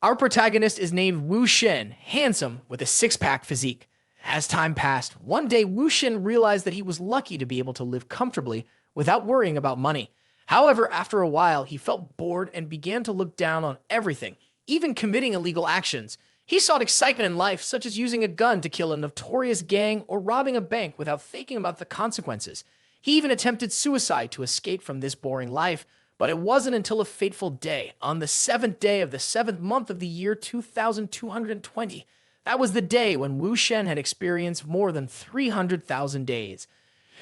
Our protagonist is named Wu Shen, handsome with a six-pack physique. As time passed, one day Wu Shen realized that he was lucky to be able to live comfortably without worrying about money. However, after a while, he felt bored and began to look down on everything, even committing illegal actions. He sought excitement in life, such as using a gun to kill a notorious gang or robbing a bank without thinking about the consequences. He even attempted suicide to escape from this boring life, but it wasn't until a fateful day, on the 7th day of the 7th month of the year 2220. That was the day when Wu Shen had experienced more than 300,000 days.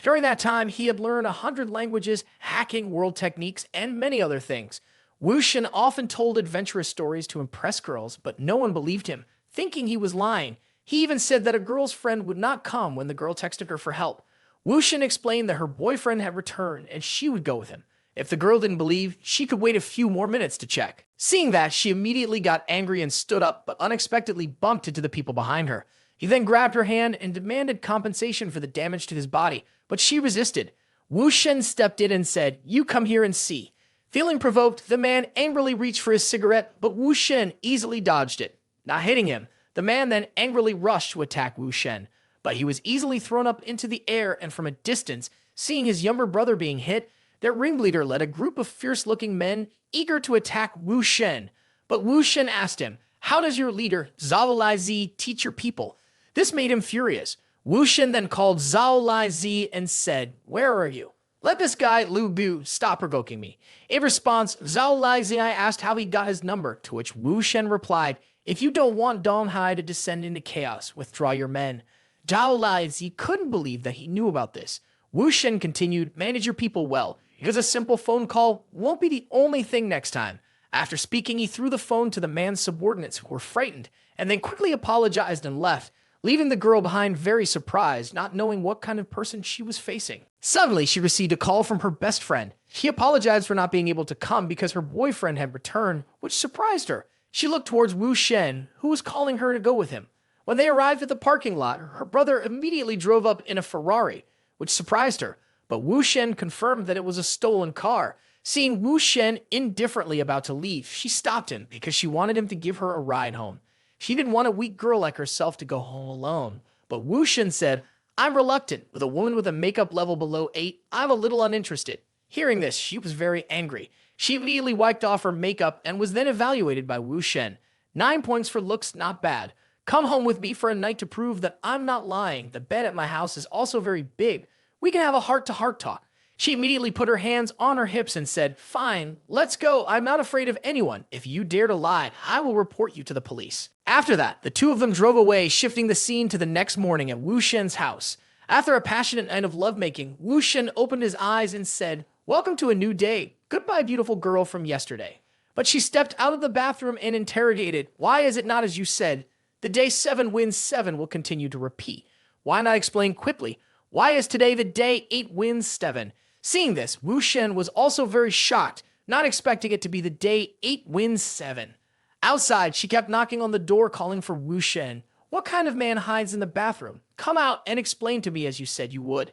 During that time, he had learned 100 languages, hacking world techniques, and many other things. Wu Shen often told adventurous stories to impress girls, but no one believed him, thinking he was lying. He even said that a girl's friend would not come when the girl texted her for help. Wu Shen explained that her boyfriend had returned and she would go with him. If the girl didn't believe, she could wait a few more minutes to check. Seeing that, she immediately got angry and stood up, but unexpectedly bumped into the people behind her. He then grabbed her hand and demanded compensation for the damage to his body, but she resisted. Wu Shen stepped in and said, "You come here and see." Feeling provoked, the man angrily reached for his cigarette, but Wu Shen easily dodged it. Not hitting him, the man then angrily rushed to attack Wu Shen, but he was easily thrown up into the air, and from a distance, seeing his younger brother being hit, their ringleader led a group of fierce-looking men eager to attack Wu Shen. But Wu Shen asked him, "How does your leader, Zhao Lai Zi, teach your people?" This made him furious. Wu Shen then called Zhao Lai Zi and said, "Where are you? Let this guy, Lu Bu, stop provoking me." In response, Zhao Lai Zi asked how he got his number, to which Wu Shen replied, "If you don't want Dong Hai to descend into chaos, withdraw your men." Zhao Lai Zi couldn't believe that he knew about this. Wu Shen continued, "Manage your people well, because a simple phone call won't be the only thing next time." After speaking, he threw the phone to the man's subordinates, who were frightened, and then quickly apologized and left, leaving the girl behind very surprised, not knowing what kind of person she was facing. Suddenly, she received a call from her best friend. She apologized for not being able to come because her boyfriend had returned, which surprised her. She looked towards Wu Shen, who was calling her to go with him. When they arrived at the parking lot, her brother immediately drove up in a Ferrari, which surprised her, but Wu Shen confirmed that it was a stolen car. Seeing Wu Shen indifferently about to leave, she stopped him because she wanted him to give her a ride home. She didn't want a weak girl like herself to go home alone. But Wu Shen said, "I'm reluctant. With a woman with a makeup level below 8, I'm a little uninterested." Hearing this, she was very angry. She immediately wiped off her makeup and was then evaluated by Wu Shen. 9 points for looks, not bad. "Come home with me for a night to prove that I'm not lying. The bed at my house is also very big. We can have a heart-to-heart talk." She immediately put her hands on her hips and said, "Fine, let's go. I'm not afraid of anyone. If you dare to lie, I will report you to the police." After that, the two of them drove away, shifting the scene to the next morning at Wu Shen's house. After a passionate night of lovemaking, Wu Shen opened his eyes and said, "Welcome to a new day. Goodbye, beautiful girl from yesterday." But she stepped out of the bathroom and interrogated, "Why is it not as you said? The day 7 wins 7 will continue to repeat. Why not explain quickly? Why is today the day 8 wins 7? Seeing this, Wu Shen was also very shocked, not expecting it to be the day 8 wins 7. Outside, she kept knocking on the door calling for Wu Shen. "What kind of man hides in the bathroom? Come out and explain to me as you said you would."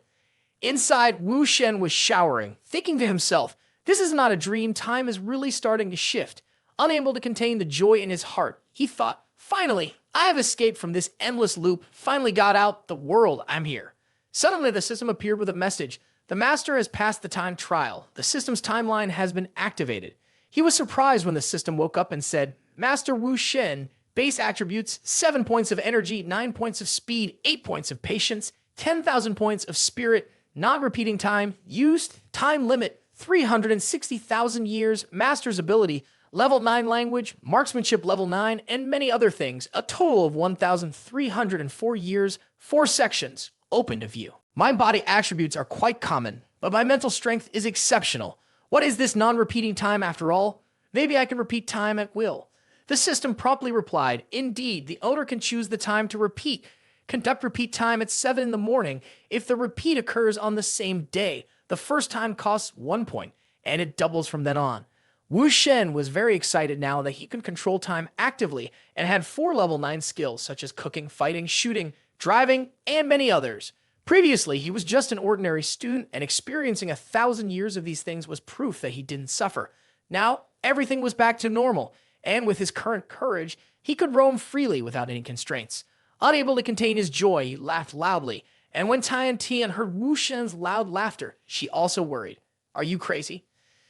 Inside, Wu Shen was showering, thinking to himself, "This is not a dream, time is really starting to shift." Unable to contain the joy in his heart, he thought, "Finally, I have escaped from this endless loop, finally got out the world, I'm here." Suddenly, the system appeared with a message. "The master has passed the time trial. The system's timeline has been activated." He was surprised when the system woke up and said, "Master Wu Shen, base attributes, 7 points of energy, 9 points of speed, 8 points of patience, 10,000 points of spirit, non-repeating time, used, time limit, 360,000 years, master's ability, level 9 language, marksmanship level 9, and many other things, a total of 1,304 years, 4 sections, open to view. My body attributes are quite common, but my mental strength is exceptional. What is this non-repeating time after all? Maybe I can repeat time at will." The system promptly replied, "Indeed, the owner can choose the time to repeat. Conduct repeat time at 7 in the morning. If the repeat occurs on the same day, the first time costs 1 point, and it doubles from then on." Wu Shen was very excited now that he could control time actively and had 4 level 9 skills such as cooking, fighting, shooting, driving, and many others. Previously, he was just an ordinary student, and experiencing 1,000 years of these things was proof that he didn't suffer. Now, everything was back to normal, and with his current courage, he could roam freely without any constraints. Unable to contain his joy, he laughed loudly, and when Tian Tian heard Wu Shen's loud laughter, she also worried. Are you crazy?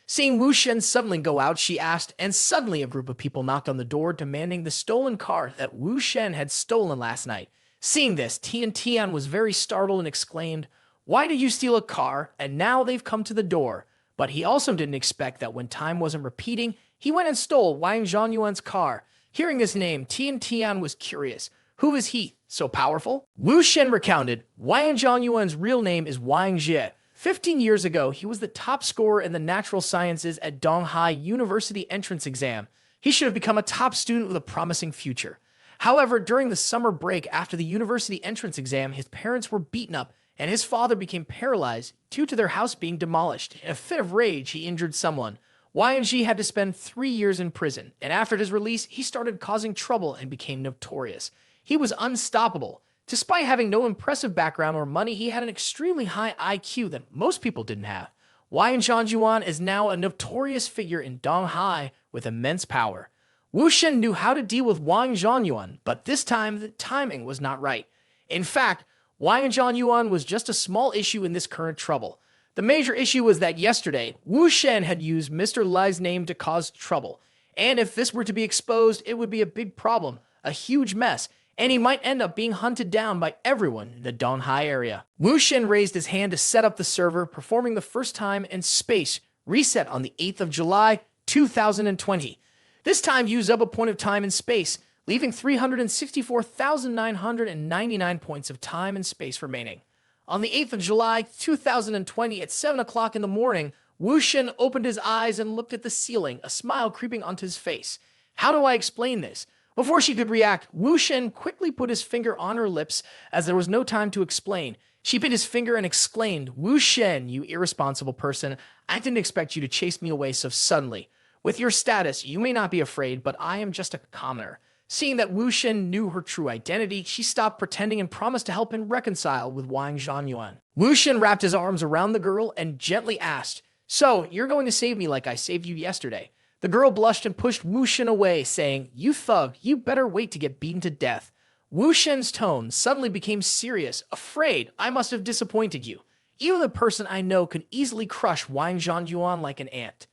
Seeing Wu Shen suddenly go out, she asked, and suddenly a group of people knocked on the door demanding the stolen car that Wu Shen had stolen last night. Seeing this, Tian Tian was very startled and exclaimed, "Why did you steal a car? And now they've come to the door." But he also didn't expect that when time wasn't repeating, he went and stole Wang Zhanyuan's car. Hearing this name, Tian Tian was curious. Who is he? So powerful? Wu Shen recounted, Wang Zhanyuan's real name is Wang Jie. 15 years ago, he was the top scorer in the natural sciences at Donghai University entrance exam. He should have become a top student with a promising future. However, during the summer break after the university entrance exam, his parents were beaten up and his father became paralyzed due to their house being demolished. In a fit of rage, he injured someone. YG had to spend 3 years in prison, and after his release, he started causing trouble and became notorious. He was unstoppable. Despite having no impressive background or money, he had an extremely high IQ that most people didn't have. Wang Zhanyuan is now a notorious figure in Donghai with immense power. Wu Shen knew how to deal with Wang Zhanyuan, but this time the timing was not right. In fact, Wang Zhanyuan was just a small issue in this current trouble. The major issue was that yesterday, Wu Shen had used Mr. Lai's name to cause trouble, and if this were to be exposed, it would be a big problem, a huge mess, and he might end up being hunted down by everyone in the Donghai area. Wu Shen raised his hand to set up the server, performing the first time in space, reset on the 8th of July, 2020. This time used up a point of time in space, leaving 364,999 points of time and space remaining. On the 8th of July, 2020 at 7 o'clock in the morning, Wu Shen opened his eyes and looked at the ceiling, a smile creeping onto his face. How do I explain this? Before she could react, Wu Shen quickly put his finger on her lips as there was no time to explain. She bit his finger and exclaimed, Wu Shen, you irresponsible person, I didn't expect you to chase me away so suddenly. With your status, you may not be afraid, but I am just a commoner. Seeing that Wu Shen knew her true identity, she stopped pretending and promised to help him reconcile with Wang Zhanyuan. Wu Shen wrapped his arms around the girl and gently asked, So, you're going to save me like I saved you yesterday? The girl blushed and pushed Wu Shen away, saying, You thug, you better wait to get beaten to death. Wu Shen's tone suddenly became serious, afraid I must have disappointed you. Even the person I know could easily crush Wang Zhanyuan like an ant.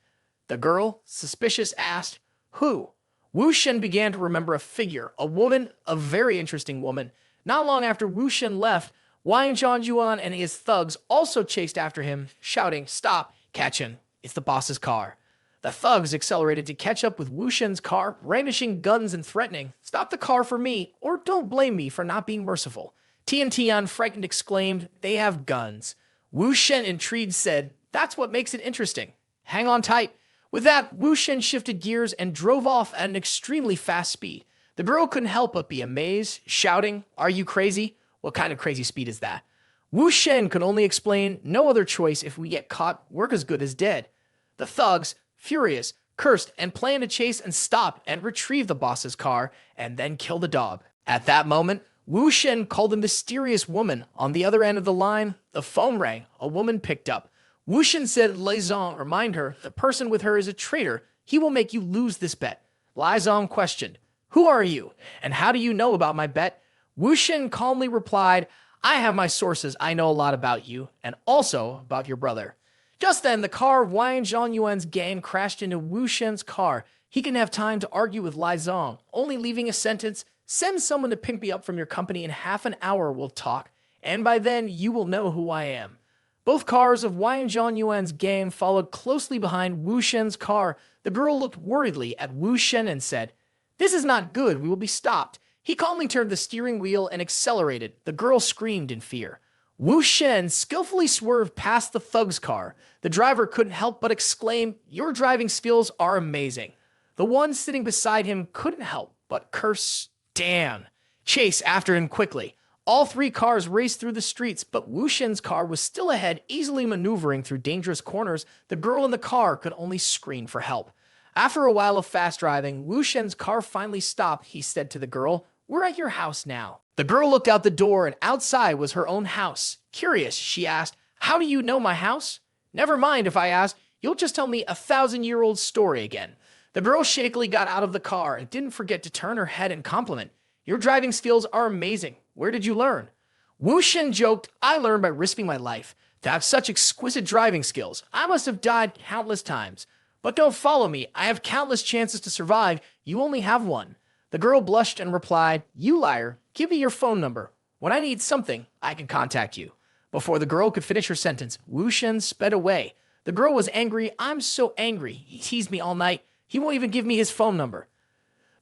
The girl, suspicious, asked, Who? Wu Shen began to remember a figure, a woman, a very interesting woman. Not long after Wu Shen left, Wang Zhanyuan and his thugs also chased after him, shouting, Stop, catch him, it's the boss's car. The thugs accelerated to catch up with Wu Shen's car, brandishing guns and threatening, Stop the car for me, or don't blame me for not being merciful. Tian Tian, frightened, exclaimed, They have guns. Wu Shen, intrigued, said, That's what makes it interesting. Hang on tight. With that, Wu Shen shifted gears and drove off at an extremely fast speed. The girl couldn't help but be amazed, shouting, Are you crazy? What kind of crazy speed is that? Wu Shen could only explain, No other choice. If we get caught, we're as good as dead. The thugs, furious, cursed and planned to chase and stop and retrieve the boss's car and then kill the dog. At that moment, Wu Shen called a mysterious woman. On the other end of the line, the phone rang. A woman picked up. Wu Shen said Lai Zong remind her the person with her is a traitor. He will make you lose this bet. Lai Zong questioned, Who are you? And how do you know about my bet? Wu Shen calmly replied, I have my sources. I know a lot about you and also about your brother. Just then, the car of Wang Zhanyuan's gang crashed into Wu Shen's car. He can have time to argue with Lai Zong, only leaving a sentence, Send someone to pick me up from your company in half an hour, we'll talk, and by then you will know who I am. Both cars of Wang Zhanyuan's gang followed closely behind Wu Shen's car. The girl looked worriedly at Wu Shen and said, This is not good, we will be stopped. He calmly turned the steering wheel and accelerated. The girl screamed in fear. Wu Shen skillfully swerved past the thug's car. The driver couldn't help but exclaim, Your driving skills are amazing. The one sitting beside him couldn't help but curse, Damn. Chase after him quickly. All three cars raced through the streets, but Wu Shen's car was still ahead, easily maneuvering through dangerous corners. The girl in the car could only scream for help. After a while of fast driving, Wu Shen's car finally stopped. He said to the girl, We're at your house now. The girl looked out the door, and outside was her own house. Curious, she asked, How do you know my house? Never mind if I ask. You'll just tell me a 1,000-year-old story again. The girl shakily got out of the car and didn't forget to turn her head and compliment. Your driving skills are amazing. Where did you learn? Wu Shen joked, I learned by risking my life. To have such exquisite driving skills, I must have died countless times. But don't follow me. I have countless chances to survive. You only have one. The girl blushed and replied, You liar. Give me your phone number. When I need something, I can contact you. Before the girl could finish her sentence, Wu Shen sped away. The girl was angry. I'm so angry. He teased me all night. He won't even give me his phone number.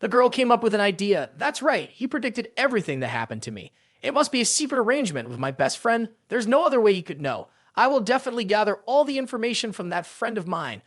The girl came up with an idea. That's right. He predicted everything that happened to me. It must be a secret arrangement with my best friend. There's no other way he could know. I will definitely gather all the information from that friend of mine.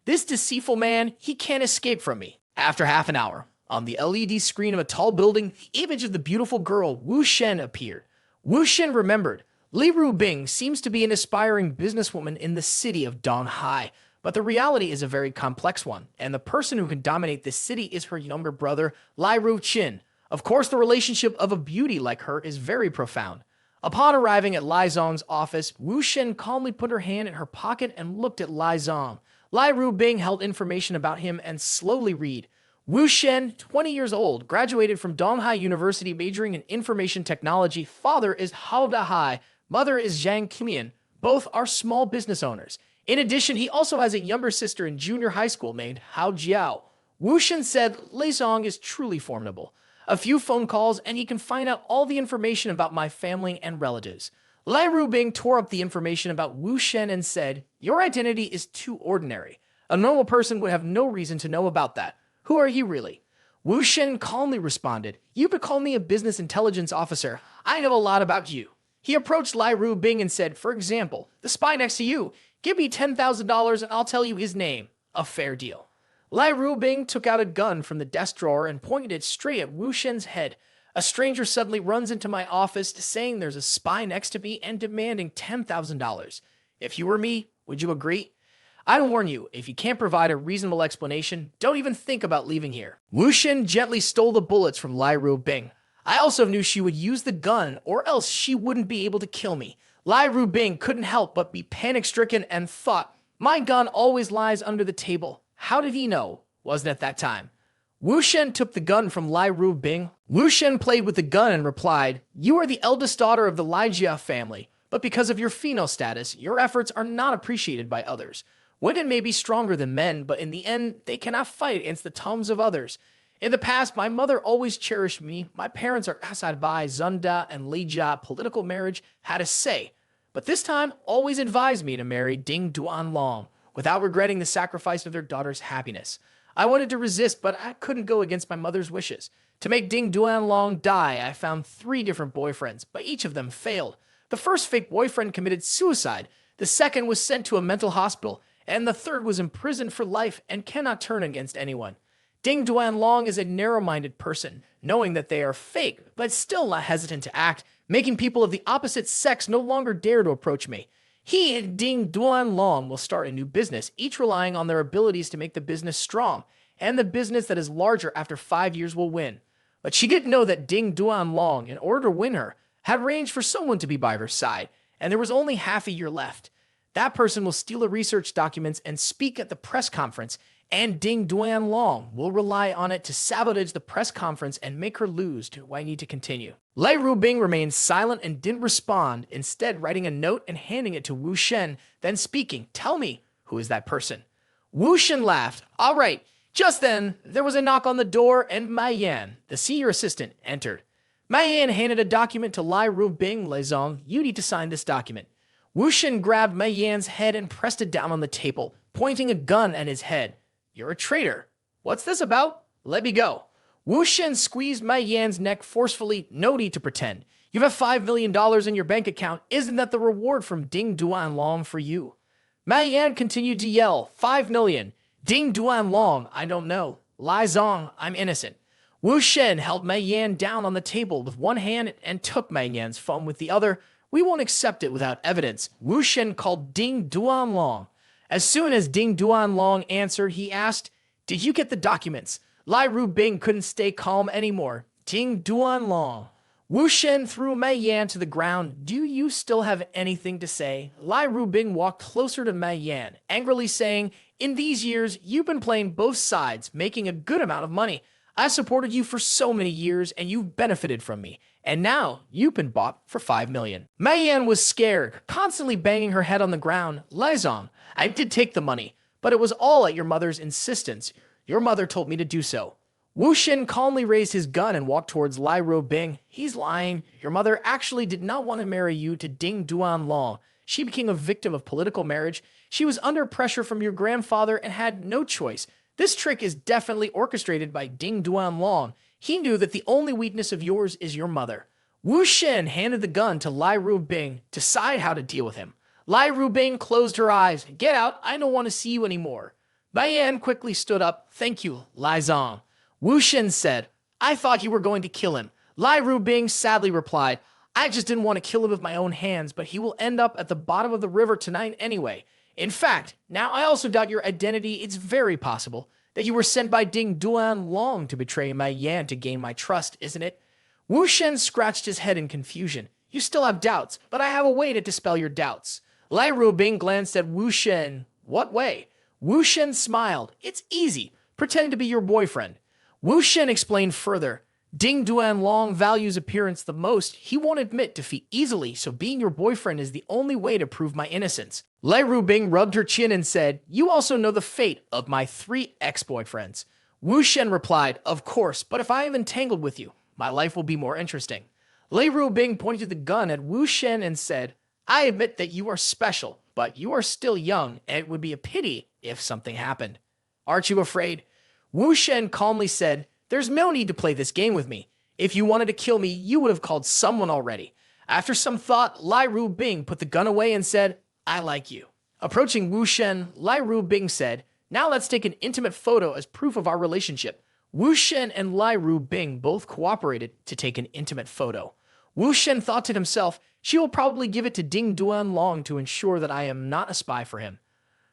This deceitful man, he can't escape from me. After half an hour, on the LED screen of a tall building, the image of the beautiful girl Wu Shen appeared. Wu Shen remembered. Li Rubing seems to be an aspiring businesswoman in the city of Donghai, but the reality is a very complex one, and the person who can dominate this city is her younger brother, Lai Ru-chin. Of course, the relationship of a beauty like her is very profound. Upon arriving at Lai Zong's office, Wu Shen calmly put her hand in her pocket and looked at Lai Zong. Lai Rubing held information about him and slowly read. Wu Shen, 20 years old, graduated from Donghai University majoring in information technology. Father is Hao Dahai, mother is Zhang Qimian. Both are small business owners. In addition, he also has a younger sister in junior high school named Hao Jiao. Wu Shen said Lai Zong is truly formidable. A few phone calls and he can find out all the information about my family and relatives. Lai Rubing tore up the information about Wu Shen and said, Your identity is too ordinary. A normal person would have no reason to know about that. Who are you really? Wu Shen calmly responded, You could call me a business intelligence officer. I know a lot about you. He approached Lai Rubing and said, For example, the spy next to you. Give me $10,000 and I'll tell you his name. A fair deal. Lai Rubing took out a gun from the desk drawer and pointed it straight at Wu Shen's head. A stranger suddenly runs into my office saying there's a spy next to me and demanding $10,000. If you were me, would you agree? I'd warn you, if you can't provide a reasonable explanation, don't even think about leaving here. Wu Shen gently stole the bullets from Lai Rubing. I also knew she would use the gun or else she wouldn't be able to kill me. Lai Rubing couldn't help but be panic-stricken and thought, My gun always lies under the table. How did he know? Wasn't at that time. Wu Shen took the gun from Lai Rubing. Wu Shen played with the gun and replied, You are the eldest daughter of the Lai Jia family, but because of your pheno status, your efforts are not appreciated by others. Women may be stronger than men, but in the end, they cannot fight against the tongues of others. In the past, my mother always cherished me. My parents are Asadbai, Zunda, and Li Jia. Political marriage had a say, but this time always advised me to marry Ding Duanlong without regretting the sacrifice of their daughter's happiness. I wanted to resist, but I couldn't go against my mother's wishes. To make Ding Duanlong die, I found 3 different boyfriends, but each of them failed. The first fake boyfriend committed suicide, the second was sent to a mental hospital, and the third was imprisoned for life and cannot turn against anyone. Ding Duanlong is a narrow-minded person, knowing that they are fake, but still not hesitant to act, making people of the opposite sex no longer dare to approach me. He and Ding Duanlong will start a new business, each relying on their abilities to make the business strong, and the business that is larger after 5 years will win. But she didn't know that Ding Duanlong, in order to win her, had arranged for someone to be by her side, and there was only half a year left. That person will steal the research documents and speak at the press conference, and Ding Duanlong will rely on it to sabotage the press conference and make her lose to I need to continue. Lai Rubing remained silent and didn't respond, instead writing a note and handing it to Wu Shen, then speaking, Tell me, who is that person? Wu Shen laughed. All right. Just then, there was a knock on the door and Mai Yan, the senior assistant, entered. Mai Yan handed a document to Lai Rubing. Lai Zong, you need to sign this document. Wu Shen grabbed Mai Yan's head and pressed it down on the table, pointing a gun at his head. You're a traitor. What's this about? Let me go. Wu Shen squeezed Mai Yan's neck forcefully. No need to pretend. You have $5 million in your bank account. Isn't that the reward from Ding Duanlong for you? Mai Yan continued to yell, 5 million. Ding Duanlong, I don't know. Lai Zong, I'm innocent. Wu Shen held Mai Yan down on the table with one hand and took Mai Yan's phone with the other. We won't accept it without evidence. Wu Shen called Ding Duanlong. As soon as Ding Duanlong answered, he asked, Did you get the documents? Lai Rubing couldn't stay calm anymore. Ding Duanlong. Wu Shen threw Mei Yan to the ground. Do you still have anything to say? Lai Rubing walked closer to Mei Yan, angrily saying, in these years, you've been playing both sides, making a good amount of money. I supported you for so many years, and you've benefited from me. And now, you've been bought for 5 million. Mei Yan was scared, constantly banging her head on the ground. Liaison, I did take the money, but it was all at your mother's insistence. Your mother told me to do so. Wu Shen calmly raised his gun and walked towards Lai Rubing. He's lying. Your mother actually did not want to marry you to Ding Duanlong. She became a victim of political marriage. She was under pressure from your grandfather and had no choice. This trick is definitely orchestrated by Ding Duanlong. He knew that the only weakness of yours is your mother. Wu Shen handed the gun to Lai Rubing to decide how to deal with him. Lai Rubing closed her eyes. Get out. I don't want to see you anymore. Bai Yan quickly stood up. Thank you, Lai Zong. Wu Shen said, I thought you were going to kill him. Lai Rubing sadly replied, I just didn't want to kill him with my own hands, but he will end up at the bottom of the river tonight anyway. In fact, now I also doubt your identity. It's very possible that you were sent by Ding Duanlong to betray Mei Yan to gain my trust, isn't it? Wu Shen scratched his head in confusion. You still have doubts, but I have a way to dispel your doubts. Lai Rubing glanced at Wu Shen. What way? Wu Shen smiled. It's easy. Pretend to be your boyfriend. Wu Shen explained further, Ding Duanlong values appearance the most. He won't admit defeat easily, so being your boyfriend is the only way to prove my innocence. Lai Rubing rubbed her chin and said, you also know the fate of my 3 ex-boyfriends. Wu Shen replied, of course, but if I am entangled with you, my life will be more interesting. Lai Rubing pointed the gun at Wu Shen and said, I admit that you are special, but you are still young, and it would be a pity if something happened. Aren't you afraid? Wu Shen calmly said, there's no need to play this game with me. If you wanted to kill me, you would have called someone already. After some thought, Lai Rubing put the gun away and said, I like you. Approaching Wu Shen, Lai Rubing said, now let's take an intimate photo as proof of our relationship. Wu Shen and Lai Rubing both cooperated to take an intimate photo. Wu Shen thought to himself, she will probably give it to Ding Duanlong to ensure that I am not a spy for him.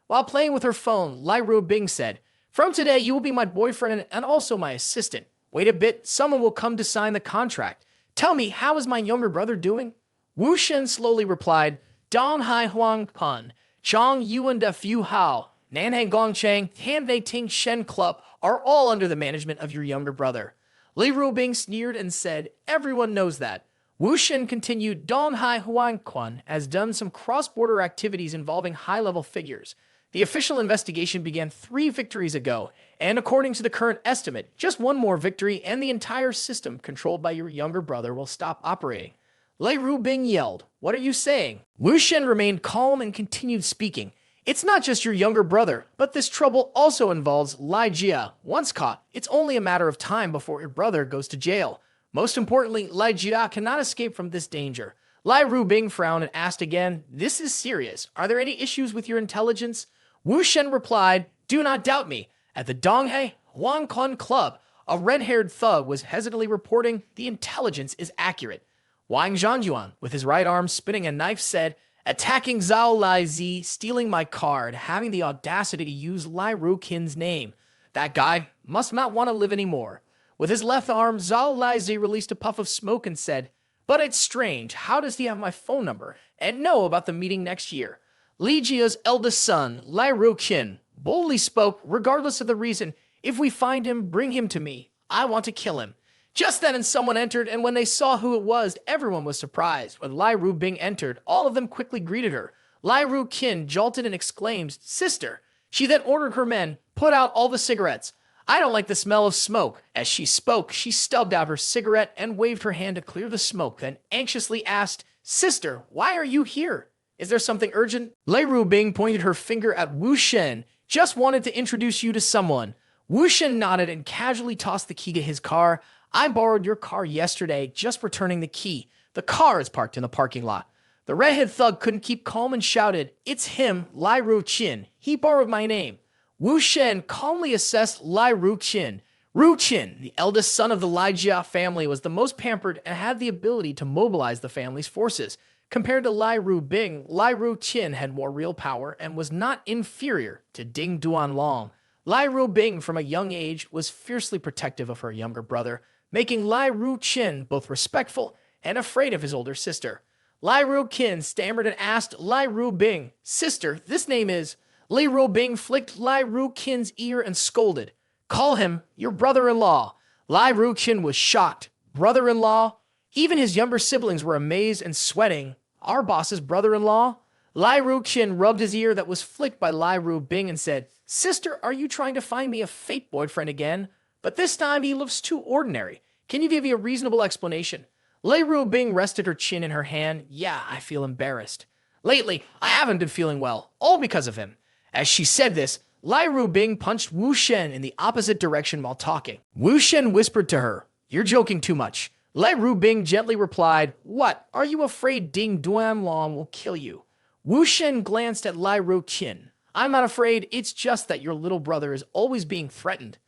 While playing with her phone, Lai Rubing said, from today, you will be my boyfriend and also my assistant. Wait a bit, someone will come to sign the contract. Tell me, how is my younger brother doing? Wu Shen slowly replied, Dong Hai Huang Pun, Zhang Yuan Da Fu Hao, Nanhang Gongchang, Hanwei Ting Shen Club are all under the management of your younger brother. Li Rubing sneered and said, everyone knows that. Wu Shen continued, Dong Hai Huang Quan has done some cross-border activities involving high-level figures. The official investigation began 3 victories ago, and according to the current estimate, just 1 more victory and the entire system controlled by your younger brother will stop operating. Lai Rubing yelled, what are you saying? Wu Shen remained calm and continued speaking. It's not just your younger brother, but this trouble also involves Lai Jia. Once caught, it's only a matter of time before your brother goes to jail. Most importantly, Lai Jia cannot escape from this danger. Lai Rubing frowned and asked again, this is serious. Are there any issues with your intelligence? Wu Shen replied, do not doubt me. At the Donghae Huangkon Club, a red-haired thug was hesitantly reporting the intelligence is accurate. Wang Zhangyuan, with his right arm spinning a knife, said, attacking Zhao Laizi, stealing my card, having the audacity to use Lai Rukin's name. That guy must not want to live anymore. With his left arm, Zhao Laizi released a puff of smoke and said, but it's strange, how does he have my phone number and know about the meeting next year? Li Jia's eldest son, Lai Ruqin, boldly spoke, regardless of the reason, if we find him, bring him to me. I want to kill him. Just then someone entered, and when they saw who it was, everyone was surprised. When Lai Rubing entered, all of them quickly greeted her. Lai Ruqin jolted and exclaimed, sister. She then ordered her men, put out all the cigarettes. I don't like the smell of smoke. As she spoke, she stubbed out her cigarette and waved her hand to clear the smoke, then anxiously asked, sister, why are you here? Is there something urgent? Lai Rubing pointed her finger at Wu Shen. Just wanted to introduce you to someone. Wu Shen nodded and casually tossed the key to his car. I borrowed your car yesterday, just returning the key. The car is parked in the parking lot. The redhead thug couldn't keep calm and shouted, it's him, Lai Ruqin. He borrowed my name. Wu Shen calmly assessed Lai Ruqin. Ruqin, the eldest son of the Lai Jia family, was the most pampered and had the ability to mobilize the family's forces. Compared to Lai Rubing, Lai Ruqin had more real power and was not inferior to Ding Duanlong. Lai Rubing, from a young age, was fiercely protective of her younger brother, making Lai Ruqin both respectful and afraid of his older sister. Lai Ru-kin stammered and asked Lai Ru-bing, "Sister, this name is..." Lai Ru-bing flicked Lai Ru-kin's ear and scolded, "Call him your brother-in-law." Lai Ru-kin was shocked. Brother-in-law? Even his younger siblings were amazed and sweating. Our boss's brother-in-law? Lai Ru-kin rubbed his ear that was flicked by Lai Ru-bing and said, "Sister, are you trying to find me a fake boyfriend again? But this time he looks too ordinary. Can you give me a reasonable explanation?" Lai Ru-bing rested her chin in her hand. "Yeah, I feel embarrassed. Lately, I haven't been feeling well, all because of him." As she said this, Lai Ru-bing punched Wu Shen in the opposite direction while talking. Wu Shen whispered to her, "You're joking too much." Lai Ru-bing gently replied, "What? Are you afraid Ding Duan Long will kill you?" Wu Shen glanced at Lai Ru-kin. "I'm not afraid, it's just that your little brother is always being threatened."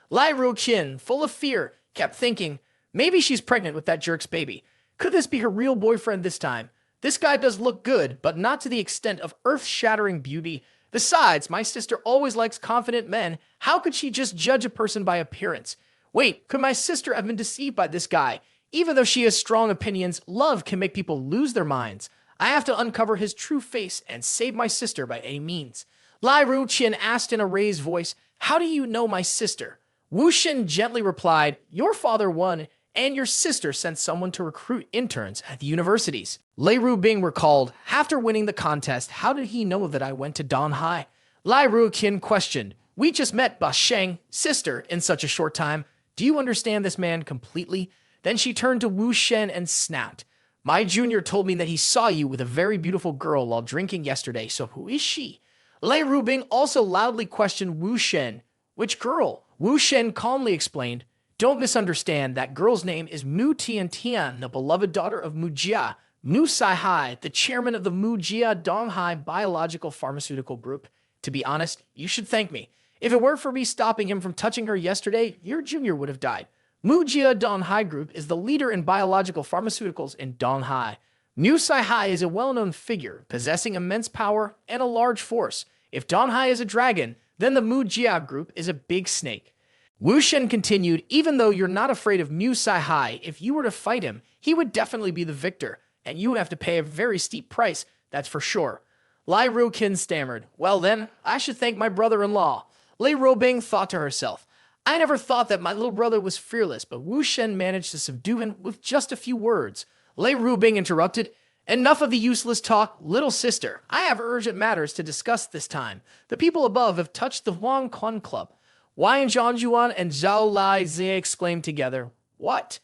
Lai Ru-kin, full of fear, kept thinking, maybe she's pregnant with that jerk's baby. Could this be her real boyfriend this time? This guy does look good, but not to the extent of earth-shattering beauty. Besides, my sister always likes confident men. How could she just judge a person by appearance? Wait, could my sister have been deceived by this guy? Even though she has strong opinions, love can make people lose their minds. I have to uncover his true face and save my sister by any means. Lai Ru-kin asked in a raised voice, "How do you know my sister?" Wu Shen gently replied, "Your father won, and your sister sent someone to recruit interns at the universities." Lai Ru-bing recalled, "After winning the contest, how did he know that I went to Dan Hai?" Lai Ru-kin questioned, "We just met Ba Sheng, sister, in such a short time. Do you understand this man completely?" Then she turned to Wu Shen and snapped, "My junior told me that he saw you with a very beautiful girl while drinking yesterday, so who is she?" Lai Ru-bing also loudly questioned Wu Shen. "Which girl?" Wu Shen calmly explained, "Don't misunderstand, that girl's name is Mu Tian, the beloved daughter of Mu Jia, Mu Sai-hai, the chairman of the Mu Jia Donghai Biological Pharmaceutical Group. To be honest, you should thank me. If it weren't for me stopping him from touching her yesterday, your junior would have died. Mu Jia Donghai Group is the leader in biological pharmaceuticals in Donghai. Mu Sai-hai is a well-known figure, possessing immense power and a large force. If Donghai is a dragon, then the Mu Jia Group is a big snake." Wu Shen continued, "Even though you're not afraid of Mu Sai-hai, if you were to fight him, he would definitely be the victor, and you would have to pay a very steep price, that's for sure." Lai Ru-kin stammered, "Well then, I should thank my brother-in-law." Lai Ru-bing thought to herself, "I never thought that my little brother was fearless, but Wu Shen managed to subdue him with just a few words." Lai Ru-bing interrupted, "Enough of the useless talk, little sister. I have urgent matters to discuss this time. The people above have touched the Huang Quan Club." Wang Zhangjuan and Zhao Lai Zi exclaimed together, "What?"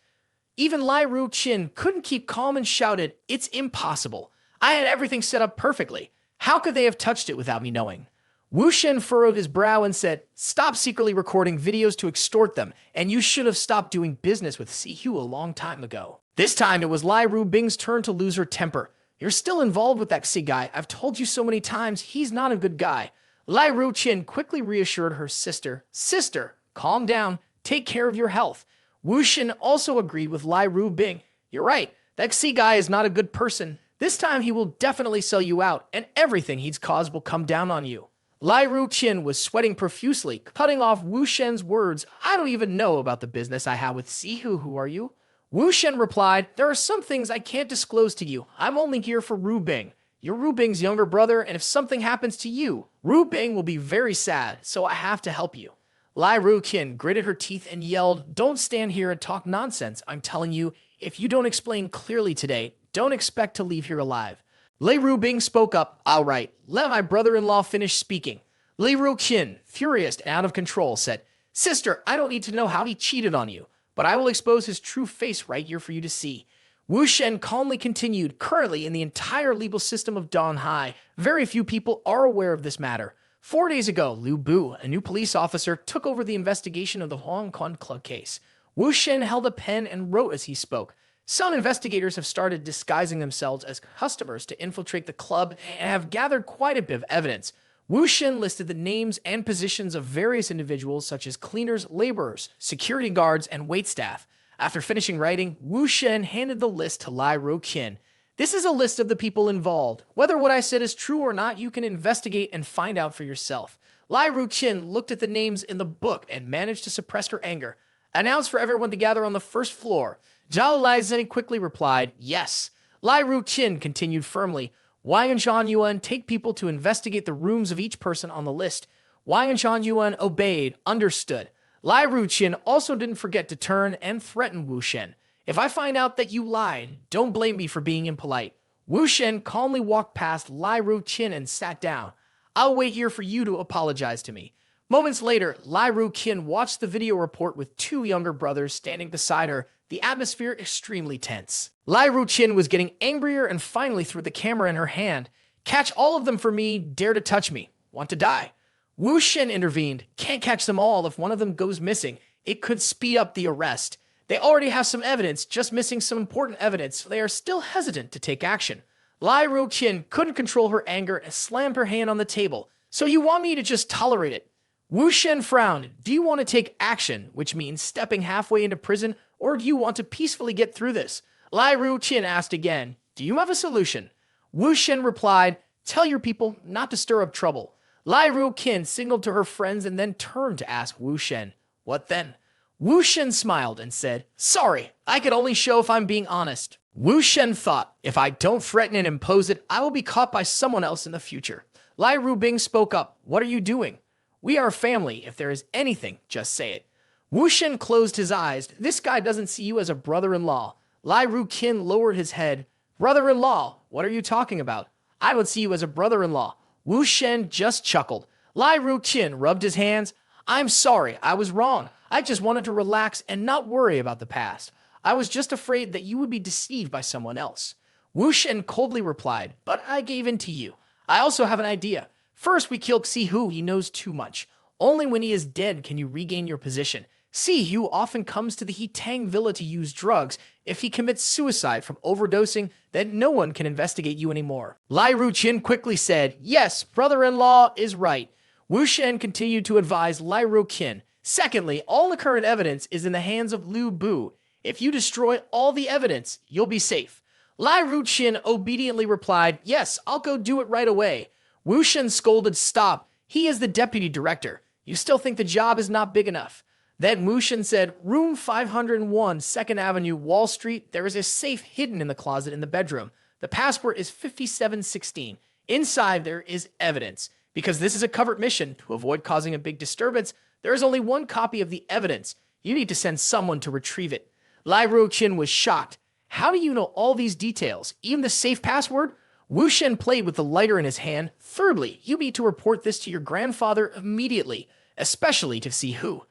Even Lai Ru-kin couldn't keep calm and shouted, "It's impossible. I had everything set up perfectly. How could they have touched it without me knowing?" Wu Shen furrowed his brow and said, "Stop secretly recording videos to extort them, and you should have stopped doing business with Sihu a long time ago." This time, it was Lai Ru-bing's turn to lose her temper. "You're still involved with that Xi guy. I've told you so many times, he's not a good guy." Lai Ru-kin quickly reassured her sister, "Sister, calm down. Take care of your health." Wu Shen also agreed with Lai Ru-bing. "You're right. That Xi guy is not a good person. This time he will definitely sell you out, and everything he's caused will come down on you." Lai Ru-kin was sweating profusely, cutting off Wu Shen's words. "I don't even know about the business I have with Sihu. Who are you?" Wu Shen replied, "There are some things I can't disclose to you. I'm only here for Ru-bing. You're Ru-bing's younger brother, and if something happens to you, Ru-bing will be very sad, so I have to help you." Lai Ru-kin gritted her teeth and yelled, "Don't stand here and talk nonsense. I'm telling you, if you don't explain clearly today, don't expect to leave here alive." Lai Ru-bing spoke up, "All right, let my brother-in-law finish speaking." Lai Ru-kin, furious and out of control, said, "Sister, I don't need to know how he cheated on you, but I will expose his true face right here for you to see." Wu Shen calmly continued, "Currently, in the entire legal system of Dan Hai, very few people are aware of this matter. 4 days ago, Liu Bu, a new police officer, took over the investigation of the Huang Quan Club case." Wu Shen held a pen and wrote as he spoke. "Some investigators have started disguising themselves as customers to infiltrate the club and have gathered quite a bit of evidence." Wu Shen listed the names and positions of various individuals such as cleaners, laborers, security guards, and waitstaff. After finishing writing, Wu Shen handed the list to Lai Ru-kin. "This is a list of the people involved. Whether what I said is true or not, you can investigate and find out for yourself." Lai Ru-kin looked at the names in the book and managed to suppress her anger. "Announce for everyone to gather on the first floor. Zhao Laizhen quickly replied, yes. Lai Ruqin continued firmly, Wang and Zhang Yuan take people to investigate the rooms of each person on the list. Wang and Zhang Yuan obeyed, understood. Lai Ruqin also didn't forget to turn and threaten Wu Shen. If I find out that you lied, don't blame me for being impolite. Wu Shen calmly walked past Lai Ruqin and sat down. I'll wait here for you to apologize to me. Moments later, Lai Ruqin watched the video report with two younger brothers standing beside her, the atmosphere extremely tense. Lai Ruqin was getting angrier and finally threw the camera in her hand. Catch all of them for me, dare to touch me. Want to die? Wu Shen intervened. Can't catch them all. If one of them goes missing, it could speed up the arrest. They already have some evidence, just missing some important evidence. They are still hesitant to take action. Lai Ruqin couldn't control her anger and slammed her hand on the table. So you want me to just tolerate it? Wu Shen frowned. Do you want to take action, which means stepping halfway into prison, or do you want to peacefully get through this? Lai Ruqin asked again, do you have a solution? Wu Shen replied, tell your people not to stir up trouble. Lai Ruqin signaled to her friends and then turned to ask Wu Shen, what then? Wu Shen smiled and said, sorry, I could only show if I'm being honest. Wu Shen thought, if I don't threaten and impose it, I will be caught by someone else in the future. Lai Rubing spoke up, what are you doing? We are family. If there is anything, just say it. Wu Shen closed his eyes. This guy doesn't see you as a brother-in-law. Lai Ruqin lowered his head. Brother-in-law, what are you talking about? I would see you as a brother-in-law. Wu Shen just chuckled. Lai Ruqin rubbed his hands. I'm sorry, I was wrong. I just wanted to relax and not worry about the past. I was just afraid that you would be deceived by someone else. Wu Shen coldly replied, but I gave in to you. I also have an idea. First, we kill Xihu. He knows too much. Only when he is dead can you regain your position. Xihu often comes to the Hitang Villa to use drugs. If he commits suicide from overdosing, then no one can investigate you anymore. Lai Ruqin quickly said, yes, brother-in-law is right. Wu Shen continued to advise Lai Ruqin. Secondly, all the current evidence is in the hands of Liu Bu. If you destroy all the evidence, you'll be safe. Lai Ruqin obediently replied, yes, I'll go do it right away. Wu Shen scolded, stop. He is the deputy director. You still think the job is not big enough. Then Wu Shen said, room 501, 2nd Avenue, Wall Street. There is a safe hidden in the closet in the bedroom. The password is 5716. Inside there is evidence. Because this is a covert mission, to avoid causing a big disturbance, there is only one copy of the evidence. You need to send someone to retrieve it. Lai Ruqin was shocked. How do you know all these details? Even the safe password? Wu Shen played with the lighter in his hand. Thirdly, you need to report this to your grandfather immediately, especially to Xihu.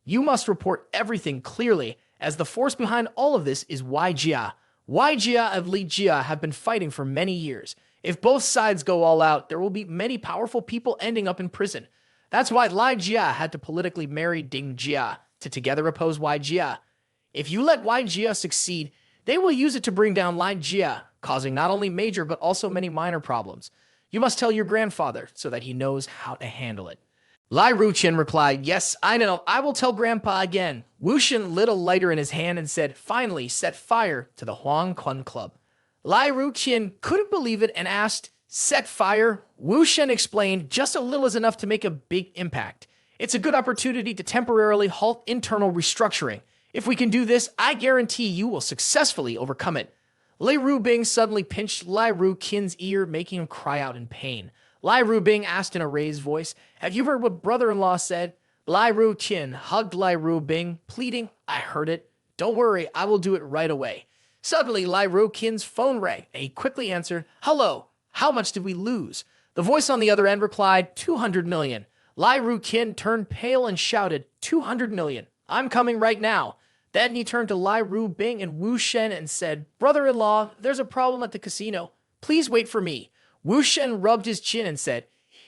You must report everything clearly, as the force behind all of this is Wai Jia. Wai Jia and Li Jia have been fighting for many years. If both sides go all out, there will be many powerful people ending up in prison. That's why Lai Jia had to politically marry Ding Jia to together oppose Wai Jia. If you let Wai Jia succeed, they will use it to bring down Lai Jia, causing not only major but also many minor problems. You must tell your grandfather so that he knows how to handle it. Lai Ruqin replied, yes, I know. I will tell Grandpa again. Wu Shen lit a lighter in his hand and said, finally, set fire to the Huang Kun Club. Lai Ruqin couldn't believe it and asked, set fire? Wu Shen explained, just a little is enough to make a big impact. It's a good opportunity to temporarily halt internal restructuring. If we can do this, I guarantee you will successfully overcome it. Lei Rubing suddenly pinched Lai Ruqin's ear, making him cry out in pain. Lai Rubing asked in a raised voice, have you heard what brother-in-law said? Lai Ruqin hugged Lai Rubing, pleading, I heard it. Don't worry, I will do it right away. Suddenly, Lai Ruqin's phone rang, and he quickly answered, hello, how much did we lose? The voice on the other end replied, 200 million. Lai Ruqin turned pale and shouted, 200 million. I'm coming right now. Then he turned to Lai Rubing and Wu Shen and said, brother-in-law, there's a problem at the casino. Please wait for me. Wu Shen rubbed his chin and said,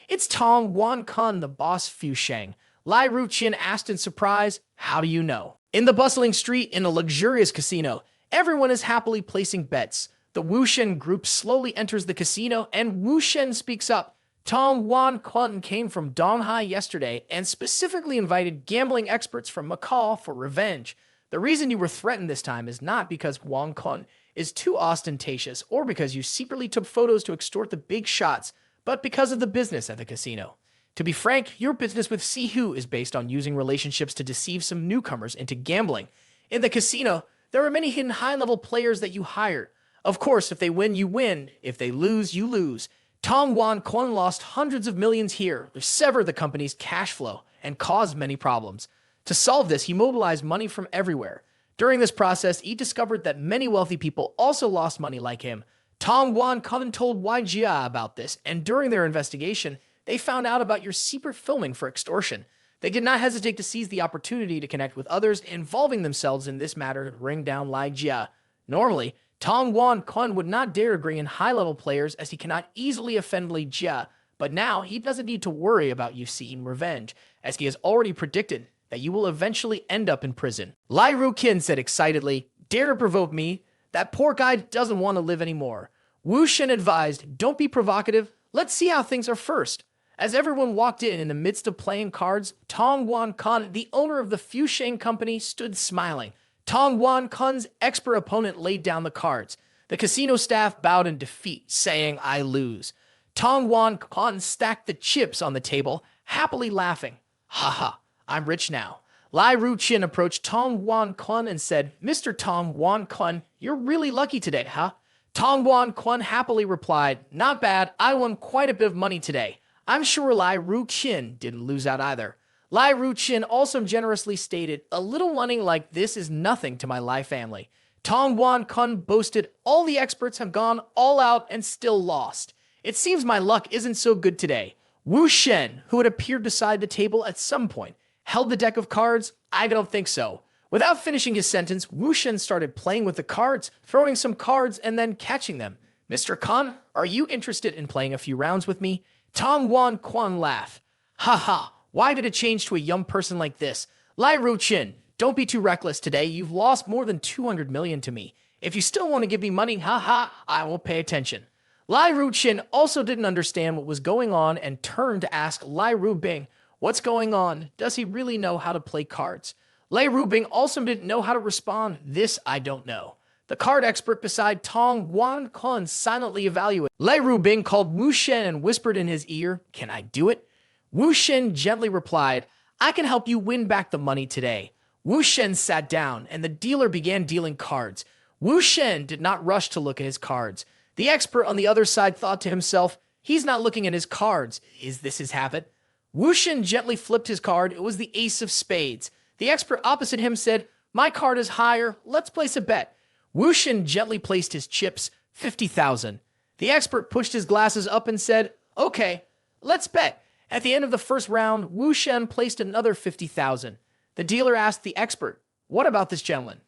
it's Tong Wan Kun, the boss Fu Sheng. Lai Ruqin asked in surprise, how do you know? In the bustling street in a luxurious casino, everyone is happily placing bets. The Wu Shen group slowly enters the casino and Wu Shen speaks up. Tong Wan Kun came from Donghai yesterday and specifically invited gambling experts from Macau for revenge. The reason you were threatened this time is not because Wang Kun is too ostentatious or because you secretly took photos to extort the big shots, but because of the business at the casino. To be frank, your business with Xihu is based on using relationships to deceive some newcomers into gambling. In the casino, There are many hidden high-level players that you hire. Of course, if they win, you win. If they lose, you lose. Tong Wan Kwon lost hundreds of millions here, which severed the company's cash flow and caused many problems. To solve this, he mobilized money from everywhere. During this process, he discovered that many wealthy people also lost money like him. Tong Wan Kwon told YGA about this, and during their investigation, they found out about your secret filming for extortion. They did not hesitate to seize the opportunity to connect with others involving themselves in this matter to bring down Lai Jia. Normally, Tong Wan Kwon would not dare bring in high-level players as he cannot easily offend Lai Jia, but now he doesn't need to worry about you seeking revenge, as he has already predicted that you will eventually end up in prison. Lai Ruqin said excitedly, "Dare to provoke me? That poor guy doesn't want to live anymore." Wu Shen advised, "Don't be provocative. Let's see how things are first." As everyone walked in the midst of playing cards, Tong Wan Kun, the owner of the Fusheng company, stood smiling. Tong Wan Kun's expert opponent laid down the cards. The casino staff bowed in defeat, saying, "I lose." Tong Wan Kun stacked the chips on the table, happily laughing. "Haha, I'm rich now." Lai Ruqin approached Tong Wan Kun and said, "Mr. Tong Wan Kun, you're really lucky today, huh?" Tong Wan Kun happily replied, "Not bad, I won quite a bit of money today." I'm sure Lai Ruqin didn't lose out either. Lai Ruqin also generously stated, "A little money like this is nothing to my Lai family." Tong Wan Kun boasted, "All the experts have gone all out and still lost. It seems my luck isn't so good today." Wu Shen, who had appeared beside the table at some point, held the deck of cards. "I don't think so." Without finishing his sentence, Wu Shen started playing with the cards, throwing some cards and then catching them. "Mr. Khan, are you interested in playing a few rounds with me?" Tong Wan Kwon laughed. "Haha, why did it change to a young person like this? Lai Ruqin, don't be too reckless today. You've lost more than 200 million to me. If you still want to give me money, haha, I won't pay attention." Lai Ruqin also didn't understand what was going on and turned to ask Lai Rubing, "What's going on? Does he really know how to play cards?" Lai Rubing also didn't know how to respond. "This I don't know." The card expert beside Tong Wan Kun silently evaluated. Lai Rubing called Wu Shen and whispered in his ear, "Can I do it?" Wu Shen gently replied, "I can help you win back the money today." Wu Shen sat down, and the dealer began dealing cards. Wu Shen did not rush to look at his cards. The expert on the other side thought to himself, "He's not looking at his cards. Is this his habit?" Wu Shen gently flipped his card. It was the ace of spades. The expert opposite him said, "My card is higher. Let's place a bet." Wu Shen gently placed his chips, 50,000. The expert pushed his glasses up and said, "Okay, let's bet." At the end of the first round, Wu Shen placed another 50,000. The dealer asked the expert, "What about this gentleman?"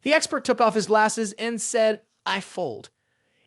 The expert took off his glasses and said, "I fold."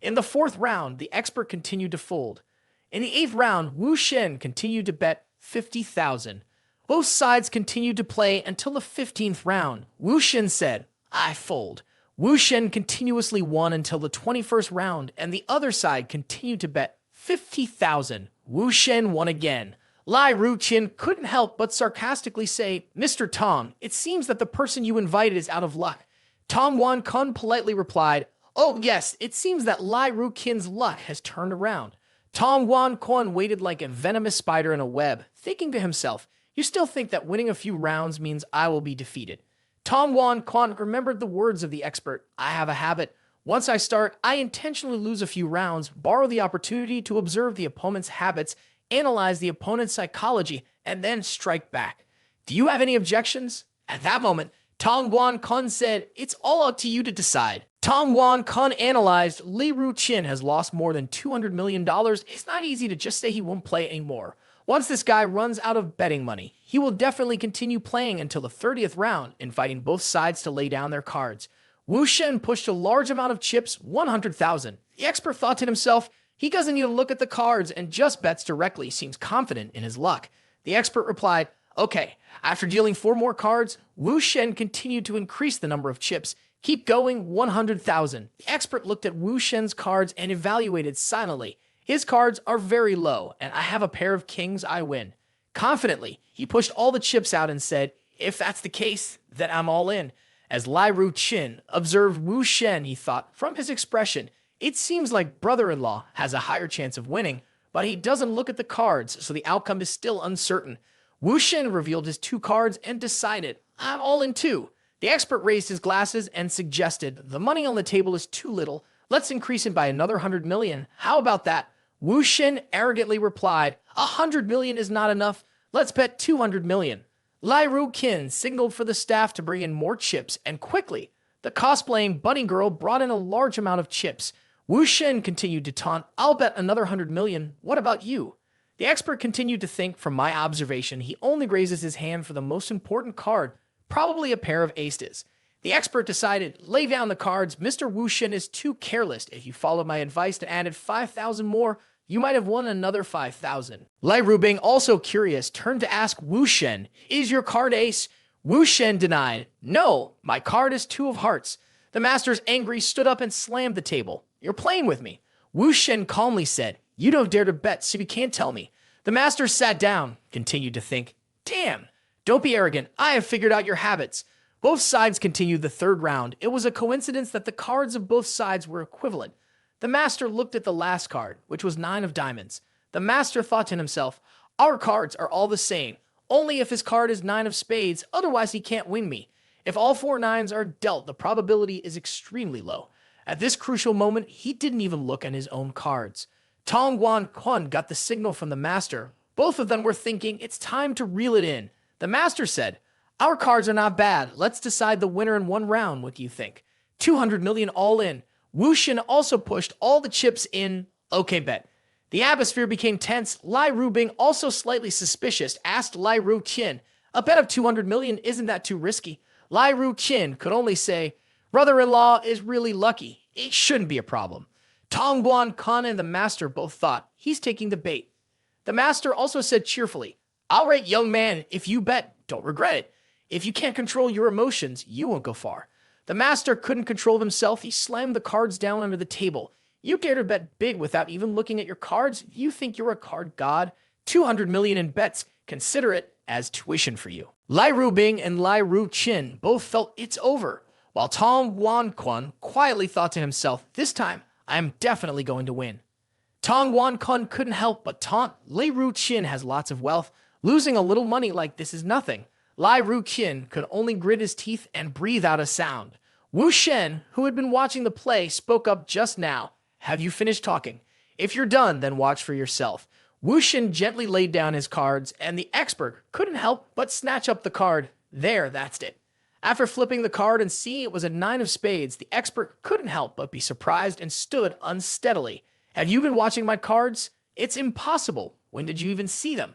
In the fourth round, the expert continued to fold. In the eighth round, Wu Shen continued to bet 50,000. Both sides continued to play until the 15th round. Wu Shen said, "I fold." Wu Shen continuously won until the 21st round, and the other side continued to bet 50,000. Wu Shen won again. Lai Ruqin couldn't help but sarcastically say, "Mr. Tong, it seems that the person you invited is out of luck." Tong Wan Kun politely replied, "Oh yes, it seems that Lai Ruqin's luck has turned around." Tong Wan Kun waited like a venomous spider in a web, thinking to himself, "You still think that winning a few rounds means I will be defeated." Tong Wan Kun remembered the words of the expert, "I have a habit. Once I start, I intentionally lose a few rounds, borrow the opportunity to observe the opponent's habits, analyze the opponent's psychology, and then strike back. Do you have any objections?" At that moment, Tong Wan Kun said, "It's all up to you to decide." Tong Wan Kun analyzed, Lai Ruqin has lost more than $200 million. It's not easy to just say he won't play anymore. Once this guy runs out of betting money, he will definitely continue playing until the 30th round, inviting both sides to lay down their cards. Wu Shen pushed a large amount of chips, 100,000. The expert thought to himself, he doesn't even look at the cards and just bets directly, seems confident in his luck. The expert replied, "Okay." After dealing 4 more cards, Wu Shen continued to increase the number of chips. "Keep going, 100,000. The expert looked at Wu Shen's cards and evaluated silently. "His cards are very low, and I have a pair of kings, I win." Confidently, he pushed all the chips out and said, "If that's the case, then I'm all in." As Lai Ruqin observed Wu Shen, he thought, from his expression, it seems like brother-in-law has a higher chance of winning, but he doesn't look at the cards, so the outcome is still uncertain. Wu Shen revealed his 2 cards and decided, "I'm all in too." The expert raised his glasses and suggested, the money on the table is too little. Let's increase it by another 100 million. How about that? Wu Shen arrogantly replied, 100 million is not enough. Let's bet 200 million. Lai Ru-kin signaled for the staff to bring in more chips, and quickly, the cosplaying bunny girl brought in a large amount of chips. Wu Shen continued to taunt, I'll bet another 100 million. What about you? The expert continued to think, from my observation, he only raises his hand for the most important card, probably a pair of aces. The expert decided, lay down the cards. Mr. Wu Shen is too careless. If you followed my advice and added 5,000 more, you might have won another 5,000. Lai Rubing, also curious, turned to ask Wu Shen, is your card ace? Wu Shen denied, no, my card is 2 of hearts. The master's angry, stood up and slammed the table. You're playing with me. Wu Shen calmly said, you don't dare to bet, so you can't tell me. The master sat down, continued to think, damn, don't be arrogant, I have figured out your habits. Both sides continued the third round. It was a coincidence that the cards of both sides were equivalent. The master looked at the last card, which was 9 of diamonds. The master thought to himself, our cards are all the same, only if his card is 9 of spades, otherwise he can't win me. If all 4 nines are dealt, the probability is extremely low. At this crucial moment, he didn't even look at his own cards. Tong Guan Kun got the signal from the master. Both of them were thinking, it's time to reel it in. The master said, our cards are not bad. Let's decide the winner in 1 round. What do you think? 200 million all in. Wu Shen also pushed all the chips in. Okay, bet. The atmosphere became tense. Lai Rubing, also slightly suspicious, asked Lai Ru-kin, a bet of 200 million, isn't that too risky? Lai Ru-kin could only say, brother-in-law is really lucky. It shouldn't be a problem. Tong Guan Kun and the master both thought, he's taking the bait. The master also said cheerfully, all right, young man, if you bet, don't regret it. If you can't control your emotions, you won't go far. The master couldn't control himself. He slammed the cards down under the table. You dare to bet big without even looking at your cards? You think you're a card god? 200 million in bets. Consider it as tuition for you. Lai Rubing and Lai Ru-kin both felt it's over, while Tong Guan Kun quietly thought to himself, this time, I am definitely going to win. Tong Guan Kun couldn't help but taunt, Lai Ru-kin has lots of wealth. Losing a little money like this is nothing. Lai Ru-kin could only grit his teeth and breathe out a sound. Wu Shen, who had been watching the play, spoke up just now. Have you finished talking? If you're done, then watch for yourself. Wu Shen gently laid down his cards, and the expert couldn't help but snatch up the card. There, that's it. After flipping the card and seeing it was a 9 of spades, the expert couldn't help but be surprised and stood unsteadily. Have you been watching my cards? It's impossible. When did you even see them?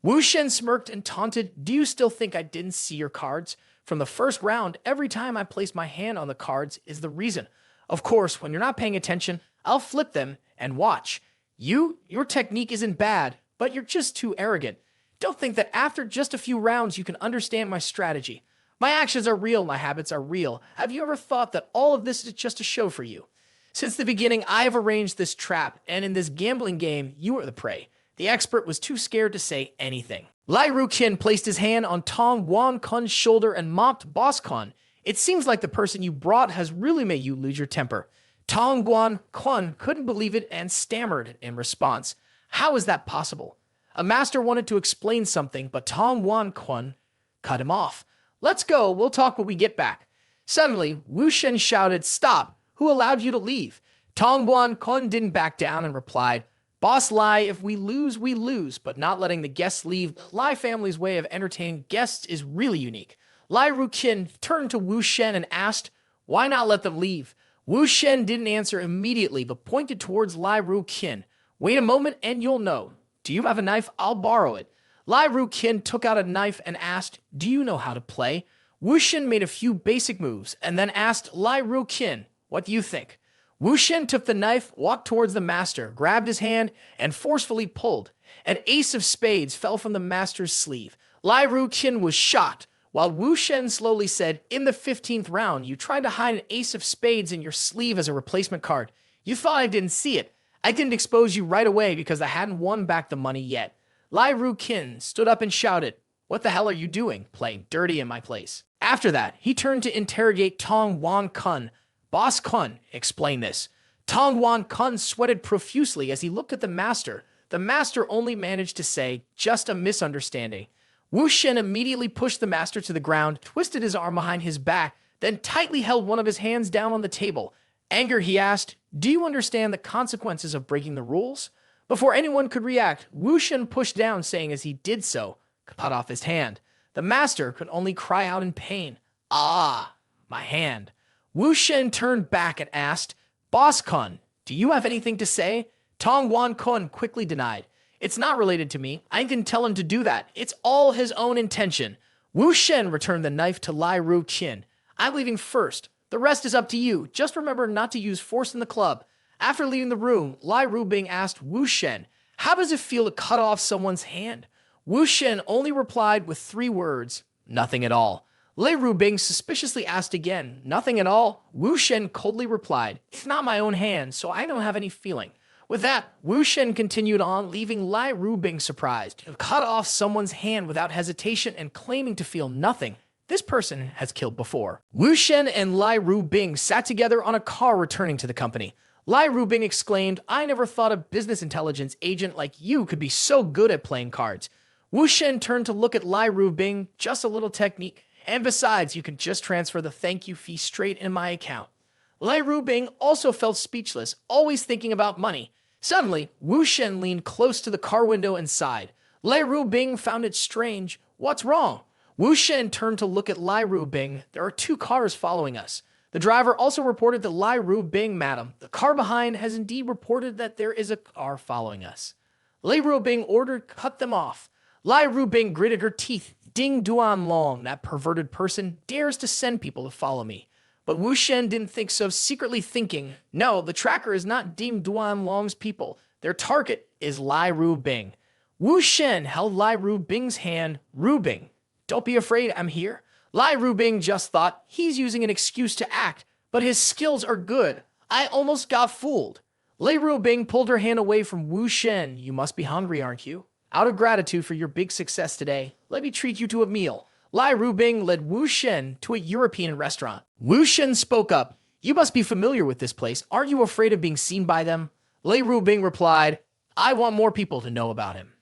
Wu Shen smirked and taunted, do you still think I didn't see your cards? From the first round, every time I place my hand on the cards is the reason. Of course, when you're not paying attention, I'll flip them and watch. Your technique isn't bad, but you're just too arrogant. Don't think that after just a few rounds you can understand my strategy. My actions are real, my habits are real. Have you ever thought that all of this is just a show for you? Since the beginning, I have arranged this trap, and in this gambling game, you are the prey. The expert was too scared to say anything. Lai Ru-kin placed his hand on Tong Guan Kun's shoulder and mocked Boss Kun. It seems like the person you brought has really made you lose your temper. Tong Guan Kun couldn't believe it and stammered in response. How is that possible? A master wanted to explain something, but Tong Guan Kun cut him off. Let's go, we'll talk when we get back. Suddenly, Wu Shen shouted, stop, who allowed you to leave? Tong Guan Kun didn't back down and replied, Boss Lai, if we lose, but not letting the guests leave. The Lai family's way of entertaining guests is really unique. Lai Ru-kin turned to Wu Shen and asked, why not let them leave? Wu Shen didn't answer immediately, but pointed towards Lai Ru-kin. Wait a moment and you'll know. Do you have a knife? I'll borrow it. Lai Ru-kin took out a knife and asked, do you know how to play? Wu Shen made a few basic moves and then asked Lai Ru-kin, what do you think? Wu Shen took the knife, walked towards the master, grabbed his hand, and forcefully pulled. An ace of spades fell from the master's sleeve. Lai Ru-kin was shocked, while Wu Shen slowly said, in the 15th round, you tried to hide an ace of spades in your sleeve as a replacement card. You thought I didn't see it. I didn't expose you right away because I hadn't won back the money yet. Lai Ru-kin stood up and shouted, what the hell are you doing, playing dirty in my place? After that, he turned to interrogate Tong Guan Kun. Boss Kun, explain this. Tong Guan Kun sweated profusely as he looked at the master. The master only managed to say, just a misunderstanding. Wu Shen immediately pushed the master to the ground, twisted his arm behind his back, then tightly held one of his hands down on the table. Angered, he asked, "Do you understand the consequences of breaking the rules?" Before anyone could react, Wu Shen pushed down, saying as he did so, cut off his hand. The master could only cry out in pain, "Ah, my hand." Wu Shen turned back and asked, "Boss Kun, do you have anything to say?" Tong Wan Kun quickly denied. "It's not related to me. I can tell him to do that. It's all his own intention." Wu Shen returned the knife to Lai Ru Qin. "I'm leaving first. The rest is up to you. Just remember not to use force in the club." After leaving the room, Lai Rubing asked Wu Shen, "How does it feel to cut off someone's hand?" Wu Shen only replied with 3 words, "Nothing at all." Lai Rubing suspiciously asked again, "Nothing at all?" Wu Shen coldly replied, "It's not my own hand, so I don't have any feeling." With that, Wu Shen continued on, leaving Lai Rubing surprised. To cut off someone's hand without hesitation and claiming to feel nothing, this person has killed before. Wu Shen and Lai Rubing sat together on a car returning to the company. Lai Rubing exclaimed, "I never thought a business intelligence agent like you could be so good at playing cards." Wu Shen turned to look at Lai Rubing, "Just a little technique. And besides, you can just transfer the thank you fee straight in my account." Lai Rubing also felt speechless, always thinking about money. Suddenly, Wu Shen leaned close to the car window and sighed. Lai Rubing found it strange. "What's wrong?" Wu Shen turned to look at Lai Rubing. "There are 2 cars following us." The driver also reported to Lai Rubing, "Madam, the car behind has indeed reported that there is a car following us." Lai Rubing ordered, "Cut them off." Lai Rubing gritted her teeth. "Ding Duan Long, that perverted person, dares to send people to follow me." But Wu Shen didn't think so, secretly thinking, "No, the tracker is not Ding Duan Long's people. Their target is Lai Rubing." Wu Shen held Lai Rubing's hand. "Rubing, don't be afraid, I'm here." Lai Rubing just thought, he's using an excuse to act, but his skills are good. I almost got fooled. Lai Rubing pulled her hand away from Wu Shen. "You must be hungry, aren't you? Out of gratitude for your big success today, let me treat you to a meal." Lai Rubing led Wu Shen to a European restaurant. Wu Shen spoke up, "You must be familiar with this place. Aren't you afraid of being seen by them?" Lai Rubing replied, "I want more people to know about him."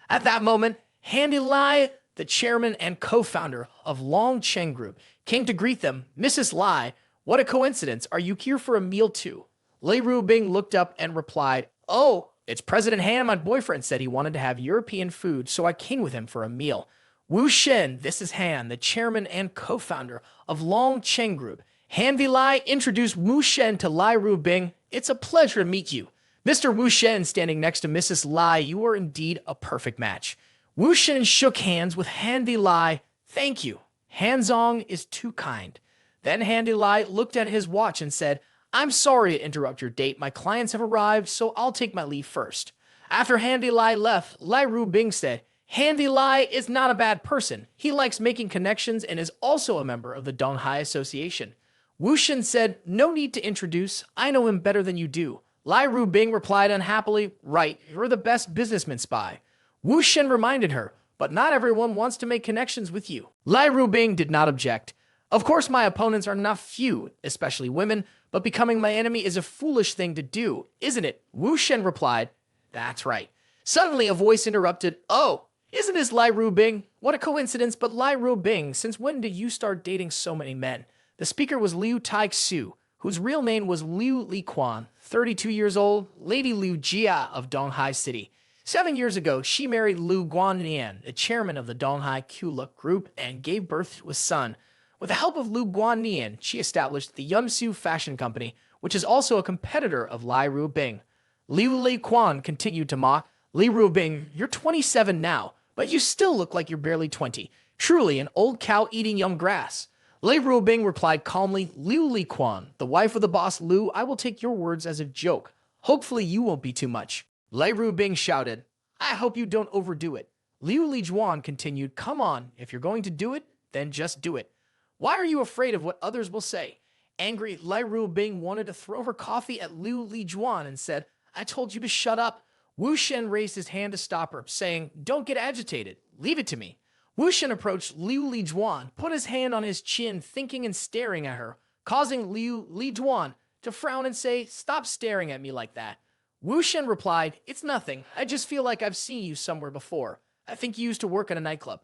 At that moment, Handy Lai, the chairman and co-founder of Long Chen Group, came to greet them. "Mrs. Lai, what a coincidence. Are you here for a meal too?" Lai Rubing looked up and replied, "Oh, it's President Han. My boyfriend said he wanted to have European food, so I came with him for a meal." Wu Shen, this is Han, the chairman and co-founder of Long Chen Group. Han Vilai introduced Wu Shen to Lai Rubing. "It's a pleasure to meet you." Mr. Wu Shen standing next to Mrs. Lai, "You are indeed a perfect match." Wu Shen shook hands with Han Vilai. "Thank you. Han Zong is too kind." Then Han Vilai looked at his watch and said, "I'm sorry to interrupt your date. My clients have arrived, so I'll take my leave first." After Han Vilai left, Lai Rubing said, "Handy Lai is not a bad person. He likes making connections and is also a member of the Donghai Association." Wu Shen said, "No need to introduce. I know him better than you do." Lai Rubing replied unhappily, "Right, you're the best businessman spy." Wu Shen reminded her, "But not everyone wants to make connections with you." Lai Rubing did not object. "Of course my opponents are not few, especially women, but becoming my enemy is a foolish thing to do, isn't it?" Wu Shen replied, "That's right." Suddenly a voice interrupted, "Oh, isn't this Lai Rubing? What a coincidence, but Lai Rubing, since when did you start dating so many men?" The speaker was Liu Tai-Xu, whose real name was Liu Liquan, 32 years old, Lady Liu Jia of Donghai City. 7 years ago, she married Liu Guannian, the chairman of the Donghai Kuluk Group, and gave birth to a son. With the help of Liu Guannian, she established the Yumsu Fashion Company, which is also a competitor of Lai Rubing. Liu Liquan continued to mock, "Li Rubing, you're 27 now, but you still look like you're barely 20. Truly an old cow eating young grass." Lai Rubing replied calmly, "Liu Liquan, the wife of the boss Liu, I will take your words as a joke. Hopefully you won't be too much." Lai Rubing shouted, "I hope you don't overdo it." Liu Lijuan continued, "Come on, if you're going to do it, then just do it. Why are you afraid of what others will say?" Angry, Lai Rubing wanted to throw her coffee at Liu Lijuan and said, "I told you to shut up." Wu Shen raised his hand to stop her, saying, "Don't get agitated. Leave it to me." Wu Shen approached Liu Lijuan, put his hand on his chin, thinking and staring at her, causing Liu Lijuan to frown and say, "Stop staring at me like that." Wu Shen replied, "It's nothing. I just feel like I've seen you somewhere before. I think you used to work at a nightclub."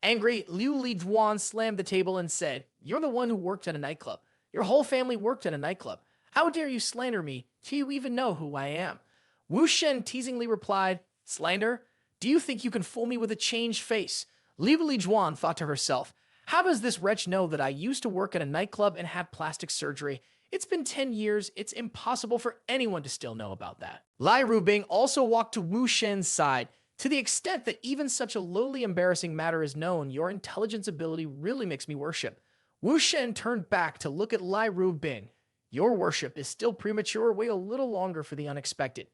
Angry, Liu Lijuan slammed the table and said, "You're the one who worked at a nightclub. Your whole family worked at a nightclub. How dare you slander me? Do you even know who I am?" Wu Shen teasingly replied, "Slander? Do you think you can fool me with a changed face?" Liu Lijuan thought to herself, "How does this wretch know that I used to work at a nightclub and had plastic surgery? It's been 10 years. It's impossible for anyone to still know about that." Lai Rubing also walked to Wu Shen's side. "To the extent that even such a lowly embarrassing matter is known, your intelligence ability really makes me worship." Wu Shen turned back to look at Lai Rubing. "Your worship is still premature. Wait a little longer for the unexpected."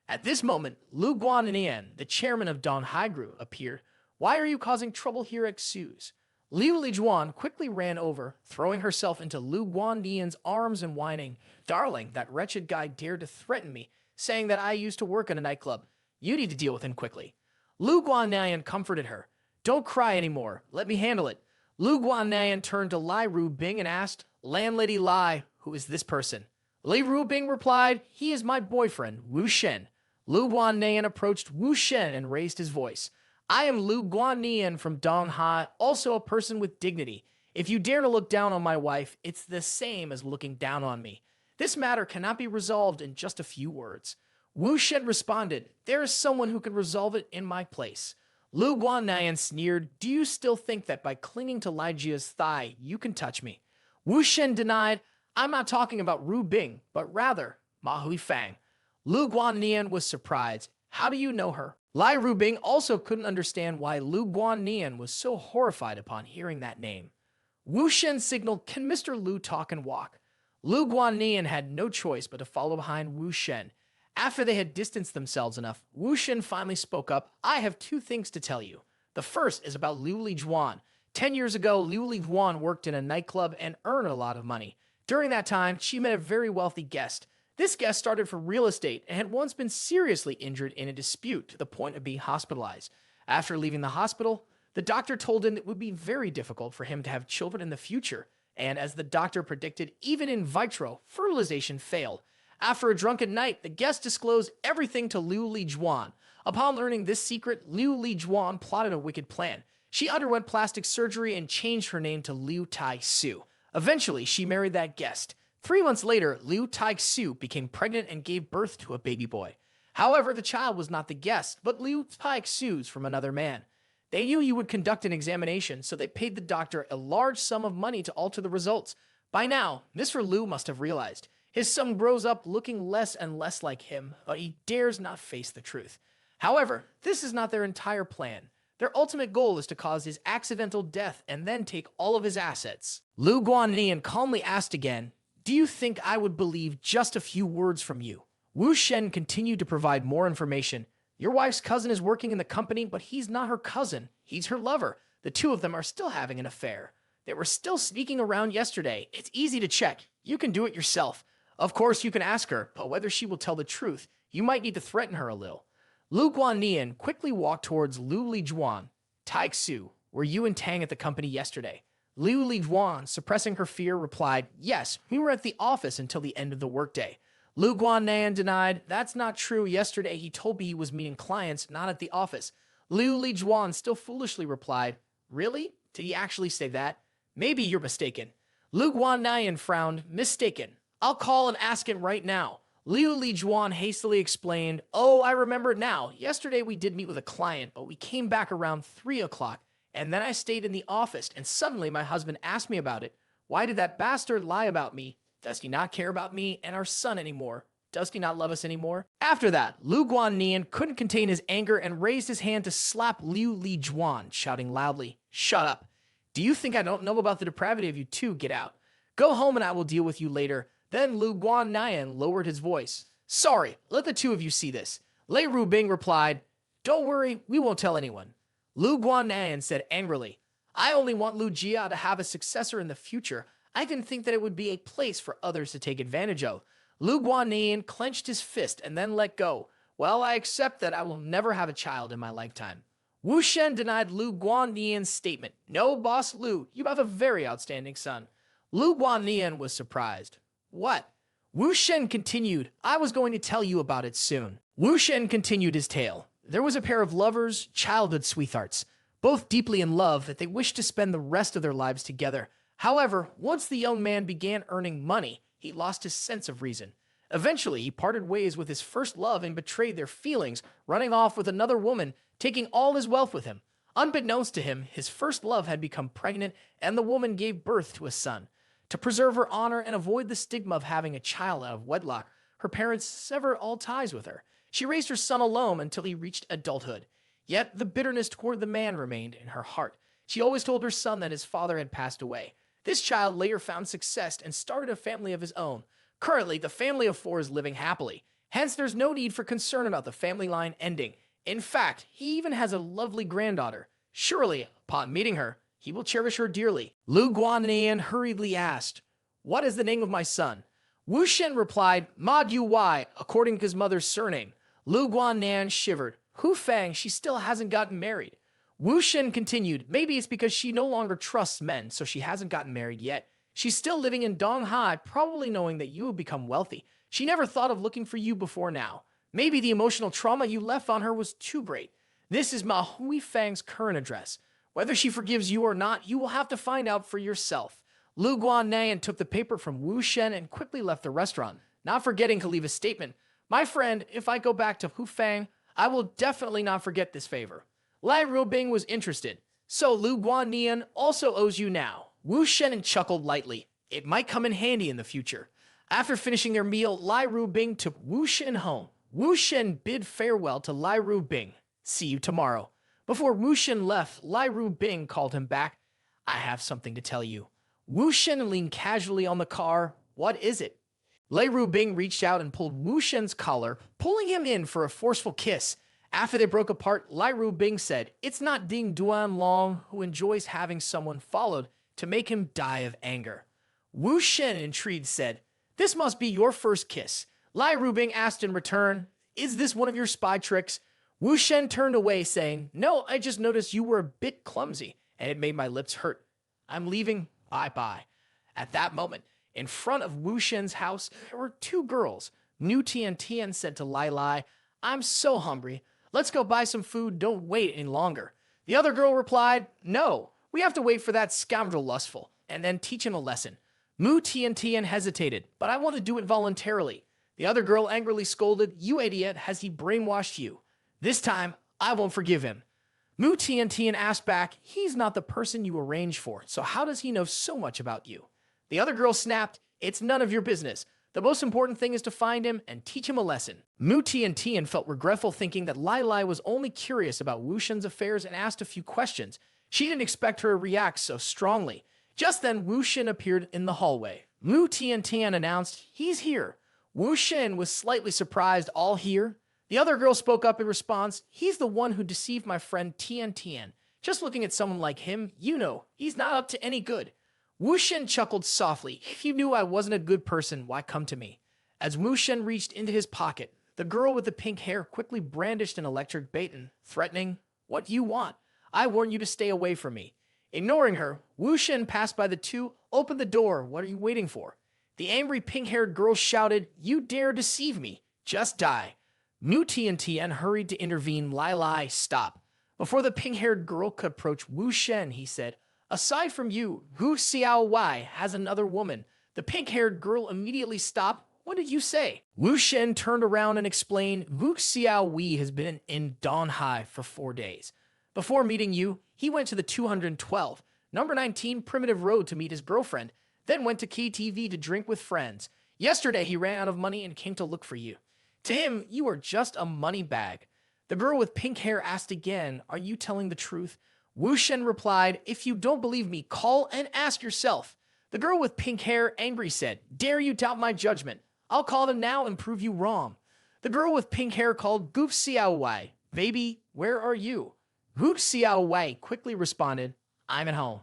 At this moment, Lu Guannian, the chairman of Don Haigru, appeared. "Why are you causing trouble here at Xu's?" Liu Lijuan quickly ran over, throwing herself into Lu Guannian's arms and whining, "Darling, that wretched guy dared to threaten me, saying that I used to work at a nightclub. You need to deal with him quickly." Lu Guannian comforted her. "Don't cry anymore. Let me handle it." Lu Guannian turned to Lai Rubing and asked, "Landlady Lai, who is this person?" Lai Rubing replied, "He is my boyfriend, Wu Shen." Lu Guannian approached Wu Shen and raised his voice. "I am Lu Guannian from Donghai, also a person with dignity. If you dare to look down on my wife, it's the same as looking down on me. This matter cannot be resolved in just a few words." Wu Shen responded, "There is someone who can resolve it in my place." Lu Guannian sneered, "Do you still think that by clinging to Lai Jia's thigh, you can touch me?" Wu Shen denied, "I'm not talking about Ru Bing, but rather Ma Huifang." Lu Guannian was surprised. "How do you know her?" Lai Rubing also couldn't understand why Lu Guannian was so horrified upon hearing that name. Wu Shen signaled, "Can Mr. Lu talk and walk?" Lu Guannian had no choice but to follow behind Wu Shen. After they had distanced themselves enough, Wu Shen finally spoke up. "I have two things to tell you. The first is about Liu Lijuan. 10 years ago, Liu Lijuan worked in a nightclub and earned a lot of money. During that time, she met a very wealthy guest. This guest started for real estate and had once been seriously injured in a dispute to the point of being hospitalized. After leaving the hospital, the doctor told him it would be very difficult for him to have children in the future, and as the doctor predicted, even in vitro, fertilization failed. After a drunken night, the guest disclosed everything to Liu Lijuan. Upon learning this secret, Liu Lijuan plotted a wicked plan. She underwent plastic surgery and changed her name to Liu Tai-su. Eventually, she married that guest. 3 months later, Liu Tai-su became pregnant and gave birth to a baby boy. However, the child was not the guest, but Liu Tai-su's from another man. They knew you would conduct an examination, so they paid the doctor a large sum of money to alter the results. By now, Mr. Liu must have realized. His son grows up looking less and less like him, but he dares not face the truth. However, this is not their entire plan. Their ultimate goal is to cause his accidental death and then take all of his assets. Lu Guannian calmly asked again, "Do you think I would believe just a few words from you?" Wu Shen continued to provide more information. "Your wife's cousin is working in the company, but he's not her cousin. He's her lover. The two of them are still having an affair. They were still sneaking around yesterday. It's easy to check. You can do it yourself. Of course, you can ask her, but whether she will tell the truth, you might need to threaten her a little." Lu Guannian quickly walked towards Liu Lijuan. "Tai-su, were you and Tang at the company yesterday?" Liu Lijuan, suppressing her fear, replied, "Yes, we were at the office until the end of the workday." Lu Guannian denied, "That's not true. Yesterday he told me he was meeting clients, not at the office." Liu Lijuan still foolishly replied, "Really? Did he actually say that? Maybe you're mistaken." Lu Guannian frowned, "Mistaken. I'll call and ask him right now." Liu Lijuan hastily explained, "Oh, I remember now. Yesterday we did meet with a client, but we came back around 3 o'clock. And then I stayed in the office, and suddenly my husband asked me about it. Why did that bastard lie about me? Does he not care about me and our son anymore? Does he not love us anymore?" After that, Lu Guannian couldn't contain his anger and raised his hand to slap Liu Lijuan, shouting loudly, "Shut up. Do you think I don't know about the depravity of you two? Get out. Go home and I will deal with you later." Then Lu Guannian lowered his voice. "Sorry, let the two of you see this." Lai Rubing replied, "Don't worry, we won't tell anyone." Lu Guannian said angrily, "I only want Lu Jia to have a successor in the future. I didn't think that it would be a place for others to take advantage of." Lu Guannian clenched his fist and then let go. "Well, I accept that I will never have a child in my lifetime." Wu Shen denied Lu Guannian's statement. "No, Boss Lu, you have a very outstanding son." Lu Guannian was surprised. "What?" Wu Shen continued, "I was going to tell you about it soon." Wu Shen continued his tale. There was a pair of lovers, childhood sweethearts. both deeply in love that they wished to spend the rest of their lives together. However, once the young man began earning money, he lost his sense of reason. Eventually, he parted ways with his first love and betrayed their feelings, running off with another woman, taking all his wealth with him. Unbeknownst to him, his first love had become pregnant, and the woman gave birth to a son. To preserve her honor and avoid the stigma of having a child out of wedlock, her parents severed all ties with her. She raised her son alone until he reached adulthood. Yet the bitterness toward the man remained in her heart. She always told her son that his father had passed away. This child later found success and started a family of his own. Currently, the family of 4 is living happily. Hence, there's no need for concern about the family line ending. In fact, he even has a lovely granddaughter. Surely, upon meeting her, he will cherish her dearly. Lu Guannian hurriedly asked, "What is the name of my son?" Wu Shen replied, Ma Du Wai, according to his mother's surname. Lu Guannian shivered. Hu Fang, she still hasn't gotten married. Wu Shen continued, maybe it's because she no longer trusts men, so she hasn't gotten married yet. She's still living in Donghai, probably knowing that you have become wealthy. She never thought of looking for you before now. Maybe the emotional trauma you left on her was too great. This is Ma Hui Fang's current address. Whether she forgives you or not, you will have to find out for yourself. Lu Guannian took the paper from Wu Shen and quickly left the restaurant, not forgetting to leave a statement. My friend, if I go back to Hu Fang, I will definitely not forget this favor. Lai Rubing was interested. So Lu Guannian also owes you now. Wu Shen chuckled lightly. It might come in handy in the future. After finishing their meal, Lai Rubing took Wu Shen home. Wu Shen bid farewell to Lai Rubing. See you tomorrow. Before Wu Shen left, Lai Rubing called him back. I have something to tell you. Wu Shen leaned casually on the car. What is it? Lai Rubing reached out and pulled Wu Shen's collar, pulling him in for a forceful kiss. After they broke apart, Lai Rubing said, it's not Ding Duan Long who enjoys having someone followed to make him die of anger. Wu Shen, intrigued, said, this must be your first kiss. Lai Rubing asked in return, is this one of your spy tricks? Wu Shen turned away, saying, no, I just noticed you were a bit clumsy, and it made my lips hurt. I'm leaving. Bye-bye. At that moment, in front of Wu Shen's house, there were 2 girls. Nu Tian Tian said to Lai Lai, I'm so hungry. Let's go buy some food. Don't wait any longer. The other girl replied, no, we have to wait for that scoundrel Lustful, and then teach him a lesson. Mu Tian Tian hesitated, but I want to do it voluntarily. The other girl angrily scolded, you idiot, has he brainwashed you? This time, I won't forgive him. Mu Tian Tian asked back, he's not the person you arranged for, so how does he know so much about you? The other girl snapped, it's none of your business. The most important thing is to find him and teach him a lesson. Mu Tian Tian felt regretful thinking that Lai Lai was only curious about Wu Shen's affairs and asked a few questions. She didn't expect her to react so strongly. Just then, Wu Shen appeared in the hallway. Mu Tian Tian announced, he's here. Wu Shen was slightly surprised, all here? The other girl spoke up in response, he's the one who deceived my friend Tian Tian. Just looking at someone like him, you know, he's not up to any good. Wu Shen chuckled softly. If you knew I wasn't a good person, why come to me? As Wu Shen reached into his pocket, the girl with the pink hair quickly brandished an electric baton, threatening, what do you want? I warn you to stay away from me. Ignoring her, Wu Shen passed by the 2, opened the door. What are you waiting for? The angry pink-haired girl shouted, you dare deceive me. Just die. Mu Tian Tian hurried to intervene. Lai Lai, stop. Before the pink-haired girl could approach Wu Shen, he said, aside from you, Hu Xiao Wei has another woman. The pink-haired girl immediately stopped. What did you say? Wu Shen turned around and explained, Hu Xiao Wei has been in Donghai for 4 days. Before meeting you, he went to the 212, number 19 Primitive Road to meet his girlfriend, then went to KTV to drink with friends. Yesterday, he ran out of money and came to look for you. To him, you are just a money bag. The girl with pink hair asked again, are you telling the truth? Wu Shen replied, if you don't believe me, call and ask yourself. The girl with pink hair, angry, said, dare you doubt my judgment? I'll call them now and prove you wrong. The girl with pink hair called Goof Xiao Wei, baby, where are you? Hu Xiao Wei quickly responded, I'm at home.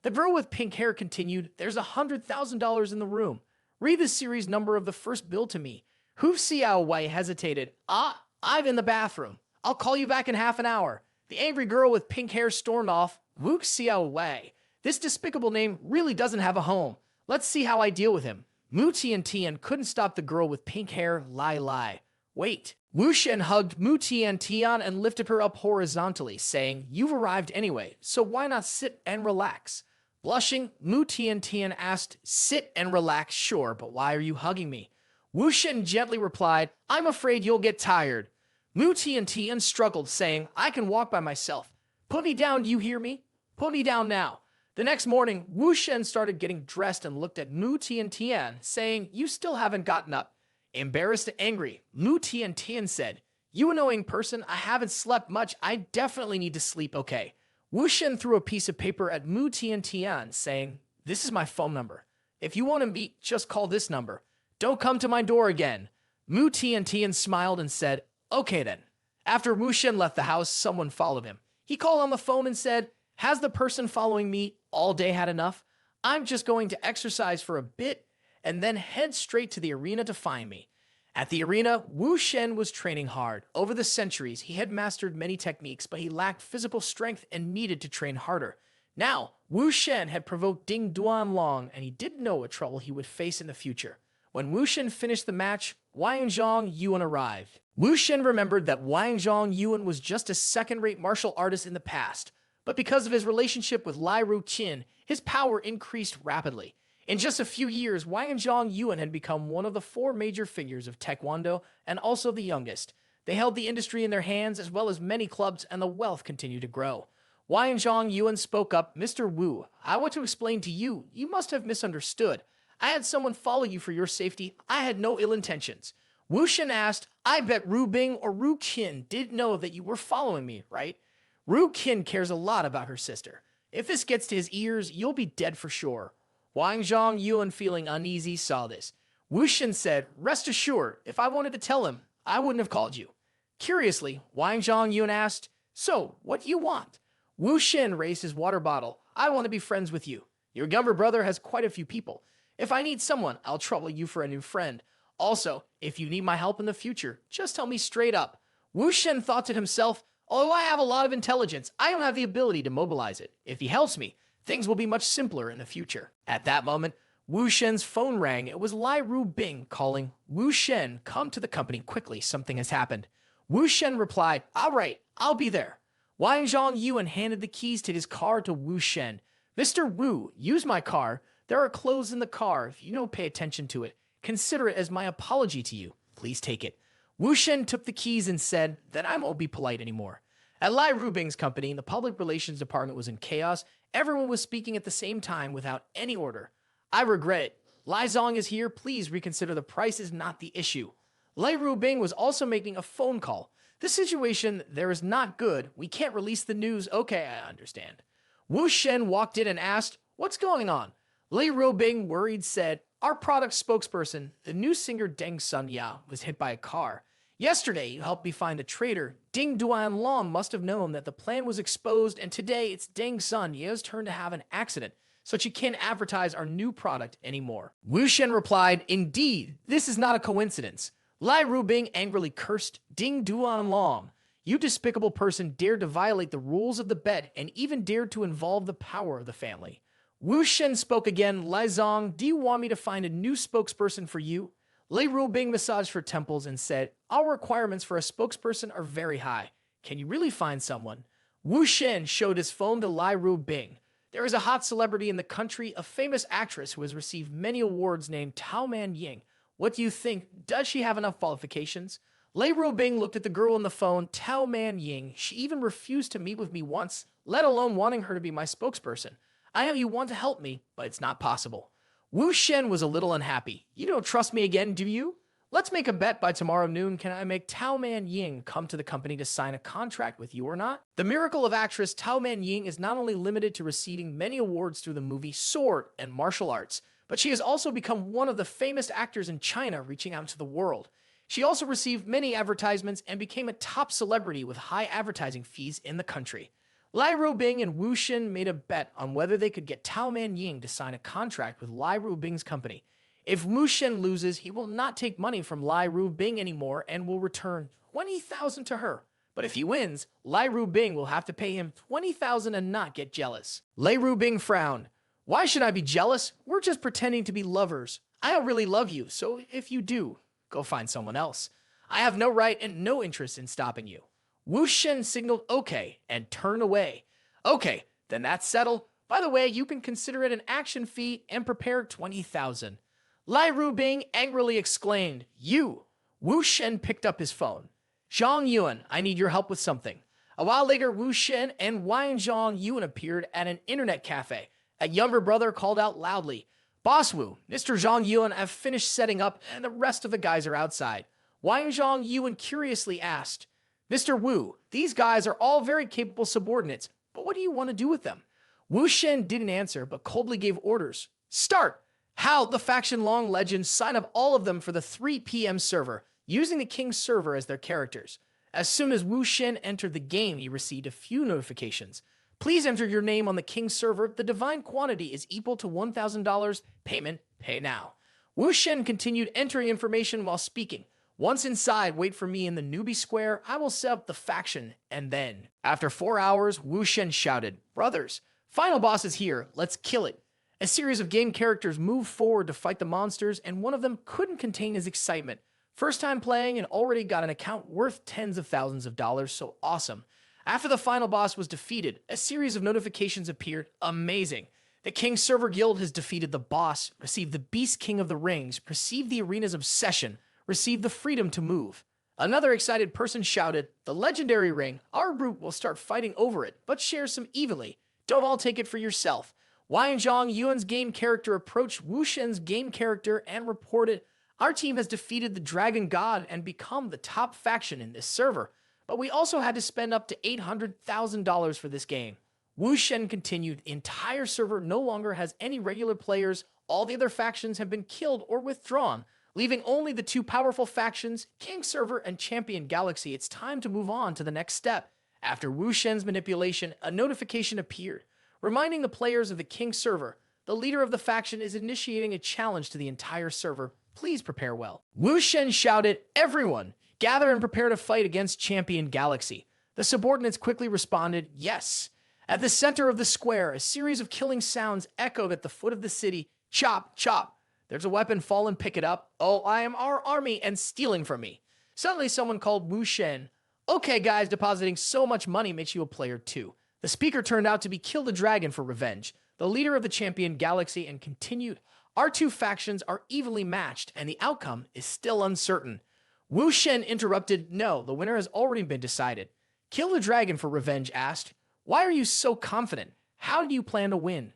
The girl with pink hair continued, there's $100,000 in the room. Read the series number of the first bill to me. Hu Xiao Wei hesitated. I'm in the bathroom. I'll call you back in half an hour. The angry girl with pink hair stormed off. Wu Xiao Wei. This despicable name really doesn't have a home. Let's see how I deal with him. Mu Tian Tian couldn't stop the girl with pink hair, Lai Lai. Wait. Wu Shen hugged Mu Tian Tian and lifted her up horizontally, saying, "You've arrived anyway, so why not sit and relax?" Blushing, Mu Tian Tian asked, "Sit and relax, sure, but why are you hugging me?" Wu Shen gently replied, "I'm afraid you'll get tired." Mu Tian Tian struggled, saying, "I can walk by myself. Put me down, do you hear me? Put me down now." The next morning, Wu Shen started getting dressed and looked at Mu Tian Tian, saying, "You still haven't gotten up." Embarrassed and angry, Mu Tian Tian said, "You annoying person, I haven't slept much. I definitely need to sleep, okay?" Wu Shen threw a piece of paper at Mu Tian Tian, saying, "This is my phone number. If you want to meet, just call this number. Don't come to my door again." Mu Tian Tian smiled and said, "Okay then." After Wu Shen left the house, someone followed him. He called on the phone and said, "Has the person following me all day had enough? I'm just going to exercise for a bit and then head straight to the arena to find me." At the arena, Wu Shen was training hard. Over the centuries, he had mastered many techniques, but he lacked physical strength and needed to train harder. Now, Wu Shen had provoked Ding Duanlong, and he didn't know what trouble he would face in the future. When Wu Shen finished the match, Wangzhong Yuan arrived. Wu Shen remembered that Wangzhong Yuan was just a second-rate martial artist in the past, but because of his relationship with Lai Ruqin, his power increased rapidly. In just a few years, Wangzhong Yuan had become one of the 4 major figures of Taekwondo and also the youngest. They held the industry in their hands as well as many clubs, and the wealth continued to grow. Wangzhong Yuan spoke up, "Mr. Wu, I want to explain to you, you must have misunderstood. I had someone follow you for your safety. I had no ill intentions." Wu Shen asked, "I bet Ru Bing or Ru Qin didn't know that you were following me, right? Ru Qin cares a lot about her sister. If this gets to his ears, you'll be dead for sure." Wangzhong Yuan, feeling uneasy, saw this. Wu Shen said, "Rest assured, if I wanted to tell him, I wouldn't have called you." Curiously, Wangzhong Yuan asked, "So, what do you want?" Wu Shen raised his water bottle. "I want to be friends with you. Your younger brother has quite a few people. If I need someone, I'll trouble you for a new friend. Also, if you need my help in the future, just tell me straight up." Wu Shen thought to himself, "Although I have a lot of intelligence, I don't have the ability to mobilize it. If he helps me, things will be much simpler in the future." At that moment, Wu Shen's phone rang. It was Lai Ru Bing calling. "Wu Shen, come to the company quickly. Something has happened." Wu Shen replied, "All right, I'll be there." Wangzhong Yuan handed the keys to his car to Wu Shen. "Mr. Wu, use my car. There are clothes in the car. If you don't pay attention to it, consider it as my apology to you. Please take it." Wu Shen took the keys and said, "Then I won't be polite anymore." At Lai Rubing's company, the public relations department was in chaos. Everyone was speaking at the same time without any order. "I regret it. Lai Zong is here. Please reconsider. The price is not the issue." Lai Rubing was also making a phone call. "This situation there is not good. We can't release the news." "Okay, I understand." Wu Shen walked in and asked, "What's going on?" Lai Rubing, worried, said, "Our product spokesperson, the new singer Deng Sun Ya, was hit by a car. Yesterday, you helped me find a traitor. Ding Duanlong must have known that the plan was exposed, and today it's Deng Sun Ya's turn to have an accident, so she can't advertise our new product anymore." Wu Shen replied, "Indeed, this is not a coincidence." Lai Rubing angrily cursed, "Ding Duanlong, you despicable person dared to violate the rules of the bet and even dared to involve the power of the family." Wu Shen spoke again, "Lai Zong, do you want me to find a new spokesperson for you?" Lai Rubing massaged her temples and said, "Our requirements for a spokesperson are very high. Can you really find someone?" Wu Shen showed his phone to Lai Rubing. "There is a hot celebrity in the country, a famous actress who has received many awards named Tao Man Ying. What do you think? Does she have enough qualifications?" Lai Rubing looked at the girl on the phone. "Tao Man Ying. She even refused to meet with me once, let alone wanting her to be my spokesperson. I know you want to help me, but it's not possible." Wu Shen was a little unhappy. "You don't trust me again, do you? Let's make a bet by tomorrow noon. Can I make Tao Man Ying come to the company to sign a contract with you or not?" The miracle of actress Tao Man Ying is not only limited to receiving many awards through the movie Sword and martial arts, but she has also become one of the famous actors in China, reaching out to the world. She also received many advertisements and became a top celebrity with high advertising fees in the country. Lai Rubing and Wu Shen made a bet on whether they could get Tao Man Ying to sign a contract with Lai Rubing's company. If Wu Shen loses, he will not take money from Lai Rubing anymore and will return 20,000 to her. But if he wins, Lai Rubing will have to pay him 20,000 and not get jealous. Lai Rubing frowned. "Why should I be jealous? We're just pretending to be lovers. I don't really love you, so if you do, go find someone else. I have no right and no interest in stopping you. Wu Shen signaled okay and turned away. Okay, then that's settled. By the way, you can consider it an action fee and prepare 20,000. Lai Rubing angrily exclaimed, You! Wu Shen picked up his phone. Zhang Yuan, I need your help with something. A while later, Wu Shen and Wang Zhang Yuan appeared at an internet cafe. A younger brother called out loudly, Boss Wu, Mr. Zhang Yuan have finished setting up and the rest of the guys are outside. Wang Zhang Yuan curiously asked, Mr. Wu, these guys are all very capable subordinates, but what do you want to do with them? Wu Shen didn't answer, but coldly gave orders. Start! How the faction long legends sign up all of them for the 3 p.m. server, using the king's server as their characters. As soon as Wu Shen entered the game, he received a few notifications. Please enter your name on the king's server. The divine quantity is equal to $1,000. Payment, pay now. Wu Shen continued entering information while speaking. Once inside, wait for me in the newbie square. I will set up the faction, and then. After 4 hours, Wu Shen shouted, Brothers, final boss is here. Let's kill it. A series of game characters moved forward to fight the monsters, and one of them couldn't contain his excitement. First time playing and already got an account worth tens of thousands of dollars, so awesome. After the final boss was defeated, a series of notifications appeared. Amazing. The King's Server Guild has defeated the boss, received the Beast King of the Rings, received the Arena's Obsession, received the freedom to move. Another excited person shouted, The legendary ring, our group will start fighting over it, but share some evenly. Don't all take it for yourself. Wang Zhang Yuan's game character approached Wu Shen's game character and reported, Our team has defeated the Dragon God and become the top faction in this server, but we also had to spend up to $800,000 for this game. Wu Shen continued, The entire server no longer has any regular players. All the other factions have been killed or withdrawn, leaving only the 2 powerful factions, King Server and Champion Galaxy. It's time to move on to the next step. After Wu Shen's manipulation, a notification appeared, reminding the players of the King Server, the leader of the faction is initiating a challenge to the entire server. Please prepare well. Wu Shen shouted, Everyone, gather and prepare to fight against Champion Galaxy. The subordinates quickly responded, Yes. At the center of the square, a series of killing sounds echoed at the foot of the city. Chop, chop. There's a weapon, fall and pick it up. Oh, I am our army and stealing from me. Suddenly someone called Wu Shen. Okay guys, depositing so much money makes you a player too. The speaker turned out to be Kill the Dragon for Revenge, the leader of the Champion Galaxy, and continued, Our 2 factions are evenly matched and the outcome is still uncertain. Wu Shen interrupted, No, the winner has already been decided. Kill the Dragon for Revenge asked, Why are you so confident? How do you plan to win?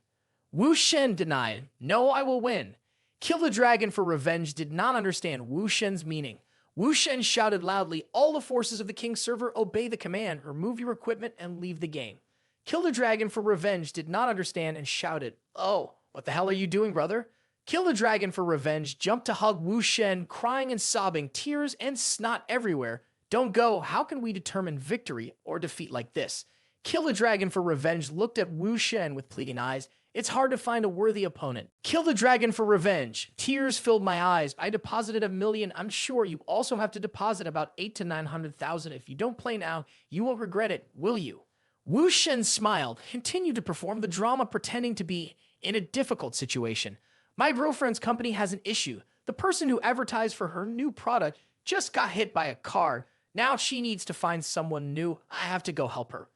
Wu Shen denied, No, I will win. Kill the Dragon for Revenge did not understand Wu Shen's meaning. Wu Shen shouted loudly, All the forces of the King's Server obey the command, remove your equipment and leave the game. Kill the Dragon for Revenge did not understand and shouted, Oh, what the hell are you doing, brother? Kill the Dragon for Revenge jumped to hug Wu Shen, crying and sobbing, tears and snot everywhere. Don't go, how can we determine victory or defeat like this? Kill the Dragon for Revenge looked at Wu Shen with pleading eyes. It's hard to find a worthy opponent. Kill the Dragon for Revenge. Tears filled my eyes. I deposited $1 million. I'm sure you also have to deposit about 800,000 to 900,000. If you don't play now, you won't regret it, will you? Wu Shen smiled, continued to perform the drama pretending to be in a difficult situation. My girlfriend's company has an issue. The person who advertised for her new product just got hit by a car. Now she needs to find someone new. I have to go help her.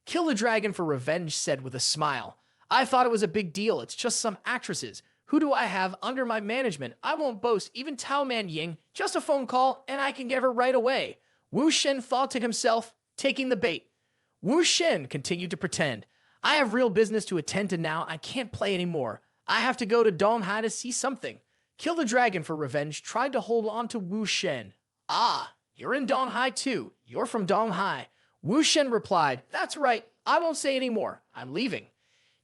Kill the Dragon for Revenge said with a smile. I thought it was a big deal. It's just some actresses. Who do I have under my management? I won't boast. Even Tao Man Ying. Just a phone call, and I can get her right away. Wu Shen thought to himself, taking the bait. Wu Shen continued to pretend. I have real business to attend to now. I can't play anymore. I have to go to Donghai to see something. Kill the Dragon for Revenge tried to hold on to Wu Shen. Ah, you're in Donghai too. You're from Donghai. Wu Shen replied, That's right. I won't say any more. I'm leaving.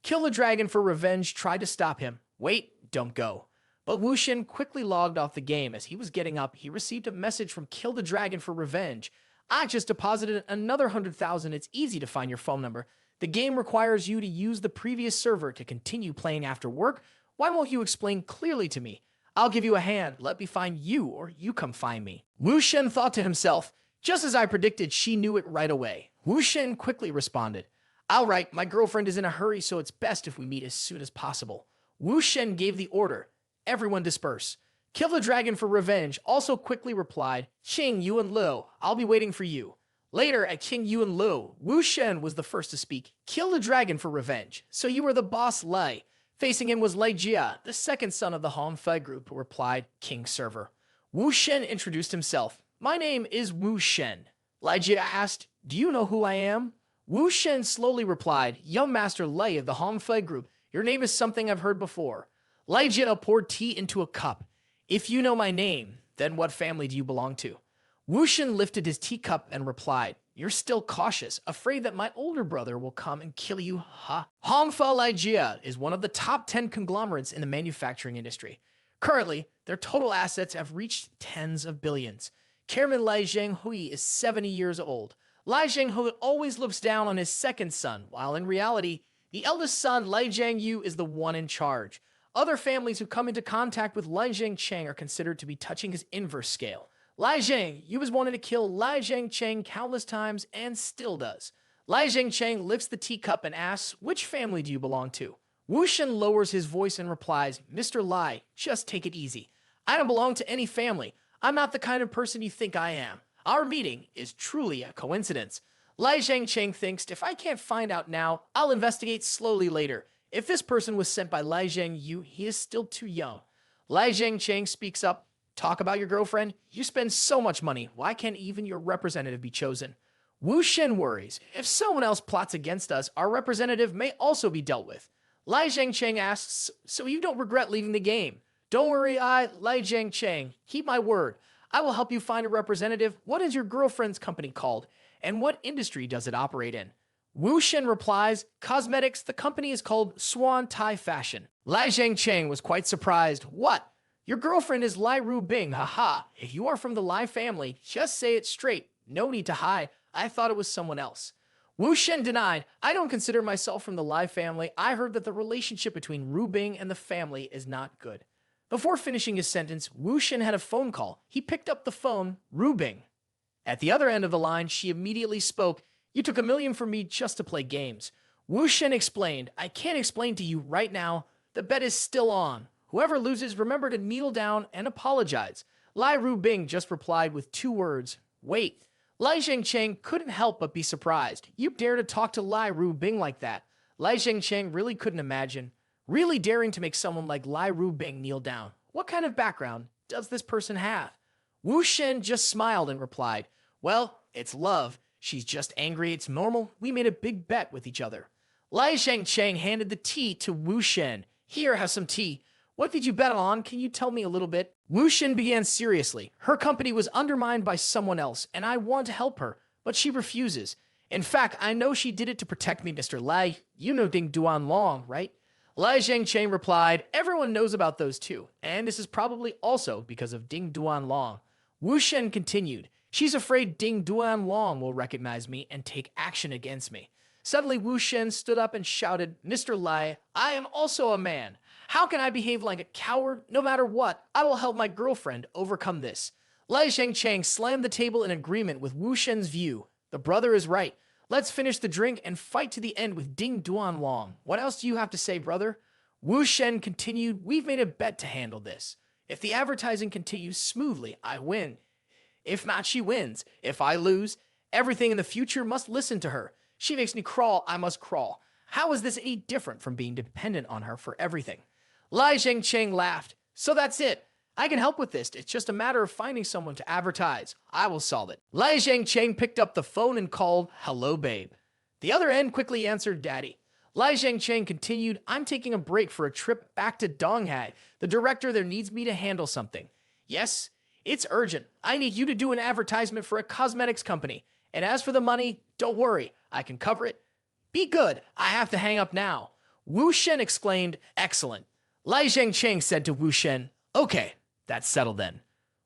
Kill the Dragon for Revenge tried to stop him. Wait, don't go. But Wu Shen quickly logged off the game. As he was getting up, he received a message from Kill the Dragon for Revenge. I just deposited another 100,000. It's easy to find your phone number. The game requires you to use the previous server to continue playing after work. Why won't you explain clearly to me? I'll give you a hand. Let me find you, or you come find me. Wu Shen thought to himself, just as I predicted, she knew it right away. Wu Shen quickly responded, All right, my girlfriend is in a hurry, so it's best if we meet as soon as possible. Wu Shen gave the order. Everyone disperse. Kill the dragon for revenge also quickly replied, Qing, you and Liu, I'll be waiting for you. Later, at King Yu and Liu, Wu Shen was the first to speak. Kill the dragon for revenge. So you were the boss, Lei. Facing him was Lei Jia, the second son of the Han Fei group, who replied, King Server. Wu Shen introduced himself. My name is Wu Shen. Lei Jia asked, do you know who I am? Wu Shen slowly replied, Young Master Lei of the Han Fei group, your name is something I've heard before. Lei Jia poured tea into a cup. If you know my name, then what family do you belong to? Wu Shen lifted his teacup and replied, you're still cautious, afraid that my older brother will come and kill you, huh? Hongfa Lei Jia is one of the top 10 conglomerates in the manufacturing industry. Currently, their total assets have reached tens of billions. Chairman Lai Zhenghui is 70 years old. Lai Zhenghui always looks down on his second son, while in reality, the eldest son, Lai Zhengyu, is the one in charge. Other families who come into contact with Lai Zhengcheng are considered to be touching his inverse scale. Lai Zhengyu has wanted to kill Lai Zhengcheng countless times and still does. Lai Zhengcheng lifts the teacup and asks, which family do you belong to? Wu Shen lowers his voice and replies, Mr. Lai, just take it easy. I don't belong to any family. I'm not the kind of person you think I am. Our meeting is truly a coincidence. Lai Zhengcheng thinks, if I can't find out now, I'll investigate slowly later. If this person was sent by Lai Zhengyu, he is still too young. Lai Zhengcheng speaks up. Talk about your girlfriend? You spend so much money. Why can't even your representative be chosen? Wu Shen worries. If someone else plots against us, our representative may also be dealt with. Lai Zhengcheng asks, so you don't regret leaving the game? Don't worry, Lai Zhengcheng, keep my word. I will help you find a representative. What is your girlfriend's company called? And what industry does it operate in? Wu Shen replies, cosmetics, the company is called Swan Tai Fashion. Lai Zhengcheng was quite surprised. What? Your girlfriend is Lai Rubing, haha. If you are from the Lai family, just say it straight. No need to hide. I thought it was someone else. Wu Shen denied, I don't consider myself from the Lai family. I heard that the relationship between Rubing and the family is not good. Before finishing his sentence, Wu Shen had a phone call. He picked up the phone, Rubing. At the other end of the line, she immediately spoke, you took $1 million from me just to play games. Wu Shen explained, I can't explain to you right now. The bet is still on. Whoever loses, remember to kneel down and apologize. Lai Rubing just replied with 2 words, wait. Lai Zhengcheng couldn't help but be surprised. You dare to talk to Lai Rubing like that? Lai Zhengcheng really couldn't imagine. Really daring to make someone like Lai Rubing kneel down. What kind of background does this person have? Wu Shen just smiled and replied, well, it's love. She's just angry. It's normal. We made a big bet with each other. Lai Zhengcheng handed the tea to Wu Shen. Here, have some tea. What did you bet on? Can you tell me a little bit? Wu Shen began seriously. Her company was undermined by someone else, and I want to help her, but she refuses. In fact, I know she did it to protect me, Mr. Lai. You know Ding Duan Long, right? Lai Zhengcheng replied, everyone knows about those two, and this is probably also because of Ding Duan Long. Wu Shen continued, she's afraid Ding Duan Long will recognize me and take action against me. Suddenly, Wu Shen stood up and shouted, Mr. Lai, I am also a man. How can I behave like a coward? No matter what, I will help my girlfriend overcome this. Lai Zhengcheng slammed the table in agreement with Wu Shen's view. The brother is right. Let's finish the drink and fight to the end with Ding Duan Long. What else do you have to say, brother? Wu Shen continued, we've made a bet to handle this. If the advertising continues smoothly, I win. If not, she wins. If I lose, everything in the future must listen to her. She makes me crawl, I must crawl. How is this any different from being dependent on her for everything? Lai Zhengcheng laughed. So that's it. I can help with this. It's just a matter of finding someone to advertise. I will solve it. Lai Zhengcheng picked up the phone and called, hello, babe. The other end quickly answered, daddy. Lai Zhengcheng continued, I'm taking a break for a trip back to Donghai. The director there needs me to handle something. Yes, it's urgent. I need you to do an advertisement for a cosmetics company. And as for the money, don't worry. I can cover it. Be good. I have to hang up now. Wu Shen exclaimed, excellent. Lai Zhengcheng said to Wu Shen, okay, that's settled then.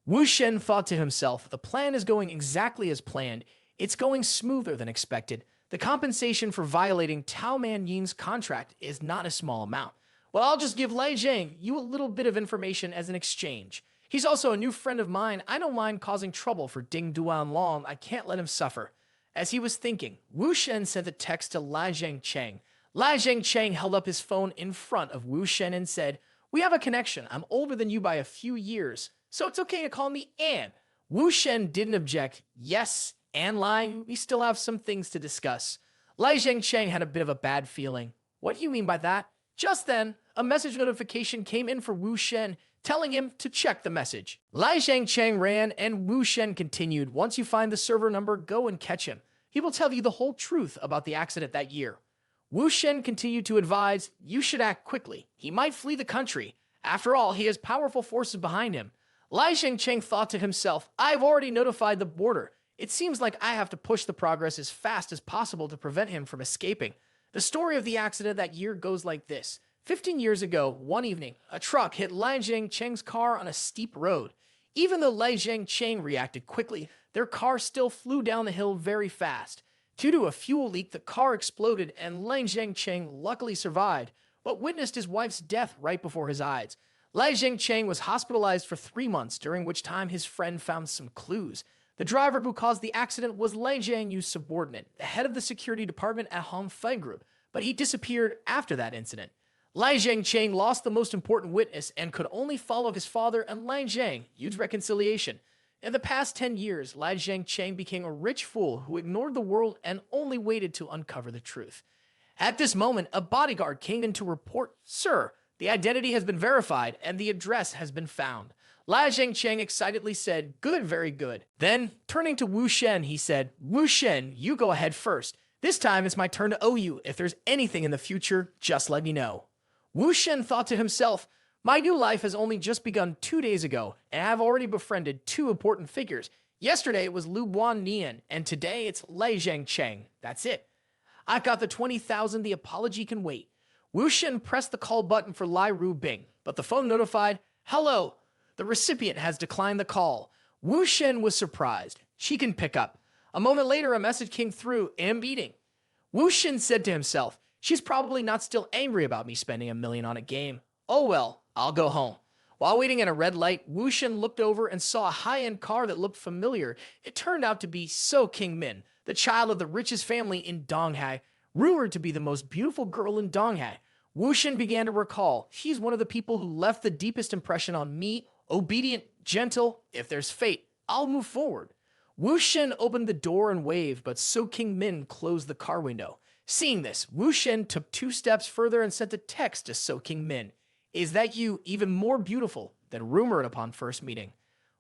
Wu Shen thought to himself, the plan is going exactly as planned. It's going smoother than expected. The compensation for violating Tao Man Yin's contract is not a small amount. Well, I'll just give Lai Zheng you a little bit of information as an exchange. He's also a new friend of mine. I don't mind causing trouble for Ding Duan Long. I can't let him suffer. As he was thinking, Wu Shen sent a text to Lai Zhengcheng. Lai Zhengcheng held up his phone in front of Wu Shen and said, We have a connection. I'm older than you by a few years, so it's okay to call me Anne. Wu Shen didn't object. Yes, Anne Lai, we still have some things to discuss. Lai Zhengcheng had a bit of a bad feeling. What do you mean by that? Just then, a message notification came in for Wu Shen, telling him to check the message. Lai Zhengcheng ran, and Wu Shen continued, once you find the server number, go and catch him. He will tell you the whole truth about the accident that year. Wu Shen continued to advise, you should act quickly. He might flee the country. After all, he has powerful forces behind him. Lai Zhengcheng thought to himself, I've already notified the border. It seems like I have to push the progress as fast as possible to prevent him from escaping. The story of the accident that year goes like this. 15 years ago, one evening, a truck hit Lai Zhengcheng's car on a steep road. Even though Lai Zhengcheng reacted quickly, their car still flew down the hill very fast. Due to a fuel leak, the car exploded and Lai Zhengcheng luckily survived, but witnessed his wife's death right before his eyes. Lai Zhengcheng was hospitalized for 3 months, during which time his friend found some clues. The driver who caused the accident was Lai Zhengyu's subordinate, the head of the security department at Confronting Group, but he disappeared after that incident. Lai Zhengcheng lost the most important witness and could only follow his father and Lai Zhengyu's reconciliation. In the past 10 years, Lai Zhengcheng became a rich fool who ignored the world and only waited to uncover the truth. At this moment, a bodyguard came in to report, Sir, the identity has been verified and the address has been found. Lai Zhengcheng excitedly said, Good, very good. Then, turning to Wu Shen, he said, Wu Shen, you go ahead first. This time it's my turn to owe you. If there's anything in the future, just let me know. Wu Shen thought to himself, my new life has only just begun 2 days ago, and I've already befriended 2 important figures. Yesterday it was Lu Buan Nian, and today it's Lai Zhengcheng. That's it. I've got the 20,000, the apology can wait. Wu Shen pressed the call button for Lai Rubing, but the phone notified, Hello. The recipient has declined the call. Wu Shen was surprised. She can pick up. A moment later, a message came through, am eating. Wu Shen said to himself, she's probably not still angry about me spending $1 million on a game. Oh well, I'll go home. While waiting at a red light, Wu Shen looked over and saw a high-end car that looked familiar. It turned out to be So King-min, the child of the richest family in Donghai, rumored to be the most beautiful girl in Donghai. Wu Shen began to recall, she's one of the people who left the deepest impression on me, obedient, gentle. If there's fate, I'll move forward. Wu Shen opened the door and waved, but So King-min closed the car window. Seeing this, Wu Shen took 2 steps further and sent a text to So King-min. Is that you even more beautiful than rumored upon first meeting?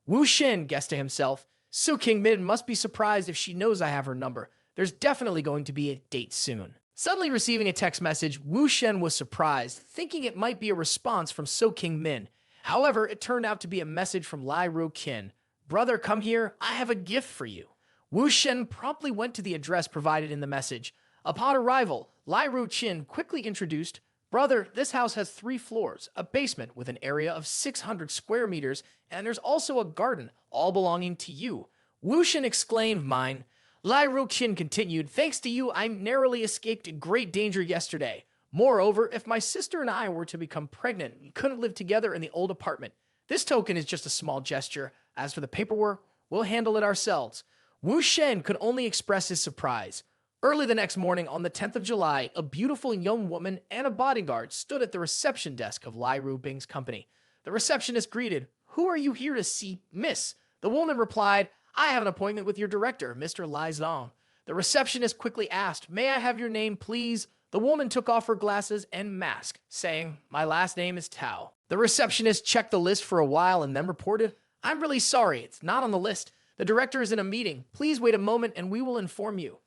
Wu Shen guessed to himself, So King-min must be surprised if she knows I have her number. There's definitely going to be a date soon. Suddenly receiving a text message, Wu Shen was surprised, thinking it might be a response from So King-min. However, it turned out to be a message from Lai Ru-kin. Brother, come here. I have a gift for you. Wu Shen promptly went to the address provided in the message. Upon arrival, Lai Ru-chin quickly introduced, Brother, this house has 3 floors, a basement with an area of 600 square meters, and there's also a garden, all belonging to you. Wu Shen exclaimed, Mine. Lai Ru-chin continued, Thanks to you, I narrowly escaped great danger yesterday. Moreover, if my sister and I were to become pregnant, we couldn't live together in the old apartment. This token is just a small gesture. As for the paperwork, we'll handle it ourselves. Wu Shen could only express his surprise. Early the next morning, on the 10th of July, a beautiful young woman and a bodyguard stood at the reception desk of Lai Rubing's company. The receptionist greeted, Who are you here to see, miss? The woman replied, I have an appointment with your director, Mr. Lai Zong. The receptionist quickly asked, May I have your name, please? The woman took off her glasses and mask, saying, My last name is Tao. The receptionist checked the list for a while and then reported, I'm really sorry, it's not on the list. The director is in a meeting. Please wait a moment and we will inform you.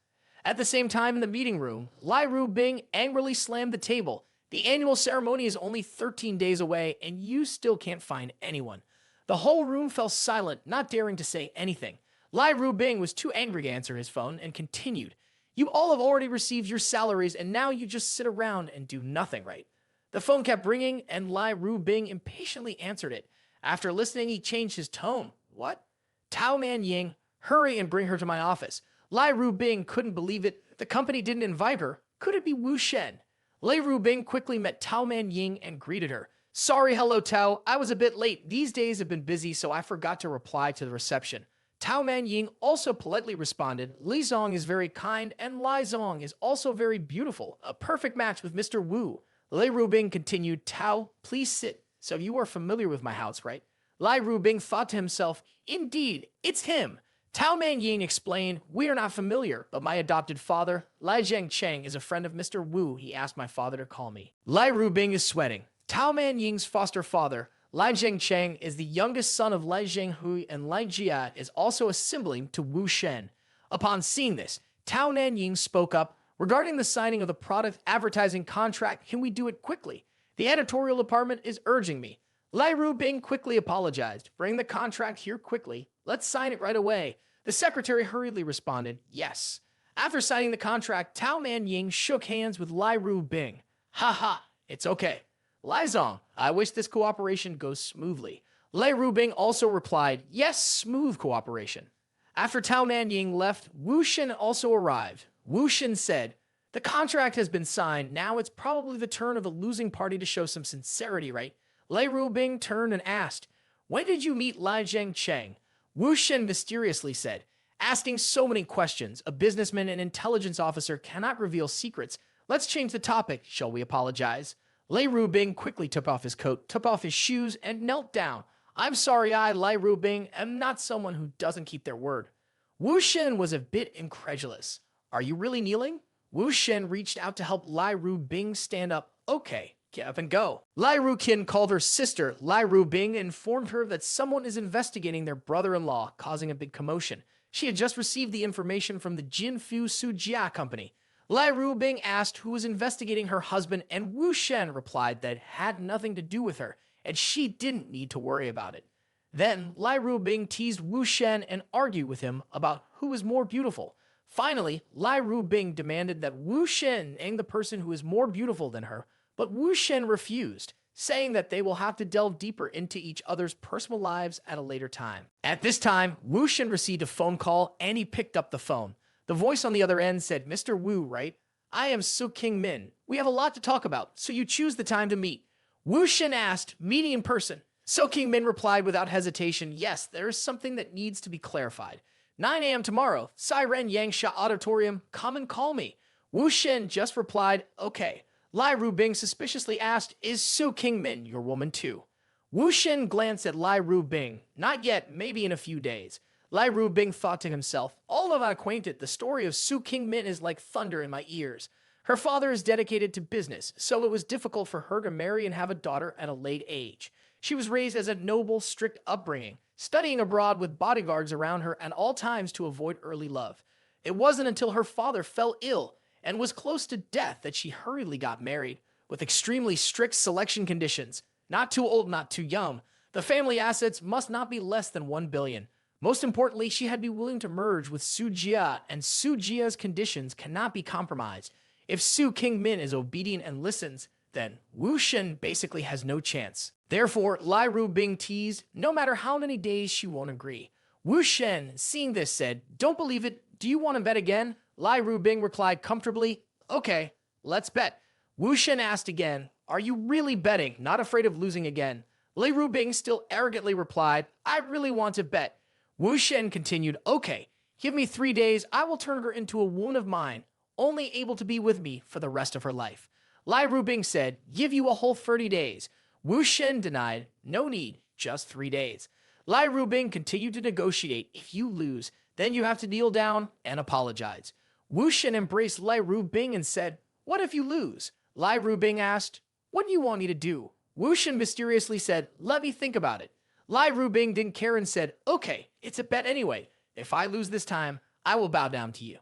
At the same time in the meeting room, Lai Rubing angrily slammed the table. The annual ceremony is only 13 days away and you still can't find anyone. The whole room fell silent, not daring to say anything. Lai Rubing was too angry to answer his phone and continued, You all have already received your salaries and now you just sit around and do nothing, right? The phone kept ringing and Lai Rubing impatiently answered it. After listening, he changed his tone. What? Tao Man Ying, hurry and bring her to my office. Lai Rubing couldn't believe it. The company didn't invite her. Could it be Wu Shen? Lai Rubing quickly met Tao Man Ying and greeted her. Sorry, hello Tao. I was a bit late. These days have been busy, so I forgot to reply to the reception. Tao Man Ying also politely responded, Li Zong is very kind and Lai Zong is also very beautiful. A perfect match with Mr. Wu. Lai Rubing continued, Tao, please sit. So you are familiar with my house, right? Lai Rubing thought to himself, indeed, it's him. Tao Manying explained, we are not familiar, but my adopted father, Lai Zhengcheng, is a friend of Mr. Wu. He asked my father to call me. Lai Rubing is sweating. Tao Manying's foster father, Lai Zhengcheng, is the youngest son of Lai Zhenghui, and Lai Jia is also a sibling to Wu Shen. Upon seeing this, Tao Nanying spoke up, regarding the signing of the product advertising contract, can we do it quickly? The editorial department is urging me. Lai Rubing quickly apologized. Bring the contract here quickly. Let's sign it right away. The secretary hurriedly responded, yes. After signing the contract, Tao Manying shook hands with Lai Rubing. Ha ha, it's okay. Lai Zong, I wish this cooperation goes smoothly. Lai Rubing also replied, yes, smooth cooperation. After Tao Nanying left, Wu Shen also arrived. Wu Shen said, the contract has been signed. Now it's probably the turn of the losing party to show some sincerity, right? Lai Rubing turned and asked, when did you meet Lai Zhengcheng? Wu Shen mysteriously said, asking so many questions, a businessman and intelligence officer cannot reveal secrets. Let's change the topic. Shall we apologize? Lai Rubing quickly took off his coat, took off his shoes, and knelt down. I'm sorry, Lai Rubing, am not someone who doesn't keep their word. Wu Shen was a bit incredulous. Are you really kneeling? Wu Shen reached out to help Lai Rubing stand up. Okay, get up and go. Lai Ruqin called her sister. Lai Rubing informed her that someone is investigating their brother-in-law, causing a big commotion. She had just received the information from the Jinfu Sujia company. Lai Rubing asked who was investigating her husband, and Wu Shen replied that it had nothing to do with her, and she didn't need to worry about it. Then, Lai Rubing teased Wu Shen and argued with him about who was more beautiful. Finally, Lai Rubing demanded that Wu Shen name the person who is more beautiful than her, but Wu Shen refused, saying that they will have to delve deeper into each other's personal lives at a later time. At this time, Wu Shen received a phone call, and he picked up the phone. The voice on the other end said, Mr. Wu, right? I am Su King Min. We have a lot to talk about, so you choose the time to meet. Wu Shen asked, meeting in person. So King Min replied without hesitation, yes, there is something that needs to be clarified. 9 a.m. tomorrow, Siren Yangsha Auditorium, come and call me. Wu Shen just replied, okay. Lai Rubing suspiciously asked, is Su King Min your woman too? Wu Shen glanced at Lai Rubing. Not yet, maybe in a few days. Lai Rubing thought to himself, all of I acquainted, the story of Su King Min is like thunder in my ears. Her father is dedicated to business, so it was difficult for her to marry and have a daughter at a late age. She was raised as a noble, strict upbringing, studying abroad with bodyguards around her at all times to avoid early love. It wasn't until her father fell ill and was close to death that she hurriedly got married, with extremely strict selection conditions. Not too old, not too young. The family assets must not be less than 1 billion. Most importantly, she had to be willing to merge with Su Jia, and Su Jia's conditions cannot be compromised. If Su King Min is obedient and listens, then Wu Shen basically has no chance. Therefore, Lai Rubing teased, no matter how many days she won't agree. Wu Shen, seeing this, said, don't believe it. Do you want to bet again? Lai Rubing replied comfortably, okay, let's bet. Wu Shen asked again, are you really betting, not afraid of losing again? Lai Rubing still arrogantly replied, I really want to bet. Wu Shen continued, okay, give me 3 days, I will turn her into a woman of mine, only able to be with me for the rest of her life. Lai Rubing said, give you a whole 30 days. Wu Shen denied, no need, just 3 days. Lai Rubing continued to negotiate. If you lose, then you have to kneel down and apologize. Wu Shen embraced Lai Rubing and said, what if you lose? Lai Rubing asked, what do you want me to do? Wu Shen mysteriously said, let me think about it. Lai Rubing didn't care and said, okay, it's a bet anyway. If I lose this time, I will bow down to you.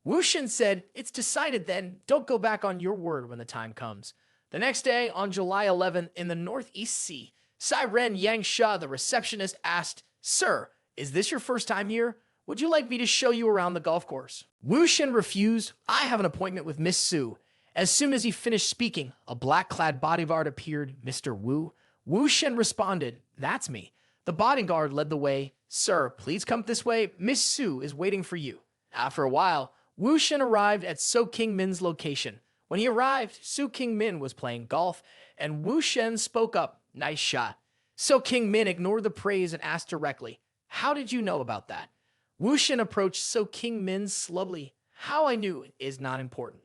Wu Shen said, it's decided then, don't go back on your word when the time comes. The next day, on July 11th, in the Northeast Sea, Siren Yangsha, the receptionist, asked, sir, is this your first time here? Would you like me to show you around the golf course? Wu Shen refused. I have an appointment with Miss Su. As soon as he finished speaking, a black-clad bodyguard appeared. Mr. Wu. Wu Shen responded, that's me. The bodyguard led the way. Sir, please come this way. Miss Su is waiting for you. After a while, Wu Shen arrived at So King Min's location. When he arrived, Su King Min was playing golf, and Wu Shen spoke up, nice shot. So King Min ignored the praise and asked directly, how did you know about that? Wu Shen approached So King Min slowly. How I knew is not important.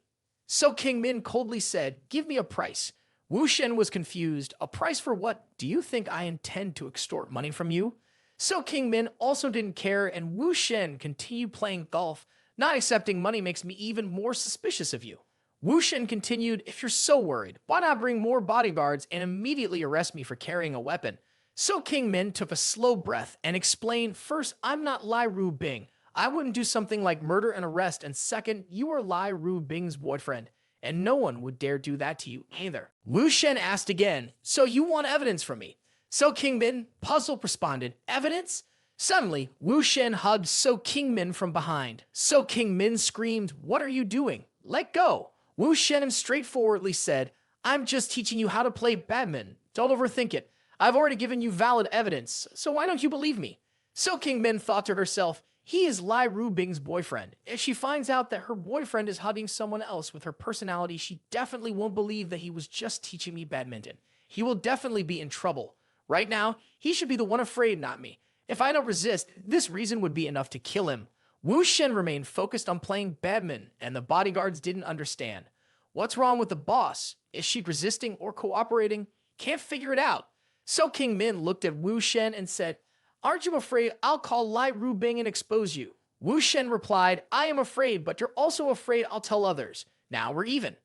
So King Min coldly said, give me a price. Wu Shen was confused. A price for what? Do you think I intend to extort money from you? So King Min also didn't care, and Wu Shen continued playing golf. Not accepting money makes me even more suspicious of you. Wu Shen continued, if you're so worried, why not bring more bodyguards and immediately arrest me for carrying a weapon? So King Min took a slow breath and explained, first, I'm not Lai Ru Bing. I wouldn't do something like murder and arrest, and second, you are Lai Ru Bing's boyfriend, and no one would dare do that to you either. Wu Shen asked again, so you want evidence from me? So King Min, puzzled, responded, evidence? Suddenly, Wu Shen hugged So King Min from behind. So King Min screamed, what are you doing? Let go. Wu Shen straightforwardly said, I'm just teaching you how to play badminton. Don't overthink it. I've already given you valid evidence, so why don't you believe me? So King Min thought to herself, he is Lai Ru Bing's boyfriend. If she finds out that her boyfriend is hugging someone else with her personality, she definitely won't believe that he was just teaching me badminton. He will definitely be in trouble. Right now, he should be the one afraid, not me. If I don't resist, this reason would be enough to kill him. Wu Shen remained focused on playing badminton, and the bodyguards didn't understand. What's wrong with the boss? Is she resisting or cooperating? Can't figure it out. So King Min looked at Wu Shen and said, aren't you afraid I'll call Lai Ru Bing and expose you? Wu Shen replied, I am afraid, but you're also afraid I'll tell others. Now we're even.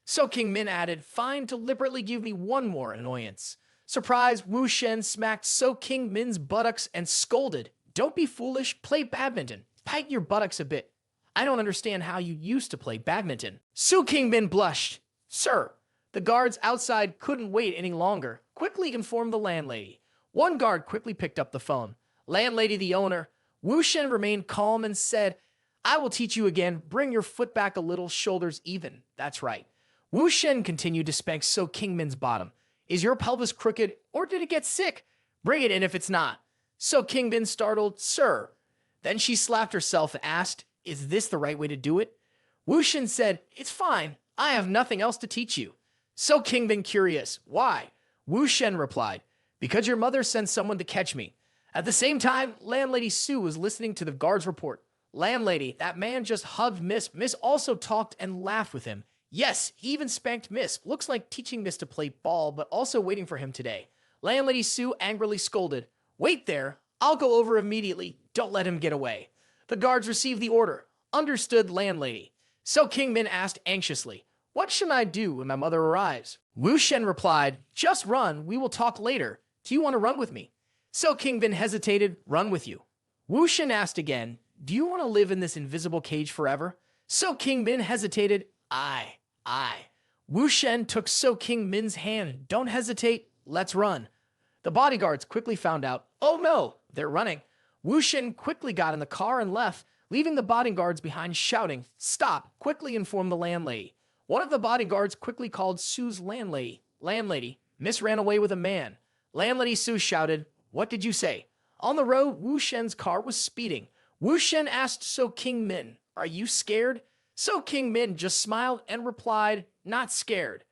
So King Min added, fine, deliberately give me one more annoyance. Surprised, Wu Shen smacked So King Min's buttocks and scolded, don't be foolish, play badminton. Tighten your buttocks a bit. I don't understand how you used to play badminton. So King Min blushed. Sir, the guards outside couldn't wait any longer. Quickly informed the landlady. One guard quickly picked up the phone. Landlady, the owner. Wu Shen remained calm and said, I will teach you again. Bring your foot back a little, shoulders even. That's right. Wu Shen continued to spank So King Min's bottom. Is your pelvis crooked or did it get sick? Bring it in if it's not. So King Min startled, sir. Then she slapped herself and asked, is this the right way to do it? Wu Shen said, it's fine. I have nothing else to teach you. So King Min curious, why? Wu Shen replied, because your mother sent someone to catch me. At the same time, Landlady Sue was listening to the guard's report. Landlady, that man just hugged Miss. Miss also talked and laughed with him. Yes, he even spanked Miss. Looks like teaching Miss to play ball, but also waiting for him today. Landlady Sue angrily scolded. Wait there. I'll go over immediately. Don't let him get away. The guards received the order. Understood, landlady. So King Min asked anxiously, what should I do when my mother arrives? Wu Shen replied, just run. We will talk later. Do you want to run with me? So King Min hesitated, run with you. Wu Shen asked again, do you want to live in this invisible cage forever? So King Min hesitated, I. Wu Shen took So King Min's hand. Don't hesitate. Let's run. The bodyguards quickly found out. Oh no, they're running. Wu Shen quickly got in the car and left, leaving the bodyguards behind shouting, stop, quickly informed the landlady. One of the bodyguards quickly called Sue's landlady. Landlady, Miss ran away with a man. Landlady Sue shouted, what did you say? On the road, Wu Shen's car was speeding. Wu Shen asked So King Min, are you scared? So King Min just smiled and replied, not scared.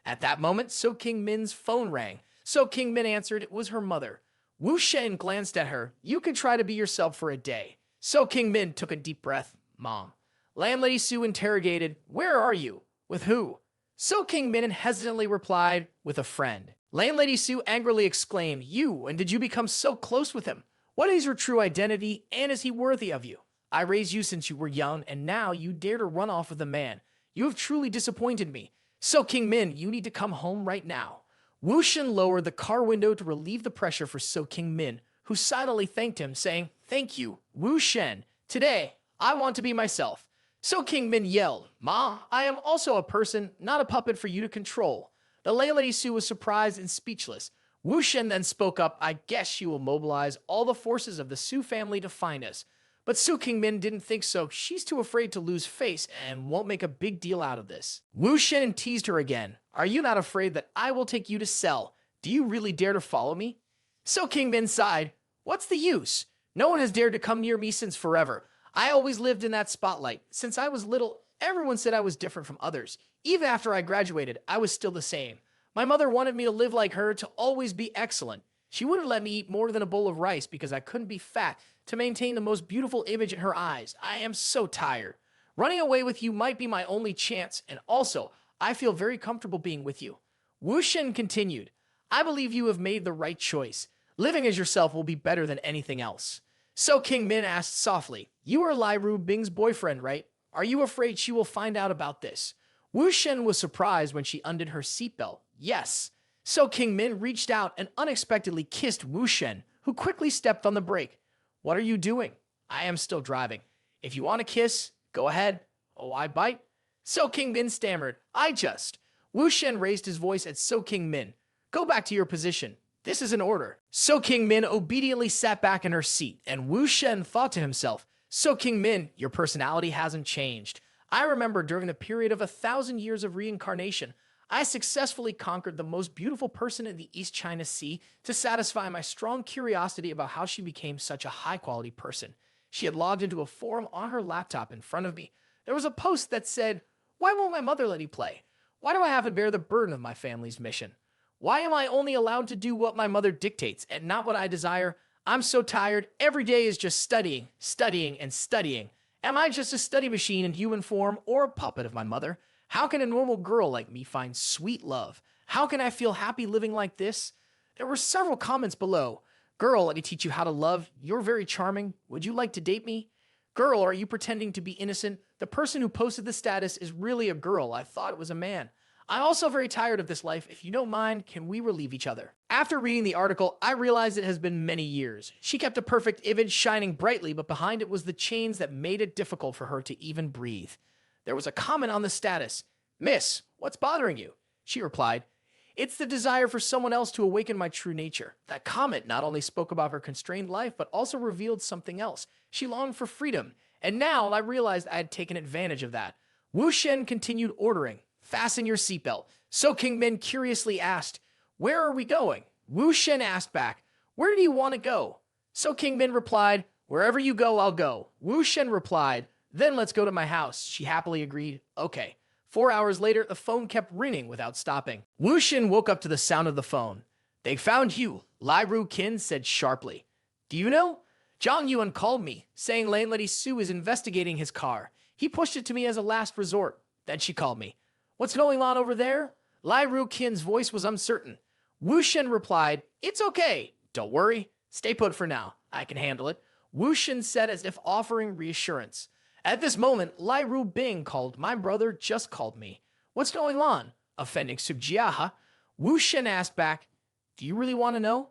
At that moment, So King Min's phone rang. So King Min answered it was her mother. Wu Shen glanced at her. You can try to be yourself for a day. So King Min took a deep breath. Mom. Landlady Sue interrogated, where are you? With who? So King Min hesitantly replied, with a friend. Landlady Sue angrily exclaimed, you, and did you become so close with him? What is your true identity, and is he worthy of you? I raised you since you were young, and now you dare to run off with a man. You have truly disappointed me. So King Min, you need to come home right now. Wu Shen lowered the car window to relieve the pressure for So King Min, who silently thanked him, saying, thank you, Wu Shen. Today, I want to be myself. So King Min yelled, Ma, I am also a person, not a puppet for you to control. The landlady Sue was surprised and speechless. Wu Shen then spoke up, I guess she will mobilize all the forces of the Sue family to find us. But So King Min didn't think so. She's too afraid to lose face and won't make a big deal out of this. Wu Shen teased her again. Are you not afraid that I will take you to cell? Do you really dare to follow me? So King Min sighed. What's the use? No one has dared to come near me since forever. I always lived in that spotlight. Since I was little, everyone said I was different from others. Even after I graduated, I was still the same. My mother wanted me to live like her, to always be excellent. She wouldn't let me eat more than a bowl of rice because I couldn't be fat to maintain the most beautiful image in her eyes. I am so tired. Running away with you might be my only chance, and also, I feel very comfortable being with you. Wu Shen continued, I believe you have made the right choice. Living as yourself will be better than anything else. So King Min asked softly, you are Lai Ru Bing's boyfriend, right? Are you afraid she will find out about this? Wu Shen was surprised when she undid her seatbelt. Yes. So King Min reached out and unexpectedly kissed Wu Shen, who quickly stepped on the brake. What are you doing? I am still driving. If you want to kiss, go ahead. Oh, I bite? So King Min stammered, Wu Shen raised his voice at So King Min. Go back to your position. This is an order. So King Min obediently sat back in her seat, and Wu Shen thought to himself, So King Min, your personality hasn't changed. I remember during the period of 1,000 years of reincarnation, I successfully conquered the most beautiful person in the East China Sea to satisfy my strong curiosity about how she became such a high-quality person. She had logged into a forum on her laptop in front of me. There was a post that said, why won't my mother let me play? Why do I have to bear the burden of my family's mission? Why am I only allowed to do what my mother dictates and not what I desire? I'm so tired. Every day is just studying, studying, and studying. Am I just a study machine in human form or a puppet of my mother? How can a normal girl like me find sweet love? How can I feel happy living like this? There were several comments below. Girl, let me teach you how to love. You're very charming. Would you like to date me? Girl, are you pretending to be innocent? The person who posted the status is really a girl. I thought it was a man. I'm also very tired of this life. If you don't mind, can we relieve each other? After reading the article, I realized it has been many years. She kept a perfect image shining brightly, but behind it was the chains that made it difficult for her to even breathe. There was a comment on the status. Miss, what's bothering you? She replied, it's the desire for someone else to awaken my true nature. That comment not only spoke about her constrained life, but also revealed something else. She longed for freedom, and now I realized I had taken advantage of that. Wu Shen continued ordering, fasten your seatbelt. So King Min curiously asked, where are we going? Wu Shen asked back, where do you want to go? So King Min replied, wherever you go, I'll go. Wu Shen replied, then let's go to my house. She happily agreed, okay. 4 hours later, the phone kept ringing without stopping. Wu Shen woke up to the sound of the phone. They found you, Lai Ru Kin said sharply. Do you know? Zhang Yuan called me, saying Landlady Su is investigating his car. He pushed it to me as a last resort. Then she called me. What's going on over there? Lai Ru Kin's voice was uncertain. Wu Shen replied, it's okay. Don't worry. Stay put for now. I can handle it. Wu Shen said as if offering reassurance. At this moment, Lai Ru Bing called, my brother just called me. What's going on? Offending Subjiaha. Wu Shen asked back, do you really want to know?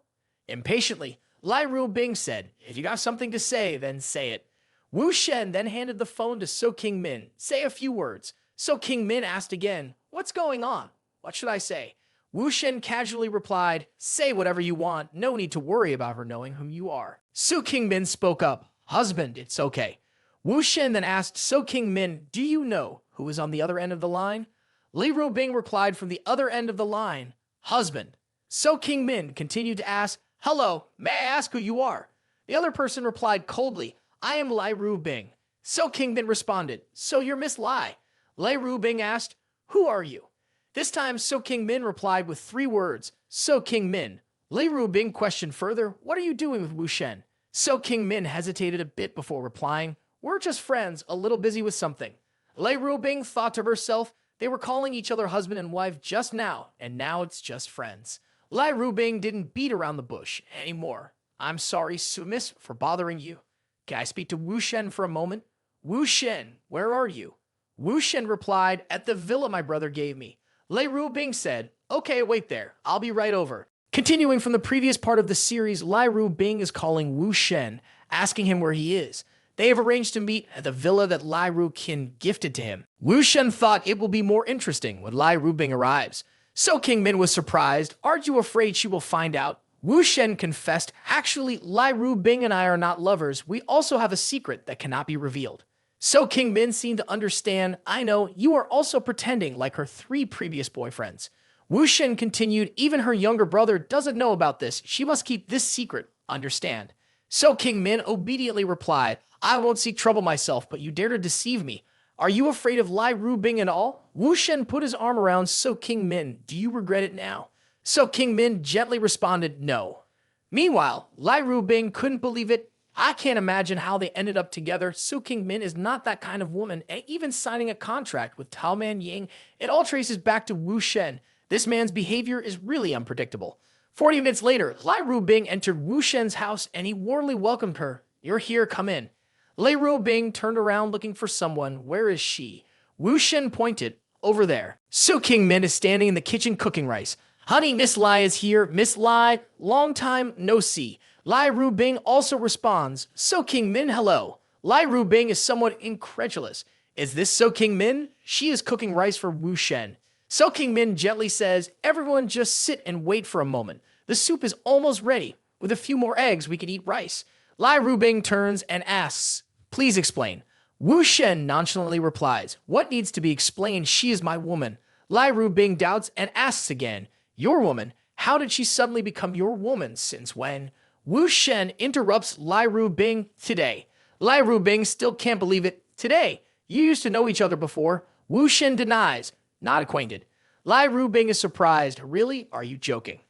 Impatiently, Lai Ru Bing said, if you got something to say, then say it. Wu Shen then handed the phone to So King Min. Say a few words. So King Min asked again, what's going on? What should I say? Wu Shen casually replied, say whatever you want. No need to worry about her knowing whom you are. So King Min spoke up, husband, it's okay. Wu Shen then asked So King Min, do you know who is on the other end of the line? Li Ru Bing replied from the other end of the line, husband. So King Min continued to ask, hello, may I ask who you are? The other person replied coldly, I am Lai Ru Bing. So King Min responded, so you're Miss Lai. Lai Ru Bing asked, who are you? This time, So King Min replied with 3 words, So King Min. Lai Ru Bing questioned further, what are you doing with Wu Shen? So King Min hesitated a bit before replying, we're just friends, a little busy with something. Lai Ru Bing thought to herself, they were calling each other husband and wife just now, and now it's just friends. Lai Ru Bing didn't beat around the bush anymore. I'm sorry, Miss, for bothering you. Can I speak to Wu Shen for a moment? Wu Shen, where are you? Wu Shen replied, at the villa my brother gave me. Lai Ru Bing said, okay, wait there. I'll be right over. Continuing from the previous part of the series, Lai Ru Bing is calling Wu Shen, asking him where he is. They have arranged to meet at the villa that Lai Ru Kin gifted to him. Wu Shen thought it will be more interesting when Lai Ru Bing arrives. So King Min was surprised. Aren't you afraid she will find out? Wu Shen confessed, actually, Lai Ru Bing and I are not lovers. We also have a secret that cannot be revealed. So King Min seemed to understand, I know, you are also pretending like her 3 previous boyfriends. Wu Shen continued, even her younger brother doesn't know about this. She must keep this secret, understand? So King Min obediently replied, I won't seek trouble myself, but you dare to deceive me. Are you afraid of Lai Ru Bing at all? Wu Shen put his arm around So King Min. Do you regret it now? So King Min gently responded, no. Meanwhile, Lai Ru Bing couldn't believe it. I can't imagine how they ended up together. So King Min is not that kind of woman, and even signing a contract with Tao Man Ying, it all traces back to Wu Shen. This man's behavior is really unpredictable. 40 minutes later, Lai Rubing entered Wu Shen's house and he warmly welcomed her. You're here, come in. Lai Rubing turned around looking for someone. Where is she? Wu Shen pointed. Over there. So King Min is standing in the kitchen cooking rice. Honey, Miss Lai is here. Miss Lai, long time no see. Lai Rubing also responds. So King Min, hello. Lai Rubing is somewhat incredulous. Is this So King Min? She is cooking rice for Wu Shen. So King Min gently says, everyone just sit and wait for a moment. The soup is almost ready. With a few more eggs, we can eat rice. Lai Rubing turns and asks, please explain. Wu Shen nonchalantly replies, what needs to be explained? She is my woman. Lai Rubing doubts and asks again, your woman? How did she suddenly become your woman? Since when? Wu Shen interrupts Lai Rubing today. Lai Rubing still can't believe it. Today. You used to know each other before. Wu Shen denies. Not acquainted. Lai Rubing is surprised. Really? Are you joking?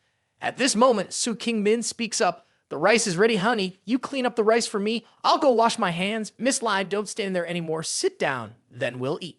At this moment, Su King Min speaks up. The rice is ready, honey. You clean up the rice for me. I'll go wash my hands. Miss Lai, don't stand there anymore. Sit down. Then we'll eat.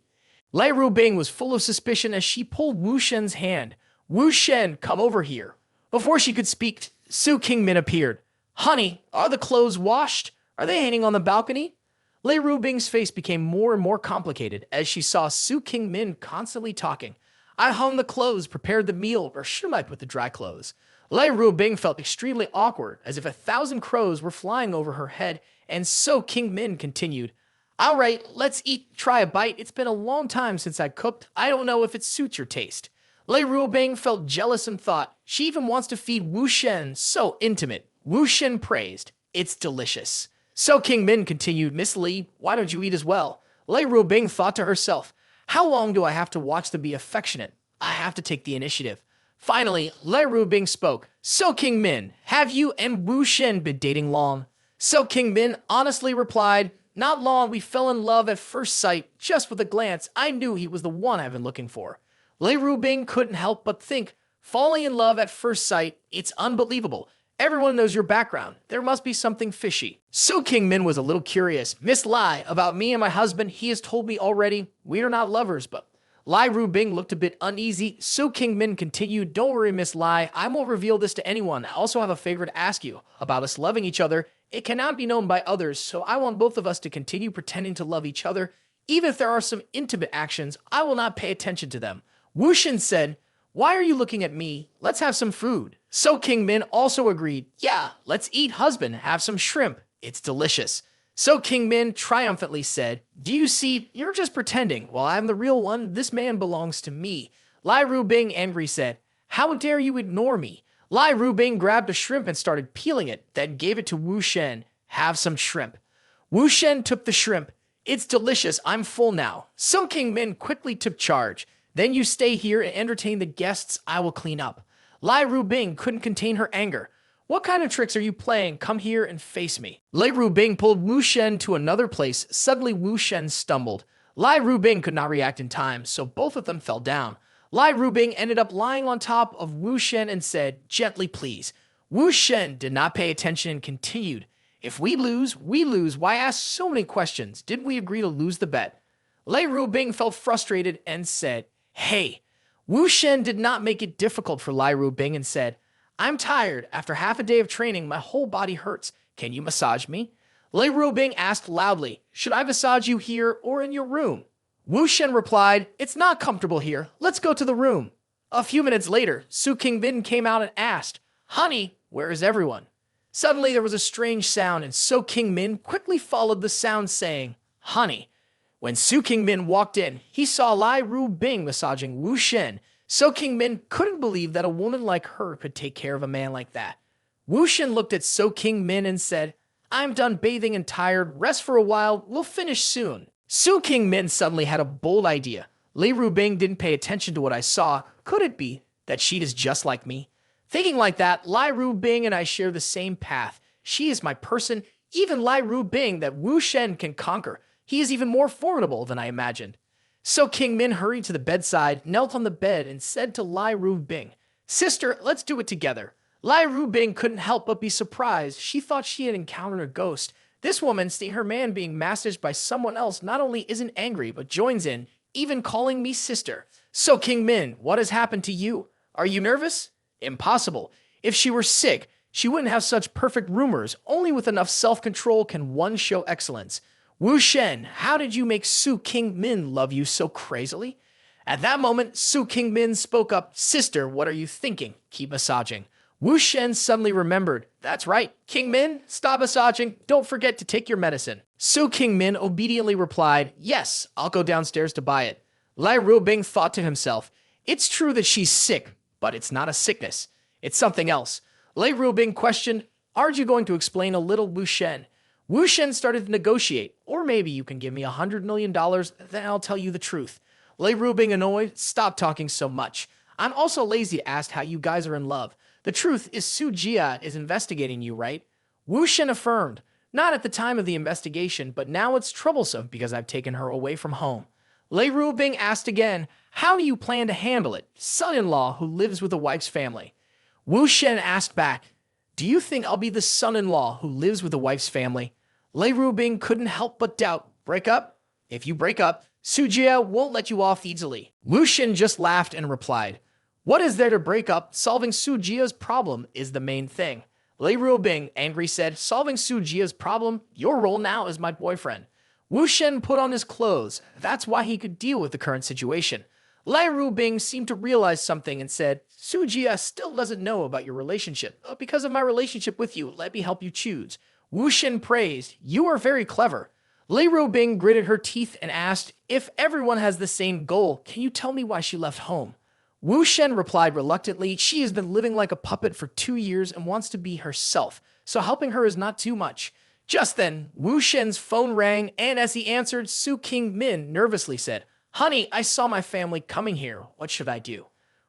Lai Rubing was full of suspicion as she pulled Wu Shen's hand. Wu Shen, come over here. Before she could speak, Su King Min appeared. Honey, are the clothes washed? Are they hanging on the balcony? Lai Rubing's face became more and more complicated as she saw Su King Min constantly talking. I hung the clothes, prepared the meal, or should I put the dry clothes? Lai Rubing felt extremely awkward, as if 1,000 crows were flying over her head, and So King Min continued. All right, let's eat, try a bite. It's been a long time since I cooked. I don't know if it suits your taste. Lai Rubing felt jealous and thought, she even wants to feed Wu Shen, so intimate. Wu Shen praised, it's delicious. So King Min continued, Miss Li, why don't you eat as well? Lai Rubing thought to herself, how long do I have to watch them be affectionate? I have to take the initiative. Finally, Lai Rubing spoke. So King Min, have you and Wu Shen been dating long? So King Min honestly replied, not long, we fell in love at first sight. Just with a glance, I knew he was the one I've been looking for. Lai Rubing couldn't help but think, falling in love at first sight, it's unbelievable. Everyone knows your background. There must be something fishy. So King Min was a little curious. Miss Lai, about me and my husband, he has told me already. We are not lovers, but Lai Rubing looked a bit uneasy. So King Min continued, don't worry, Miss Lai. I won't reveal this to anyone. I also have a favor to ask you about us loving each other. It cannot be known by others, so I want both of us to continue pretending to love each other. Even if there are some intimate actions, I will not pay attention to them. Wu Shen said, why are you looking at me? Let's have some food. So King Min also agreed, yeah, let's eat, husband, have some shrimp. It's delicious. So King Min triumphantly said, do you see, you're just pretending. While I'm the real one, this man belongs to me. Lai Rubing angry said, how dare you ignore me? Lai Rubing grabbed a shrimp and started peeling it, then gave it to Wu Shen. Have some shrimp. Wu Shen took the shrimp. It's delicious, I'm full now. So King Min quickly took charge. Then you stay here and entertain the guests, I will clean up. Lai Rubing couldn't contain her anger. What kind of tricks are you playing? Come here and face me. Lai Rubing pulled Wu Shen to another place. Suddenly Wu Shen stumbled. Lai Rubing could not react in time, so both of them fell down. Lai Rubing ended up lying on top of Wu Shen and said, gently please. Wu Shen did not pay attention and continued. If we lose, we lose. Why ask so many questions? Didn't we agree to lose the bet? Lai Rubing felt frustrated and said, hey. Wu Shen did not make it difficult for Lai Rubing and said, I'm tired. After half a day of training, my whole body hurts. Can you massage me? Lai Rubing asked loudly, should I massage you here or in your room? Wu Shen replied, it's not comfortable here. Let's go to the room. A few minutes later, Su King Min came out and asked, honey, where is everyone? Suddenly there was a strange sound and So King Min quickly followed the sound saying, honey. When Su King Min walked in, he saw Lai Rubing massaging Wu Shen. So King Min couldn't believe that a woman like her could take care of a man like that. Wu Shen looked at So King Min and said, I'm done bathing and tired. Rest for a while. We'll finish soon. Su King Min suddenly had a bold idea. Lai Rubing didn't pay attention to what I saw. Could it be that she is just like me? Thinking like that, Lai Rubing and I share the same path. She is my person. Even Lai Rubing that Wu Shen can conquer. He is even more formidable than I imagined. So King Min hurried to the bedside, knelt on the bed, and said to Lai Rubing, sister, let's do it together. Lai Rubing couldn't help but be surprised. She thought she had encountered a ghost. This woman, seeing her man being massaged by someone else, not only isn't angry, but joins in, even calling me sister. So King Min, what has happened to you? Are you nervous? Impossible. If she were sick, she wouldn't have such perfect rumors. Only with enough self-control can one show excellence. Wu Shen, how did you make Su King Min love you so crazily? At that moment, Su King Min spoke up, Sister, what are you thinking? Keep massaging. Wu Shen suddenly remembered. That's right. King Min, stop massaging. Don't forget to take your medicine. Su King Min obediently replied, Yes, I'll go downstairs to buy it. Lai Rubing thought to himself, It's true that she's sick, but it's not a sickness. It's something else. Lai Rubing questioned, Aren't you going to explain a little, Wu Shen? Wu Shen started to negotiate. Or maybe you can give me $100 million, then I'll tell you the truth. Lai Rubing, annoyed, Stop talking so much. I'm also lazy, asked how you guys are in love. The truth is Su Jia is investigating you, right? Wu Shen affirmed, Not at the time of the investigation, but now it's troublesome because I've taken her away from home. Lai Rubing asked again, How do you plan to handle it? Son-in-law who lives with a wife's family. Wu Shen asked back, Do you think I'll be the son-in-law who lives with a wife's family? Lai Rubing couldn't help but doubt. Break up? If you break up, Su Jia won't let you off easily. Wu Shen just laughed and replied, What is there to break up? Solving Su Jia's problem is the main thing. Lai Rubing, angry, said, Solving Su Jia's problem? Your role now is my boyfriend. Wu Shen put on his clothes. That's why he could deal with the current situation. Lai Rubing seemed to realize something and said, Su Jia still doesn't know about your relationship. Because of my relationship with you, let me help you choose. Wu Shen praised, You are very clever. Lai Rubing gritted her teeth and asked, If everyone has the same goal, can you tell me why she left home? Wu Shen replied reluctantly, She has been living like a puppet for 2 years and wants to be herself, so helping her is not too much. Just then, Wu Shen's phone rang, and as he answered, Su King Min nervously said, Honey, I saw my family coming here. What should I do?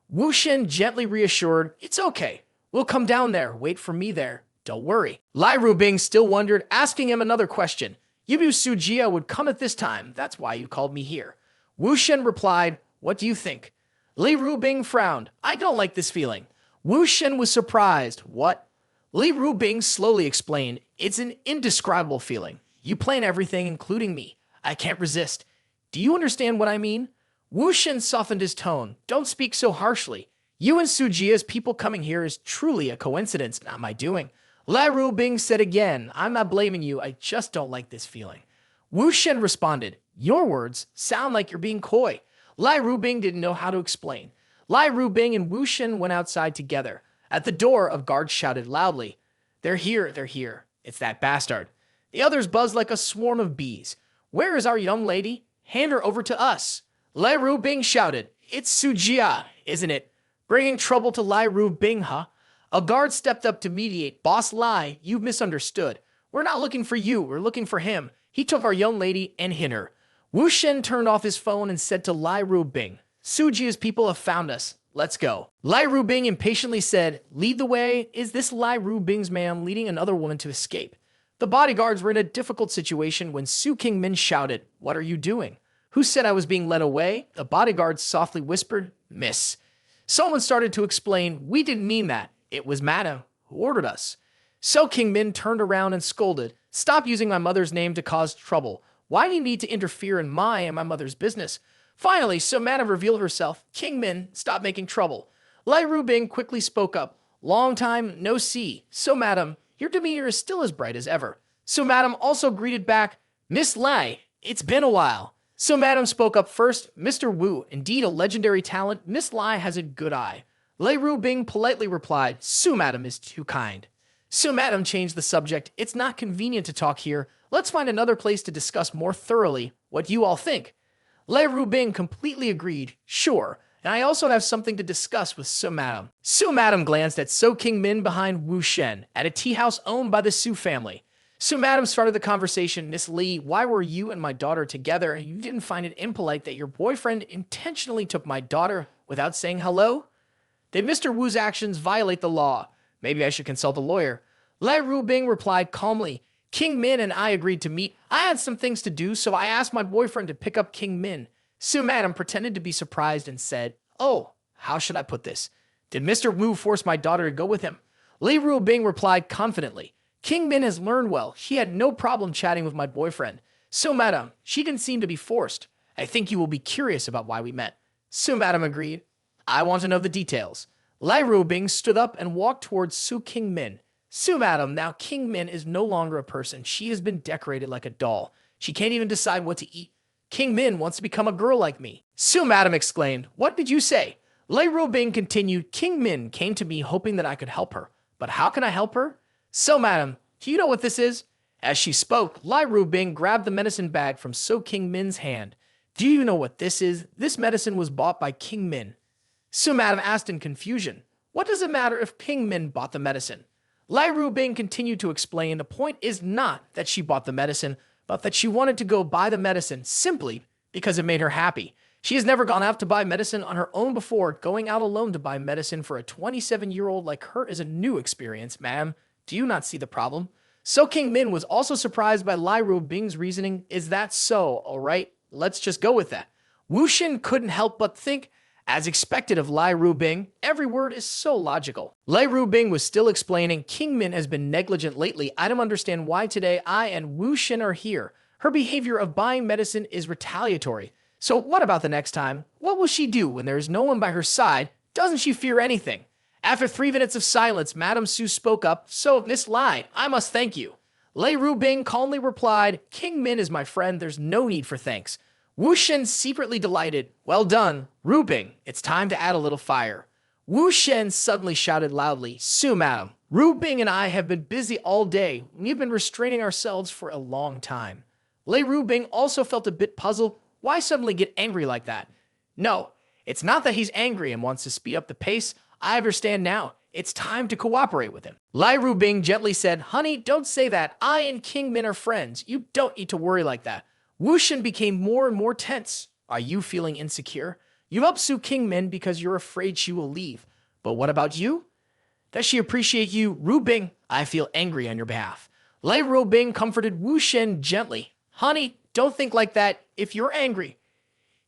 Wu Shen gently reassured, It's okay. We'll come down there. Wait for me there. Don't worry. Lai Rubing still wondered, asking him another question. You knew Su Jia would come at this time. That's why you called me here. Wu Shen replied, What do you think? Lai Rubing frowned. I don't like this feeling. Wu Shen was surprised. What? Lai Rubing slowly explained, It's an indescribable feeling. You plan everything, including me. I can't resist. Do you understand what I mean? Wu Shen softened his tone. Don't speak so harshly. You and Su Jia's people coming here is truly a coincidence, not my doing. Lai Rubing said again, I'm not blaming you, I just don't like this feeling. Wu Shen responded, Your words sound like you're being coy. Lai Rubing didn't know how to explain. Lai Rubing and Wu Shen went outside together. At the door, a guard shouted loudly, They're here, they're here. It's that bastard. The others buzzed like a swarm of bees. Where is our young lady? Hand her over to us. Lai Rubing shouted, It's Su Jia, isn't it? Bringing trouble to Lai Rubing, huh? A guard stepped up to mediate. Boss Lai, you've misunderstood. We're not looking for you, we're looking for him. He took our young lady and hid her. Wu Shen turned off his phone and said to Lai Rubing, Su Jia's people have found us. Let's go. Lai Rubing impatiently said, Lead the way. Is this Lai Rubing's man leading another woman to escape? The bodyguards were in a difficult situation when Su King Min shouted, What are you doing? Who said I was being led away? The bodyguards softly whispered, Miss. Someone started to explain, We didn't mean that. It was Madam who ordered us. So King Min turned around and scolded, Stop using my mother's name to cause trouble. Why do you need to interfere in my and my mother's business? Finally, so Madam revealed herself. King Min, stop making trouble. Lai Rubing quickly spoke up. Long time, no see. So Madam, your demeanor is still as bright as ever. So Madam also greeted back, Miss Lai, it's been a while. So Madam spoke up first. Mr. Wu, indeed a legendary talent. Miss Lai has a good eye. Lai Rubing politely replied, Su Madam is too kind. Su Madam changed the subject. It's not convenient to talk here. Let's find another place to discuss more thoroughly what you all think. Lai Rubing completely agreed. Sure, and I also have something to discuss with Su Madam. Su Madam glanced at So King Min behind Wu Shen at a tea house owned by the Su family. Su Madam started the conversation. Miss Li, why were you and my daughter together? You didn't find it impolite that your boyfriend intentionally took my daughter without saying hello? Did Mr. Wu's actions violate the law? Maybe I should consult a lawyer. Lai Rubing replied calmly. King Min and I agreed to meet. I had some things to do, so I asked my boyfriend to pick up King Min. Su Madam pretended to be surprised and said, Oh, how should I put this? Did Mr. Wu force my daughter to go with him? Lai Rubing replied confidently. King Min has learned well. She had no problem chatting with my boyfriend. So, Madam, she didn't seem to be forced. I think you will be curious about why we met. Su Madam agreed. I want to know the details. Lai Rubing stood up and walked towards Su Qingmin. Su Madam, now Qingmin is no longer a person. She has been decorated like a doll. She can't even decide what to eat. Qingmin wants to become a girl like me. Su Madam exclaimed, What did you say? Lai Rubing continued, Qingmin came to me hoping that I could help her. But how can I help her? So, Madam, do you know what this is? As she spoke, Lai Rubing grabbed the medicine bag from So Qingmin's hand. Do you know what this is? This medicine was bought by Qingmin. Su Madam asked in confusion, What does it matter if Qingmin bought the medicine? Lai Rubing continued to explain the point is not that she bought the medicine, but that she wanted to go buy the medicine simply because it made her happy. She has never gone out to buy medicine on her own before. Going out alone to buy medicine for a 27-year-old like her is a new experience, ma'am. Do you not see the problem? So Qingmin was also surprised by Lai Rubing's reasoning. Is that so? All right, let's just go with that. Wu Xin couldn't help but think, as expected of Lai Rubing, every word is so logical. Lai Rubing was still explaining, Qingmin has been negligent lately. I don't understand why today I and Wu Xin are here. Her behavior of buying medicine is retaliatory. So what about the next time? What will she do when there is no one by her side? Doesn't she fear anything? After 3 minutes of silence, Madame Su spoke up. So, Miss Lai, I must thank you. Lai Rubing calmly replied, Qingmin is my friend. There's no need for thanks. Wu Shen secretly delighted. Well done, Rubing. It's time to add a little fire. Wu Shen suddenly shouted loudly, Su Madam, Rubing and I have been busy all day. We've been restraining ourselves for a long time. Lai Rubing also felt a bit puzzled. Why suddenly get angry like that? No, it's not that he's angry and wants to speed up the pace. I understand now. It's time to cooperate with him. Lai Rubing gently said, Honey, don't say that. I and Qingmin are friends. You don't need to worry like that. Wu Shen became more and more tense. Are you feeling insecure? You help Su Qingmin because you're afraid she will leave. But what about you? Does she appreciate you? Rubing, I feel angry on your behalf. Lai Rubing comforted Wu Shen gently. Honey, don't think like that. If you're angry,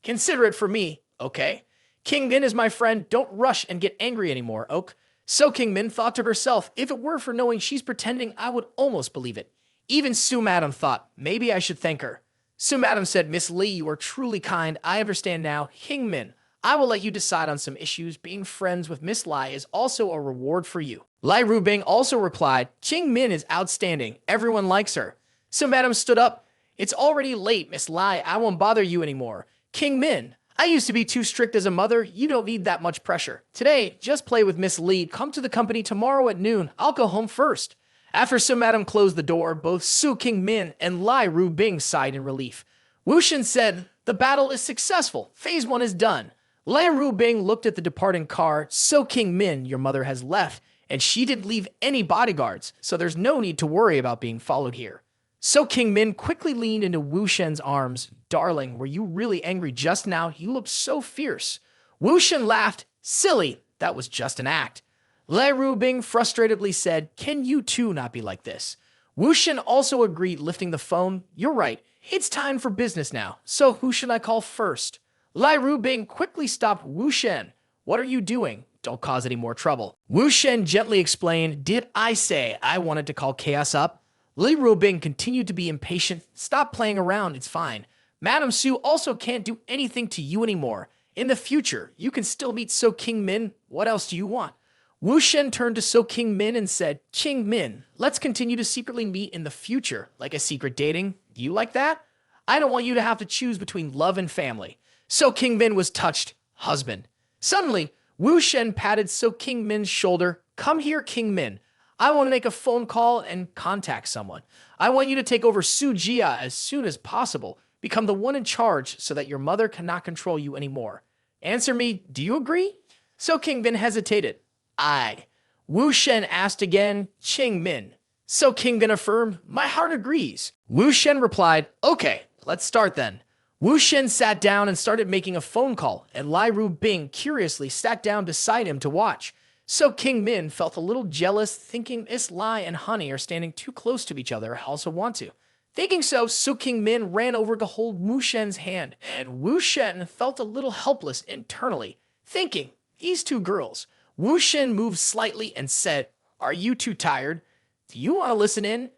consider it for me, okay? Qingmin is my friend. Don't rush and get angry anymore, Oak. So Qingmin thought to herself, if it were for knowing she's pretending, I would almost believe it. Even Su Madam thought, maybe I should thank her. Su Madam said, Miss Li, you are truly kind. I understand now. Qingmin, I will let you decide on some issues. Being friends with Miss Lai is also a reward for you. Lai Rubing also replied, Qingmin is outstanding. Everyone likes her. Su Madam stood up. It's already late, Miss Lai. I won't bother you anymore. Qingmin, I used to be too strict as a mother. You don't need that much pressure. Today, just play with Miss Li. Come to the company tomorrow at noon. I'll go home first. After Su Madam closed the door, both Su Qingmin and Lai Rubing sighed in relief. Wu Shen said, the battle is successful. Phase 1 is done. Lai Rubing looked at the departing car. So Qingmin, your mother has left, and she didn't leave any bodyguards, so there's no need to worry about being followed here. So Qingmin quickly leaned into Wu Shen's arms. Darling, were you really angry just now? You looked so fierce. Wu Shen laughed. Silly, that was just an act. Lai Rubing frustratedly said, can you too not be like this? Wu Shen also agreed, lifting the phone. You're right, it's time for business now. So who should I call first? Lai Rubing quickly stopped Wu Shen. What are you doing? Don't cause any more trouble. Wu Shen gently explained, did I say I wanted to call chaos up? Lai Rubing continued to be impatient. Stop playing around, it's fine. Madame Su also can't do anything to you anymore. In the future, you can still meet So Qingmin. What else do you want? Wu Shen turned to So Qingmin and said, Qingmin, let's continue to secretly meet in the future, like a secret dating. Do you like that? I don't want you to have to choose between love and family. So Qingmin was touched. Husband. Suddenly, Wu Shen patted So Qingmin's shoulder. Come here, Qingmin. I want to make a phone call and contact someone. I want you to take over Su Jia as soon as possible. Become the one in charge so that your mother cannot control you anymore. Answer me, do you agree? So Qingmin hesitated. Aye. Wu Shen asked again, Qingmin. So Qingmin affirmed, my heart agrees. Wu Shen replied, okay, let's start then. Wu Shen sat down and started making a phone call, and Lai Rubing curiously sat down beside him to watch. So Qingmin felt a little jealous, thinking Miss Lai and Honey are standing too close to each other. I also want to. Thinking so, Qingmin ran over to hold Wu Shen's hand, and Wu Shen felt a little helpless internally, thinking, these two girls. Wu Shen moved slightly and said, are you too tired? Do you want to listen in?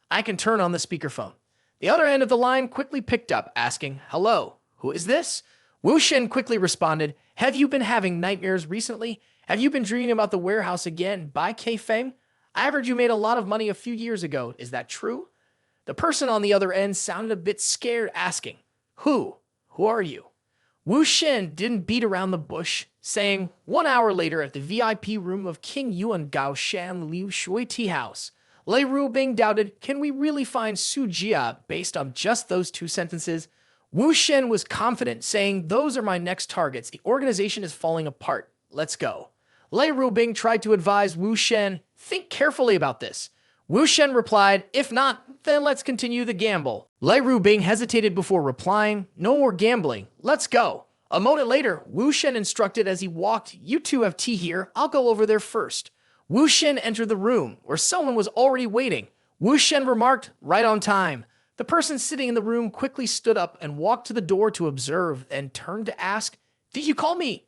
I can turn on the speakerphone. The other end of the line quickly picked up, asking, hello, who is this? Wu Shen quickly responded, have you been having nightmares recently? Have you been dreaming about the warehouse again by K Feng? I heard you made a lot of money a few years ago. Is that true? The person on the other end sounded a bit scared, asking, Who? Who are you? Wu Shen didn't beat around the bush, saying, 1 hour later at the VIP room of King Yuan Gao Shan Liu Shui Tea House, Lei Rubing doubted, can we really find Su Jia based on just those 2 sentences? Wu Shen was confident, saying, those are my next targets. The organization is falling apart. Let's go. Lei Rubing tried to advise Wu Shen, think carefully about this. Wu Shen replied, if not, then let's continue the gamble. Lei Rubing hesitated before replying, no more gambling. Let's go. A moment later, Wu Shen instructed as he walked, you two have tea here. I'll go over there first. Wu Shen entered the room, where someone was already waiting. Wu Shen remarked, right on time. The person sitting in the room quickly stood up and walked to the door to observe, and turned to ask, did you call me?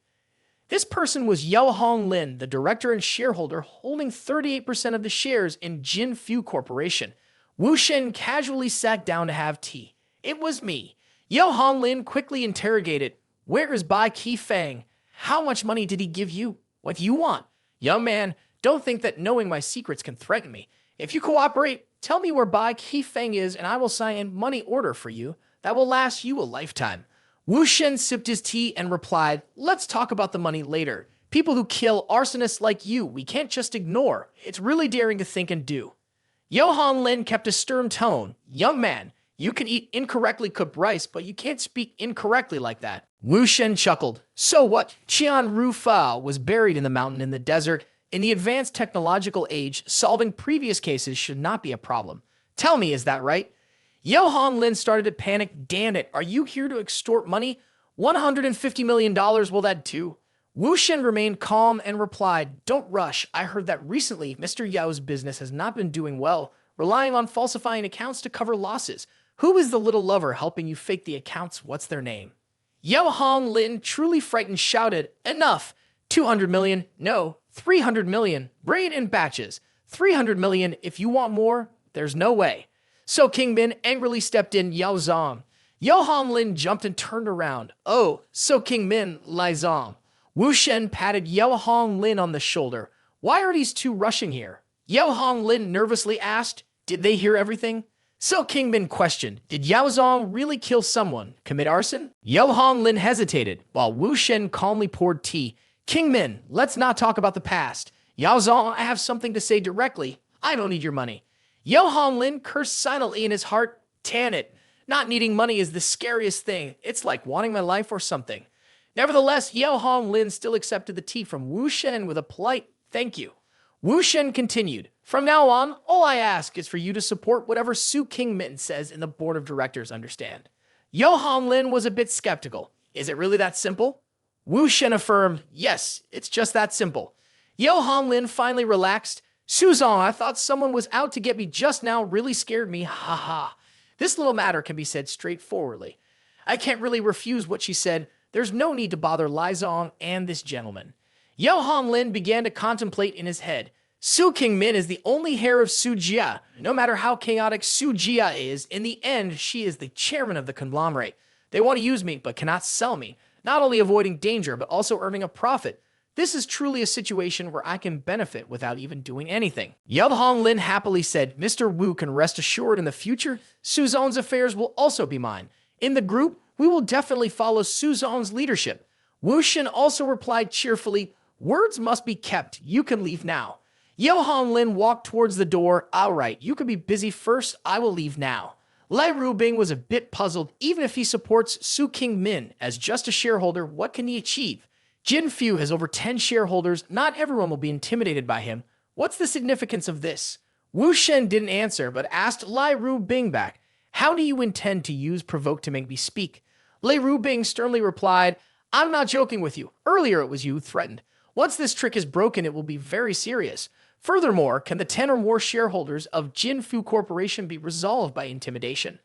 This person was Yao Honglin, the director and shareholder holding 38% of the shares in Jinfu Corporation. Wu Shen casually sat down to have tea. It was me. Yao Honglin quickly interrogated, where is Bai Qifeng? How much money did he give you? What do you want? Young man, don't think that knowing my secrets can threaten me. If you cooperate, tell me where Bai Qifeng is and I will sign a money order for you that will last you a lifetime. Wu Shen sipped his tea and replied, let's talk about the money later. People who kill arsonists like you, we can't just ignore. It's really daring to think and do. Johan Lin kept a stern tone. Young man, you can eat incorrectly cooked rice, but you can't speak incorrectly like that. Wu Shen chuckled. So what? Qian Rufa was buried in the mountain in the desert. In the advanced technological age, solving previous cases should not be a problem. Tell me, is that right? Johan Lin started to panic. Damn it, are you here to extort money? $150 million, will that do? Wu Shen remained calm and replied, don't rush. I heard that recently Mr. Yao's business has not been doing well, relying on falsifying accounts to cover losses. Who is the little lover helping you fake the accounts? What's their name? Johan Lin, truly frightened, shouted, enough! 200 million, no, 300 million, bring it in batches. 300 million, if you want more, there's no way. So King Min angrily stepped in Yao Zong. Johan Lin jumped and turned around. Oh, So King Min, Lai Zong. Wu Shen patted Johan Lin on the shoulder. Why are these two rushing here? Johan Lin nervously asked, did they hear everything? So King Min questioned, did Yao Zong really kill someone, commit arson? Johan Lin hesitated, while Wu Shen calmly poured tea. King Min, let's not talk about the past. Yao Zong, I have something to say directly. I don't need your money. Johan Lin cursed silently in his heart. Tan it. Not needing money is the scariest thing. It's like wanting my life or something. Nevertheless, Johan Lin still accepted the tea from Wu Shen with a polite thank you. Wu Shen continued, from now on, all I ask is for you to support whatever Su King Min says in the board of directors, understand? Johan Lin was a bit skeptical. Is it really that simple? Wu Shen affirmed, yes, it's just that simple. Johan Lin finally relaxed. Suzong, I thought someone was out to get me just now, really scared me, ha ha. This little matter can be said straightforwardly. I can't really refuse what she said. There's no need to bother Lai Zong and this gentleman. Johan Lin began to contemplate in his head. Su King Min is the only heir of Su Jia. No matter how chaotic Su Jia is, in the end, she is the chairman of the conglomerate. They want to use me, but cannot sell me. Not only avoiding danger, but also earning a profit. This is truly a situation where I can benefit without even doing anything. Johan Lin happily said, Mr. Wu can rest assured in the future, Suzong's affairs will also be mine. In the group, we will definitely follow Suzong's leadership. Wu Shen also replied cheerfully, words must be kept. You can leave now. Johan Lin walked towards the door. All right, you can be busy first. I will leave now. Lai Rubing was a bit puzzled. Even if he supports Su King Min as just a shareholder, what can he achieve? Jinfu has over 10 shareholders. Not everyone will be intimidated by him. What's the significance of this? Wu Shen didn't answer, but asked Lai Rubing back, how do you intend to use provoke to make me speak? Lai Rubing sternly replied, I'm not joking with you. Earlier it was you who threatened. Once this trick is broken, it will be very serious. Furthermore, can the 10 or more shareholders of Jinfu Corporation be resolved by intimidation?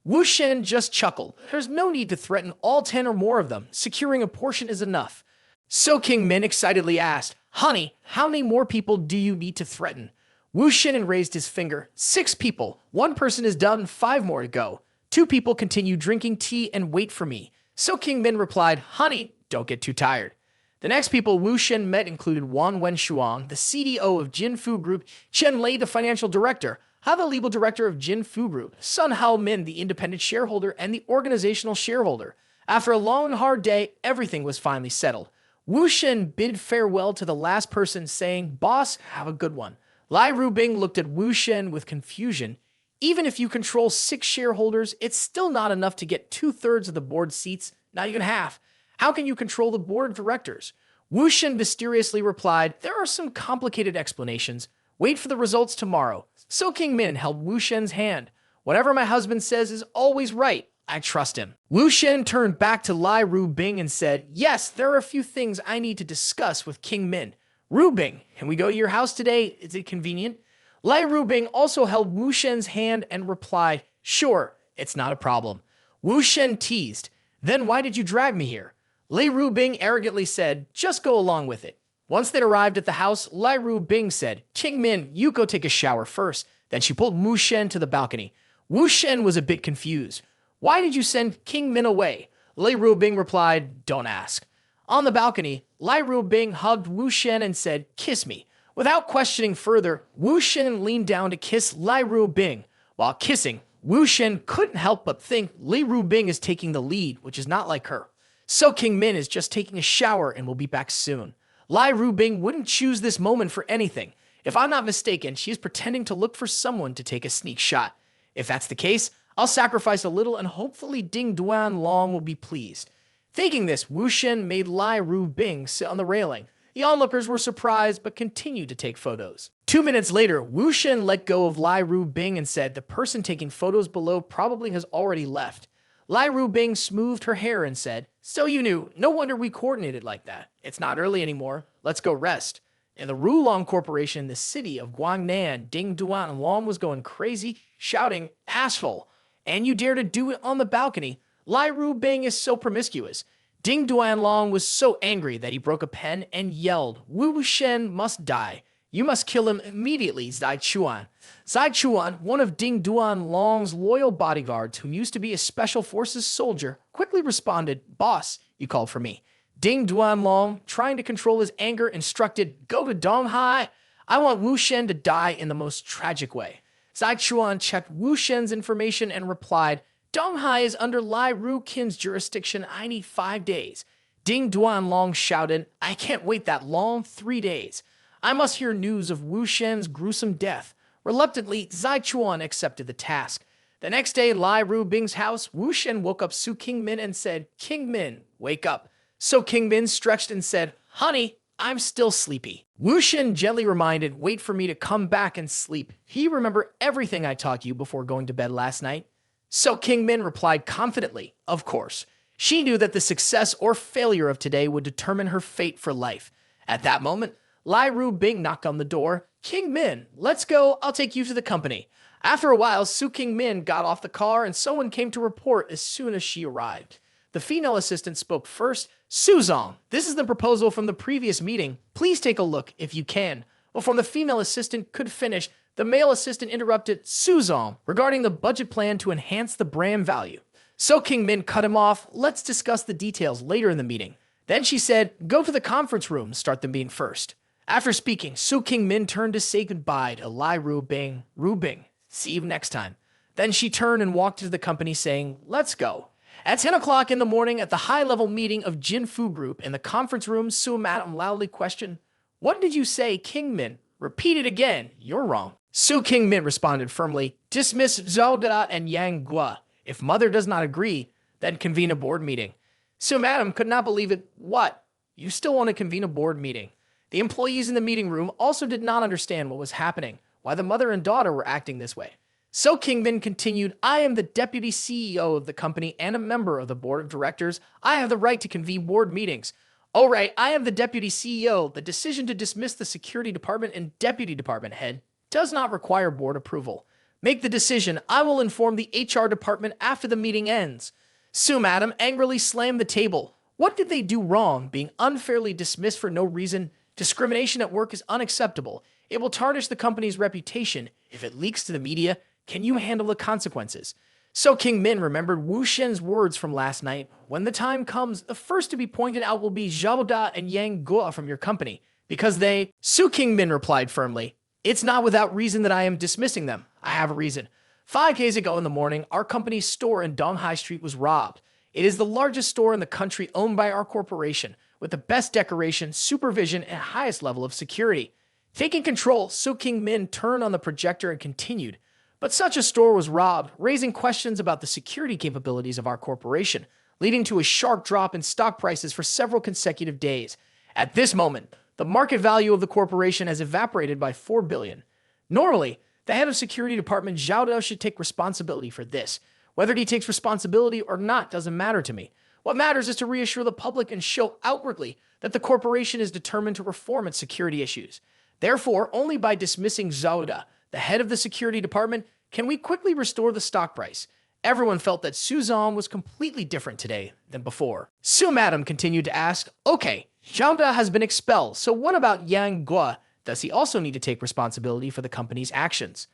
Wu Shen just chuckled. There's no need to threaten all 10 or more of them. Securing a portion is enough. So King Min excitedly asked, honey, how many more people do you need to threaten? Wu Shen raised his finger. 6 people. 1 person is done, 5 more to go. 2 people continue drinking tea and wait for me. So King Min replied, honey, don't get too tired. The next people Wu Shen met included Wang Wenshuang, the CDO of Jinfu Group, Chen Lei, the financial director, Ha, the legal director of Jinfu Group, Sun Hao Min, the independent shareholder and the organizational shareholder. After a long and hard day, everything was finally settled. Wu Shen bid farewell to the last person, saying, boss, have a good one. Lai Rubing looked at Wu Shen with confusion. Even if you control 6 shareholders, it's still not enough to get 2/3 of the board seats, not even half. How can you control the board of directors? Wu Shen mysteriously replied, there are some complicated explanations. Wait for the results tomorrow. So King Min held Wu Shen's hand. Whatever my husband says is always right. I trust him. Wu Shen turned back to Lai Rubing and said, yes, there are a few things I need to discuss with King Min. Rubing, can we go to your house today? Is it convenient? Lai Rubing also held Wu Shen's hand and replied, sure, it's not a problem. Wu Shen teased, then why did you drag me here? Lai Rubing arrogantly said, just go along with it. Once they'd arrived at the house, Lai Rubing said, King Min, you go take a shower first. Then she pulled Wu Shen to the balcony. Wu Shen was a bit confused. Why did you send King Min away? Lai Rubing replied, don't ask. On the balcony, Lai Rubing hugged Wu Shen and said, kiss me. Without questioning further, Wu Shen leaned down to kiss Lai Rubing. While kissing, Wu Shen couldn't help but think Lai Rubing is taking the lead, which is not like her. So King Min is just taking a shower and will be back soon. Lai Rubing wouldn't choose this moment for anything. If I'm not mistaken, she is pretending to look for someone to take a sneak shot. If that's the case, I'll sacrifice a little and hopefully Ding Duan Long will be pleased. Thinking this, Wu Shen made Lai Rubing sit on the railing. The onlookers were surprised but continued to take photos. 2 minutes later, Wu Shen let go of Lai Rubing and said the person taking photos below probably has already left. Lai Rubing smoothed her hair and said, so you knew, no wonder we coordinated like that. It's not early anymore, let's go rest. In the Rulong Corporation in the city of Guangnan, Ding Duan Long was going crazy, shouting, asshole. And you dare to do it on the balcony? Lai Rubing is so promiscuous. Ding Duan Long was so angry that he broke a pen and yelled, Wu Shen must die. You must kill him immediately, Zai Chuan. Zai Chuan, one of Ding Duan Long's loyal bodyguards who used to be a special forces soldier, quickly responded, boss, you called for me. Ding Duan Long, trying to control his anger, instructed, go to Donghai. I want Wu Shen to die in the most tragic way. Zai Chuan checked Wu Shen's information and replied, Donghai is under Lai Rukin's jurisdiction. I need 5 days. Ding Duan Long shouted, I can't wait that long, 3 days. I must hear news of Wu Shen's gruesome death. Reluctantly, Zai Chuan accepted the task. The next day, Lai Rubing's house, Wu Shen woke up Su King Min and said, King Min, wake up. So King Min stretched and said, honey, I'm still sleepy. Wu Shen gently reminded, wait for me to come back and sleep. You remember everything I taught you before going to bed last night? So King Min replied confidently, of course. She knew that the success or failure of today would determine her fate for life. At that moment, Lai Rubing knocked on the door. King Min, let's go, I'll take you to the company. After a while, Su King Min got off the car and someone came to report as soon as she arrived. The female assistant spoke first. Suzong, this is the proposal from the previous meeting. Please take a look if you can. Before the female assistant could finish, the male assistant interrupted Suzong regarding the budget plan to enhance the brand value. So King Min cut him off. Let's discuss the details later in the meeting. Then she said, go to the conference room, start the meeting first. After speaking, Su King Min turned to say goodbye to Lai Rubing. Rubing, see you next time. Then she turned and walked to the company saying, let's go. At 10 o'clock in the morning at the high-level meeting of Jinfu Group in the conference room, Su Madam loudly questioned, what did you say, King Min? Repeat it again. You're wrong. Su King Min responded firmly, dismiss Zhao Da and Yang Gua. If mother does not agree, then convene a board meeting. Su Madam could not believe it. What? You still want to convene a board meeting? The employees in the meeting room also did not understand what was happening, why the mother and daughter were acting this way. So King Min continued, I am the deputy CEO of the company and a member of the board of directors. I have the right to convene board meetings. All right, I am the deputy CEO. The decision to dismiss the security department and deputy department head does not require board approval. Make the decision. I will inform the HR department after the meeting ends. Su Madam angrily slammed the table. What did they do wrong, being unfairly dismissed for no reason? Discrimination at work is unacceptable. It will tarnish the company's reputation. If it leaks to the media, can you handle the consequences? So King Min remembered Wu Shen's words from last night. When the time comes, the first to be pointed out will be Zhao Da and Yang Guo from your company, because they... Su King Min replied firmly, "It's not without reason that I am dismissing them. I have a reason. 5 days ago in the morning, our company's store in Dong Hai Street was robbed. It is the largest store in the country owned by our corporation, with the best decoration, supervision, and highest level of security." Taking control, Su King Min turned on the projector and continued, "But such a store was robbed, raising questions about the security capabilities of our corporation, leading to a sharp drop in stock prices for several consecutive days. At this moment, the market value of the corporation has evaporated by 4 billion. Normally, the head of security department Zhao Da should take responsibility for this. Whether he takes responsibility or not doesn't matter to me. What matters is to reassure the public and show outwardly that the corporation is determined to reform its security issues. Therefore, only by dismissing Zhao Da, the head of the security department, can we quickly restore the stock price." Everyone felt that Su Zong was completely different today than before. Su Madam continued to ask, "Okay, Zhao Da has been expelled, so what about Yang Guo? Does he also need to take responsibility for the company's actions?"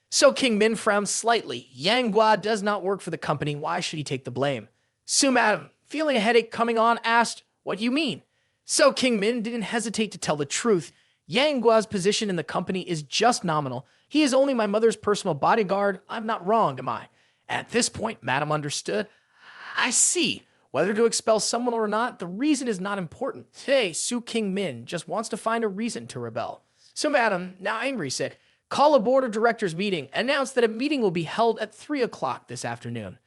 So King Min frowned slightly. Yang Guo does not work for the company. Why should he take the blame? Su Madam, feeling a headache coming on, asked, "What do you mean?" So King Min didn't hesitate to tell the truth. Yang Guo's position in the company is just nominal. He is only my mother's personal bodyguard. I'm not wrong, am I? At this point, Madam understood. "I see. Whether to expel someone or not, the reason is not important. Today, Su King Min just wants to find a reason to rebel." So Madam, now angry, said, "Call a board of directors meeting. Announce that a meeting will be held at 3 o'clock this afternoon."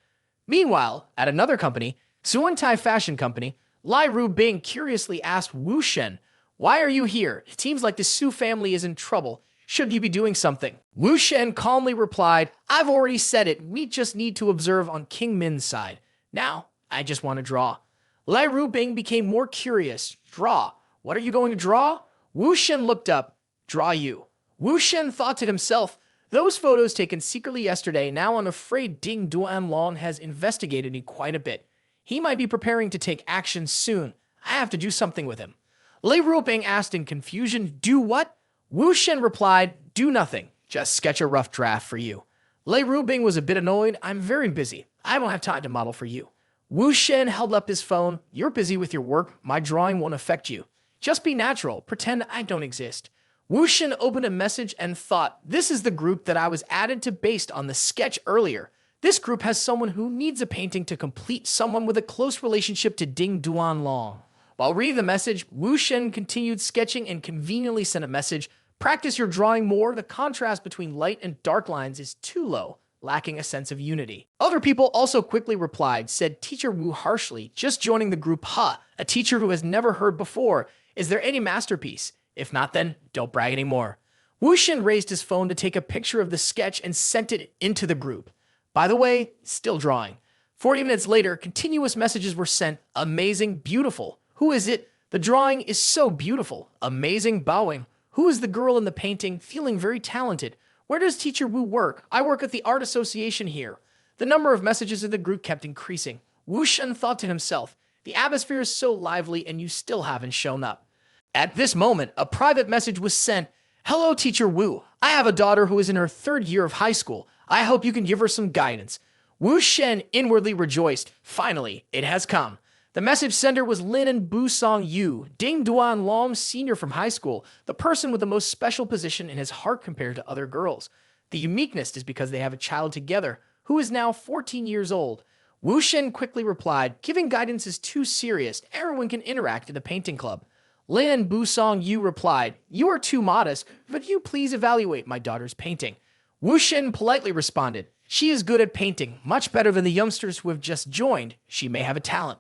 Meanwhile, at another company, Suantai Fashion Company, Lai Ru Bing curiously asked Wu Shen, "Why are you here? It seems like the Su family is in trouble. Should you be doing something?" Wu Shen calmly replied, "I've already said it. We just need to observe on King Min's side. Now, I just want to draw." Lai Ru Bing became more curious. "Draw? What are you going to draw?" Wu Shen looked up. "Draw you." Wu Shen thought to himself, "Those photos taken secretly yesterday, now I'm afraid Ding Duanlong has investigated me quite a bit. He might be preparing to take action soon. I have to do something with him." Lei Ruping asked in confusion, "Do what?" Wu Shen replied, "Do nothing. Just sketch a rough draft for you." Lei Ruping was a bit annoyed. "I'm very busy. I don't have time to model for you." Wu Shen held up his phone. "You're busy with your work. My drawing won't affect you. Just be natural. Pretend I don't exist." Wu Shen opened a message and thought, "This is the group that I was added to based on the sketch earlier. This group has someone who needs a painting to complete, someone with a close relationship to Ding Duanlong." While reading the message, Wu Shen continued sketching and conveniently sent a message, "Practice your drawing more. The contrast between light and dark lines is too low, lacking a sense of unity." Other people also quickly replied, said Teacher Wu harshly, "Just joining the group, huh? A teacher who has never heard before. Is there any masterpiece? If not, then don't brag anymore." Wu Shen raised his phone to take a picture of the sketch and sent it into the group. By the way, still drawing. 40 minutes later, continuous messages were sent. "Amazing, beautiful. Who is it? The drawing is so beautiful. Amazing, bowing. Who is the girl in the painting? Feeling very talented. Where does Teacher Wu work? I work at the Art Association here." The number of messages in the group kept increasing. Wu Shen thought to himself, "The atmosphere is so lively and you still haven't shown up." At this moment, a private message was sent. "Hello, Teacher Wu. I have a daughter who is in her 3rd year of high school. I hope you can give her some guidance." Wu Shen inwardly rejoiced. Finally, it has come. The message sender was Lin and Bu Song Yu, Ding Duan Long senior from high school, the person with the most special position in his heart compared to other girls. The uniqueness is because they have a child together, who is now 14 years old. Wu Shen quickly replied, "Giving guidance is too serious. Everyone can interact in the painting club." Lin and Bu Song Yu replied, "You are too modest, but you please evaluate my daughter's painting." Wu Shen politely responded, "She is good at painting, much better than the youngsters who have just joined. She may have a talent."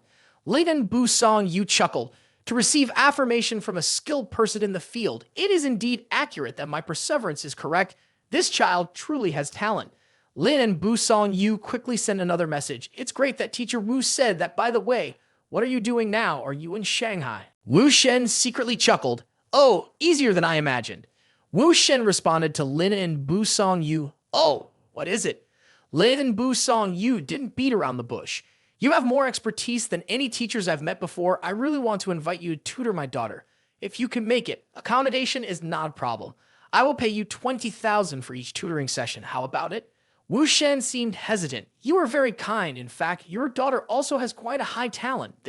Lin and Bu Song Yu chuckled. "To receive affirmation from a skilled person in the field, it is indeed accurate that my perseverance is correct. This child truly has talent." Lin and Bu Song Yu quickly sent another message. "It's great that Teacher Wu said that. By the way, what are you doing now? Are you in Shanghai?" Wu Shen secretly chuckled. "Oh, easier than I imagined." Wu Shen responded to Lin and Bu Song Yu, "Oh, what is it?" Lin and Bu Song Yu didn't beat around the bush. "You have more expertise than any teachers I've met before. I really want to invite you to tutor my daughter. If you can make it, accommodation is not a problem. I will pay you 20,000 for each tutoring session. How about it?" Wu Shen seemed hesitant. You are very kind. In fact, your daughter also has quite a high talent.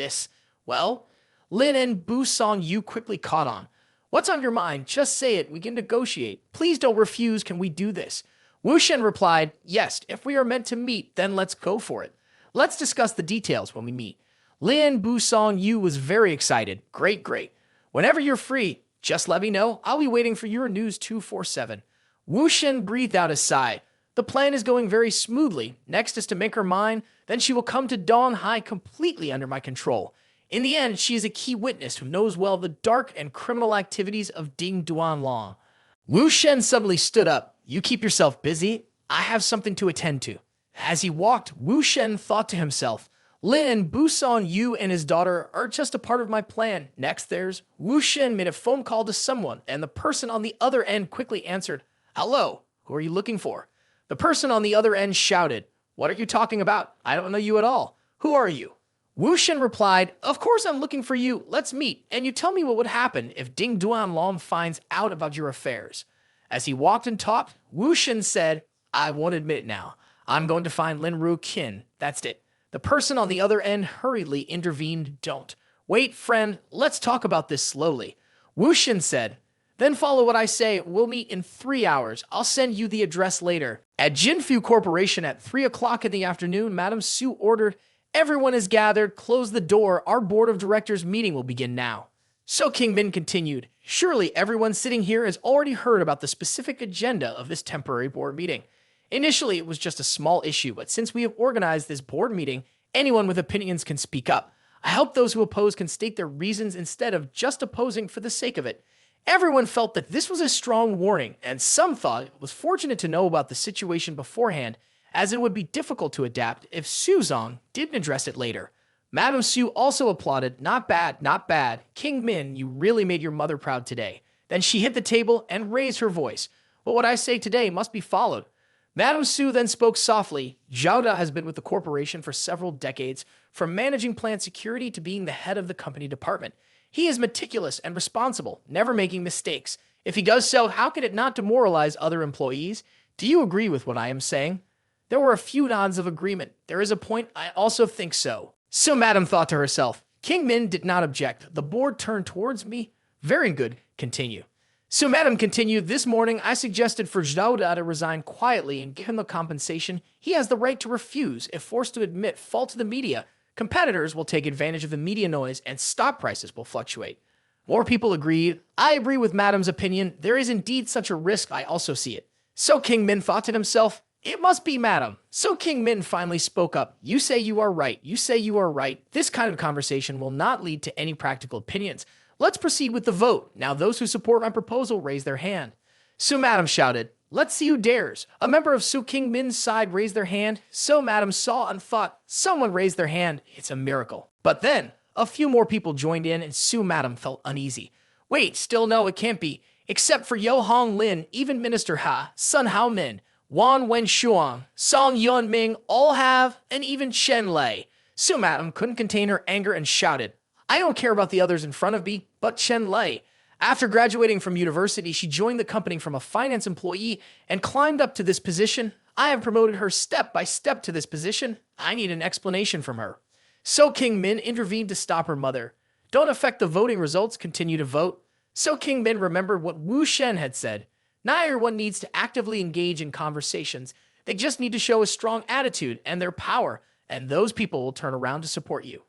Well, Lin and Bu Song Yu quickly caught on. What's on your mind? Just say it. We can negotiate. Please don't refuse. Can we do this? Wu Shen replied, yes, if we are meant to meet, then let's go for it. Let's discuss the details when we meet. Lin Bu Song Yu was very excited. Great, great. Whenever you're free, just let me know. I'll be waiting for your news 247. Wu Shen breathed out a sigh. The plan is going very smoothly. Next is to make her mine, then she will come to Dawn High completely under my control. In the end, she is a key witness who knows well the dark and criminal activities of Ding Duan Long. Wu Shen suddenly stood up. You keep yourself busy. I have something to attend to. As he walked, Wu Shen thought to himself, Lin, Bu Song Yu, and his daughter are just a part of my plan. Next, there's Wu Shen made a phone call to someone, and the person on the other end quickly answered, hello, who are you looking for? The person on the other end shouted, what are you talking about? I don't know you at all. Who are you? Wu Shen replied, of course I'm looking for you. Let's meet, and you tell me what would happen if Ding Duanlong finds out about your affairs. As he walked and talked, Wu Shen said, I won't admit now. I'm going to find Lin Ru Qin. That's it. The person on the other end hurriedly intervened. Don't. Wait, friend, let's talk about this slowly. Wu Shen said, then follow what I say. We'll meet in 3 hours. I'll send you the address later. At Jinfu Corporation at 3 o'clock in the afternoon, Madame Su ordered, everyone is gathered. Close the door. Our board of directors meeting will begin now. So King Min continued, surely everyone sitting here has already heard about the specific agenda of this temporary board meeting. Initially, it was just a small issue, but since we have organized this board meeting, anyone with opinions can speak up. I hope those who oppose can state their reasons instead of just opposing for the sake of it. Everyone felt that this was a strong warning, and some thought it was fortunate to know about the situation beforehand, as it would be difficult to adapt if Su Zong didn't address it later. Madame Su also applauded, not bad, not bad. King Min, you really made your mother proud today. Then she hit the table and raised her voice. But what I say today must be followed. Madame Su then spoke softly. Zhao Da has been with the corporation for several decades, from managing plant security to being the head of the company department. He is meticulous and responsible, never making mistakes. If he does so, how can it not demoralize other employees? Do you agree with what I am saying? There were a few nods of agreement. There is a point I also think so. So Madame thought to herself. King Min did not object. The board turned towards me. Very good. Continue. So Madame continued, this morning I suggested for Zhao Da to resign quietly and give him the compensation. He has the right to refuse if forced to admit fault to the media. Competitors will take advantage of the media noise and stock prices will fluctuate. More people agreed. I agree with Madame's opinion. There is indeed such a risk. I also see it. So King Min thought to himself, it must be Madame. So King Min finally spoke up. You say you are right. You say you are right. This kind of conversation will not lead to any practical opinions. Let's proceed with the vote. Now those who support my proposal raise their hand. So Madame shouted, let's see who dares. A member of Su King Min's side raised their hand. So Madame saw and thought, someone raised their hand. It's a miracle. But then, a few more people joined in and Su Madame felt uneasy. Wait, still no, it can't be. Except for Yo Hong Lin, even Minister Ha, Sun Hao Min, Wan Wen Shuang, Song Yun Ming all have, and even Chen Lei. Su Madame couldn't contain her anger and shouted, I don't care about the others in front of me, but Chen Lei. After graduating from university, she joined the company from a finance employee and climbed up to this position. I have promoted her step by step to this position. I need an explanation from her. So King Min intervened to stop her mother. Don't affect the voting results, continue to vote. So King Min remembered what Wu Shen had said. Neither one needs to actively engage in conversations. They just need to show a strong attitude and their power, and those people will turn around to support you.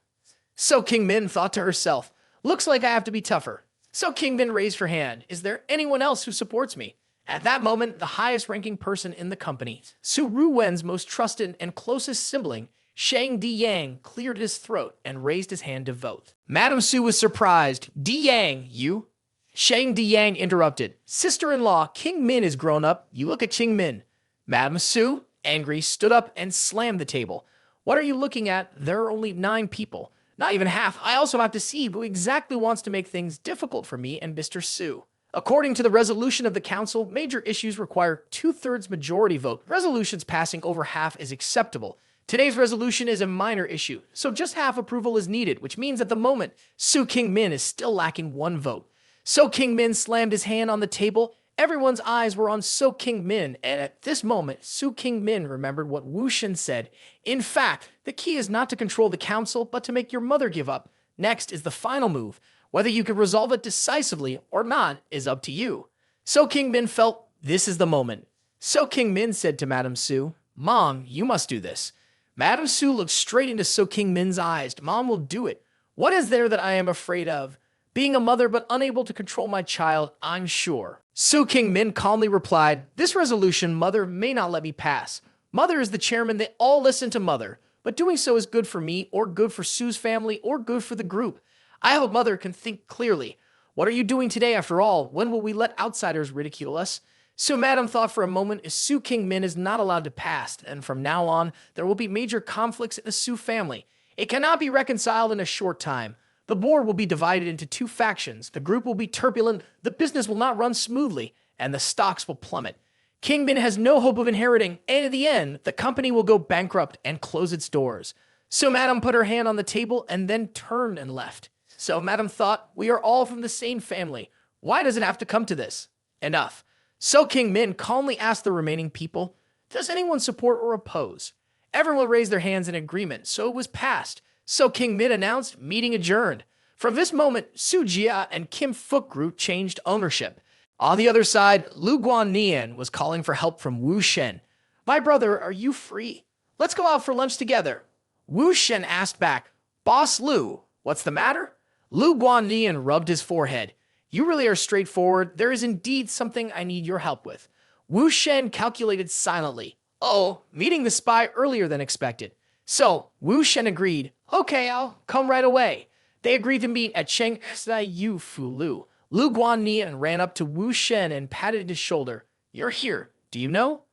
So King Min thought to herself, looks like I have to be tougher. So King Min raised her hand. Is there anyone else who supports me? At that moment, the highest ranking person in the company, Su Ruwen's most trusted and closest sibling, Shang Di Yang, cleared his throat and raised his hand to vote. Madame Su was surprised. Di Yang, you? Shang Di Yang interrupted. Sister-in-law, King Min is grown up. You look at King Min. Madame Su, angry, stood up and slammed the table. What are you looking at? There are only 9 people. Not even half. I also have to see who exactly wants to make things difficult for me and Mr. Su. According to the resolution of the council, major issues require 2/3 majority vote. Resolutions passing over half is acceptable. Today's resolution is a minor issue, so just half approval is needed, which means at the moment, Su King Min is still lacking 1 vote. So King Min slammed his hand on the table. Everyone's eyes were on So King-min, and at this moment, Su King-min remembered what Wu Shen said. In fact, the key is not to control the council, but to make your mother give up. Next is the final move. Whether you can resolve it decisively or not is up to you. So King-min felt this is the moment. So King-min said to Madame Su, Mom, you must do this. Madame Su looked straight into So King-min's eyes. Mom will do it. What is there that I am afraid of? Being a mother but unable to control my child, I'm sure. So King-min calmly replied, this resolution, Mother, may not let me pass. Mother is the chairman, they all listen to Mother. But doing so is good for me, or good for Su's family, or good for the group. I hope Mother can think clearly. What are you doing today after all? When will we let outsiders ridicule us? So Madam thought for a moment, Su King-min is not allowed to pass, and from now on, there will be major conflicts in the Su family. It cannot be reconciled in a short time. The board will be divided into two factions. The group will be turbulent, the business will not run smoothly, and the stocks will plummet. King-min has no hope of inheriting, and in the end, the company will go bankrupt and close its doors. So Madam put her hand on the table and then turned and left. So Madam thought, we are all from the same family. Why does it have to come to this? Enough. So King-min calmly asked the remaining people, does anyone support or oppose? Everyone raised their hands in agreement, so it was passed. So King-min announced, meeting adjourned. From this moment, Su Jia and Kim Fook Group changed ownership. On the other side, Lu Guannian was calling for help from Wu Shen. My brother, are you free? Let's go out for lunch together. Wu Shen asked back, Boss Lu, what's the matter? Lu Guannian rubbed his forehead. You really are straightforward. There is indeed something I need your help with. Wu Shen calculated silently. Oh, meeting the spy earlier than expected. So, Wu Shen agreed. Okay, I'll come right away. They agreed to meet at Cheng Yu Fu Lu. Lu Guannian ran up to Wu Shen and patted his shoulder. You're here. Do you know?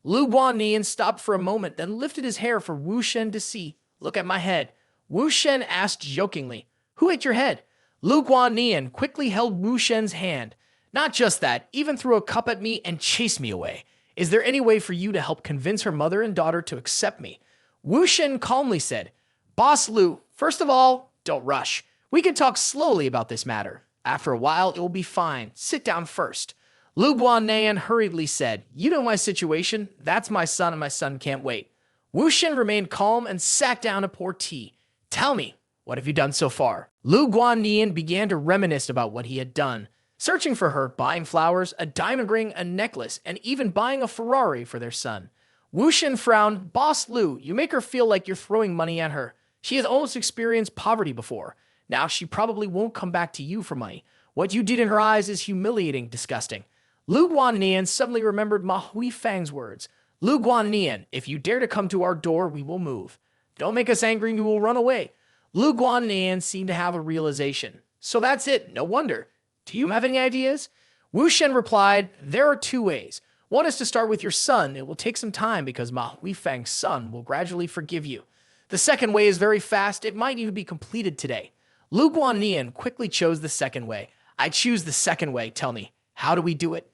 Lu Guannian stopped for a moment, then lifted his hair for Wu Shen to see. Look at my head. Wu Shen asked jokingly. Who ate your head? Lu Guannian quickly held Wu Shen's hand. Not just that, even threw a cup at me and chased me away. Is there any way for you to help convince her mother and daughter to accept me? Wu Shen calmly said, Boss Lu, first of all, don't rush. We can talk slowly about this matter. After a while, it will be fine. Sit down first. Lu Guannian hurriedly said, You know my situation. That's my son and my son can't wait. Wu Shen remained calm and sat down to pour tea. Tell me, what have you done so far? Lu Guannian began to reminisce about what he had done. Searching for her, buying flowers, a diamond ring, a necklace, and even buying a Ferrari for their son. Wu Shen frowned. Boss Lu, you make her feel like you're throwing money at her. She has almost experienced poverty before. Now she probably won't come back to you for money. What you did in her eyes is humiliating, disgusting. Lu Guannian suddenly remembered Ma Huifang's words. Lu Guannian, if you dare to come to our door, we will move. Don't make us angry, we will run away. Lu Guannian seemed to have a realization. So that's it, no wonder. Do you have any ideas? Wu Shen replied, There are two ways. One is to start with your son. It will take some time because Ma Huifang's son will gradually forgive you. The second way is very fast. It might even be completed today. Lu Guannian quickly chose the second way. I choose the second way. Tell me, how do we do it?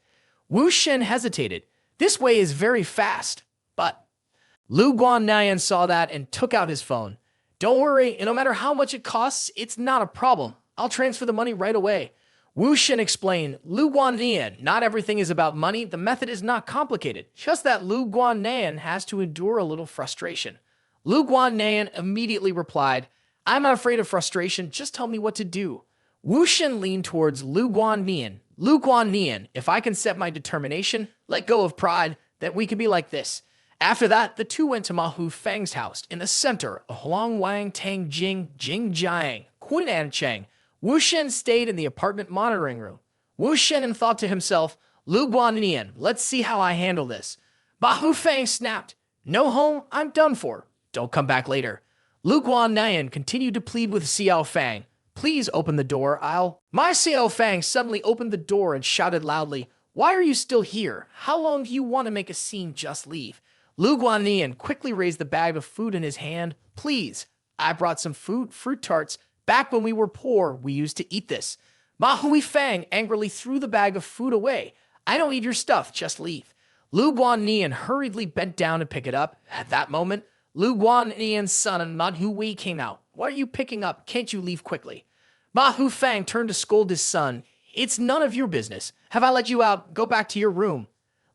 Wu Shen hesitated. This way is very fast, but Lu Guannian saw that and took out his phone. Don't worry, no matter how much it costs, it's not a problem. I'll transfer the money right away. Wu Shen explained, Lu Guannian, not everything is about money. The method is not complicated. Just that Lu Guannian has to endure a little frustration. Lu Guannian immediately replied, I'm not afraid of frustration. Just tell me what to do. Wu Shen leaned towards Lu Guannian. Lu Guannian, if I can set my determination, let go of pride, then we can be like this. After that, the two went to Ma Huifang's house in the center of Huang Wang Tang Jing Jing Jiang, Quin'an Cheng. Wu Shen stayed in the apartment monitoring room. Wu Shen thought to himself, Lu Guannian, let's see how I handle this. Ma Huifang snapped, No home, I'm done for. Don't come back later. Lu Guannian continued to plead with Xiao Fang. Please open the door, My Xiao Fang suddenly opened the door and shouted loudly, Why are you still here? How long do you want to make a scene? Just leave. Lu Guannian quickly raised the bag of food in his hand. Please, I brought some fruit tarts. Back when we were poor, we used to eat this. Ma Huifang angrily threw the bag of food away. I don't eat your stuff, just leave. Lu Guannian hurriedly bent down to pick it up. At that moment, Lu Guannian's son and Ma Hui came out. What are you picking up? Can't you leave quickly? Ma Huifang turned to scold his son. It's none of your business. Have I let you out? Go back to your room.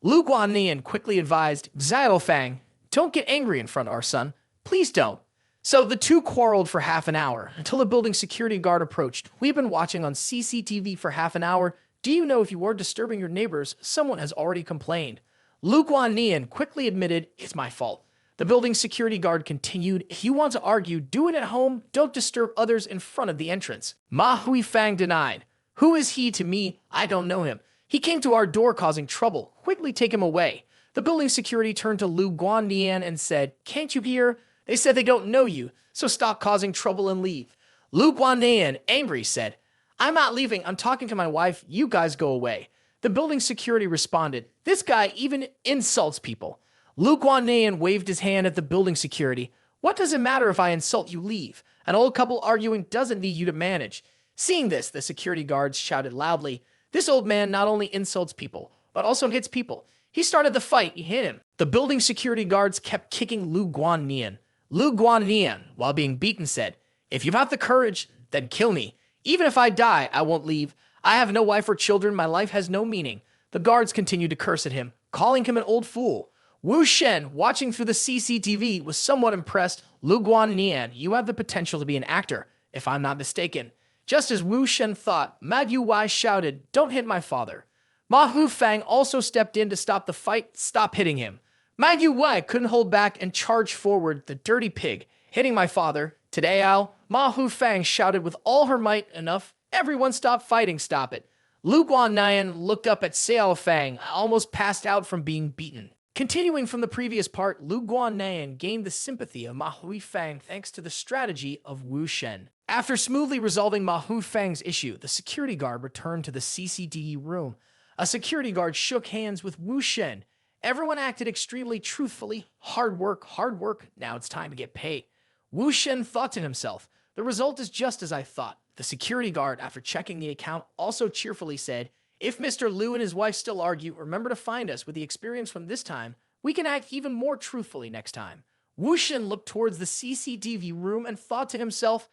Lu Guannian quickly advised Xiaofang, don't get angry in front of our son. Please don't. So the two quarreled for half an hour until a building security guard approached. We've been watching on CCTV for half an hour. Do you know if you are disturbing your neighbors, someone has already complained? Lu Guannian quickly admitted, it's my fault. The building security guard continued, if you want to argue, do it at home. Don't disturb others in front of the entrance. Ma Huifang denied. Who is he to me? I don't know him. He came to our door causing trouble. Quickly take him away. The building security turned to Lu Guannian and said, can't you hear? They said they don't know you, so stop causing trouble and leave. Lu Guannian, angry, said, I'm not leaving. I'm talking to my wife. You guys go away. The building security responded, this guy even insults people. Lu Guannian waved his hand at the building security. What does it matter if I insult you? Leave. An old couple arguing doesn't need you to manage. Seeing this, the security guards shouted loudly, this old man not only insults people, but also hits people. He started the fight. He hit him. The building security guards kept kicking Lu Guannian. Lu Guannian, while being beaten, said, if you've got the courage, then kill me. Even if I die, I won't leave. I have no wife or children. My life has no meaning. The guards continued to curse at him, calling him an old fool. Wu Shen, watching through the CCTV, was somewhat impressed. Lu Guannian, you have the potential to be an actor, if I'm not mistaken. Just as Wu Shen thought, Manhua shouted, don't hit my father. Ma Hufang also stepped in to stop the fight. Stop hitting him. Manhua couldn't hold back and charged forward, the dirty pig, hitting my father. Today, Al, Ma Hufang shouted with all her might, enough. Everyone stop fighting, stop it. Lu Guannian looked up at Xiaofang, almost passed out from being beaten. Continuing from the previous part, Lu Guannian gained the sympathy of Ma Huifang thanks to the strategy of Wu Shen. After smoothly resolving Ma Huifang's issue, the security guard returned to the CCTV room. A security guard shook hands with Wu Shen. Everyone acted extremely truthfully. Hard work, now it's time to get paid. Wu Shen thought to himself, the result is just as I thought. The security guard, after checking the account, also cheerfully said, if Mr. Liu and his wife still argue, remember to find us. With the experience from this time, we can act even more truthfully next time. Wu Shen looked towards the CCTV room and thought to himself,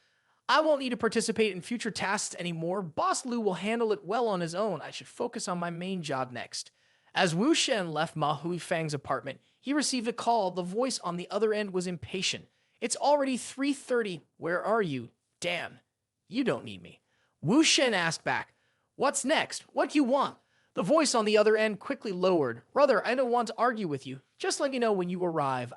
I won't need to participate in future tasks anymore. Boss Liu will handle it well on his own. I should focus on my main job next. As Wu Shen left Ma Huifang's apartment, he received a call. The voice on the other end was impatient. It's already 3:30. Where are you? Dan, you don't need me. Wu Shen asked back, what's next? What do you want? The voice on the other end quickly lowered. Brother, I don't want to argue with you. Just let me know when you arrive.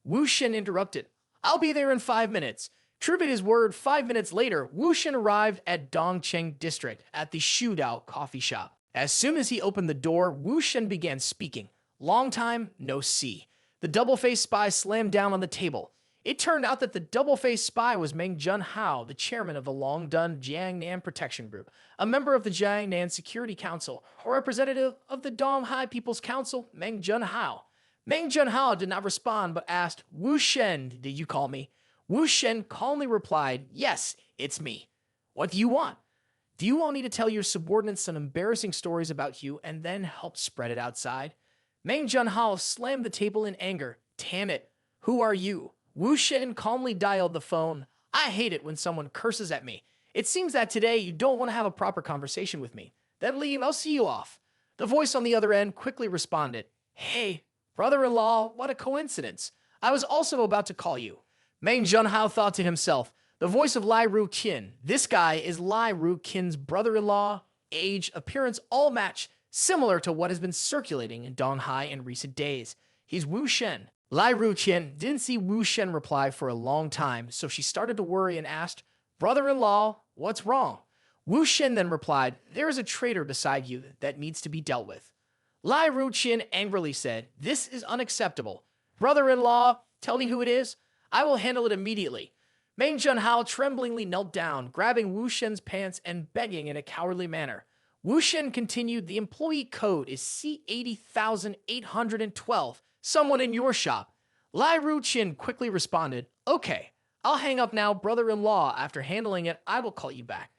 Wu Shen interrupted. I'll be there in 5 minutes. True to his word, 5 minutes later, Wu Shen arrived at Dongcheng District at the Showdown coffee shop. As soon as he opened the door, Wu Shen began speaking. Long time, no see. The double-faced spy slammed down on the table. It turned out that the double-faced spy was Meng Junhao, the chairman of the long-done Jiangnan Protection Group, a member of the Jiangnan Security Council, a representative of the Donghai People's Council, Meng Junhao. Meng Junhao did not respond but asked, Wu Shen, did you call me? Wu Shen calmly replied, yes, it's me. What do you want? Do you want me to tell your subordinates some embarrassing stories about you and then help spread it outside? Meng Junhao slammed the table in anger. Damn it, who are you? Wu Shen calmly dialed the phone. I hate it when someone curses at me. It seems that today you don't want to have a proper conversation with me. Then leave, I'll see you off. The voice on the other end quickly responded. Hey, brother-in-law, what a coincidence. I was also about to call you. Meng Junhao thought to himself, the voice of Lai Ruqin. This guy is Lai Ruqin's brother-in-law. Age, appearance, all match, similar to what has been circulating in Donghai in recent days. He's Wu Shen. Lai Ruqin didn't see Wu Shen reply for a long time, so she started to worry and asked, brother-in-law, what's wrong? Wu Shen then replied, there is a traitor beside you that needs to be dealt with. Lai Ruqin angrily said, this is unacceptable. Brother-in-law, tell me who it is. I will handle it immediately. Meng Junhao tremblingly knelt down, grabbing Wu Shen's pants and begging in a cowardly manner. Wu Shen continued, the employee code is C80812. Someone in your shop. Lai Ruqin quickly responded, okay, I'll hang up now, brother-in-law. After handling it, I will call you back.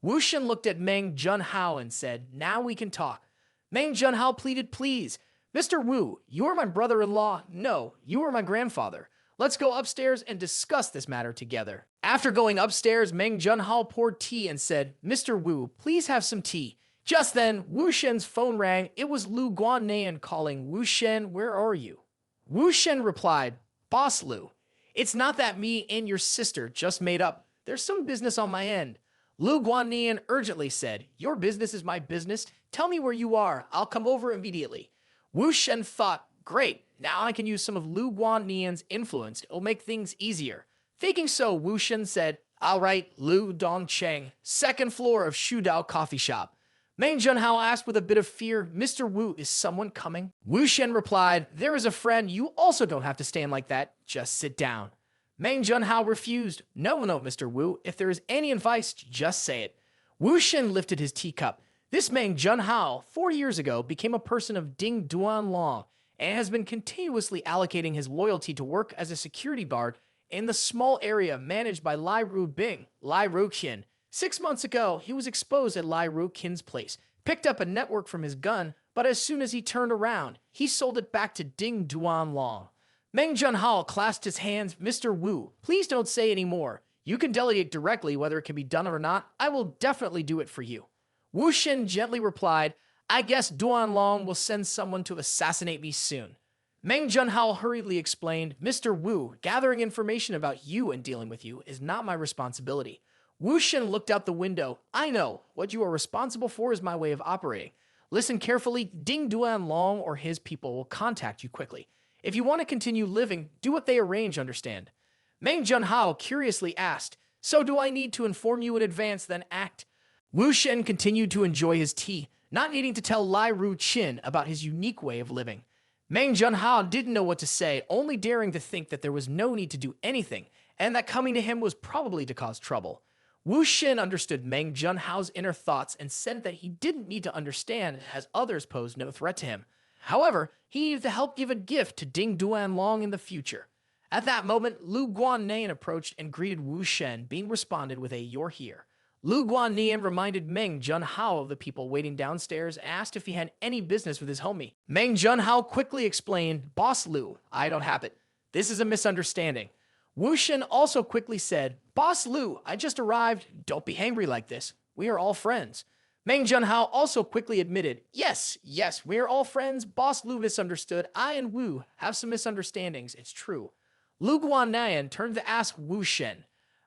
Wu Shen looked at Meng Junhao and said, now we can talk. Meng Junhao pleaded, please. Mr. Wu, you are my brother-in-law. No, you are my grandfather. Let's go upstairs and discuss this matter together. After going upstairs, Meng Junhao poured tea and said, Mr. Wu, please have some tea. Just then, Wu Shen's phone rang. It was Lu Guannian calling. Wu Shen, where are you? Wu Shen replied, Boss Lu, it's not that me and your sister just made up. There's some business on my end. Lu Guannian urgently said, your business is my business. Tell me where you are. I'll come over immediately. Wu Shen thought, great, now I can use some of Lu Guannian's influence. It'll make things easier. Thinking so, Wu Shen said, all right, Lu Dongcheng, second floor of Shudao coffee shop. Meng Junhao asked with a bit of fear, Mr. Wu, is someone coming? Wu Shen replied, there is a friend. You also don't have to stand like that. Just sit down. Meng Junhao refused. No, Mr. Wu. If there is any advice, just say it. Wu Shen lifted his teacup. This Meng Junhao, 4 years ago, became a person of Ding Duanlong and has been continuously allocating his loyalty to work as a security guard in the small area managed by Lai Rubing, Lai Ruqin. 6 months ago, he was exposed at Lai Ruqin's place, picked up a network from his gun, but as soon as he turned around, he sold it back to Ding Duanlong. Meng Junhao clasped his hands. Mr. Wu, please don't say any more. You can delegate directly whether it can be done or not. I will definitely do it for you. Wu Shen gently replied, I guess Duanlong will send someone to assassinate me soon. Meng Junhao hurriedly explained, Mr. Wu, gathering information about you and dealing with you is not my responsibility. Wu Shen looked out the window. I know. What you are responsible for is my way of operating. Listen carefully. Ding Duanlong or his people will contact you quickly. If you want to continue living, do what they arrange, understand? Meng Junhao curiously asked, so do I need to inform you in advance, then act? Wu Shen continued to enjoy his tea, not needing to tell Lai Ruqin about his unique way of living. Meng Junhao didn't know what to say, only daring to think that there was no need to do anything, and that coming to him was probably to cause trouble. Wu Shen understood Meng Junhao's inner thoughts and said that he didn't need to understand as others posed no threat to him. However, he needed to help give a gift to Ding Duanlong in the future. At that moment, Lu Guannian approached and greeted Wu Shen, being responded with a "You're here." Lu Guannian reminded Meng Junhao of the people waiting downstairs and asked if he had any business with his homie. Meng Junhao quickly explained, Boss Lu, I don't have it. This is a misunderstanding. Wu Shen also quickly said, Boss Lu, I just arrived. Don't be angry like this. We are all friends. Meng Junhao also quickly admitted, Yes, we are all friends. Boss Lu misunderstood. I and Wu have some misunderstandings. It's true. Lu Guannian turned to ask Wu Shen,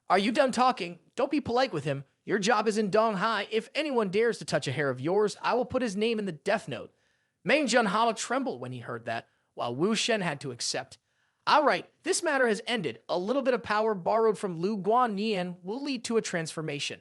Are you done talking? Don't be polite with him. Your job is in Donghai. If anyone dares to touch a hair of yours, I will put his name in the death note. Meng Junhao trembled when he heard that, while Wu Shen had to accept. All right, this matter has ended. A little bit of power borrowed from Lu Guannian will lead to a transformation.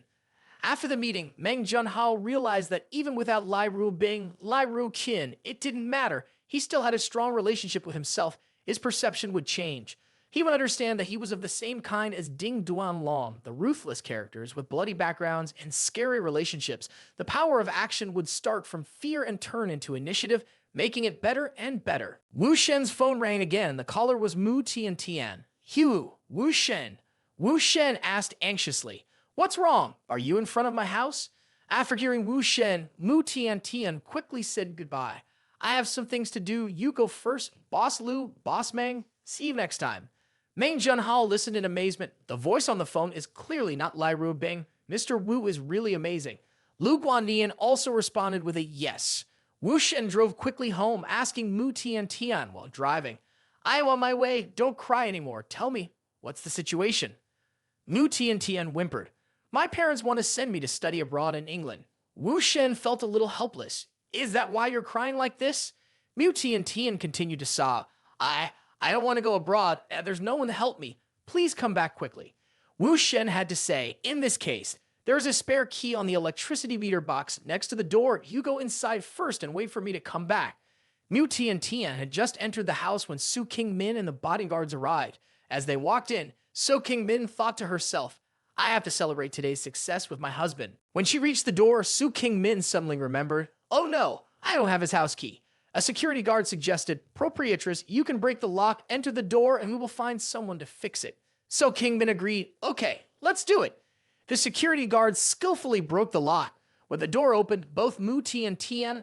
After the meeting, Meng Junhao realized that even without Lai Rubing, Lai Ruqin, it didn't matter. He still had a strong relationship with himself. His perception would change. He would understand that he was of the same kind as Ding Duanlong, the ruthless characters with bloody backgrounds and scary relationships. The power of action would start from fear and turn into initiative, making it better and better. Wu Shen's phone rang again. The caller was Mu Tian. Hu, Wu Shen. Wu Shen asked anxiously, What's wrong? Are you in front of my house? After hearing Wu Shen, Mu Tian quickly said goodbye. I have some things to do. You go first. Boss Lu, Boss Meng. See you next time. Meng Junhao listened in amazement. The voice on the phone is clearly not Lai Rubing. Mr. Wu is really amazing. Lu Guannian also responded with a yes. Wu Shen drove quickly home, asking Mu Tian while driving, I am on my way. Don't cry anymore. Tell me, what's the situation? Mu Tian whimpered. My parents want to send me to study abroad in England. Wu Shen felt a little helpless. Is that why you're crying like this? Mu Tian continued to sob. I don't want to go abroad. There's no one to help me. Please come back quickly. Wu Shen had to say, in this case, there is a spare key on the electricity meter box next to the door. You go inside first and wait for me to come back. Mu Tian had just entered the house when Su Qingmin and the bodyguards arrived. As they walked in, Su Qingmin thought to herself, I have to celebrate today's success with my husband. When she reached the door, Su Qingmin suddenly remembered, Oh no, I don't have his house key. A security guard suggested, Proprietress, you can break the lock, enter the door, and we will find someone to fix it. So Qingmin agreed, Okay, let's do it. The security guard skillfully broke the lock. When the door opened, both Mu Tian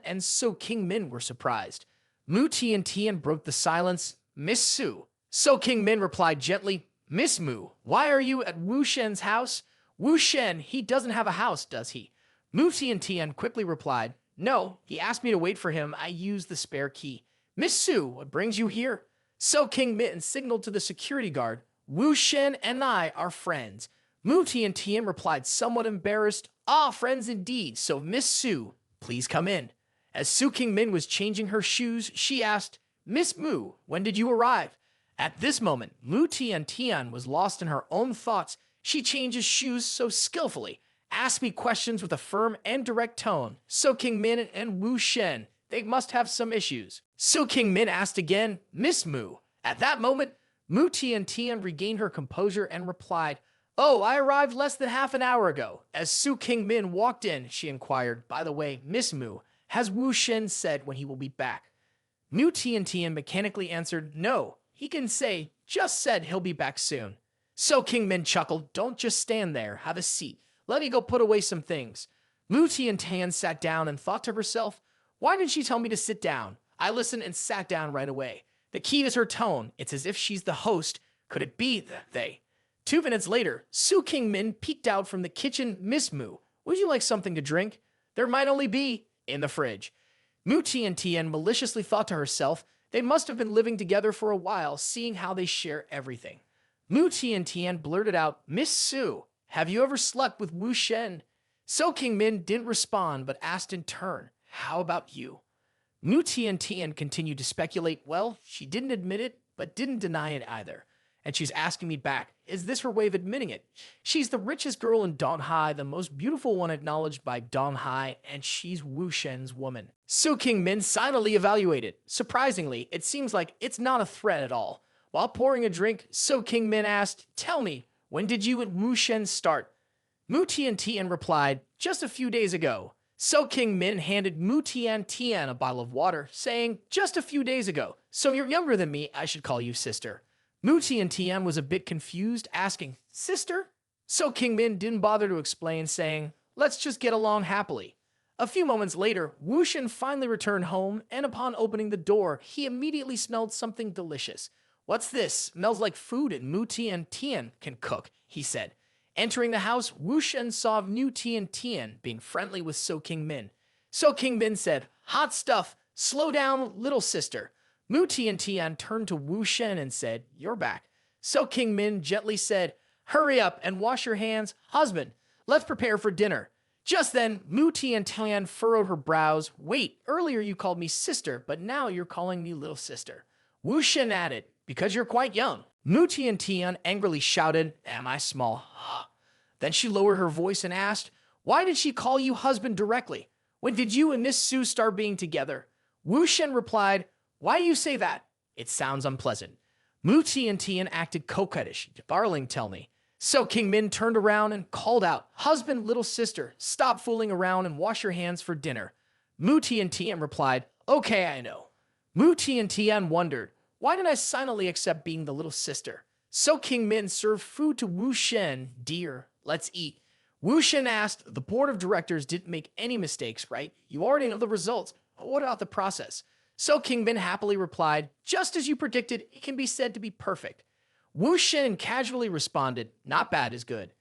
and Su Qingmin were surprised. Mu Tian broke the silence. Miss Su, So King Min replied gently, Miss Mu, why are you at Wu Shen's house? Wu Shen, he doesn't have a house, does he? Mu Tian quickly replied, no, he asked me to wait for him. I used the spare key. Miss Su, what brings you here? So King Min signaled to the security guard, Wu Shen and I are friends. Mu Tian replied somewhat embarrassed, ah, friends indeed, so Miss Su, please come in. As Su King Min was changing her shoes, she asked, Miss Mu, when did you arrive? At this moment, Mu Tian was lost in her own thoughts. She changes shoes so skillfully, asked me questions with a firm and direct tone. So King Min and Wu Shen, they must have some issues. So King Min asked again, Miss Mu. At that moment, Mu Tian regained her composure and replied, oh, I arrived less than half an hour ago. As Su King Min walked in, she inquired, by the way, Miss Mu, has Wu Shen said when he will be back? Mu Tian mechanically answered, no. He can say, just said he'll be back soon. So King Min chuckled, don't just stand there, have a seat. Let me go put away some things. Mu Tian sat down and thought to herself, why did she tell me to sit down? I listened and sat down right away. The key is her tone. It's as if she's the host. Could it be they? 2 minutes later, Su King Min peeked out from the kitchen. Miss Mu, would you like something to drink? There might only be in the fridge. Mu Tian maliciously thought to herself, they must have been living together for a while, seeing how they share everything. Mu Tian blurted out, Miss Su, have you ever slept with Wu Shen? So King Min didn't respond, but asked in turn, how about you? Mu Tian continued to speculate, well, she didn't admit it, but didn't deny it either. And she's asking me back, is this her way of admitting it? She's the richest girl in Donghai, the most beautiful one acknowledged by Donghai, and she's Wu Shen's woman. So King Min silently evaluated. Surprisingly, it seems like it's not a threat at all. While pouring a drink, So King Min asked, tell me, when did you and Wu Shen start? Mu Tian replied, just a few days ago. So King Min handed Mu Tian a bottle of water, saying, just a few days ago. So you're younger than me, I should call you sister. Mu Tian was a bit confused, asking, sister? So King Min didn't bother to explain, saying, let's just get along happily. A few moments later, Wu Shen finally returned home, and upon opening the door, he immediately smelled something delicious. What's this? Smells like food and Mu Tian can cook, he said. Entering the house, Wu Shen saw Mu Tian being friendly with So King Min. So King Min said, hot stuff, slow down, little sister. Mu Tian turned to Wu Shen and said, you're back. So King Min gently said, hurry up and wash your hands. Husband, let's prepare for dinner. Just then, Mu Tian furrowed her brows. Wait, earlier you called me sister, but now you're calling me little sister. Wu Shen added, because you're quite young. Mu Tian angrily shouted, am I small? Then she lowered her voice and asked, why did she call you husband directly? When did you and Miss Su start being together? Wu Shen replied, why do you say that? It sounds unpleasant. Mu Tian acted coquettish. Darling, tell me. So King Min turned around and called out, husband, little sister, stop fooling around and wash your hands for dinner. Mu Tian replied, okay, I know. Mu Tian wondered, why did I silently accept being the little sister? So King Min served food to Wu Shen. Dear, let's eat. Wu Shen asked, the board of directors didn't make any mistakes, right? You already know the results. What about the process? So King Min happily replied, just as you predicted, it can be said to be perfect. Wu Shen casually responded, not bad is good.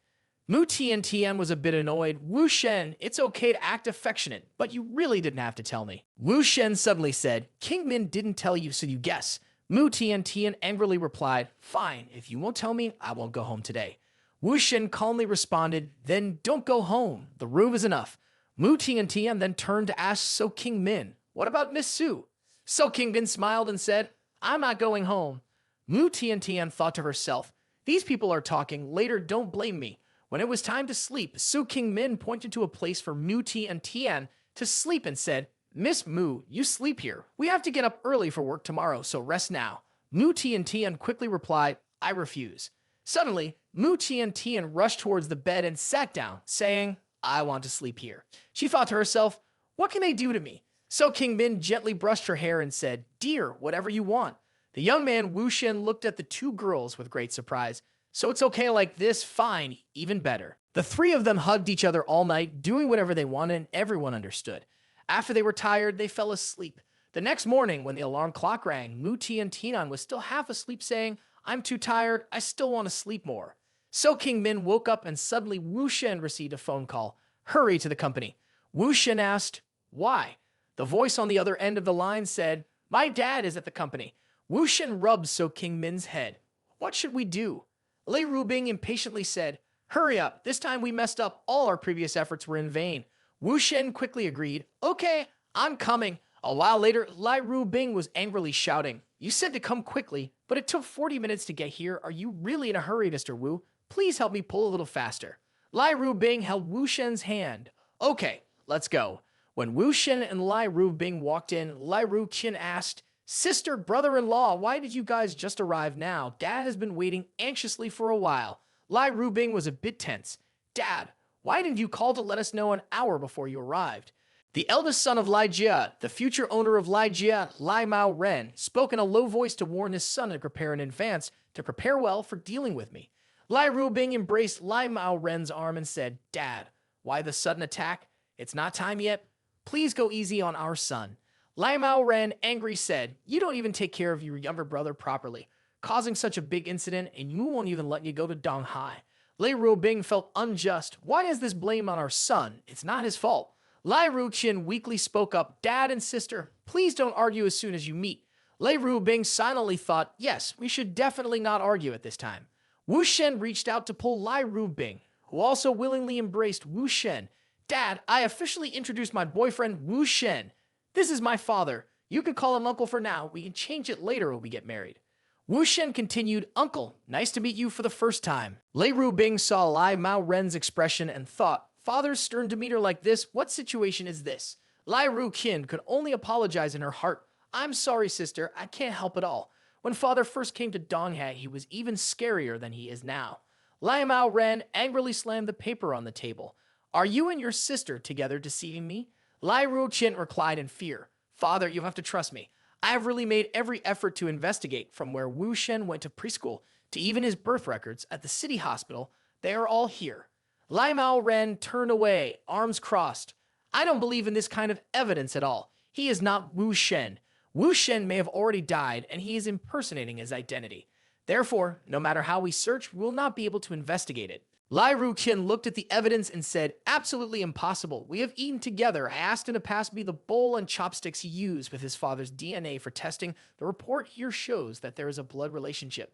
Mu Tian was a bit annoyed. Wu Shen, it's okay to act affectionate, but you really didn't have to tell me. Wu Shen suddenly said, King Min didn't tell you, so you guess. Mu Tian angrily replied, fine, if you won't tell me, I won't go home today. Wu Shen calmly responded, then don't go home. The room is enough. Mu Tian then turned to ask So King Min, what about Miss Su? So King Min smiled and said, I'm not going home. Mu Tian thought to herself, these people are talking, later don't blame me. When it was time to sleep, So King Min pointed to a place for Mu Tian to sleep and said, Miss Mu, you sleep here. We have to get up early for work tomorrow, so rest now. Mu Tian quickly replied, I refuse. Suddenly, Mu Tian rushed towards the bed and sat down, saying, I want to sleep here. She thought to herself, what can they do to me? So King Min gently brushed her hair and said, dear, whatever you want. The young man Wu Shen looked at the two girls with great surprise. So it's okay like this? Fine, even better. The three of them hugged each other all night, doing whatever they wanted, and everyone understood. After they were tired, they fell asleep. The next morning, when the alarm clock rang, Muti and Tinan was still half asleep saying, "I'm too tired, I still want to sleep more." So King Min woke up and suddenly Wu Shen received a phone call. "Hurry to the company." Wu Shen asked, "Why?" The voice on the other end of the line said, "My dad is at the company." Wu Shen rubbed So King Min's head. "What should we do?" Lei Rubing impatiently said, "Hurry up, this time we messed up, all our previous efforts were in vain." Wu Shen quickly agreed, "Okay, I'm coming." A while later, Lai Rubing was angrily shouting, "You said to come quickly, but it took 40 minutes to get here. Are you really in a hurry, Mr. Wu? Please help me pull a little faster." Lai Rubing held Wu Shen's hand. "Okay, let's go." When Wu Shen and Lai Rubing walked in, Lai Ruqin asked, "Sister, brother-in-law, why did you guys just arrive now? Dad has been waiting anxiously for a while." Lai Rubing was a bit tense. "Dad, why didn't you call to let us know an hour before you arrived?" The eldest son of Lai Jia, the future owner of Lai Jia, Lai Mao Ren, spoke in a low voice to warn his son to prepare in advance, to prepare well for dealing with me. Lai Rubing embraced Lai Mao Ren's arm and said, "Dad, why the sudden attack? It's not time yet. Please go easy on our son." Lai Mao Ren, angry, said, "You don't even take care of your younger brother properly, causing such a big incident, and you won't even let you go to Donghai." Lai Rubing felt unjust. "Why is this blame on our son? It's not his fault." Lai Ruqin weakly spoke up, "Dad and sister, please don't argue as soon as you meet." Lai Rubing silently thought, "Yes, we should definitely not argue at this time." Wu Shen reached out to pull Lai Rubing, who also willingly embraced Wu Shen. "Dad, I officially introduced my boyfriend, Wu Shen. This is my father. You can call him uncle for now. We can change it later when we get married." Wu Shen continued, "Uncle, nice to meet you for the first time." Lai Rubing saw Lai Mao Ren's expression and thought, "Father's stern demeanor like this, what situation is this?" Lai Ruqin could only apologize in her heart. "I'm sorry, sister, I can't help it all. When father first came to Donghai, he was even scarier than he is now." Lai Mao Ren angrily slammed the paper on the table. "Are you and your sister together deceiving me?" Lai Ruqin replied in fear, "Father, you have to trust me. I have really made every effort to investigate, from where Wu Shen went to preschool to even his birth records at the city hospital. They are all here." Lai Mao Ren turned away, arms crossed. "I don't believe in this kind of evidence at all. He is not Wu Shen. Wu Shen may have already died, and he is impersonating his identity. Therefore, no matter how we search, we will not be able to investigate it." Lai Ruqin looked at the evidence and said, "Absolutely impossible. We have eaten together. I asked him to pass me the bowl and chopsticks he used with his father's DNA for testing. The report here shows that there is a blood relationship."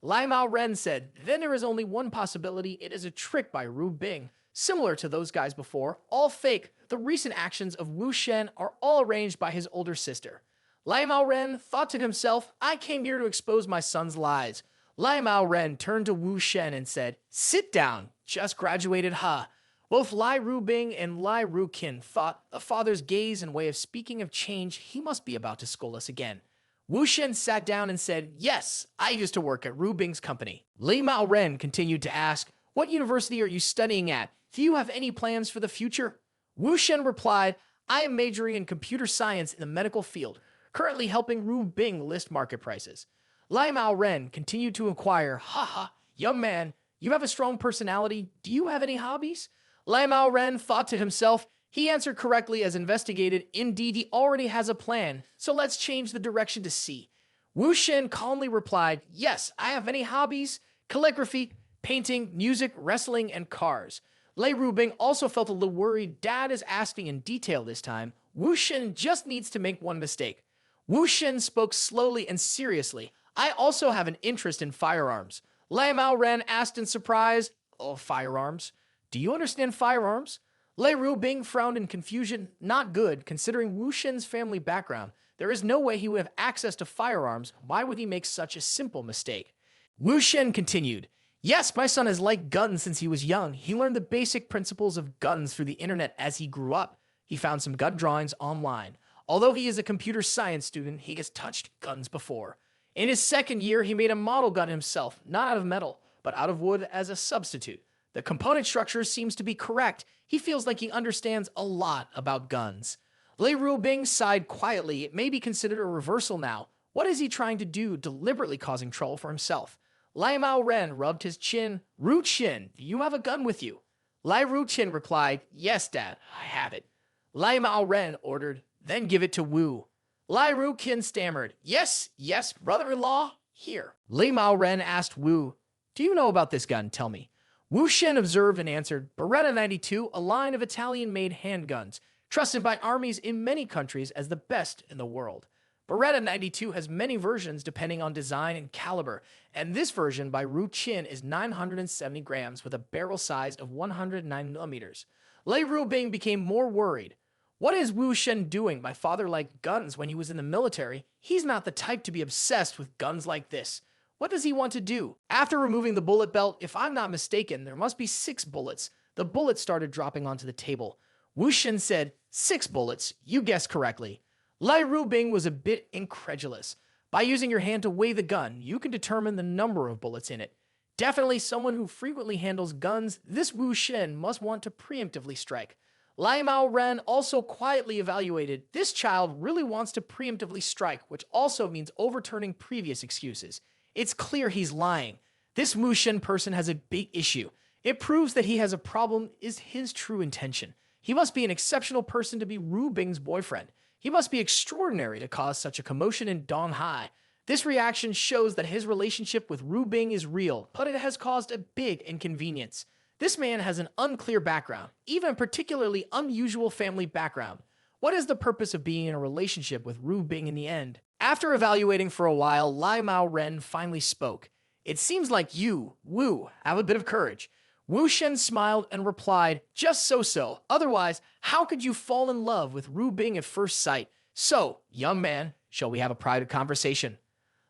Lai Mao Ren said, "Then there is only one possibility. It is a trick by Ru Bing. Similar to those guys before, all fake. The recent actions of Wu Shen are all arranged by his older sister." Lai Mao Ren thought to himself, "I came here to expose my son's lies." Lai Mao Ren turned to Wu Shen and said, "Sit down. Just graduated, huh?" Both Lai Rubing and Lai Ruqin thought the father's gaze and way of speaking have changed. He must be about to scold us again. Wu Shen sat down and said, "Yes, I used to work at Rubing's company." Lai Mao Ren continued to ask, "What university are you studying at? Do you have any plans for the future?" Wu Shen replied, "I am majoring in computer science in the medical field, currently helping Ru Bing list market prices." Lai Mao Ren continued to inquire, "Haha, young man, you have a strong personality. Do you have any hobbies?" Lai Mao Ren thought to himself, he answered correctly as investigated. Indeed, he already has a plan, so let's change the direction to see. Wu Shen calmly replied, "Yes, I have many hobbies: calligraphy, painting, music, wrestling, and cars." Lai Rubing also felt a little worried. Dad is asking in detail this time. Wu Shen just needs to make one mistake. Wu Shen spoke slowly and seriously. "I also have an interest in firearms." Lai Mao Ren asked in surprise, "Oh, firearms? Do you understand firearms?" Lai Rubing frowned in confusion. Not good, considering Wu Shen's family background. There is no way he would have access to firearms. Why would he make such a simple mistake? Wu Shen continued, "Yes, my son has liked guns since he was young. He learned the basic principles of guns through the internet as he grew up. He found some gun drawings online. Although he is a computer science student, he has touched guns before. In his second year, he made a model gun himself, not out of metal, but out of wood as a substitute. The component structure seems to be correct. He feels like he understands a lot about guns." Lai Rubing sighed quietly. It may be considered a reversal now. What is he trying to do, deliberately causing trouble for himself? Lai Mao Ren rubbed his chin. "Ruqin, do you have a gun with you?" Lai Ruqin replied, "Yes, Dad, I have it." Lai Mao Ren ordered, "Then give it to Wu." Lai Ru Qin stammered, yes, yes, brother-in-law, here. Li Mao Ren asked Wu, do you know about this gun? Tell me. Wu Shen observed and answered, Beretta 92, a line of Italian-made handguns, trusted by armies in many countries as the best in the world. Beretta 92 has many versions depending on design and caliber, and this version by Ru Qin is 970 grams with a barrel size of 109 millimeters. Lei Rubing became more worried. What is Wu Shen doing? My father liked guns when he was in the military. He's not the type to be obsessed with guns like this. What does he want to do? After removing the bullet belt, if I'm not mistaken, there must be 6 bullets. The bullets started dropping onto the table. Wu Shen said, 6 bullets, you guessed correctly. Lai Rubing was a bit incredulous. By using your hand to weigh the gun, you can determine the number of bullets in it. Definitely someone who frequently handles guns, this Wu Shen must want to preemptively strike. Lai Mao Ren also quietly evaluated, this child really wants to preemptively strike, which also means overturning previous excuses. It's clear he's lying. This Wu Shen person has a big issue. It proves that he has a problem is his true intention. He must be an exceptional person to be Ru Bing's boyfriend. He must be extraordinary to cause such a commotion in Donghai. This reaction shows that his relationship with Ru Bing is real, but it has caused a big inconvenience. This man has an unclear background, even a particularly unusual family background. What is the purpose of being in a relationship with Ru Bing in the end? After evaluating for a while, Lai Mao Ren finally spoke. It seems like you, Wu, have a bit of courage. Wu Shen smiled and replied, just so-so. Otherwise, how could you fall in love with Ru Bing at first sight? So, young man, shall we have a private conversation?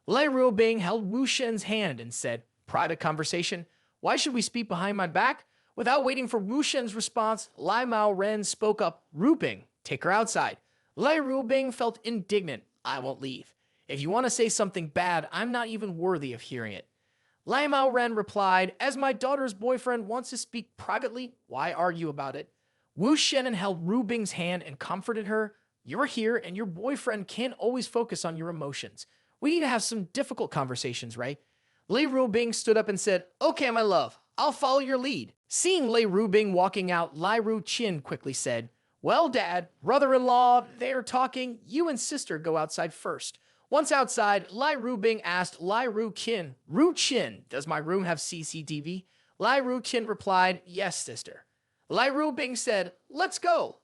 Lai Ru Bing held Wu Shen's hand and said, private conversation? Why should we speak behind my back? Without waiting for Wu Shen's response, Lai Mao Ren spoke up, Ru Bing, take her outside. Lai Ru Bing felt indignant. I won't leave. If you want to say something bad, I'm not even worthy of hearing it. Lai Mao Ren replied, as my daughter's boyfriend wants to speak privately, why argue about it? Wu Shen held Ru Bing's hand and comforted her. You're here and your boyfriend can't always focus on your emotions. We need to have some difficult conversations, right? Lei Rubing stood up and said, okay, my love, I'll follow your lead. Seeing Lei Rubing walking out, Lai Ru Qin quickly said, well, Dad, brother-in-law, they're talking. You and sister go outside first. Once outside, Lai Rubing asked Lai Ru Qin, Ru Qin, does my room have CCTV? Lai Ru Qin replied, yes, sister. Lai Rubing said, let's go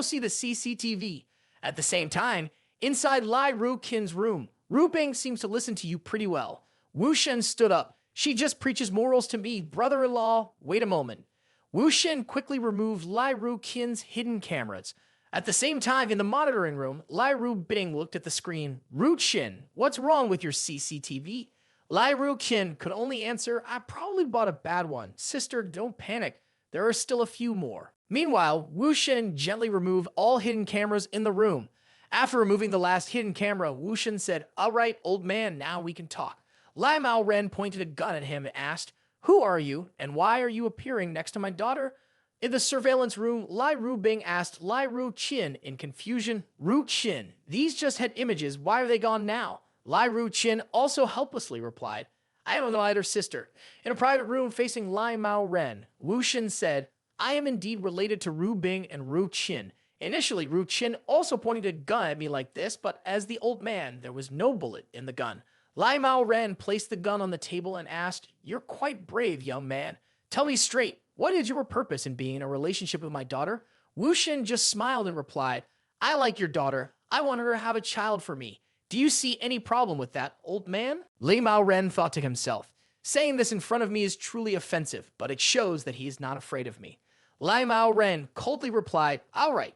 see the CCTV. At the same time, inside Lai Ru Qin's room, Rubing seems to listen to you pretty well. Wu Shen stood up. She just preaches morals to me, brother-in-law. Wait a moment. Wu Shen quickly removed Lai Ru Qin's hidden cameras. At the same time, in the monitoring room, Lai Ru Bing looked at the screen. Ru Qin, what's wrong with your CCTV? Lai Ru Qin could only answer, I probably bought a bad one. Sister, don't panic. There are still a few more. Meanwhile, Wu Shen gently removed all hidden cameras in the room. After removing the last hidden camera, Wu Shen said, all right, old man, now we can talk. Lai Mao Ren pointed a gun at him and asked, who are you, and why are you appearing next to my daughter? In the surveillance room, Lai Ru Bing asked Lai Ru Qin in confusion, Ru Qin, these just had images, why are they gone now? Lai Ru Qin also helplessly replied, I am an elder sister. In a private room facing Lai Mao Ren, Wu Shen said, I am indeed related to Ru Bing and Ru Qin. Initially, Ru Qin also pointed a gun at me like this, but as the old man, there was no bullet in the gun. Lai Mao Ren placed the gun on the table and asked, you're quite brave, young man. Tell me straight, what is your purpose in being in a relationship with my daughter? Wu Shen just smiled and replied, I like your daughter. I want her to have a child for me. Do you see any problem with that, old man? Li Mao Ren thought to himself, saying this in front of me is truly offensive, but it shows that he is not afraid of me. Lai Mao Ren coldly replied, all right,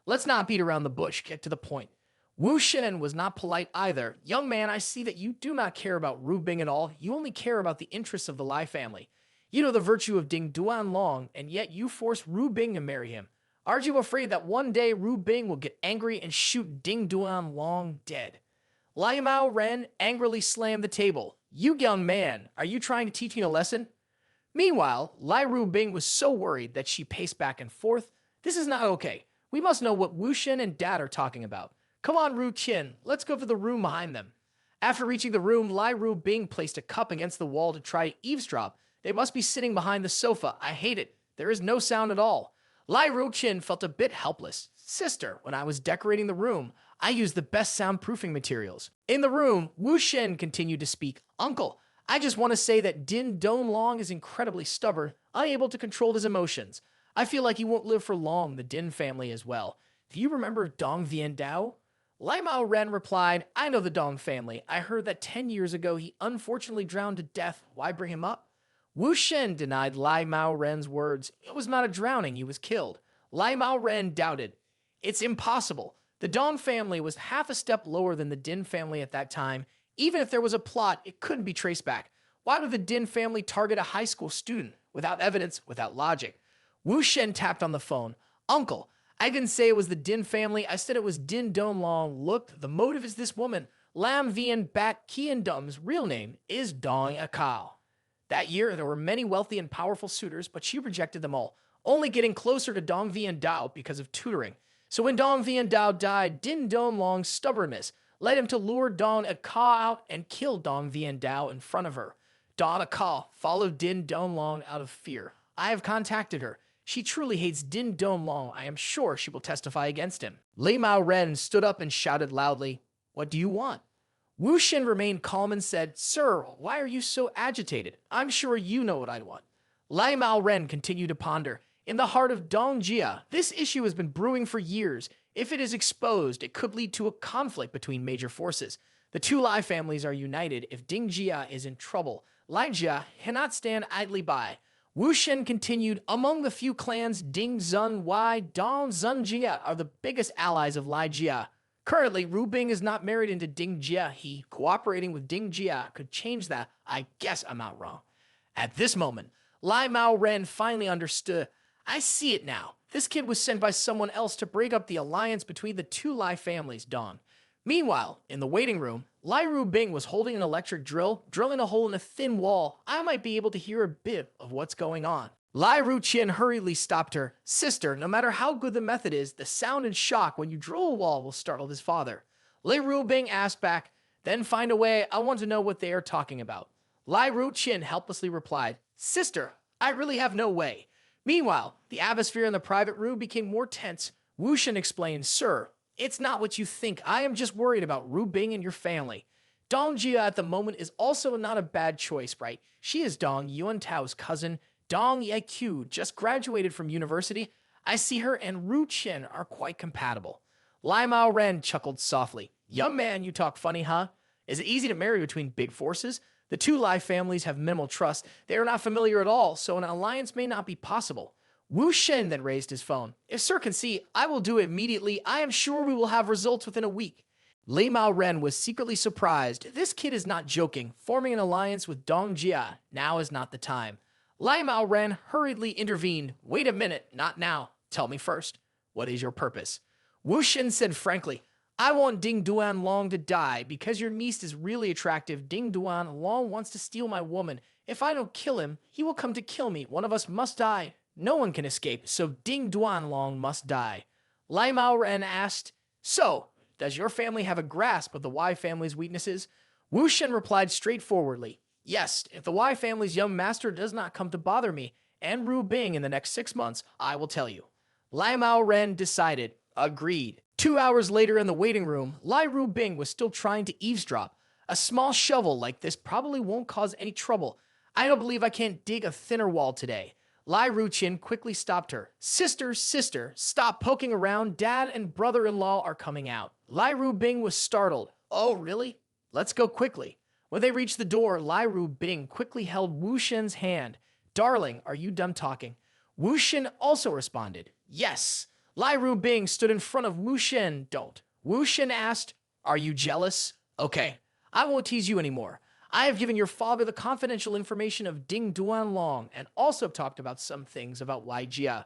let's not beat around the bush, get to the point. Wu Shen was not polite either. Young man, I see that you do not care about Ru Bing at all. You only care about the interests of the Lai family. You know the virtue of Ding Duan Long, and yet you force Ru Bing to marry him. Aren't you afraid that one day Ru Bing will get angry and shoot Ding Duan Long dead? Lai Mao Ren angrily slammed the table. You young man, are you trying to teach me a lesson? Meanwhile, Lai Ru Bing was so worried that she paced back and forth. This is not okay. We must know what Wu Shen and Dad are talking about. Come on, Ru Qin, let's go to the room behind them. After reaching the room, Lai Ru Bing placed a cup against the wall to try to eavesdrop. They must be sitting behind the sofa. I hate it. There is no sound at all. Lai Ruqin felt a bit helpless. Sister, when I was decorating the room, I used the best soundproofing materials. In the room, Wu Shen continued to speak. Uncle, I just want to say that Din Donglong is incredibly stubborn, unable to control his emotions. I feel like he won't live for long, the Din family as well. Do you remember Dong Vian Dao? Lai Mao Ren replied, I know the Dong family. I heard that 10 years ago he unfortunately drowned to death. Why bring him up? Wu Shen denied Lai Mao Ren's words. It was not a drowning, he was killed. Lai Mao Ren doubted. It's impossible. The Dong family was half a step lower than the Din family at that time. Even if there was a plot, it couldn't be traced back. Why would the Din family target a high school student? Without evidence, without logic. Wu Shen tapped on the phone. Uncle, I didn't say it was the Din family. I said it was Din Donglong. Look, the motive is this woman. Lam Vian Bat Kian Dum's real name is Dong Akao. That year, there were many wealthy and powerful suitors, but she rejected them all, only getting closer to Dong Vian Dao because of tutoring. So when Dong Vian Dao died, Din Donglong's stubbornness led him to lure Dong Akao out and kill Dong Vian Dao in front of her. Dong Akao followed Din Donglong out of fear. I have contacted her. She truly hates Din Donglong. I am sure she will testify against him. Li Mao Ren stood up and shouted loudly, What do you want? Wu Shen remained calm and said, Sir, why are you so agitated? I'm sure you know what I want. Lai Mao Ren continued to ponder. In the heart of Dongjia, this issue has been brewing for years. If it is exposed, it could lead to a conflict between major forces. The two Lai families are united. If Dingjia is in trouble, Lai Jia cannot stand idly by. Wu Shen continued, among the few clans, Ding Zun Wai, Dong Zunjia are the biggest allies of Lai Jia. Currently, Ru Bing is not married into Ding Jia. He cooperating with Ding Jia could change that. I guess I'm not wrong. At this moment, Lai Mao Ren finally understood. I see it now. This kid was sent by someone else to break up the alliance between the two Lai families, Dong. Meanwhile, in the waiting room, Lai Ru Bing was holding an electric drill, drilling a hole in a thin wall. I might be able to hear a bit of what's going on. Lai Ru Qian hurriedly stopped her. Sister, no matter how good the method is, the sound and shock when you drill a wall will startle his father. Lai Ru Bing asked back, Then find a way. I want to know what they are talking about. Lai Ru Qian helplessly replied, Sister, I really have no way. Meanwhile, the atmosphere in the private room became more tense. Wu Shen explained, Sir, it's not what you think. I am just worried about Ru Bing and your family. Dong Jia at the moment is also not a bad choice, right? She is Dong Yuan Tao's cousin. Dong Yeqiu just graduated from university. I see her and Ru Qian are quite compatible. Lai Mao Ren chuckled softly. Young man, you talk funny, huh? Is it easy to marry between big forces? The two Lai families have minimal trust. They are not familiar at all, so an alliance may not be possible. Wu Shen then raised his phone. If Sir can see, I will do it immediately. I am sure we will have results within a week. Li Mao Ren was secretly surprised. This kid is not joking. Forming an alliance with Dong Jia now is not the time. Lai Mao Ren hurriedly intervened. Wait a minute, not now. Tell me first. What is your purpose? Wu Shen said frankly, I want Ding Duan Long to die. Because your niece is really attractive, Ding Duan Long wants to steal my woman. If I don't kill him, he will come to kill me. One of us must die. No one can escape, so Ding Duan Long must die. Lai Mao Ren asked, So, does your family have a grasp of the Wai family's weaknesses? Wu Shen replied straightforwardly, Yes, if the Wai family's young master does not come to bother me and Ru Bing in the next 6 months, I will tell you. Lai Mao Ren decided, agreed. 2 hours later in the waiting room, Lai Ru Bing was still trying to eavesdrop. A small shovel like this probably won't cause any trouble. I don't believe I can't dig a thinner wall today. Lai Ru Qian quickly stopped her. Sister, stop poking around. Dad and brother-in-law are coming out. Lai Ru Bing was startled. Oh, really? Let's go quickly. When they reached the door, Lai Ru Bing quickly held Wu Shen's hand. Darling, are you done talking? Wu Shen also responded, Yes. Lai Ru Bing stood in front of Wu Shen. Don't. Wu Shen asked, Are you jealous? Okay, I won't tease you anymore. I have given your father the confidential information of Ding Duan Long and also talked about some things about Lai Jia.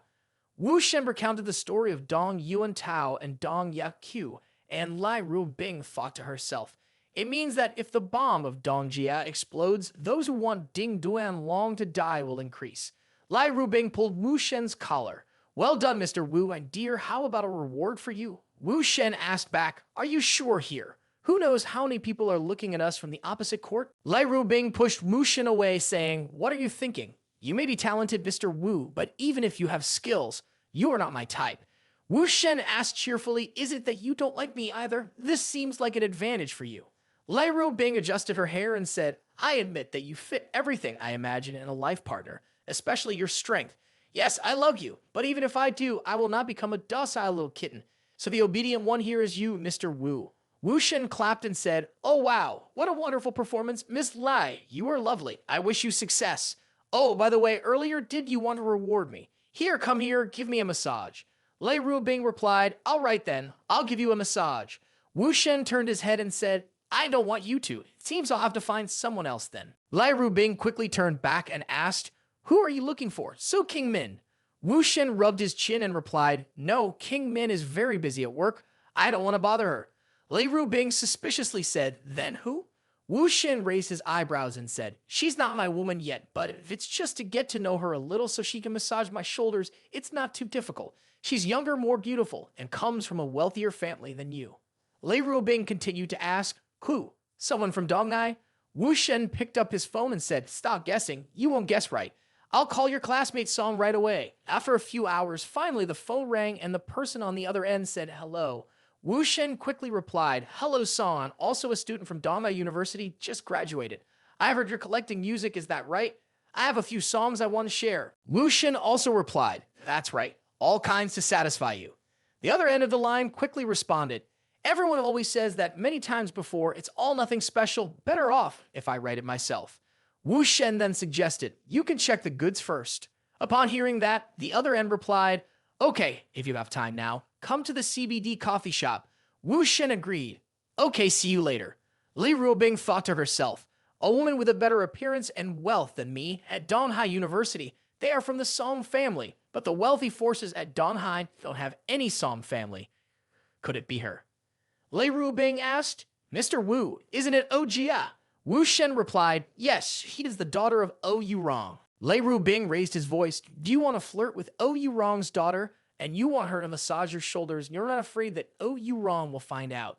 Wu Shen recounted the story of Dong Yuan Tao and Dong Yeqiu, and Lai Ru Bing thought to herself, It means that if the bomb of Dong Jia explodes, those who want Ding Duan Long to die will increase. Lai Ru Bing pulled Wu Shen's collar. Well done, Mr. Wu, my dear. How about a reward for you? Wu Shen asked back, Are you sure here? Who knows how many people are looking at us from the opposite court? Lai Ru Bing pushed Wu Shen away, saying, What are you thinking? You may be talented, Mr. Wu, but even if you have skills, You are not my type. Wu Shen asked cheerfully, is it that you don't like me either? This seems like an advantage for you. Lei Bing adjusted her hair and said, I admit that you fit everything I imagine in a life partner, especially your strength. Yes, I love you, but even if I do, I will not become a docile little kitten. So the obedient one here is you, Mr. Wu. Wu Shen clapped and said, oh wow, what a wonderful performance. Miss Lai, you are lovely. I wish you success. Oh, by the way, earlier, did you want to reward me? Here, come here, give me a massage. Lei Bing replied, all right then, I'll give you a massage. Wu Shen turned his head and said, I don't want you to. It seems I'll have to find someone else then. Lei Bing quickly turned back and asked, who are you looking for? So King Min. Wu Shen rubbed his chin and replied, no, King Min is very busy at work. I don't want to bother her. Lei Bing suspiciously said, then who? Wu Shen raised his eyebrows and said, she's not my woman yet, but if it's just to get to know her a little so she can massage my shoulders, it's not too difficult. She's younger, more beautiful, and comes from a wealthier family than you. Lei Bing continued to ask, who? Someone from Donghai? Wu Shen picked up his phone and said, stop guessing, you won't guess right. I'll call your classmate's song right away. After a few hours, finally the phone rang and the person on the other end said hello. Wu Shen quickly replied, hello Song, also a student from Donghai University, just graduated. I heard you're collecting music, is that right? I have a few songs I want to share. Wu Shen also replied, that's right, all kinds to satisfy you. The other end of the line quickly responded, everyone always says that many times before, it's all nothing special, better off if I write it myself. Wu Shen then suggested, you can check the goods first. Upon hearing that, the other end replied, okay, if you have time now, come to the CBD coffee shop. Wu Shen agreed. Okay, see you later. Lei Bing thought to herself, a woman with a better appearance and wealth than me at Donghai University. They are from the Song family, but the wealthy forces at Donghai don't have any Song family. Could it be her? Lei Bing asked, Mr. Wu, isn't it Oh Jia? Wu Shen replied, yes, she is the daughter of Oh Yurong. Lei Bing raised his voice, do you want to flirt with Oh Yurong's daughter? And you want her to massage your shoulders, and you're not afraid that Oh Yurong will find out.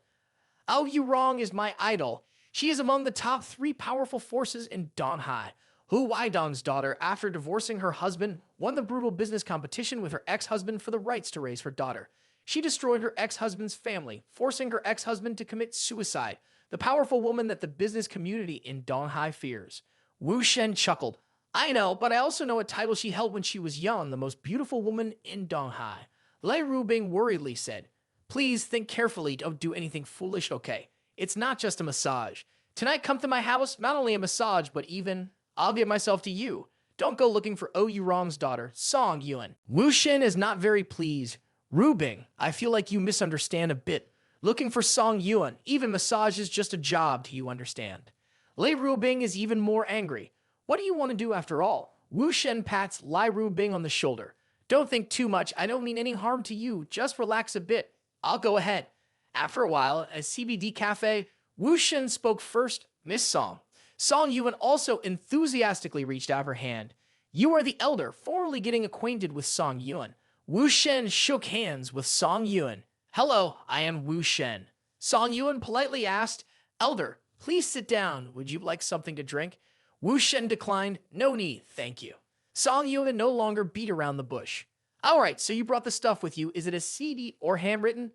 Oh Yurong is my idol. She is among the top 3 powerful forces in Donghai. Hu Weidong's daughter, after divorcing her husband, won the brutal business competition with her ex-husband for the rights to raise her daughter. She destroyed her ex-husband's family, forcing her ex-husband to commit suicide, the powerful woman that the business community in Donghai fears. Wu Shen chuckled. I know, but I also know a title she held when she was young, the most beautiful woman in Donghai. Lei Bing worriedly said, please think carefully, don't do anything foolish, okay? It's not just a massage. Tonight come to my house, not only a massage, but even, I'll give myself to you. Don't go looking for Oh Yurong's daughter, Song Yuan. Wu Shen is not very pleased. Bing, I feel like you misunderstand a bit. Looking for Song Yuan, even massage is just a job, do you understand? Lei Bing is even more angry. What do you want to do after all? Wu Shen pats Lei Bing on the shoulder. Don't think too much, I don't mean any harm to you, just relax a bit. I'll go ahead. After a while, at a CBD cafe, Wu Shen spoke first, Miss Song. Song Yuan also enthusiastically reached out her hand. You are the elder, formerly getting acquainted with Song Yuan. Wu Shen shook hands with Song Yuan. Hello, I am Wu Shen. Song Yuan politely asked, Elder, please sit down. Would you like something to drink? Wu Shen declined, no need, thank you. Song Yuan no longer beat around the bush. All right, so you brought the stuff with you. Is it a CD or handwritten?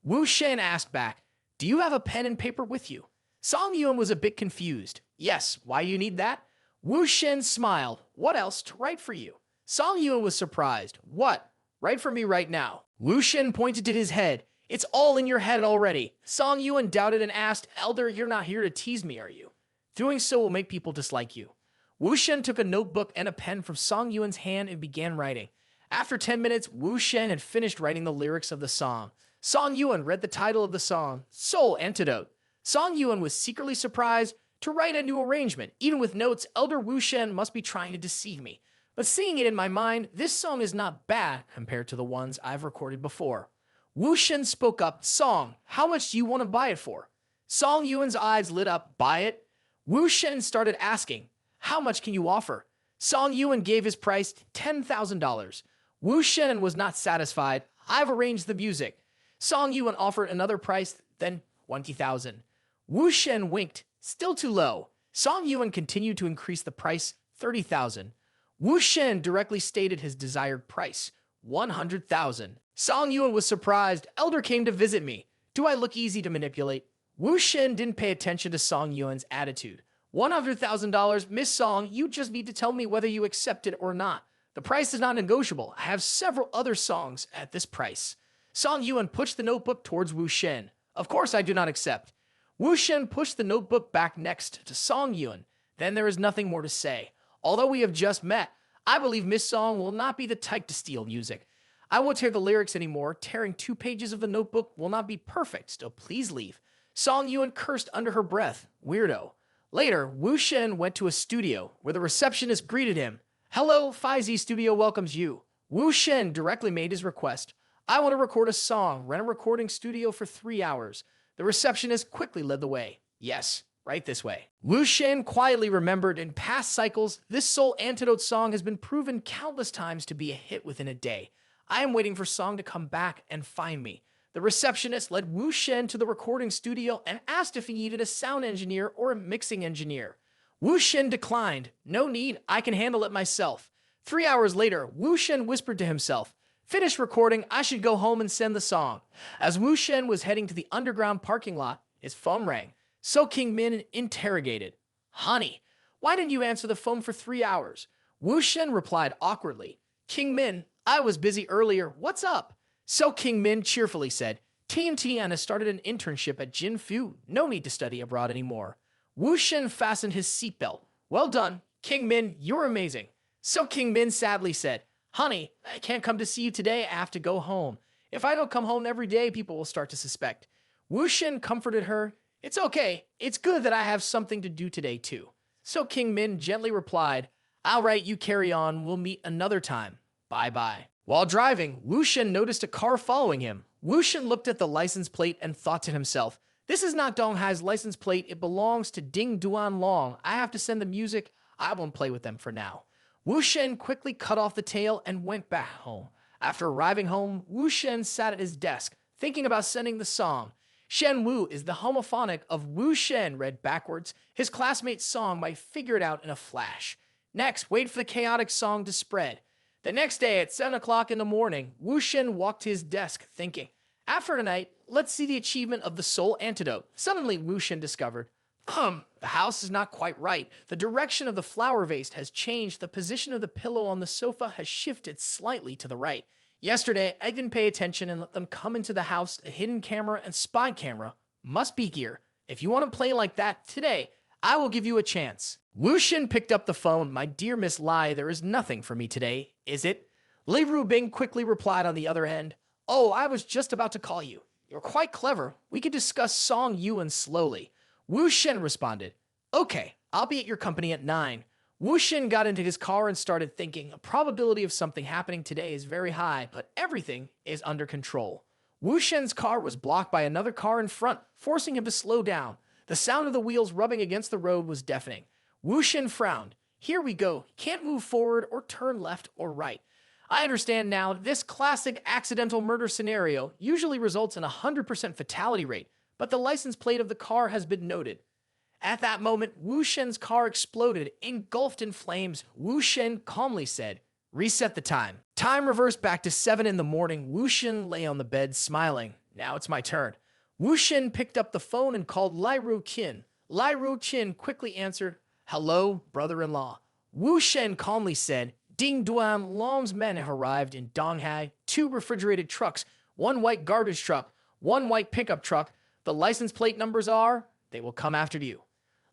Wu Shen asked back, do you have a pen and paper with you? Song Yuan was a bit confused. Yes, why you need that? Wu Shen smiled. What else to write for you? Song Yuan was surprised. What? Write for me right now. Wu Shen pointed to his head. It's all in your head already. Song Yuan doubted and asked, Elder, you're not here to tease me, are you? Doing so will make people dislike you. Wu Shen took a notebook and a pen from Song Yuan's hand and began writing. After 10 minutes, Wu Shen had finished writing the lyrics of the song. Song Yuan read the title of the song, Soul Antidote. Song Yuan was secretly surprised to write a new arrangement. Even with notes, Elder Wu Shen must be trying to deceive me. But seeing it in my mind, this song is not bad compared to the ones I've recorded before. Wu Shen spoke up, Song, how much do you want to buy it for? Song Yuan's eyes lit up, buy it? Wu Shen started asking, how much can you offer? Song Yuan gave his price $10,000. Wu Shen was not satisfied. I've arranged the music. Song Yuan offered another price, then 20,000. Wu Shen winked, still too low. Song Yuan continued to increase the price, 30,000. Wu Shen directly stated his desired price. 100,000. Song Yuan was surprised. Elder came to visit me. Do I look easy to manipulate? Wu Shen didn't pay attention to Song Yuan's attitude. $100,000, Miss Song, you just need to tell me whether you accept it or not. The price is not negotiable. I have several other songs at this price. Song Yuan pushed the notebook towards Wu Shen. Of course I do not accept. Wu Shen pushed the notebook back next to Song Yuan. Then there is nothing more to say. Although we have just met, I believe Miss Song will not be the type to steal music. I won't hear the lyrics anymore. Tearing 2 pages of the notebook will not be perfect, so please leave. Song Yuan cursed under her breath. Weirdo. Later, Wu Shen went to a studio where the receptionist greeted him. Hello, 5Z Studio welcomes you. Wu Shen directly made his request. I want to record a song, rent a recording studio for 3 hours. The receptionist quickly led the way. Yes, right this way. Wu Shen quietly remembered in past cycles, this Soul Antidote song has been proven countless times to be a hit within a day. I am waiting for Song to come back and find me. The receptionist led Wu Shen to the recording studio and asked if he needed a sound engineer or a mixing engineer. Wu Shen declined. No need, I can handle it myself. 3 hours later, Wu Shen whispered to himself, finish recording, I should go home and send the song. As Wu Shen was heading to the underground parking lot, his phone rang. So King Min interrogated, honey, why didn't you answer the phone for 3 hours? Wu Shen replied awkwardly, King Min, I was busy earlier, what's up? So King Min cheerfully said, TNTN has started an internship at Jinfu, no need to study abroad anymore. Wu Shen fastened his seatbelt. Well done, King Min, you're amazing. So King Min sadly said, honey, I can't come to see you today, I have to go home. If I don't come home every day, people will start to suspect. Wu Shen comforted her, it's okay, it's good that I have something to do today too. So King Min gently replied, all right, you carry on, we'll meet another time. Bye-bye. While driving, Wu Shen noticed a car following him. Wu Shen looked at the license plate and thought to himself, this is not Donghai's license plate, it belongs to Ding Duan Long. I have to send the music, I won't play with them for now. Wu Shen quickly cut off the tail and went back home. After arriving home, Wu Shen sat at his desk, thinking about sending the song. Shen Wu is the homophonic of Wu Shen read backwards. His classmate's song might figure it out in a flash. Next, wait for the chaotic song to spread. The next day at 7 o'clock in the morning, Wu Shen walked to his desk thinking, after tonight, let's see the achievement of the Soul Antidote. Suddenly, Wu Shen discovered, the house is not quite right. The direction of the flower vase has changed. The position of the pillow on the sofa has shifted slightly to the right. Yesterday, I didn't pay attention and let them come into the house. A hidden camera and spy camera must be here. If you want to play like that today, I will give you a chance. Wu Shen picked up the phone. My dear Miss Lai, there is nothing for me today, is it? Li Rubing quickly replied on the other end. Oh, I was just about to call you. You're quite clever. We could discuss Song Yuan slowly. Wu Shen responded, okay, I'll be at your company at 9. Wu Shen got into his car and started thinking, the probability of something happening today is very high, but everything is under control. Wu Shen's car was blocked by another car in front, forcing him to slow down. The sound of the wheels rubbing against the road was deafening. Wu Shen frowned. Here we go. Can't move forward or turn left or right. I understand now this classic accidental murder scenario usually results in a 100% fatality rate, but the license plate of the car has been noted. At that moment, Wu Shen's car exploded, engulfed in flames. Wu Shen calmly said, reset the time. Time reversed back to 7 in the morning. Wu Shen lay on the bed smiling. Now it's my turn. Wu Shen picked up the phone and called Lai Ru Qin. Lai Ru Qin quickly answered, hello, brother-in-law. Wu Shen calmly said, Ding Duan Long's men have arrived in Donghai. 2 refrigerated trucks, 1 white garbage truck, 1 white pickup truck. The license plate numbers are, they will come after you.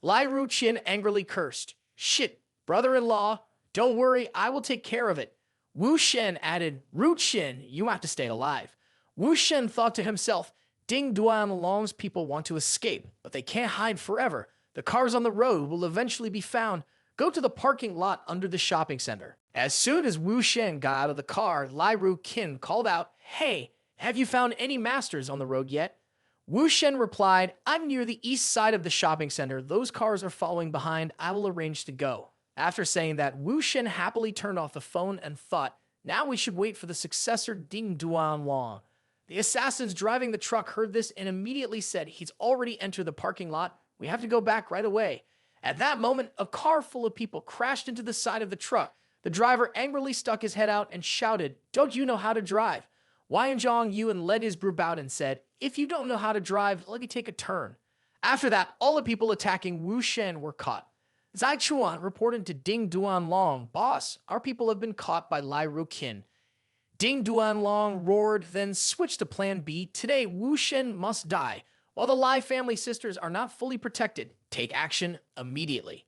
Lai Ru Qin angrily cursed. Shit, brother-in-law, don't worry, I will take care of it. Wu Shen added, Ru Qin, you have to stay alive. Wu Shen thought to himself, Ding Duan Long's people want to escape, but they can't hide forever. The cars on the road will eventually be found. Go to the parking lot under the shopping center. As soon as Wu Shen got out of the car, Lai Ru Qin called out, hey, have you found any masters on the road yet? Wu Shen replied, I'm near the east side of the shopping center. Those cars are following behind. I will arrange to go. After saying that, Wu Shen happily turned off the phone and thought, now we should wait for the successor Ding Duan Long. The assassins driving the truck heard this and immediately said, he's already entered the parking lot. We have to go back right away. At that moment, a car full of people crashed into the side of the truck. The driver angrily stuck his head out and shouted, "Don't you know how to drive?" Wang Zhongyuan led his group out and said, "If you don't know how to drive, let me take a turn." After that, all the people attacking Wu Shen were caught. Zai Chuan reported to Ding Duanlong, "Boss, our people have been caught by Lai Ruqin." Ding Duanlong roared, then switched to plan B. "Today, Wu Shen must die. While the Lai family sisters are not fully protected, take action immediately."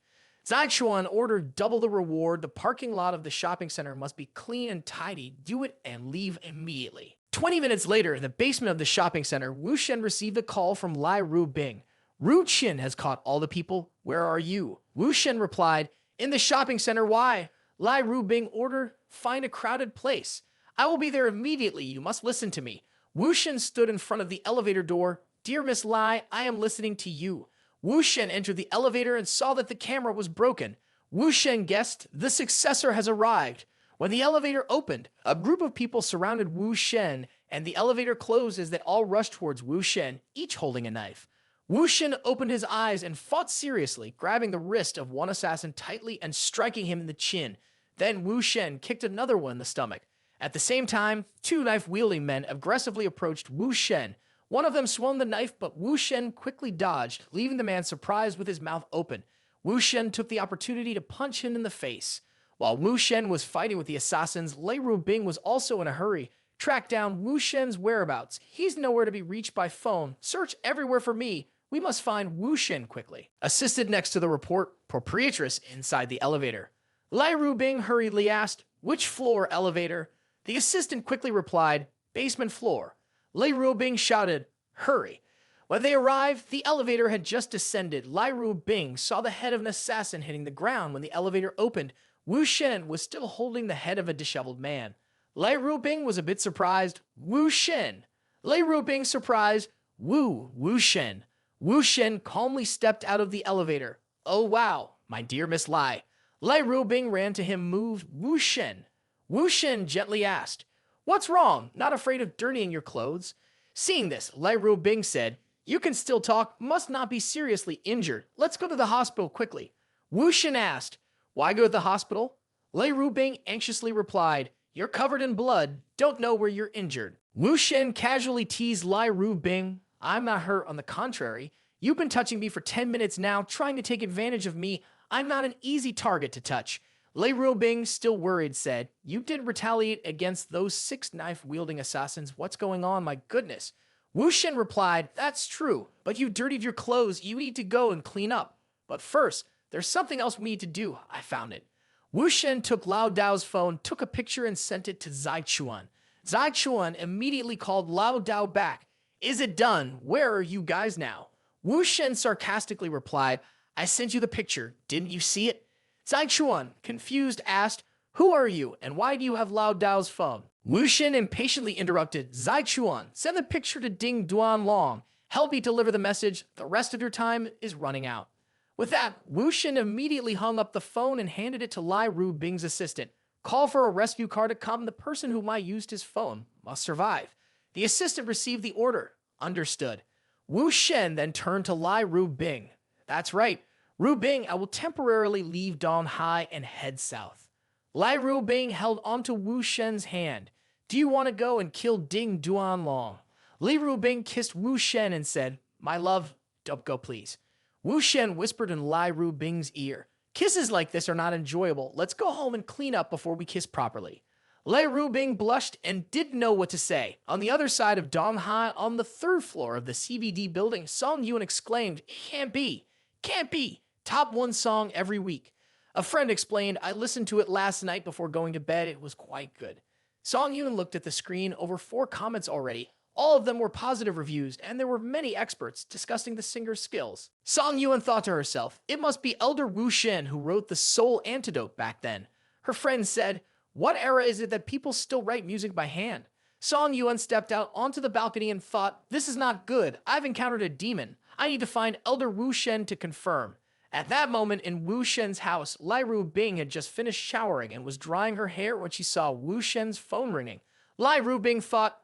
Zai Chuan ordered double the reward. The parking lot of the shopping center must be clean and tidy. Do it and leave immediately. 20 minutes later, in the basement of the shopping center, Wu Shen received a call from Lai Rubing. "Ru Qin has caught all the people. Where are you?" Wu Shen replied, "In the shopping center. Why?" Lai Rubing ordered, "Find a crowded place. I will be there immediately. You must listen to me." Wu Shen stood in front of the elevator door. "Dear Miss Lai, I am listening to you." Wu Shen entered the elevator and saw that the camera was broken. Wu Shen guessed, "The successor has arrived." When the elevator opened, a group of people surrounded Wu Shen, and the elevator closed as they all rushed towards Wu Shen, each holding a knife. Wu Shen opened his eyes and fought seriously, grabbing the wrist of one assassin tightly and striking him in the chin. Then Wu Shen kicked another one in the stomach. At the same time, two knife-wielding men aggressively approached Wu Shen. One of them swung the knife, but Wu Shen quickly dodged, leaving the man surprised with his mouth open. Wu Shen took the opportunity to punch him in the face. While Wu Shen was fighting with the assassins, Lei Rubing was also in a hurry. "Track down Wu Shen's whereabouts. He's nowhere to be reached by phone. Search everywhere for me. We must find Wu Shen quickly." Assisted next to the proprietress inside the elevator. Lai Rubing hurriedly asked, "Which floor, elevator?" The assistant quickly replied, "Basement floor." Lai Rubing shouted, "Hurry." When they arrived, the elevator had just descended. Lai Rubing saw the head of an assassin hitting the ground when the elevator opened. Wu Shen was still holding the head of a disheveled man. Lai Rubing was a bit surprised. "Wu Shen." Lai Rubing surprised. Wu Shen." Wu Shen calmly stepped out of the elevator. "Oh wow, my dear Miss Lai." Lai Rubing ran to him, moved. "Wu Shen." Wu Shen gently asked, "What's wrong? Not afraid of dirtying your clothes?" Seeing this, Lai Rubing said, "You can still talk, must not be seriously injured. Let's go to the hospital quickly." Wu Shen asked, "Why go to the hospital?" Lai Rubing anxiously replied, "You're covered in blood, don't know where you're injured." Wu Shen casually teased Lai Rubing, "I'm not hurt, on the contrary. You've been touching me for 10 minutes now, trying to take advantage of me. I'm not an easy target to touch." Lai Rubing, still worried, said, "You did retaliate against those 6 knife-wielding assassins. What's going on? My goodness." Wu Shen replied, "That's true, but you dirtied your clothes. You need to go and clean up. But first, there's something else we need to do. I found it." Wu Shen took Lao Dao's phone, took a picture, and sent it to Zai Chuan. Zai Chuan immediately called Lao Dao back. "Is it done? Where are you guys now?" Wu Shen sarcastically replied, "I sent you the picture. Didn't you see it?" Zai Chuan, confused, asked, "Who are you, and why do you have Lao Dao's phone?" Wu Shen impatiently interrupted, "Zai Chuan, send the picture to Ding Duanlong. Help me deliver the message. The rest of your time is running out." With that, Wu Shen immediately hung up the phone and handed it to Lai Rubing's assistant. "Call for a rescue car to come. The person who might used his phone must survive." The assistant received the order. Understood. Wu Shen then turned to Lai Rubing. "That's right. Rubing, I will temporarily leave Donghai and head south." Lai Rubing held onto Wu Shen's hand. "Do you want to go and kill Ding Duanlong?" Lai Rubing kissed Wu Shen and said, "My love, don't go please." Wu Shen whispered in Lai Rubing's ear, "Kisses like this are not enjoyable. Let's go home and clean up before we kiss properly." Lai Rubing blushed and didn't know what to say. On the other side of Donghai, on the 3rd floor of the CBD building, Song Yun exclaimed, "Can't be! Can't be! Top 1 song every week." A friend explained, "I listened to it last night before going to bed. It was quite good." Song Yun looked at the screen, over 4 comments already. All of them were positive reviews, and there were many experts discussing the singer's skills. Song Yun thought to herself, "It must be Elder Wu Shen who wrote the Soul Antidote back then." Her friend said, "What era is it that people still write music by hand?" Song Yuan stepped out onto the balcony and thought, "This is not good. I've encountered a demon. I need to find Elder Wu Shen to confirm." At that moment, in Wu Shen's house, Lai Rubing had just finished showering and was drying her hair when she saw Wu Shen's phone ringing. Lai Rubing thought,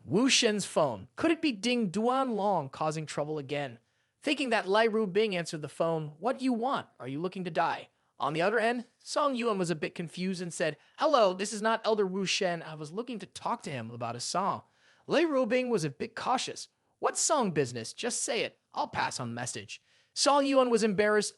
Wu Shen's phone. Could it be Ding Duanlong causing trouble again? Thinking that, Lai Rubing answered the phone, "What do you want? Are you looking to die?" On the other end, Song Yuan was a bit confused and said, "Hello, this is not Elder Wu Shen. I was looking to talk to him about a song." Lei Rubing was a bit cautious. "What song business? Just say it. I'll pass on the message." Song Yuan was embarrassed.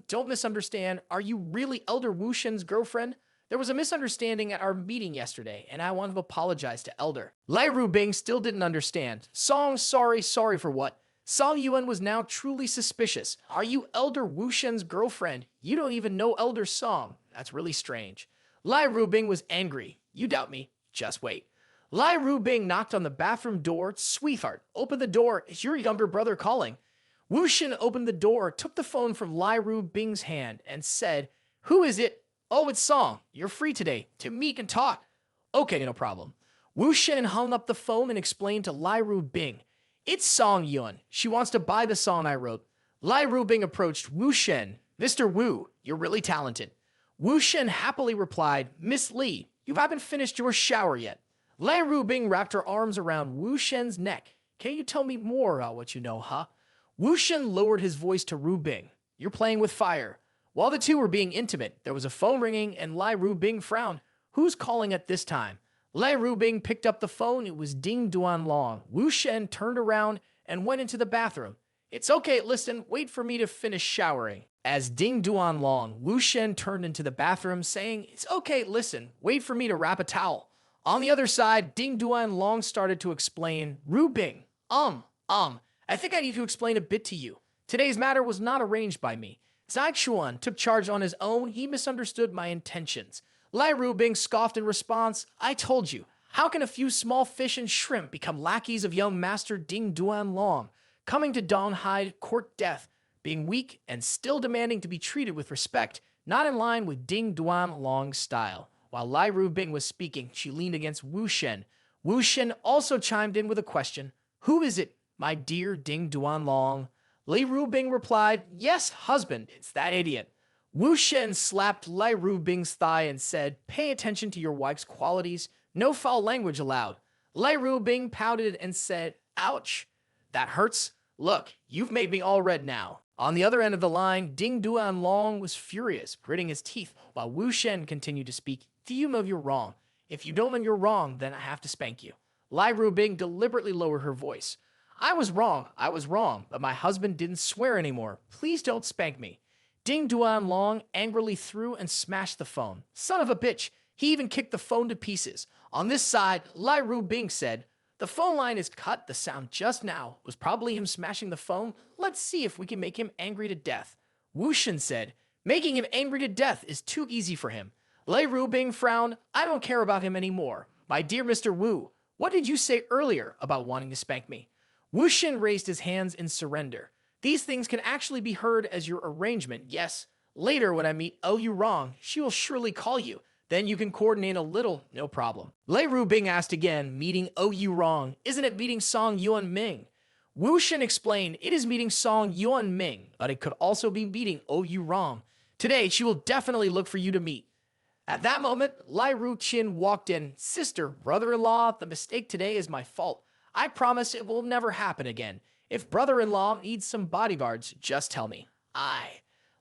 Don't misunderstand. Are you really Elder Wu Shen's girlfriend? There was a misunderstanding at our meeting yesterday, and I want to apologize to Elder. Lei Rubing still didn't understand. Sorry for what? Song Yuan was now truly suspicious. Are you Elder Wu Shen's girlfriend? You don't even know Elder Song. That's really strange. Lei Rubing was angry. You doubt me. Just wait. Lei Rubing knocked on the bathroom door. "Sweetheart, open the door. It's your younger brother calling." Wu Shen opened the door, took the phone from Lei Rubing's hand, and said, "Who is it?" "Oh, it's Song. You're free today to meet and talk." "Okay, no problem." Wu Shen hung up the phone and explained to Lei Rubing, "It's Song Yuan. She wants to buy the song I wrote." Lei Rubing approached Wu Shen. "Mr. Wu, you're really talented." Wu Shen happily replied, "Miss Li, you haven't finished your shower yet." Lei Rubing wrapped her arms around Wu Shen's neck. "Can you tell me more about what you know, huh?" Wu Shen lowered his voice to Rubing. "You're playing with fire." While the two were being intimate, there was a phone ringing and Lei Rubing frowned. "Who's calling at this time?" Lei Rubing picked up the phone. It was Ding Duanlong. Wu Shen turned around and went into the bathroom. "It's okay, listen, wait for me to finish showering." As Ding Duanlong, Wu Shen turned into the bathroom saying, "It's okay, listen, wait for me to wrap a towel." On the other side, Ding Duanlong started to explain, "Rubing, I think I need to explain a bit to you. Today's matter was not arranged by me. Zai Chuan took charge on his own. He misunderstood my intentions." Lei Rubing scoffed in response, "I told you. How can a few small fish and shrimp become lackeys of young master Ding Duanlong, coming to Donghai court death, being weak and still demanding to be treated with respect, not in line with Ding Duanlong's style?" While Lei Rubing was speaking, she leaned against Wu Shen. Wu Shen also chimed in with a question. "Who is it, my dear Ding Duanlong?" Lei Rubing replied, "Yes, husband, it's that idiot." Wu Shen slapped Lei Rubing's thigh and said, "Pay attention to your wife's qualities. No foul language allowed." Lei Rubing pouted and said, "Ouch, that hurts. Look, you've made me all red now." On the other end of the line, Ding Duanlong was furious, gritting his teeth, while Wu Shen continued to speak. "Do you know you're wrong? If you don't know you're wrong, then I have to spank you." Lei Rubing deliberately lowered her voice. I was wrong, but my husband didn't swear anymore. Please don't spank me." Ding Duanlong angrily threw and smashed the phone. "Son of a bitch." He even kicked the phone to pieces. On this side, Lei Rubing said, "The phone line is cut. The sound just now was probably him smashing the phone. Let's see if we can make him angry to death." Wu Shen said, "Making him angry to death is too easy for him." Lei Rubing frowned. "I don't care about him anymore. My dear Mr. Wu, what did you say earlier about wanting to spank me?" Wu Shen raised his hands in surrender. "These things can actually be heard as your arrangement, yes. Later, when I meet Oh You Wrong, she will surely call you. Then you can coordinate a little, no problem." Lei Rubing asked again, "Meeting Oh You Wrong, isn't it meeting Song Yuan Ming?" Wu Shen explained, "It is meeting Song Yuan Ming, but it could also be meeting Oh You Wrong. Today, she will definitely look for you to meet." At that moment, Lai Ruqin walked in. "Sister, brother-in-law, the mistake today is my fault. I promise it will never happen again. If brother-in-law needs some bodyguards, just tell me."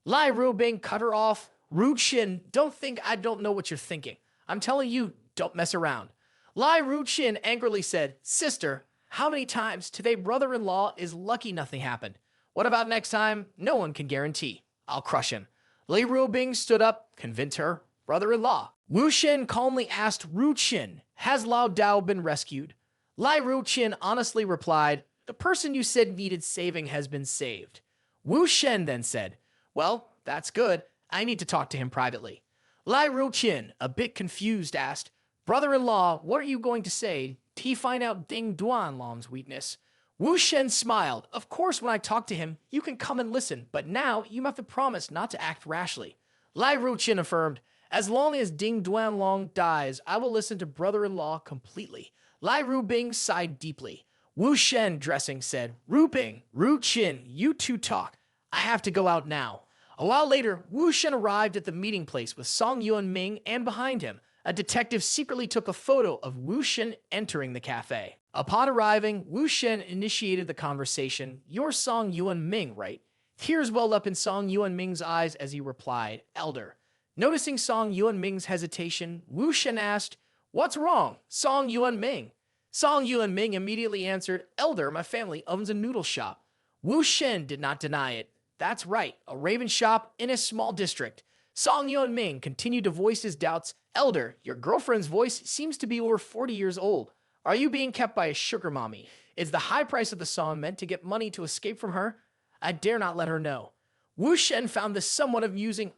Lai Rubing cut her off. "Ruqin, don't think I don't know what you're thinking. I'm telling you, don't mess around." Lai Ruqin angrily said, "Sister, how many times today brother-in-law is lucky nothing happened? What about next time? No one can guarantee. I'll crush him." Lai Rubing stood up, convinced her, "Brother-in-law." Wu Shen calmly asked Ruqin, "Has Lao Dao been rescued?" Lai Ruqin honestly replied, "The person you said needed saving has been saved." Wu Shen then said, "Well, that's good. I need to talk to him privately." Lai Ruqin, a bit confused, asked, "Brother-in-law, what are you going to say? Did he find out Ding Duanlong's weakness?" Wu Shen smiled. "Of course, when I talk to him, you can come and listen, but now you have to promise not to act rashly." Lai Ruqin affirmed, "As long as Ding Duanlong dies, I will listen to brother-in-law completely." Lai Rubing sighed deeply. Wu Shen, dressing, said, "Rubing, Ruqin, you two talk. I have to go out now." A while later, Wu Shen arrived at the meeting place with Song Yuan Ming, and behind him, a detective secretly took a photo of Wu Shen entering the cafe. Upon arriving, Wu Shen initiated the conversation. "You're Song Yuan Ming, right? Tears welled up in Song Yuanming's eyes as he replied, Elder. Noticing Song Yuanming's hesitation, Wu Shen asked, What's wrong, Song Yuanming? Song Yuanming immediately answered, Elder, my family owns a noodle shop. Wu Shen did not deny it. That's right, a ramen shop in a small district. Song Yuanming continued to voice his doubts. Elder, your girlfriend's voice seems to be over 40 years old. Are you being kept by a sugar mommy? Is the high price of the song meant to get money to escape from her? I dare not let her know. Wu Shen found this somewhat amusing.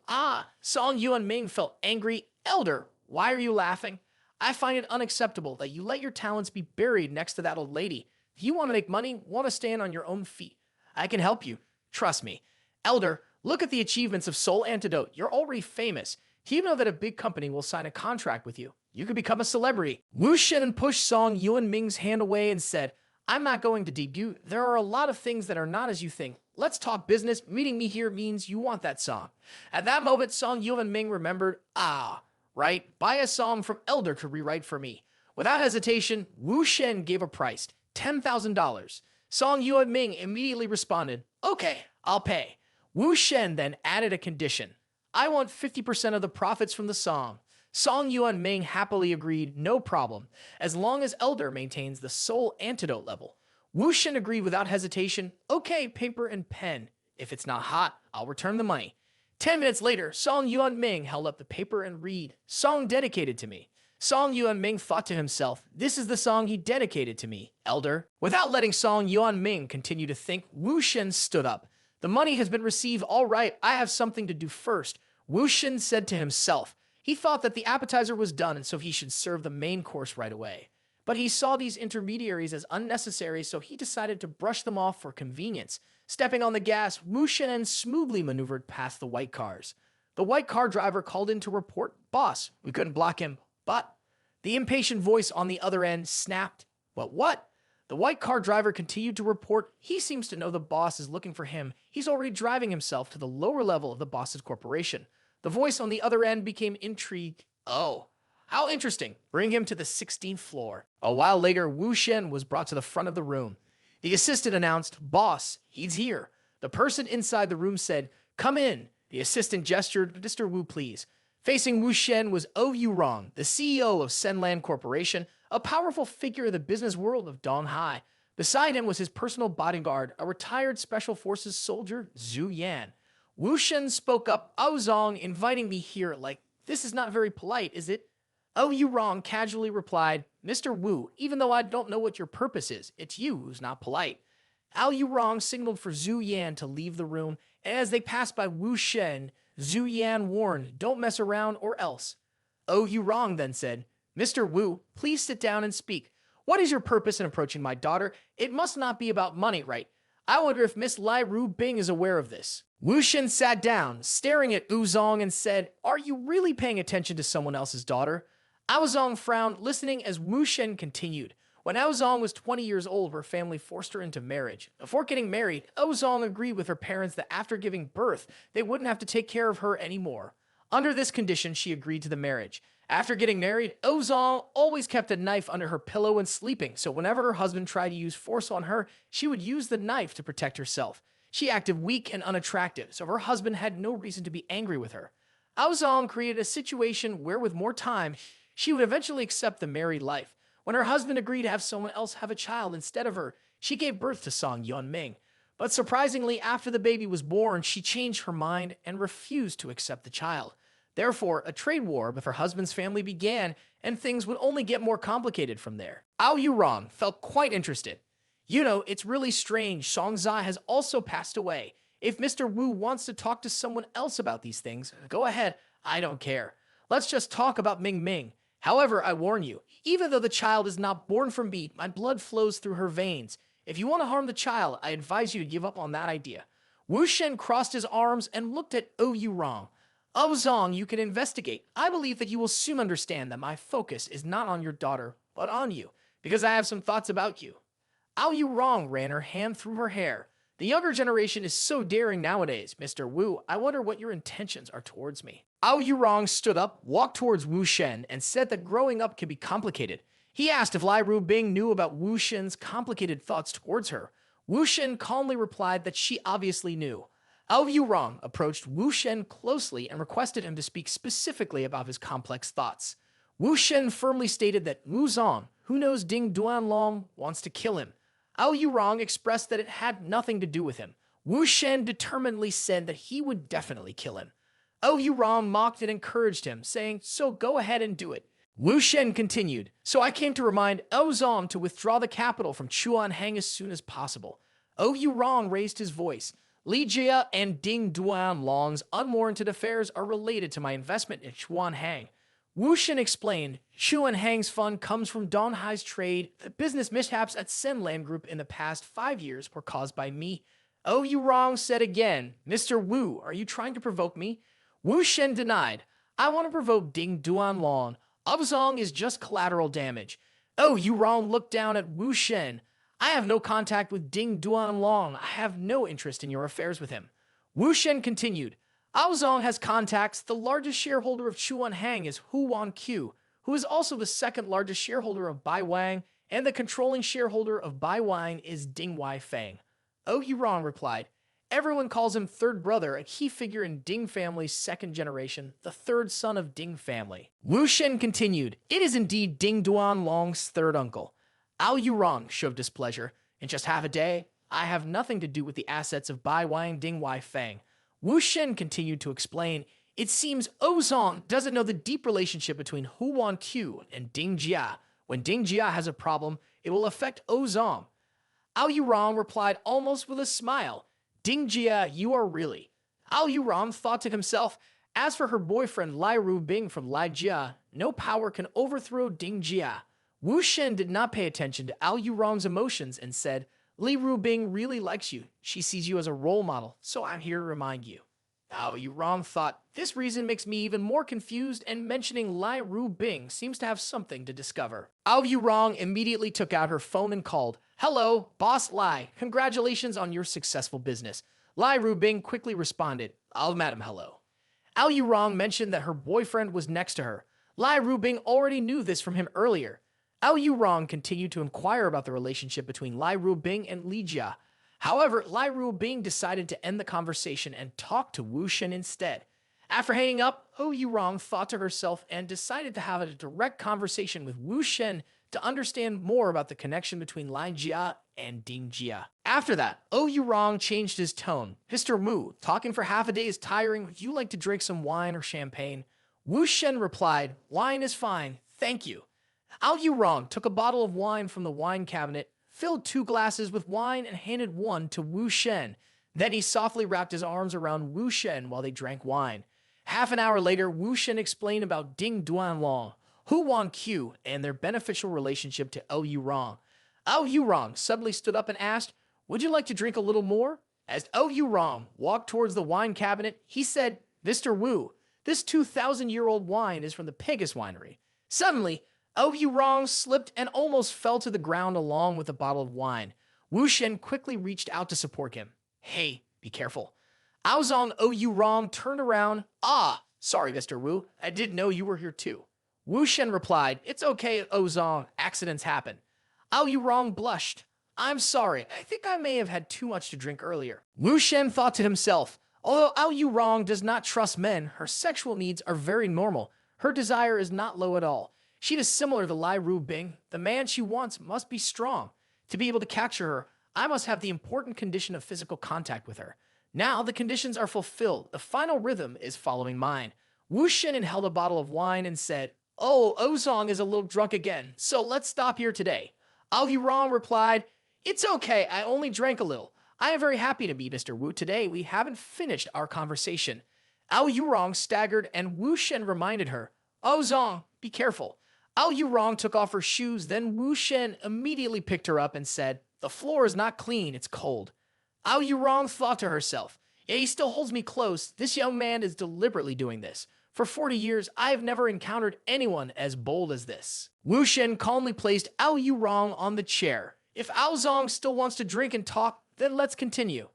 Song Yuanming felt angry. Elder, why are you laughing? I find it unacceptable that you let your talents be buried next to that old lady. If you want to make money, want to stand on your own feet. I can help you. Trust me. Elder, look at the achievements of Soul Antidote. You're already famous. Do you know that a big company will sign a contract with you? You could become a celebrity. Wu Shen pushed Song Yuanming's hand away and said, I'm not going to debut. There are a lot of things that are not as you think. Let's talk business. Meeting me here means you want that song. At that moment, Song Yuanming remembered, right? Buy a song from Elder to rewrite for me. Without hesitation, Wu Shen gave a price, $10,000. Song Yuanming immediately responded, Okay, I'll pay. Wu Shen then added a condition. I want 50% of the profits from the song. Song Yuanming happily agreed, no problem, as long as Elder maintains the Soul Antidote level. Wu Shen agreed without hesitation, okay, paper and pen. If it's not hot, I'll return the money. 10 minutes later, Song Yuanming held up the paper and read, Song dedicated to me. Song Yuanming thought to himself, this is the song he dedicated to me, Elder. Without letting Song Yuanming continue to think, Wu Shen stood up. The money has been received, all right, I have something to do first. Wu Shen said to himself. He thought that the appetizer was done and so he should serve the main course right away. But he saw these intermediaries as unnecessary, so he decided to brush them off for convenience. Stepping on the gas, Wu Shen smoothly maneuvered past the white cars. The white car driver called in to report, Boss, we couldn't block him, but... The impatient voice on the other end snapped, What? The white car driver continued to report, he seems to know the boss is looking for him. He's already driving himself to the lower level of the boss's corporation. The voice on the other end became intrigued. Oh, how interesting. Bring him to the 16th floor. A while later, Wu Shen was brought to the front of the room. The assistant announced, Boss, he's here. The person inside the room said, Come in. The assistant gestured, Mr. Wu, please. Facing Wu Shen was Yu Rong, the CEO of Senland Corporation, a powerful figure in the business world of Donghai. Beside him was his personal bodyguard, a retired Special Forces soldier, Zhu Yan. Wu Shen spoke up, Zong, inviting me here, like, this is not very polite, is it? Yu Rong casually replied, Mr. Wu, even though I don't know what your purpose is, it's you who's not polite. Yu Rong signaled for Zhu Yan to leave the room, and as they passed by Wu Shen, Zhu Yan warned, don't mess around or else. Yu Rong then said, Mr. Wu, please sit down and speak. What is your purpose in approaching my daughter? It must not be about money, right? I wonder if Miss Lai Ru Bing is aware of this. Wu Shen sat down, staring at Zong and said, Are you really paying attention to someone else's daughter? Zong frowned, listening as Wu Shen continued. When Zong was 20 years old, her family forced her into marriage. Before getting married, Zong agreed with her parents that after giving birth, they wouldn't have to take care of her anymore. Under this condition, she agreed to the marriage. After getting married, Zong always kept a knife under her pillow when sleeping, so whenever her husband tried to use force on her, she would use the knife to protect herself. She acted weak and unattractive, so her husband had no reason to be angry with her. Zong created a situation where, with more time, she would eventually accept the married life. When her husband agreed to have someone else have a child instead of her, she gave birth to Song Yuanming. But surprisingly, after the baby was born, she changed her mind and refused to accept the child. Therefore, a trade war with her husband's family began, and things would only get more complicated from there. Yu Rong felt quite interested. You know, it's really strange. Song Zai has also passed away. If Mr. Wu wants to talk to someone else about these things, go ahead. I don't care. Let's just talk about Ming Ming. However, I warn you, even though the child is not born from me, my blood flows through her veins. If you want to harm the child, I advise you to give up on that idea. Wu Shen crossed his arms and looked at Yu Rong. Zong, you can investigate. I believe that you will soon understand that my focus is not on your daughter, but on you, because I have some thoughts about you. Yu Rong ran her hand through her hair. The younger generation is so daring nowadays, Mr. Wu. I wonder what your intentions are towards me. Yu Rong stood up, walked towards Wu Shen, and said that growing up can be complicated. He asked if Lai Ru Bing knew about Wu Shen's complicated thoughts towards her. Wu Shen calmly replied that she obviously knew. Ao Yurong approached Wu Shen closely and requested him to speak specifically about his complex thoughts. Wu Shen firmly stated that Wu Zong, who knows Ding Duanlong, wants to kill him. Ao Yurong expressed that it had nothing to do with him. Wu Shen determinedly said that he would definitely kill him. Ao Yurong mocked and encouraged him, saying, "So go ahead and do it." Wu Shen continued, "So I came to remind Ao Zong to withdraw the capital from Chuanhang as soon as possible." Ao Yurong raised his voice. "Li Jia and Ding Duanlong's unwarranted affairs are related to my investment in Chuanhang." Wu Shen explained, "Chuanhang's fund comes from Donghai's trade. The business mishaps at Senland Group in the past 5 years were caused by me." Ao Yurong said again, "Mr. Wu, are you trying to provoke me?" Wu Shen denied, "I want to provoke Ding Duanlong. Ao Zong is just collateral damage." Ao Yurong looked down at Wu Shen. "I have no contact with Ding Duanlong. I have no interest in your affairs with him." Wu Shen continued, "Ao Zong has contacts. The largest shareholder of Chuanhang is Hu Wanqiu, who is also the second largest shareholder of Bai Wang, and the controlling shareholder of Bai Wang is Ding Wai Fang." Ao Yurong replied, "Everyone calls him third brother, a key figure in Ding family's second generation, the third son of Ding family." Wu Shen continued, "It is indeed Ding Duanlong's third uncle." Ao Yurong showed displeasure. "In just half a day, I have nothing to do with the assets of Bai Wang Ding Wai Fang." Wu Shen continued to explain, "It seems Ao Zong doesn't know the deep relationship between Hu Wanqiu and Ding Jia. When Ding Jia has a problem, it will affect Ao Zong." Ao Yurong replied almost with a smile, "Ding Jia, you are really." Ao Yurong thought to himself, "As for her boyfriend Lai Rubing from Lai Jia, no power can overthrow Ding Jia." Wu Shen did not pay attention to Ao Yurong's emotions and said, "Li Rubing really likes you. She sees you as a role model, so I'm here to remind you." Ao Yurong thought, "This reason makes me even more confused, and mentioning Lai Rubing seems to have something to discover." Ao Yurong immediately took out her phone and called, "Hello, Boss Lai. Congratulations on your successful business." Lai Rubing quickly responded, "Oh, madam, hello." Ao Yurong mentioned that her boyfriend was next to her. Lai Rubing already knew this from him earlier. Ao Yurong continued to inquire about the relationship between Lai Rubing and Li Jia. However, Lai Rubing decided to end the conversation and talk to Wu Shen instead. After hanging up, Ao Yurong thought to herself and decided to have a direct conversation with Wu Shen to understand more about the connection between Lai Jia and Ding Jia. After that, Ao Yurong changed his tone. "Mr. Wu, talking for half a day is tiring. Would you like to drink some wine or champagne?" Wu Shen replied, "Wine is fine, thank you." Ao Yurong took a bottle of wine from the wine cabinet, filled 2 glasses with wine, and handed one to Wu Shen. Then he softly wrapped his arms around Wu Shen while they drank wine. Half an hour later, Wu Shen explained about Ding Duanlong, Hu Wanqiu, and their beneficial relationship to Ao Yurong. Ao Yurong suddenly stood up and asked, "Would you like to drink a little more?" As Ao Yurong walked towards the wine cabinet, he said, "Mr. Wu, this 2,000-year-old wine is from the Pegasus winery." Suddenly, Ao Yurong slipped and almost fell to the ground along with a bottle of wine. Wu Shen quickly reached out to support him. "Hey, be careful." Ao Zong Ao Yurong turned around. "Ah, sorry, Mr. Wu. I didn't know you were here too." Wu Shen replied, "It's okay, Ao Zong. Accidents happen." Ao Yurong blushed. "I'm sorry. I think I may have had too much to drink earlier." Wu Shen thought to himself, although Ao Yurong does not trust men, her sexual needs are very normal. Her desire is not low at all. She is similar to Lai Rubing. The man she wants must be strong. To be able to capture her, I must have the important condition of physical contact with her. Now the conditions are fulfilled. The final rhythm is following mine. Wu Shen held a bottle of wine and said, "Oh, Ao Zong is a little drunk again, so let's stop here today." Ao Yurong replied, "It's okay, I only drank a little. I am very happy to meet Mr. Wu today. We haven't finished our conversation." Ao Yurong staggered and Wu Shen reminded her, "Ao Zong, be careful." Ao Yurong took off her shoes, then Wu Shen immediately picked her up and said, "The floor is not clean, it's cold." Ao Yurong thought to herself, "Yeah, he still holds me close. This young man is deliberately doing this. For 40 years, I have never encountered anyone as bold as this." Wu Shen calmly placed Ao Yurong on the chair. "If Ao Zong still wants to drink and talk, then let's continue."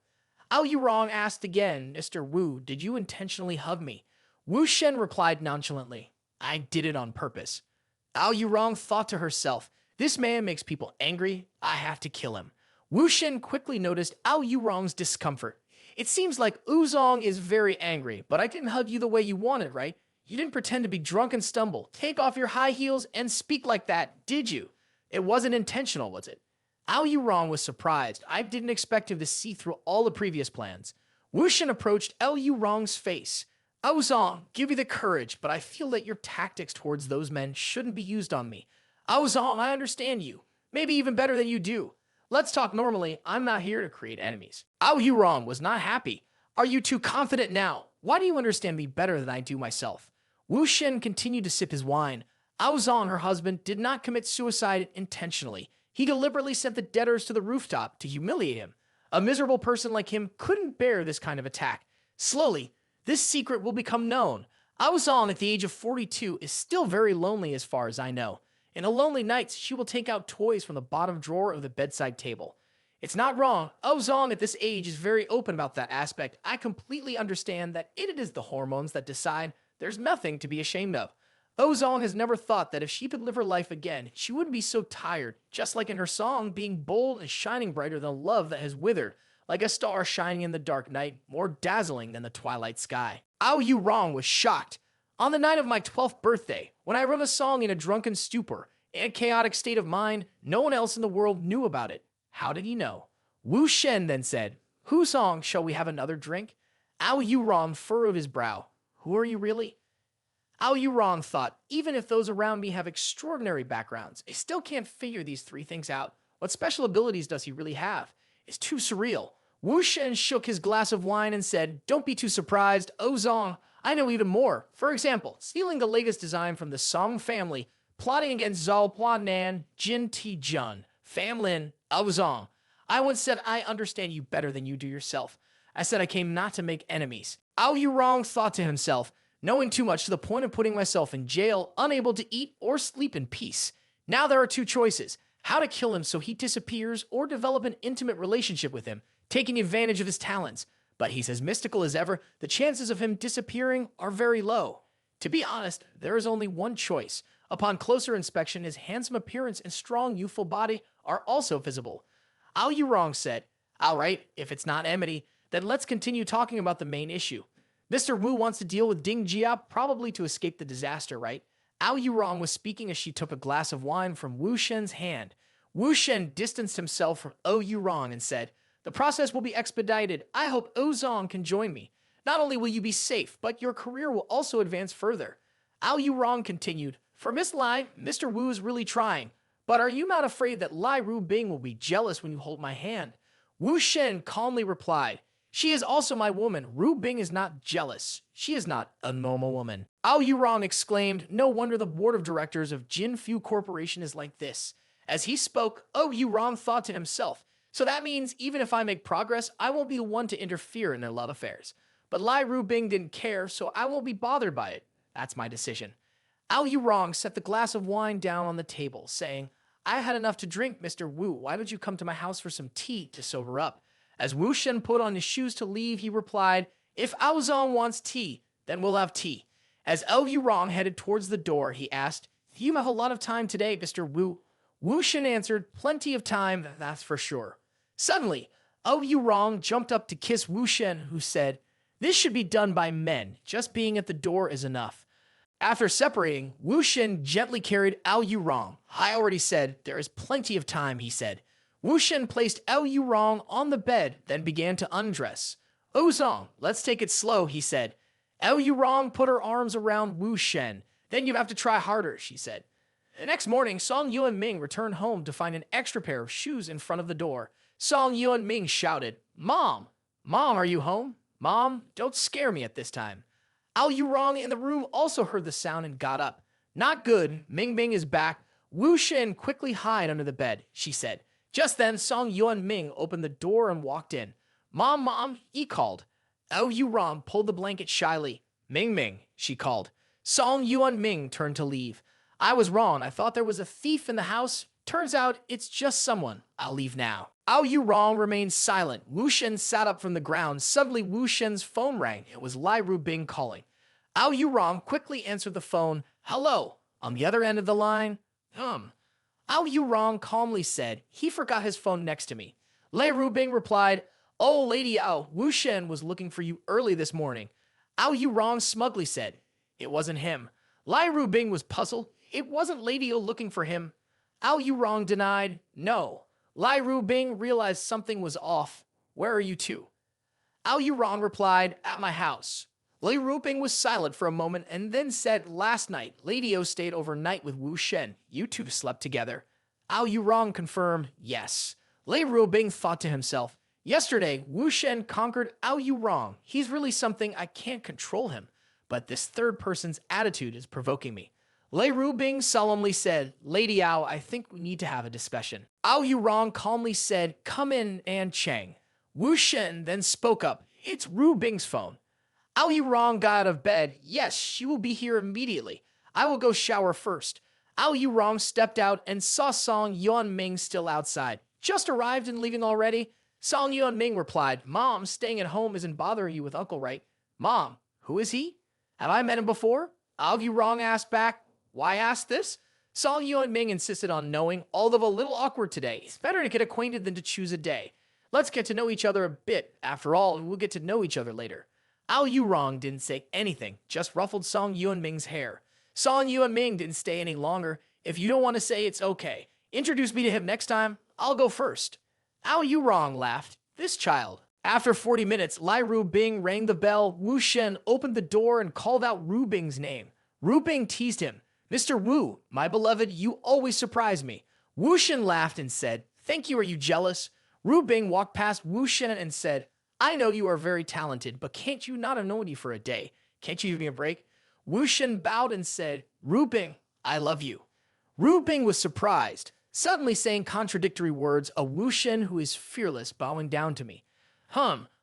Ao Yurong asked again, "Mr. Wu, did you intentionally hug me?" Wu Shen replied nonchalantly, "I did it on purpose." Ao Yurong thought to herself, "This man makes people angry. I have to kill him." Wu Shen quickly noticed Ao Yurong's discomfort. It seems like Uzong is very angry, but I didn't hug you the way you wanted, right? You didn't pretend to be drunk and stumble, take off your high heels, and speak like that, did you? It wasn't intentional, was it? Ao Yurong was surprised. I didn't expect him to see through all the previous plans. Wushin approached Ao Yurong's face. Aozong, give me the courage, but I feel that your tactics towards those men shouldn't be used on me. Aozong, I understand you. Maybe even better than you do. Let's talk normally. I'm not here to create enemies. Ao Yurong was not happy. Are you too confident now? Why do you understand me better than I do myself? Wu Shen continued to sip his wine. Aozong, her husband, did not commit suicide intentionally. He deliberately sent the debtors to the rooftop to humiliate him. A miserable person like him couldn't bear this kind of attack. Slowly, this secret will become known. Aozong, at the age of 42, is still very lonely as far as I know. In a lonely night, she will take out toys from the bottom drawer of the bedside table. It's not wrong. Aozong at this age is very open about that aspect. I completely understand that it is the hormones that decide. There's nothing to be ashamed of. Aozong has never thought that if she could live her life again, she wouldn't be so tired, just like in her song, being bold and shining brighter than love that has withered, like a star shining in the dark night, more dazzling than the twilight sky. Ao Yurong was shocked. On the night of my 12th birthday, when I wrote a song in a drunken stupor, in a chaotic state of mind, no one else in the world knew about it. How did he know? Wu Shen then said, Whose song shall we have another drink? Ao Yurong furrowed his brow. Who are you really? Ao Yurong thought, even if those around me have extraordinary backgrounds, I still can't figure these three things out. What special abilities does he really have? It's too surreal. Wu Shen shook his glass of wine and said, Don't be too surprised, Aozong. I know even more. For example, stealing the latest design from the Song family, plotting against Zhao Nan, Jin Ti Jun, Pham Lin, Aozong. I once said I understand you better than you do yourself. I said I came not to make enemies. Ao Yurong thought to himself, knowing too much to the point of putting myself in jail, unable to eat or sleep in peace. Now there are two choices. How to kill him so he disappears or develop an intimate relationship with him, taking advantage of his talents. But he's as mystical as ever. The chances of him disappearing are very low. To be honest, there is only one choice. Upon closer inspection, his handsome appearance and strong youthful body are also visible. Ao Yurong said, All right, if it's not enmity, then let's continue talking about the main issue. Mr. Wu wants to deal with Ding Jia, probably to escape the disaster, right? Ao Yurong was speaking as she took a glass of wine from Wu Shen's hand. Wu Shen distanced himself from Ao Yurong and said, The process will be expedited. I hope Aozong can join me. Not only will you be safe, but your career will also advance further. Ao Yurong continued, For Miss Lai, Mr. Wu is really trying. But are you not afraid that Lai Rubing will be jealous when you hold my hand? Wu Shen calmly replied, She is also my woman. Rubing is not jealous. She is not a normal woman. Ao Yurong exclaimed, No wonder the board of directors of Jinfu Corporation is like this. As he spoke, Ao Yurong thought to himself, So that means even if I make progress, I won't be the one to interfere in their love affairs. But Lai Rubing didn't care, so I won't be bothered by it. That's my decision. Ao Yurong set the glass of wine down on the table, saying, I had enough to drink, Mr. Wu. Why don't you come to my house for some tea to sober up? As Wu Shen put on his shoes to leave, he replied, If Aozong wants tea, then we'll have tea. As Ao Yurong headed towards the door, he asked, You have a lot of time today, Mr. Wu. Wu Shen answered, Plenty of time, that's for sure. Suddenly, Ao Yurong jumped up to kiss Wu Shen, who said, This should be done by men. Just being at the door is enough. After separating, Wu Shen gently carried Ao Yurong. I already said, there is plenty of time, he said. Wu Shen placed Ao Yurong on the bed, then began to undress. Aozong, let's take it slow, he said. Ao Yurong put her arms around Wu Shen. Then you have to try harder, she said. The next morning, Song Yuan Ming returned home to find an extra pair of shoes in front of the door. Song Yuan Ming shouted, Mom! Mom, are you home? Mom, don't scare me at this time. Ao Yurong in the room also heard the sound and got up. Not good, Ming Ming is back. Wu Shen quickly hide under the bed, she said. Just then, Song Yuan Ming opened the door and walked in. Mom, he called. Ao Yurong pulled the blanket shyly. Ming Ming, she called. Song Yuan Ming turned to leave. I was wrong, I thought there was a thief in the house. Turns out it's just someone. I'll leave now. Ao Yurong remained silent. Wu Shen sat up from the ground. Suddenly, Wu Shen's phone rang. It was Lai Rubing calling. Ao Yurong quickly answered the phone. Hello. On the other end of the line, Ao Yurong calmly said, he forgot his phone next to me. Lai Rubing replied, Oh, Lady Ao, Wu Shen was looking for you early this morning. Ao Yurong smugly said. It wasn't him. Lai Rubing was puzzled. It wasn't Lady O looking for him. Ao Yurong denied. No. Lai Rubing realized something was off. Where are you two? Ao Yurong replied, at my house. Lai Rubing was silent for a moment and then said, last night, Lady O stayed overnight with Wu Shen. You two slept together. Ao Yurong confirmed, yes. Lai Rubing thought to himself, yesterday, Wu Shen conquered Ao Yurong. He's really something. I can't control him. But this third person's attitude is provoking me. Lai Rubing solemnly said, Lady Ao, I think we need to have a discussion. Ao Yurong calmly said, come in, and Chang. Wu Shen then spoke up, it's Rubing's phone. Ao Yurong got out of bed. Yes, she will be here immediately. I will go shower first. Ao Yurong stepped out and saw Song Yuanming still outside. Just arrived and leaving already? Song Yuanming replied, Mom, staying at home isn't bothering you with Uncle, right? Mom, who is he? Have I met him before? Ao Yurong asked back. Why ask this? Song Yuanming insisted on knowing, although a little awkward today. It's better to get acquainted than to choose a day. Let's get to know each other a bit. After all, we'll get to know each other later. Ao Yurong didn't say anything, just ruffled Song Yuanming's hair. Song Yuanming didn't stay any longer. If you don't want to say, it's okay. Introduce me to him next time. I'll go first. Ao Yurong laughed. This child. After 40 minutes, Lai Rubing rang the bell. Wu Shen opened the door and called out Rubing's name. Rubing teased him. Mr. Wu, my beloved, you always surprise me. Wu Shen laughed and said, thank you, are you jealous? Rubing walked past Wu Shen and said, I know you are very talented, but can't you not have known you for a day? Can't you give me a break? Wu Shen bowed and said, Rubing, I love you. Rubing was surprised, suddenly saying contradictory words, a Wu Shen who is fearless bowing down to me.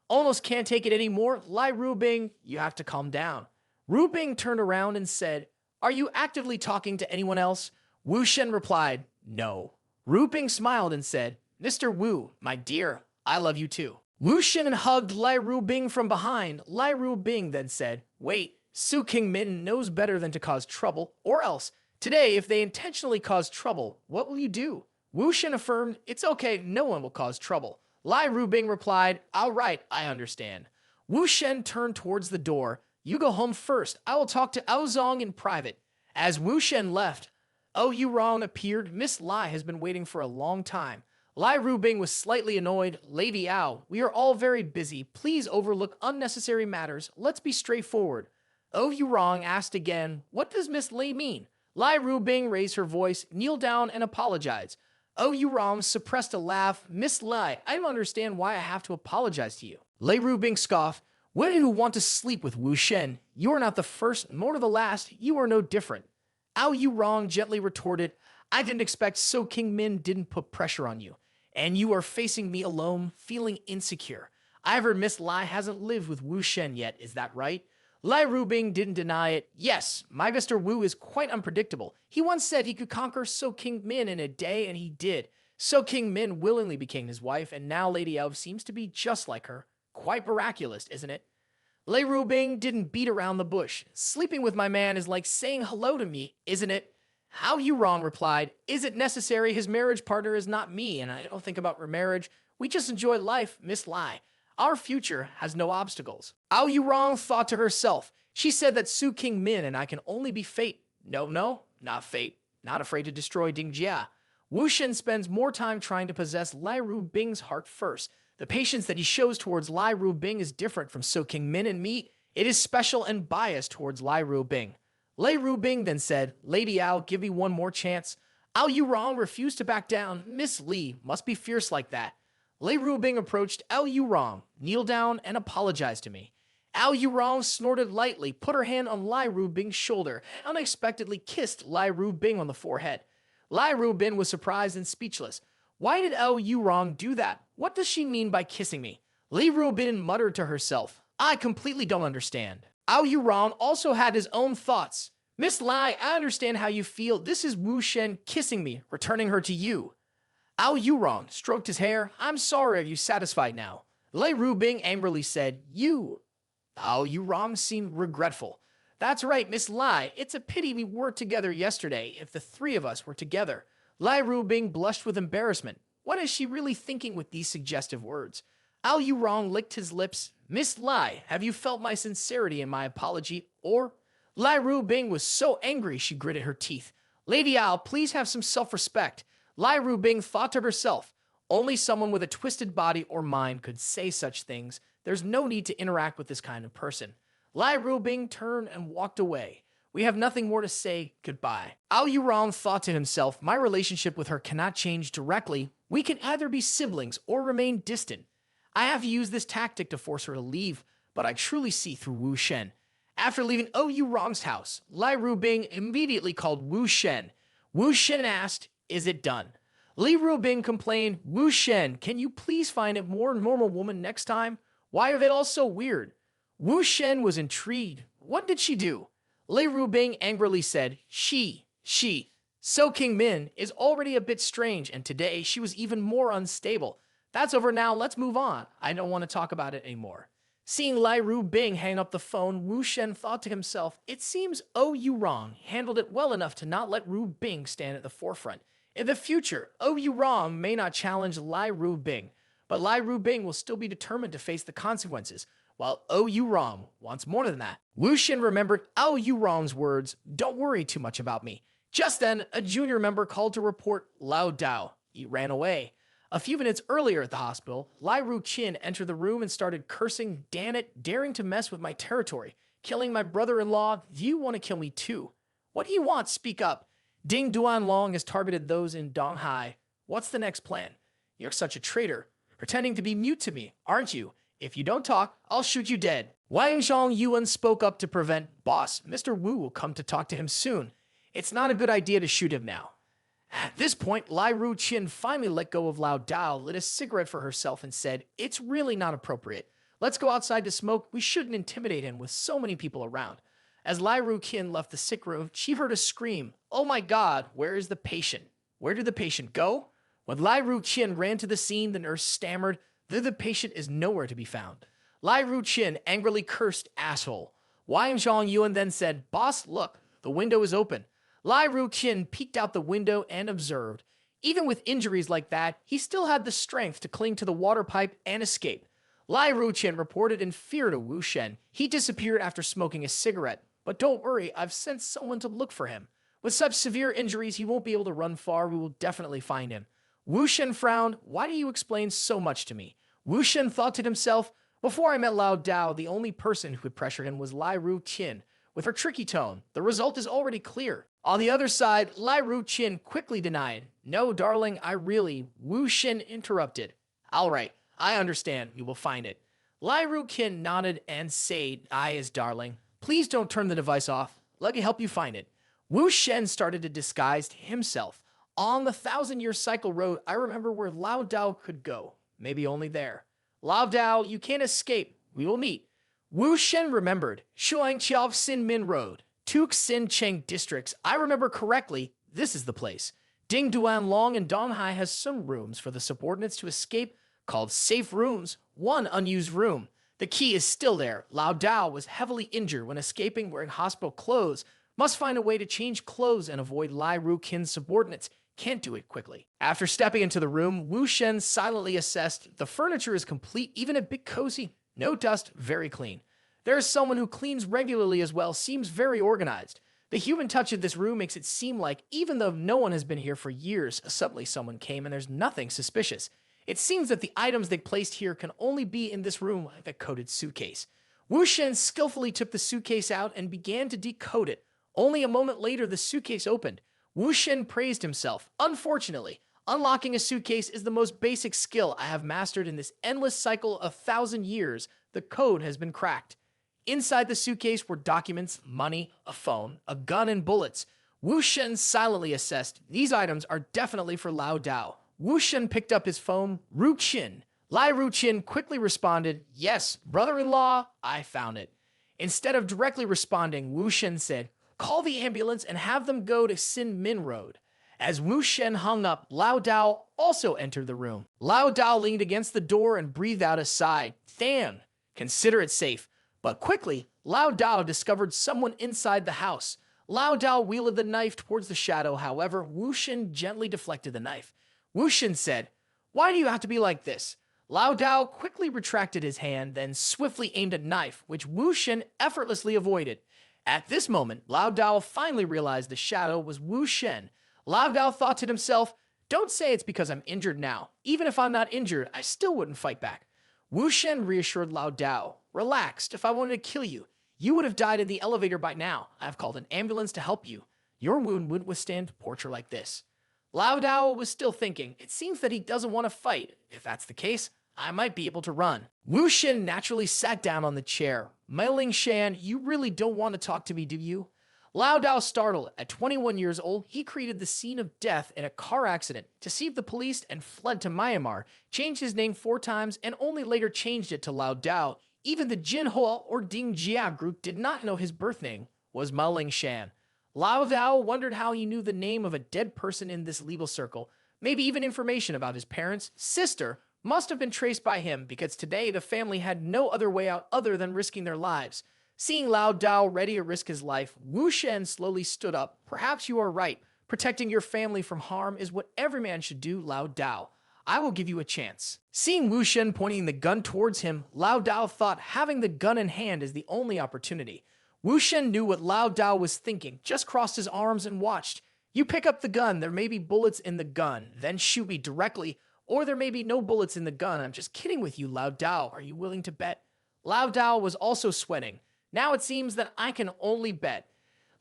Almost can't take it anymore. Lai Rubing, you have to calm down. Rubing turned around and said, are you actively talking to anyone else? Wu Shen replied, no. Rubing smiled and said, Mr. Wu, my dear, I love you too. Wu Shen hugged Lai Rubing from behind. Lai Rubing then said, wait, Su Qingmin knows better than to cause trouble, or else, today, if they intentionally cause trouble, what will you do? Wu Shen affirmed, it's okay, no one will cause trouble. Lai Rubing replied, all right, I understand. Wu Shen turned towards the door. You go home first. I will talk to Ao Zong in private. As Wu Shen left, Ao Yurong appeared. Miss Lai has been waiting for a long time. Lai Rubing was slightly annoyed. Lady Ao, we are all very busy. Please overlook unnecessary matters. Let's be straightforward. Ao Yurong asked again, what does Miss Lai mean? Lai Rubing raised her voice, kneeled down, and apologized. Ao Yurong suppressed a laugh. Miss Lai, I don't understand why I have to apologize to you. Lai Rubing scoffed. Women who want to sleep with Wu Shen, you are not the first nor the last. You are no different. Ao Yurong gently retorted, I didn't expect So Qingmin didn't put pressure on you. And you are facing me alone, feeling insecure. I heard Miss Lai hasn't lived with Wu Shen yet, is that right? Lai Rubing didn't deny it. Yes, my Mr. Wu is quite unpredictable. He once said he could conquer So Qingmin in a day, and he did. So Qingmin willingly became his wife, and now Lady Elf seems to be just like her. Quite miraculous, isn't it? Lai Rubing didn't beat around the bush. Sleeping with my man is like saying hello to me, isn't it? Ao Yurong replied, is it necessary? His marriage partner is not me, and I don't think about remarriage. We just enjoy life, Miss Lai. Our future has no obstacles. Ao Yurong thought to herself. She said that Su Qingmin and I can only be fate. No, not fate. Not afraid to destroy Dingjia. Wu Shen spends more time trying to possess Lai Rubing's heart first. The patience that he shows towards Lai Rubing is different from So Qingmin and me. It is special and biased towards Lai Rubing. Lai Rubing then said, Lady Ao, give me one more chance. Ao Yurong refused to back down. Miss Li must be fierce like that. Lai Rubing approached Ao Yurong, kneeled down, and apologized to me. Ao Yurong snorted lightly, put her hand on Lai Rubing's shoulder, and unexpectedly kissed Lai Rubing on the forehead. Lai Rubing was surprised and speechless. Why did Ao Yurong do that? What does she mean by kissing me? Lai Rubing muttered to herself, I completely don't understand. Ao Yurong also had his own thoughts. Miss Lai, I understand how you feel. This is Wu Shen kissing me, returning her to you. Ao Yurong stroked his hair. I'm sorry, are you satisfied now? Lai Rubing angrily said, you. Ao Yurong seemed regretful. That's right, Miss Lai. It's a pity we weren't together yesterday if the three of us were together. Lai Rubing blushed with embarrassment. What is she really thinking with these suggestive words? Ao Yurong licked his lips. Miss Lai, have you felt my sincerity in my apology? Or Lai Rubing was so angry she gritted her teeth. Lady Ao, please have some self-respect. Lai Rubing thought to herself, only someone with a twisted body or mind could say such things. There's no need to interact with this kind of person. Lai Rubing turned and walked away. We have nothing more to say. Goodbye. Ao Yurong thought to himself, my relationship with her cannot change directly. We can either be siblings or remain distant. I have used this tactic to force her to leave, but I truly see through Wu Shen. After leaving Ao Yurong's house, Lai Rubing immediately called Wu Shen. Wu Shen asked, is it done? Li Rubing complained, Wu Shen, can you please find a more normal woman next time? Why are they all so weird? Wu Shen was intrigued. What did she do? Li Rubing angrily said, she. So King Min is already a bit strange, and today she was even more unstable. That's over now, let's move on. I don't want to talk about it anymore. Seeing Lai Rubing hang up the phone, Wu Shen thought to himself, it seems Ao Yurong handled it well enough to not let Rubing stand at the forefront. In the future, Ao Yurong may not challenge Lai Rubing, but Lai Rubing will still be determined to face the consequences, while Ao Yurong wants more than that. Wu Shen remembered Ao Yurong's words, don't worry too much about me. Just then, a junior member called to report Lao Dao. He ran away. A few minutes earlier at the hospital, Lai Ruqin entered the room and started cursing, damn it, daring to mess with my territory, killing my brother-in-law, do you want to kill me too? What do you want? Speak up. Ding Duanlong has targeted those in Donghai. What's the next plan? You're such a traitor, pretending to be mute to me, aren't you? If you don't talk, I'll shoot you dead. Wang Zhong Yuan spoke up to prevent, boss, Mr. Wu will come to talk to him soon. It's not a good idea to shoot him now. At this point, Lai Ruqin finally let go of Lao Dao, lit a cigarette for herself, and said, it's really not appropriate. Let's go outside to smoke. We shouldn't intimidate him with so many people around. As Lai Ruqin left the sick room, she heard a scream. Oh my God, where is the patient? Where did the patient go? When Lai Ruqin ran to the scene, the nurse stammered, the patient is nowhere to be found. Lai Ruqin angrily cursed, asshole. Wang Zhong Yuan then said, boss, look, the window is open. Lai Ruqin peeked out the window and observed. Even with injuries like that, he still had the strength to cling to the water pipe and escape. Lai Ruqin reported in fear to Wu Shen. He disappeared after smoking a cigarette. But don't worry, I've sent someone to look for him. With such severe injuries, he won't be able to run far. We will definitely find him. Wu Shen frowned. Why do you explain so much to me? Wu Shen thought to himself, before I met Lao Dao, the only person who could pressure him was Lai Ruqin. With her tricky tone, the result is already clear. On the other side, Lai Ruqin quickly denied. No, darling, Wu Shen interrupted. All right, I understand. We will find it. Lai Ruqin nodded and said, aye, is darling. Please don't turn the device off. Let me help you find it. Wu Shen started to disguise himself. On the 1,000-year cycle road, I remember where Lao Dao could go. Maybe only there. Lao Dao, you can't escape. We will meet. Wu Shen remembered. Shuangqiao Xin Min Road. Tuk Sin Cheng districts. I remember correctly. This is the place. Ding Duan Long and Donghai has some rooms for the subordinates to escape called safe rooms. One unused room. The key is still there. Lao Dao was heavily injured when escaping wearing hospital clothes. Must find a way to change clothes and avoid Lai Ruqin's subordinates. Can't do it quickly. After stepping into the room, Wu Shen silently assessed. The furniture is complete, even a bit cozy. No dust, very clean. There is someone who cleans regularly as well, seems very organized. The human touch of this room makes it seem like, even though no one has been here for years, suddenly someone came and there's nothing suspicious. It seems that the items they placed here can only be in this room like a coded suitcase. Wu Shen skillfully took the suitcase out and began to decode it. Only a moment later, the suitcase opened. Wu Shen praised himself. Unfortunately, unlocking a suitcase is the most basic skill I have mastered in this endless cycle of 1,000 years. The code has been cracked. Inside the suitcase were documents, money, a phone, a gun, and bullets. Wu Shen silently assessed. These items are definitely for Lao Dao. Wu Shen picked up his phone. Ruqin. Lai Ruqin quickly responded, yes, brother-in-law, I found it. Instead of directly responding, Wu Shen said, call the ambulance and have them go to Sin Min Road. As Wu Shen hung up, Lao Dao also entered the room. Lao Dao leaned against the door and breathed out a sigh. Damn, consider it safe. But quickly, Lao Dao discovered someone inside the house. Lao Dao wielded the knife towards the shadow. However, Wu Shen gently deflected the knife. Wu Shen said, why do you have to be like this? Lao Dao quickly retracted his hand, then swiftly aimed a knife, which Wu Shen effortlessly avoided. At this moment, Lao Dao finally realized the shadow was Wu Shen. Lao Dao thought to himself, don't say it's because I'm injured now. Even if I'm not injured, I still wouldn't fight back. Wu Shen reassured Lao Dao, relaxed, if I wanted to kill you, you would have died in the elevator by now. I've called an ambulance to help you. Your wound wouldn't withstand torture like this. Lao Dao was still thinking, it seems that he doesn't want to fight. If that's the case, I might be able to run. Wu Shen naturally sat down on the chair. Mei Shan, you really don't want to talk to me, do you? Lao Dao startled. At 21 years old, he created the scene of death in a car accident, deceived the police, and fled to Myanmar, changed his name 4 times, and only later changed it to Lao Dao. Even the Jinhua or Ding Jia group did not know his birth name was Mei Shan. Lao Dao wondered how he knew the name of a dead person in this legal circle. Maybe even information about his parents' sister must have been traced by him, because today the family had no other way out other than risking their lives. Seeing Lao Dao ready to risk his life, Wu Shen slowly stood up. Perhaps you are right. Protecting your family from harm is what every man should do, Lao Dao. I will give you a chance. Seeing Wu Shen pointing the gun towards him, Lao Dao thought having the gun in hand is the only opportunity. Wu Shen knew what Lao Dao was thinking, just crossed his arms and watched. You pick up the gun, there may be bullets in the gun, then shoot me directly, or there may be no bullets in the gun. I'm just kidding with you, Lao Dao. Are you willing to bet? Lao Dao was also sweating. Now it seems that I can only bet.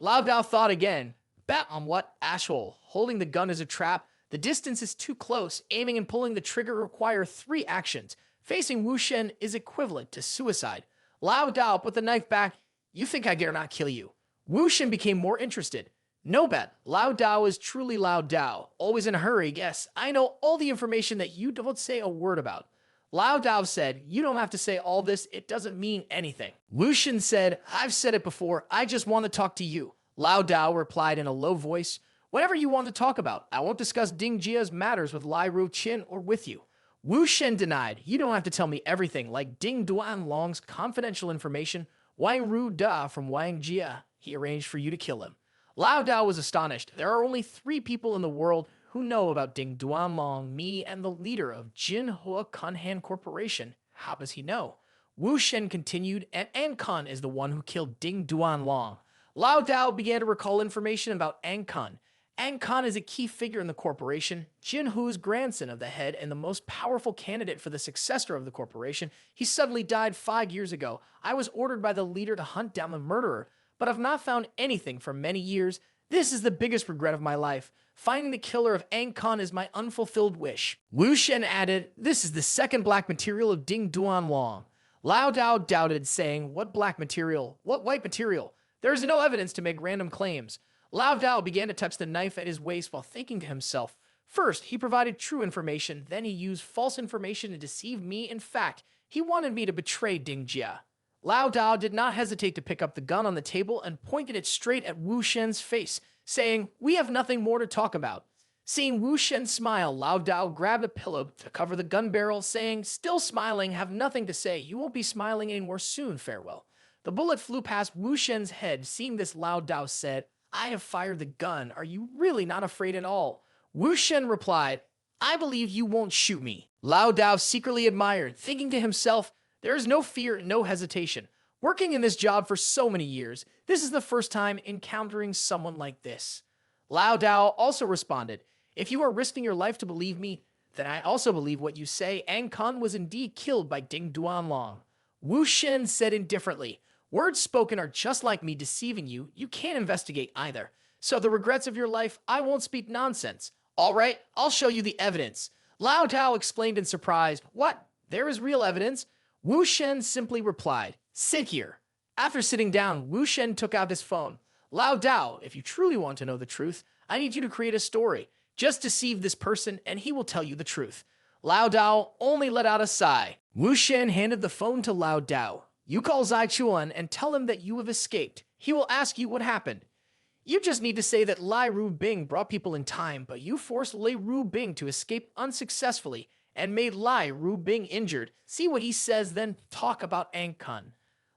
Lao Dao thought again. Bet on what? Ashhole. Holding the gun is a trap. The distance is too close. Aiming and pulling the trigger require 3 actions. Facing Wu Shen is equivalent to suicide. Lao Dao put the knife back. You think I dare not kill you? Wu Shen became more interested. No bet. Lao Dao is truly Lao Dao. Always in a hurry. Yes, I know all the information that you don't say a word about. Lao Dao said, you don't have to say all this, it doesn't mean anything. Wu Shen said, I've said it before, I just want to talk to you. Lao Dao replied in a low voice, whatever you want to talk about. I won't discuss Ding Jia's matters with Lai Ru Qin or with you. Wu Shen denied, you don't have to tell me everything, like Ding Duan Long's confidential information. Wang Ru Da from Wang Jia, he arranged for you to kill him. Lao Dao was astonished. There are only 3 people in the world who know about Ding Duanlong, me, and the leader of Jinhua Kunhan Corporation. How does he know? Wu Shen continued, and Ankun is the one who killed Ding Duanlong. Lao Dao began to recall information about Ankun. Ankun is a key figure in the corporation, Jinhu's grandson of the head and the most powerful candidate for the successor of the corporation. He suddenly died 5 years ago. I was ordered by the leader to hunt down the murderer, but I've not found anything for many years. This is the biggest regret of my life. Finding the killer of Ankun is my unfulfilled wish. Wu Shen added, this is the 2nd black material of Ding Duanlong. Lao Dao doubted, saying, what black material? What white material? There is no evidence to make random claims. Lao Dao began to touch the knife at his waist while thinking to himself. First, he provided true information, then he used false information to deceive me. In fact, he wanted me to betray Ding Jia. Lao Dao did not hesitate to pick up the gun on the table and pointed it straight at Wu Shen's face, saying, we have nothing more to talk about. Seeing Wu Shen smile, Lao Dao grabbed a pillow to cover the gun barrel, saying, still smiling, have nothing to say. You won't be smiling anymore soon, farewell. The bullet flew past Wu Shen's head. Seeing this, Lao Dao said, I have fired the gun. Are you really not afraid at all? Wu Shen replied, I believe you won't shoot me. Lao Dao secretly admired, thinking to himself, there is no fear, no hesitation. Working in this job for so many years, this is the first time encountering someone like this. Lao Dao also responded, if you are risking your life to believe me, then I also believe what you say. Ankun was indeed killed by Ding Duanlong. Wu Shen said indifferently, words spoken are just like me deceiving you. You can't investigate either. So the regrets of your life, I won't speak nonsense. All right, I'll show you the evidence. Lao Dao explained in surprise, what? There is real evidence? Wu Shen simply replied, sit here. After sitting down, Wu Shen took out his phone. Lao Dao, if you truly want to know the truth, I need you to create a story. Just deceive this person and he will tell you the truth. Lao Dao only let out a sigh. Wu Shen handed the phone to Lao Dao. You call Zai Chuan and tell him that you have escaped. He will ask you what happened. You just need to say that Lai Ru Bing brought people in time, but you forced Lai Ru Bing to escape unsuccessfully and made Lai Ru Bing injured. See what he says, then talk about Ankun.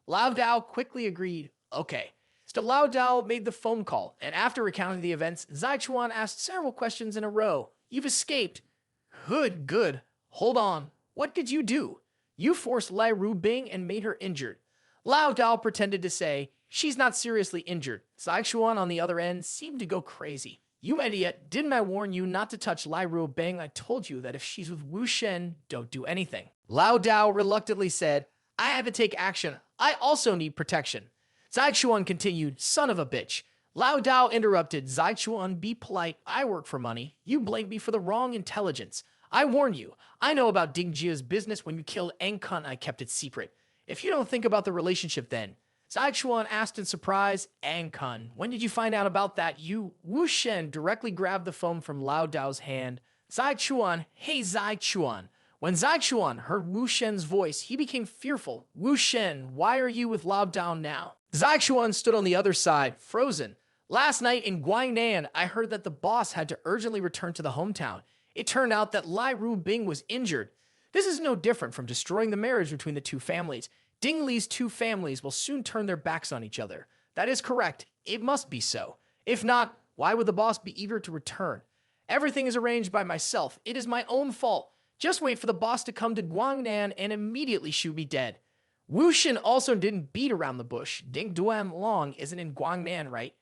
Lao Dao quickly agreed. Okay. So Lao Dao made the phone call, and after recounting the events, Zai Chuan asked several questions in a row. You've escaped. Good. Hold on. What did you do? You forced Lai Rubing and made her injured. Lao Dao pretended to say, she's not seriously injured. Zaichuan on the other end seemed to go crazy. You idiot, didn't I warn you not to touch Lai Rubing? I told you that if she's with Wu Shen, don't do anything. Lao Dao reluctantly said, I had to take action. I also need protection. Zaichuan continued, son of a bitch. Lao Dao interrupted, Zaichuan, be polite. I work for money. You blamed me for the wrong intelligence. I warn you, I know about Ding Jia's business. When you killed Ang Kun, I kept it secret. If you don't think about the relationship then. Zaichuan asked in surprise, Ang Kun, when did you find out about that? Wu Shen directly grabbed the phone from Lao Dao's hand. Zaichuan, hey Zaichuan. When Zaichuan heard Wu Shen's voice, he became fearful. Wu Shen, why are you with Lao Dao now? Zaichuan stood on the other side, frozen. Last night in Guangnan, I heard that the boss had to urgently return to the hometown. It turned out that Lai Rubing was injured. This is no different from destroying the marriage between the two families. Ding Li's two families will soon turn their backs on each other. That is correct. It must be so. If not, why would the boss be eager to return? Everything is arranged by myself. It is my own fault. Just wait for the boss to come to Guangnan and immediately shoot me dead. Wu Shen also didn't beat around the bush. Ding Duanlong isn't in Guangnan, right?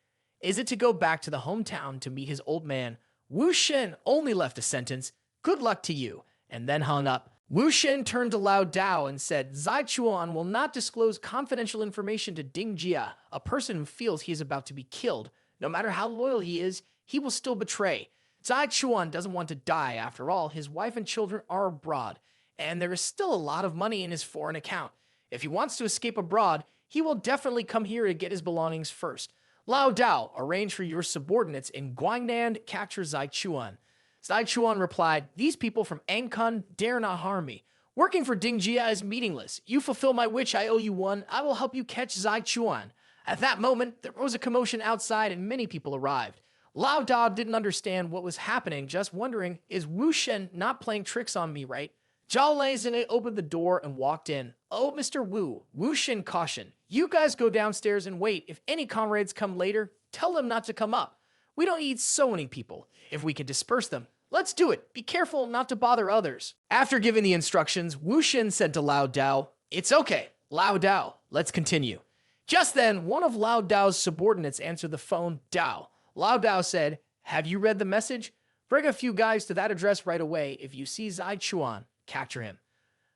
Is it to go back to the hometown to meet his old man? Wu Shen only left a sentence, good luck to you, and then hung up. Wu Shen turned to Lao Dao and said, Zaichuan will not disclose confidential information to Ding Jia, a person who feels he is about to be killed. No matter how loyal he is, he will still betray. Zaichuan doesn't want to die. After all, his wife and children are abroad, and there is still a lot of money in his foreign account. If he wants to escape abroad, he will definitely come here to get his belongings first. Lao Dao, arrange for your subordinates in Guangnan to capture Zaichuan. Zaichuan replied, these people from Ang Kun dare not harm me. Working for Ding Jia is meaningless. You fulfill my wish, I owe you one. I will help you catch Zaichuan. At that moment, there was a commotion outside and many people arrived. Lao Dao didn't understand what was happening, just wondering, is Wu Shen not playing tricks on me, right? Zhao Leizhen opened the door and walked in. Oh, Mr. Wu, Wu Shen cautioned. You guys go downstairs and wait. If any comrades come later, tell them not to come up. We don't need so many people. If we can disperse them, let's do it. Be careful not to bother others. After giving the instructions, Wu Shen said to Lao Dao, it's okay. Lao Dao, let's continue. Just then, one of Lao Dao's subordinates answered the phone, Dao. Lao Dao said, have you read the message? Bring a few guys to that address right away. If you see Zaichuan, capture him.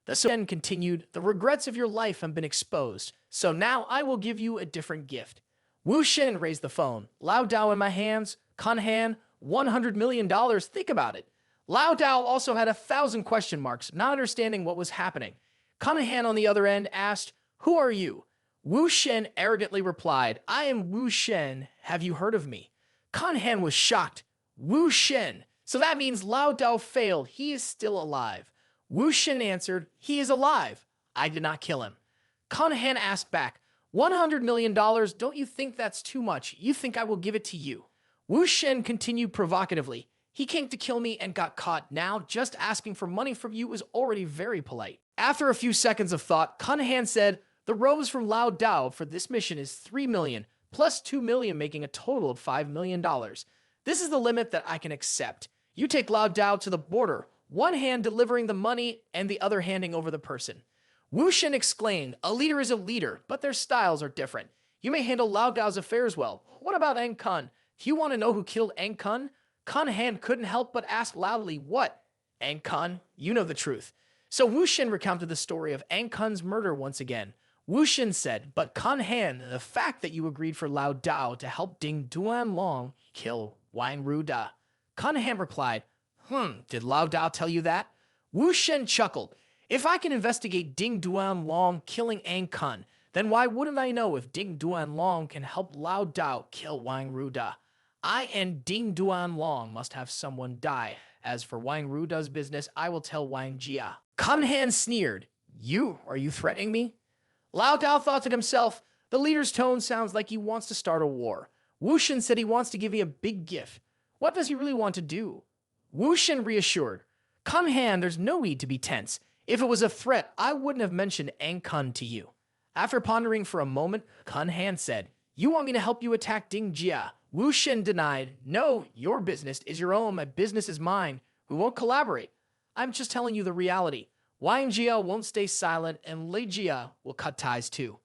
The Chen continued, the regrets of your life have been exposed, so now I will give you a different gift. Wu Shen raised the phone. Lao Dao in my hands, Kun Han, $100 million, think about it. Lao Dao also had 1,000 question marks, not understanding what was happening. Kun Han on the other end asked, who are you? Wu Shen arrogantly replied, I am Wu Shen, have you heard of me? Kun Han was shocked. Wu Shen, so that means Lao Dao failed, he is still alive. Wu Shen answered, he is alive. I did not kill him. Kun Han asked back, $100 million, don't you think that's too much? You think I will give it to you? Wu Shen continued provocatively, he came to kill me and got caught. Now, just asking for money from you is already very polite. After a few seconds of thought, Kun Han said, the robes from Lao Dao for this mission is $3 million, plus $2 million, making a total of $5 million. This is the limit that I can accept. You take Lao Dao to the border, one hand delivering the money and the other handing over the person. Wu Shen exclaimed, a leader is a leader, but their styles are different. You may handle Lao Dao's affairs well. What about Ang Kun? Do you want to know who killed Ang Kun? Kun Han couldn't help but ask loudly, what? Ang Kun, you know the truth. So Wu Shen recounted the story of Ang Kun's murder once again. Wu Shen said, but Kun Han, the fact that you agreed for Lao Dao to help Ding Duanlong kill Wang Ruda. Kun Han replied, did Lao Dao tell you that? Wu Shen chuckled. If I can investigate Ding Duanlong killing Ang Kun, then why wouldn't I know if Ding Duanlong can help Lao Dao kill Wang Ruda? I and Ding Duanlong must have someone die. As for Wang Ruda's business, I will tell Wang Jia. Kun Han sneered. Are you threatening me? Lao Dao thought to himself, the leader's tone sounds like he wants to start a war. Wu Shen said he wants to give me a big gift. What does he really want to do? Wu Shen reassured. Kun Han, there's no need to be tense. If it was a threat, I wouldn't have mentioned Ang Kun to you. After pondering for a moment, Kun Han said, you want me to help you attack Ding Jia? Wu Shen denied, no, your business is your own, my business is mine. We won't collaborate. I'm just telling you the reality. Wang Jia won't stay silent, and Lei Jia will cut ties too.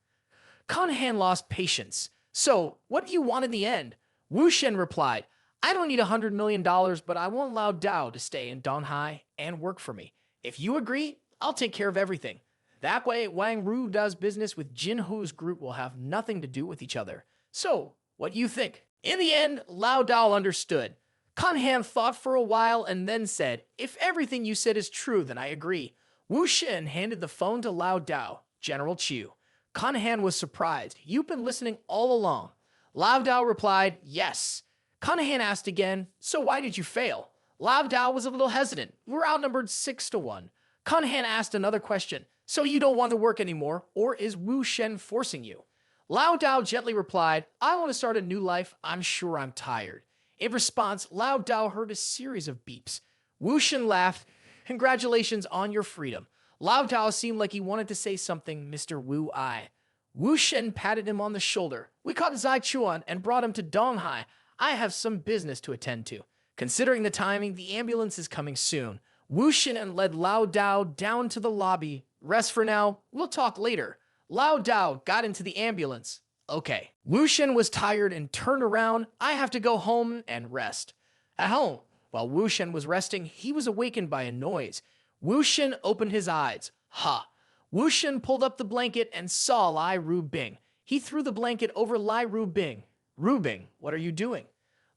Kan Han lost patience. So, what do you want in the end? Wu Shen replied, I don't need $100 million, but I want Lao Dao to stay in Donghai and work for me. If you agree, I'll take care of everything. That way, Wang Ru does business with Jin Ho's group will have nothing to do with each other. So, what do you think? In the end, Lao Dao understood. Kan Han thought for a while and then said, if everything you said is true, then I agree. Wu Shen handed the phone to Lao Dao, General Chiu. Kan Han was surprised. You've been listening all along. Lao Dao replied, yes. Kan Han asked again, so why did you fail? Lao Dao was a little hesitant. We're outnumbered 6-1. Kan Han asked another question, so you don't want to work anymore, or is Wu Shen forcing you? Lao Dao gently replied, I want to start a new life. I'm sure I'm tired. In response, Lao Dao heard a series of beeps. Wu Shen laughed, congratulations on your freedom. Lao Dao seemed like he wanted to say something, Mr. Wu Ai. Wu Shen patted him on the shoulder. We caught Zai Chuan and brought him to Donghai. I have some business to attend to. Considering the timing, the ambulance is coming soon. Wu Shen led Lao Dao down to the lobby. Rest for now. We'll talk later. Lao Dao got into the ambulance. Okay. Wu Shen was tired and turned around. I have to go home and rest. At home, while Wu Shen was resting, he was awakened by a noise. Wu Shen opened his eyes. Ha! Wu Shen pulled up the blanket and saw Lai Ru Bing. He threw the blanket over Lai Ru Bing. Ru Bing, what are you doing?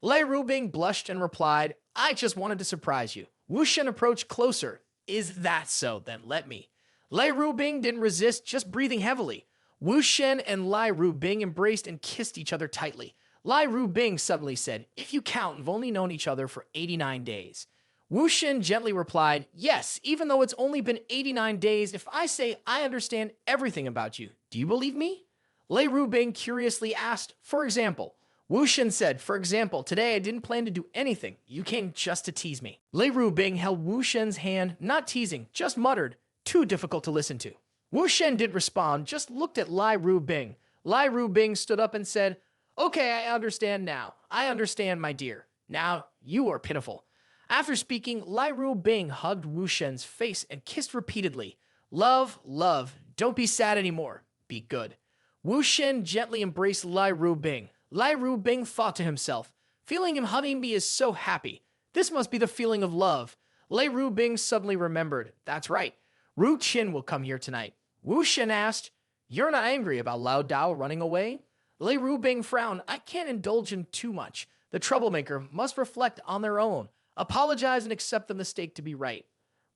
Lai Ru Bing blushed and replied, I just wanted to surprise you. Wu Shen approached closer. Is that so? Then let me. Lai Ru Bing didn't resist, just breathing heavily. Wu Shen and Lai Ru Bing embraced and kissed each other tightly. Lai Ru Bing suddenly said, if you count, we've only known each other for 89 days. Wu Shen gently replied, yes, even though it's only been 89 days, if I say I understand everything about you, do you believe me? Lai Ru Bing curiously asked, for example. Wu Shen said, for example, today I didn't plan to do anything. You came just to tease me. Lai Ru Bing held Wu Shen's hand, not teasing, just muttered, too difficult to listen to. Wu Shen didn't respond, just looked at Lai Ru Bing. Lai Ru Bing stood up and said, okay, I understand now. I understand, my dear. Now, you are pitiful. After speaking, Lai Ru Bing hugged Wu Shen's face and kissed repeatedly. Love, love, don't be sad anymore. Be good. Wu Shen gently embraced Lai Ru Bing. Lai Ru Bing thought to himself, feeling him hugging me is so happy. This must be the feeling of love. Lai Ru Bing suddenly remembered. That's right. Ru Qin will come here tonight. Wu Shen asked, you're not angry about Lao Dao running away? Lai Ru Bing frowned. I can't indulge him too much. The troublemaker must reflect on their own. Apologize and accept the mistake to be right.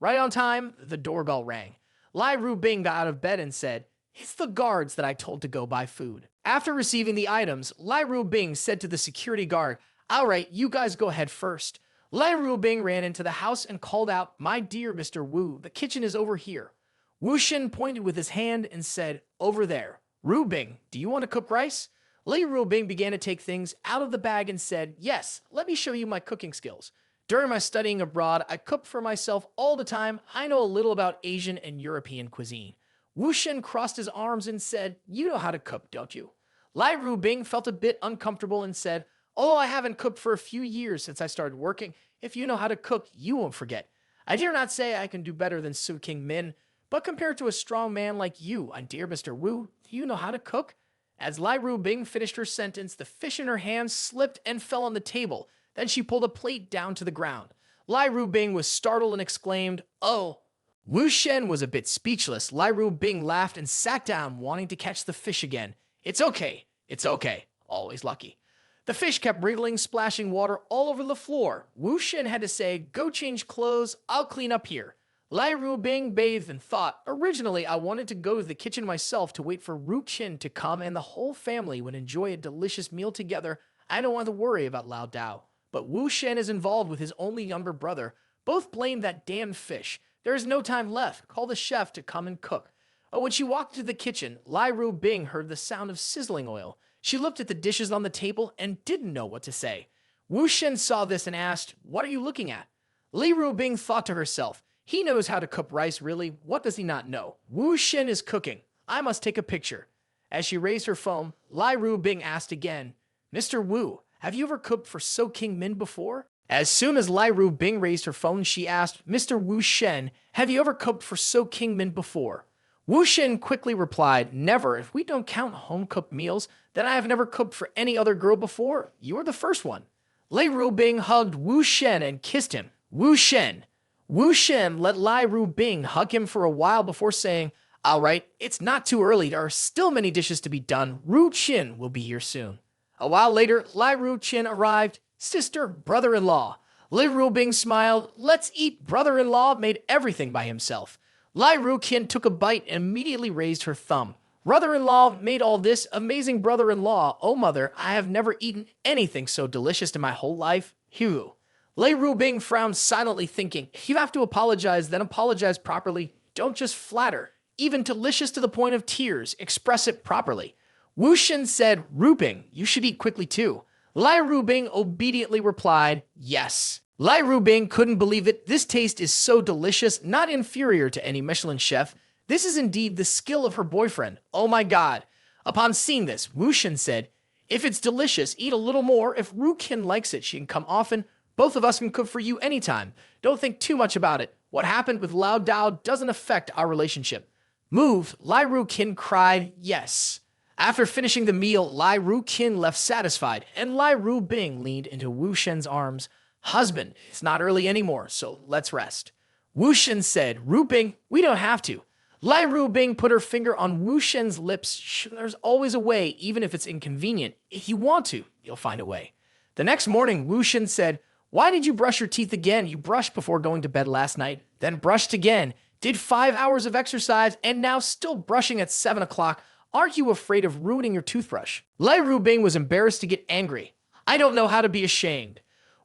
Right on time, the doorbell rang. Lai Ru Bing got out of bed and said, it's the guards that I told to go buy food. After receiving the items, Lai Ru Bing said to the security guard, all right, you guys go ahead first. Lai Ru Bing ran into the house and called out, my dear Mr. Wu, the kitchen is over here. Wu Shen pointed with his hand and said, over there. Ru Bing, do you want to cook rice? Lai Ru Bing began to take things out of the bag and said, yes, let me show you my cooking skills. During my studying abroad, I cooked for myself all the time. I know a little about Asian and European cuisine. Wu Shen crossed his arms and said, you know how to cook, don't you? Lai Ru Bing felt a bit uncomfortable and said, although I haven't cooked for a few years since I started working, if you know how to cook, you won't forget. I dare not say I can do better than Su King Min, but compared to a strong man like you, my dear Mr. Wu, do you know how to cook? As Lai Ru Bing finished her sentence, the fish in her hand slipped and fell on the table. Then she pulled a plate down to the ground. Lai Ru Bing was startled and exclaimed, oh. Wu Shen was a bit speechless. Lai Ru Bing laughed and sat down, wanting to catch the fish again. It's okay. It's okay. Always lucky. The fish kept wriggling, splashing water all over the floor. Wu Shen had to say, go change clothes. I'll clean up here. Lai Ru Bing bathed and thought, originally I wanted to go to the kitchen myself to wait for Ru Qin to come and the whole family would enjoy a delicious meal together. I don't want to worry about Lao Dao. But Wu Shen is involved with his only younger brother. Both blame that damn fish. There is no time left. Call the chef to come and cook. Oh, when she walked into the kitchen, Lai Ru Bing heard the sound of sizzling oil. She looked at the dishes on the table and didn't know what to say. Wu Shen saw this and asked, what are you looking at? Lai Ru Bing thought to herself, he knows how to cook rice, really. What does he not know? Wu Shen is cooking. I must take a picture. As she raised her phone, Lai Ru Bing asked again, Mr. Wu, have you ever cooked for So King Min before? As soon as Lai Ru Bing raised her phone, she asked, "Mr. Wu Shen, have you ever cooked for So Kingmin before?" Wu Shen quickly replied, "Never. If we don't count home-cooked meals, then I have never cooked for any other girl before. You are the first one." Lai Ru Bing hugged Wu Shen and kissed him. Wu Shen let Lai Ru Bing hug him for a while before saying, "All right, it's not too early. There are still many dishes to be done. Ru Qin will be here soon." A while later, Lai Ru Qin arrived. "Sister, brother-in-law." Lai Ru Bing smiled. "Let's eat." Brother-in-law made everything by himself. Lai Ru Qin took a bite and immediately raised her thumb. "Brother-in-law made all this. Amazing brother-in-law. Oh, mother, I have never eaten anything so delicious in my whole life." Hugh. Lai Ru Bing frowned silently, thinking, "If you have to apologize, then apologize properly. Don't just flatter. Even delicious to the point of tears. Express it properly." Wu Shen said, "Ru Bing, you should eat quickly too." Lai Ru Bing obediently replied, "Yes." Lai Ru Bing couldn't believe it. This taste is so delicious, not inferior to any Michelin chef. This is indeed the skill of her boyfriend. Oh my god. Upon seeing this, Wu Shen said, "If it's delicious, eat a little more. If Ru Qin likes it, she can come often. Both of us can cook for you anytime. Don't think too much about it. What happened with Lao Dao doesn't affect our relationship." Moved, Lai Ru Qin cried, "Yes." After finishing the meal, Lai Ru Qin left satisfied, and Lai Ru Bing leaned into Wu Shen's arms. "Husband, it's not early anymore, so let's rest." Wu Shen said, "Ru Bing, we don't have to." Lai Ru Bing put her finger on Wu Shen's lips. "There's always a way, even if it's inconvenient. If you want to, you'll find a way." The next morning, Wu Shen said, "Why did you brush your teeth again? You brushed before going to bed last night, then brushed again, did 5 hours of exercise, and now still brushing at 7 o'clock. Are you afraid of ruining your toothbrush?" Lai Ru Bing was embarrassed to get angry. "I don't know how to be ashamed."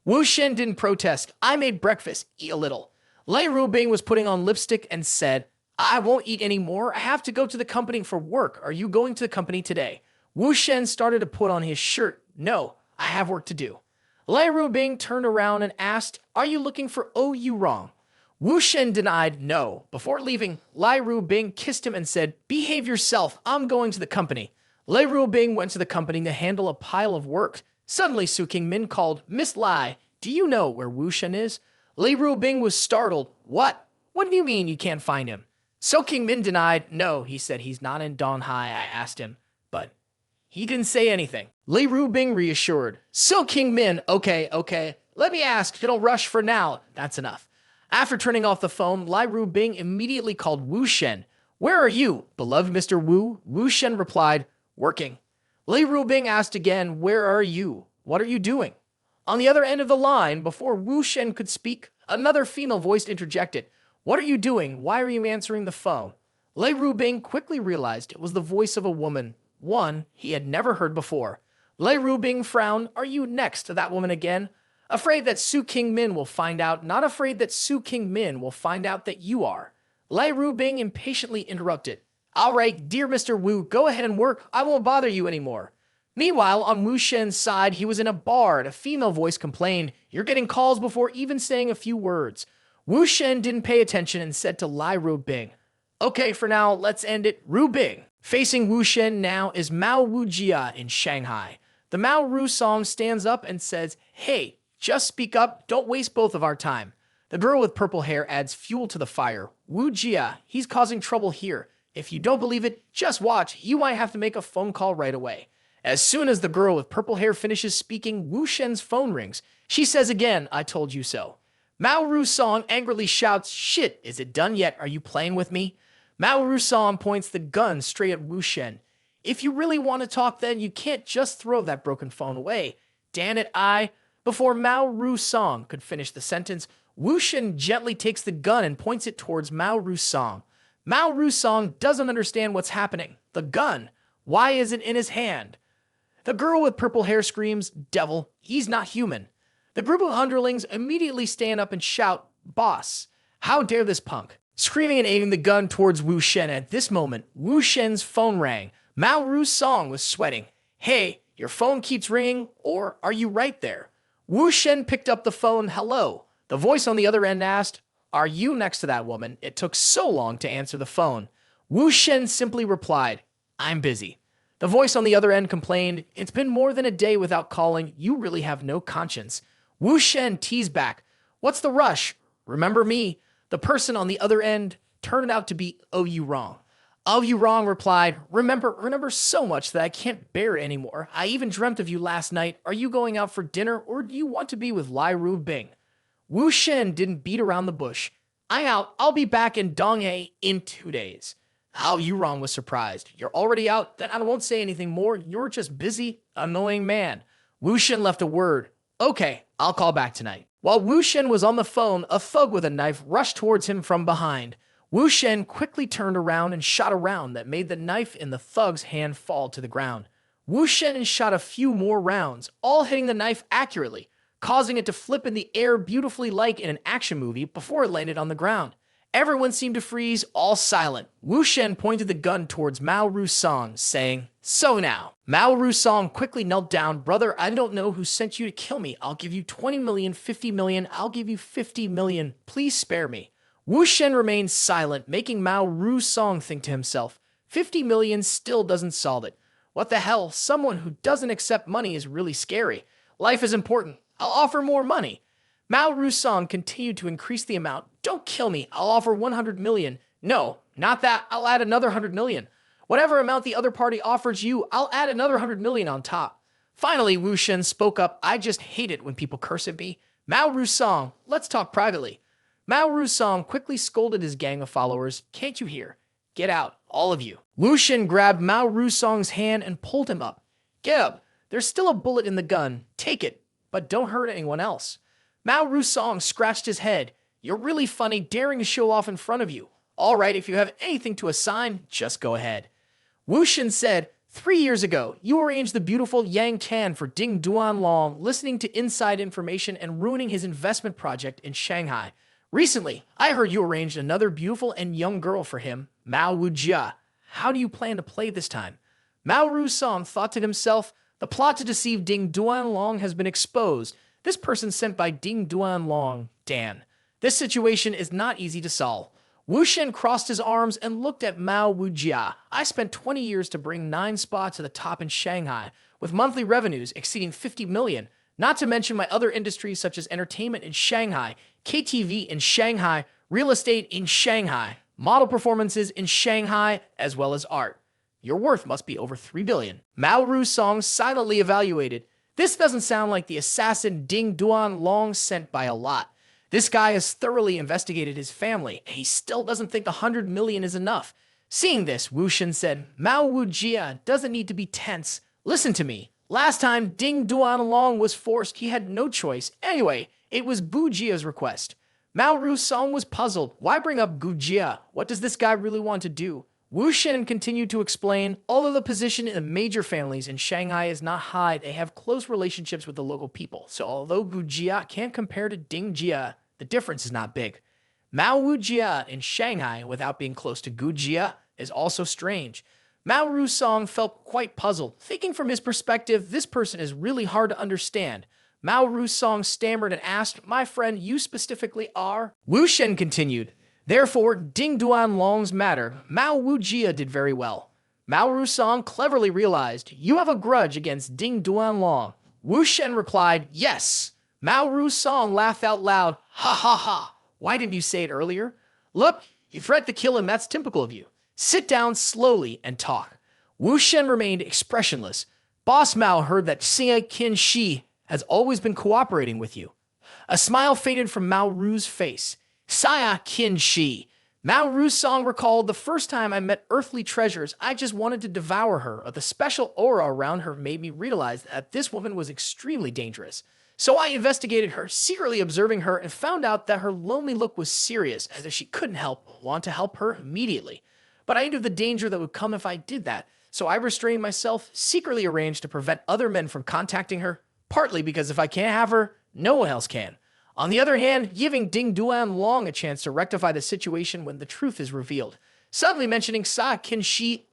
Wu Shen didn't protest. "I made breakfast. Eat a little." Lai Ru Bing was putting on lipstick and said, "I won't eat anymore. I have to go to the company for work. Are you going to the company today?" Wu Shen started to put on his shirt. "No, I have work to do." Lai Ru Bing turned around and asked, "Are you looking for Oh You Wrong?" Wu Shen denied no. Before leaving, Lai Ru Bing kissed him and said, "Behave yourself. I'm going to the company." Lai Ru Bing went to the company to handle a pile of work. Suddenly, Su Qingmin called, "Miss Lai, do you know where Wu Shen is?" Lai Ru Bing was startled. "What? What do you mean you can't find him?" So Qingmin denied. "No," he said, "he's not in Donghai. I asked him, but he didn't say anything." Lai Ru Bing reassured. So Qingmin, okay, let me ask. Don't rush for now. That's enough." After turning off the phone, Lai Ru Bing immediately called Wu Shen. "Where are you, beloved Mr. Wu?" Wu Shen replied, "Working." Lai Ru Bing asked again, "Where are you? What are you doing?" On the other end of the line, before Wu Shen could speak, another female voice interjected, "What are you doing? Why are you answering the phone?" Lai Ru Bing quickly realized it was the voice of a woman, one he had never heard before. Lai Ru Bing frowned. "Are you next to that woman again? Afraid that Su Qingmin will find out, not afraid that Su Qingmin will find out that you are." Lai Ru Bing impatiently interrupted. "All right, dear Mr. Wu, go ahead and work. I won't bother you anymore." Meanwhile, on Wu Shen's side, he was in a bar and a female voice complained, "You're getting calls before even saying a few words." Wu Shen didn't pay attention and said to Lai Ru Bing, "Okay, for now, let's end it. Ru Bing." Facing Wu Shen now is Mao Wujia in Shanghai. The Mao Ru song stands up and says, "Hey, just speak up. Don't waste both of our time." The girl with purple hair adds fuel to the fire. "Wu Jia, he's causing trouble here. If you don't believe it, just watch. You might have to make a phone call right away." As soon as the girl with purple hair finishes speaking, Wu Shen's phone rings. She says again, "I told you so." Mao Ru Song angrily shouts, "Shit, is it done yet? Are you playing with me?" Mao Ru Song points the gun straight at Wu Shen. "If you really want to talk, then you can't just throw that broken phone away. Damn it, Before Mao Ru Song could finish the sentence, Wu Shen gently takes the gun and points it towards Mao Ru Song. Mao Ru Song doesn't understand what's happening. The gun. Why is it in his hand? The girl with purple hair screams, "Devil, he's not human." The group of underlings immediately stand up and shout, "Boss, how dare this punk?" Screaming and aiming the gun towards Wu Shen. At this moment, Wu Shen's phone rang. Mao Ru Song was sweating. "Hey, your phone keeps ringing, or are you right there?" Wu Shen picked up the phone. "Hello." The voice on the other end asked, "Are you next to that woman? It took so long to answer the phone." Wu Shen simply replied, "I'm busy." The voice on the other end complained, "It's been more than a day without calling. You really have no conscience." Wu Shen teased back, "What's the rush? Remember me?" The person on the other end turned out to be Oh You Wrong. Oh You Wrong replied, remember so much that I can't bear it anymore. I even dreamt of you last night. Are you going out for dinner or do you want to be with Lai Ru Bing?" Wu Shen didn't beat around the bush. "I'm out. I'll be back in Donghae in 2 days." Oh You Wrong was surprised. "You're already out? Then I won't say anything more. You're just busy, annoying man." Wu Shen left a word. "Okay, I'll call back tonight." While Wu Shen was on the phone, a thug with a knife rushed towards him from behind. Wu Shen quickly turned around and shot a round that made the knife in the thug's hand fall to the ground. Wu Shen shot a few more rounds, all hitting the knife accurately, causing it to flip in the air beautifully like in an action movie before it landed on the ground. Everyone seemed to freeze, all silent. Wu Shen pointed the gun towards Mao Rusong, saying, "So now." Mao Rusong quickly knelt down. "Brother, I don't know who sent you to kill me. I'll give you 20 million, 50 million. I'll give you 50 million. Please spare me." Wu Shen remained silent, making Mao Rusong think to himself, 50 million still doesn't solve it. What the hell? Someone who doesn't accept money is really scary. Life is important. I'll offer more money. Mao Rusong continued to increase the amount. "Don't kill me. I'll offer 100 million. No, not that. I'll add another 100 million. Whatever amount the other party offers you, I'll add another 100 million on top." Finally, Wu Shen spoke up. "I just hate it when people curse at me. Mao Rusong, let's talk privately." Mao Rusong quickly scolded his gang of followers. "Can't you hear? Get out, all of you." Wu Shen grabbed Mao Rusong's hand and pulled him up. "Get up. There's still a bullet in the gun. Take it, but don't hurt anyone else." Mao Rusong scratched his head. "You're really funny, daring to show off in front of you. All right, if you have anything to assign, just go ahead." Wu Shen said, 3 years ago, you arranged the beautiful Yang Tan for Ding Duanlong, listening to inside information and ruining his investment project in Shanghai. Recently, I heard you arranged another beautiful and young girl for him, Mao Wujia. How do you plan to play this time?" Mao Rusong thought to himself, the plot to deceive Ding Duanlong has been exposed. This person sent by Ding Duanlong, Dan. This situation is not easy to solve. Wu Shen crossed his arms and looked at Mao Wujia. "I spent 20 years to bring 9 spots to the top in Shanghai, with monthly revenues exceeding 50 million, not to mention my other industries such as entertainment in Shanghai, KTV in Shanghai, real estate in Shanghai, model performances in Shanghai, as well as art. Your worth must be over 3 billion. Mao Rusong silently evaluated. "This doesn't sound like the assassin Ding Duanlong sent by a lot. This guy has thoroughly investigated his family, and he still doesn't think 100 million is enough." Seeing this, Wu Shen said, "Mao Wujia doesn't need to be tense. Listen to me. Last time Ding Duanlong was forced, he had no choice. Anyway, it was Bu Jia's request." Mao Rusong was puzzled. Why bring up Gu Jia? What does this guy really want to do? Wu Shen continued to explain, although the position in the major families in Shanghai is not high, they have close relationships with the local people. So although Gu Jia can't compare to Ding Jia, the difference is not big. Mao Wujia in Shanghai, without being close to Gu Jia, is also strange. Mao Rusong felt quite puzzled. Thinking from his perspective, this person is really hard to understand. Mao Rusong stammered and asked, "My friend, you specifically are?" Wu Shen continued, "Therefore, Ding Duanlong's matter, Mao Wujia did very well." Mao Rusong cleverly realized, "You have a grudge against Ding Duanlong." Wu Shen replied, "Yes." Mao Rusong laughed out loud. "Ha ha ha. Why didn't you say it earlier? Look, you threat to kill him, that's typical of you. Sit down slowly and talk." Wu Shen remained expressionless. Boss Mao heard that Xia Qin Shi has always been cooperating with you. A smile faded from Mao Ru's face. "Xia Qin Shi." Mao Rusong recalled, "The first time I met earthly treasures, I just wanted to devour her. The special aura around her made me realize that this woman was extremely dangerous. So I investigated her, secretly observing her, and found out that her lonely look was serious, as if she couldn't want to help her immediately. But I knew the danger that would come if I did that, so I restrained myself, secretly arranged to prevent other men from contacting her, partly because if I can't have her, no one else can. On the other hand, giving Ding Duanlong a chance to rectify the situation when the truth is revealed. Suddenly mentioning Xia Qin Shi,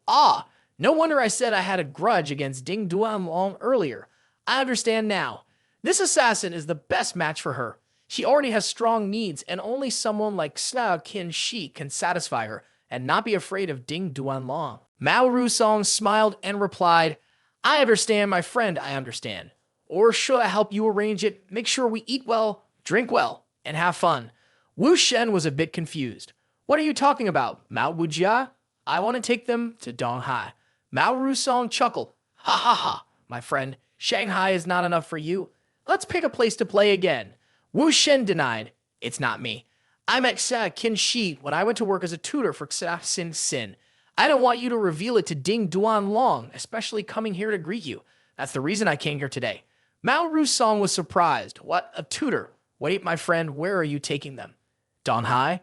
no wonder I said I had a grudge against Ding Duanlong earlier. I understand now. This assassin is the best match for her. She already has strong needs, and only someone like Xia Qin Shi can satisfy her and not be afraid of Ding Duanlong." Mao Rusong smiled and replied, "I understand, my friend, I understand. or should I help you arrange it? Make sure we eat well, drink well, and have fun. Wu Shen was a bit confused. What are you talking about, Mao Wujia? I want to take them to Donghai. Mao Rusong chuckled. Ha ha ha, my friend. Shanghai is not enough for you. Let's pick a place to play again. Wu Shen denied. It's not me. I met Xia Qinshi when I went to work as a tutor for Xia Xin Xin. I don't want you to reveal it to Ding Duan Long, especially coming here to greet you. That's the reason I came here today. Mao Rusong was surprised. What, a tutor? Wait, my friend, where are you taking them? Donghai?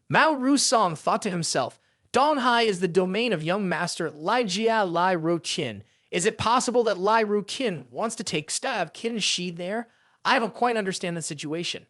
Mao Rusong thought to himself, Donghai is the domain of young master Lai Jia Lai Ruqin. Is it possible that Lai Ruqin wants to take Xia Qinshi there? I don't quite understand the situation.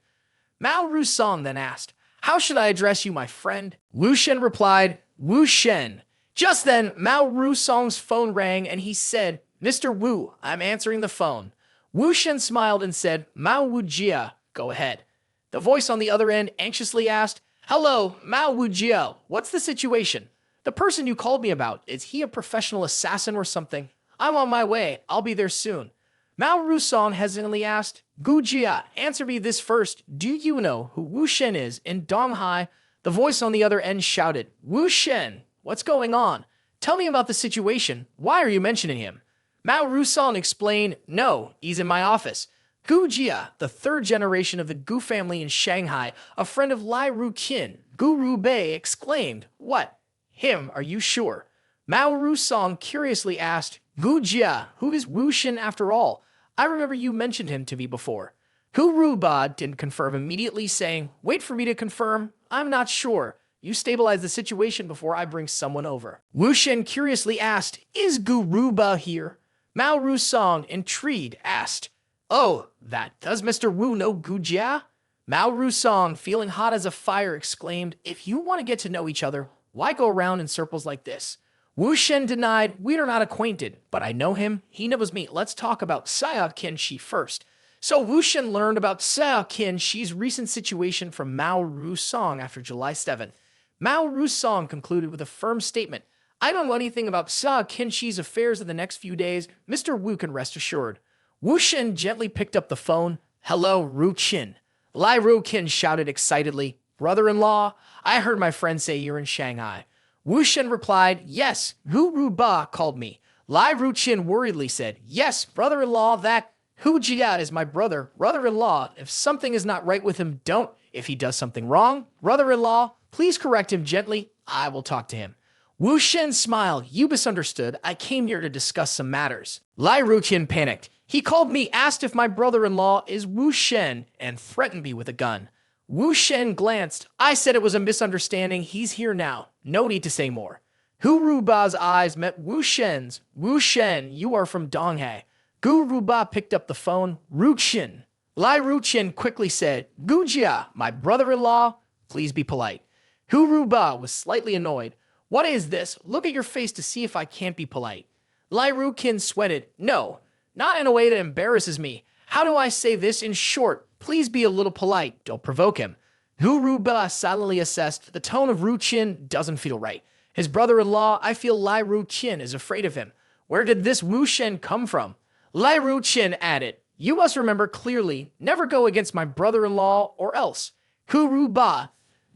Mao Rusong then asked, how should I address you, my friend? Wu Shen replied, Wu Shen. Just then, Mao Rusong's phone rang and he said, Mr. Wu, I'm answering the phone. Wu Shen smiled and said, Mao Wujia, go ahead. The voice on the other end anxiously asked, hello, Mao Wujia, what's the situation? The person you called me about, is he a professional assassin or something? I'm on my way, I'll be there soon. Mao Rusong hesitantly asked, Gu Jia, answer me this first. Do you know who Wu Shen is in Donghai? The voice on the other end shouted, Wu Shen, what's going on? Tell me about the situation. Why are you mentioning him? Mao Rusong explained, no, he's in my office. Gu Jia, the third generation of the Gu family in Shanghai, a friend of Lai Ruqin, Gu Rubei exclaimed, what? Him, are you sure? Mao Rusong curiously asked, Gu Jia, who is Wu Shen after all? I remember you mentioned him to me before. Gu Ruba didn't confirm immediately, saying, wait for me to confirm. I'm not sure. You stabilize the situation before I bring someone over. Wu Shen curiously asked, is Gu Ruba here? Mao Rusong, intrigued, asked, oh, that does Mr. Wu know Gu Jia? Mao Rusong, feeling hot as a fire, exclaimed, if you want to get to know each other, why go around in circles like this? Wu Shen denied, we are not acquainted, but I know him, he knows me. Let's talk about Xia Qinshi first. So Wu Shen learned about Xia Qinshi's recent situation from Mao Rusong after July 7th. Mao Rusong concluded with a firm statement, I don't know anything about Xia Qinshi's affairs in the next few days. Mr. Wu can rest assured. Wu Shen gently picked up the phone. Hello, Ruqin. Lai Ruqin shouted excitedly, brother-in-law, I heard my friend say you're in Shanghai. Wu Shen replied, yes, Gu Ruba called me. Lai Ruqin worriedly said, yes, brother-in-law, that Hu Jia is my brother-in-law. If something is not right with him, don't. If he does something wrong, brother-in-law, please correct him gently. I will talk to him. Wu Shen smiled. You misunderstood. I came here to discuss some matters. Lai Ruqin panicked. He called me, asked if my brother-in-law is Wu Shen, and threatened me with a gun. Wu Shen glanced. I said it was a misunderstanding. He's here now. No need to say more. Gu Ruba's eyes met Wu Shen's. Wu Shen, you are from Donghai. Gu Ruba picked up the phone. Ruqin. Lai Ruqin quickly said, Gu Jia, my brother-in-law, please be polite. Gu Ruba was slightly annoyed. What is this? Look at your face to see if I can't be polite. Lai Ruqin sweated. No, not in a way that embarrasses me. How do I say this in short? Please be a little polite. Don't provoke him. Gu Ruba silently assessed. The tone of Ruqin doesn't feel right. His brother-in-law, I feel Lai Ruqin is afraid of him. Where did this Wu Shen come from? Lai Ruqin added, you must remember clearly, never go against my brother-in-law or else. Gu Ruba,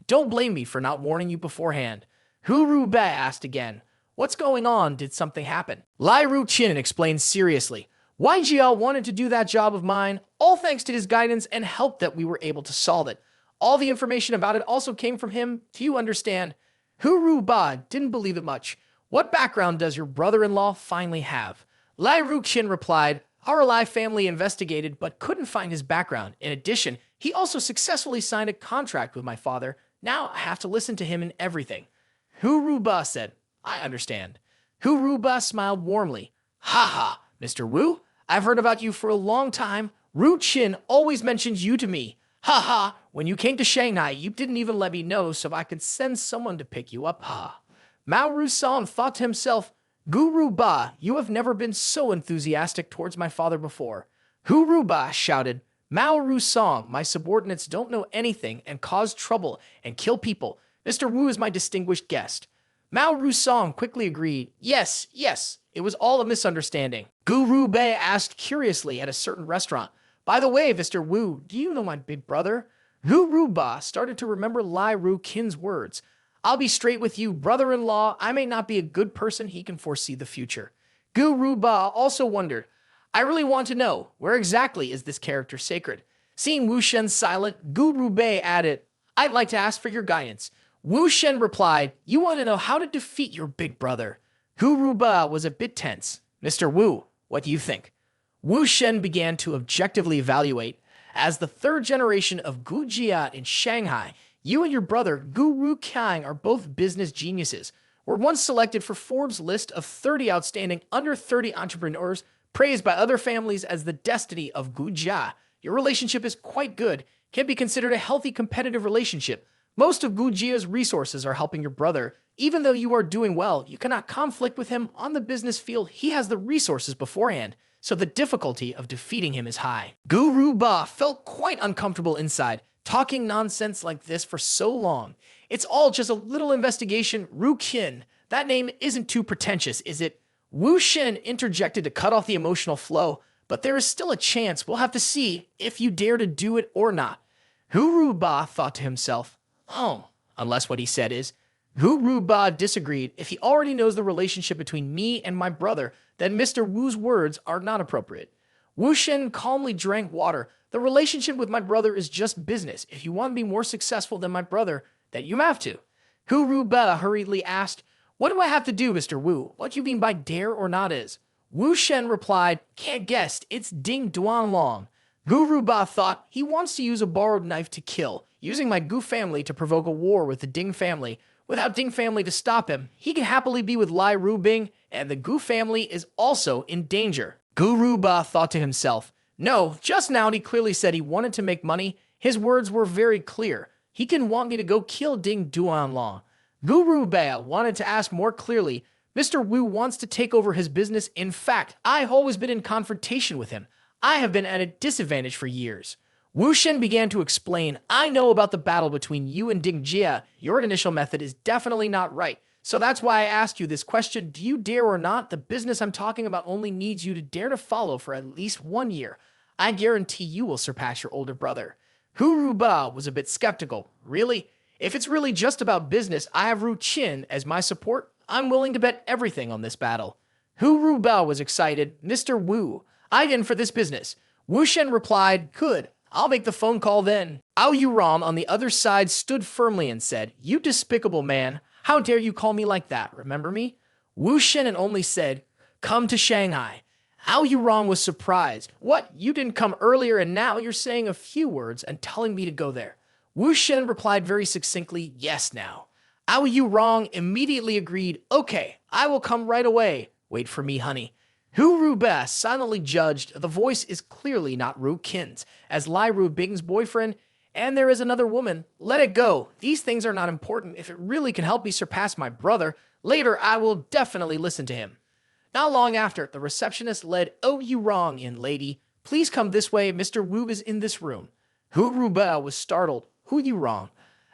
don't blame me for not warning you beforehand. Gu Ruba asked again, what's going on? Did something happen? Lai Ruqin explained seriously. Wai Jia wanted to do that job of mine, all thanks to his guidance and help that we were able to solve it. All the information about it also came from him. Do you understand? Gu Ruba didn't believe it much. What background does your brother-in-law finally have? Lai Ruqin replied, our Lai family investigated but couldn't find his background. In addition, he also successfully signed a contract with my father. Now I have to listen to him in everything. Gu Ruba said, I understand. Gu Ruba smiled warmly. Ha ha, Mr. Wu, I've heard about you for a long time. Ruqin always mentions you to me. Ha ha, when you came to Shanghai, you didn't even let me know so I could send someone to pick you up. Ha. Mao Rusong thought to himself, Gu Ruba, you have never been so enthusiastic towards my father before. Gu Ruba shouted, Mao Rusong, my subordinates don't know anything and cause trouble and kill people. Mr. Wu is my distinguished guest. Mao Rusong quickly agreed, yes, It was all a misunderstanding. Guru Bei asked curiously at a certain restaurant, "By the way, Mr. Wu, do you know my big brother?" Guru Ba started to remember Lai Ru Kin's words. "I'll be straight with you, brother-in-law. I may not be a good person. He can foresee the future." Guru Ba also wondered, "I really want to know, where exactly is this character sacred?" Seeing Wu Shen silent, Guru Bei added, "I'd like to ask for your guidance." Wu Shen replied, "You want to know how to defeat your big brother." Guru Ba was a bit tense. "Mr. Wu, what do you think?" Wu Shen began to objectively evaluate. As the third generation of Gu Jia in Shanghai, you and your brother Gu Ru Kiang are both business geniuses. Were once selected for Forbes' list of 30 outstanding under 30 entrepreneurs, praised by other families as the destiny of Gu Jia. Your relationship is quite good, can be considered a healthy competitive relationship. Most of Gu Jia's resources are helping your brother. Even though you are doing well, you cannot conflict with him on the business field. He has the resources beforehand, so the difficulty of defeating him is high. Guru Ba felt quite uncomfortable inside, talking nonsense like this for so long. It's all just a little investigation. Ru Qin, that name isn't too pretentious, is it? Wu Shen interjected to cut off the emotional flow, but there is still a chance. We'll have to see if you dare to do it or not. Guru Ba thought to himself, "Oh, unless what he said is." Guru Ba disagreed. If he already knows the relationship between me and my brother, then Mr. Wu's words are not appropriate. Wu Shen calmly drank water. "The relationship with my brother is just business. If you want to be more successful than my brother, then you have to." Guru Ba hurriedly asked, "What do I have to do, Mr. Wu? What do you mean by dare or not is?" Wu Shen replied, "Can't guess. It's Ding Duan Long." Guru Ba thought, he wants to use a borrowed knife to kill, using my Gu family to provoke a war with the Ding family. Without Ding family to stop him, he can happily be with Lai Ru Bing, and the Gu family is also in danger. Guru Ba thought to himself, "No, just now he clearly said he wanted to make money. His words were very clear. He can want me to go kill Ding Duan Long." Guru Ba wanted to ask more clearly, "Mr. Wu wants to take over his business. In fact, I've always been in confrontation with him. I have been at a disadvantage for years." Wu Shen began to explain, "I know about the battle between you and Ding Jia. Your initial method is definitely not right. So that's why I asked you this question. Do you dare or not? The business I'm talking about only needs you to dare to follow for at least 1 year. I guarantee you will surpass your older brother." Guru Ba was a bit skeptical. "Really? If it's really just about business, I have Ru Qin as my support. I'm willing to bet everything on this battle." Guru Ba was excited. "Mr. Wu, I'm in for this business." Wu Shen replied, "Good. I'll make the phone call then." Ao Yuram on the other side stood firmly and said, "You despicable man. How dare you call me like that? Remember me?" Wu Shen only said, "Come to Shanghai." Ao Yuram was surprised. "What? You didn't come earlier and now you're saying a few words and telling me to go there?" Wu Shen replied very succinctly, "Yes now." Ao Yuram immediately agreed, "Okay, I will come right away. Wait for me, honey." Guru Ba silently judged the voice is clearly not Ru Qin's, as Lai Ru Bing's boyfriend, and there is another woman. Let it go. These things are not important. If it really can help me surpass my brother, later I will definitely listen to him. Not long after, the receptionist led "Oh, you wrong in, lady. Please come this way. Mr. Wu is in this room." Guru Ba was startled. "Who you wrong?"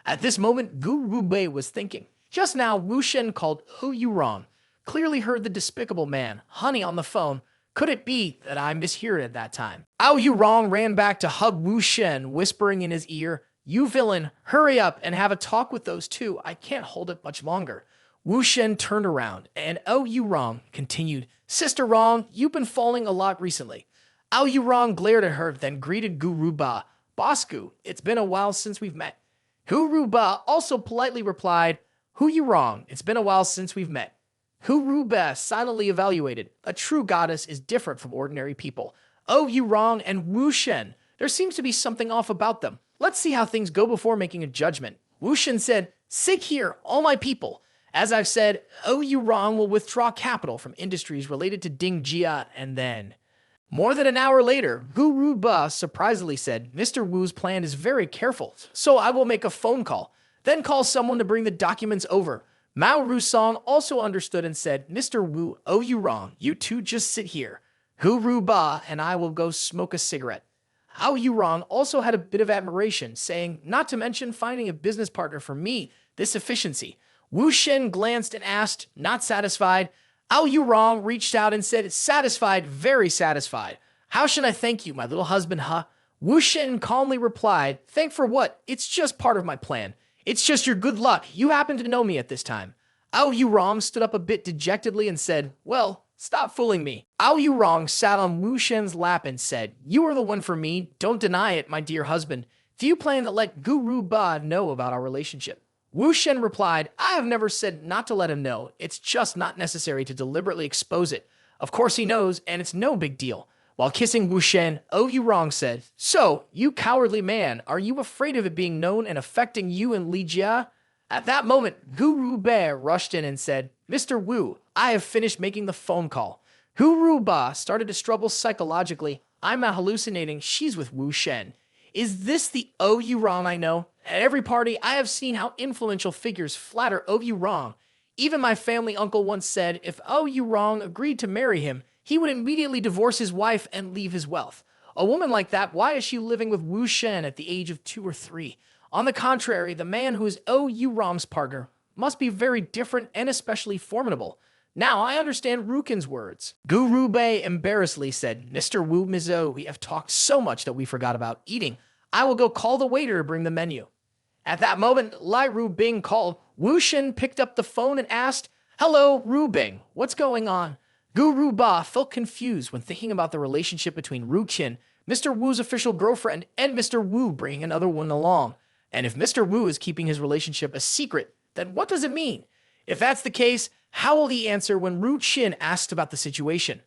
At this moment, Guru Ba was thinking. Just now, Wu Shen called "Who you wrong?" Clearly heard the despicable man, honey, on the phone. Could it be that I misheard at that time? Ao Yurong ran back to hug Wu Shen, whispering in his ear, "You villain, hurry up and have a talk with those two. I can't hold it much longer." Wu Shen turned around, and Ao Yurong continued, "Sister Rong, you've been falling a lot recently." Ao Yurong glared at her, then greeted Guru Ba. "Bosku, it's been a while since we've met." Guru Ba also politely replied, "Who you wrong? It's been a while since we've met." Guru Ba silently evaluated. A true goddess is different from ordinary people. Oh, you wrong and Wu Shen. There seems to be something off about them. Let's see how things go before making a judgment. Wu Shen said, "Sit here, all my people. As I've said, Oh, you wrong will withdraw capital from industries related to Ding Jia and then." More than an hour later, Guru Ba surprisingly said, "Mr. Wu's plan is very careful, so I will make a phone call, then call someone to bring the documents over." Mao Rusong also understood and said, "Mr. Wu, oh, you wrong. You two just sit here. Guru Ba and I will go smoke a cigarette." Ao Yurong also had a bit of admiration, saying, "Not to mention finding a business partner for me, this efficiency." Wu Shen glanced and asked, not satisfied, Ao Yurong reached out and said, satisfied, very satisfied. How should I thank you, my little husband, huh? Wu Shen calmly replied, thank for what? It's just part of my plan. It's just your good luck. You happen to know me at this time. Ao Yurong stood up a bit dejectedly and said, well, stop fooling me. Ao Yurong sat on Wu Shen's lap and said, you are the one for me. Don't deny it, my dear husband. Do you plan to let Guru Ba know about our relationship? Wu Shen replied, I have never said not to let him know. It's just not necessary to deliberately expose it. Of course he knows, and it's no big deal. While kissing Wu Shen, Ao Yurong said, so, you cowardly man, are you afraid of it being known and affecting you and Li Jia? At that moment, Guru Ba rushed in and said, Mr. Wu, I have finished making the phone call. Guru Ba started to struggle psychologically. I'm not hallucinating. She's with Wu Shen. Is this the Ao Yurong I know? At every party, I have seen how influential figures flatter Ao Yurong. Even my family uncle once said if Ao Yurong agreed to marry him, he would immediately divorce his wife and leave his wealth. A woman like that, why is she living with Wu Shen at the age of 2 or 3? On the contrary, the man who is Ao Yurong's partner must be very different and especially formidable. Now I understand Rukin's words. Guru Bei embarrassedly said, Mr. Wu Mizo, we have talked so much that we forgot about eating. I will go call the waiter to bring the menu. At that moment, Lai Ru Bing called. Wu Shen picked up the phone and asked, hello, Ru Bing, what's going on? Guru Ba felt confused when thinking about the relationship between Ru Qin, Mr. Wu's official girlfriend, and Mr. Wu bringing another one along. And if Mr. Wu is keeping his relationship a secret, then what does it mean? If that's the case, how will he answer when Ru Qin asked about the situation?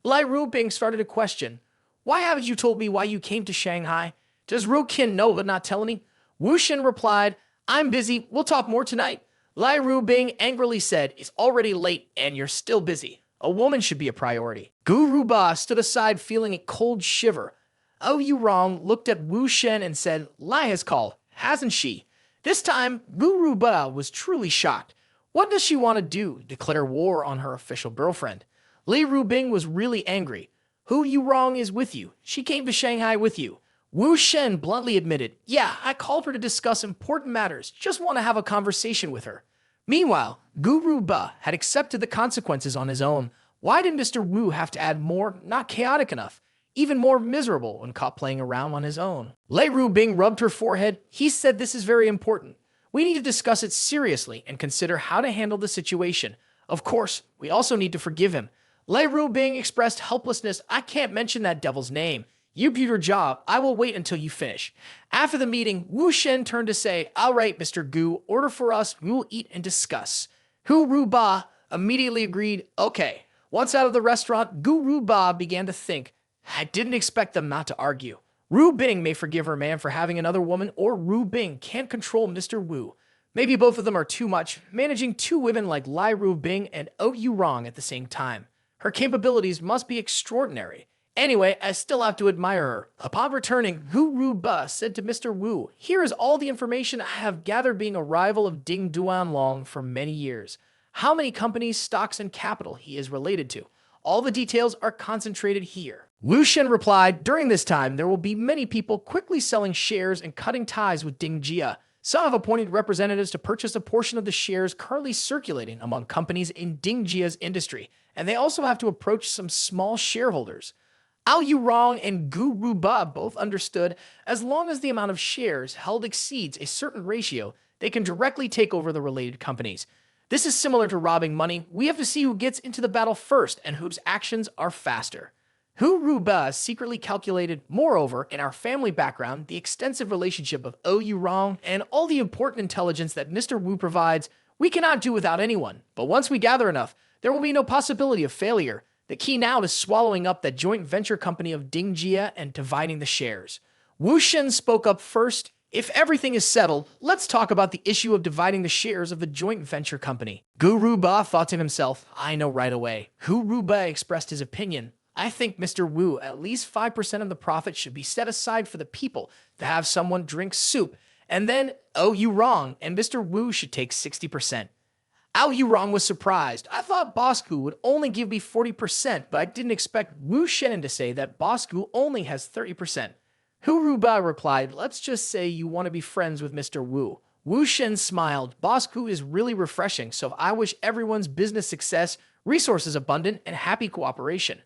Lai Ru Bing started to question, why haven't you told me why you came to Shanghai? Does Ru Qin know but not tell me? Wu Shen replied, I'm busy, we'll talk more tonight. Lai Ru Bing angrily said, it's already late and you're still busy. A woman should be a priority. Guru Ba stood aside feeling a cold shiver. Ao Yurong looked at Wu Shen and said, Lai has called, hasn't she? This time, Guru Ba was truly shocked. What does she want to do? Declare war on her official girlfriend? Li Rubing was really angry. Hu Yurong is with you. She came to Shanghai with you. Wu Shen bluntly admitted, yeah, I called her to discuss important matters. Just want to have a conversation with her. Meanwhile, Guru Ba had accepted the consequences on his own. Why did Mr. Wu have to add more, not chaotic enough, even more miserable when caught playing around on his own? Lei Rubing rubbed her forehead. He said this is very important. We need to discuss it seriously and consider how to handle the situation. Of course, we also need to forgive him. Lei Rubing expressed helplessness. I can't mention that devil's name. You do your job. I will wait until you finish. After the meeting, Wu Shen turned to say, all right, Mr. Gu, order for us. We will eat and discuss. Hu Ru Ba immediately agreed, okay. Once out of the restaurant, Gu Ru Ba began to think, I didn't expect them not to argue. Ru Bing may forgive her man for having another woman, or Ru Bing can't control Mr. Wu. Maybe both of them are too much, managing two women like Lai Ru Bing and Ao Yurong at the same time. Her capabilities must be extraordinary. Anyway, I still have to admire her. Upon returning, Gu Ru Ba said to Mr. Wu, here is all the information I have gathered being a rival of Ding Duanlong for many years. How many companies, stocks, and capital he is related to. All the details are concentrated here. Wu Shen replied, during this time, there will be many people quickly selling shares and cutting ties with Ding Jia. Some have appointed representatives to purchase a portion of the shares currently circulating among companies in Ding Jia's industry, and they also have to approach some small shareholders. Ao Yurong and Gu Ru Ba both understood as long as the amount of shares held exceeds a certain ratio, they can directly take over the related companies. This is similar to robbing money. We have to see who gets into the battle first and whose actions are faster. Hu Ru Ba secretly calculated, moreover, in our family background, the extensive relationship of Ao Yurong and all the important intelligence that Mr. Wu provides, we cannot do without anyone. But once we gather enough, there will be no possibility of failure. The key now is swallowing up that joint venture company of Ding Jia and dividing the shares. Wu Shen spoke up first. If everything is settled, let's talk about the issue of dividing the shares of the joint venture company. Gu Ru Ba thought to himself, I know right away. Hu Ru Ba expressed his opinion. I think Mr. Wu, at least 5% of the profit should be set aside for the people to have someone drink soup, and then Ao Yurong and Mr. Wu should take 60%. Ao Yurong was surprised. I thought Boss Gu would only give me 40%, but I didn't expect Wu Shen to say that Boss Gu only has 30%. Hu Ru Ba replied, let's just say you want to be friends with Mr. Wu. Wu Shen smiled. Boss Gu is really refreshing, so if I wish everyone's business success, resources abundant, and happy cooperation.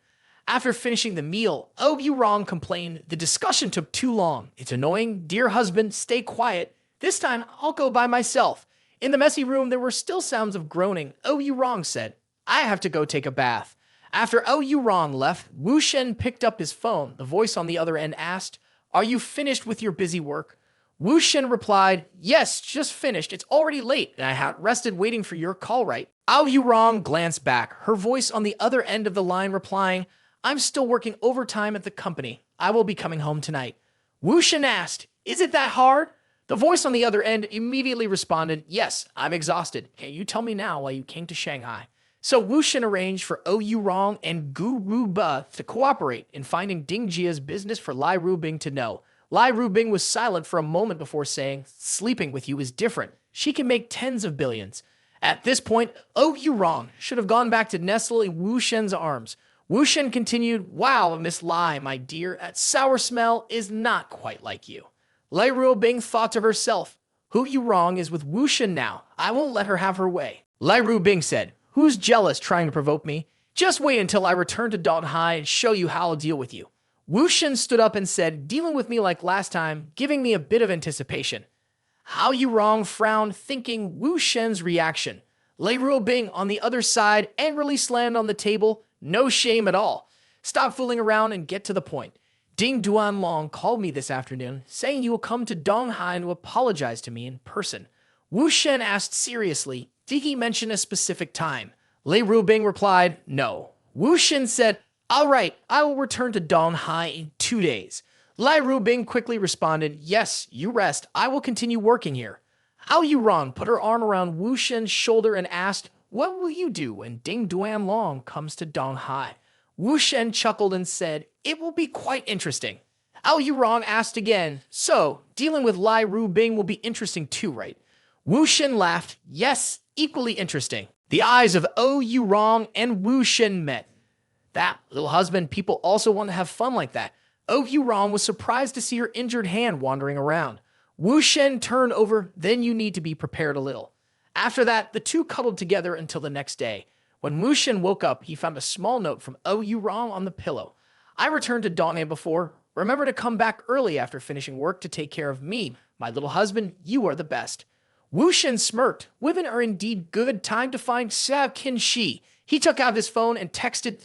After finishing the meal, Oh You Wrong complained, "The discussion took too long. It's annoying. Dear husband, stay quiet. This time, I'll go by myself." In the messy room, there were still sounds of groaning. Oh You Wrong said, "I have to go take a bath." After Oh You Wrong left, Wu Shen picked up his phone. The voice on the other end asked, "Are you finished with your busy work?" Wu Shen replied, "Yes, just finished. It's already late, and I had rested waiting for your call, right?" Oh You Wrong glanced back, her voice on the other end of the line replying, "I'm still working overtime at the company. I will be coming home tonight." Wu Shen asked, "Is it that hard?" The voice on the other end immediately responded, "Yes, I'm exhausted. Can you tell me now why you came to Shanghai?" So Wu Shen arranged for Oh You Wrong and Gu Ruba to cooperate in finding Ding Jia's business for Lai Rubing to know. Lai Rubing was silent for a moment before saying, "Sleeping with you is different. She can make tens of billions." At this point, Oh You Wrong should have gone back to nestle in Wu Shen's arms. Wu Shen continued, "Wow, Miss Lai, my dear, that sour smell is not quite like you." Lai Rubing thought to herself, "Who You Wrong is with Wu Shen now. I won't let her have her way." Lai Rubing said, "Who's jealous trying to provoke me? Just wait until I return to Donghai and show you how I'll deal with you." Wu Shen stood up and said, "Dealing with me like last time, giving me a bit of anticipation." How You Wrong frowned, thinking Wu Shen's reaction. Lai Rubing on the other side angrily slammed on the table. "No shame at all. Stop fooling around and get to the point. Ding Duanlong called me this afternoon, saying you will come to Donghai to apologize to me in person." Wu Shen asked seriously, "Did he mention a specific time?" Lai Rubing replied, "No." Wu Shen said, "All right, I will return to Donghai in 2 days." Lai Rubing quickly responded, "Yes, you rest. I will continue working here." How You Wrong put her arm around Wu Shen's shoulder and asked, "What will you do when Ding Duanlong comes to Donghai?" Wu Shen chuckled and said, "It will be quite interesting." How You Wrong asked again, "So, dealing with Lai Rubing will be interesting too, right?" Wu Shen laughed, "Yes, equally interesting." The eyes of Oh You Wrong and Wu Shen met. That little husband, people also want to have fun like that. Oh You Wrong was surprised to see her injured hand wandering around. Wu Shen turned over, "Then you need to be prepared a little." After that, the two cuddled together until the next day. When Wu Shen woke up, he found a small note from Oh You Wrong on the pillow. "I returned to Dawnham before. Remember to come back early after finishing work to take care of me. My little husband, you are the best." Wu Shen smirked. Women are indeed good. Time to find Xia Qin Shi. He took out his phone and texted,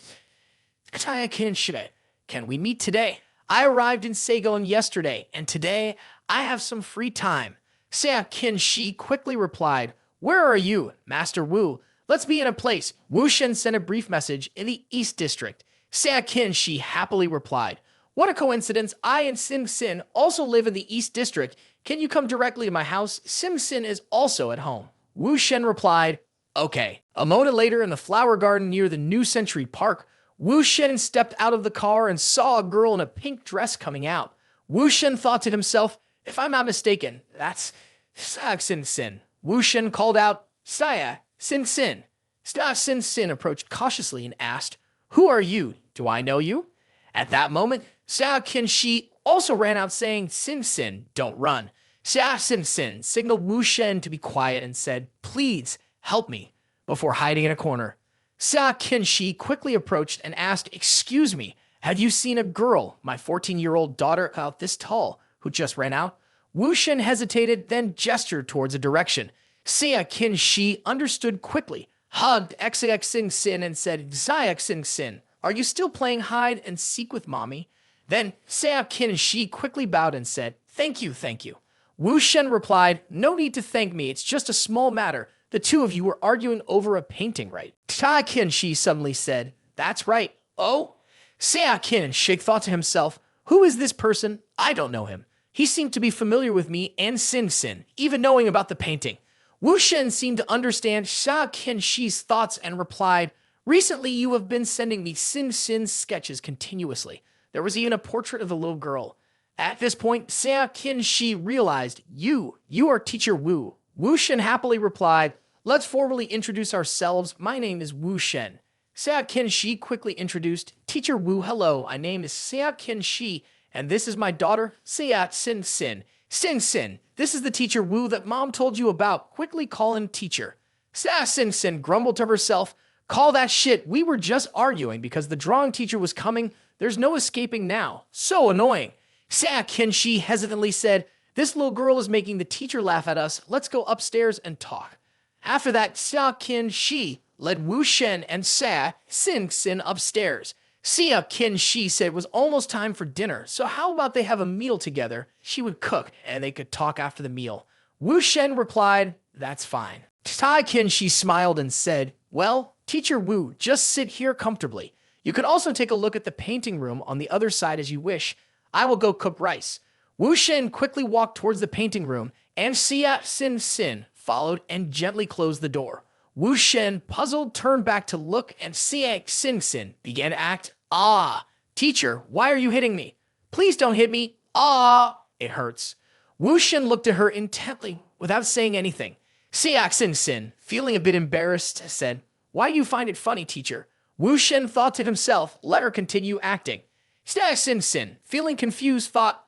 "Xia Qin Shi, can we meet today? I arrived in Saigon yesterday, and today I have some free time." Xia Qin Shi quickly replied, "Where are you, Master Wu? Let's be in a place." Wu Shen sent a brief message in the East District. Xia Qin Shi happily replied, "What a coincidence. I and Sim Sin also live in the East District. Can you come directly to my house? Sim Sin is also at home." Wu Shen replied, "Okay." A moment later, in the flower garden near the New Century Park, Wu Shen stepped out of the car and saw a girl in a pink dress coming out. Wu Shen thought to himself, "If I'm not mistaken, that's Xia Sin Sin." Wu Shen called out, "Xia Sin Sin." Xia Sin Sin approached cautiously and asked, "Who are you? Do I know you?" At that moment, Xia Qin Shi also ran out saying, "Sin Sin, don't run." Xia Sin Sin signaled Wu Shen to be quiet and said, "Please help me," before hiding in a corner. Xia Qin Shi quickly approached and asked, "Excuse me, have you seen a girl, my 14-year-old daughter about this tall, who just ran out?" Wu Shen hesitated, then gestured towards a direction. Xia Qin Shi understood quickly, hugged XX Sing Sin and said, "Xia Sing Sin, are you still playing hide and seek with mommy?" Then Xia Qin Shi quickly bowed and said, "Thank you, thank you." Wu Shen replied, "No need to thank me, it's just a small matter. The two of you were arguing over a painting, right?" Xia Qin Shi suddenly said, "That's right." "Oh?" Xia Qin Shi thought to himself, "Who is this person? I don't know him. He seemed to be familiar with me and Sin Sin, even knowing about the painting." Wu Shen seemed to understand Xia Qin Shi's thoughts and replied, "Recently you have been sending me Sin Sin's sketches continuously. There was even a portrait of a little girl." At this point, Xia Qin Shi realized, you are Teacher Wu." Wu Shen happily replied, "Let's formally introduce ourselves. My name is Wu Shen." Xia Qin Shi quickly introduced, "Teacher Wu, hello. My name is Xia Qin Shi, and this is my daughter, Xia Sin Sin." "Sin Sin, this is the Teacher Wu that Mom told you about. Quickly call him teacher." Xia Sin Sin grumbled to herself, Call that shit. We were just arguing because the drawing teacher was coming. There's no escaping now. So annoying. Sa Kenshi hesitantly said, this little girl is making the teacher laugh at us. Let's go upstairs and talk. After that, Sa Kenshi led Wu Shen and Sa Sin upstairs. Sia Kenshi said it was almost time for dinner, so how about they have a meal together? She would cook, and they could talk after the meal. Wu Shen replied, that's fine. Tai Kenshi smiled and said, well, Teacher Wu, just sit here comfortably. You could also take a look at the painting room on the other side as you wish. I will go cook rice. Wu Shen quickly walked towards the painting room, and Sia Sin followed and gently closed the door. Wu Shen, puzzled, turned back to look, and Sia Sin began to act. Ah, teacher, why are you hitting me? Please don't hit me. Ah, it hurts. Wu Shen looked at her intently without saying anything. Sia Sin, feeling a bit embarrassed, said, why do you find it funny, teacher? Wu Shen thought to himself, let her continue acting. Sia Sin, feeling confused, thought,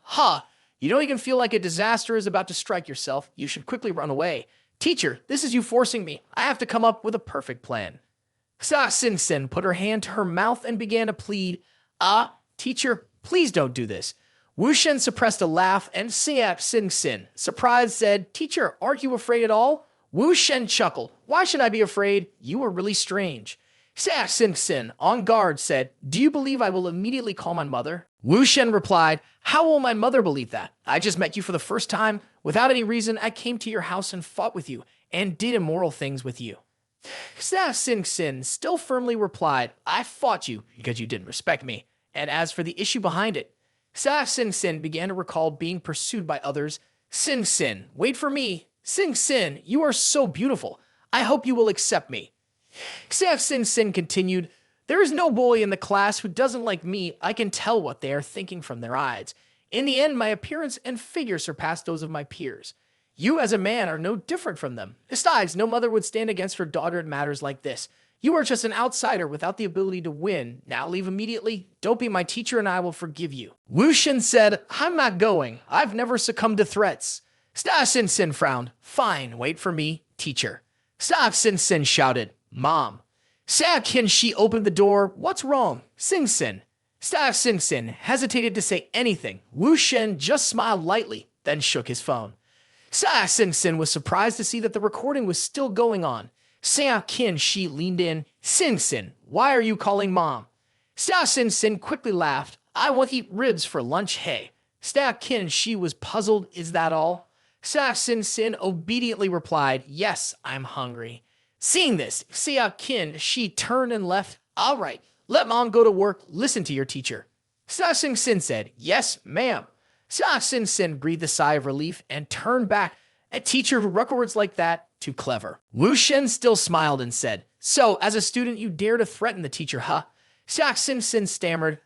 you know you can feel like a disaster is about to strike yourself. You should quickly run away. Teacher, this is you forcing me. I have to come up with a perfect plan. Sia Sin put her hand to her mouth and began to plead, teacher, please don't do this. Wu Shen suppressed a laugh, and Sia Sin, surprised, said, teacher, aren't you afraid at all? Wu Shen chuckled. Why should I be afraid? You are really strange. Sia Sin, on guard, said, do you believe I will immediately call my mother? Wu Shen replied, how will my mother believe that? I just met you for the first time. Without any reason, I came to your house and fought with you, and did immoral things with you. Sia Sin still firmly replied, I fought you because you didn't respect me. And as for the issue behind it, Sia Sin began to recall being pursued by others. Sin, wait for me. Sin, you are so beautiful. I hope you will accept me. Sia Sin continued, there is no boy in the class who doesn't like me. I can tell what they are thinking from their eyes. In the end, my appearance and figure surpass those of my peers. You as a man are no different from them. Besides, no mother would stand against her daughter in matters like this. You are just an outsider without the ability to win. Now leave immediately. Don't be my teacher and I will forgive you. Wu Shen said, I'm not going. I've never succumbed to threats. Sia Sin frowned. Fine, wait for me, teacher. Sia Sin shouted, Mom. Sia Kenshi opened the door. What's wrong? Sin. Sia Sin hesitated to say anything. Wu Shen just smiled lightly, then shook his phone. Sia Sin was surprised to see that the recording was still going on. Sia Kenshi leaned in. Sin, why are you calling Mom? Sia Sin quickly laughed. I want to eat ribs for lunch, hey. Sia Kenshi was puzzled. Is that all? Sia Sin obediently replied, yes, I'm hungry. Seeing this, Sia Kenshi turned and left. All right, let Mom go to work. Listen to your teacher. Sia Sin said, yes, ma'am. Sia Sin breathed a sigh of relief and turned back. A teacher who records like that, too clever. Wu Shen still smiled and said, so, as a student, you dare to threaten the teacher, huh? Sia Sin stammered,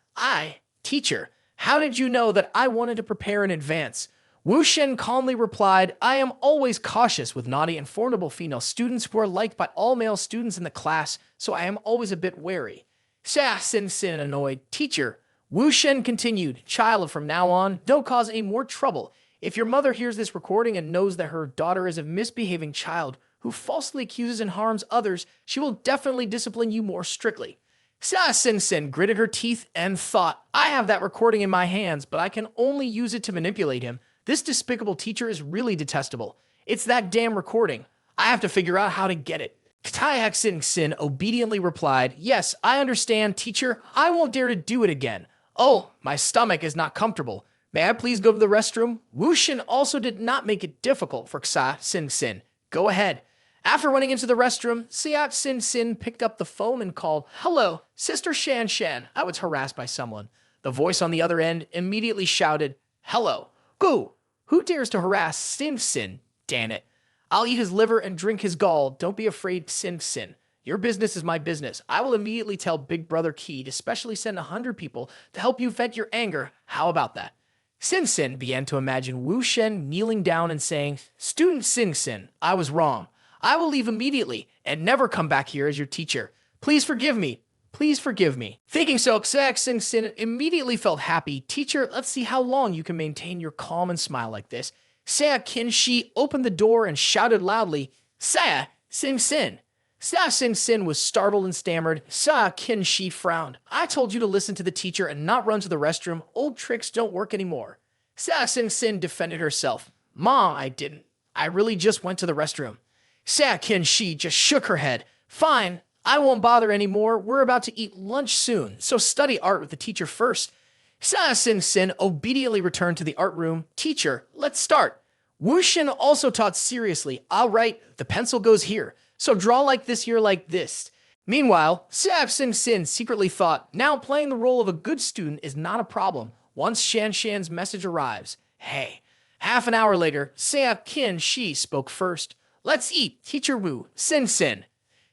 teacher, how did you know that I wanted to prepare in advance? Wu Shen calmly replied, I am always cautious with naughty and formidable female students who are liked by all male students in the class, so I am always a bit wary. Sia Sin annoyed, teacher. Wu Shen continued, child, from now on, don't cause any more trouble. If your mother hears this recording and knows that her daughter is a misbehaving child who falsely accuses and harms others, she will definitely discipline you more strictly. Sia Sin gritted her teeth and thought, I have that recording in my hands, but I can only use it to manipulate him. This despicable teacher is really detestable. It's that damn recording. I have to figure out how to get it. Sia Sin obediently replied, yes, I understand, teacher. I won't dare to do it again. Oh, my stomach is not comfortable. May I please go to the restroom? Wu Shen also did not make it difficult for Sia Sin. Go ahead. After running into the restroom, Sia Sin picked up the phone and called, hello, Sister Shan. I was harassed by someone. The voice on the other end immediately shouted, hello. Who dares to harass Sin? Damn it. I'll eat his liver and drink his gall. Don't be afraid, Sin. Your business is my business. I will immediately tell Big Brother Key to specially send 100 people to help you vent your anger. How about that? Sin began to imagine Wu Shen kneeling down and saying, Student Sin, I was wrong. I will leave immediately and never come back here as your teacher. Please forgive me. Please forgive me. Thinking so, Sia Sin immediately felt happy. Teacher, let's see how long you can maintain your calm and smile like this. Sia Kenshi opened the door and shouted loudly, Sia Sin. Xiao Xing was startled and stammered. Sa Qin Shi frowned. I told you to listen to the teacher and not run to the restroom. Old tricks don't work anymore. Xiao Xing defended herself. Ma, I didn't. I really just went to the restroom. Xiao Qin Shi just shook her head. Fine, I won't bother anymore. We're about to eat lunch soon, so study art with the teacher first. Xiao Xing obediently returned to the art room. Teacher, let's start. Wu Shen also taught seriously. All right, the pencil goes here. So draw like this here like this. Meanwhile, Xiao Xing secretly thought, now playing the role of a good student is not a problem once Shan Shan's message arrives. Hey. Half an hour later, Xiao Qin Shi spoke first. Let's eat, Teacher Wu, Xin.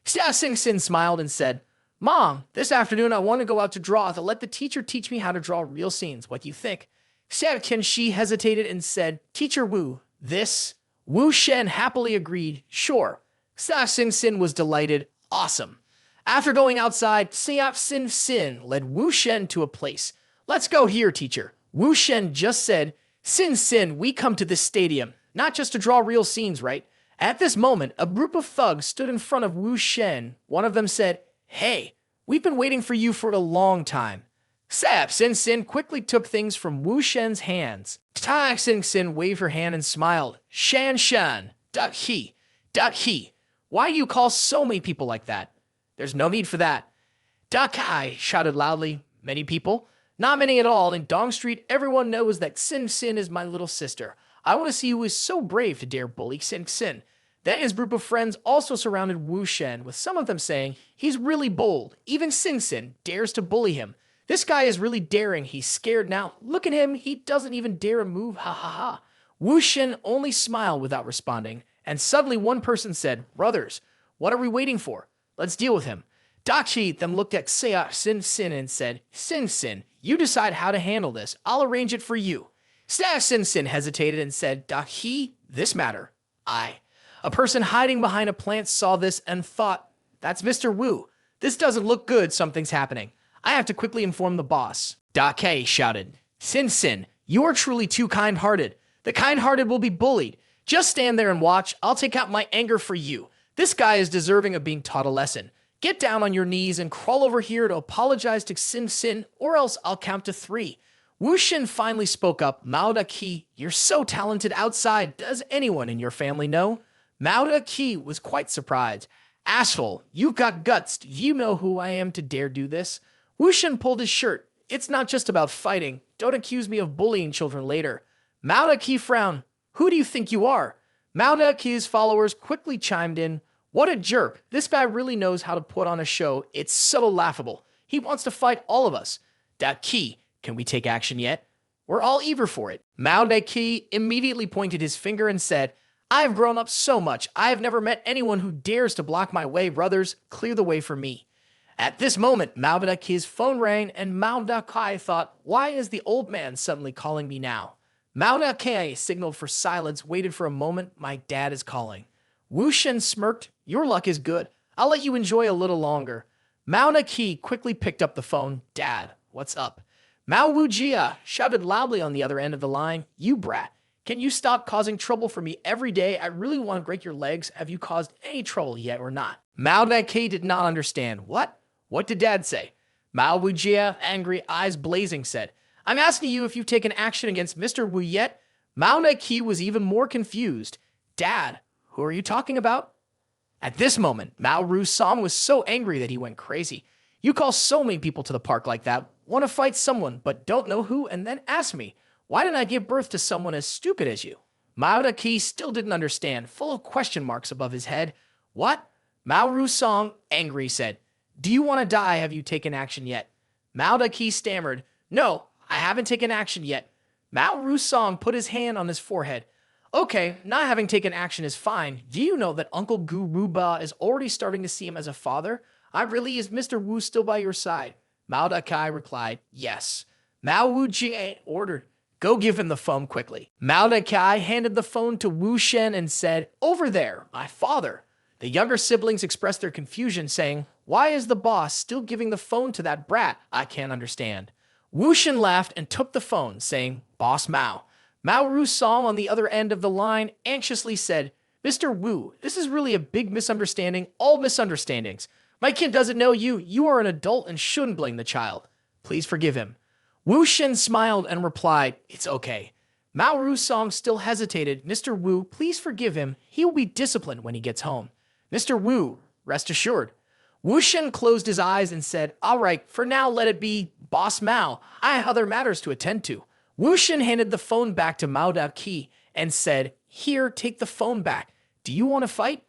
Xiao Xing smiled and said, Mom, this afternoon I want to go out to draw to let the teacher teach me how to draw real scenes. What do you think? Xiao Qin Shi hesitated and said, Teacher Wu, this? Wu Shen happily agreed, sure. Xiao Xing was delighted. Awesome. After going outside, Xiao Xing led Wu Shen to a place. Let's go here, teacher. Wu Shen just said, Xin, we come to this stadium, not just to draw real scenes, right? At this moment, a group of thugs stood in front of Wu Shen. One of them said, Hey, we've been waiting for you for a long time. Xiao Xing quickly took things from Wu Shen's hands. Xiao Xing waved her hand and smiled. Shan, duck he. Why do you call so many people like that? There's no need for that. Duck I shouted loudly. Many people? Not many at all. In Dong Street, everyone knows that Xin is my little sister. I want to see who is so brave to dare bully Xin. Then his group of friends also surrounded Wu Shen, with some of them saying, he's really bold. Even Xin dares to bully him. This guy is really daring. He's scared now. Look at him. He doesn't even dare move. Ha ha ha. Wu Shen only smiled without responding. And suddenly one person said, Brothers, what are we waiting for? Let's deal with him. Dachi then looked at Xiao Xing and said, Xin, you decide how to handle this. I'll arrange it for you. Xiao Xing hesitated and said, Dachi, this matter. A person hiding behind a plant saw this and thought, that's Mr. Wu. This doesn't look good. Something's happening. I have to quickly inform the boss. Dake shouted, Xin, you are truly too kind-hearted. The kind-hearted will be bullied. Just stand there and watch. I'll take out my anger for you. This guy is deserving of being taught a lesson. Get down on your knees and crawl over here to apologize to Xin, or else I'll count to 3. Wu Shen finally spoke up. Mao Daqi, you're so talented outside. Does anyone in your family know? Mao Daqi was quite surprised. Asshole, you've got guts. Do you know who I am to dare do this? Wu Shen pulled his shirt. It's not just about fighting. Don't accuse me of bullying children later. Mao Daqi frowned. Who do you think you are? Mao Daqi's followers quickly chimed in. What a jerk. This guy really knows how to put on a show. It's so laughable. He wants to fight all of us. Daqi, can we take action yet? We're all eager for it. Mao Daqi immediately pointed his finger and said, I've grown up so much. I've never met anyone who dares to block my way. Brothers, clear the way for me. At this moment, Mao Daqi's phone rang and Mao Daqi thought, why is the old man suddenly calling me now? Mao Daqi signaled for silence, waited for a moment. My dad is calling. Wu Shen smirked. Your luck is good. I'll let you enjoy a little longer. Mao Daqi quickly picked up the phone. Dad, what's up? Mao Wujia shouted loudly on the other end of the line. You brat. Can you stop causing trouble for me every day? I really want to break your legs. Have you caused any trouble yet or not? Mao Daqi did not understand. What? What did Dad say? Mao Wujia, angry, eyes blazing, said, I'm asking you if you've taken action against Mr. Wu yet. Mao Daqi was even more confused. Dad, who are you talking about? At this moment, Mao Rusong was so angry that he went crazy. You call so many people to the park like that, want to fight someone, but don't know who, and then ask me, why didn't I give birth to someone as stupid as you? Mao Daqi still didn't understand, full of question marks above his head. What? Mao Rusong, angry, said, do you want to die? Have you taken action yet? Mao Daqi stammered, no, I haven't taken action yet. Mao Rusong put his hand on his forehead. Okay, not having taken action is fine. Do you know that Uncle Gu Ruba is already starting to see him as a father? Is Mr. Wu still by your side? Mao Daqi replied, yes. Mao Wujie ordered, go give him the phone quickly. Mao Daqi handed the phone to Wu Shen and said, over there, my father. The younger siblings expressed their confusion, saying, why is the boss still giving the phone to that brat? I can't understand. Wu Shen laughed and took the phone, saying, Boss Mao. Mao Rusong on the other end of the line anxiously said, Mr. Wu, this is really a big misunderstanding, all misunderstandings. My kid doesn't know you. You are an adult and shouldn't blame the child. Please forgive him. Wu Shen smiled and replied, it's okay. Mao Rusong still hesitated. Mr. Wu, please forgive him. He will be disciplined when he gets home. Mr. Wu, rest assured. Wu Shen closed his eyes and said, all right, for now let it be Boss Mao. I have other matters to attend to. Wu Shen handed the phone back to Mao Da-Ki and said, here, take the phone back. Do you want to fight?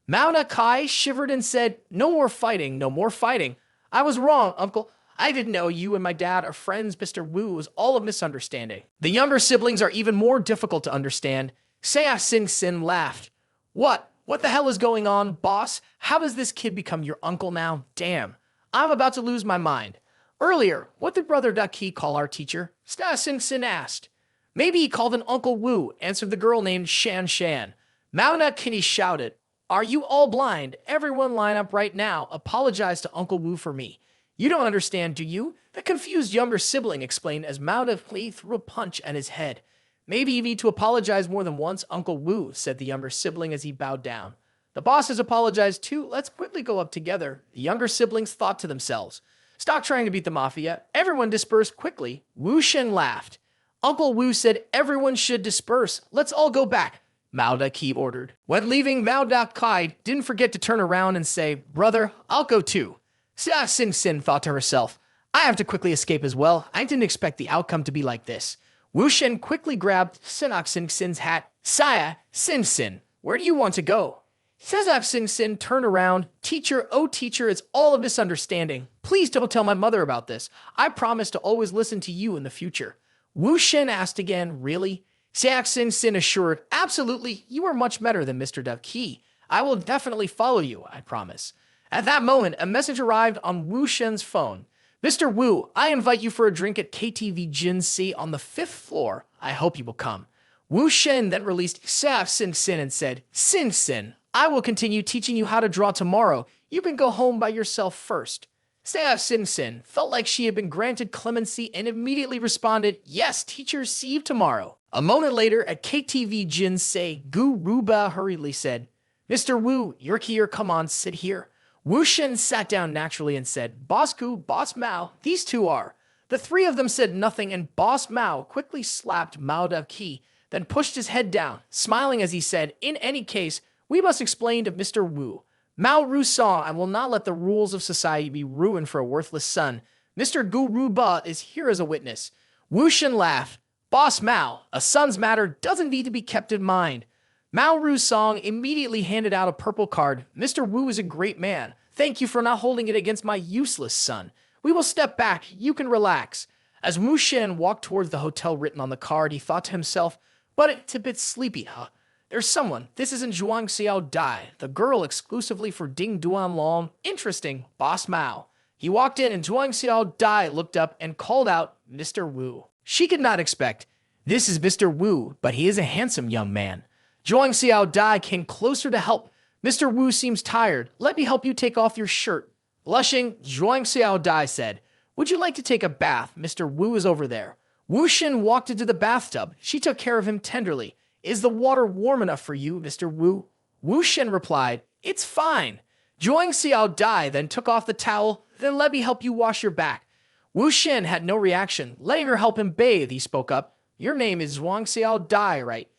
Mao Da-Kai shivered and said, no more fighting, no more fighting. I was wrong, uncle. I didn't know you and my dad are friends. Mr. Wu was all a misunderstanding. The younger siblings are even more difficult to understand. Saya Sin Sin laughed. What? What the hell is going on, boss? How does this kid become your uncle now? Damn. I'm about to lose my mind. Earlier, what did Brother Da-Ki call our teacher? Saya Sin Sin asked. Maybe he called an Uncle Wu, answered the girl named Shan Shan. Mao Da-Ki shouted, are you all blind? Everyone line up right now. Apologize to Uncle Wu for me. You don't understand, do you? The confused younger sibling explained as Mao Da-Ki threw a punch at his head. Maybe you need to apologize more than once, Uncle Wu, said the younger sibling as he bowed down. The boss has apologized too. Let's quickly go up together. The younger siblings thought to themselves. Stop trying to beat the mafia. Everyone dispersed quickly. Wu Shen laughed. Uncle Wu said everyone should disperse. Let's all go back, Mao Da-Ki ordered. When leaving, Mao Da-Ki didn't forget to turn around and say, brother, I'll go too. Sia Sin Sin thought to herself, I have to quickly escape as well. I didn't expect the outcome to be like this. Wu Shen quickly grabbed Sinak Sin Sin's hat. Saya Sin Sin, where do you want to go? Sinak Sin Sin turned around. Teacher, oh teacher, it's all a misunderstanding. Please don't tell my mother about this. I promise to always listen to you in the future. Wu Shen asked again, really? Siak Sin Sin assured, absolutely, you are much better than Mr. Da-Ki. I will definitely follow you, I promise. At that moment, a message arrived on Wu Shen's phone. Mr. Wu, I invite you for a drink at KTV Jin C on the 5th floor. I hope you will come. Wu Shen then released Siak Sin Sin and said, Sin Sin, I will continue teaching you how to draw tomorrow. You can go home by yourself first. Siak Sin Sin felt like she had been granted clemency and immediately responded, yes, teacher, see you tomorrow. A moment later, at KTV Jin Se, Gu Ruba hurriedly said, Mr. Wu, you're here, come on, sit here. Wu Shen sat down naturally and said, Boss Gu, Boss Mao, these two are. The three of them said nothing, and Boss Mao quickly slapped Mao Da-Ki, then pushed his head down, smiling as he said, in any case, we must explain to Mr. Wu. Mao Rusong, I will not let the rules of society be ruined for a worthless son. Mr. Gu Ruba is here as a witness. Wu Shen laughed. Boss Mao, a son's matter doesn't need to be kept in mind. Mao Rusong immediately handed out a purple card. Mr. Wu is a great man. Thank you for not holding it against my useless son. We will step back. You can relax. As Wu Shen walked towards the hotel written on the card, he thought to himself, but it's a bit sleepy, huh? There's someone. This isn't Zhuang Xiao Dai, the girl exclusively for Ding Duan Long. Interesting, Boss Mao. He walked in and Zhuang Xiao Dai looked up and called out, Mr. Wu. She could not expect, this is Mr. Wu, but he is a handsome young man. Zhuang Xiao Dai came closer to help. Mr. Wu seems tired. Let me help you take off your shirt. Blushing, Zhuang Xiao Dai said, would you like to take a bath? Mr. Wu is over there. Wu Shen walked into the bathtub. She took care of him tenderly. Is the water warm enough for you, Mr. Wu? Wu Shen replied, it's fine. Zhuang Xiao Dai then took off the towel. Then let me help you wash your back. Wu Shen had no reaction. Letting her help him bathe, he spoke up. Your name is Zhuang Xiao Dai, right?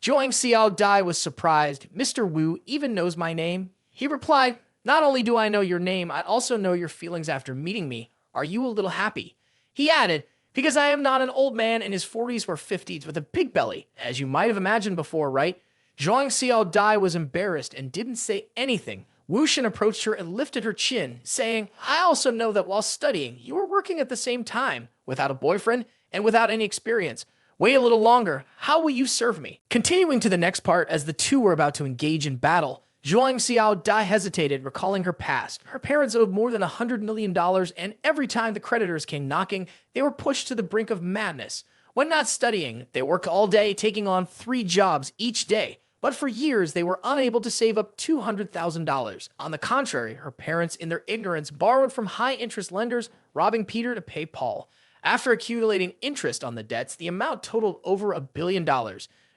Zhuang Xiao Dai was surprised. Mr. Wu even knows my name. He replied, not only do I know your name, I also know your feelings after meeting me. Are you a little happy? He added, because I am not an old man in his 40s or 50s with a big belly, as you might have imagined before, right? Zhuang Xiao Dai was embarrassed and didn't say anything. Wu Shen approached her and lifted her chin, saying, I also know that while studying, you were working at the same time, without a boyfriend and without any experience. Wait a little longer. How will you serve me? Continuing to the next part, as the two were about to engage in battle, Zhuang Xiao Dai hesitated, recalling her past. Her parents owed more than $100 million, and every time the creditors came knocking, they were pushed to the brink of madness. When not studying, they worked all day, taking on 3 jobs each day. But for years, they were unable to save up $200,000. On the contrary, her parents, in their ignorance, borrowed from high-interest lenders, robbing Peter to pay Paul. After accumulating interest on the debts, the amount totaled over $1 billion.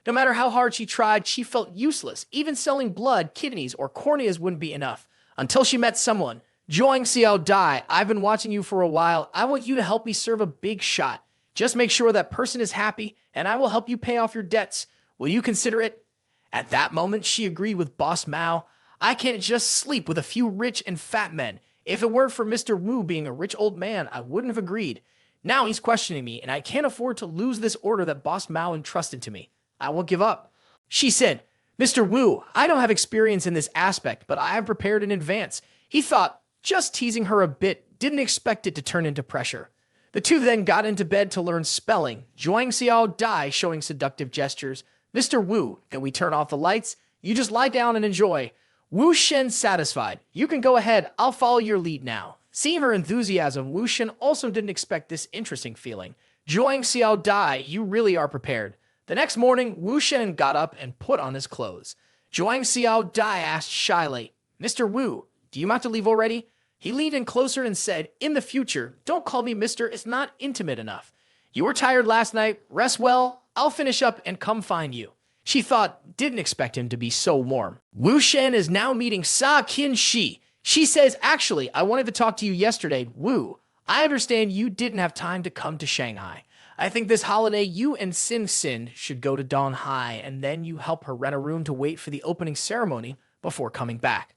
No matter how hard she tried, she felt useless. Even selling blood, kidneys, or corneas wouldn't be enough. Until she met someone. Joing Xiao Dai, I've been watching you for a while. I want you to help me serve a big shot. Just make sure that person is happy, and I will help you pay off your debts. Will you consider it? At that moment, she agreed with Boss Mao. I can't just sleep with a few rich and fat men. If it weren't for Mr. Wu being a rich old man, I wouldn't have agreed. Now he's questioning me, and I can't afford to lose this order that Boss Mao entrusted to me. I won't give up. She said, Mr. Wu, I don't have experience in this aspect, but I have prepared in advance. He thought, just teasing her a bit, didn't expect it to turn into pressure. The two then got into bed to learn spelling, Zhuang Xiao Dai showing seductive gestures. Mr. Wu, can we turn off the lights? You just lie down and enjoy. Wu Shen satisfied. You can go ahead, I'll follow your lead now. Seeing her enthusiasm, Wu Shen also didn't expect this interesting feeling. Zhuang Xiao Dai, you really are prepared. The next morning, Wu Shen got up and put on his clothes. Zhuang Xiao Dai asked shyly, Mr. Wu, do you have to leave already? He leaned in closer and said, in the future, don't call me mister, it's not intimate enough. You were tired last night, rest well, I'll finish up and come find you. She thought, didn't expect him to be so warm. Wu Shen is now meeting Sa Qin Shi. She says, actually, I wanted to talk to you yesterday, Wu. I understand you didn't have time to come to Shanghai. I think this holiday you and Sin Sin should go to Donghai and then you help her rent a room to wait for the opening ceremony before coming back.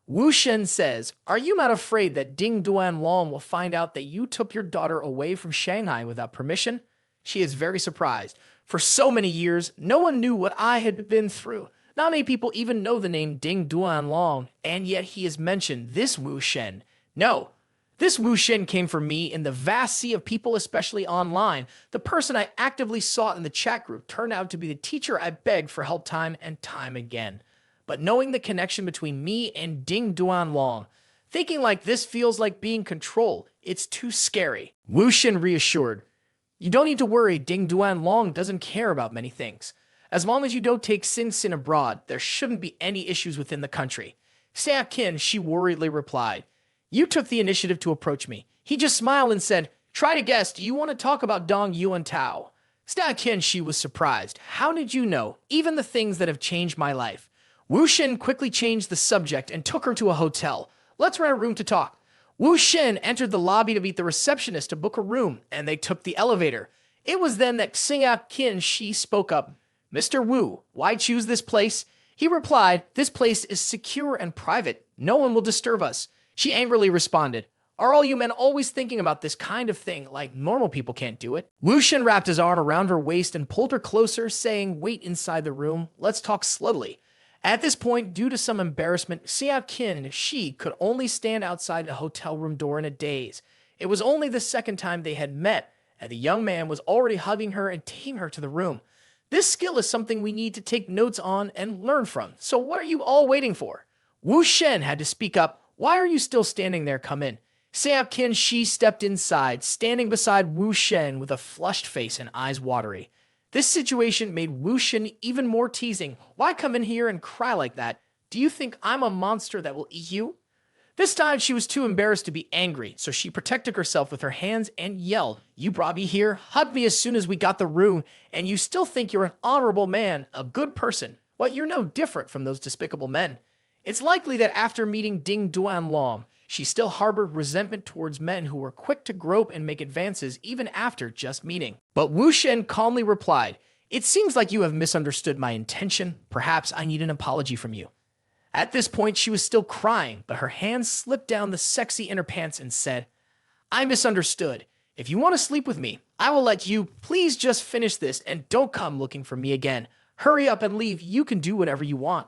Wu Shen says, are you not afraid that Ding Duanlong will find out that you took your daughter away from Shanghai without permission? She is very surprised. For so many years, no one knew what I had been through. Not many people even know the name Ding Duanlong, and yet he has mentioned this Wu Shen. No. This Wu Shen came for me in the vast sea of people, especially online. The person I actively sought in the chat group turned out to be the teacher I begged for help time and time again. But knowing the connection between me and Ding Duanlong, thinking like this feels like being controlled. It's too scary. Wu Shen reassured, you don't need to worry, Ding Duanlong doesn't care about many things. As long as you don't take Sin Sin abroad, there shouldn't be any issues within the country. Sa Qin, she worriedly replied, you took the initiative to approach me. He just smiled and said, try to guess, do you want to talk about Dong Yuan Tao? Sa Qin, she was surprised. How did you know? Even the things that have changed my life. Wu Shen quickly changed the subject and took her to a hotel. Let's rent a room to talk. Wu Shen entered the lobby to meet the receptionist to book a room, and they took the elevator. It was then that Sa Qin, she spoke up. Mr. Wu, why choose this place? He replied, this place is secure and private. No one will disturb us. She angrily responded, are all you men always thinking about this kind of thing, like normal people can't do it? Wu Shen wrapped his arm around her waist and pulled her closer, saying, wait inside the room. Let's talk slowly. At this point, due to some embarrassment, Sa Qin, she could only stand outside the hotel room door in a daze. It was only the second time they had met, and the young man was already hugging her and taking her to the room. This skill is something we need to take notes on and learn from, so what are you all waiting for? Wu Shen had to speak up. Why are you still standing there? Come in. Sa Qin, she stepped inside, standing beside Wu Shen with a flushed face and eyes watery. This situation made Wu Shen even more teasing. Why come in here and cry like that? Do you think I'm a monster that will eat you? This time she was too embarrassed to be angry, so she protected herself with her hands and yelled, you brought me here, hugged me as soon as we got the room, and you still think you're an honorable man, a good person. Well, you're no different from those despicable men. It's likely that after meeting Ding Duanlong, she still harbored resentment towards men who were quick to grope and make advances even after just meeting. But Wu Shen calmly replied, it seems like you have misunderstood my intention. Perhaps I need an apology from you. At this point, she was still crying, but her hands slipped down the sexy inner pants and said, I misunderstood. If you want to sleep with me, I will let you. Please just finish this and don't come looking for me again. Hurry up and leave. You can do whatever you want.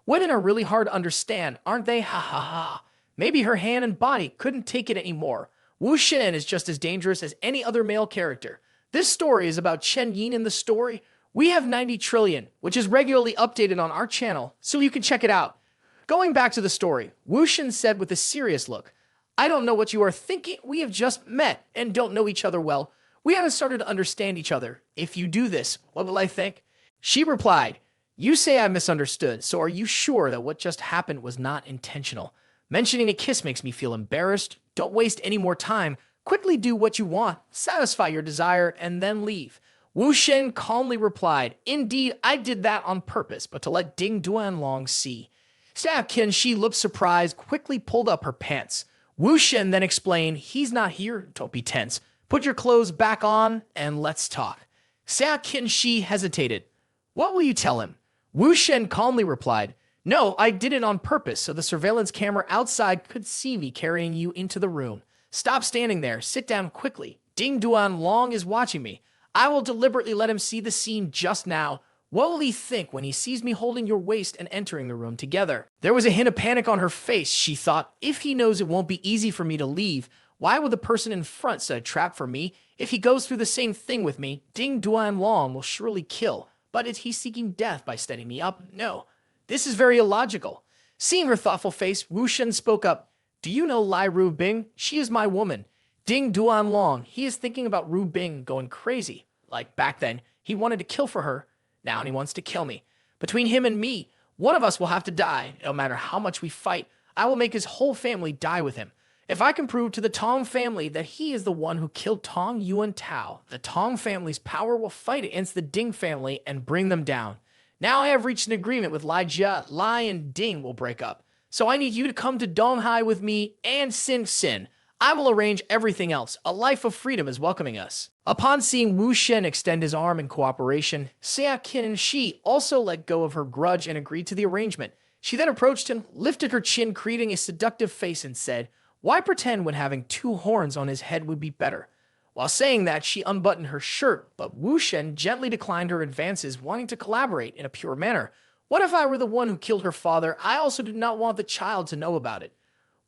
Women are really hard to understand, aren't they? Ha ha ha. Maybe her hand and body couldn't take it anymore. Wu Shen is just as dangerous as any other male character. This story is about Chen Yin in the story. We have 90 trillion, which is regularly updated on our channel, so you can check it out. Going back to the story, Wu Shen said with a serious look, I don't know what you are thinking. We have just met and don't know each other well. We haven't started to understand each other. If you do this, what will I think? She replied, you say I misunderstood, so are you sure that what just happened was not intentional? Mentioning a kiss makes me feel embarrassed. Don't waste any more time. Quickly do what you want, satisfy your desire, and then leave. Wu Shen calmly replied, "Indeed, I did that on purpose, but to let Ding Duanlong see." Xia Qinshi looked surprised, quickly pulled up her pants. Wu Shen then explained, "He's not here, don't be tense. Put your clothes back on and let's talk." Xia Qinshi hesitated. "What will you tell him?" Wu Shen calmly replied, "No, I did it on purpose so the surveillance camera outside could see me carrying you into the room. Stop standing there, sit down quickly. Ding Duanlong is watching me. I will deliberately let him see the scene just now. What will he think when he sees me holding your waist and entering the room together?" There was a hint of panic on her face. She thought, if he knows it won't be easy for me to leave, why would the person in front set a trap for me? If he goes through the same thing with me, Ding Duanlong will surely kill. But is he seeking death by setting me up? No. This is very illogical. Seeing her thoughtful face, Wu Shen spoke up. "Do you know Lai Ru Bing? She is my woman. Ding Duanlong, he is thinking about Ru Bing going crazy. Like back then, he wanted to kill for her. Now he wants to kill me. Between him and me, one of us will have to die. No matter how much we fight, I will make his whole family die with him. If I can prove to the Tong family that he is the one who killed Tong Yuan Tao, the Tong family's power will fight against the Ding family and bring them down. Now I have reached an agreement with Lai Jia. Lai and Ding will break up. So I need you to come to Donghai with me and Sin Sin. I will arrange everything else. A life of freedom is welcoming us." Upon seeing Wu Shen extend his arm in cooperation, Xia Qinshi also let go of her grudge and agreed to the arrangement. She then approached him, lifted her chin, creating a seductive face, and said, "Why pretend when having two horns on his head would be better?" While saying that, she unbuttoned her shirt, but Wu Shen gently declined her advances, wanting to collaborate in a pure manner. "What if I were the one who killed her father? I also do not want the child to know about it.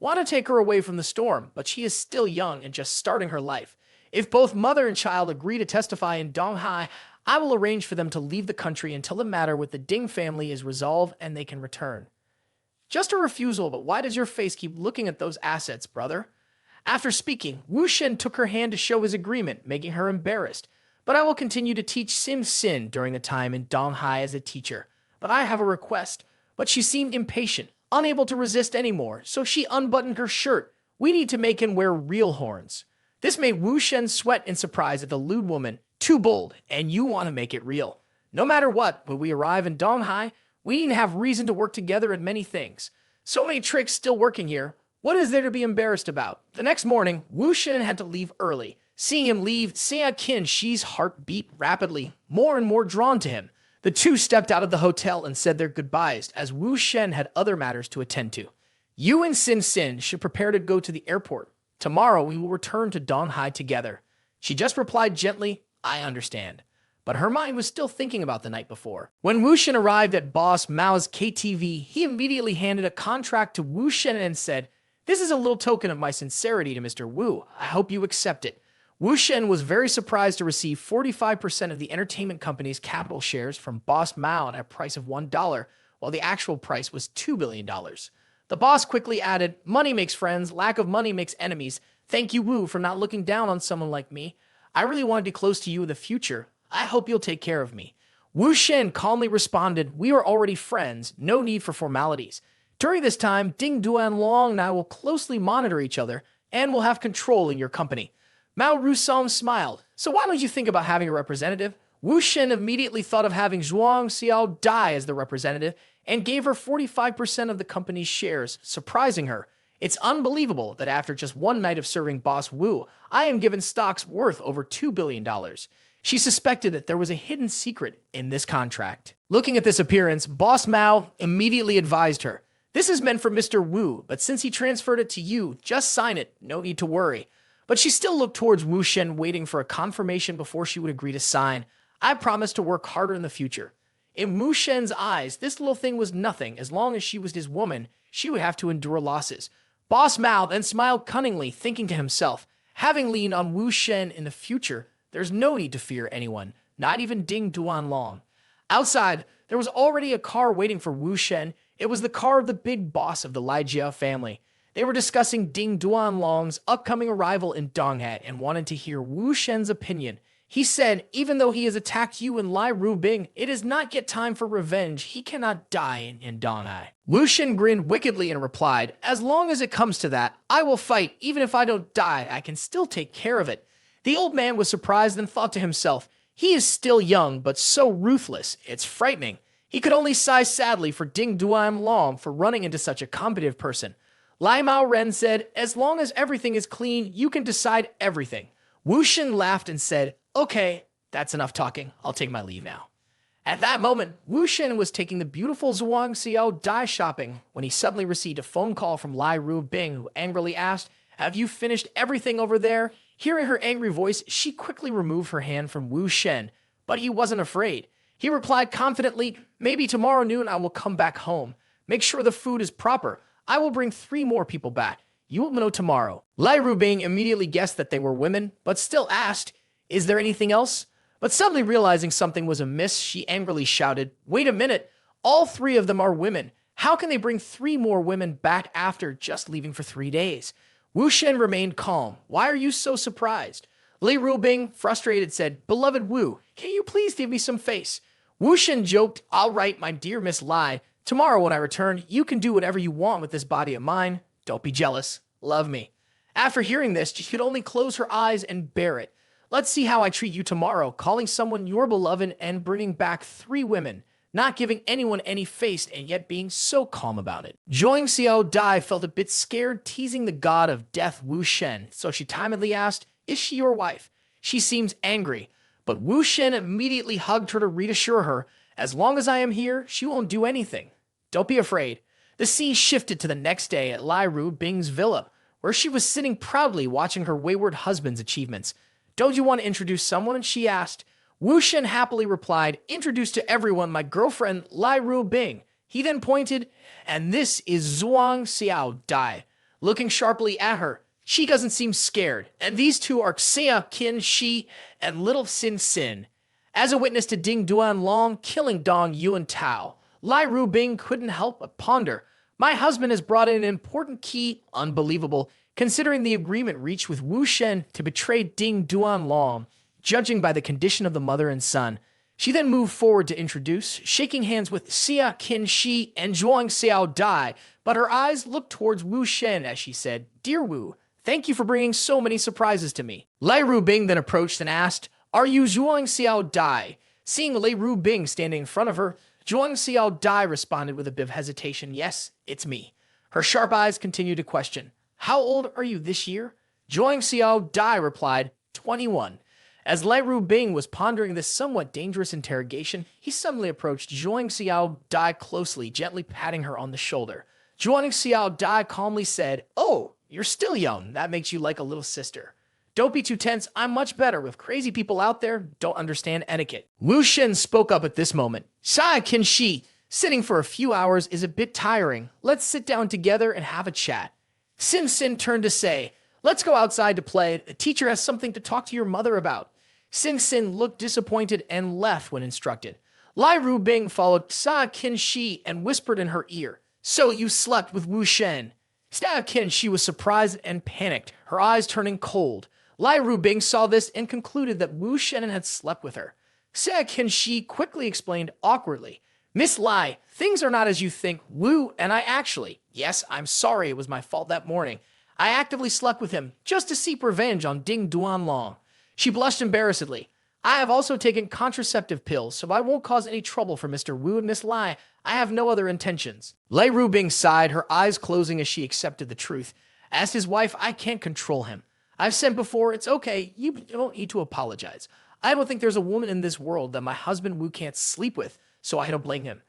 Want to take her away from the storm, but she is still young and just starting her life. If both mother and child agree to testify in Donghai, I will arrange for them to leave the country until the matter with the Ding family is resolved and they can return." "Just a refusal, but why does your face keep looking at those assets, brother?" After speaking, Wu Shen took her hand to show his agreement, making her embarrassed. "But I will continue to teach Sim Sin during the time in Donghai as a teacher. But I have a request." But she seemed impatient, unable to resist anymore, so she unbuttoned her shirt. "We need to make him wear real horns." This made Wu Shen sweat in surprise at the lewd woman. "Too bold, and you want to make it real. No matter what, when we arrive in Donghai, we need to have reason to work together at many things. So many tricks still working here. What is there to be embarrassed about?" The next morning, Wu Shen had to leave early. Seeing him leave, Xia Qinshi's heart beat rapidly, more and more drawn to him. The two stepped out of the hotel and said their goodbyes, as Wu Shen had other matters to attend to. "You and Sin Sin should prepare to go to the airport. Tomorrow we will return to Donghai together." She just replied gently, "I understand." But her mind was still thinking about the night before. When Wu Shen arrived at Boss Mao's KTV, he immediately handed a contract to Wu Shen and said, "This is a little token of my sincerity to Mr. Wu. I hope you accept it." Wu Shen was very surprised to receive 45% of the entertainment company's capital shares from Boss Mao at a price of $1, while the actual price was $2 billion. The boss quickly added, "Money makes friends, lack of money makes enemies. Thank you, Wu, for not looking down on someone like me. I really want to be close to you in the future. I hope you'll take care of me." Wu Shen calmly responded, "We are already friends, no need for formalities. During this time, Ding Duanlong and I will closely monitor each other and will have control in your company." Mao Rusong smiled. "So why don't you think about having a representative?" Wu Shen immediately thought of having Zhuang Xiao die as the representative and gave her 45% of the company's shares, surprising her. "It's unbelievable that after just one night of serving Boss Wu, I am given stocks worth over $2 billion. She suspected that there was a hidden secret in this contract. Looking at this appearance, Boss Mao immediately advised her, "This is meant for Mr. Wu, but since he transferred it to you, just sign it, no need to worry." But she still looked towards Wu Shen, waiting for a confirmation before she would agree to sign. "I promise to work harder in the future." In Wu Shen's eyes, this little thing was nothing. As long as she was his woman, she would have to endure losses. Boss Mao then smiled cunningly, thinking to himself, having leaned on Wu Shen in the future, there's no need to fear anyone, not even Ding Duanlong. Outside, there was already a car waiting for Wu Shen. It was the car of the big boss of the Lai Jia family. They were discussing Ding Duanlong's upcoming arrival in Donghai and wanted to hear Wu Shen's opinion. He said, "Even though he has attacked you and Lai Rubing, it is not yet time for revenge. He cannot die in Donghai." Wu Shen grinned wickedly and replied, "As long as it comes to that, I will fight. Even if I don't die, I can still take care of it." The old man was surprised and thought to himself, He is still young, but so ruthless, it's frightening. He could only sigh sadly for Ding Duan Long for running into such a combative person. Lai Mao Ren said, as long as everything is clean, you can decide everything. Wu Shen laughed and said, okay, that's enough talking. I'll take my leave now. At that moment, Wu Shen was taking the beautiful Zhuang Xiao Dai shopping when he suddenly received a phone call from Lai Ru Bing, who angrily asked, have you finished everything over there? Hearing her angry voice, she quickly removed her hand from Wu Shen, but he wasn't afraid. He replied confidently, maybe tomorrow noon I will come back home. Make sure the food is proper. I will bring 3 more people back. You will know tomorrow. Lai Rubing immediately guessed that they were women, but still asked, is there anything else? But suddenly realizing something was amiss, she angrily shouted, wait a minute, all 3 of them are women. How can they bring 3 more women back after just leaving for 3 days? Wu Shen remained calm. Why are you so surprised? Li Rubing, frustrated, said, beloved Wu, can you please give me some face? Wu Shen joked, all right, my dear Miss Lai, tomorrow when I return, you can do whatever you want with this body of mine. Don't be jealous. Love me. After hearing this, she could only close her eyes and bear it. Let's see how I treat you tomorrow, calling someone your beloved and bringing back 3 women, not giving anyone any face and yet being so calm about it. Zhuang Xiao Dai felt a bit scared, teasing the god of death Wu Shen, so she timidly asked, is she your wife? She seems angry, but Wu Shen immediately hugged her to reassure her, as long as I am here, she won't do anything. Don't be afraid. The scene shifted to the next day at Lai Ru Bing's villa, where she was sitting proudly watching her wayward husband's achievements. Don't you want to introduce someone? She asked. Wu Shen happily replied, introduce to everyone my girlfriend Lai Ru Bing. He then pointed, and this is Zhuang Xiao Dai. Looking sharply at her, she doesn't seem scared, and these 2 are Xia Qin Shi and Little Sin Sin. As a witness to Ding Duan Long killing Dong Yuan Tao, Lai Ru Bing couldn't help but ponder. My husband has brought in an important key, unbelievable, considering the agreement reached with Wu Shen to betray Ding Duan Long, judging by the condition of the mother and son. She then moved forward to introduce, shaking hands with Xia Qin Shi and Zhuang Xiao Dai, but her eyes looked towards Wu Shen as she said, Dear Wu, thank you for bringing so many surprises to me. Lai Ru Bing then approached and asked, are you Zhuang Xiao Dai? Seeing Lai Ru Bing standing in front of her, Zhuang Xiao Dai responded with a bit of hesitation, yes, it's me. Her sharp eyes continued to question, how old are you this year? Zhuang Xiao Dai replied, 21. As Lai Ru Bing was pondering this somewhat dangerous interrogation, he suddenly approached Zhuang Xiao Dai closely, gently patting her on the shoulder. Zhuang Xiao Dai calmly said, oh, you're still young. That makes you like a little sister. Don't be too tense. I'm much better. With crazy people out there, don't understand etiquette. Wu Shen spoke up at this moment. Xia Qin Shi, sitting for a few hours is a bit tiring. Let's sit down together and have a chat. Sin Sin turned to say, let's go outside to play. The teacher has something to talk to your mother about. Sin Sin looked disappointed and left when instructed. Lai Ru Bing followed Xia Qin Shi and whispered in her ear, so you slept with Wu Shen. Xia Qin Shi was surprised and panicked, her eyes turning cold. Lai Ru Bing saw this and concluded that Wu Shen had slept with her. Xia Qin Shi quickly explained awkwardly, Miss Lai, things are not as you think. Wu and I actually, yes, I'm sorry it was my fault that morning. I actively slept with him just to seek revenge on Ding Duan Long. She blushed embarrassedly. I have also taken contraceptive pills, so I won't cause any trouble for Mr. Wu and Miss Lai. I have no other intentions. Lai Ru Bing sighed, her eyes closing as she accepted the truth. As his wife, I can't control him. I've said before, it's okay. You don't need to apologize. I don't think there's a woman in this world that my husband Wu can't sleep with, so I don't blame him.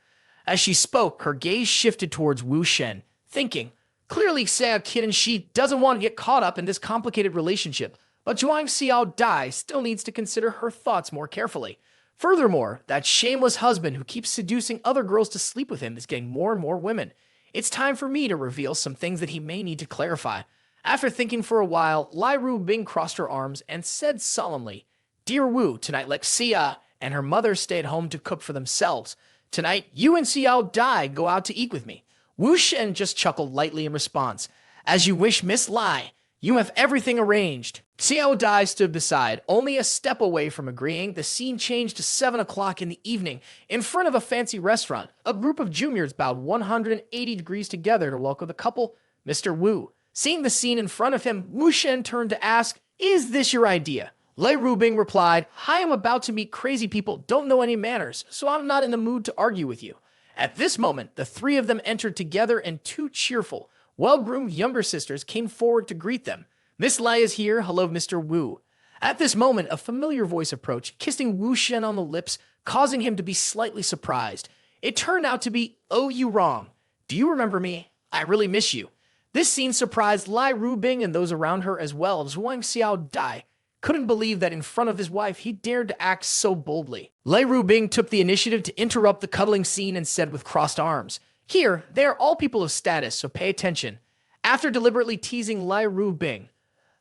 As she spoke, her gaze shifted towards Wu Shen, thinking, clearly Xia Qin Shi doesn't want to get caught up in this complicated relationship. But Zhuang Xiao Dai still needs to consider her thoughts more carefully. Furthermore, that shameless husband who keeps seducing other girls to sleep with him is getting more and more women. It's time for me to reveal some things that he may need to clarify. After thinking for a while, Lai Ru Bing crossed her arms and said solemnly, Dear Wu, tonight let Xia and her mother stay at home to cook for themselves. Tonight, you and Xiao Dai go out to eat with me. Wu Shen just chuckled lightly in response. As you wish, Miss Lai. You have everything arranged. Xiao Dai stood beside, only a step away from agreeing. The scene changed to 7 o'clock in the evening. In front of a fancy restaurant, a group of juniors bowed 180 degrees together to welcome the couple, Mr. Wu. Seeing the scene in front of him, Wu Shen turned to ask, Is this your idea? Lei Rubing replied, I am about to meet crazy people, don't know any manners, so I'm not in the mood to argue with you. At this moment, the three of them entered together and two cheerful, well-groomed younger sisters came forward to greet them. Miss Lei is here, hello Mr. Wu. At this moment, a familiar voice approached, kissing Wu Shen on the lips, causing him to be slightly surprised. It turned out to be, oh, you wrong. Do you remember me? I really miss you. This scene surprised Lei Rubing and those around her as well as Wang Xiao Dai. Couldn't believe that in front of his wife he dared to act so boldly. Lei Rubing took the initiative to interrupt the cuddling scene and said with crossed arms, Here, they are all people of status, so pay attention. After deliberately teasing Lei Rubing,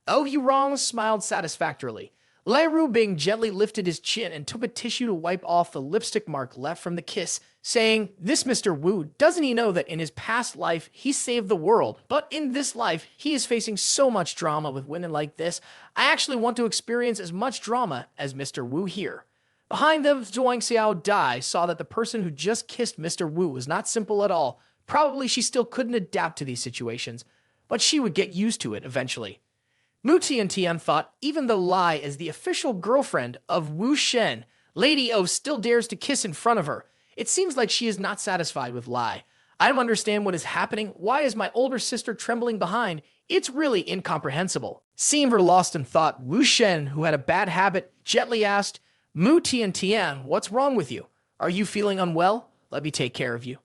oh, you wrong, smiled satisfactorily. Lei Rubing gently lifted his chin and took a tissue to wipe off the lipstick mark left from the kiss, saying, This Mr. Wu, doesn't he know that in his past life he saved the world, but in this life he is facing so much drama with women like this, I actually want to experience as much drama as Mr. Wu here. Behind them, Zhuang Xiao Dai saw that the person who just kissed Mr. Wu was not simple at all. Probably she still couldn't adapt to these situations, but she would get used to it eventually. Mu Tiantian thought even though Lai is the official girlfriend of Wu Shen, Lady O still dares to kiss in front of her. It seems like she is not satisfied with Lai. I don't understand what is happening. Why is my older sister trembling behind? It's really incomprehensible. Seeing her lost in thought, Wu Shen, who had a bad habit, gently asked, Mu Tiantian, what's wrong with you? Are you feeling unwell? Let me take care of you.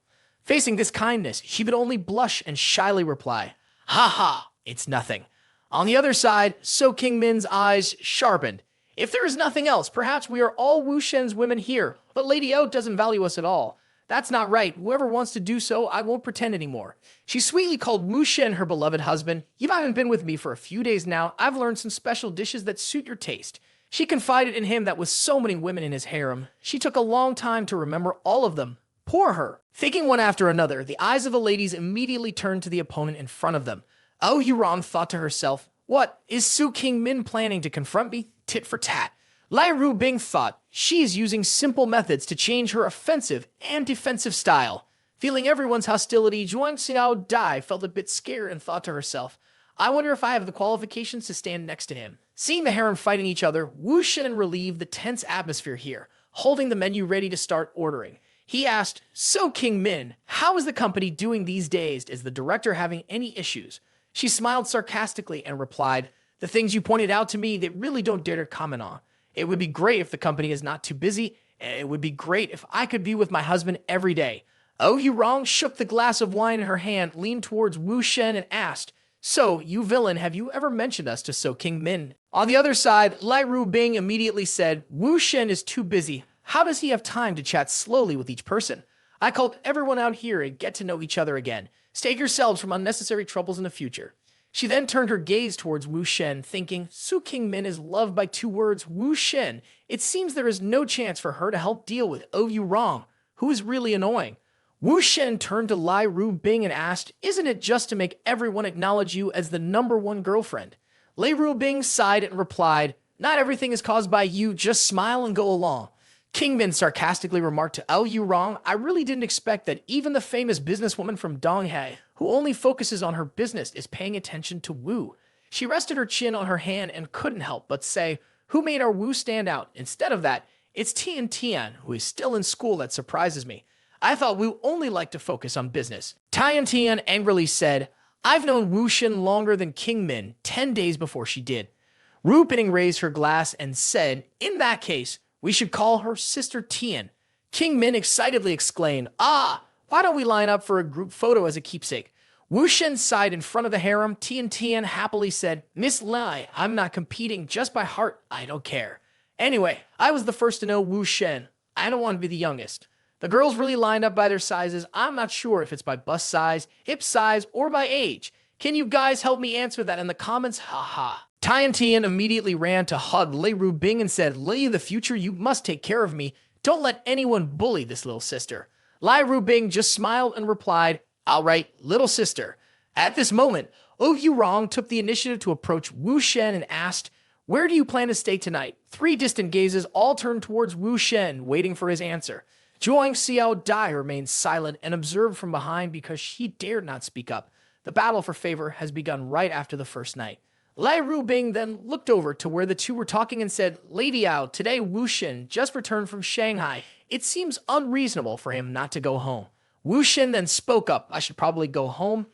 Facing this kindness, she would only blush and shyly reply, Ha ha, it's nothing. On the other side, So Kingmin's eyes sharpened. If there is nothing else, perhaps we are all Wu Shen's women here, but Lady O doesn't value us at all. That's not right. Whoever wants to do so, I won't pretend anymore. She sweetly called Wu Shen her beloved husband. You haven't been with me for a few days now. I've learned some special dishes that suit your taste. She confided in him that with so many women in his harem, she took a long time to remember all of them. Poor her. Thinking one after another, the eyes of the ladies immediately turned to the opponent in front of them. Oh, Yuran thought to herself, what, is Su Qingmin planning to confront me? Tit for tat. Lei Rubing thought she is using simple methods to change her offensive and defensive style. Feeling everyone's hostility, Zhuang Xiao Dai felt a bit scared and thought to herself, I wonder if I have the qualifications to stand next to him. Seeing the harem fighting each other, Wu Shen relieved the tense atmosphere here, holding the menu ready to start ordering. He asked, So Qingmin, how is the company doing these days? Is the director having any issues? She smiled sarcastically and replied, The things you pointed out to me that really don't dare to comment on. It would be great if the company is not too busy. It would be great if I could be with my husband every day. Oh, you wrong shook the glass of wine in her hand, leaned towards Wu Shen and asked, So, you villain, have you ever mentioned us to So Qingmin? On the other side, Lei Rubing immediately said, Wu Shen is too busy. How does he have time to chat slowly with each person? I called everyone out here and get to know each other again. Stave yourselves from unnecessary troubles in the future. She then turned her gaze towards Wu Shen, thinking, Su Qingmin is loved by two words, Wu Shen. It seems there is no chance for her to help deal with Oh You Wrong, who is really annoying. Wu Shen turned to Lei Rubing and asked, Isn't it just to make everyone acknowledge you as the #1 girlfriend? Lei Rubing sighed and replied, Not everything is caused by you, just smile and go along. Kingmin sarcastically remarked to Oh You Wrong, I really didn't expect that even the famous businesswoman from Donghae, who only focuses on her business, is paying attention to Wu. She rested her chin on her hand and couldn't help but say, Who made our Wu stand out? Instead of that, it's Tian Tian, who is still in school, that surprises me. I thought Wu only liked to focus on business. Tian Tian angrily said, I've known Wu Shen longer than Kingmin, 10 days before she did. Ru Pinning raised her glass and said, In that case, we should call her Sister Tian. Kingmin excitedly exclaimed, Ah, why don't we line up for a group photo as a keepsake? Wu Shen sighed in front of the harem. Tian Tian happily said, Miss Lai, I'm not competing just by heart. I don't care. Anyway, I was the first to know Wu Shen. I don't want to be the youngest. The girls really lined up by their sizes. I'm not sure if it's by bust size, hip size, or by age. Can you guys help me answer that in the comments? Haha. Tian Tian immediately ran to hug Lei Rubing and said, Lei of the future, you must take care of me. Don't let anyone bully this little sister. Lei Rubing just smiled and replied, All right, little sister. At this moment, Oh You Wrong took the initiative to approach Wu Shen and asked, Where do you plan to stay tonight? 3 distant gazes all turned towards Wu Shen, waiting for his answer. Zhuang Xiao Dai remained silent and observed from behind because she dared not speak up. The battle for favor has begun right after the first night. Lai Rubing then looked over to where the two were talking and said, Lady Ao, today Wu Shen just returned from Shanghai. It seems unreasonable for him not to go home. Wu Shen then spoke up, I should probably go home.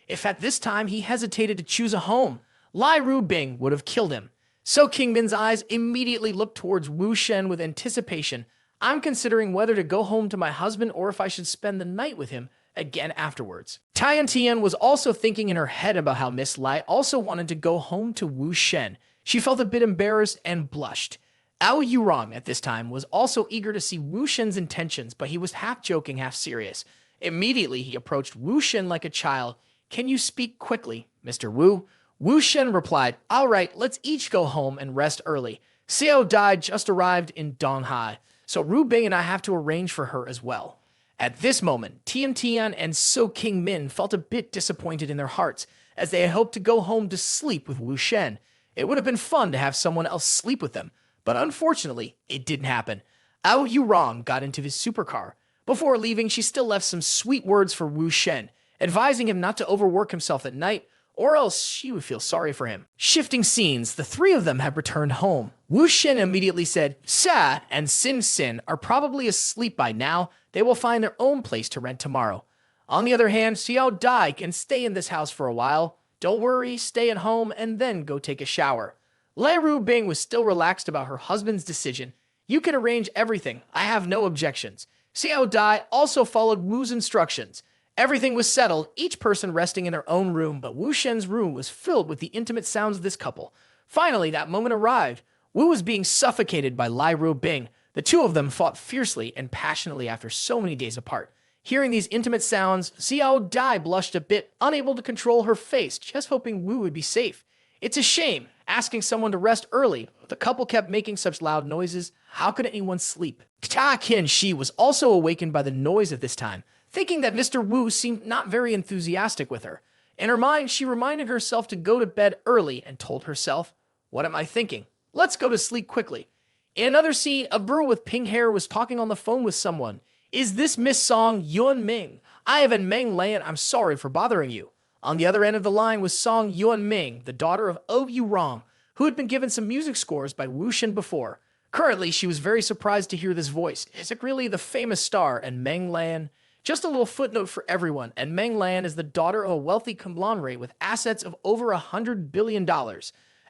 If at this time he hesitated to choose a home, Lai Rubing would have killed him. So King Min's eyes immediately looked towards Wu Shen with anticipation. I'm considering whether to go home to my husband or if I should spend the night with him again afterwards. Tian Tian was also thinking in her head about how Miss Lai also wanted to go home to Wu Shen. She felt a bit embarrassed and blushed. Ao Yurong at this time was also eager to see Wu Shen's intentions, but he was half joking, half serious. Immediately, he approached Wu Shen like a child. Can you speak quickly, Mr. Wu? Wu Shen replied, all right, let's each go home and rest early. Xiao Dai just arrived in Donghai, so Ru Bing and I have to arrange for her as well. At this moment, Tian Tian and So King Min felt a bit disappointed in their hearts, as they had hoped to go home to sleep with Wu Shen. It would have been fun to have someone else sleep with them, but unfortunately, it didn't happen. Ao Yurong got into his supercar. Before leaving, she still left some sweet words for Wu Shen, advising him not to overwork himself at night, or else she would feel sorry for him. Shifting scenes, the three of them had returned home. Wu Shen immediately said, Sa and Sin Sin are probably asleep by now. They will find their own place to rent tomorrow. On the other hand, Xiao Dai can stay in this house for a while. Don't worry, stay at home and then go take a shower. Lai Rubing was still relaxed about her husband's decision. You can arrange everything. I have no objections. Xiao Dai also followed Wu's instructions. Everything was settled, each person resting in their own room, but Wu Shen's room was filled with the intimate sounds of this couple. Finally, that moment arrived. Wu was being suffocated by Lai Rubing. The two of them fought fiercely and passionately after so many days apart. Hearing these intimate sounds, Xiao Dai blushed a bit, unable to control her face, just hoping Wu would be safe. It's a shame, asking someone to rest early. The couple kept making such loud noises. How could anyone sleep? Ta Qin Shi was also awakened by the noise at this time, thinking that Mr. Wu seemed not very enthusiastic with her. In her mind, she reminded herself to go to bed early and told herself, what am I thinking? Let's go to sleep quickly. In another scene, a girl with pink hair was talking on the phone with someone. Is this Miss Song Yuan Ming? I have in Meng Lan. I'm sorry for bothering you. On the other end of the line was Song Yuan Ming, the daughter of Oh Yurong, who had been given some music scores by Wu Shen before. Currently, she was very surprised to hear this voice. Is it really the famous star and Meng Lan? Just a little footnote for everyone, and Meng Lan is the daughter of a wealthy conglomerate with assets of over $100 billion.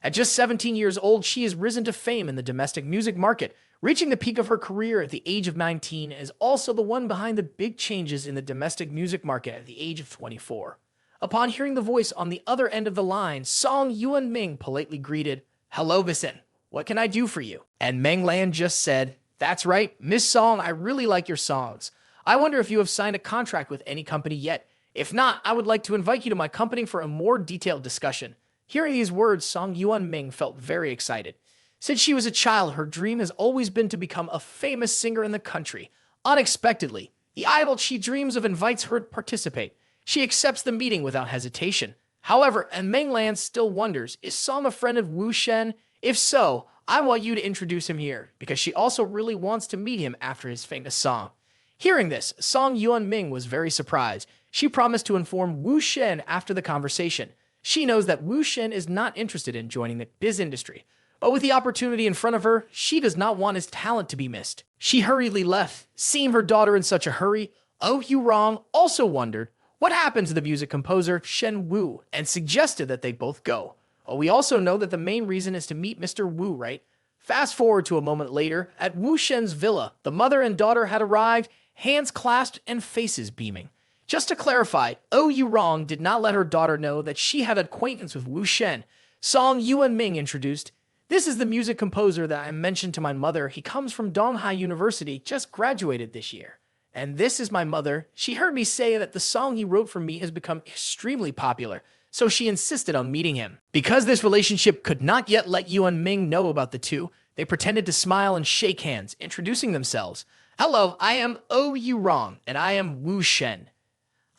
At just 17 years old, she has risen to fame in the domestic music market, reaching the peak of her career at the age of 19, and is also the one behind the big changes in the domestic music market at the age of 24. Upon hearing the voice on the other end of the line, Song Yuan Ming politely greeted, Hello, Miss N. What can I do for you? And Meng Lan just said, That's right, Miss Song, I really like your songs. I wonder if you have signed a contract with any company yet. If not, I would like to invite you to my company for a more detailed discussion. Hearing these words, Song Yuan Ming felt very excited. Since she was a child, her dream has always been to become a famous singer in the country. Unexpectedly, the idol she dreams of invites her to participate. She accepts the meeting without hesitation. However, and Meng Lan still wonders, is Song a friend of Wu Shen? If so, I want you to introduce him here, because she also really wants to meet him after his famous song. Hearing this, Song Yuan Ming was very surprised. She promised to inform Wu Shen after the conversation. She knows that Wu Shen is not interested in joining the biz industry, but with the opportunity in front of her, she does not want his talent to be missed. She hurriedly left. Seeing her daughter in such a hurry, Oh Yurong also wondered what happened to the music composer Shen Wu and suggested that they both go. Oh, we also know that the main reason is to meet Mr. Wu, right? Fast forward to a moment later, at Wu Shen's villa, the mother and daughter had arrived, hands clasped and faces beaming. Just to clarify, Oh Yurong did not let her daughter know that she had acquaintance with Wu Shen. Song Yuan Ming introduced, This is the music composer that I mentioned to my mother. He comes from Donghai University, just graduated this year. And this is my mother. She heard me say that the song he wrote for me has become extremely popular, so she insisted on meeting him. Because this relationship could not yet let Yuan Ming know about the two, they pretended to smile and shake hands, introducing themselves. Hello, I am Oh Yurong, and I am Wu Shen.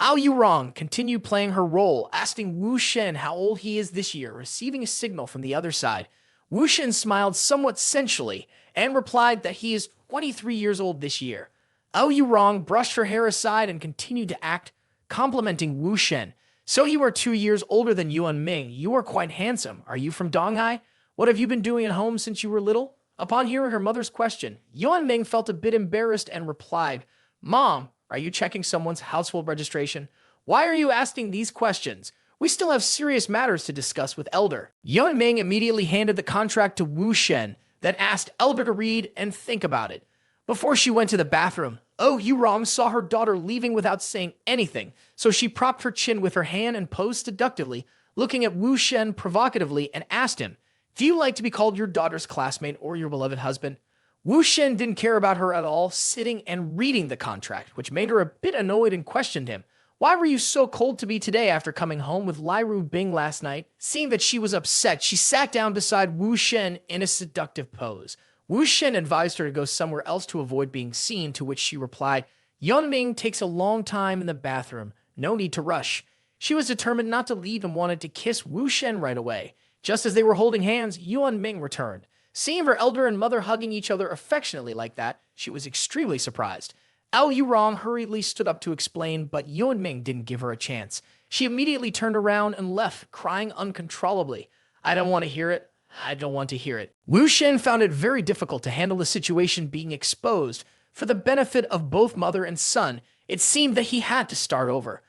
Ao Yurong continued playing her role, asking Wu Shen how old he is this year, receiving a signal from the other side. Wu Shen smiled somewhat sensually and replied that he is 23 years old this year. Ao Yurong brushed her hair aside and continued to act, complimenting Wu Shen. So you are 2 years older than Yuan Ming. You are quite handsome. Are you from Donghai? What have you been doing at home since you were little? Upon hearing her mother's question, Yuan Ming felt a bit embarrassed and replied, Mom, are you checking someone's household registration? Why are you asking these questions? We still have serious matters to discuss with Elder. Yuan Ming immediately handed the contract to Wu Shen, then asked Elder to read and think about it. Before she went to the bathroom, Oh Yurong saw her daughter leaving without saying anything, so she propped her chin with her hand and posed seductively, looking at Wu Shen provocatively and asked him, Do you like to be called your daughter's classmate or your beloved husband? Wu Shen didn't care about her at all, sitting and reading the contract, which made her a bit annoyed and questioned him. Why were you so cold to me today after coming home with Lai Ru Bing last night? Seeing that she was upset, she sat down beside Wu Shen in a seductive pose. Wu Shen advised her to go somewhere else to avoid being seen, to which she replied, Yuan Ming takes a long time in the bathroom. No need to rush. She was determined not to leave and wanted to kiss Wu Shen right away. Just as they were holding hands, Yuan Ming returned. Seeing her elder and mother hugging each other affectionately like that, she was extremely surprised. Ao Yurong hurriedly stood up to explain, but Yuan Ming didn't give her a chance. She immediately turned around and left, crying uncontrollably. I don't want to hear it. I don't want to hear it. Wu Shen found it very difficult to handle the situation being exposed. For the benefit of both mother and son, it seemed that he had to start over.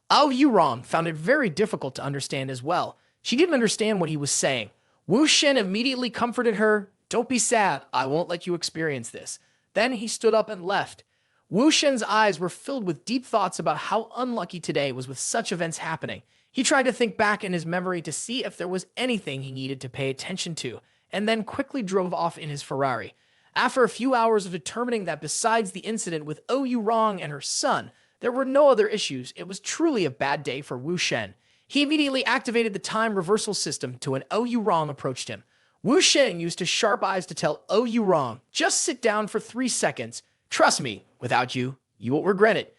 Ao Yurong found it very difficult to understand as well. She didn't understand what he was saying. Wu Shen immediately comforted her. Don't be sad. I won't let you experience this. Then he stood up and left. Wu Shen's eyes were filled with deep thoughts about how unlucky today was with such events happening. He tried to think back in his memory to see if there was anything he needed to pay attention to, and then quickly drove off in his Ferrari. After a few hours of determining that besides the incident with Oh Yurong and her son, there were no other issues, it was truly a bad day for Wu Shen. He immediately activated the time reversal system to when Oh Yurong approached him. Wu Shen used his sharp eyes to tell Oh Yurong, just sit down for 3 seconds. Trust me, without you, you won't regret it.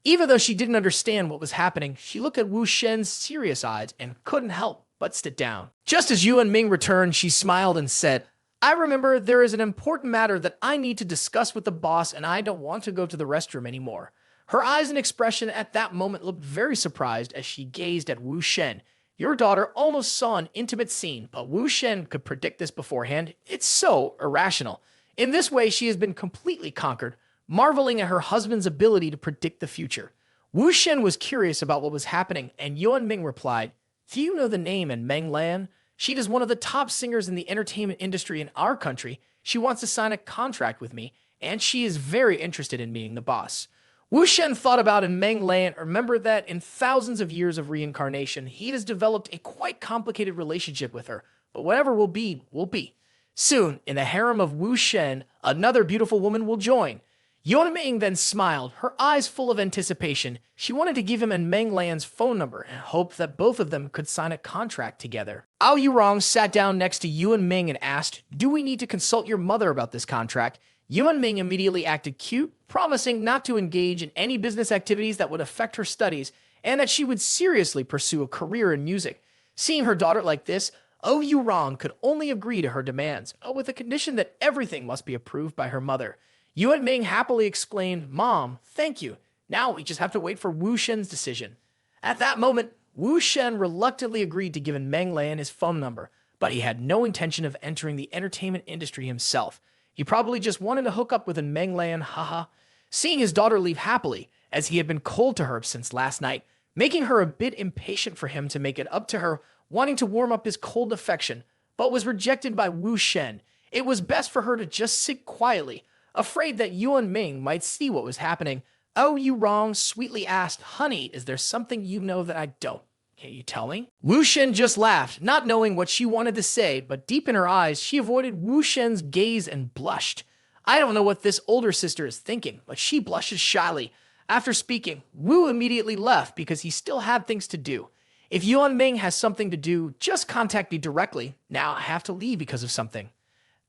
Even though she didn't understand what was happening, she looked at Wu Shen's serious eyes and couldn't help but sit down. Just as Yuan Ming returned, she smiled and said, I remember there is an important matter that I need to discuss with the boss and I don't want to go to the restroom anymore. Her eyes and expression at that moment looked very surprised as she gazed at Wu Shen. Your daughter almost saw an intimate scene, but Wu Shen could predict this beforehand. It's so irrational. In this way, she has been completely conquered, marveling at her husband's ability to predict the future. Wu Shen was curious about what was happening, and Yuan Ming replied, Do you know the name in Meng Lan? She is one of the top singers in the entertainment industry in our country. She wants to sign a contract with me, and she is very interested in meeting the boss. Wu Shen thought about in Meng Lan, remembered that in thousands of years of reincarnation, he has developed a quite complicated relationship with her, but whatever will be, will be. Soon, in the harem of Wu Shen, another beautiful woman will join. Yuan Ming then smiled, her eyes full of anticipation. She wanted to give him and Meng Lan's phone number and hoped that both of them could sign a contract together. Ao Yurong sat down next to Yuan Ming and asked, Do we need to consult your mother about this contract? Yuan Ming immediately acted cute, promising not to engage in any business activities that would affect her studies and that she would seriously pursue a career in music. Seeing her daughter like this, Oh Yurong could only agree to her demands, with the condition that everything must be approved by her mother. Yuan Ming happily exclaimed, Mom, thank you. Now we just have to wait for Wu Shen's decision. At that moment, Wu Shen reluctantly agreed to give Meng Lan his phone number, but he had no intention of entering the entertainment industry himself. He probably just wanted to hook up with Meng Lan, haha. Seeing his daughter leave happily, as he had been cold to her since last night, making her a bit impatient for him to make it up to her, wanting to warm up his cold affection, but was rejected by Wu Shen. It was best for her to just sit quietly, afraid that Yuan Ming might see what was happening. Oh Yurong sweetly asked, Honey, is there something you know that I don't? Can you tell me? Wu Shen just laughed, not knowing what she wanted to say, but deep in her eyes, she avoided Wu Shen's gaze and blushed. I don't know what this older sister is thinking, but she blushes shyly. After speaking, Wu immediately left because he still had things to do. If Yuan Ming has something to do, just contact me directly. Now I have to leave because of something.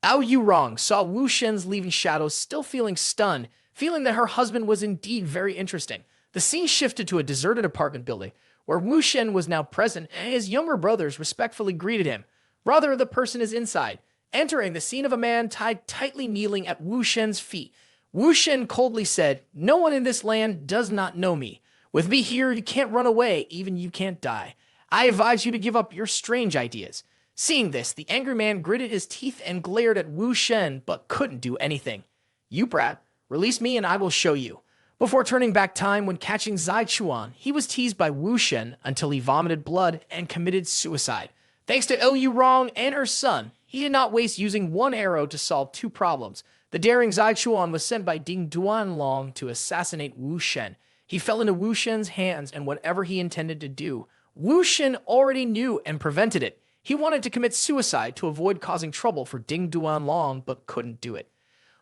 Ao Yurong saw Wu Shen's leaving shadows, still feeling stunned, feeling that her husband was indeed very interesting. The scene shifted to a deserted apartment building, where Wu Shen was now present, and his younger brothers respectfully greeted him. Brother, the person is inside, entering the scene of a man tied tightly kneeling at Wu Shen's feet. Wu Shen coldly said, No one in this land does not know me. With me here, you can't run away, even you can't die. I advise you to give up your strange ideas. Seeing this, the angry man gritted his teeth and glared at Wu Shen, but couldn't do anything. You brat, release me and I will show you. Before turning back time when catching Zai Chuan, he was teased by Wu Shen until he vomited blood and committed suicide. Thanks to Liu Rong and her son, he did not waste using one arrow to solve two problems. The daring Zai Chuan was sent by Ding Duanlong to assassinate Wu Shen. He fell into Wu Shen's hands, and whatever he intended to do, Wu Shen already knew and prevented it. He wanted to commit suicide to avoid causing trouble for Ding Duanlong, but couldn't do it.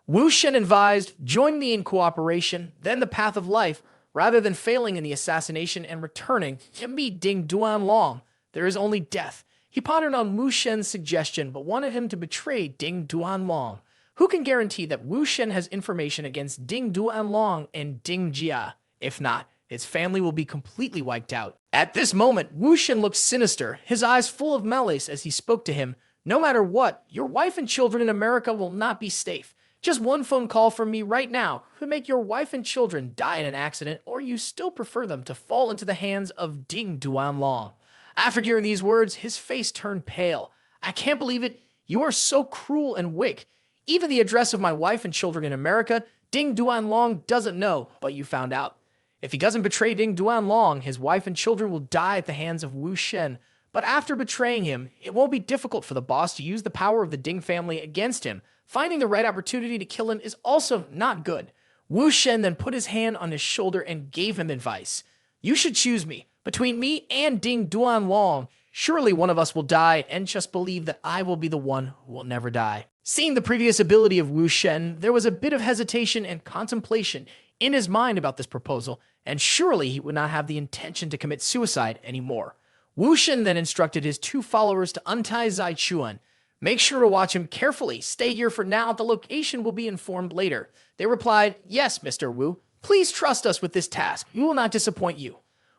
Wu Shen advised, join me in cooperation, then the path of life, rather than failing in the assassination and returning to meet Ding Duanlong. There is only death. He pondered on Wu Shen's suggestion, but wanted him to betray Ding Duanlong. Who can guarantee that Wu Shen has information against Ding Duanlong and Ding Jia? If not, his family will be completely wiped out. At this moment, Wu Shen looked sinister, his eyes full of malice as he spoke to him. No matter what, your wife and children in America will not be safe. Just one phone call from me right now could make your wife and children die in an accident, or you still prefer them to fall into the hands of Ding Duanlong. After hearing these words, his face turned pale. I can't believe it. You are so cruel and weak. Even the address of my wife and children in America, Ding Duanlong doesn't know, but you found out. If he doesn't betray Ding Duanlong, his wife and children will die at the hands of Wu Shen. But after betraying him, it won't be difficult for the boss to use the power of the Ding family against him. Finding the right opportunity to kill him is also not good. Wu Shen then put his hand on his shoulder and gave him advice. You should choose me. Between me and Ding Duanlong, surely one of us will die, and just believe that I will be the one who will never die. Seeing the previous ability of Wu Shen, there was a bit of hesitation and contemplation in his mind about this proposal, and surely he would not have the intention to commit suicide anymore. Wu Shen then instructed his two followers to untie Zai Chuan. Make sure to watch him carefully. Stay here for now. The location will be informed later. They replied, yes, Mr. Wu. Please trust us with this task. We will not disappoint you.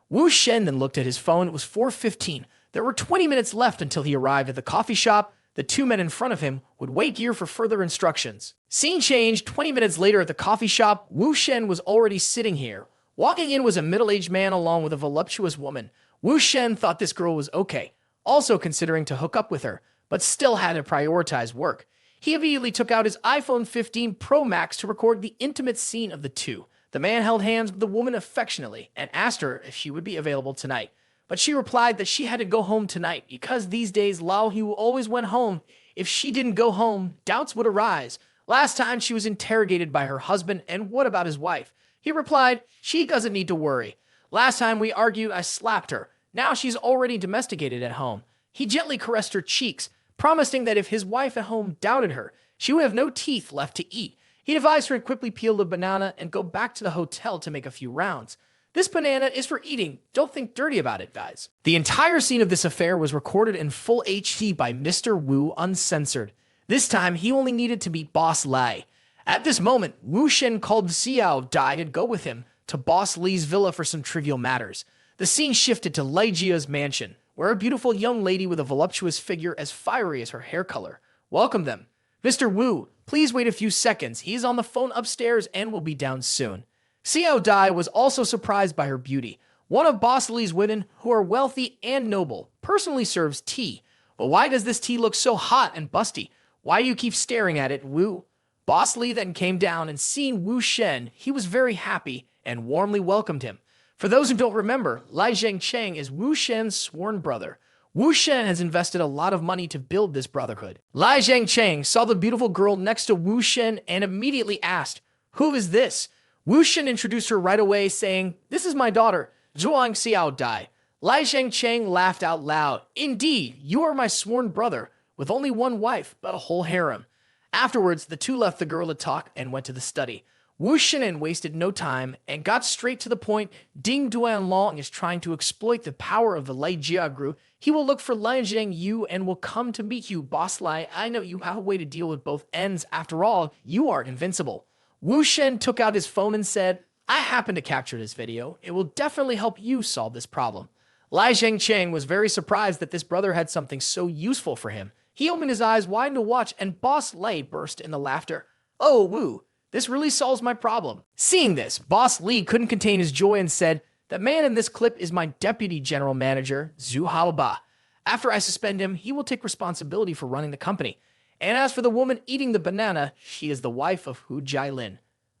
Wu Shen then looked at his phone. It was 4:15. There were 20 minutes left until he arrived at the coffee shop. The two men in front of him would wait here for further instructions. Scene changed. 20 minutes later at the coffee shop, Wu Shen was already sitting here. Walking in was a middle-aged man along with a voluptuous woman. Wu Shen thought this girl was okay, also considering to hook up with her, but still had to prioritize work. He immediately took out his iPhone 15 Pro Max to record the intimate scene of the two. The man held hands with the woman affectionately and asked her if she would be available tonight. But she replied that she had to go home tonight because these days Lao Hu always went home. If she didn't go home, doubts would arise. Last time she was interrogated by her husband, and what about his wife? He replied, she doesn't need to worry. Last time we argued, I slapped her. Now she's already domesticated at home. He gently caressed her cheeks, promising that if his wife at home doubted her, she would have no teeth left to eat. He advised her to quickly peel a banana and go back to the hotel to make a few rounds. This banana is for eating. Don't think dirty about it, guys. The entire scene of this affair was recorded in full HD by Mr. Wu uncensored. This time, he only needed to meet Boss Lai. At this moment, Wu Shen called Xiao Dai to go with him to Boss Li's villa for some trivial matters. The scene shifted to Lai Jia's mansion, where a beautiful young lady with a voluptuous figure as fiery as her hair color welcomed them. Mr. Wu, please wait a few seconds. He is on the phone upstairs and will be down soon. Xiao Dai was also surprised by her beauty. One of Boss Li's women, who are wealthy and noble, personally serves tea. But why does this tea look so hot and busty? Why do you keep staring at it, Wu? Boss Li then came down, and seeing Wu Shen, he was very happy and warmly welcomed him. For those who don't remember, Lai Zhengcheng is Wu Shen's sworn brother. Wu Shen has invested a lot of money to build this brotherhood. Lai Zhengcheng saw the beautiful girl next to Wu Shen and immediately asked, who is this? Wu Shen introduced her right away, saying, this is my daughter, Zhuang Xiao Dai. Lai Zhengcheng laughed out loud. Indeed, you are my sworn brother, with only one wife, but a whole harem. Afterwards, the two left the girl to talk and went to the study. Wu Shen wasted no time and got straight to the point. Ding Duanlong is trying to exploit the power of the Lai Jia group. He will look for Lai Zheng Yu and will come to meet you, Boss Lai. I know you have a way to deal with both ends. After all, you are invincible. Wu Shen took out his phone and said, I happened to capture this video. It will definitely help you solve this problem. Lai Zhengcheng was very surprised that this brother had something so useful for him. He opened his eyes wide to watch, and Boss Lai burst into laughter. Oh, Wu, this really solves my problem. Seeing this, Boss Li couldn't contain his joy and said, "The man in this clip is my deputy general manager, Zhu Haoba. After I suspend him, he will take responsibility for running the company. And as for the woman eating the banana, she is the wife of Hu Jialin."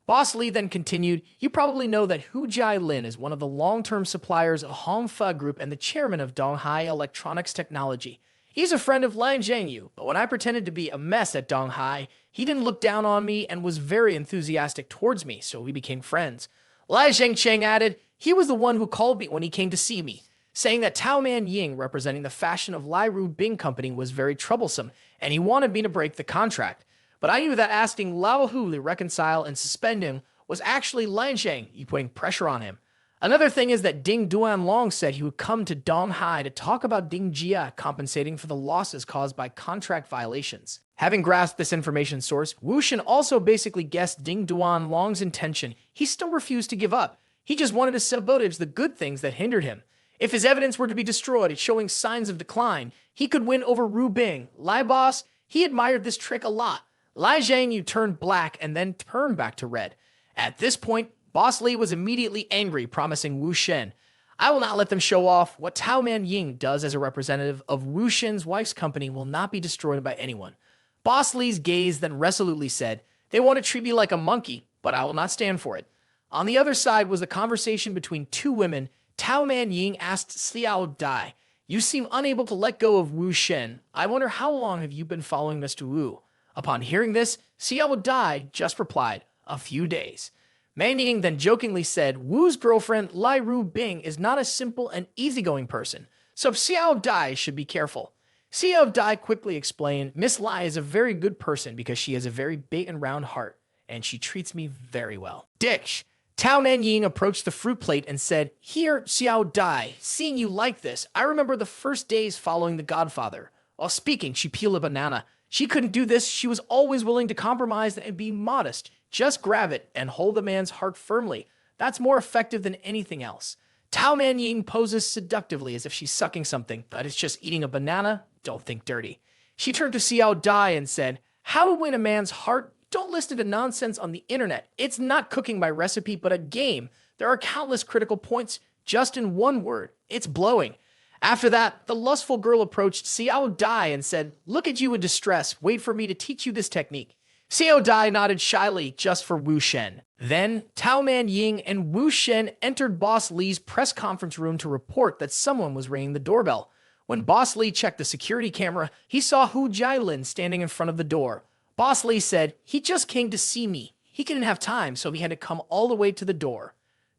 Boss Lee then continued, "You probably know that Hu Jialin is one of the long-term suppliers of Hongfa Group and the chairman of Donghai Electronics Technology. He's a friend of Lan Zhangyu, but when I pretended to be a mess at Donghai, he didn't look down on me and was very enthusiastic towards me, so we became friends." Lai Zhengcheng added, "He was the one who called me when he came to see me, saying that Tao Man Ying, representing the fashion of Lai Ru Bing Company, was very troublesome, and he wanted me to break the contract. But I knew that asking Lao Hu to reconcile and suspend him was actually Lan Zheng, you putting pressure on him. Another thing is that Ding Duanlong said he would come to Donghai to talk about Ding Jia compensating for the losses caused by contract violations." Having grasped this information source, Wu Shen also basically guessed Ding Duanlong's intention. He still refused to give up. He just wanted to sabotage the good things that hindered him. If his evidence were to be destroyed, showing signs of decline, he could win over Ru Bing. Lai Boss, he admired this trick a lot. Lai Zhangyu turned black and then turned back to red. At this point, Boss Lee was immediately angry, promising Wu Shen, "I will not let them show off. What Tao Man Ying does as a representative of Wu Shen's wife's company will not be destroyed by anyone." Boss Lee's gaze then resolutely said, "They want to treat me like a monkey, but I will not stand for it." On the other side was a conversation between two women. Tao Man Ying asked Xiao Dai, "You seem unable to let go of Wu Shen. I wonder how long have you been following Mr. Wu?" Upon hearing this, Xiao Dai just replied, "A few days." Man Ying then jokingly said, "Wu's girlfriend, Lai Ru Bing, is not a simple and easygoing person, so Xiao Dai should be careful." Xiao Dai quickly explained, "Miss Lai is a very good person because she has a very big and round heart, and she treats me very well." Dish. Tao Man Ying approached the fruit plate and said, "Here, Xiao Dai, seeing you like this, I remember the first days following The Godfather. While speaking, she peeled a banana. She couldn't do this. She was always willing to compromise and be modest. Just grab it and hold the man's heart firmly. That's more effective than anything else." Tao Man Ying poses seductively as if she's sucking something, but it's just eating a banana. Don't think dirty. She turned to Xiao Dai and said, "How to win a man's heart? Don't listen to nonsense on the internet. It's not cooking by recipe, but a game. There are countless critical points just in one word. It's blowing." After that, the lustful girl approached Xiao Dai and said, "Look at you in distress. Wait for me to teach you this technique." Xiao Dai nodded shyly just for Wu Shen. Then, Tao Man Ying and Wu Shen entered Boss Lee's press conference room to report that someone was ringing the doorbell. When Boss Lee checked the security camera, he saw Hu Jialin standing in front of the door. Boss Lee said, "He just came to see me. He didn't have time, so he had to come all the way to the door."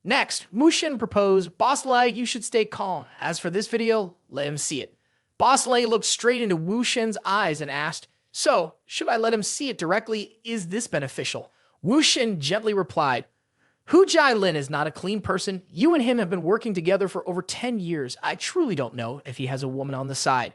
Next, Wu Shen proposed, "Boss Lai, you should stay calm. As for this video, let him see it." Boss Lai looked straight into Wu Shen's eyes and asked, "So, should I let him see it directly? Is this beneficial?" Wu Shen gently replied, "Hu Jialin is not a clean person. You and him have been working together for over 10 years. I truly don't know if he has a woman on the side."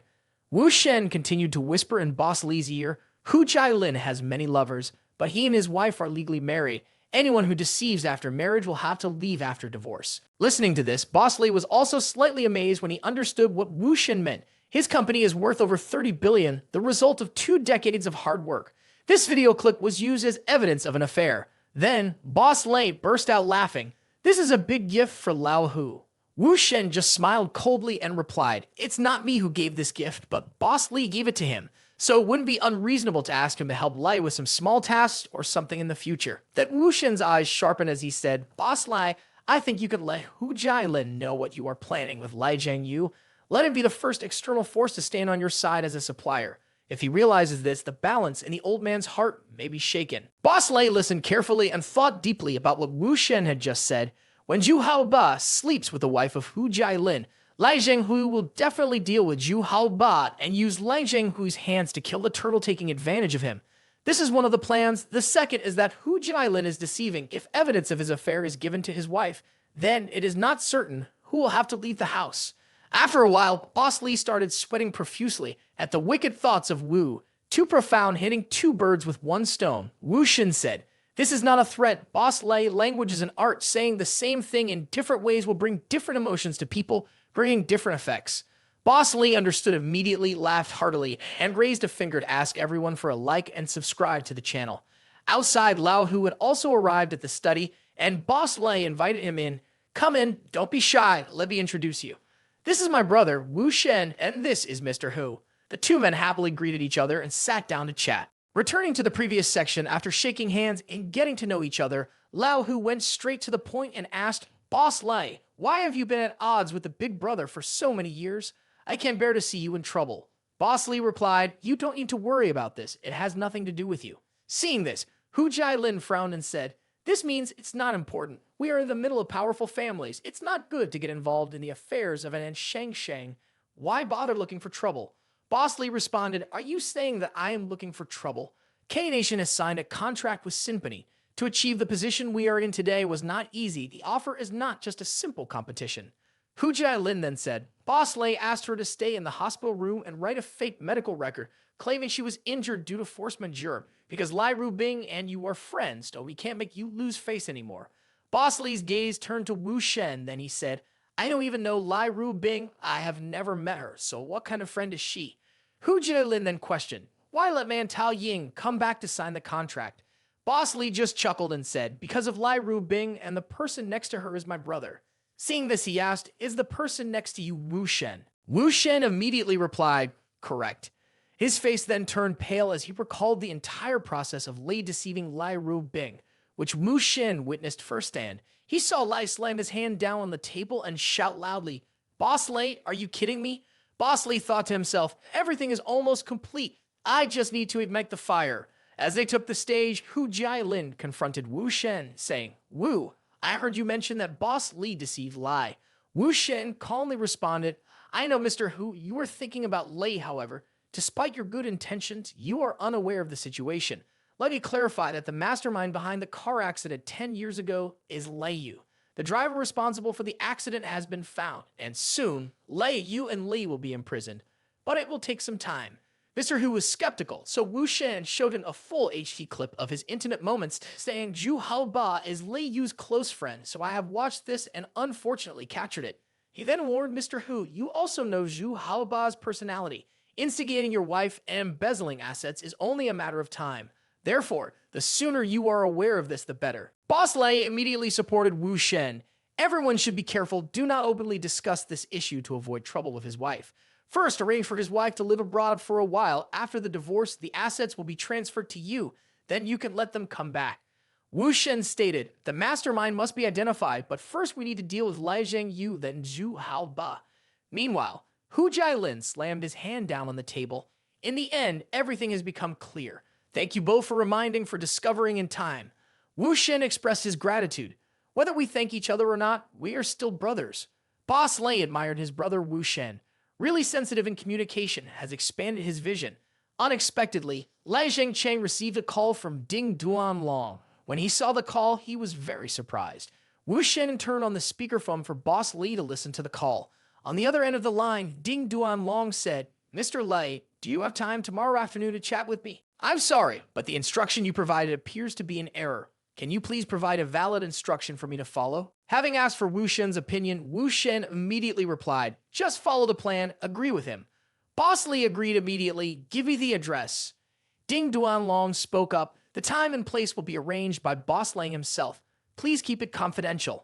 Wu Shen continued to whisper in Boss Lee's ear, "Hu Jialin has many lovers, but he and his wife are legally married. Anyone who deceives after marriage will have to leave after divorce." Listening to this, Boss Lee was also slightly amazed when he understood what Wu Shen meant. His company is worth over 30 billion, the result of 2 decades of hard work. This video clip was used as evidence of an affair. Then, Boss Lee burst out laughing. "This is a big gift for Lao Hu." Wu Shen just smiled coldly and replied, "It's not me who gave this gift, but Boss Lee gave it to him. So it wouldn't be unreasonable to ask him to help Lai with some small tasks or something in the future." That Wu Shen's eyes sharpened as he said, "Boss Lai, I think you could let Hu Jialin know what you are planning with Lai Zhangyu. Let him be the first external force to stand on your side as a supplier. If he realizes this, the balance in the old man's heart may be shaken." Boss Lai listened carefully and thought deeply about what Wu Shen had just said. When Zhu Haoba sleeps with the wife of Hu Jialin, Lai Zhenghu will definitely deal with Zhu Haoba and use Lai Zhenghu's hands to kill the turtle taking advantage of him. This is one of the plans. The second is that Hu Jialin is deceiving. If evidence of his affair is given to his wife, then it is not certain who will have to leave the house. After a while, Boss Lee started sweating profusely at the wicked thoughts of Wu. Too profound, hitting 2 birds with 1 stone. Wu Shen said, "This is not a threat. Boss Lee, language is an art. Saying the same thing in different ways will bring different emotions to people, bringing different effects." Boss Lee understood immediately, laughed heartily, and raised a finger to ask everyone for a like and subscribe to the channel. Outside, Lao Hu had also arrived at the study, and Boss Lee invited him in. Come in, don't be shy, let me introduce you. This is my brother, Wu Shen, and this is Mr. Hu. The two men happily greeted each other and sat down to chat. Returning to the previous section, after shaking hands and getting to know each other, Lao Hu went straight to the point and asked, Boss Lai, why have you been at odds with the big brother for so many years? I can't bear to see you in trouble. Boss Li replied, you don't need to worry about this. It has nothing to do with you. Seeing this, Hu Jialin frowned and said, this means it's not important. We are in the middle of powerful families. It's not good to get involved in the affairs of an Shang. Why bother looking for trouble? Boss Li responded, are you saying that I am looking for trouble? K-Nation has signed a contract with Symphony. To achieve the position we are in today was not easy. The offer is not just a simple competition. Hu Jialin then said, Boss Lei asked her to stay in the hospital room and write a fake medical record, claiming she was injured due to force majeure, because Lai Rubing and you are friends, so we can't make you lose face anymore. Boss Li's gaze turned to Wu Shen, then he said, I don't even know Lai Rubing. I have never met her, so what kind of friend is she? Hu Jialin then questioned, why let Man Tao Ying come back to sign the contract? Boss Li just chuckled and said, because of Lai Rubing and the person next to her is my brother. Seeing this, he asked, is the person next to you Wu Shen? Wu Shen immediately replied, correct. His face then turned pale as he recalled the entire process of Lei deceiving Lai Rubing, which Wu Shen witnessed firsthand. He saw Lai slam his hand down on the table and shout loudly, Boss Lei, are you kidding me? Boss Li thought to himself, everything is almost complete. I just need to ignite the fire. As they took the stage, Hu Jialin confronted Wu Shen, saying, Wu, I heard you mention that Boss Li deceived Lai. Wu Shen calmly responded, I know, Mr. Hu, you were thinking about Lei, however. Despite your good intentions, you are unaware of the situation. Let me clarify that the mastermind behind the car accident 10 years ago is Lei Yu. The driver responsible for the accident has been found, and soon, Lei Yu and Li will be imprisoned. But it will take some time. Mr. Hu was skeptical, so Wu Shen showed him a full HD clip of his intimate moments, saying Zhu Haoba is Lei Yu's close friend, so I have watched this and unfortunately captured it. He then warned Mr. Hu, you also know Zhu Haoba's personality. Instigating your wife and embezzling assets is only a matter of time. Therefore, the sooner you are aware of this, the better. Boss Lei immediately supported Wu Shen. Everyone should be careful. Do not openly discuss this issue to avoid trouble with his wife. First, arrange for his wife to live abroad for a while. After the divorce, the assets will be transferred to you. Then you can let them come back. Wu Shen stated, the mastermind must be identified, but first we need to deal with Lai Zhengyu, then Zhu Haoba. Meanwhile, Hu Jialin slammed his hand down on the table. In the end, everything has become clear. Thank you both for discovering in time. Wu Shen expressed his gratitude. Whether we thank each other or not, we are still brothers. Boss Lei admired his brother Wu Shen. Really sensitive in communication, has expanded his vision. Unexpectedly, Lai Zhengcheng received a call from Ding Duanlong. When he saw the call, he was very surprised. Wu Shen turned on the speakerphone for Boss Li to listen to the call. On the other end of the line, Ding Duanlong said, Mr. Lai, do you have time tomorrow afternoon to chat with me? I'm sorry, but the instruction you provided appears to be an error. Can you please provide a valid instruction for me to follow? Having asked for Wu Shen's opinion, Wu Shen immediately replied, just follow the plan, agree with him. Boss Li agreed immediately, give me the address. Ding Duanlong spoke up, the time and place will be arranged by Boss Lang himself. Please keep it confidential.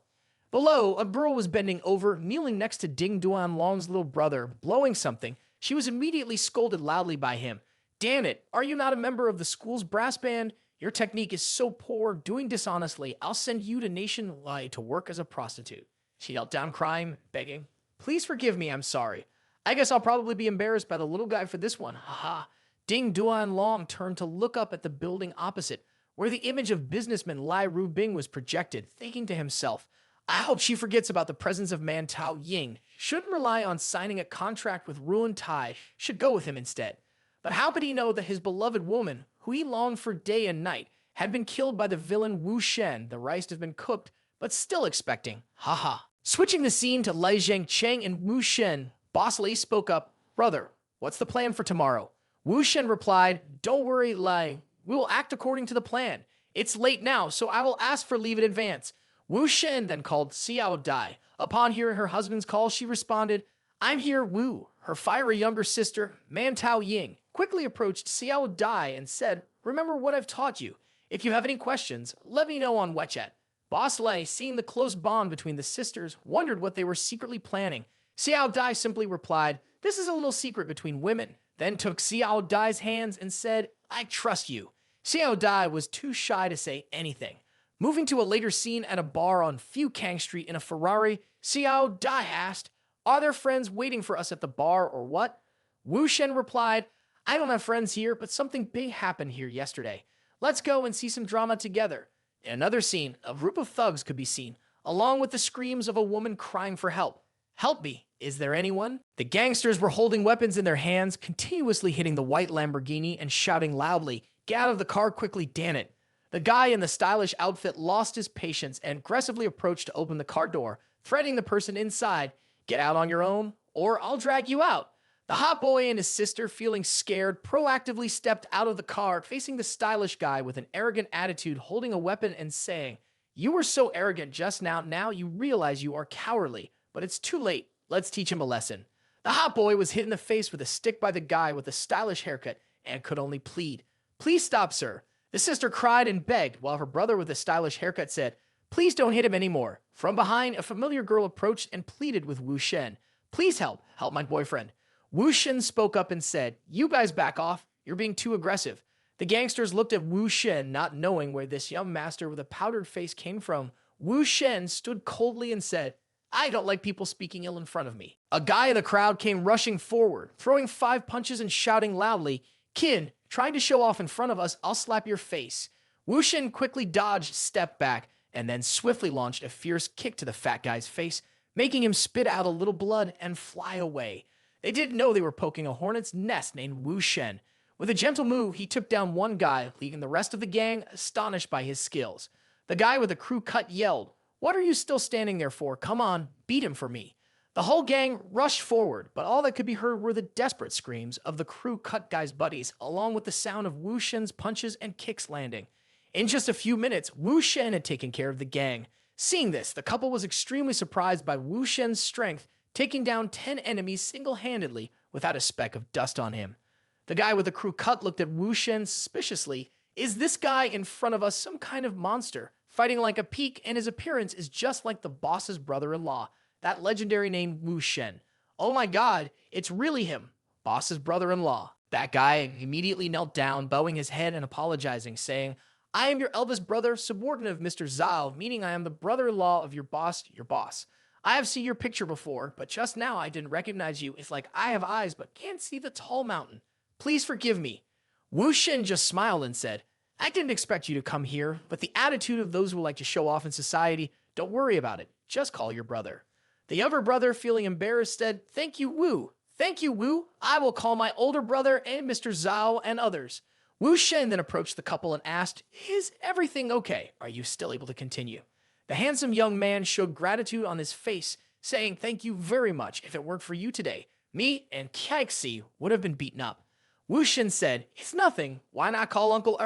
Below, a girl was bending over, kneeling next to Ding Duanlong's little brother, blowing something. She was immediately scolded loudly by him. Damn it, are you not a member of the school's brass band? Your technique is so poor, doing dishonestly, I'll send you to Nationwide to work as a prostitute. She knelt down crying, begging, please forgive me, I'm sorry. I guess I'll probably be embarrassed by the little guy for this one, haha. Ding Duanlong turned to look up at the building opposite, where the image of businessman Lai Rubing was projected, thinking to himself, I hope she forgets about the presence of Man Tao Ying. Shouldn't rely on signing a contract with Ruin Tai, should go with him instead. But how could he know that his beloved woman, who he longed for day and night, had been killed by the villain Wu Shen, the rice had been cooked, but still expecting. Haha. Switching the scene to Lai Zhengcheng and Wu Shen, Boss Li spoke up, brother, what's the plan for tomorrow? Wu Shen replied, don't worry, Lai. We will act according to the plan. It's late now, so I will ask for leave in advance. Wu Shen then called Xiao Dai. Upon hearing her husband's call, she responded, I'm here, Wu. Her fiery younger sister, Man Tao Ying, quickly approached Xiao Dai and said, remember what I've taught you. If you have any questions, let me know on WeChat. Boss Lei, seeing the close bond between the sisters, wondered what they were secretly planning. Xiao Dai simply replied, "This is a little secret between women," then took Xiao Dai's hands and said, "I trust you." Xiao Dai was too shy to say anything. Moving to a later scene at a bar on Fukang Street in a Ferrari, Xiao Dai asked, "Are there friends waiting for us at the bar or what?" Wu Shen replied, "I don't have friends here, but something big happened here yesterday. Let's go and see some drama together." In another scene, a group of thugs could be seen, along with the screams of a woman crying for help. "Help me, is there anyone?" The gangsters were holding weapons in their hands, continuously hitting the white Lamborghini and shouting loudly, "Get out of the car quickly, damn it." The guy in the stylish outfit lost his patience and aggressively approached to open the car door, threatening the person inside, "Get out on your own, or I'll drag you out." The hot boy and his sister, feeling scared, proactively stepped out of the car, facing the stylish guy with an arrogant attitude, holding a weapon and saying, "You were so arrogant just now, now you realize you are cowardly, but it's too late. Let's teach him a lesson." The hot boy was hit in the face with a stick by the guy with the stylish haircut and could only plead, "Please stop, sir." The sister cried and begged, while her brother with the stylish haircut said, "Please don't hit him anymore." From behind, a familiar girl approached and pleaded with Wu Shen, "Please help my boyfriend." Wu Shen spoke up and said, "You guys back off. You're being too aggressive." The gangsters looked at Wu Shen, not knowing where this young master with a powdered face came from. Wu Shen stood coldly and said, "I don't like people speaking ill in front of me." A guy in the crowd came rushing forward, throwing 5 punches and shouting loudly, "Kid, trying to show off in front of us, I'll slap your face." Wu Shen quickly dodged, stepped back, and then swiftly launched a fierce kick to the fat guy's face, making him spit out a little blood and fly away. They didn't know they were poking a hornet's nest named Wu Shen. With a gentle move, he took down one guy, leaving the rest of the gang astonished by his skills. The guy with the crew cut yelled, "What are you still standing there for? Come on, beat him for me." The whole gang rushed forward, but all that could be heard were the desperate screams of the crew cut guy's buddies, along with the sound of Wu Shen's punches and kicks landing. In just a few minutes, Wu Shen had taken care of the gang. Seeing this, the couple was extremely surprised by Wu Shen's strength, taking down 10 enemies single-handedly without a speck of dust on him. The guy with the crew cut looked at Wu Shen suspiciously. "Is this guy in front of us some kind of monster, fighting like a peak, and his appearance is just like the boss's brother-in-law, that legendary name Wu Shen. Oh my god, it's really him, boss's brother-in-law." That guy immediately knelt down, bowing his head and apologizing, saying, "I am your eldest brother, subordinate of Mr. Zhao, meaning I am the brother-in-law of your boss, I have seen your picture before, but just now I didn't recognize you. It's like I have eyes but can't see the tall mountain. Please forgive me." Wu Shen just smiled and said, "I didn't expect you to come here, but the attitude of those who like to show off in society, don't worry about it. Just call your brother." The younger brother, feeling embarrassed, said, "Thank you, Wu. Thank you, Wu. I will call my older brother and Mr. Zhao and others." Wu Shen then approached the couple and asked, "Is everything okay? Are you still able to continue?" The handsome young man showed gratitude on his face, saying, "Thank you very much. If it weren't for you today, me and Kaixi would have been beaten up." Wu Shen said, "It's nothing. Why not call Uncle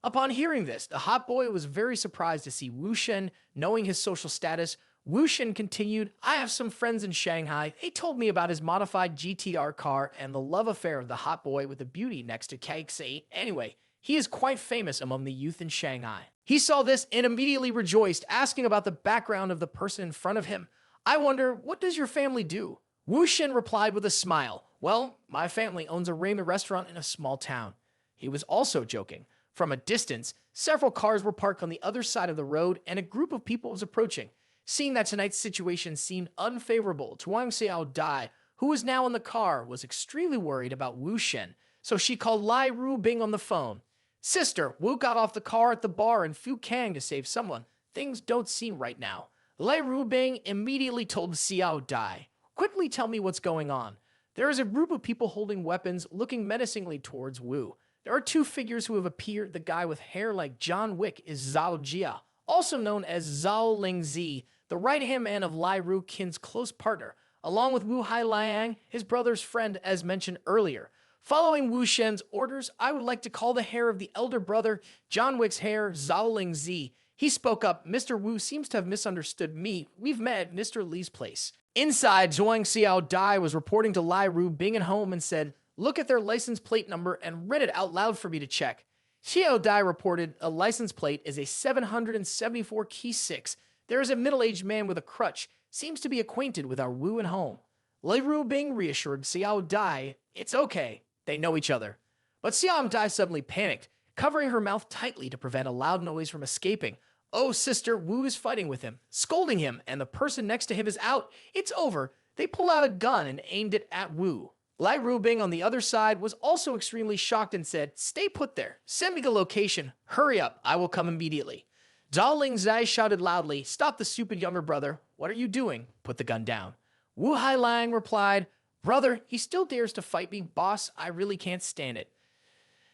Upon hearing this, the hot boy was very surprised to see Wu Shen, knowing his social status. Wu Shen continued, "I have some friends in Shanghai. They told me about his modified GTR car and the love affair of the hot boy with the beauty next to Kaixi. Anyway, he is quite famous among the youth in Shanghai." He saw this and immediately rejoiced, asking about the background of the person in front of him. "I wonder, what does your family do?" Wu Shen replied with a smile, "Well, my family owns a ramen restaurant in a small town." He was also joking. From a distance, several cars were parked on the other side of the road and a group of people was approaching. Seeing that tonight's situation seemed unfavorable to Wang Xiao Dai, who was now in the car, was extremely worried about Wu Shen, so she called Lai Ru Bing on the phone. "Sister, Wu got off the car at the bar in Fukang to save someone. Things don't seem right now." Lai Ru Bing immediately told Xiao Dai, "Quickly tell me what's going on." There is a group of people holding weapons looking menacingly towards Wu. There are 2 figures who have appeared. The guy with hair like John Wick is Zhao Jia, also known as Zhao Lingzi, the right-hand man of Lai Ru Qin's close partner, along with Wu Hai Liang, his brother's friend as mentioned earlier. Following Wu Shen's orders, I would like to call the hair of the elder brother, John Wick's hair, Zhao Lingzi. He spoke up, "Mr. Wu seems to have misunderstood me. We've met at Mr. Li's place." Inside, Zhuang Xiao Dai was reporting to Lai Ru Bing at home and said, "Look at their license plate number and read it out loud for me to check." Xiao Dai reported a license plate is a 774 key 6. There is a middle-aged man with a crutch, seems to be acquainted with our Wu and home. Lei Rubing reassured Xiao Dai, it's okay, they know each other. But Xiao Dai suddenly panicked, covering her mouth tightly to prevent a loud noise from escaping. Oh, sister, Wu is fighting with him, scolding him, and the person next to him is out. It's over. They pulled out a gun and aimed it at Wu. Lai Rubing on the other side was also extremely shocked and said, stay put there. Send me the location. Hurry up. I will come immediately. Zhao Lingzai shouted loudly, stop the stupid younger brother. What are you doing? Put the gun down. Wu Hailang replied, brother, he still dares to fight me. Boss, I really can't stand it.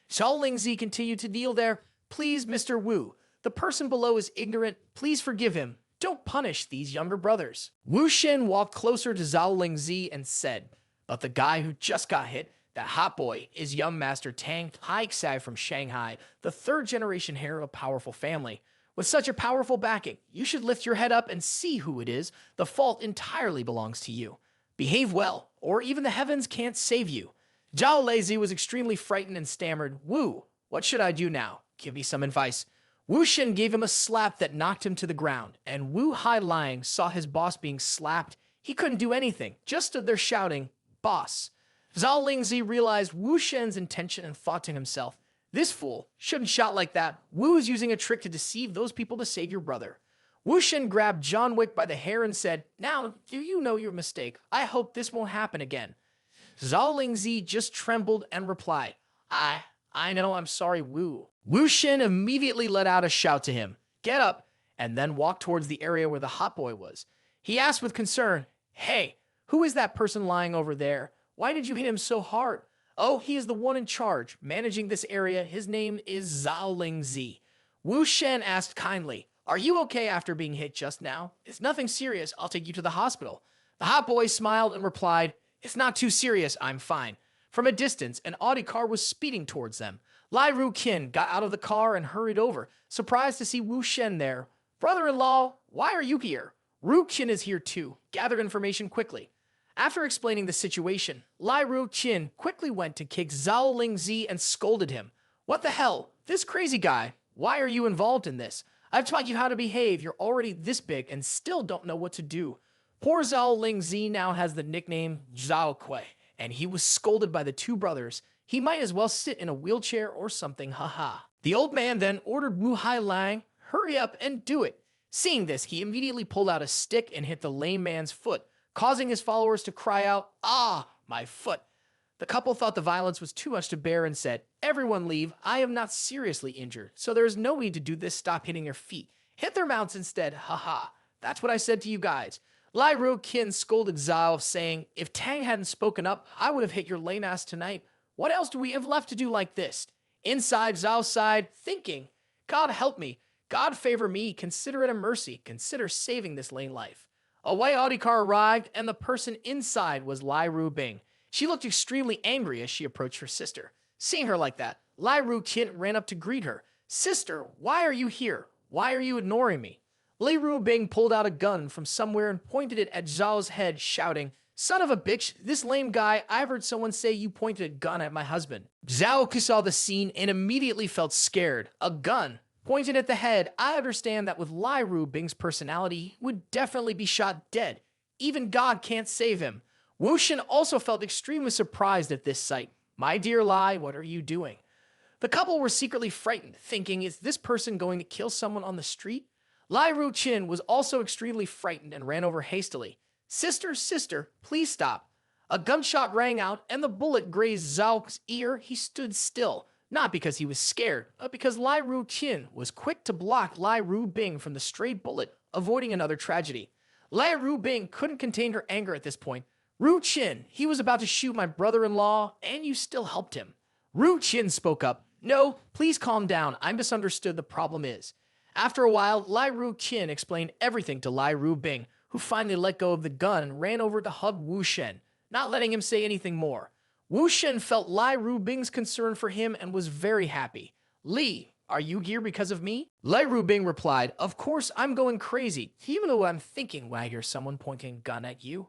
Zhao Lingzi continued to kneel there. Please, Mr. Wu. The person below is ignorant. Please forgive him. Don't punish these younger brothers. Wu Shen walked closer to Zhao Lingzi and said, but the guy who just got hit, that hot boy, is young Master Tang Haixai from Shanghai, the third-generation heir of a powerful family. With such a powerful backing, you should lift your head up and see who it is. The fault entirely belongs to you. Behave well, or even the heavens can't save you. Zhao Lezi was extremely frightened and stammered, Wu, what should I do now? Give me some advice. Wu Shen gave him a slap that knocked him to the ground, and Wu Hailang saw his boss being slapped. He couldn't do anything, just stood there shouting, boss. Zhao Lingzi realized Wu Shen's intention and thought to himself, this fool shouldn't shout like that. Wu is using a trick to deceive those people to save your brother. Wu Shen grabbed John Wick by the hair and said, now, do you know your mistake? I hope this won't happen again. Zhao Lingzi just trembled and replied, I know, I'm sorry, Wu. Wu Shen immediately let out a shout to him, get up, and then walked towards the area where the hot boy was. He asked with concern, hey, who is that person lying over there? Why did you hit him so hard? Oh, he is the one in charge, managing this area. His name is Zhao Lingzi. Wu Shen asked kindly, are you okay after being hit just now? It's nothing serious. I'll take you to the hospital. The hot boy smiled and replied, it's not too serious. I'm fine. From a distance, an Audi car was speeding towards them. Lai Ruqin got out of the car and hurried over, surprised to see Wu Shen there. Brother-in-law, why are you here? Ruqin is here too. Gather information quickly. After explaining the situation, Lai Ruqin quickly went to kick Zhao Lingzi and scolded him. What the hell? This crazy guy. Why are you involved in this? I've taught you how to behave. You're already this big and still don't know what to do. Poor Zhao Lingzi now has the nickname Zhao Kui, and he was scolded by the two brothers. He might as well sit in a wheelchair or something, haha. The old man then ordered Wu Hailang, hurry up and do it. Seeing this, he immediately pulled out a stick and hit the lame man's foot, causing his followers to cry out, ah, my foot. The couple thought the violence was too much to bear and said, everyone leave, I am not seriously injured, so there is no need to do this, stop hitting your feet. Hit their mouths instead, haha. That's what I said to you guys. Lai Ruqin scolded Zhao, saying, if Tang hadn't spoken up, I would have hit your lame ass tonight. What else do we have left to do like this? Inside, Zhao sighed, thinking, God help me. God favor me. Consider it a mercy. Consider saving this lame life. A white Audi car arrived, and the person inside was Lai Rubing. She looked extremely angry as she approached her sister. Seeing her like that, Lai Ruqin ran up to greet her. Sister, why are you here? Why are you ignoring me? Lai Rubing pulled out a gun from somewhere and pointed it at Zhao's head, shouting, son of a bitch, this lame guy, I've heard someone say you pointed a gun at my husband. Zhao saw the scene and immediately felt scared. A gun pointed at the head. I understand that with Lai Rubing's personality, he would definitely be shot dead. Even God can't save him. Wu Shen also felt extremely surprised at this sight. My dear Lai, what are you doing? The couple were secretly frightened, thinking, is this person going to kill someone on the street? Lai Ruqin was also extremely frightened and ran over hastily. Sister, sister, please stop. A gunshot rang out and the bullet grazed Zhao's ear. He stood still, not because he was scared, but because Lai Ruqin was quick to block Lai Rubing from the stray bullet, avoiding another tragedy. Lai Rubing couldn't contain her anger at this point. Ruqin, he was about to shoot my brother-in-law, and you still helped him. Ruqin spoke up. No, please calm down. I misunderstood the problem is. After a while, Lai Ruqin explained everything to Lai Rubing, who finally let go of the gun and ran over to hug Wu Shen, not letting him say anything more. Wu Shen felt Lai Rubing's concern for him and was very happy. Li, are you here because of me? Lai Rubing replied, of course I'm going crazy, even though I'm thinking when I hear someone pointing a gun at you.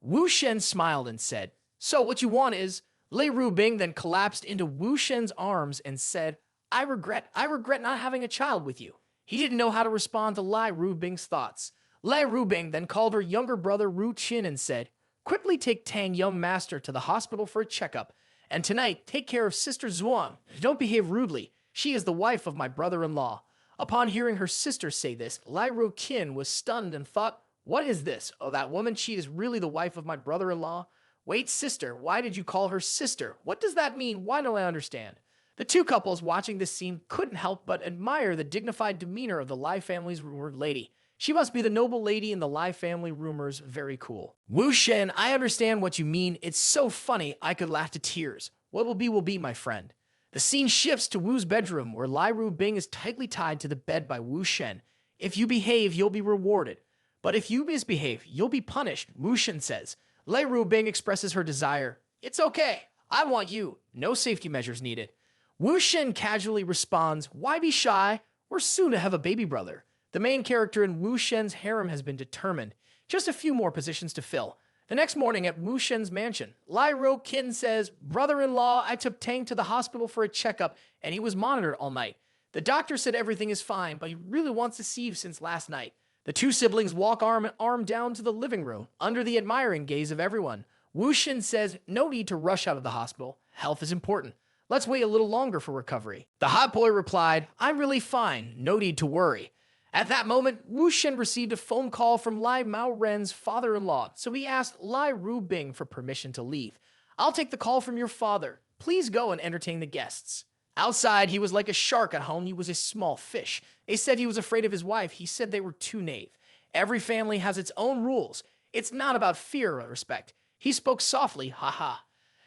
Wu Shen smiled and said, so what you want is... Lai Rubing then collapsed into Wu Shen's arms and said, I regret not having a child with you. He didn't know how to respond to Lai Rubing's thoughts. Lai Rubing then called her younger brother Ru Qin and said, quickly take Tang young master to the hospital for a checkup. And tonight, take care of Sister Zhuang. Don't behave rudely. She is the wife of my brother-in-law. Upon hearing her sister say this, Lai Ru Qin was stunned and thought, what is this? Oh, that woman, she is really the wife of my brother-in-law? Wait, sister, why did you call her sister? What does that mean? Why don't I understand? The two couples watching this scene couldn't help but admire the dignified demeanor of the Lai family's rumored lady. She must be the noble lady in the Lai family rumors. Very cool. Wu Shen, I understand what you mean. It's so funny, I could laugh to tears. What will be, my friend. The scene shifts to Wu's bedroom, where Lai Ru Bing is tightly tied to the bed by Wu Shen. If you behave, you'll be rewarded. But if you misbehave, you'll be punished, Wu Shen says. Lai Ru Bing expresses her desire. It's okay. I want you. No safety measures needed. Wu Shen casually responds, why be shy? We're soon to have a baby brother. The main character in Wu Shen's harem has been determined. Just a few more positions to fill. The next morning at Wu Shen's mansion, Lai Ro Qin says, brother-in-law, I took Tang to the hospital for a checkup and he was monitored all night. The doctor said everything is fine, but he really wants to see you since last night. The two siblings walk arm in arm down to the living room, under the admiring gaze of everyone. Wu Shen says, no need to rush out of the hospital. Health is important. Let's wait a little longer for recovery. The hot boy replied, I'm really fine. No need to worry. At that moment, Wu Shen received a phone call from Lai Mao Ren's father-in-law, so he asked Lai Ru Bing for permission to leave. I'll take the call from your father. Please go and entertain the guests. Outside, he was like a shark. At home, he was a small fish. They said he was afraid of his wife. He said they were too naive. Every family has its own rules. It's not about fear or respect. He spoke softly, haha.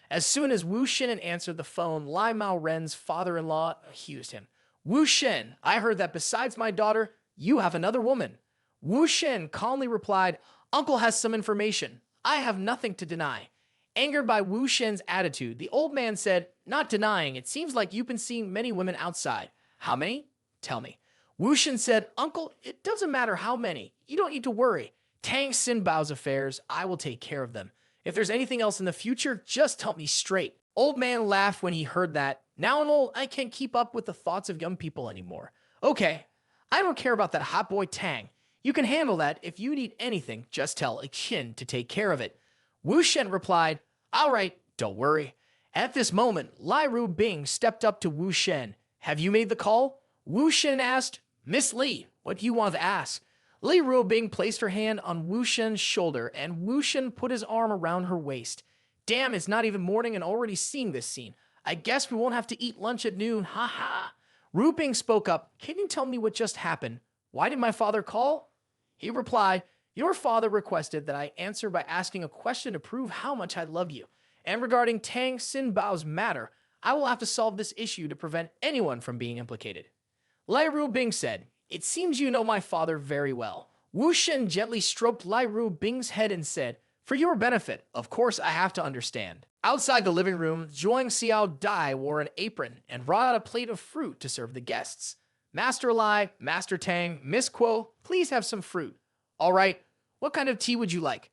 As soon as Wu Shen answered the phone, Lai Mao Ren's father-in-law accused him. Wu Shen, I heard that besides my daughter, you have another woman. Wu Shen calmly replied, Uncle has some information. I have nothing to deny. Angered by Wu Shen's attitude, the old man said, not denying, it seems like you've been seeing many women outside. How many? Tell me. Wu Shen said, Uncle, it doesn't matter how many. You don't need to worry. Tang Xinbao's affairs, I will take care of them. If there's anything else in the future, just tell me straight. Old man laughed when he heard that. Now I'm old, I can't keep up with the thoughts of young people anymore. Okay. I don't care about that hot boy Tang. You can handle that. If you need anything, just tell Chen to take care of it. Wu Shen replied, all right, don't worry. At this moment, Lai Ru Bing stepped up to Wu Shen. Have you made the call? Wu Shen asked, Miss Li, what do you want to ask? Li Ru Bing placed her hand on Wu Shen's shoulder and Wu Shen put his arm around her waist. Damn, it's not even morning and already seeing this scene. I guess we won't have to eat lunch at noon, haha. Ru Bing spoke up, can you tell me what just happened? Why did my father call? He replied, your father requested that I answer by asking a question to prove how much I love you. And regarding Tang Xinbao's matter, I will have to solve this issue to prevent anyone from being implicated. Lai Ru Bing said, it seems you know my father very well. Wu Shen gently stroked Lai Ru Bing's head and said, for your benefit, of course I have to understand. Outside the living room, Zhuang Xiao Dai wore an apron and brought out a plate of fruit to serve the guests. Master Lai, Master Tang, Miss Kuo, please have some fruit. All right, what kind of tea would you like?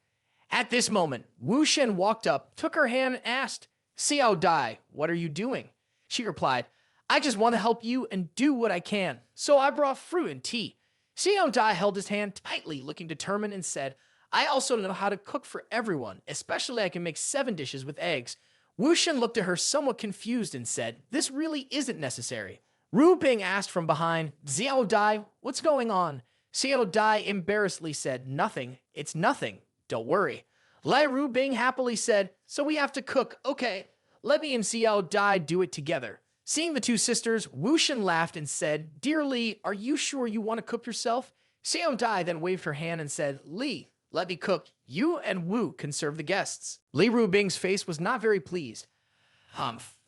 At this moment, Wu Shen walked up, took her hand and asked, Xiao Dai, what are you doing? She replied, I just want to help you and do what I can, so I brought fruit and tea. Xiao Dai held his hand tightly, looking determined, and said, I also know how to cook for everyone, especially I can make 7 dishes with eggs. Wu Shen looked at her somewhat confused and said, this really isn't necessary. Ru Bing asked from behind, Xiao Dai, what's going on? Xiao Dai embarrassedly said, nothing, it's nothing, don't worry. Lai Ru Bing happily said, so we have to cook, okay, let me and Xiao Dai do it together. Seeing the two sisters, Wu Shen laughed and said, dear Li, are you sure you want to cook yourself? Xiao Dai then waved her hand and said, Li, let me cook. You and Wu can serve the guests. Li Ru Bing's face was not very pleased.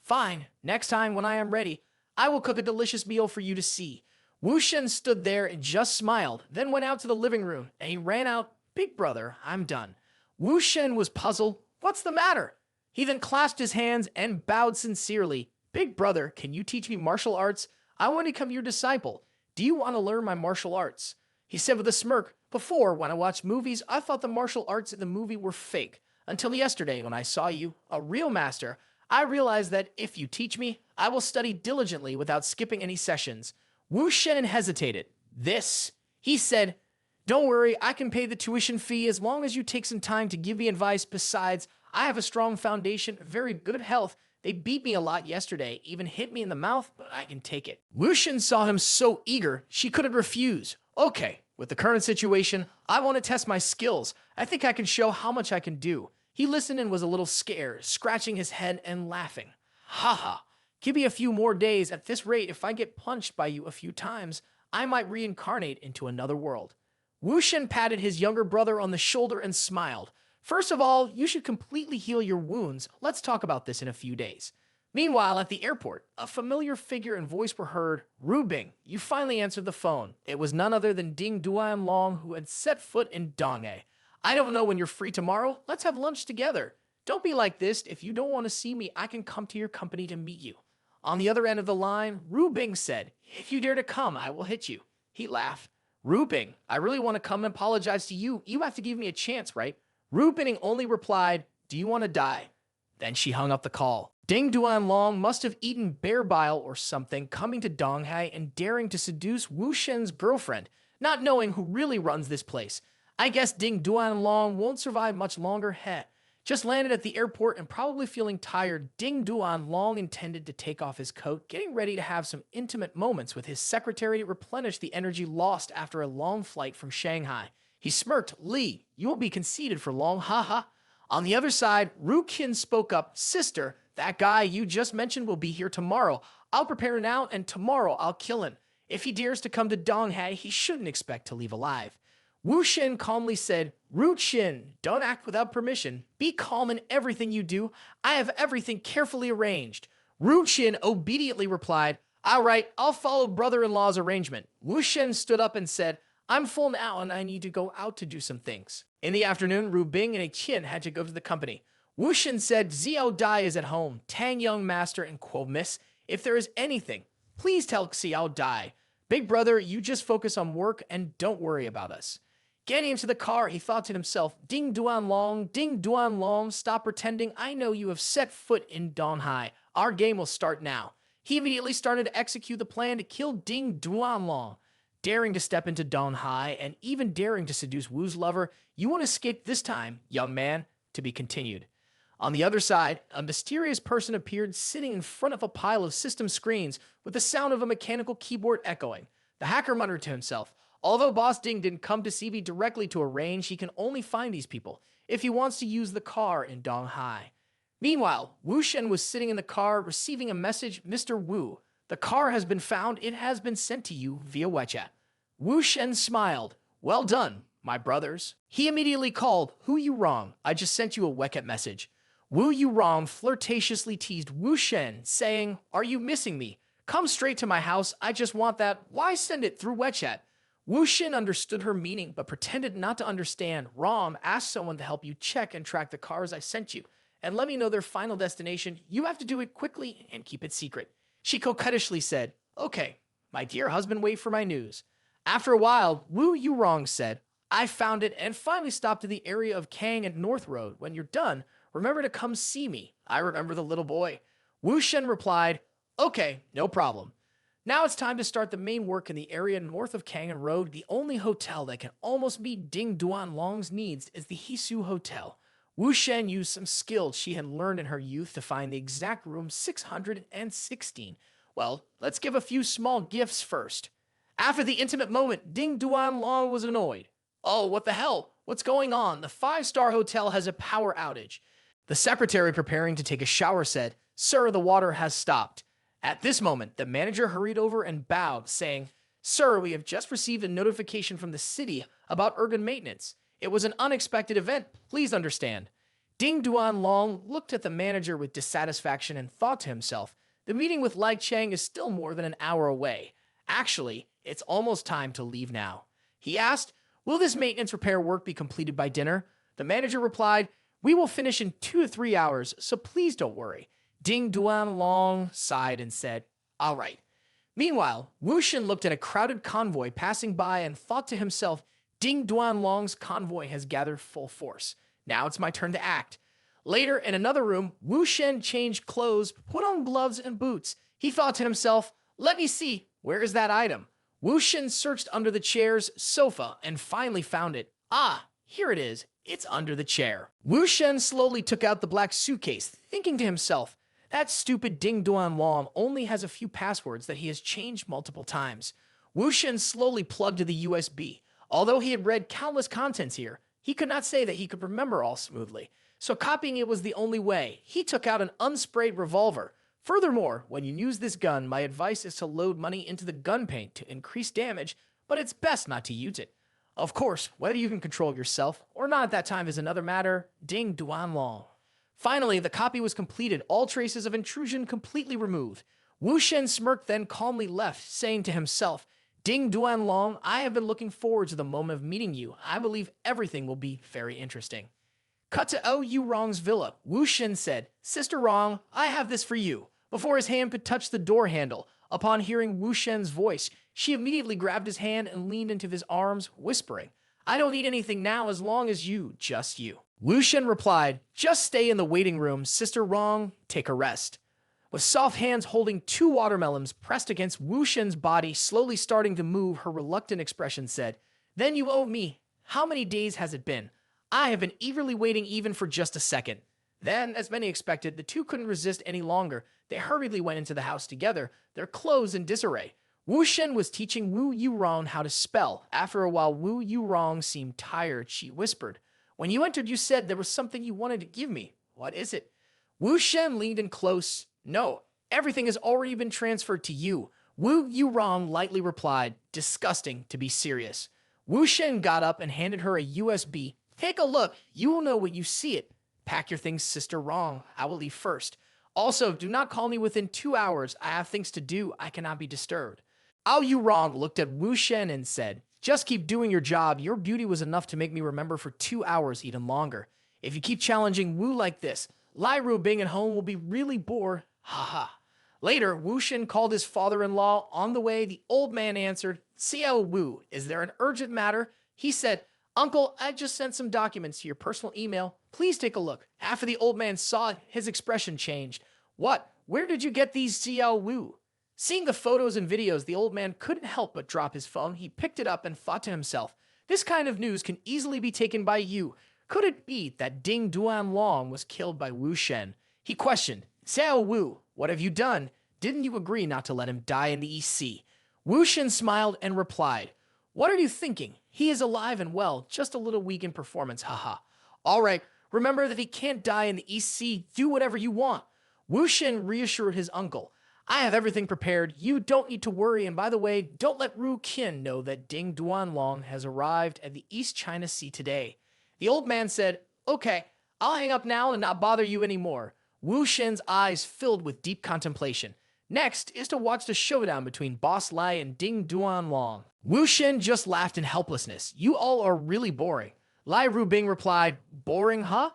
Fine. Next time when I am ready, I will cook a delicious meal for you to see. Wu Shen stood there and just smiled, then went out to the living room, and he ran out, big brother, I'm done. Wu Shen was puzzled. What's the matter? He then clasped his hands and bowed sincerely. Big brother, can you teach me martial arts? I want to become your disciple. Do you want to learn my martial arts? He said with a smirk, before, when I watched movies, I thought the martial arts in the movie were fake. Until yesterday, when I saw you, a real master, I realize that if you teach me, I will study diligently without skipping any sessions. Wu Shen hesitated. This, he said, don't worry, I can pay the tuition fee as long as you take some time to give me advice. Besides, I have a strong foundation, very good health. They beat me a lot yesterday, even hit me in the mouth, but I can take it. Wu Shen saw him so eager, she couldn't refuse. Okay, with the current situation, I want to test my skills. I think I can show how much I can do. He listened and was a little scared, scratching his head and laughing. Haha, give me a few more days. At this rate, if I get punched by you a few times, I might reincarnate into another world. Wu Shen patted his younger brother on the shoulder and smiled. First of all, you should completely heal your wounds. Let's talk about this in a few days. Meanwhile, at the airport, a familiar figure and voice were heard. Ru Bing, you finally answered the phone. It was none other than Ding Duanlong who had set foot in Donghae. I don't know when you're free tomorrow. Let's have lunch together. Don't be like this. If you don't want to see me, I can come to your company to meet you. On the other end of the line, Ru Bing said, if you dare to come, I will hit you. He laughed. Ru Bing, I really want to come and apologize to you. You have to give me a chance, right? Ru Bing only replied, do you want to die? Then she hung up the call. Ding Duanlong must have eaten bear bile or something, coming to Donghai and daring to seduce Wu Shen's girlfriend, not knowing who really runs this place. I guess Ding Duanlong won't survive much longer. Heh. Just landed at the airport and probably feeling tired, Ding Duanlong intended to take off his coat, getting ready to have some intimate moments with his secretary to replenish the energy lost after a long flight from Shanghai. He smirked. Li, you won't be conceited for long, haha. On the other side, Ru Qin spoke up. Sister, that guy you just mentioned will be here tomorrow. I'll prepare now, and tomorrow I'll kill him. If he dares to come to Donghai, he shouldn't expect to leave alive. Wu Shen calmly said, Ru Qin, don't act without permission. Be calm in everything you do. I have everything carefully arranged. Ru Qin obediently replied, all right, I'll follow brother-in-law's arrangement. Wu Shen stood up and said, I'm full now and I need to go out to do some things. In the afternoon, Ru Bing and Qin had to go to the company. Wu Shen said, Xiao Dai is at home. Tang young master and quo miss. If there is anything, please tell Xiao Dai. Big brother, you just focus on work and don't worry about us. Getting into the car, he thought to himself, Ding Duanlong, stop pretending. I know you have set foot in Donghai. Our game will start now. He immediately started to execute the plan to kill Ding Duanlong. Daring to step into Donghai and even daring to seduce Wu's lover, you won't escape this time, young man. To be continued. On the other side, a mysterious person appeared sitting in front of a pile of system screens with the sound of a mechanical keyboard echoing. The hacker muttered to himself, although Boss Ding didn't come to CV directly to arrange, he can only find these people if he wants to use the car in Donghai. Meanwhile, Wu Shen was sitting in the car receiving a message, Mr. Wu. The car has been found. It has been sent to you via WeChat. Wu Shen smiled. Well done, my brothers. He immediately called, Who you wrong? I just sent you a WeChat message. Wu Yurong flirtatiously teased Wu Shen, saying, Are you missing me? Come straight to my house. I just want that. Why send it through WeChat? Wu Shen understood her meaning, but pretended not to understand. Rom asked someone to help you check and track the cars I sent you, and let me know their final destination. You have to do it quickly and keep it secret. She coquettishly said, Okay, my dear husband, wait for my news. After a while, Wu Yurong said, I found it and finally stopped in the area of Kang and North Road. When you're done, remember to come see me. I remember the little boy. Wu Shen replied, Okay, no problem. Now it's time to start the main work in the area north of Kangen Road. The only hotel that can almost meet Ding Duanlong's needs is the Hisu Hotel. Wu Shen used some skills she had learned in her youth to find the exact room 616. Well, let's give a few small gifts first. After the intimate moment, Ding Duanlong was annoyed. Oh, what the hell? What's going on? The 5-star hotel has a power outage. The secretary preparing to take a shower said, Sir, the water has stopped. At this moment, the manager hurried over and bowed, saying, Sir, we have just received a notification from the city about urgent maintenance. It was an unexpected event. Please understand. Ding Duanlong looked at the manager with dissatisfaction and thought to himself, the meeting with Lai Chang is still more than an hour away. Actually, it's almost time to leave now. He asked, Will this maintenance repair work be completed by dinner? The manager replied, We will finish in 2 to 3 hours, so please don't worry. Ding Duanlong sighed and said, All right. Meanwhile, Wu Shen looked at a crowded convoy passing by and thought to himself, Ding Duanlong's convoy has gathered full force. Now it's my turn to act. Later, in another room, Wu Shen changed clothes, put on gloves and boots. He thought to himself, let me see, where is that item? Wu Shen searched under the chair's sofa and finally found it. Ah, here it is. It's under the chair. Wu Shen slowly took out the black suitcase, thinking to himself, that stupid Ding Duan Long only has a few passwords that he has changed multiple times. Wu Shen slowly plugged to the USB. Although he had read countless contents here, he could not say that he could remember all smoothly. So copying it was the only way. He took out an unsprayed revolver. Furthermore, when you use this gun, my advice is to load money into the gun paint to increase damage, but it's best not to use it. Of course, whether you can control yourself or not at that time is another matter. Ding Duan Long. Finally, the copy was completed, all traces of intrusion completely removed. Wu Shen smirked, then calmly left, saying to himself, Ding Duan Long, I have been looking forward to the moment of meeting you. I believe everything will be very interesting. Cut to O.U. Rong's villa. Wu Shen said, Sister Rong, I have this for you. Before his hand could touch the door handle, upon hearing Wu Shen's voice, she immediately grabbed his hand and leaned into his arms, whispering, I don't need anything now as long as you, just you. Wu Shen replied, just stay in the waiting room, Sister Rong, take a rest. With soft hands holding 2 watermelons pressed against Wu Shen's body, slowly starting to move, her reluctant expression said, Then you owe me. How many days has it been? I have been eagerly waiting even for just a second. Then, as many expected, the two couldn't resist any longer. They hurriedly went into the house together, their clothes in disarray. Wu Shen was teaching Wu Yurong how to spell. After a while, Wu Yurong seemed tired. She whispered, When you entered, you said there was something you wanted to give me. What is it? Wu Shen leaned in close. No, everything has already been transferred to you. Wu Yurong lightly replied, disgusting to be serious. Wu Shen got up and handed her a USB. Take a look. You will know when you see it. Pack your things, Sister Rong. I will leave first. Also, do not call me within 2 hours. I have things to do. I cannot be disturbed. O.U. Rong looked at Wu Shen and said, just keep doing your job. Your beauty was enough to make me remember for 2 hours, even longer. If you keep challenging Wu like this, Lai Ru being at home will be really bored. Ha ha. Later, Wu Shen called his father-in-law. On the way, the old man answered, Xiao Wu, is there an urgent matter? He said, Uncle, I just sent some documents to your personal email. Please take a look. After the old man saw it, his expression changed. What? Where did you get these, Xiao Wu? Seeing the photos and videos, the old man couldn't help but drop his phone. He picked it up and thought to himself, this kind of news can easily be taken by you. Could it be that Ding Duan Long was killed by Wu Shen? He questioned, Xiao Wu, what have you done? Didn't you agree not to let him die in the East Sea? Wu Shen smiled and replied, what are you thinking? He is alive and well, just a little weak in performance, haha. All right, remember that he can't die in the East Sea. Do whatever you want. Wu Shen reassured his uncle. I have everything prepared. You don't need to worry. And by the way, don't let Ru Qin know that Ding Duan Long has arrived at the East China Sea today. The old man said, okay, I'll hang up now and not bother you anymore. Wu Shen's eyes filled with deep contemplation. Next is to watch the showdown between Boss Lai and Ding Duan Long. Wu Shen just laughed in helplessness. You all are really boring. Lai Rubing replied, boring, huh?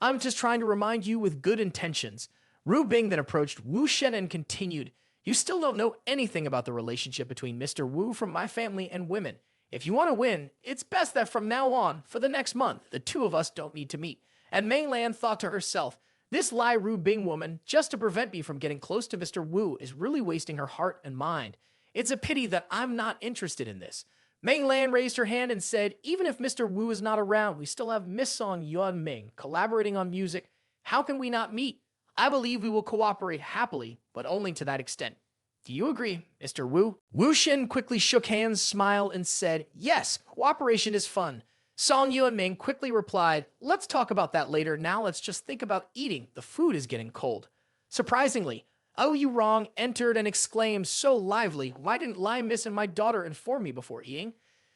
I'm just trying to remind you with good intentions. Rubing then approached Wu Shen and continued, you still don't know anything about the relationship between Mr. Wu from my family and women. If you want to win, it's best that from now on, for the next month, the two of us don't need to meet. And Mei Lan thought to herself, this Lai Rubing woman, just to prevent me from getting close to Mr. Wu, is really wasting her heart and mind. It's a pity that I'm not interested in this. Mei Lan raised her hand and said, even if Mr. Wu is not around, we still have Miss Song Yuan Ming collaborating on music. How can we not meet? I believe we will cooperate happily, but only to that extent. Do you agree, Mr. Wu? Wu Shen quickly shook hands, smiled, and said, yes, cooperation is fun. Song Yuan Ming quickly replied, let's talk about that later. Now let's just think about eating. The food is getting cold. Surprisingly, O.U. Rong entered and exclaimed so lively, why didn't Lai Miss and my daughter inform me before eating?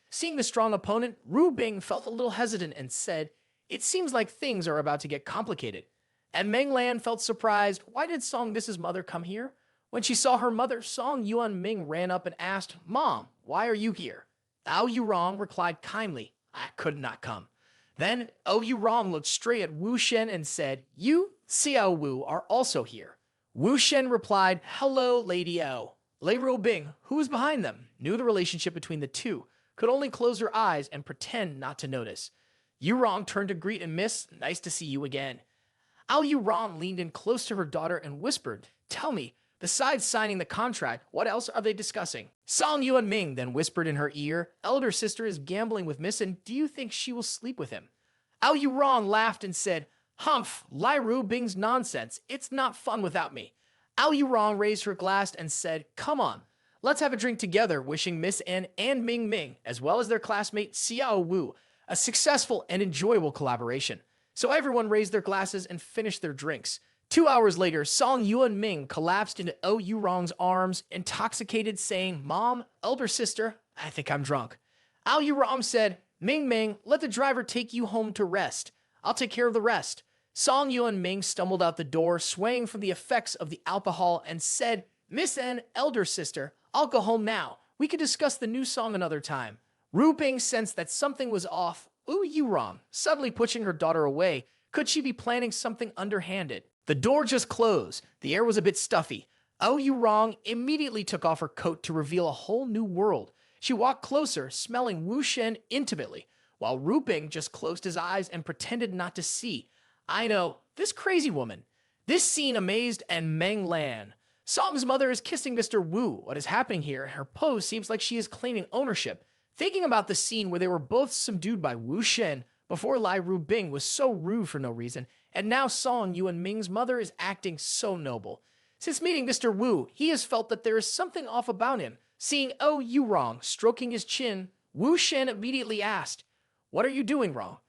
Seeing the strong opponent, Ru Bing felt a little hesitant and said, it seems like things are about to get complicated. And Meng Lan felt surprised, why did Song Miss's mother come here? When she saw her mother, Song Yuan Ming ran up and asked, Mom, why are you here? O.U. Rong replied kindly, I could not come. Then O.U. Rong looked straight at Wu Shen and said, you, Xiao Wu, are also here. Wu Shen replied, hello, Lady O. Lei Robing, who was behind them, knew the relationship between the two, could only close her eyes and pretend not to notice. Yu Rong turned to greet and miss, nice to see you again. Ao Yu-ran leaned in close to her daughter and whispered, "Tell me, besides signing the contract, what else are they discussing?" Song Yuan-ming then whispered in her ear, "Elder sister is gambling with Miss, and do you think she will sleep with him?" Ao Yu-ran laughed and said, "Humph, Lai Ru Bing's nonsense. It's not fun without me." Ao Yu-rang raised her glass and said, "Come on, let's have a drink together," wishing Miss N and Ming Ming, as well as their classmate Xiao Wu, a successful and enjoyable collaboration. So everyone raised their glasses and finished their drinks. 2 hours later, Song Yuan Ming collapsed into Oh Yu-rang's arms, intoxicated, saying, "Mom, elder sister, I think I'm drunk." Ao Yu-rang said, "Ming Ming, let the driver take you home to rest. I'll take care of the rest." Song Yuan Ming stumbled out the door, swaying from the effects of the alcohol, and said, "Miss N, elder sister, I'll go home now. We could discuss the new song another time." Ru Bing sensed that something was off. Ooh, Yu-rang, suddenly pushing her daughter away. Could she be planning something underhanded? The door just closed. The air was a bit stuffy. Oh Yu-rang immediately took off her coat to reveal a whole new world. She walked closer, smelling Wu Shen intimately, while Ru Bing just closed his eyes and pretended not to see. I know, this crazy woman. This scene amazed and Meng Lan. Song's mother is kissing Mr. Wu. What is happening here? Her pose seems like she is claiming ownership. Thinking about the scene where they were both subdued by Wu Shen before Lai Ru Bing was so rude for no reason, and now Song Yuan Ming's mother is acting so noble. Since meeting Mr. Wu, he has felt that there is something off about him. Seeing Oh Yu-rang stroking his chin, Wu Shen immediately asked, "What are you doing wrong?"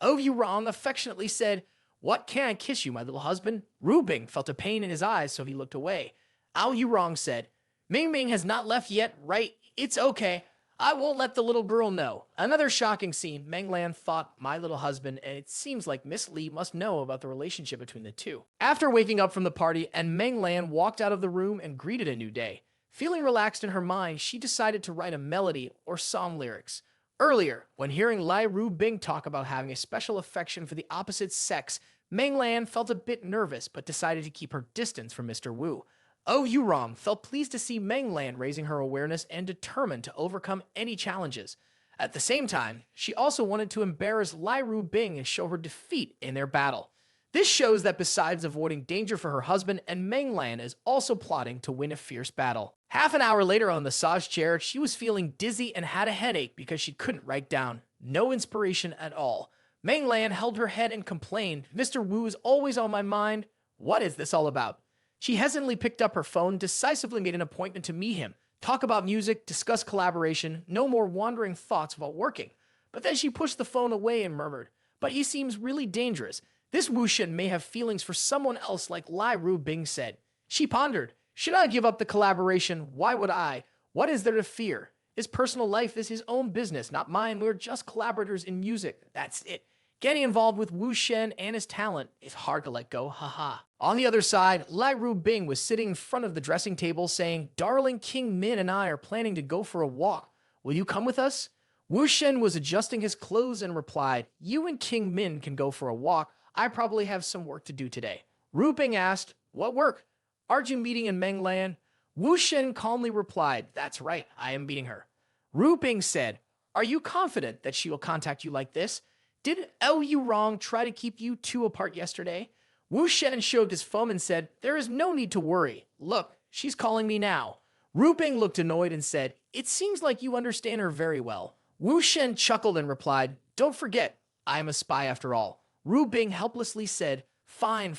Oh Yu-rang affectionately said, "What can I kiss you, my little husband?" Ru Bing felt a pain in his eyes, so he looked away. Ao Yu-rang said, "Ming Ming has not left yet, right? It's okay. I won't let the little girl know." Another shocking scene. Meng Lan thought, "My little husband," and it seems like Miss Li must know about the relationship between the two. After waking up from the party, and Meng Lan walked out of the room and greeted a new day. Feeling relaxed in her mind, she decided to write a melody or song lyrics. Earlier, when hearing Lai Ru Bing talk about having a special affection for the opposite sex, Meng Lan felt a bit nervous but decided to keep her distance from Mr. Wu. Oh Yu-rang felt pleased to see Meng Lan raising her awareness and determined to overcome any challenges. At the same time, she also wanted to embarrass Lai Ru Bing and show her defeat in their battle. This shows that besides avoiding danger for her husband, and Meng Lan is also plotting to win a fierce battle. Half an hour later on the massage chair, she was feeling dizzy and had a headache because she couldn't write down. No inspiration at all. Meng Lan held her head and complained, "Mr. Wu is always on my mind. What is this all about?" She hesitantly picked up her phone, decisively made an appointment to meet him, talk about music, discuss collaboration, no more wandering thoughts about working. But then she pushed the phone away and murmured, "But he seems really dangerous. This Wu Shen may have feelings for someone else like Lai Ru Bing said." She pondered, "Should I give up the collaboration? Why would I? What is there to fear? His personal life is his own business, not mine. We're just collaborators in music. That's it. Getting involved with Wu Shen and his talent is hard to let go, haha." On the other side, Lai Ru Bing was sitting in front of the dressing table saying, "Darling King Min and I are planning to go for a walk. Will you come with us?" Wu Shen was adjusting his clothes and replied, "You and King Min can go for a walk. I probably have some work to do today." Ru Bing asked, "What work? Aren't you meeting in Meng Lan?" Wu Shen calmly replied, "That's right, I am meeting her." Ru Bing said, "Are you confident that she will contact you like this? Did Oh Yu-rang try to keep you two apart yesterday?" Wu Shen shoved his thumb and said, "There is no need to worry. Look, she's calling me now." Ru Bing looked annoyed and said, "It seems like you understand her very well." Wu Shen chuckled and replied, "Don't forget, I am a spy after all." Ru Bing helplessly said, Fine,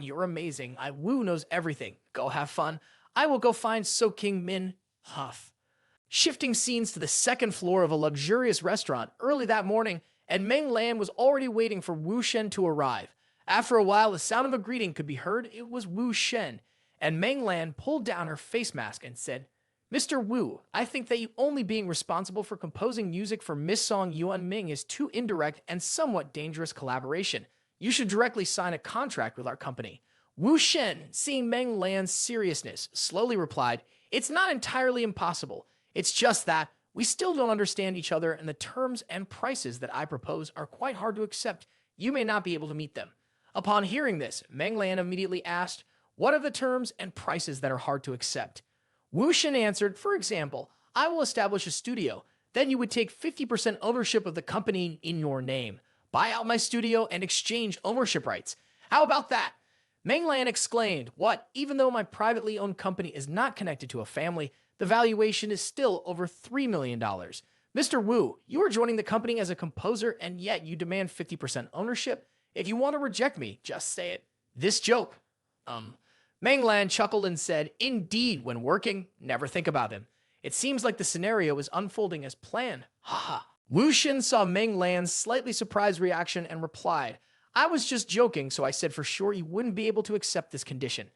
you're amazing. Wu knows everything. Go have fun. I will go find So King Min." Huff. Shifting scenes to the second floor of a luxurious restaurant early that morning, and Meng Lan was already waiting for Wu Shen to arrive. After a while, the sound of a greeting could be heard. It was Wu Shen, and Meng Lan pulled down her face mask and said, "Mr. Wu, I think that you only being responsible for composing music for Miss Song Yuan Ming is too indirect and somewhat dangerous collaboration. You should directly sign a contract with our company." Wu Shen, seeing Meng Lan's seriousness, slowly replied, "It's not entirely impossible. It's just that we still don't understand each other, and the terms and prices that I propose are quite hard to accept. You may not be able to meet them." Upon hearing this, Meng Lan immediately asked, "What are the terms and prices that are hard to accept?" Wu Shen answered, "For example, I will establish a studio. Then you would take 50% ownership of the company in your name, buy out my studio, and exchange ownership rights. How about that? Meng Lan exclaimed, "What? Even though my privately owned company is not connected to a family, the valuation is still over $3 million. Mr. Wu, you are joining the company as a composer and yet you demand 50% ownership? If you want to reject me, just say it." This joke. Meng Lan chuckled and said, "Indeed, when working, never think about him. It seems like the scenario is unfolding as planned. Haha." Wu Shen saw Meng Lan's slightly surprised reaction and replied, "I was just joking, so I said for sure you wouldn't be able to accept this condition."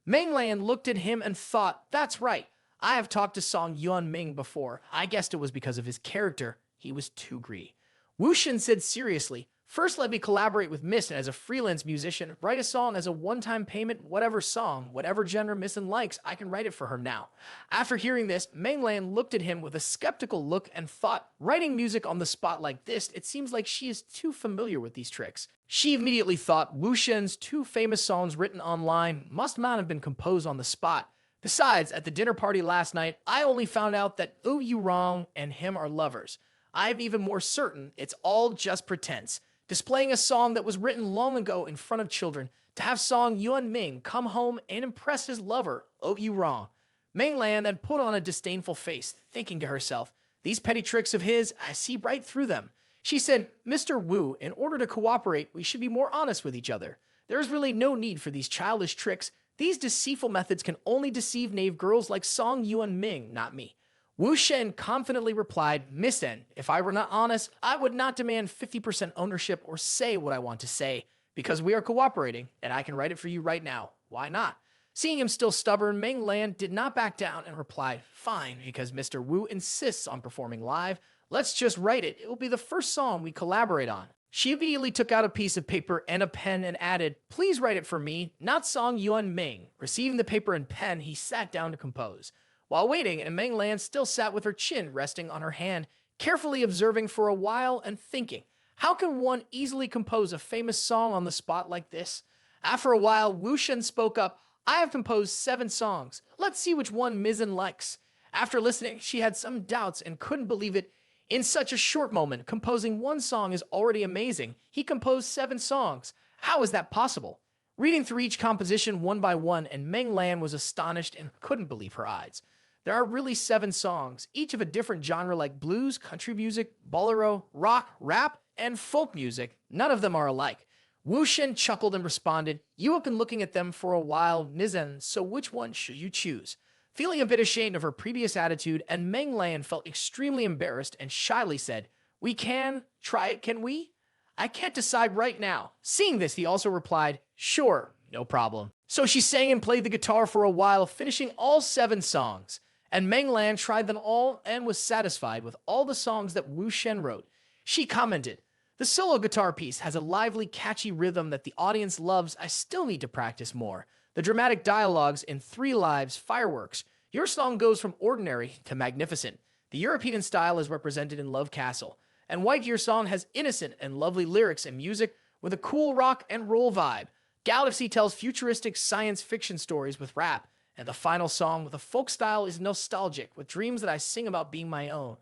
Meng Lan looked at him and thought, "That's right. I have talked to Song Yuan Ming before. I guessed it was because of his character. He was too greedy." Wu Shen said seriously, "First, let me collaborate with Miss as a freelance musician, write a song as a one-time payment, whatever song, whatever genre Miss likes, I can write it for her now." After hearing this, Meng Lan looked at him with a skeptical look and thought, writing music on the spot like this, it seems like she is too familiar with these tricks. She immediately thought Wu Shen's two famous songs written online must not have been composed on the spot. Besides, at the dinner party last night, I only found out that Oh You Wrong and him are lovers. I'm even more certain it's all just pretense. Displaying a song that was written long ago in front of children to have Song Yuan Ming come home and impress his lover, Oh You Wrong. Meng Lan then put on a disdainful face, thinking to herself, "These petty tricks of his, I see right through them." She said, "Mr. Wu, in order to cooperate, we should be more honest with each other. There is really no need for these childish tricks. These deceitful methods can only deceive knave girls like Song Yuan Ming, not me." Wu Shen confidently replied, "Miss N, if I were not honest, I would not demand 50% ownership or say what I want to say, because we are cooperating, and I can write it for you right now. Why not?" Seeing him still stubborn, Meng Lan did not back down and replied, "Fine, because Mr. Wu insists on performing live. Let's just write it. It will be the first song we collaborate on." She immediately took out a piece of paper and a pen and added, "Please write it for me, not Song Yuan Ming." Receiving the paper and pen, he sat down to compose. While waiting, and Meng Lan still sat with her chin resting on her hand, carefully observing for a while and thinking, how can one easily compose a famous song on the spot like this? After a while, Wu Shen spoke up, "I have composed 7 songs. Let's see which one Mizzen likes." After listening, she had some doubts and couldn't believe it. In such a short moment, composing one song is already amazing. He composed 7 songs. How is that possible? Reading through each composition one by one, and Meng Lan was astonished and couldn't believe her eyes. There are really 7 songs, each of a different genre like blues, country music, bolero, rock, rap, and folk music. None of them are alike. Wu Shen chuckled and responded, "You have been looking at them for a while, Nizen, so which one should you choose?" Feeling a bit ashamed of her previous attitude, and Meng Lan felt extremely embarrassed and shyly said, "We can try it, can we? I can't decide right now." Seeing this, he also replied, "Sure, no problem." So she sang and played the guitar for a while, finishing all 7 songs. And Meng Lan tried them all and was satisfied with all the songs that Wu Shen wrote. She commented, "The solo guitar piece has a lively, catchy rhythm that the audience loves. I still need to practice more. The dramatic dialogues in 3 Lives, Fireworks. Your song goes from ordinary to magnificent. The European style is represented in Love Castle. And White Year Song has innocent and lovely lyrics and music with a cool rock and roll vibe. Galaxy tells futuristic science fiction stories with rap. And the final song with a folk style is nostalgic, with dreams that I sing about being my own."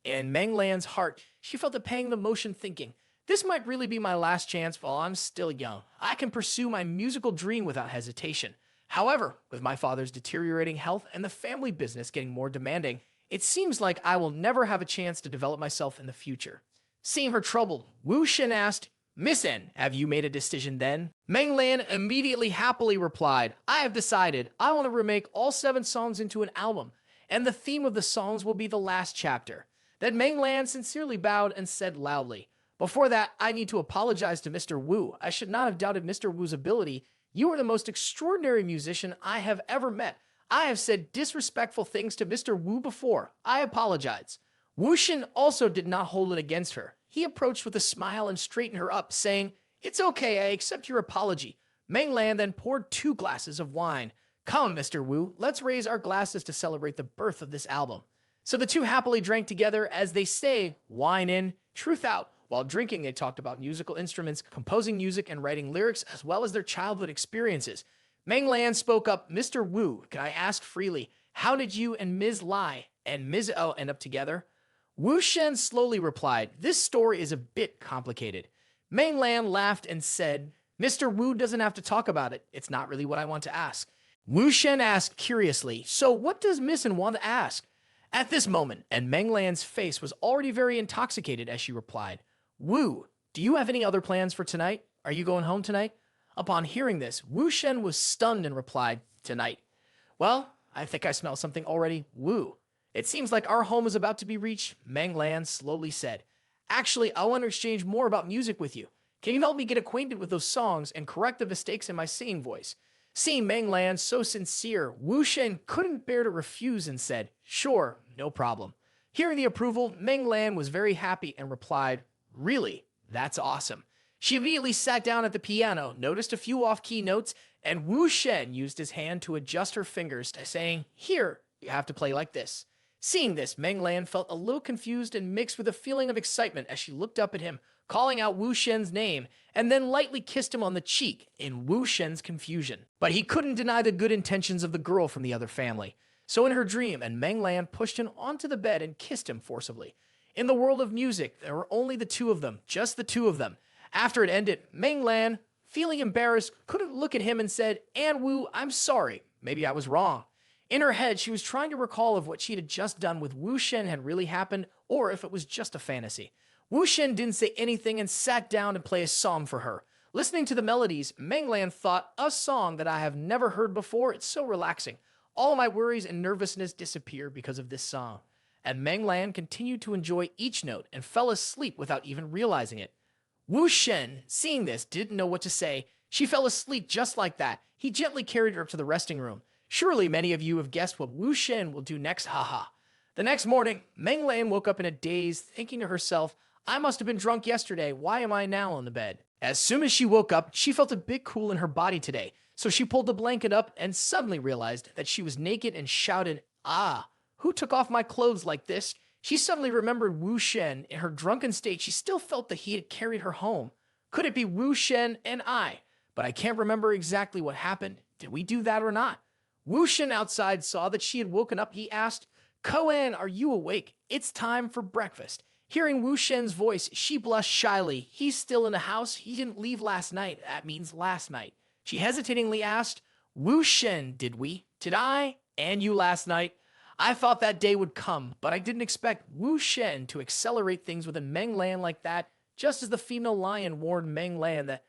In Meng Lan's heart, she felt a pang of emotion thinking, this might really be my last chance while I'm still young. I can pursue my musical dream without hesitation. However, with my father's deteriorating health and the family business getting more demanding, it seems like I will never have a chance to develop myself in the future. Seeing her troubled, Wu Shen asked, "Miss N, have you made a decision then?" Meng Lan immediately happily replied, "I have decided. I want to remake all 7 songs into an album, and the theme of the songs will be the last chapter." Then Meng Lan sincerely bowed and said loudly, "Before that, I need to apologize to Mr. Wu. I should not have doubted Mr. Wu's ability. You are the most extraordinary musician I have ever met. I have said disrespectful things to Mr. Wu before. I apologize." Wu Shen also did not hold it against her. He approached with a smile and straightened her up, saying, "It's okay, I accept your apology." Meng Lan then poured 2 glasses of wine. "Come, Mr. Wu, let's raise our glasses to celebrate the birth of this album." So the two happily drank together, as they say, wine in, truth out. While drinking, they talked about musical instruments, composing music, and writing lyrics, as well as their childhood experiences. Meng Lan spoke up, "Mr. Wu, can I ask freely, how did you and Ms. Lai and Ms. O end up together?" Wu Shen slowly replied, "This story is a bit complicated." Meng Lan laughed and said, Mr. Wu doesn't have to talk about it. It's not really what I want to ask. Wu Shen asked curiously, so what does Missen want to ask? At this moment, and Meng Lan's face was already very intoxicated as she replied, Wu, do you have any other plans for tonight? Are you going home tonight? Upon hearing this, Wu Shen was stunned and replied, tonight. Well, I think I smell something already. Wu. It seems like our home is about to be reached, Meng Lan slowly said. Actually, I want to exchange more about music with you. Can you help me get acquainted with those songs and correct the mistakes in my singing voice? Seeing Meng Lan so sincere, Wu Shen couldn't bear to refuse and said, sure, no problem. Hearing the approval, Meng Lan was very happy and replied, really? That's awesome. She immediately sat down at the piano, noticed a few off-key notes, and Wu Shen used his hand to adjust her fingers, saying, here, you have to play like this. Seeing this, Meng Lan felt a little confused and mixed with a feeling of excitement as she looked up at him, calling out Wu Shen's name, and then lightly kissed him on the cheek in Wu Shen's confusion. But he couldn't deny the good intentions of the girl from the other family. So in her dream, and Meng Lan pushed him onto the bed and kissed him forcibly. In the world of music, there were only the two of them, just the two of them. After it ended, Meng Lan, feeling embarrassed, couldn't look at him and said, An Wu, I'm sorry. Maybe I was wrong. In her head, she was trying to recall if what she had just done with Wu Shen had really happened, or if it was just a fantasy. Wu Shen didn't say anything and sat down to play a song for her. Listening to the melodies, Meng Lan thought, a song that I have never heard before, it's so relaxing. All my worries and nervousness disappear because of this song. And Meng Lan continued to enjoy each note and fell asleep without even realizing it. Wu Shen, seeing this, didn't know what to say. She fell asleep just like that. He gently carried her up to the resting room. Surely many of you have guessed what Wu Shen will do next, haha. The next morning, Meng Lan woke up in a daze, thinking to herself, I must have been drunk yesterday. Why am I now on the bed? As soon as she woke up, she felt a bit cool in her body today. So she pulled the blanket up and suddenly realized that she was naked and shouted, ah, who took off my clothes like this? She suddenly remembered Wu Shen. In her drunken state, she still felt that he had carried her home. Could it be Wu Shen and I? But I can't remember exactly what happened. Did we do that or not? Wu Shen outside saw that she had woken up. He asked, Koan, are you awake? It's time for breakfast. Hearing Wu Shen's voice, she blushed shyly. He's still in the house. He didn't leave last night. That means last night. She hesitatingly asked, Wu Shen, did we? Did I? And you last night? I thought that day would come, but I didn't expect Wu Shen to accelerate things with a Meng Lan like that, just as the female lion warned Meng Lan that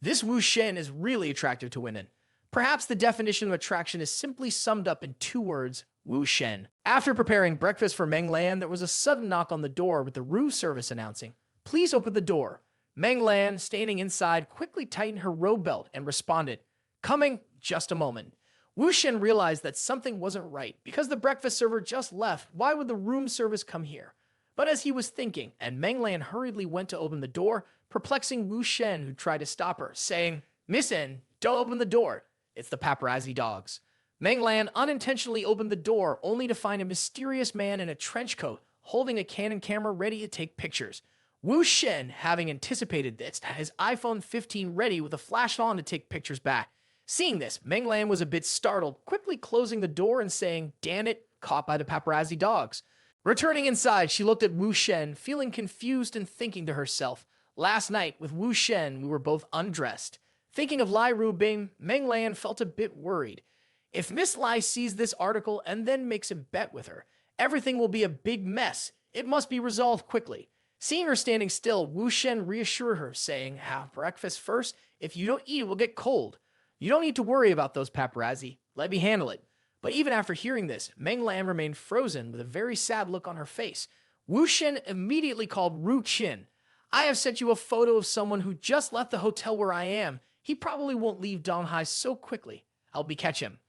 this Wu Shen is really attractive to women. Perhaps the definition of attraction is simply summed up in two words, Wu Shen. After preparing breakfast for Meng Lan, there was a sudden knock on the door with the room service announcing, please open the door. Meng Lan, standing inside, quickly tightened her robe belt and responded, coming, just a moment. Wu Shen realized that something wasn't right. Because the breakfast server just left, why would the room service come here? But as he was thinking, and Meng Lan hurriedly went to open the door, perplexing Wu Shen, who tried to stop her, saying, Miss N, don't open the door. It's the paparazzi dogs. Meng Lan unintentionally opened the door, only to find a mysterious man in a trench coat, holding a Canon camera ready to take pictures. Wu Shen, having anticipated this, had his iPhone 15 ready with a flash on to take pictures back. Seeing this, Meng Lan was a bit startled, quickly closing the door and saying, damn it, caught by the paparazzi dogs. Returning inside, she looked at Wu Shen, feeling confused and thinking to herself, last night with Wu Shen, we were both undressed. Thinking of Lai Rubing, Meng Lan felt a bit worried. If Miss Lai sees this article and then makes a bet with her, everything will be a big mess. It must be resolved quickly. Seeing her standing still, Wu Shen reassured her, saying, have breakfast first. If you don't eat, it will get cold. You don't need to worry about those paparazzi. Let me handle it. But even after hearing this, Meng Lan remained frozen with a very sad look on her face. Wu Shen immediately called Ru Qin. I have sent you a photo of someone who just left the hotel where I am. He probably won't leave Donghai so quickly. I'll be catch him.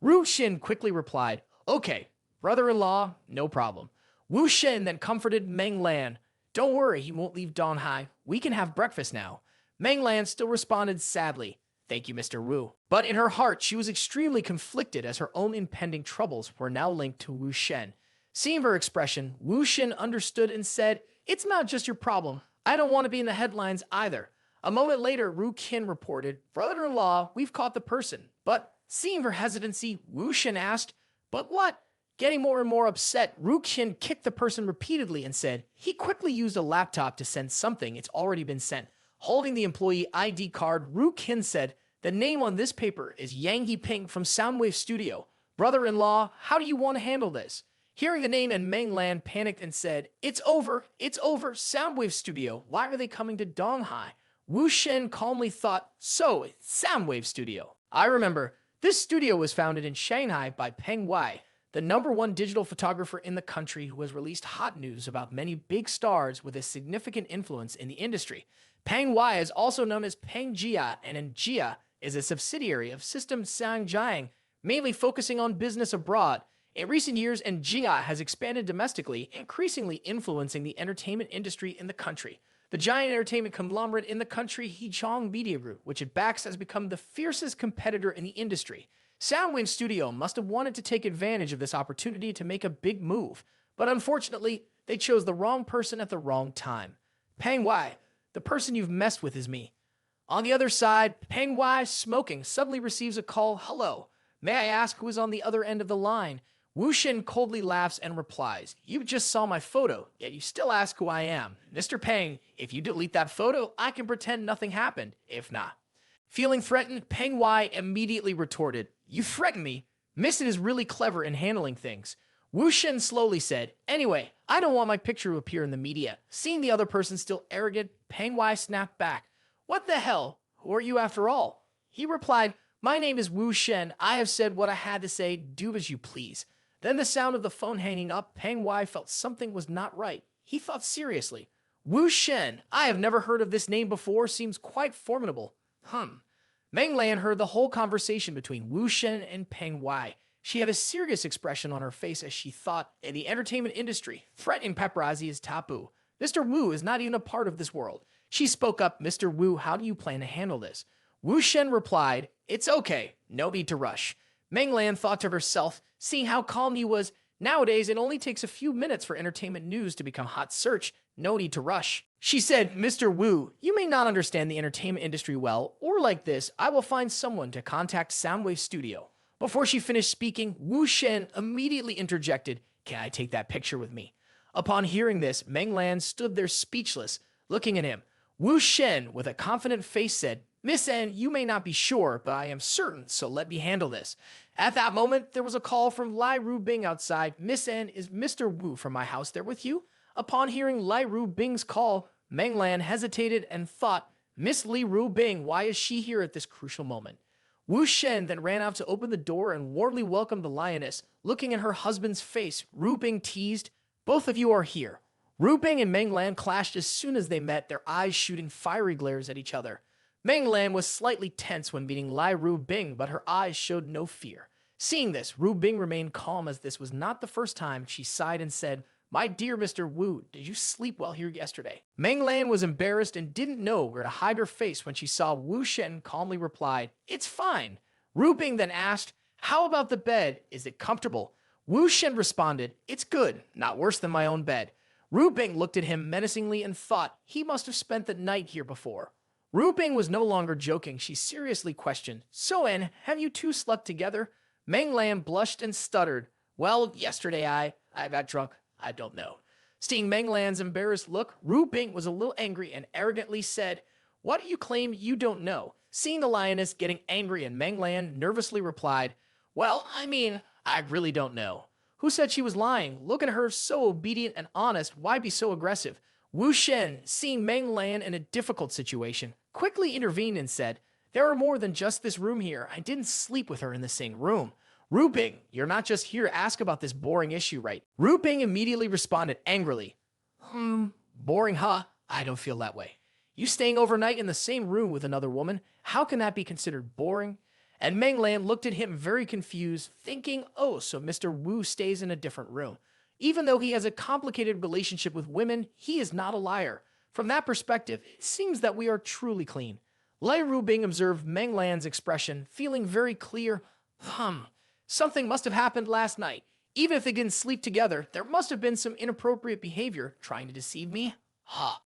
Ru Qin quickly replied, okay, brother-in-law, no problem. Wu Shen then comforted Meng Lan. Don't worry, he won't leave Donghai. We can have breakfast now. Meng Lan still responded sadly, thank you, Mr. Wu. But in her heart, she was extremely conflicted as her own impending troubles were now linked to Wu Shen. Seeing her expression, Wu Shen understood and said, it's not just your problem. I don't want to be in the headlines either. A moment later, Ru Qin reported, brother-in-law, we've caught the person. But seeing her hesitancy, Wu Shen asked, but what? Getting more and more upset, Ru Qin kicked the person repeatedly and said, he quickly used a laptop to send something. It's already been sent. Holding the employee ID card, Ru Kin said, "The name on this paper is Yang Ping from Soundwave Studio. Brother-in-law, how do you want to handle this?" Hearing the name, and Meng Lan panicked and said, it's over, Soundwave Studio. Why are they coming to Donghai?" Wu Shen calmly thought, so, it's Soundwave Studio. I remember, this studio was founded in Shanghai by Peng Wai, the #1 digital photographer in the country who has released hot news about many big stars with a significant influence in the industry. Peng Wai is also known as Peng Jia, and Jia is a subsidiary of System Sangjiang, mainly focusing on business abroad. In recent years, Jia has expanded domestically, increasingly influencing the entertainment industry in the country. The giant entertainment conglomerate in the country, Heechong Media Group, which it backs, has become the fiercest competitor in the industry. Soundwave Studio must have wanted to take advantage of this opportunity to make a big move, but unfortunately, they chose the wrong person at the wrong time. Peng Wai, the person you've messed with is me. On the other side, Peng Wai, smoking, suddenly receives a call. "Hello, may I ask who is on the other end of the line?" Wu Shen coldly laughs and replies, "You just saw my photo, yet you still ask who I am. Mr. Peng, if you delete that photo, I can pretend nothing happened. If not." Feeling threatened, Peng Wai immediately retorted, "You threaten me? Miss It is really clever in handling things." Wu Shen slowly said, "Anyway, I don't want my picture to appear in the media." Seeing the other person still arrogant, Peng Wai snapped back, "What the hell? Who are you after all?" He replied, "My name is Wu Shen. I have said what I had to say. Do as you please." Then the sound of the phone hanging up, Peng Wai felt something was not right. He thought seriously, "Wu Shen, I have never heard of this name before, seems quite formidable." Meng Lan heard the whole conversation between Wu Shen and Peng Wai. She had a serious expression on her face as she thought, in the entertainment industry, threatening paparazzi is taboo. Mr. Wu is not even a part of this world. She spoke up, "Mr. Wu, how do you plan to handle this?" Wu Shen replied, "It's okay, no need to rush." Meng Lan thought to herself, seeing how calm he was, nowadays it only takes a few minutes for entertainment news to become hot search, no need to rush. She said, "Mr. Wu, you may not understand the entertainment industry well, or like this, I will find someone to contact Soundwave Studio." Before she finished speaking, Wu Shen immediately interjected, "Can I take that picture with me?" Upon hearing this, Meng Lan stood there speechless, looking at him. Wu Shen, with a confident face, said, "Miss N, you may not be sure, but I am certain, so let me handle this." At that moment, there was a call from Lai Ru Bing outside. "Miss N, is Mr. Wu from my house there with you?" Upon hearing Lai Ru Bing's call, Meng Lan hesitated and thought, "Miss Li Ru Bing, why is she here at this crucial moment?" Wu Shen then ran out to open the door and warmly welcomed the lioness. Looking at her husband's face, Ru Bing teased, "Both of you are here." Ru Bing and Meng Lan clashed as soon as they met, their eyes shooting fiery glares at each other. Meng Lan was slightly tense when meeting Lai Ru Bing, but her eyes showed no fear. Seeing this, Ru Bing remained calm, as this was not the first time. She sighed and said, "My dear Mr. Wu, did you sleep well here yesterday?" Meng Lan was embarrassed and didn't know where to hide her face when she saw Wu Shen calmly replied, "It's fine." Ru Bing then asked, "How about the bed? Is it comfortable?" Wu Shen responded, "It's good, not worse than my own bed." Ru Bing looked at him menacingly and thought he must have spent the night here before. Ru Bing was no longer joking. She seriously questioned, "So, En, have you two slept together?" Meng Lan blushed and stuttered, "Well, yesterday I got drunk. I don't know." Seeing Meng Lan's embarrassed look, Ru Bing was a little angry and arrogantly said, "What do you claim you don't know?" Seeing the lioness getting angry, and Meng Lan nervously replied, "Well, I really don't know." Who said she was lying? Look at her, so obedient and honest. Why be so aggressive? Wu Shen, seeing Meng Lan in a difficult situation, quickly intervened and said, "There are more than just this room here. I didn't sleep with her in the same room." Ru Bing, you're not just here to ask about this boring issue, right? Ru Bing immediately responded angrily, "Boring, huh? I don't feel that way. You staying overnight in the same room with another woman, how can that be considered boring?" And Meng Lan looked at him very confused, thinking, oh, so Mr. Wu stays in a different room. Even though he has a complicated relationship with women, he is not a liar. From that perspective, it seems that we are truly clean. Lai Ru Bing observed Meng Lan's expression, feeling very clear. Something must have happened last night. Even if they didn't sleep together, there must have been some inappropriate behavior trying to deceive me.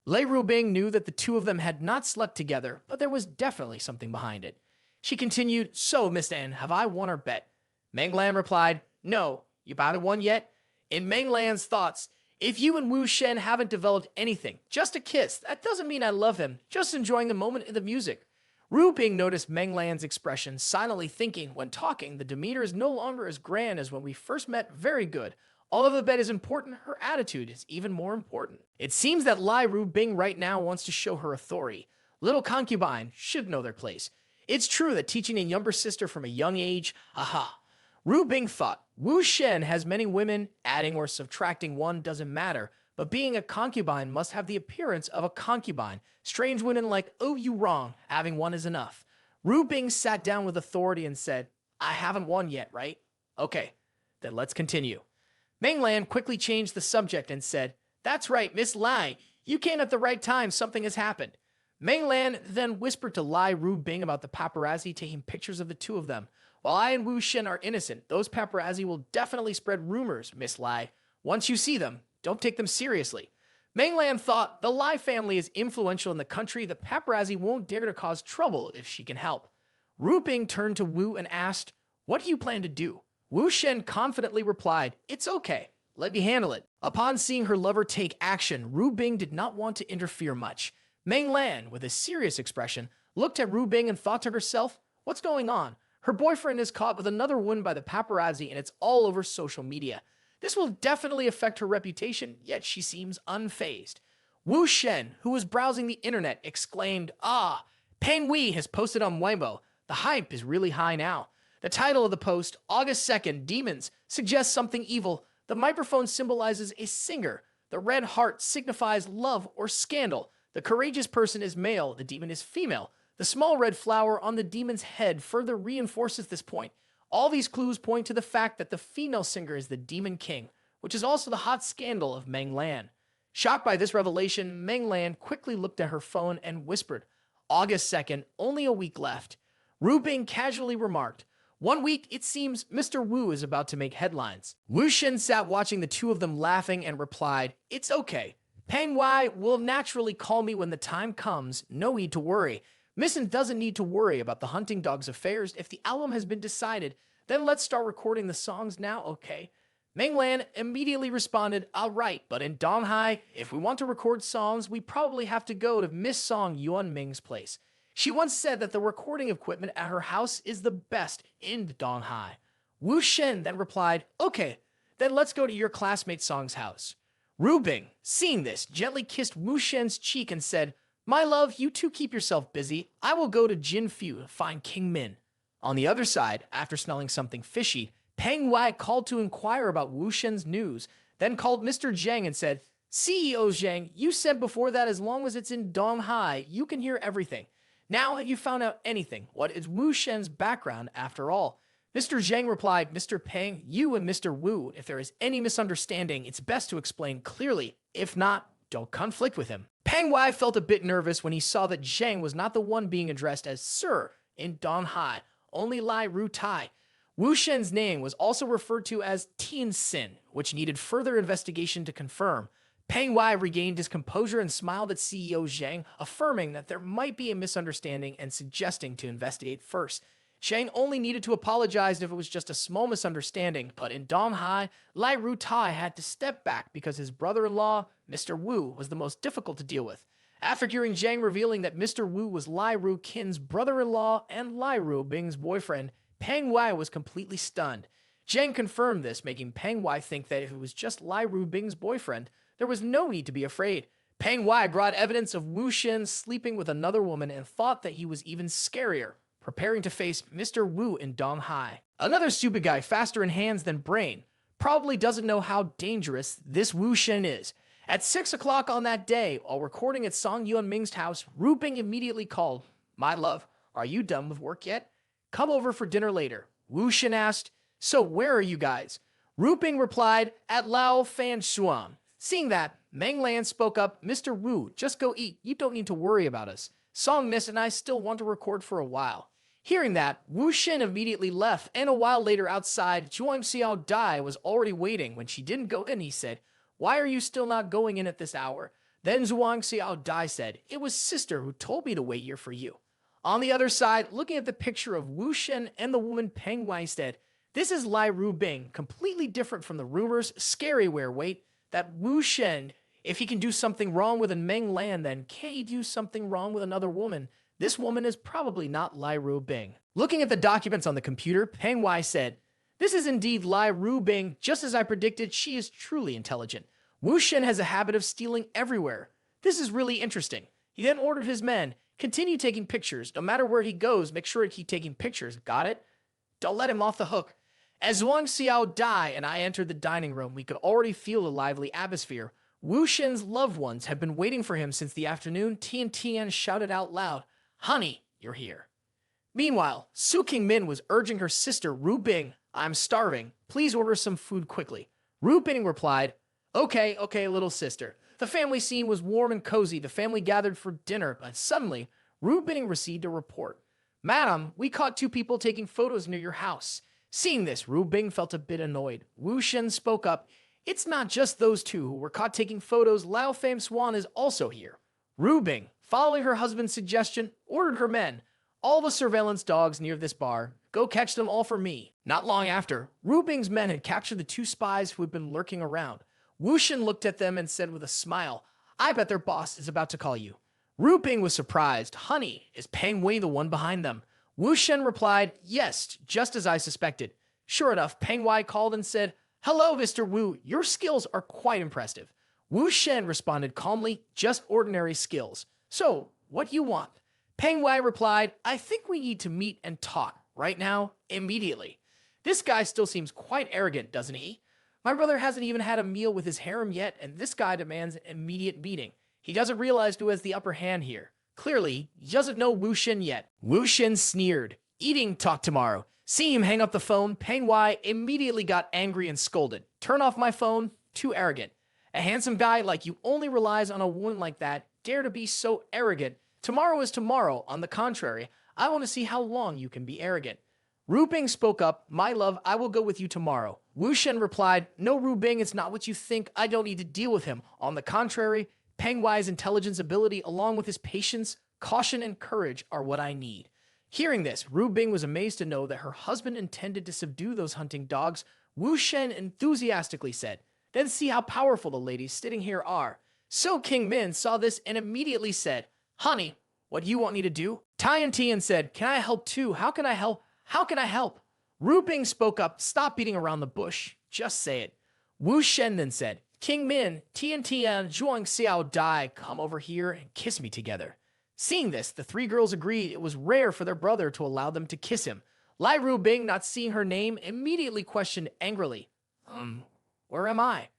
Lai Ru Bing knew that the two of them had not slept together, but there was definitely something behind it. She continued, "So, Miss Anne, have I won our bet?" Meng Lan replied, "No. You bought it won yet?" In Meng Lan's thoughts, If you and Wu Shen haven't developed anything, just a kiss, that doesn't mean I love him, just enjoying the moment in the music. Ru Bing noticed Meng Lan's expression, silently thinking, when talking, the demeanor is no longer as grand as when we first met. Very good. Although the bet is important, her attitude is even more important. It seems that Lai Ru Bing right now wants to show her authority. Little concubine should know their place. It's true that teaching a younger sister from a young age, aha. Ru Bing thought, Wu Shen has many women, adding or subtracting one doesn't matter, but being a concubine must have the appearance of a concubine. Strange women like, oh, you wrong, having one is enough. Ru Bing sat down with authority and said, I haven't won yet, right? Okay, then let's continue. Meng Lan quickly changed the subject and said, that's right, Miss Lai, you came at the right time, something has happened. Meng Lan then whispered to Lai Ru Bing about the paparazzi taking pictures of the two of them. While I and Wu Shen are innocent, those paparazzi will definitely spread rumors, Miss Lai. Once you see them, don't take them seriously. Meng Lan thought the Lai family is influential in the country. The paparazzi won't dare to cause trouble if she can help. Ru Bing turned to Wu and asked, what do you plan to do? Wu Shen confidently replied, it's okay. Let me handle it. Upon seeing her lover take action, Ru Bing did not want to interfere much. Meng Lan, with a serious expression, looked at Ru Bing and thought to herself, what's going on? Her boyfriend is caught with another woman by the paparazzi and it's all over social media. This will definitely affect her reputation, yet she seems unfazed. Wu Shen, who was browsing the internet, exclaimed, ah, Peng Wei has posted on Weibo. The hype is really high now. The title of the post, August 2nd, Demons, suggests something evil. The microphone symbolizes a singer. The red heart signifies love or scandal. The courageous person is male, the demon is female. The small red flower on the demon's head further reinforces this point. All these clues point to the fact that the female singer is the Demon King, which is also the hot scandal of Meng Lan. Shocked by this revelation, Meng Lan quickly looked at her phone and whispered, August 2nd, only a week left. Ru Bing casually remarked, 1 week, it seems Mr. Wu is about to make headlines. Wu Shen sat watching the two of them laughing and replied, it's okay. Peng Wei will naturally call me when the time comes, no need to worry. Missin doesn't need to worry about the hunting dog's affairs. If the album has been decided, then let's start recording the songs now, okay? Meng Lan immediately responded, all right, but in Donghai, if we want to record songs, we probably have to go to Miss Song Yuan Ming's place. She once said that the recording equipment at her house is the best in Donghai. Wu Shen then replied, okay, then let's go to your classmate Song's house. Ru Bing, seeing this, gently kissed Wu Shen's cheek and said, my love, you two keep yourself busy. I will go to Jinfu to find King Min. On the other side, after smelling something fishy, Peng Wei called to inquire about Wu Shen's news, then called Mr. Zhang and said, CEO Zhang, you said before that as long as it's in Donghai, you can hear everything. Now have you found out anything? What is Wu Shen's background after all? Mr. Zhang replied, Mr. Peng, you and Mr. Wu, if there is any misunderstanding, it's best to explain clearly. If not, don't conflict with him. Peng Wei felt a bit nervous when he saw that Zhang was not the one being addressed as Sir in Donghai, only Lai Ru Tai. Wu Shen's name was also referred to as Tian Xin, which needed further investigation to confirm. Peng Wei regained his composure and smiled at CEO Zhang, affirming that there might be a misunderstanding and suggesting to investigate first. Zhang only needed to apologize if it was just a small misunderstanding, but in Donghai, Lai Ru Tai had to step back because his brother-in-law, Mr. Wu, was the most difficult to deal with. After hearing Zhang revealing that Mr. Wu was Lai Ru Qin's brother-in-law and Lai Ru Bing's boyfriend, Peng Wei was completely stunned. Zhang confirmed this, making Peng Wei think that if it was just Lai Ru Bing's boyfriend, there was no need to be afraid. Peng Wei brought evidence of Wu Shen sleeping with another woman and thought that he was even scarier, preparing to face Mr. Wu in Donghai. Another stupid guy, faster in hands than brain, probably doesn't know how dangerous this Wu Shen is. At 6 o'clock on that day, while recording at Song Yuan Ming's house, Ru Bing immediately called, my love, are you done with work yet? Come over for dinner later. Wu Shen asked, so where are you guys? Ru Bing replied, at Lao Fan Shuan. Seeing that, Meng Lan spoke up, Mr. Wu, just go eat. You don't need to worry about us. Song Miss and I still want to record for a while. Hearing that, Wu Shen immediately left, and a while later outside, Zhuang Xiao Dai was already waiting. When she didn't go in, he said, why are you still not going in at this hour? Then Zhuang Xiao Dai said, it was sister who told me to wait here for you. On the other side, looking at the picture of Wu Shen and the woman Peng Wei said, this is Lai Ru Bing, completely different from the rumors, scary where wait, that Wu Shen, if he can do something wrong with a Meng Lan, then can't he do something wrong with another woman? This woman is probably not Lai Rubing. Looking at the documents on the computer, Peng Wei said, "This is indeed Lai Rubing. Just as I predicted, she is truly intelligent. Wu Shen has a habit of stealing everywhere. This is really interesting." He then ordered his men, "Continue taking pictures. No matter where he goes, make sure to keep taking pictures. Got it? Don't let him off the hook." As Zhuang Xiao Dai and I entered the dining room, we could already feel the lively atmosphere. Wu Shen's loved ones had been waiting for him since the afternoon. Tian Tian shouted out loud, "Honey, you're here." Meanwhile, Su Qingmin was urging her sister, Ru Bing, "I'm starving. Please order some food quickly." Ru Bing replied, Okay, little sister." The family scene was warm and cozy. The family gathered for dinner, but suddenly, Ru Bing received a report. "Madam, we caught two people taking photos near your house." Seeing this, Ru Bing felt a bit annoyed. Wu Shen spoke up, "It's not just those two who were caught taking photos. Lao Fame Swan is also here." Ru Bing, following her husband's suggestion, ordered her men, "All the surveillance dogs near this bar, go catch them all for me." Not long after, Ru Bing's men had captured the two spies who had been lurking around. Wu Shen looked at them and said with a smile, "I bet their boss is about to call you." Ru Bing was surprised. "Honey, is Peng Wei the one behind them?" Wu Shen replied, "Yes, just as I suspected." Sure enough, Peng Wei called and said, "Hello, Mr. Wu, your skills are quite impressive." Wu Shen responded calmly, "Just ordinary skills. So, what do you want?" Peng Wei replied, "I think we need to meet and talk, right now, immediately. This guy still seems quite arrogant, doesn't he? My brother hasn't even had a meal with his harem yet, and this guy demands an immediate meeting. He doesn't realize who has the upper hand here. Clearly, he doesn't know Wu Shen yet." Wu Shen sneered, "Eating talk tomorrow." Seeing him hang up the phone, Peng Wei immediately got angry and scolded. "Turn off my phone, too arrogant. A handsome guy like you only relies on a woman like that, dare to be so arrogant. Tomorrow is tomorrow. On the contrary, I want to see how long you can be arrogant." Ru Bing spoke up, "My love, I will go with you tomorrow." Wu Shen replied, "No, Ru Bing, it's not what you think. I don't need to deal with him. On the contrary, Peng Wei's intelligence ability, along with his patience, caution, and courage are what I need." Hearing this, Ru Bing was amazed to know that her husband intended to subdue those hunting dogs. Wu Shen enthusiastically said, "Then see how powerful the ladies sitting here are." So King Min saw this and immediately said, "Honey, what do you want me to do?" Tian Tian said, "Can I help too? How can I help? How can I help?" Ru Bing spoke up, "Stop beating around the bush. Just say it." Wu Shen then said, "King Min, Tian Tian, Zhuang Xiao Dai, come over here and kiss me together." Seeing this, the three girls agreed it was rare for their brother to allow them to kiss him. Lai Ru Bing, not seeing her name, immediately questioned angrily, where am I?"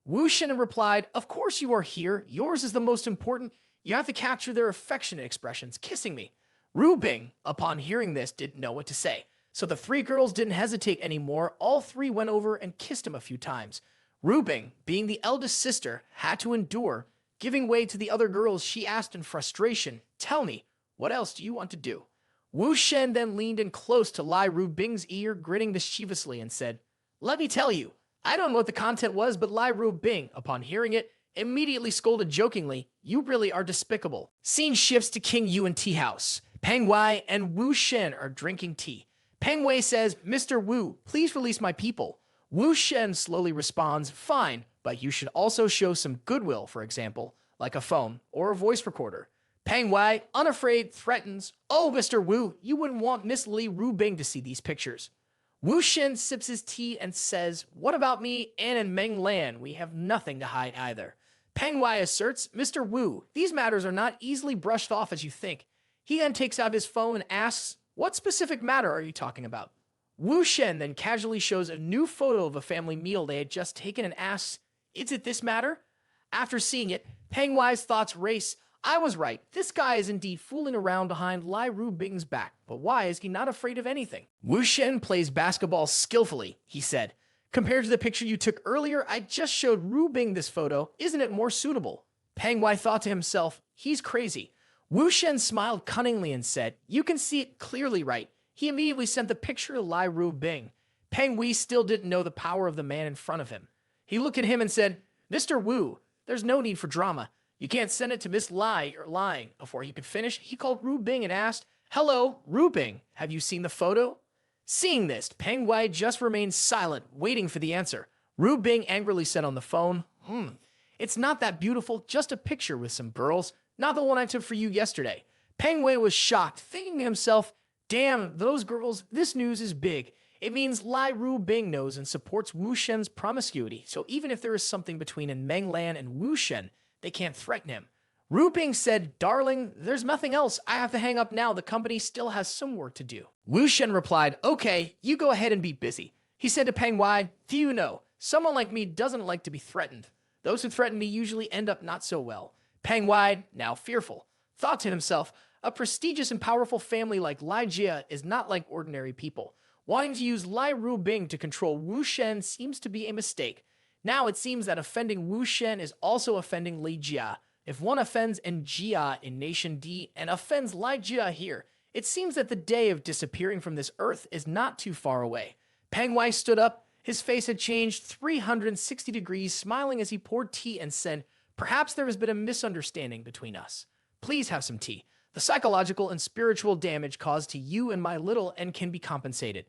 Wu Shen replied, "Of course you are here. Yours is the most important. You have to capture their affectionate expressions, kissing me." Ru Bing, upon hearing this, didn't know what to say. So the three girls didn't hesitate anymore. All three went over and kissed him a few times. Ru Bing, being the eldest sister, had to endure. Giving way to the other girls, she asked in frustration, "Tell me, what else do you want to do?" Wu Shen then leaned in close to Lai Ru Bing's ear, grinning mischievously and said, "Let me tell you, I don't know what the content was, but Lai Ru Bing, upon hearing it, immediately scolded jokingly, "You really are despicable." Scene shifts to King Yuan tea house. Peng Wei and Wu Shen are drinking tea. Peng Wei says, "Mr. Wu, please release my people." Wu Shen slowly responds, "Fine, but you should also show some goodwill, for example, like a phone or a voice recorder." Peng Wei, unafraid, threatens, "Oh, Mr. Wu, you wouldn't want Miss Li Ru Bing to see these pictures." Wu Shen sips his tea and says, "What about me and Meng Lan? We have nothing to hide either." Peng Wei asserts, "Mr. Wu, these matters are not easily brushed off as you think." He then takes out his phone and asks, "What specific matter are you talking about?" Wu Shen then casually shows a new photo of a family meal they had just taken and asks, "Is it this matter?" After seeing it, Peng Wei's thoughts race. "I was right. This guy is indeed fooling around behind Lai Ru Bing's back, but why is he not afraid of anything?" Wu Shen plays basketball skillfully, he said. "Compared to the picture you took earlier, I just showed Ru Bing this photo. Isn't it more suitable?" Peng Wei thought to himself, "He's crazy." Wu Shen smiled cunningly and said, "You can see it clearly right." He immediately sent the picture to Lai Ru Bing. Peng Wei still didn't know the power of the man in front of him. He looked at him and said, "Mr. Wu, there's no need for drama. You can't send it to Miss Lai, you're lying." Before he could finish, he called Ru Bing and asked, "Hello, Ru Bing, have you seen the photo?" Seeing this, Peng Wei just remained silent, waiting for the answer. Ru Bing angrily said on the phone, It's not that beautiful, just a picture with some girls, not the one I took for you yesterday. Peng Wei was shocked, thinking to himself, damn, those girls, this news is big. It means Lai Rubing knows and supports Wu Shen's promiscuity, so even if there is something between Meng Lan and Wu Shen, they can't threaten him. Rubing said, darling, there's nothing else. I have to hang up now. The company still has some work to do. Wu Shen replied, okay, you go ahead and be busy. He said to Peng Wei, do you know, someone like me doesn't like to be threatened. Those who threaten me usually end up not so well. Peng Wei, now fearful, thought to himself, a prestigious and powerful family like Lai Jia is not like ordinary people. Wanting to use Lai Rubing to control Wu Shen seems to be a mistake. Now it seems that offending Wu Shen is also offending Lai Jia. If one offends in Jia in Nation D and offends Lai Jia here, it seems that the day of disappearing from this earth is not too far away. Peng Wei stood up. His face had changed 360 degrees, smiling as he poured tea and said, perhaps there has been a misunderstanding between us. Please have some tea. The psychological and spiritual damage caused to you and my little and can be compensated.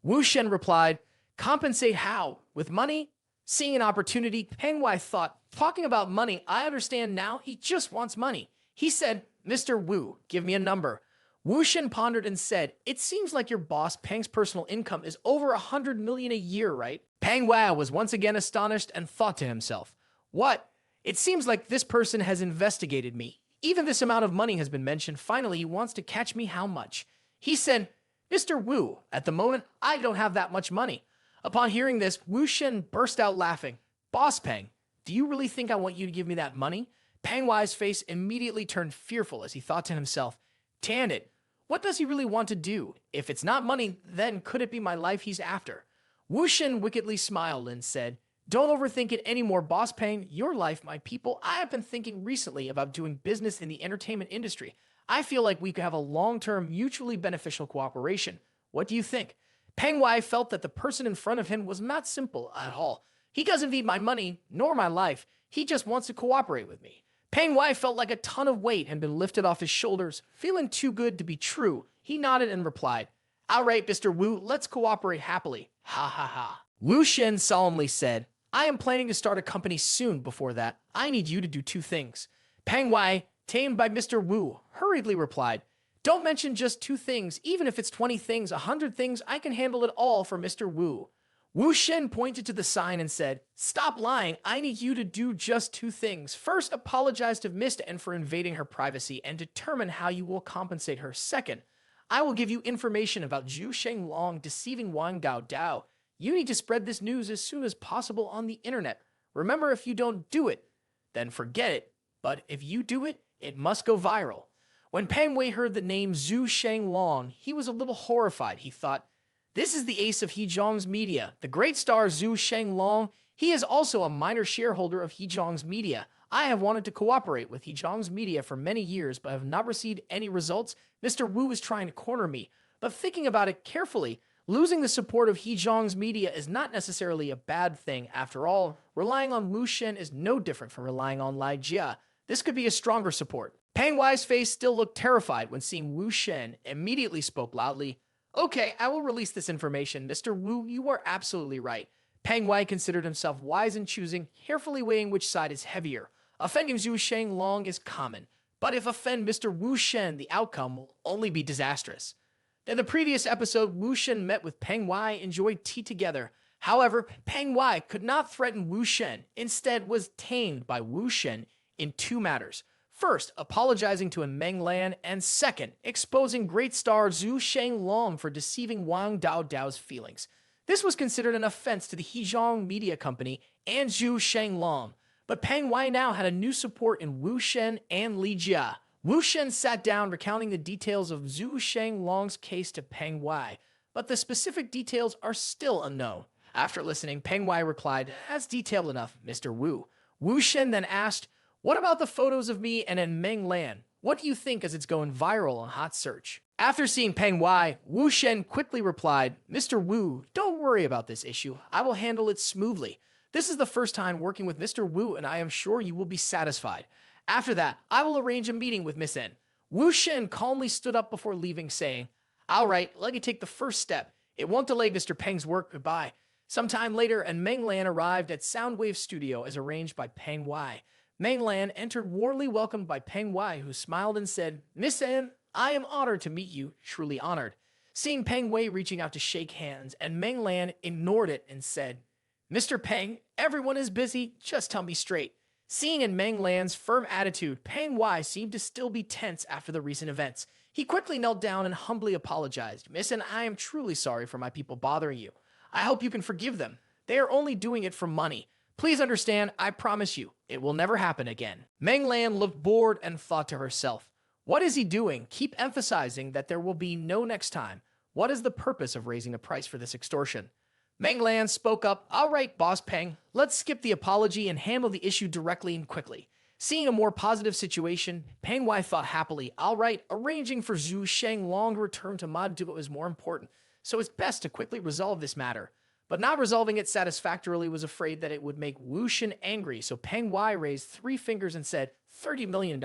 Wu Shen replied, compensate how? With money? Seeing an opportunity, Peng Wei thought, talking about money, I understand now, he just wants money. He said, Mr. Wu, give me a number. Wu Shen pondered and said, it seems like your boss Peng's personal income is over 100 million a year, right? Peng Wei was once again astonished and thought to himself, what? It seems like this person has investigated me. Even this amount of money has been mentioned. Finally, he wants to catch me how much. He said, Mr. Wu, at the moment, I don't have that much money. Upon hearing this, Wu Shen burst out laughing. Boss Peng, do you really think I want you to give me that money? Peng Wei's face immediately turned fearful as he thought to himself, damn it, what does he really want to do? If it's not money, then could it be my life he's after? Wu Shen wickedly smiled and said, don't overthink it anymore, Boss Peng. Your life, my people. I have been thinking recently about doing business in the entertainment industry. I feel like we could have a long-term, mutually beneficial cooperation. What do you think? Peng Wei felt that the person in front of him was not simple at all. He doesn't need my money, nor my life. He just wants to cooperate with me. Peng Wei felt like a ton of weight had been lifted off his shoulders. Feeling too good to be true, he nodded and replied, all right, Mr. Wu, let's cooperate happily. Ha ha ha. Wu Shen solemnly said, I am planning to start a company soon. Before that, I need you to do two things. Peng Wei, tamed by Mr. Wu, hurriedly replied, don't mention just two things. Even if it's 20 things, 100 things, I can handle it all for Mr. Wu. Wu Shen pointed to the sign and said, stop lying. I need you to do just two things. First, apologize to Miss N for invading her privacy and determine how you will compensate her. Second, I will give you information about Zhu Shenglong deceiving Wang Dao Dao. You need to spread this news as soon as possible on the internet. Remember, if you don't do it, then forget it. But if you do it, it must go viral. When Peng Wei heard the name Zhu Shenglong, he was a little horrified. He thought, this is the ace of Hezhong's media, the great star Zhu Shenglong. He is also a minor shareholder of Hezhong's media. I have wanted to cooperate with Hezhong's media for many years, but have not received any results. Mr. Wu is trying to corner me. But thinking about it carefully, losing the support of Hezhong's media is not necessarily a bad thing. After all, relying on Wu Shen is no different from relying on Lai Jia. This could be a stronger support. Peng Wei's face still looked terrified when seeing Wu Shen immediately spoke loudly. Okay, I will release this information. Mr. Wu, you are absolutely right. Peng Wei considered himself wise in choosing, carefully weighing which side is heavier. Offending Zhu Shenglong is common, but if offend Mr. Wu Shen, the outcome will only be disastrous. In the previous episode, Wu Shen met with Peng Wei, enjoyed tea together. However, Peng Wei could not threaten Wu Shen, instead was tamed by Wu Shen in two matters. First, apologizing to Meng Lan, and second, exposing great star Zhu Shenglong for deceiving Wang Dao Dao's feelings. This was considered an offense to the Hezhong Media Company and Zhu Shenglong, but Peng Wei now had a new support in Wu Shen and Li Jia. Wu Shen sat down recounting the details of Zhu Shenglong's case to Peng Wei, but the specific details are still unknown. After listening, Peng Wei replied, that's detailed enough, Mr. Wu. Wu Shen then asked, what about the photos of me and Meng Lan? What do you think as it's going viral on Hot Search? After seeing Peng Wei, Wu Shen quickly replied, Mr. Wu, don't worry about this issue. I will handle it smoothly. This is the first time working with Mr. Wu, and I am sure you will be satisfied. After that, I will arrange a meeting with Miss N. Wu Shen calmly stood up before leaving, saying, all right, let me take the first step. It won't delay Mr. Peng's work. Goodbye. Sometime later, and Meng Lan arrived at Soundwave Studio as arranged by Peng Wai. Meng Lan entered warmly welcomed by Peng Wai, who smiled and said, "Miss An, I am honored to meet you, truly honored." Seeing Peng Wei reaching out to shake hands, and Meng Lan ignored it and said, "Mr. Peng, everyone is busy, just tell me straight." Seeing in Meng Lan's firm attitude, Peng Wai seemed to still be tense after the recent events. He quickly knelt down and humbly apologized. "Miss An, I am truly sorry for my people bothering you. I hope you can forgive them. They are only doing it for money. Please understand, I promise you, it will never happen again." Meng Lan looked bored and thought to herself, "What is he doing? Keep emphasizing that there will be no next time. What is the purpose of raising the price for this extortion?" Meng Lan spoke up, "All right, Boss Peng, let's skip the apology and handle the issue directly and quickly." Seeing a more positive situation, Peng Wai thought happily, "All right, arranging for Zhu Sheng Long to return to Maduo is more important, so it's best to quickly resolve this matter." But not resolving it satisfactorily was afraid that it would make Wu Shen angry, so Peng Wai raised 3 fingers and said, $30 million.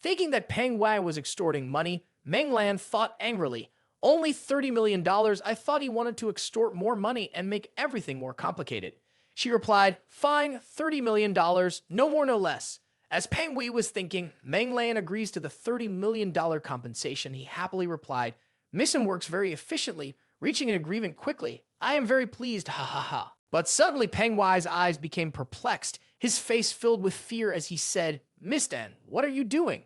Thinking that Peng Wai was extorting money, Meng Lan thought angrily, "Only $30 million? I thought he wanted to extort more money and make everything more complicated." She replied, "Fine, $30 million, no more no less." As Peng Wei was thinking, Meng Lan agrees to the $30 million compensation. He happily replied, "Mission works very efficiently, reaching an agreement quickly. I am very pleased, ha ha ha." But suddenly Peng Wai's eyes became perplexed, his face filled with fear as he said, "Miss Dan, what are you doing?"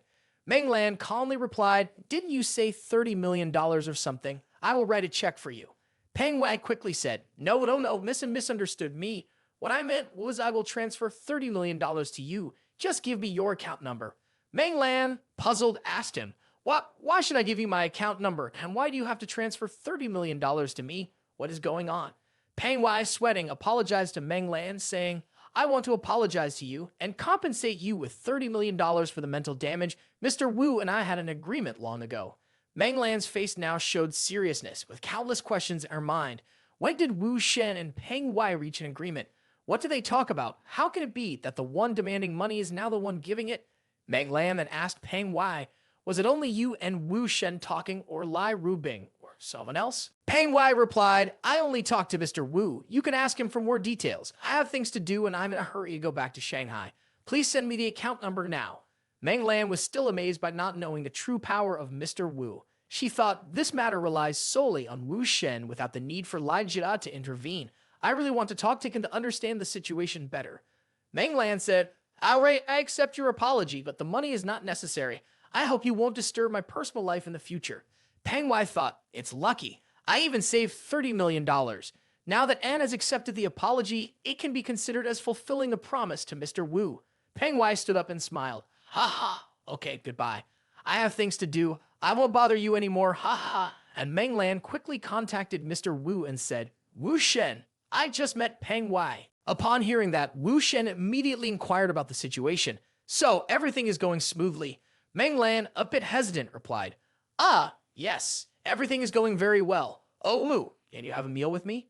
Meng Lan calmly replied, "Didn't you say $30 million or something? I will write a check for you." Peng Wai quickly said, No, misunderstood me. What I meant was I will transfer $30 million to you. Just give me your account number." Meng Lan, puzzled, asked him, Why should I give you my account number? And why do you have to transfer $30 million to me? What is going on?" Peng Wai, sweating, apologized to Meng Lan, saying, "I want to apologize to you and compensate you with $30 million for the mental damage. Mr. Wu and I had an agreement long ago." Meng Lan's face now showed seriousness, with countless questions in her mind. When did Wu Shen and Peng Wai reach an agreement? What did they talk about? How can it be that the one demanding money is now the one giving it? Meng Lan then asked Peng Wai, "Was it only you and Wu Shen talking, or Lai Rubing, or someone else?" Peng Wai replied, "I only talked to Mr. Wu. You can ask him for more details. I have things to do and I'm in a hurry to go back to Shanghai. Please send me the account number now." Meng Lan was still amazed by not knowing the true power of Mr. Wu. She thought, this matter relies solely on Wu Shen without the need for Lai Jia to intervene. I really want to talk to him to understand the situation better. Meng Lan said, "All right, I accept your apology, but the money is not necessary. I hope you won't disturb my personal life in the future." Peng Wai thought, "It's lucky. I even saved $30 million. Now that Anne has accepted the apology, it can be considered as fulfilling the promise to Mr. Wu." Peng Wai stood up and smiled. "Ha ha. Okay, goodbye. I have things to do. I won't bother you anymore. Ha ha." And Meng Lan quickly contacted Mr. Wu and said, "Wu Shen, I just met Peng Wai." Upon hearing that, Wu Shen immediately inquired about the situation. "So, everything is going smoothly?" Meng Lan, a bit hesitant, replied, "Ah, yes, everything is going very well. Oh, Wu, can you have a meal with me?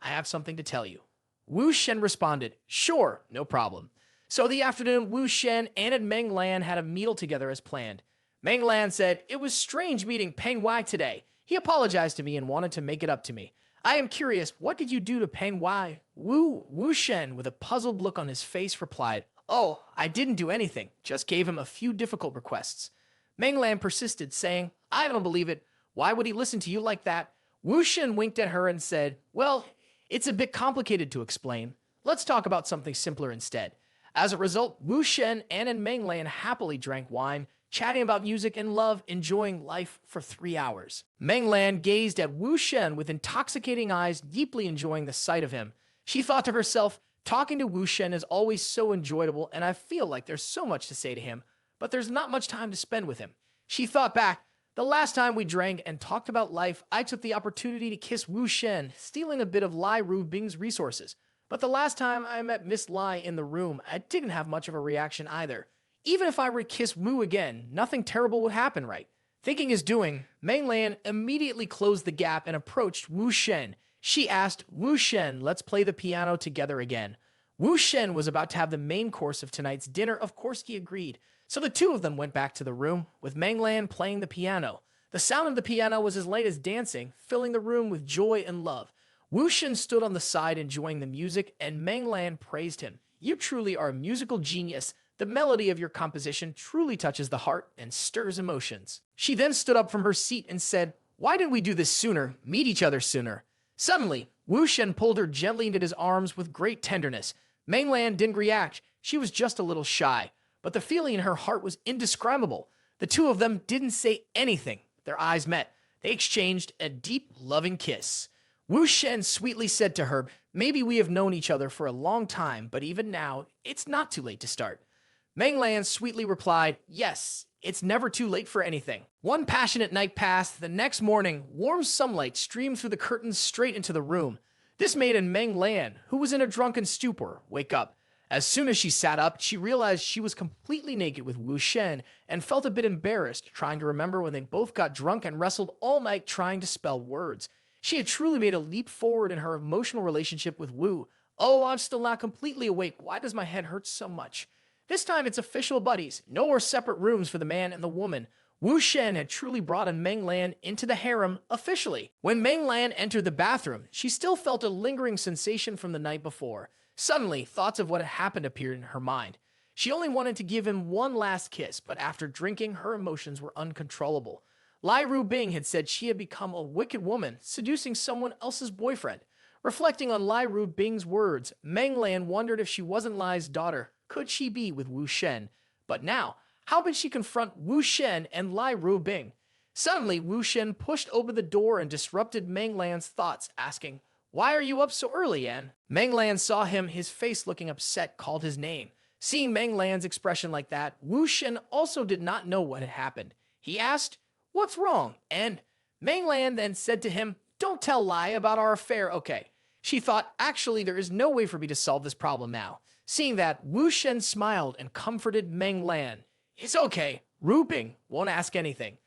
I have something to tell you." Wu Shen responded, "Sure, no problem." So the afternoon, Wu Shen and Meng Lan had a meal together as planned. Meng Lan said, "It was strange meeting Peng Wai today. He apologized to me and wanted to make it up to me. I am curious, what did you do to Peng Wai?" Wu Shen, with a puzzled look on his face, replied, "Oh, I didn't do anything, just gave him a few difficult requests." Meng Lan persisted, saying, "I don't believe it. Why would he listen to you like that?" Wu Shen winked at her and said, "Well, it's a bit complicated to explain. Let's talk about something simpler instead." As a result, Wu Shen and Meng Lan happily drank wine, chatting about music and love, enjoying life for 3 hours. Meng Lan gazed at Wu Shen with intoxicating eyes, deeply enjoying the sight of him. She thought to herself, talking to Wu Shen is always so enjoyable, and I feel like there's so much to say to him, but there's not much time to spend with him. She thought back, the last time we drank and talked about life, I took the opportunity to kiss Wu Shen, stealing a bit of Lai Rubing's resources. But the last time I met Miss Lai in the room, I didn't have much of a reaction either. Even if I were to kiss Wu again, nothing terrible would happen, right? Thinking his doing, Meng Lan immediately closed the gap and approached Wu Shen. She asked, "Wu Shen, let's play the piano together again." Wu Shen was about to have the main course of tonight's dinner. Of course he agreed. So the two of them went back to the room, with Meng Lan playing the piano. The sound of the piano was as light as dancing, filling the room with joy and love. Wu Shen stood on the side enjoying the music, and Meng Lan praised him. You truly are a musical genius. The melody of your composition truly touches the heart and stirs emotions. She then stood up from her seat and said, why didn't we do this sooner, meet each other sooner? Suddenly, Wu Shen pulled her gently into his arms with great tenderness. Meng Lan didn't react. She was just a little shy, but the feeling in her heart was indescribable. The two of them didn't say anything. Their eyes met. They exchanged a deep, loving kiss. Wu Shen sweetly said to her, maybe we have known each other for a long time, but even now, it's not too late to start. Meng Lan sweetly replied, yes, it's never too late for anything. One passionate night passed. The next morning, warm sunlight streamed through the curtains straight into the room. This made Meng Lan, who was in a drunken stupor, wake up. As soon as she sat up, she realized she was completely naked with Wu Shen and felt a bit embarrassed, trying to remember when they both got drunk and wrestled all night trying to spell words. She had truly made a leap forward in her emotional relationship with Wu. Oh, I'm still not completely awake. Why does my head hurt so much? This time it's official buddies. No more separate rooms for the man and the woman. Wu Shen had truly brought Meng Lan into the harem officially. When Meng Lan entered the bathroom, she still felt a lingering sensation from the night before. Suddenly, thoughts of what had happened appeared in her mind. She only wanted to give him one last kiss, but after drinking, her emotions were uncontrollable. Lai Rubing had said she had become a wicked woman, seducing someone else's boyfriend. Reflecting on Lai Rubing's words, Meng Lan wondered if she wasn't Lai's daughter. Could she be with Wu Shen? But now, how could she confront Wu Shen and Lai Rubing? Suddenly, Wu Shen pushed open the door and disrupted Meng Lan's thoughts, asking, why are you up so early, Anne? Meng Lan saw him, his face looking upset, called his name. Seeing Meng Lan's expression like that, Wu Shen also did not know what had happened. He asked, what's wrong? And Meng Lan then said to him, don't tell Lai about our affair, okay? She thought, actually, there is no way for me to solve this problem now. Seeing that, Wu Shen smiled and comforted Meng Lan. It's okay. Rubing won't ask anything.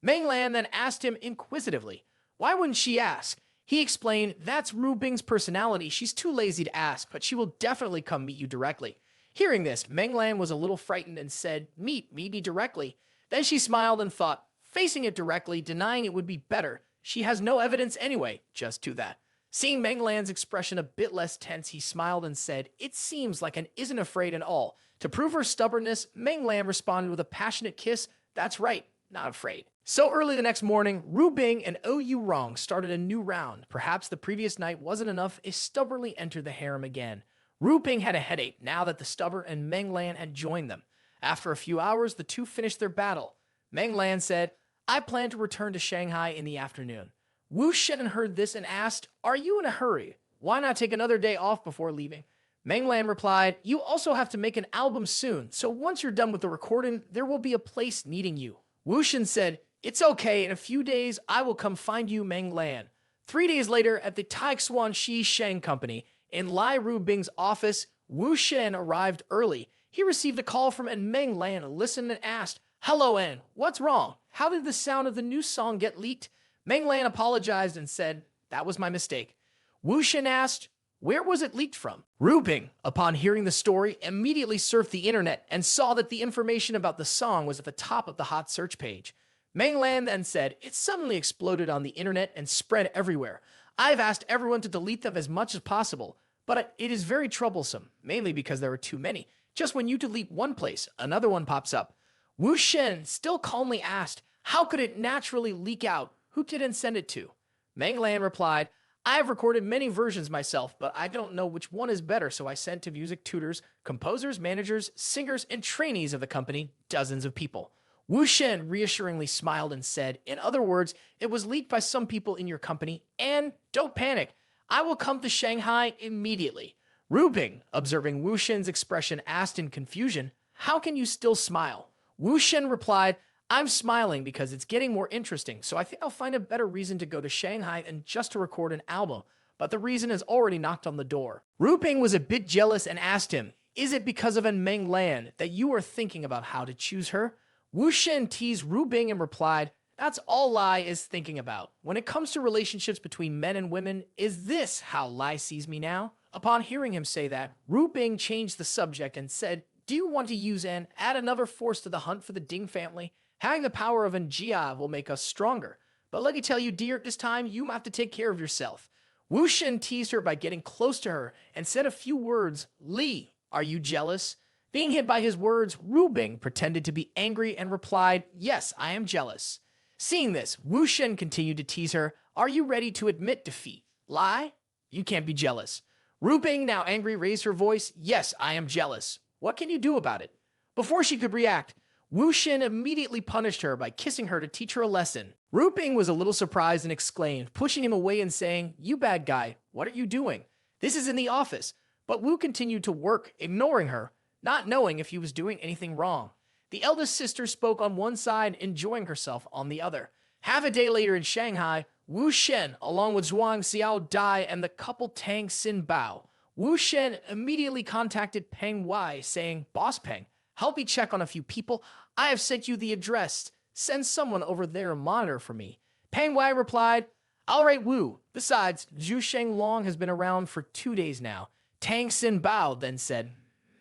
Meng Lan then asked him inquisitively, why wouldn't she ask? He explained, that's Rubing's personality. She's too lazy to ask, but she will definitely come meet you directly. Hearing this, Meng Lan was a little frightened and said, meet me directly. Then she smiled and thought, facing it directly, denying it would be better. She has no evidence anyway. Just do that. Seeing Meng Lan's expression a bit less tense, he smiled and said, it seems like An isn't afraid at all. To prove her stubbornness, Meng Lan responded with a passionate kiss. That's right, not afraid. So early the next morning, Rubing and OU Rong started a new round. Perhaps the previous night wasn't enough, it stubbornly entered the harem again. Rubing had a headache now that the stubborn and Meng Lan had joined them. After a few hours, the two finished their battle. Meng Lan said, I plan to return to Shanghai in the afternoon. Wu Shen heard this and asked, are you in a hurry? Why not take another day off before leaving? Meng Lan replied, you also have to make an album soon, so once you're done with the recording, there will be a place needing you. Wu Shen said, it's okay, in a few days, I will come find you, Meng Lan. 3 days later, at the Taixuan Shi Sheng Company, in Lai Rubing's office, Wu Shen arrived early. He received a call from Meng Lan, listened and asked, hello, Anne, what's wrong? How did the sound of the new song get leaked? Meng Lan apologized and said, that was my mistake. Wu Shen asked, where was it leaked from? Rubing, upon hearing the story, immediately surfed the internet and saw that the information about the song was at the top of the hot search page. Meng Lan then said, it suddenly exploded on the internet and spread everywhere. I've asked everyone to delete them as much as possible, but it is very troublesome, mainly because there are too many. Just when you delete one place, another one pops up. Wu Shen still calmly asked, how could it naturally leak out? Who didn't send it to? Meng Lan replied, I have recorded many versions myself, but I don't know which one is better, so I sent to music tutors, composers, managers, singers, and trainees of the company, dozens of people. Wu Shen reassuringly smiled and said, in other words, it was leaked by some people in your company, and don't panic, I will come to Shanghai immediately. Rubing, observing Wu Shen's expression, asked in confusion, how can you still smile? Wu Shen replied, I'm smiling because it's getting more interesting, so I think I'll find a better reason to go to Shanghai than just to record an album, but the reason has already knocked on the door. Rubing was a bit jealous and asked him, is it because of Meng Lan that you are thinking about how to choose her? Wu Shen teased Rubing and replied, that's all Lai is thinking about. When it comes to relationships between men and women, is this how Lai sees me now? Upon hearing him say that, Rubing changed the subject and said, do you want to use and add another force to the hunt for the Ding family? Having the power of Njia will make us stronger. But let me tell you, dear, this time you have to take care of yourself. Wu Shen teased her by getting close to her and said a few words. Li, are you jealous? Being hit by his words, Ru Bing pretended to be angry and replied, yes, I am jealous. Seeing this, Wu Shen continued to tease her. Are you ready to admit defeat? Lie? You can't be jealous. Ru Bing, now angry, raised her voice. Yes, I am jealous. What can you do about it? Before she could react, Wu Shen immediately punished her by kissing her to teach her a lesson. Ru Bing was a little surprised and exclaimed, pushing him away and saying, you bad guy, what are you doing? This is in the office. But Wu continued to work, ignoring her, not knowing if he was doing anything wrong. The eldest sister spoke on one side, enjoying herself on the other. Half a day later in Shanghai, Wu Shen, along with Zhuang Xiao Dai and the couple Tang Xin Bao. Wu Shen immediately contacted Peng Wei, saying, Boss Peng, help me check on a few people. I have sent you the address. Send someone over there to monitor for me. Peng Wei replied, all right, Wu. Besides, Zhu Shenglong has been around for 2 days now. Tang Xin Bao then said,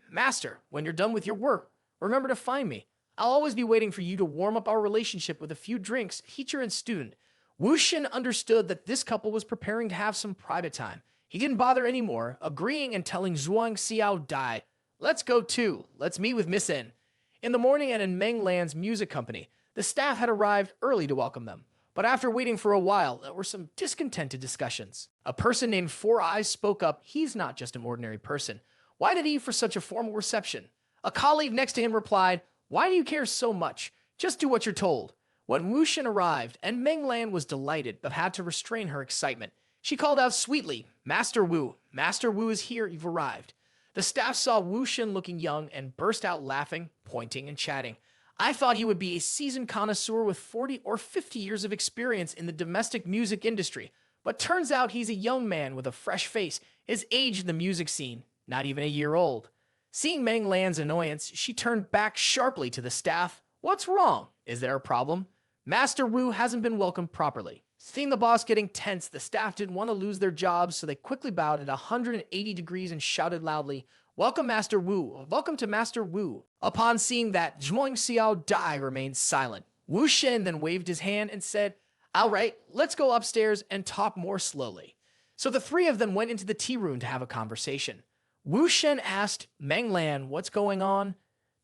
Master, when you're done with your work, remember to find me. I'll always be waiting for you to warm up our relationship with a few drinks, teacher and student. Wu Shen understood that this couple was preparing to have some private time. He didn't bother anymore, agreeing and telling Zhuang Xiao Dai, let's go too. Let's meet with Miss N. In the morning and in Meng Lan's music company, the staff had arrived early to welcome them. But after waiting for a while, there were some discontented discussions. A person named Four Eyes spoke up. He's not just an ordinary person. Why did he for such a formal reception? A colleague next to him replied, why do you care so much? Just do what you're told. When Wu Shen arrived, and Meng Lan was delighted but had to restrain her excitement, she called out sweetly, Master Wu is here, you've arrived. The staff saw Wu Shen looking young and burst out laughing, pointing, and chatting. I thought he would be a seasoned connoisseur with 40 or 50 years of experience in the domestic music industry, but turns out he's a young man with a fresh face, his age in the music scene, not even a year old. Seeing Meng Lan's annoyance, she turned back sharply to the staff. What's wrong? Is there a problem? Master Wu hasn't been welcomed properly. Seeing the boss getting tense, the staff didn't want to lose their jobs, so they quickly bowed at 180 degrees and shouted loudly, Welcome, Master Wu. Welcome to Master Wu. Upon seeing that, Zhuang Xiao Dai remained silent. Wu Shen then waved his hand and said, all right, let's go upstairs and talk more slowly. So the three of them went into the tea room to have a conversation. Wu Shen asked Meng Lan what's going on.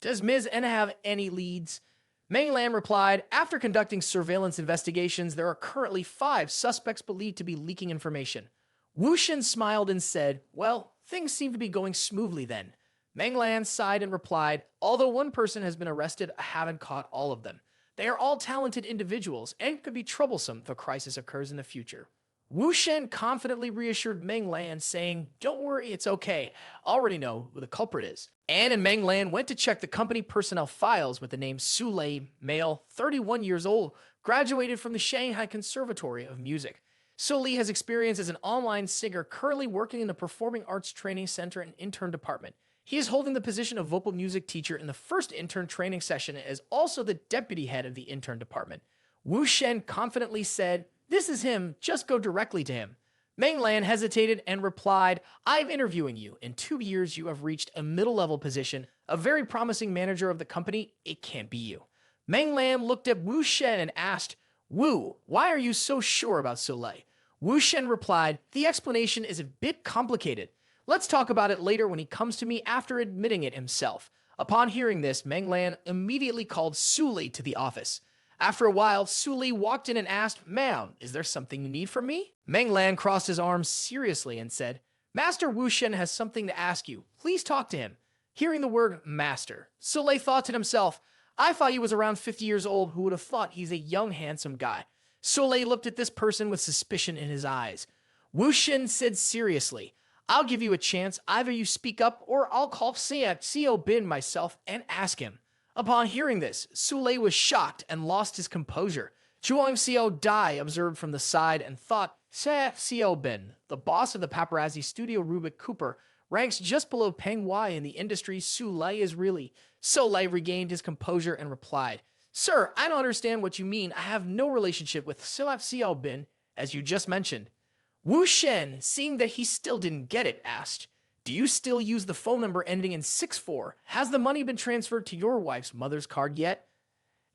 Does Ms. N have any leads? Meng Lan replied, after conducting surveillance investigations, there are currently 5 suspects believed to be leaking information. Wu Shen smiled and said, well, things seem to be going smoothly then. Meng Lan sighed and replied, although one person has been arrested, I haven't caught all of them. They are all talented individuals and could be troublesome if a crisis occurs in the future. Wu Shen confidently reassured Meng Lan, saying, don't worry, it's okay. I already know who the culprit is. Anne and Meng Lan went to check the company personnel files with the name Su Lei, male, 31 years old, graduated from the Shanghai Conservatory of Music. Su Lei has experience as an online singer, currently working in the Performing Arts Training Center and Intern Department. He is holding the position of vocal music teacher in the first intern training session and is also the deputy head of the intern department. Wu Shen confidently said, this is him, just go directly to him. Meng Lan hesitated and replied, I'm interviewing you. In 2 years, you have reached a middle-level position, a very promising manager of the company. It can't be you. Meng Lan looked at Wu Shen and asked, Wu, why are you so sure about Soleil? Wu Shen replied, the explanation is a bit complicated. Let's talk about it later when he comes to me after admitting it himself. Upon hearing this, Meng Lan immediately called Su Lei to the office. After a while, Su Lei walked in and asked, ma'am, is there something you need from me? Meng Lan crossed his arms seriously and said, Master Wu Shen has something to ask you. Please talk to him. Hearing the word master, Su Lei thought to himself, I thought he was around 50 years old. Who would have thought he's a young, handsome guy? Su Lei looked at this person with suspicion in his eyes. Wu Shen said seriously, I'll give you a chance. Either you speak up or I'll call Xiao Bin myself and ask him. Upon hearing this, Su Lei was shocked and lost his composure. Zhuang Xiao Dai observed from the side and thought, Xiao Bin, the boss of the paparazzi studio Rubik Cooper, ranks just below Peng Wei in the industry. Su Lei is really... Su Lei regained his composure and replied, Sir, I don't understand what you mean. I have no relationship with Xiao Bin, as you just mentioned. Wu Shen, seeing that he still didn't get it, asked, do you still use the phone number ending in 64? Has the money been transferred to your wife's mother's card yet?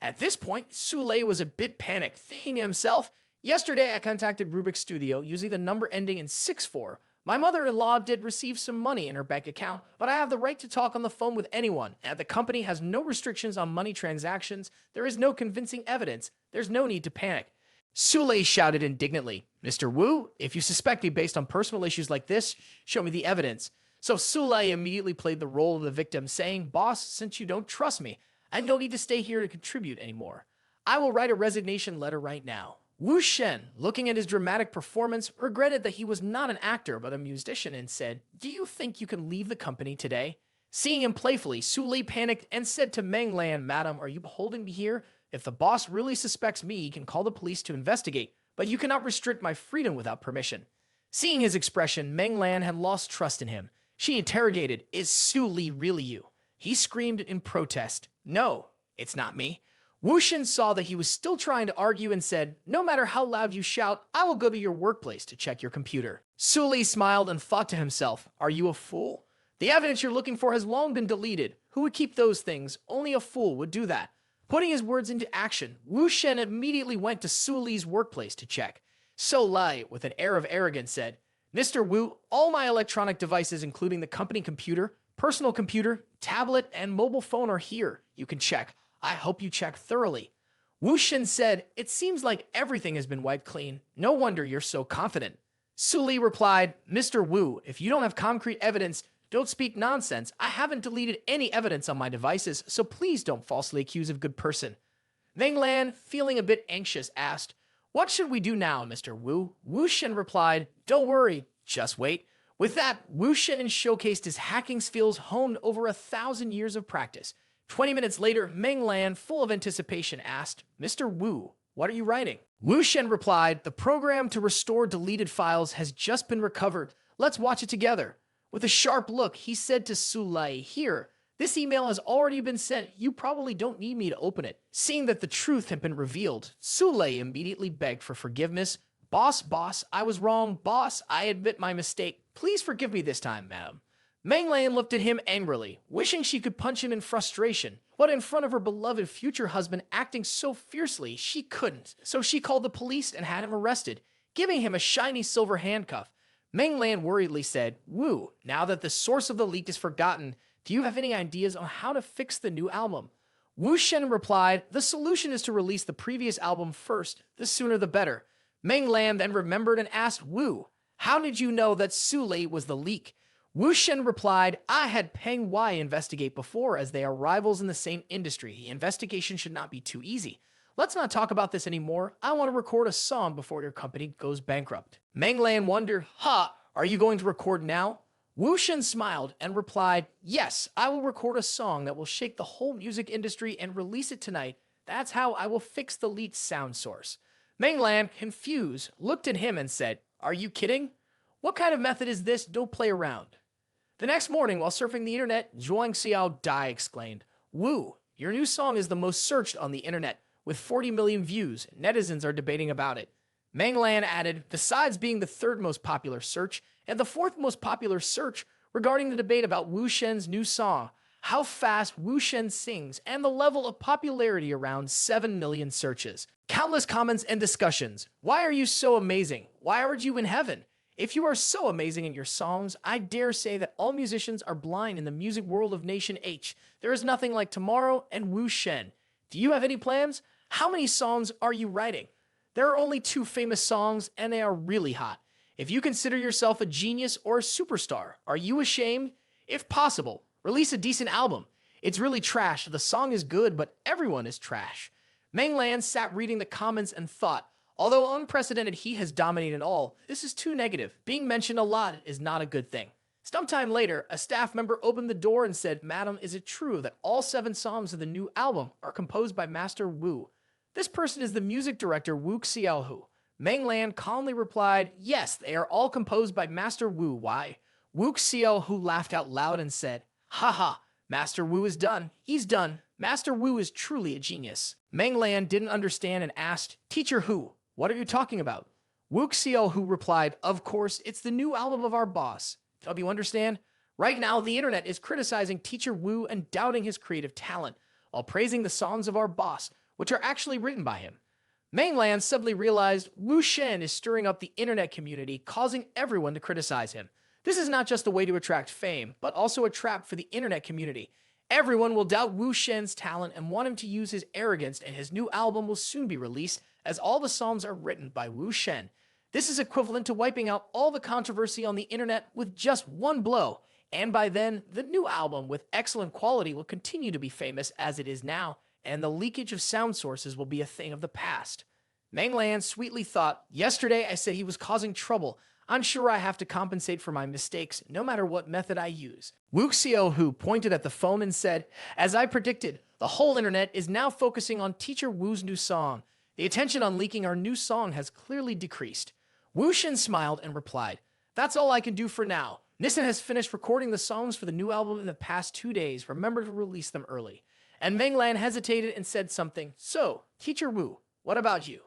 At this point, Su Lei was a bit panicked, thinking to himself, Yesterday, I contacted Rubik's Studio using the number ending in 64. My mother-in-law did receive some money in her bank account, but I have the right to talk on the phone with anyone, and the company has no restrictions on money transactions. There is no convincing evidence. There's no need to panic. Sule shouted indignantly, Mr. Wu, if you suspect me based on personal issues like this, show me the evidence. So Sule immediately played the role of the victim, saying, Boss, since you don't trust me, I don't need to stay here to contribute anymore. I will write a resignation letter right now. Wu Shen, looking at his dramatic performance, regretted that he was not an actor but a musician and said, Do you think you can leave the company today? Seeing him playfully, Sule panicked and said to Meng Lan, Madam, are you holding me here? If the boss really suspects me, he can call the police to investigate, but you cannot restrict my freedom without permission. Seeing his expression, Meng Lan had lost trust in him. She interrogated, Is Sule really you? He screamed in protest, No, it's not me. Wu Shen saw that he was still trying to argue and said, No matter how loud you shout, I will go to your workplace to check your computer. Sule smiled and thought to himself, Are you a fool? The evidence you're looking for has long been deleted. Who would keep those things? Only a fool would do that. Putting his words into action, Wu Shen immediately went to Sule's workplace to check. Sule, with an air of arrogance, said, Mr. Wu, all my electronic devices, including the company computer, personal computer, tablet, and mobile phone are here. You can check. I hope you check thoroughly. Wu Shen said, It seems like everything has been wiped clean. No wonder you're so confident. Sule replied, Mr. Wu, if you don't have concrete evidence, don't speak nonsense. I haven't deleted any evidence on my devices, so please don't falsely accuse a good person. Meng Lan, feeling a bit anxious, asked, What should we do now, Mr. Wu? Wu Shen replied, Don't worry, just wait. With that, Wu Shen showcased his hacking skills honed over 1,000 years of practice. 20 minutes later, Meng Lan, full of anticipation, asked, Mr. Wu, what are you writing? Wu Shen replied, The program to restore deleted files has just been recovered. Let's watch it together. With a sharp look, he said to Sule, Here, this email has already been sent. You probably don't need me to open it. Seeing that the truth had been revealed, Sule immediately begged for forgiveness. Boss, I was wrong. Boss, I admit my mistake. Please forgive me this time, madam. Meng Lan looked at him angrily, wishing she could punch him in frustration, but in front of her beloved future husband acting so fiercely, she couldn't. So she called the police and had him arrested, giving him a shiny silver handcuff. Meng Lan worriedly said, Wu, now that the source of the leak is forgotten, do you have any ideas on how to fix the new album? Wu Shen replied, The solution is to release the previous album first, the sooner the better. Meng Lan then remembered and asked Wu, How did you know that Sule was the leak? Wu Shen replied, I had Peng Wai investigate before as they are rivals in the same industry. The investigation should not be too easy. Let's not talk about this anymore. I want to record a song before your company goes bankrupt. Meng Lan wondered, are you going to record now? Wu Shen smiled and replied, Yes, I will record a song that will shake the whole music industry and release it tonight. That's how I will fix the leaked sound source. Meng Lan, confused, looked at him and said, Are you kidding? What kind of method is this? Don't play around. The next morning, while surfing the internet, Zhuang Xiao Dai exclaimed, Wu, your new song is the most searched on the internet, with 40 million views. Netizens are debating about it. Meng Lan added, besides being the third most popular search and the fourth most popular search regarding the debate about Wu Shen's new song, how fast Wu Shen sings, and the level of popularity around 7 million searches. Countless comments and discussions. Why are you so amazing? Why aren't you in heaven? If you are so amazing in your songs, I dare say that all musicians are blind in the music world of Nation H. There is nothing like Tomorrow and Wu Shen. Do you have any plans? How many songs are you writing? There are only 2 famous songs, and they are really hot. If you consider yourself a genius or a superstar, are you ashamed? If possible, release a decent album. It's really trash. The song is good, but everyone is trash. Meng Lan sat reading the comments and thought, although unprecedented he has dominated all, this is too negative. Being mentioned a lot is not a good thing. Sometime later, a staff member opened the door and said, Madam, is it true that all 7 songs of the new album are composed by Master Wu? This person is the music director Wu Xiaohu. Meng Lan calmly replied, Yes, they are all composed by Master Wu. Why? Wu Xiaohu laughed out loud and said, Haha, Master Wu is done. He's done. Master Wu is truly a genius. Meng Lan didn't understand and asked, Teacher Hu, what are you talking about? Wu Xiaohu replied, Of course, it's the new album of our boss. Don't you understand? Right now, the internet is criticizing Teacher Wu and doubting his creative talent, while praising the songs of our boss, which are actually written by him. Mainland suddenly realized Wu Shen is stirring up the internet community, causing everyone to criticize him. This is not just a way to attract fame, but also a trap for the internet community. Everyone will doubt Wu Shen's talent and want him to use his arrogance, and his new album will soon be released, as all the songs are written by Wu Shen. This is equivalent to wiping out all the controversy on the internet with just one blow, and by then, the new album with excellent quality will continue to be famous as it is now, and the leakage of sound sources will be a thing of the past. Mainland sweetly thought, yesterday I said he was causing trouble. I'm sure I have to compensate for my mistakes, no matter what method I use. Wu Xiaohu pointed at the phone and said, as I predicted, the whole internet is now focusing on Teacher Wu's new song. The attention on leaking our new song has clearly decreased. Wu Shen smiled and replied, that's all I can do for now. Nissen has finished recording the songs for the new album in the past 2 days. Remember to release them early. And Menglan hesitated and said something. So, Teacher Wu, what about you?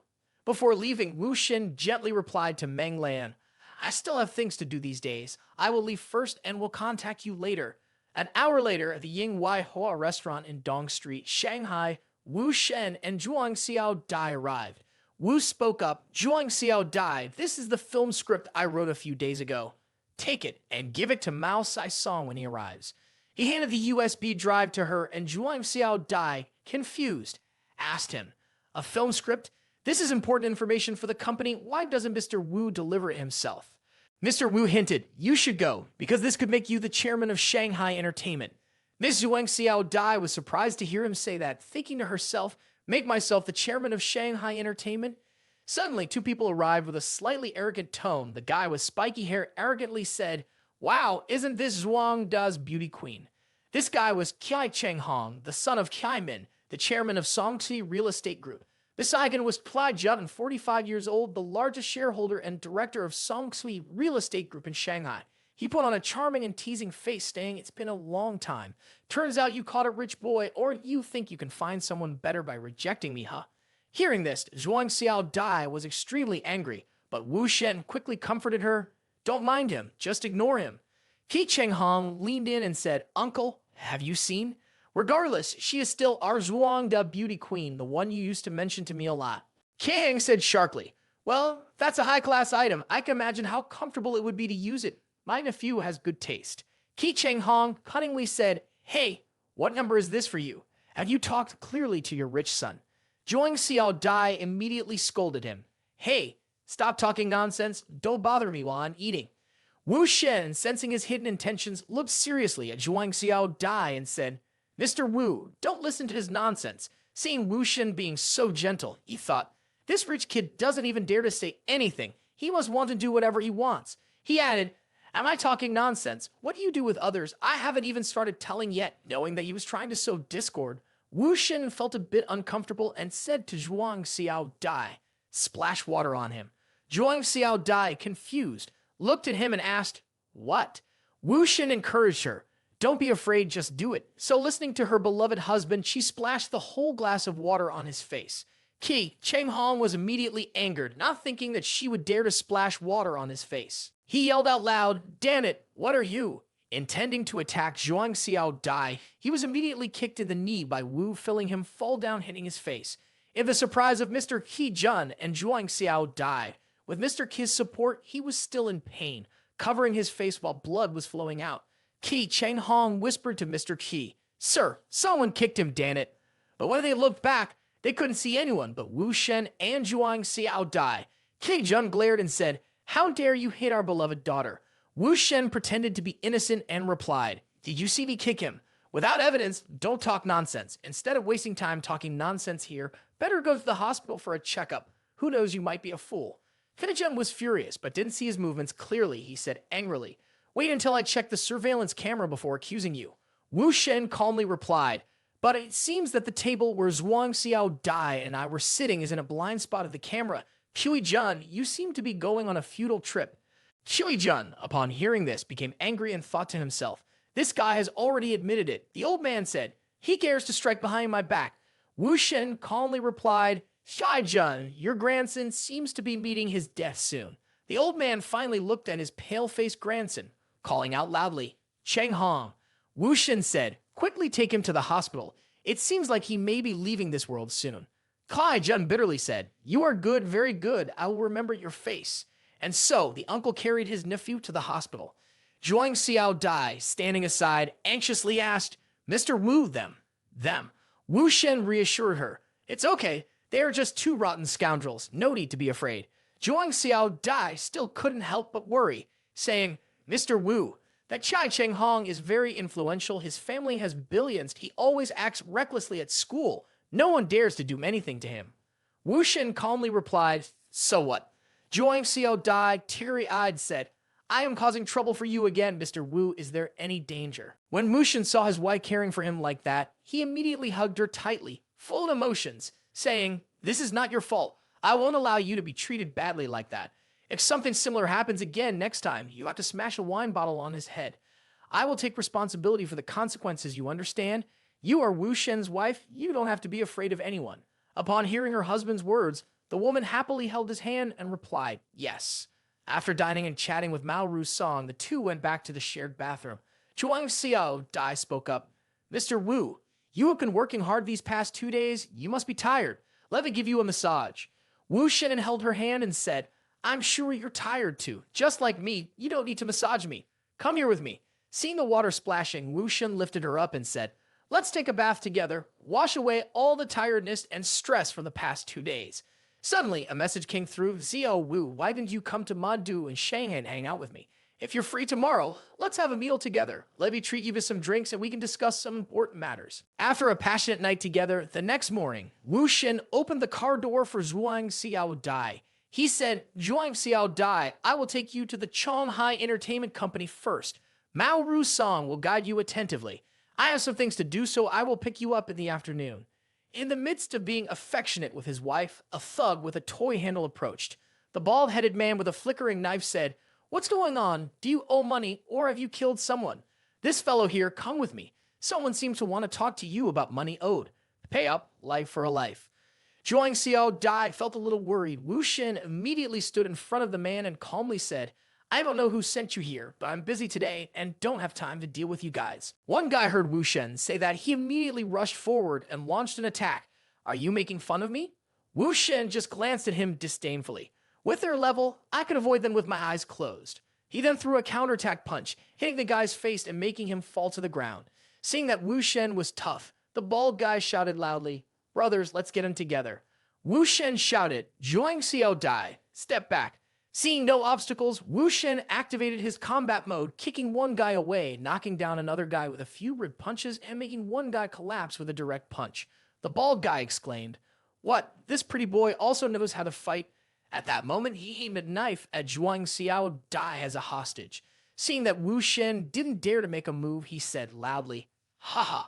Before leaving, Wu Shen gently replied to Menglan, I still have things to do these days. I will leave first and will contact you later. An hour later, at the Ying Wai Hoa restaurant in Dong Street, Shanghai, Wu Shen and Zhuang Xiao Dai arrived. Wu spoke up, Zhuang Xiao Dai, this is the film script I wrote a few days ago. Take it and give it to Mao Sai-song when he arrives. He handed the USB drive to her, and Zhuang Xiao Dai, confused, asked him, a film script? This is important information for the company. Why doesn't Mr. Wu deliver it himself? Mr. Wu hinted, you should go, because this could make you the chairman of Shanghai Entertainment. Miss Zhuang Xiao Dai was surprised to hear him say that, thinking to herself, make myself the chairman of Shanghai Entertainment? Suddenly, two people arrived with a slightly arrogant tone. The guy with spiky hair arrogantly said, wow, isn't this Zhuang Da's beauty queen? This guy was Kiai Cheng Hong, the son of Kiai Min, the chairman of Songxi Real Estate Group. Beside him was Ply Jun, 45 years old, the largest shareholder and director of Songxi Real Estate Group in Shanghai. He put on a charming and teasing face, saying, it's been a long time. Turns out you caught a rich boy, or you think you can find someone better by rejecting me, huh? Hearing this, Zhuang Xiao Dai was extremely angry, but Wu Shen quickly comforted her. Don't mind him, just ignore him. Qi Cheng Hong leaned in and said, Uncle, have you seen? Regardless, she is still our Zhuang Da beauty queen, the one you used to mention to me a lot. Kang said sharply, well, that's a high-class item. I can imagine how comfortable it would be to use it. My nephew has good taste. Qi Cheng Hong cunningly said, hey, what number is this for you? Have you talked clearly to your rich son? Zhuang Xiao Dai immediately scolded him. Hey, stop talking nonsense. Don't bother me while I'm eating. Wu Shen, sensing his hidden intentions, looked seriously at Zhuang Xiao Dai and said, Mr. Wu, don't listen to his nonsense. Seeing Wu Shen being so gentle, he thought, this rich kid doesn't even dare to say anything. He must want to do whatever he wants. He added, am I talking nonsense? What do you do with others? I haven't even started telling yet. Knowing that he was trying to sow discord, Wu Shen felt a bit uncomfortable and said to Zhuang Xiao Dai, splash water on him. Zhuang Xiao Dai, confused, looked at him and asked, what? Wu Shen encouraged her. Don't be afraid, just do it. So listening to her beloved husband, she splashed the whole glass of water on his face. Qi Cheng Hong was immediately angered, not thinking that she would dare to splash water on his face. He yelled out loud, damn it, what are you? Intending to attack Zhuang Xiao Dai, he was immediately kicked in the knee by Wu, feeling him fall down, hitting his face. In the surprise of Mr. Qi Jun and Zhuang Xiao Dai, with Mr. Qi's support, he was still in pain, covering his face while blood was flowing out. Qi Cheng Hong whispered to Mr. Qi, sir, someone kicked him, damn it. But when they looked back, they couldn't see anyone but Wu Shen and Zhuang Xiao Dai. Qi Jun glared and said, how dare you hit our beloved daughter? Wu Shen pretended to be innocent and replied, did you see me kick him? Without evidence, don't talk nonsense. Instead of wasting time talking nonsense here, better go to the hospital for a checkup. Who knows, you might be a fool. Finnegan was furious, but didn't see his movements clearly. He said angrily, wait until I check the surveillance camera before accusing you. Wu Shen calmly replied, but it seems that the table where Zhuang Xiao Dai and I were sitting is in a blind spot of the camera. Qi Jun, you seem to be going on a futile trip. Qi Jun, upon hearing this, became angry and thought to himself, this guy has already admitted it. The old man said, he dares to strike behind my back. Wu Shen calmly replied, Shai Jun, your grandson seems to be meeting his death soon. The old man finally looked at his pale-faced grandson, calling out loudly, Cheng Hong. Wu Shen said, quickly take him to the hospital. It seems like he may be leaving this world soon. Kai Jun bitterly said, "You are good, very good. I will remember your face." And so the uncle carried his nephew to the hospital. Zhuang Xiao Dai, standing aside, anxiously asked, "Mr. Wu, them. Wu Shen reassured her, "It's okay. They are just two rotten scoundrels. No need to be afraid." Zhuang Xiao Dai still couldn't help but worry, saying, "Mr. Wu, that Chai Cheng Hong is very influential. His family has billions. He always acts recklessly at school. No one dares to do anything to him." Wu Shen calmly replied, "So what?" Zhuang Xiao Dai, teary-eyed, said, "I am causing trouble for you again, Mr. Wu. Is there any danger?" When Wu Shen saw his wife caring for him like that, he immediately hugged her tightly, full of emotions, saying, "This is not your fault. I won't allow you to be treated badly like that. If something similar happens again next time, you have to smash a wine bottle on his head. I will take responsibility for the consequences, you understand? You are Wu Shen's wife. You don't have to be afraid of anyone." Upon hearing her husband's words, the woman happily held his hand and replied, "Yes." After dining and chatting with Mao Ru's song, the two went back to the shared bathroom. Zhuang Xiao Dai spoke up, "Mr. Wu, you have been working hard these past 2 days. You must be tired. Let me give you a massage." Wu Shen held her hand and said, "I'm sure you're tired too. Just like me, you don't need to massage me. Come here with me." Seeing the water splashing, Wu Shen lifted her up and said, "Let's take a bath together, wash away all the tiredness and stress from the past 2 days." Suddenly, a message came through. "Xiao Wu, why didn't you come to Madu and Shanghai and hang out with me? If you're free tomorrow, let's have a meal together. Let me treat you to some drinks and we can discuss some important matters." After a passionate night together, the next morning, Wu Shen opened the car door for Zhuang Xiao Dai. He said, "Zhuang Xiao Dai, I will take you to the Changhai Entertainment Company first. Mao Ru's song will guide you attentively. I have some things to do, so I will pick you up in the afternoon." In the midst of being affectionate with his wife, a thug with a toy handle approached. The bald-headed man with a flickering knife said, "What's going on? Do you owe money, or have you killed someone? This fellow here, come with me. Someone seems to want to talk to you about money owed. Pay up, life for a life." Zhuang Xiao Dai felt a little worried. Wu Shen immediately stood in front of the man and calmly said, "I don't know who sent you here, but I'm busy today and don't have time to deal with you guys." One guy heard Wu Shen say that. He immediately rushed forward and launched an attack. "Are you making fun of me?" Wu Shen just glanced at him disdainfully. "With their level, I could avoid them with my eyes closed." He then threw a counterattack punch, hitting the guy's face and making him fall to the ground. Seeing that Wu Shen was tough, the bald guy shouted loudly, "Brothers, let's get him together." Wu Shen shouted, "Zhuang Xiao Dai, step back." Seeing no obstacles, Wu Shen activated his combat mode, kicking one guy away, knocking down another guy with a few rib punches, and making one guy collapse with a direct punch. The bald guy exclaimed, "What? This pretty boy also knows how to fight?" At that moment, he aimed a knife at Zhuang Xiao Dai as a hostage. Seeing that Wu Shen didn't dare to make a move, he said loudly, "Haha,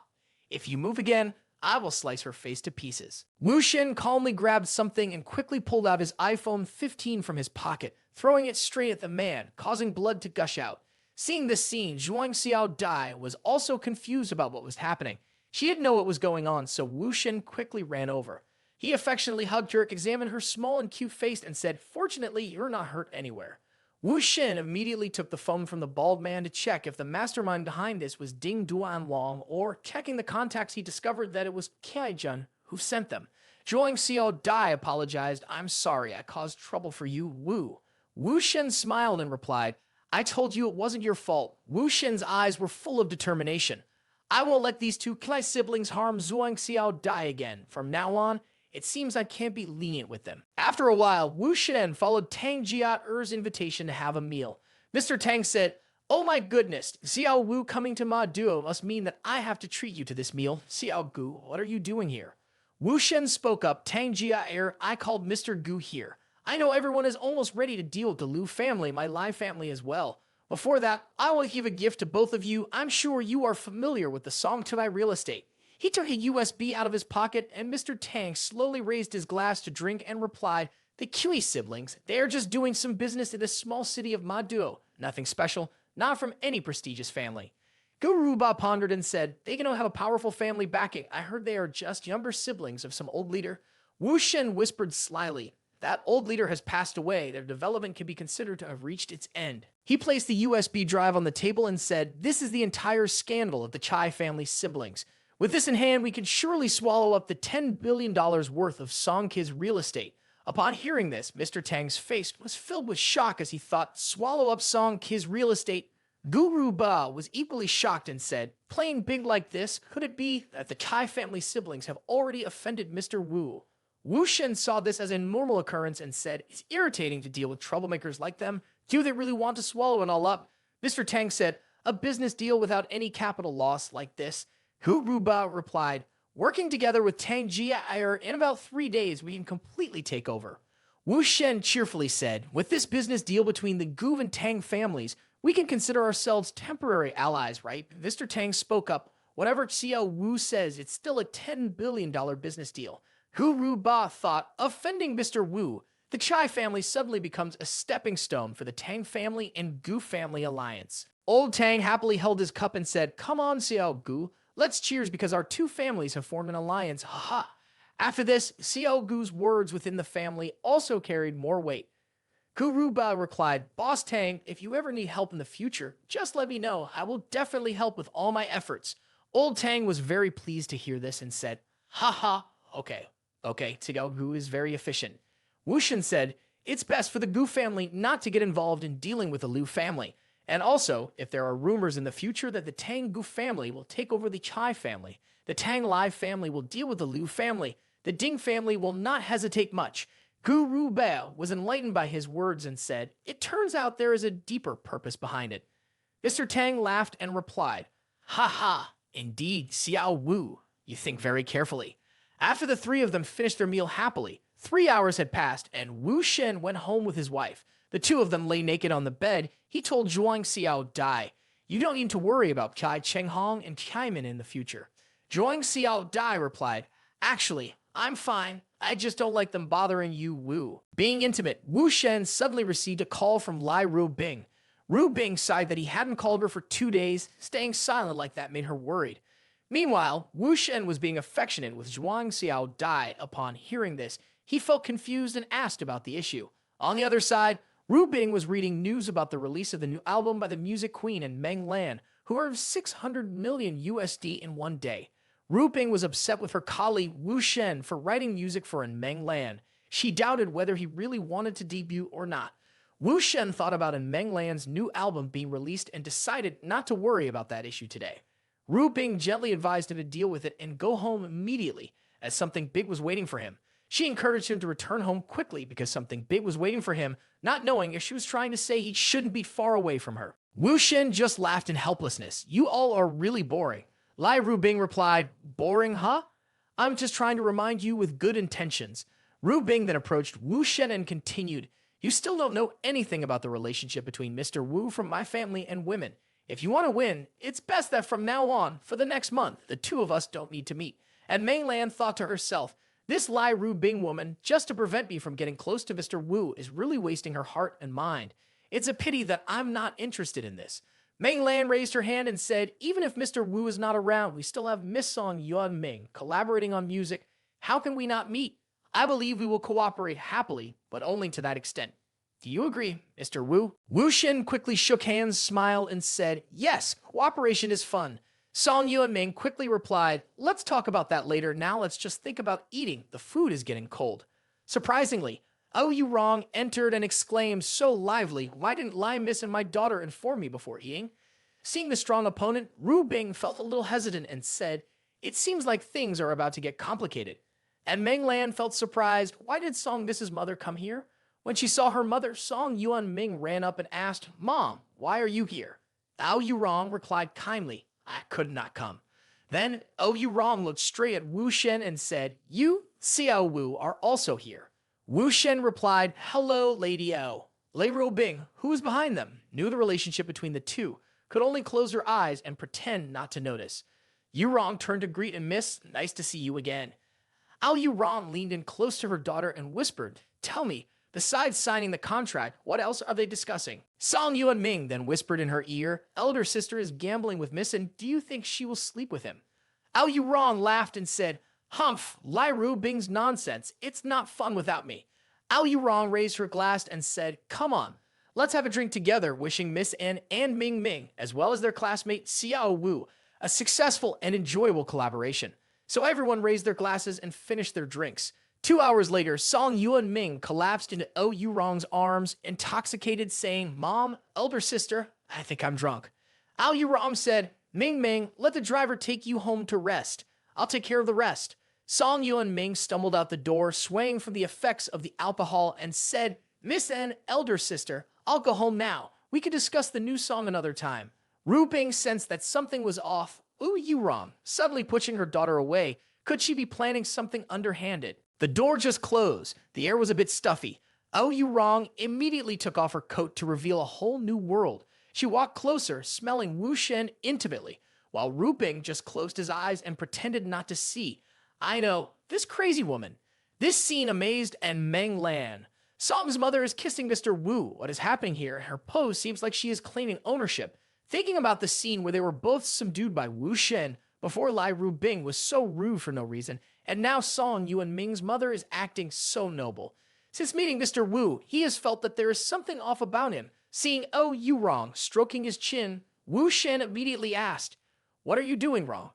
if you move again, I will slice her face to pieces." Wu Shen calmly grabbed something and quickly pulled out his iPhone 15 from his pocket, throwing it straight at the man, causing blood to gush out. Seeing this scene, Zhuang Xiao Dai was also confused about what was happening. She didn't know what was going on, so Wu Shen quickly ran over. He affectionately hugged her, examined her small and cute face, and said, "Fortunately, you're not hurt anywhere." Wu Shen immediately took the phone from the bald man to check if the mastermind behind this was Ding Duan Long, or checking the contacts, he discovered that it was Kaijun who sent them. Zhuang Xiao Dai apologized. "I'm sorry, I caused trouble for you, Wu." Wu Shen smiled and replied, "I told you it wasn't your fault." Wu Shen's eyes were full of determination. "I won't let these two Klai siblings harm Zhuang Xiao Dai again. From now on, it seems I can't be lenient with them." After a while, Wu Shen followed Tang Jiat-er's invitation to have a meal. Mr. Tang said, "Oh my goodness, Xiao Wu coming to Ma Duo must mean that I have to treat you to this meal. Xiao Gu, what are you doing here?" Wu Shen spoke up, "Tang Jia-er, I called Mr. Gu here. I know everyone is almost ready to deal with the Liu family, my Lai family as well. Before that, I will give a gift to both of you. I'm sure you are familiar with the song to my real estate." He took a USB out of his pocket, and Mr. Tang slowly raised his glass to drink and replied, "The Kiwi siblings, they are just doing some business in the small city of Maduo. Nothing special, not from any prestigious family." Guruba pondered and said, "They don't have a powerful family backing. I heard they are just younger siblings of some old leader." Wu Shen whispered slyly, "That old leader has passed away. Their development can be considered to have reached its end." He placed the USB drive on the table and said, "This is the entire scandal of the Chai family siblings. With this in hand, we can surely swallow up the $10 billion worth of Songki's real estate. Upon hearing this, Mr. Tang's face was filled with shock as he thought, swallow up Songki's real estate. Guru Ba was equally shocked and said, playing big like this, could it be that the Chai family siblings have already offended Mr. Wu? Wu Shen saw this as a normal occurrence and said, it's irritating to deal with troublemakers like them. Do they really want to swallow it all up? Mr. Tang said, a business deal without any capital loss like this. Guru Ba replied, working together with Tang Jia, in about 3 days, we can completely take over. Wu Shen cheerfully said, with this business deal between the Gu and Tang families, we can consider ourselves temporary allies, right? Mr. Tang spoke up. Whatever Xiao Wu says, it's still a $10 billion business deal. Guru Ba thought, offending Mr. Wu, the Chai family suddenly becomes a stepping stone for the Tang family and Gu family alliance. Old Tang happily held his cup and said, come on, Xiao Gu, let's cheers because our two families have formed an alliance, haha. After this, Xiao Gu's words within the family also carried more weight. Guru Ba replied, Boss Tang, if you ever need help in the future, just let me know. I will definitely help with all my efforts. Old Tang was very pleased to hear this and said, haha, okay, Xiao Gu is very efficient. Wu Shen said, it's best for the Gu family not to get involved in dealing with the Liu family. And also, if there are rumors in the future that the Tang Gu family will take over the Chai family, the Tang Lai family will deal with the Liu family, the Ding family will not hesitate much. Guru Bao was enlightened by his words and said, it turns out there is a deeper purpose behind it. Mr. Tang laughed and replied, ha ha, indeed, Xiao Wu, you think very carefully. After the three of them finished their meal happily, 3 hours had passed and Wu Shen went home with his wife. The two of them lay naked on the bed. He told Zhuang Xiao, die. You don't need to worry about Chai Chenghong and Chaimin in the future. Zhuang Xiao Dai replied, actually, I'm fine. I just don't like them bothering you, Wu. Being intimate, Wu Shen suddenly received a call from Lai Ru Bing. Ru Bing sighed that he hadn't called her for 2 days. Staying silent like that made her worried. Meanwhile, Wu Shen was being affectionate with Zhuang Xiao Dai. Upon hearing this, he felt confused and asked about the issue. On the other side, Ru Bing was reading news about the release of the new album by the music queen and Meng Lan, who earned 600 million USD in one day. Ru Bing was upset with her colleague Wu Shen for writing music for Meng Lan. She doubted whether he really wanted to debut or not. Wu Shen thought about Meng Lan's new album being released and decided not to worry about that issue today. Ru Bing gently advised him to deal with it and go home immediately, as something big was waiting for him. She encouraged him to return home quickly because something big was waiting for him, not knowing if she was trying to say he shouldn't be far away from her. Wu Shen just laughed in helplessness. You all are really boring. Lai Ru Bing replied, boring, huh? I'm just trying to remind you with good intentions. Ru Bing then approached Wu Shen and continued, you still don't know anything about the relationship between Mr. Wu from my family and women. If you want to win, it's best that from now on, for the next month, the two of us don't need to meet. And Meng Lan thought to herself, this Lai Ru Bing woman, just to prevent me from getting close to Mr. Wu, is really wasting her heart and mind. It's a pity that I'm not interested in this. Meng Lan raised her hand and said, even if Mr. Wu is not around, we still have Miss Song Yuan Ming collaborating on music. How can we not meet? I believe we will cooperate happily, but only to that extent. Do you agree, Mr. Wu? Wu Shen quickly shook hands, smiled, and said, yes, cooperation is fun. Song Yuan Ming quickly replied, let's talk about that later. Now let's just think about eating. The food is getting cold. Surprisingly, Oh You Wrong entered and exclaimed so lively, why didn't Lai Miss and my daughter inform me before eating? Seeing the strong opponent, Ru Bing felt a little hesitant and said, it seems like things are about to get complicated. And Meng Lan felt surprised, why did Song Miss's mother come here? When she saw her mother, Song Yuan Ming ran up and asked, Mom, why are you here? Oh You Wrong replied kindly, I could not come. Then Oh You Wrong looked straight at Wu Shen and said, you, Xiao Wu, are also here. Wu Shen replied, hello, Lady O. Lei Ru Bing, who was behind them, knew the relationship between the two, could only close her eyes and pretend not to notice. Yu Rong turned to greet and miss, nice to see you again. Ao Yu Rong leaned in close to her daughter and whispered, tell me, besides signing the contract, what else are they discussing? Song Yuan Ming then whispered in her ear, elder sister is gambling with Miss and do you think she will sleep with him? Ao Yu Rong laughed and said, humph, Lai Ru Bing's nonsense, it's not fun without me. Ao Yu Rong raised her glass and said, come on, let's have a drink together, wishing Miss N and Ming Ming, as well as their classmate Xiao Wu, a successful and enjoyable collaboration. So everyone raised their glasses and finished their drinks. 2 hours later, Song Yuan Ming collapsed into Oh Yurong's arms, intoxicated, saying, "Mom, elder sister, I think I'm drunk." Ao Yurong said, "Ming Ming, let the driver take you home to rest. I'll take care of the rest." Song Yuan Ming stumbled out the door, swaying from the effects of the alcohol, and said, "Miss N, elder sister, I'll go home now. We can discuss the new song another time." Ru Bing sensed that something was off. Ooh, Yurong, suddenly pushing her daughter away. Could she be planning something underhanded? The door just closed. The air was a bit stuffy. Oh Yurong immediately took off her coat to reveal a whole new world. She walked closer, smelling Wu Shen intimately, while Ru Bing just closed his eyes and pretended not to see. I know, this crazy woman. This scene amazed and Meng Lan. Song's mother is kissing Mr. Wu. What is happening here? Her pose seems like she is claiming ownership. Thinking about the scene where they were both subdued by Wu Shen before Lai Ru Bing was so rude for no reason, and now Song Yuan Ming's mother is acting so noble. Since meeting Mr. Wu, he has felt that there is something off about him. Seeing Oh Yurong stroking his chin, Wu Shen immediately asked, "What are you doing wrong?"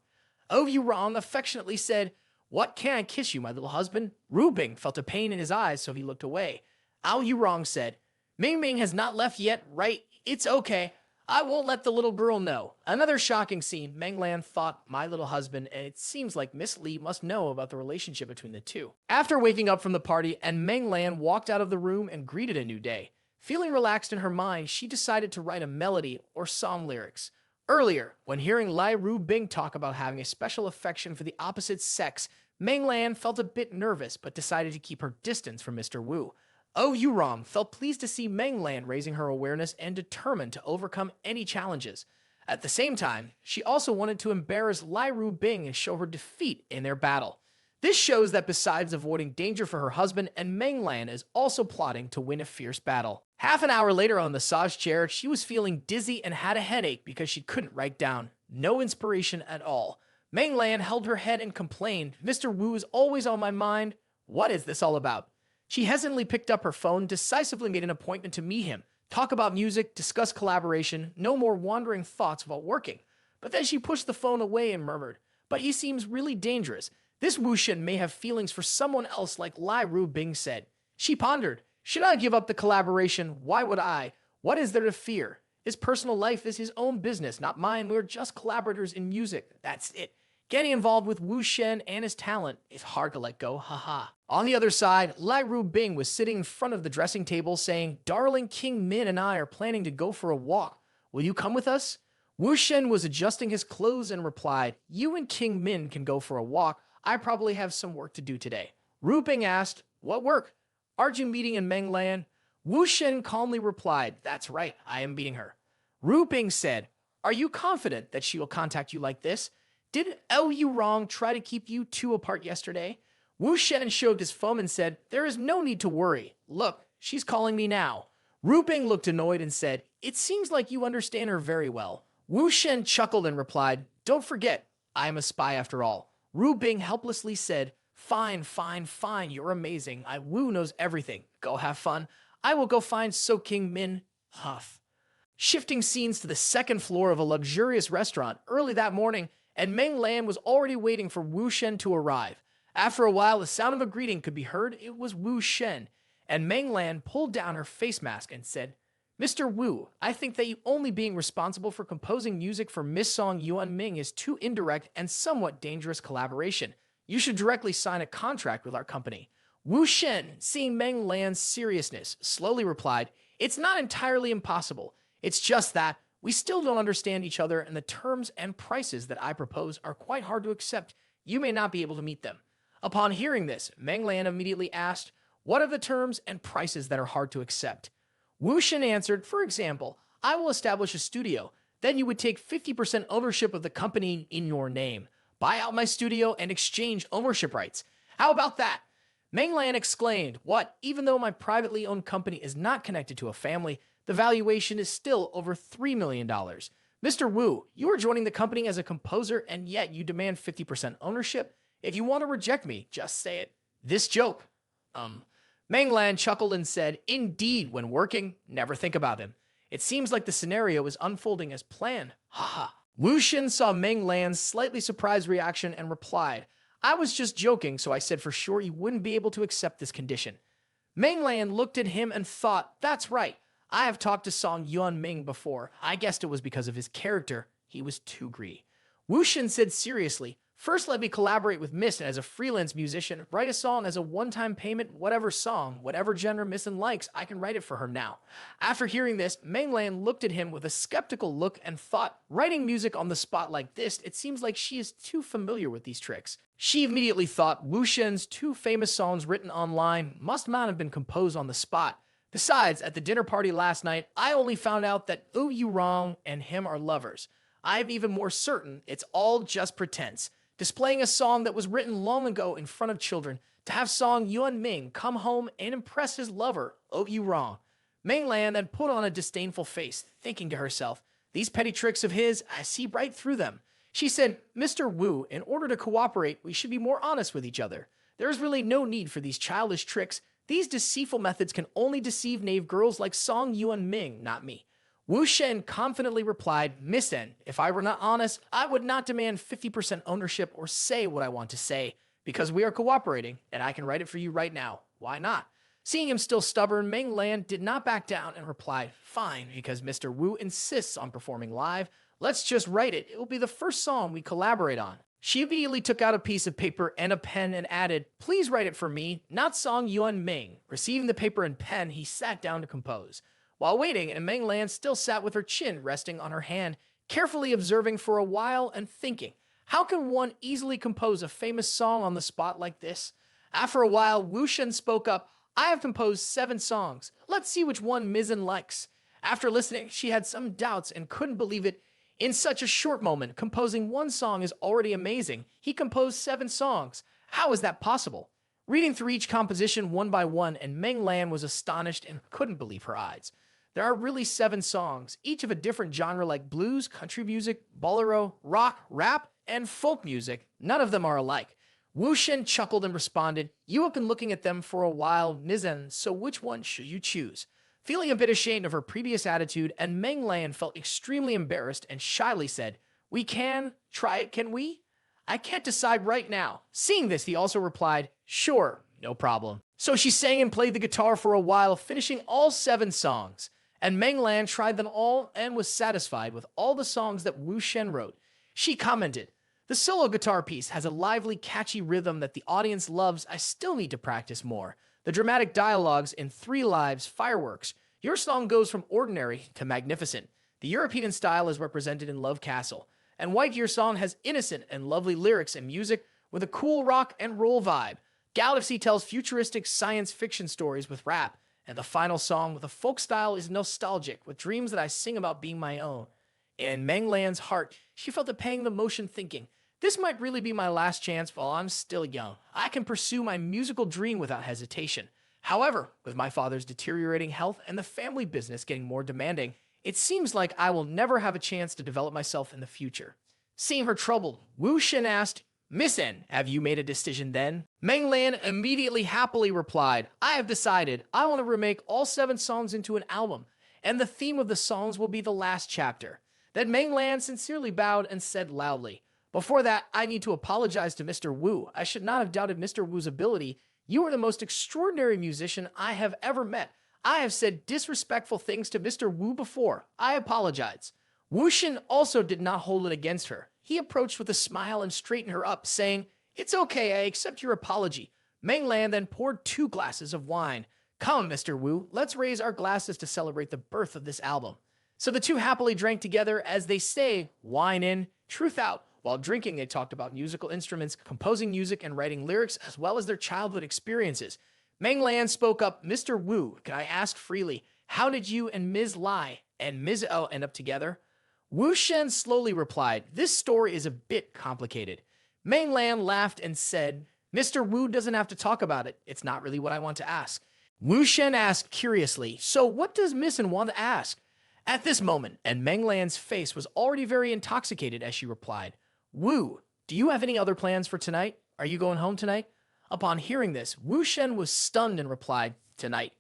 Oh Yurong affectionately said, "What can I kiss you, my little husband?" Ru Bing felt a pain in his eyes, so he looked away. Ao Yurong said, "Ming Ming has not left yet, right? It's okay. I won't let the little girl know." Another shocking scene. Meng Lan thought, "My little husband," and it seems like Miss Li must know about the relationship between the two. After waking up from the party, and Meng Lan walked out of the room and greeted a new day. Feeling relaxed in her mind, she decided to write a melody or song lyrics. Earlier, when hearing Lai Ru Bing talk about having a special affection for the opposite sex, Meng Lan felt a bit nervous but decided to keep her distance from Mr. Wu. Oh Yurong felt pleased to see Meng Lan raising her awareness and determined to overcome any challenges. At the same time, she also wanted to embarrass Lai Ru Bing and show her defeat in their battle. This shows that besides avoiding danger for her husband, and Meng Lan is also plotting to win a fierce battle. Half an hour later on the massage chair, she was feeling dizzy and had a headache because she couldn't write down. No inspiration at all. Meng Lan held her head and complained, "Mr. Wu is always on my mind. What is this all about?" She hesitantly picked up her phone, decisively made an appointment to meet him, talk about music, discuss collaboration, no more wandering thoughts about working. But then she pushed the phone away and murmured, "But he seems really dangerous. This Wu Shen may have feelings for someone else like Lai Ru Bing said." She pondered, "Should I give up the collaboration? Why would I? What is there to fear? His personal life is his own business, not mine. We're just collaborators in music. That's it. Getting involved with Wu Shen and his talent is hard to let go, haha." On the other side, Lai Ru Bing was sitting in front of the dressing table saying, "Darling King Min and I are planning to go for a walk. Will you come with us?" Wu Shen was adjusting his clothes and replied, "You and King Min can go for a walk. I probably have some work to do today." Ru Bing asked, "What work? Aren't you meeting in Meng Lan?" Wu Shen calmly replied, "That's right, I am meeting her." Ru Bing said, "Are you confident that she will contact you like this? Did Oh Yurong try to keep you two apart yesterday?" Wu Shen showed his phone and said, "There is no need to worry. Look, she's calling me now." Ru Bing looked annoyed and said, "It seems like you understand her very well." Wu Shen chuckled and replied, "Don't forget, I am a spy after all." Ru Bing helplessly said, "Fine, fine, fine, you're amazing. Wu knows everything. Go have fun. I will go find So King Min." Huff. Shifting scenes to the second floor of a luxurious restaurant early that morning, and Meng Lan was already waiting for Wu Shen to arrive. After a while, the sound of a greeting could be heard. It was Wu Shen, and Meng Lan pulled down her face mask and said, "Mr. Wu, I think that you only being responsible for composing music for Miss Song Yuan Ming is too indirect and somewhat dangerous collaboration. You should directly sign a contract with our company." Wu Shen, seeing Meng Lan's seriousness, slowly replied, "It's not entirely impossible. It's just that we still don't understand each other, and the terms and prices that I propose are quite hard to accept. You may not be able to meet them." Upon hearing this, Meng Lan immediately asked, "What are the terms and prices that are hard to accept?" Wu Shen answered, "For example, I will establish a studio. Then you would take 50% ownership of the company in your name, buy out my studio, and exchange ownership rights. How about that?" Meng Lan exclaimed, "What? Even though my privately owned company is not connected to a family, the valuation is still over $3 million. Mr. Wu, you are joining the company as a composer, and yet you demand 50% ownership? If you want to reject me, just say it." This joke. Meng Lan chuckled and said, "Indeed, when working, never think about him. It seems like the scenario is unfolding as planned. Haha." Wu Shen saw Meng Lan's slightly surprised reaction and replied, I was just joking, so I said for sure you wouldn't be able to accept this condition. Meng Lan looked at him and thought, that's right. I have talked to Song Yuan Ming before. I guessed it was because of his character. He was too greedy. Wu Shen said seriously, first let me collaborate with Missen as a freelance musician, write a song as a one-time payment, whatever song, whatever genre Missen likes, I can write it for her now. After hearing this, Meng Lan looked at him with a skeptical look and thought, writing music on the spot like this, it seems like she is too familiar with these tricks. She immediately thought Wu Shen's two famous songs written online must not have been composed on the spot. Besides, at the dinner party last night, I only found out that Oh You Wrong and him are lovers. I'm even more certain it's all just pretense. Displaying a song that was written long ago in front of children to have Song Yuan Ming come home and impress his lover, Oh You Wrong. Meng Lan then put on a disdainful face, thinking to herself, these petty tricks of his, I see right through them. She said, Mr. Wu, in order to cooperate, we should be more honest with each other. There is really no need for these childish tricks. These deceitful methods can only deceive knave girls like Song Yuan Ming, not me. Wu Shen confidently replied, Miss N, if I were not honest, I would not demand 50% ownership or say what I want to say, because we are cooperating, and I can write it for you right now. Why not? Seeing him still stubborn, Meng Lan did not back down and replied, fine, because Mr. Wu insists on performing live. Let's just write it. It will be the first song we collaborate on. She immediately took out a piece of paper and a pen and added, please write it for me, not Song Yuan Ming. Receiving the paper and pen, he sat down to compose. While waiting, and Meng Lan still sat with her chin resting on her hand, carefully observing for a while and thinking, how can one easily compose a famous song on the spot like this? After a while, Wu Shen spoke up, I have composed 7 songs. Let's see which one Mizzen likes. After listening, she had some doubts and couldn't believe it. In such a short moment, composing one song is already amazing. He composed 7 songs. How is that possible? Reading through each composition one by one, and Meng Lan was astonished and couldn't believe her eyes. There are really 7 songs, each of a different genre like blues, country music, bolero, rock, rap, and folk music. None of them are alike. Wu Shen chuckled and responded, you have been looking at them for a while, Nizen, so which one should you choose? Feeling a bit ashamed of her previous attitude, and Meng Lan felt extremely embarrassed and shyly said, we can try it, can we? I can't decide right now. Seeing this, he also replied, sure, no problem. So she sang and played the guitar for a while, finishing all 7 songs. And Meng Lan tried them all and was satisfied with all the songs that Wu Shen wrote. She commented, the solo guitar piece has a lively, catchy rhythm that the audience loves. I still need to practice more. The dramatic dialogues in 3 Lives, Fireworks. Your song goes from ordinary to magnificent. The European style is represented in Love Castle. And White Year Song has innocent and lovely lyrics and music with a cool rock and roll vibe. Galaxy tells futuristic science fiction stories with rap. And the final song with a folk style is nostalgic, with dreams that I sing about being my own. In Meng Lan's heart, she felt a pang of emotion thinking, this might really be my last chance while I'm still young. I can pursue my musical dream without hesitation. However, with my father's deteriorating health and the family business getting more demanding, it seems like I will never have a chance to develop myself in the future. Seeing her troubled, Wu Shen asked, Miss N, have you made a decision then? Meng Lan immediately happily replied, I have decided I want to remake all 7 songs into an album, and the theme of the songs will be the last chapter. Then Meng Lan sincerely bowed and said loudly, before that, I need to apologize to Mr. Wu. I should not have doubted Mr. Wu's ability. You are the most extraordinary musician I have ever met. I have said disrespectful things to Mr. Wu before. I apologize. Wu Shen also did not hold it against her. He approached with a smile and straightened her up, saying, it's okay, I accept your apology. Meng Lan then poured 2 glasses of wine. Come, Mr. Wu, let's raise our glasses to celebrate the birth of this album. So the two happily drank together as they say, wine in, truth out. While drinking, they talked about musical instruments, composing music, and writing lyrics, as well as their childhood experiences. Meng Lan spoke up, Mr. Wu, can I ask freely, how did you and Ms. Lai and Ms. O end up together? Wu Shen slowly replied, this story is a bit complicated. Meng Lan laughed and said, Mr. Wu doesn't have to talk about it. It's not really what I want to ask. Wu Shen asked curiously, so what does Missen want to ask? At this moment, and Meng Lan's face was already very intoxicated as she replied, Wu, do you have any other plans for tonight? Are you going home tonight? Upon hearing this, Wu Shen was stunned and replied, tonight.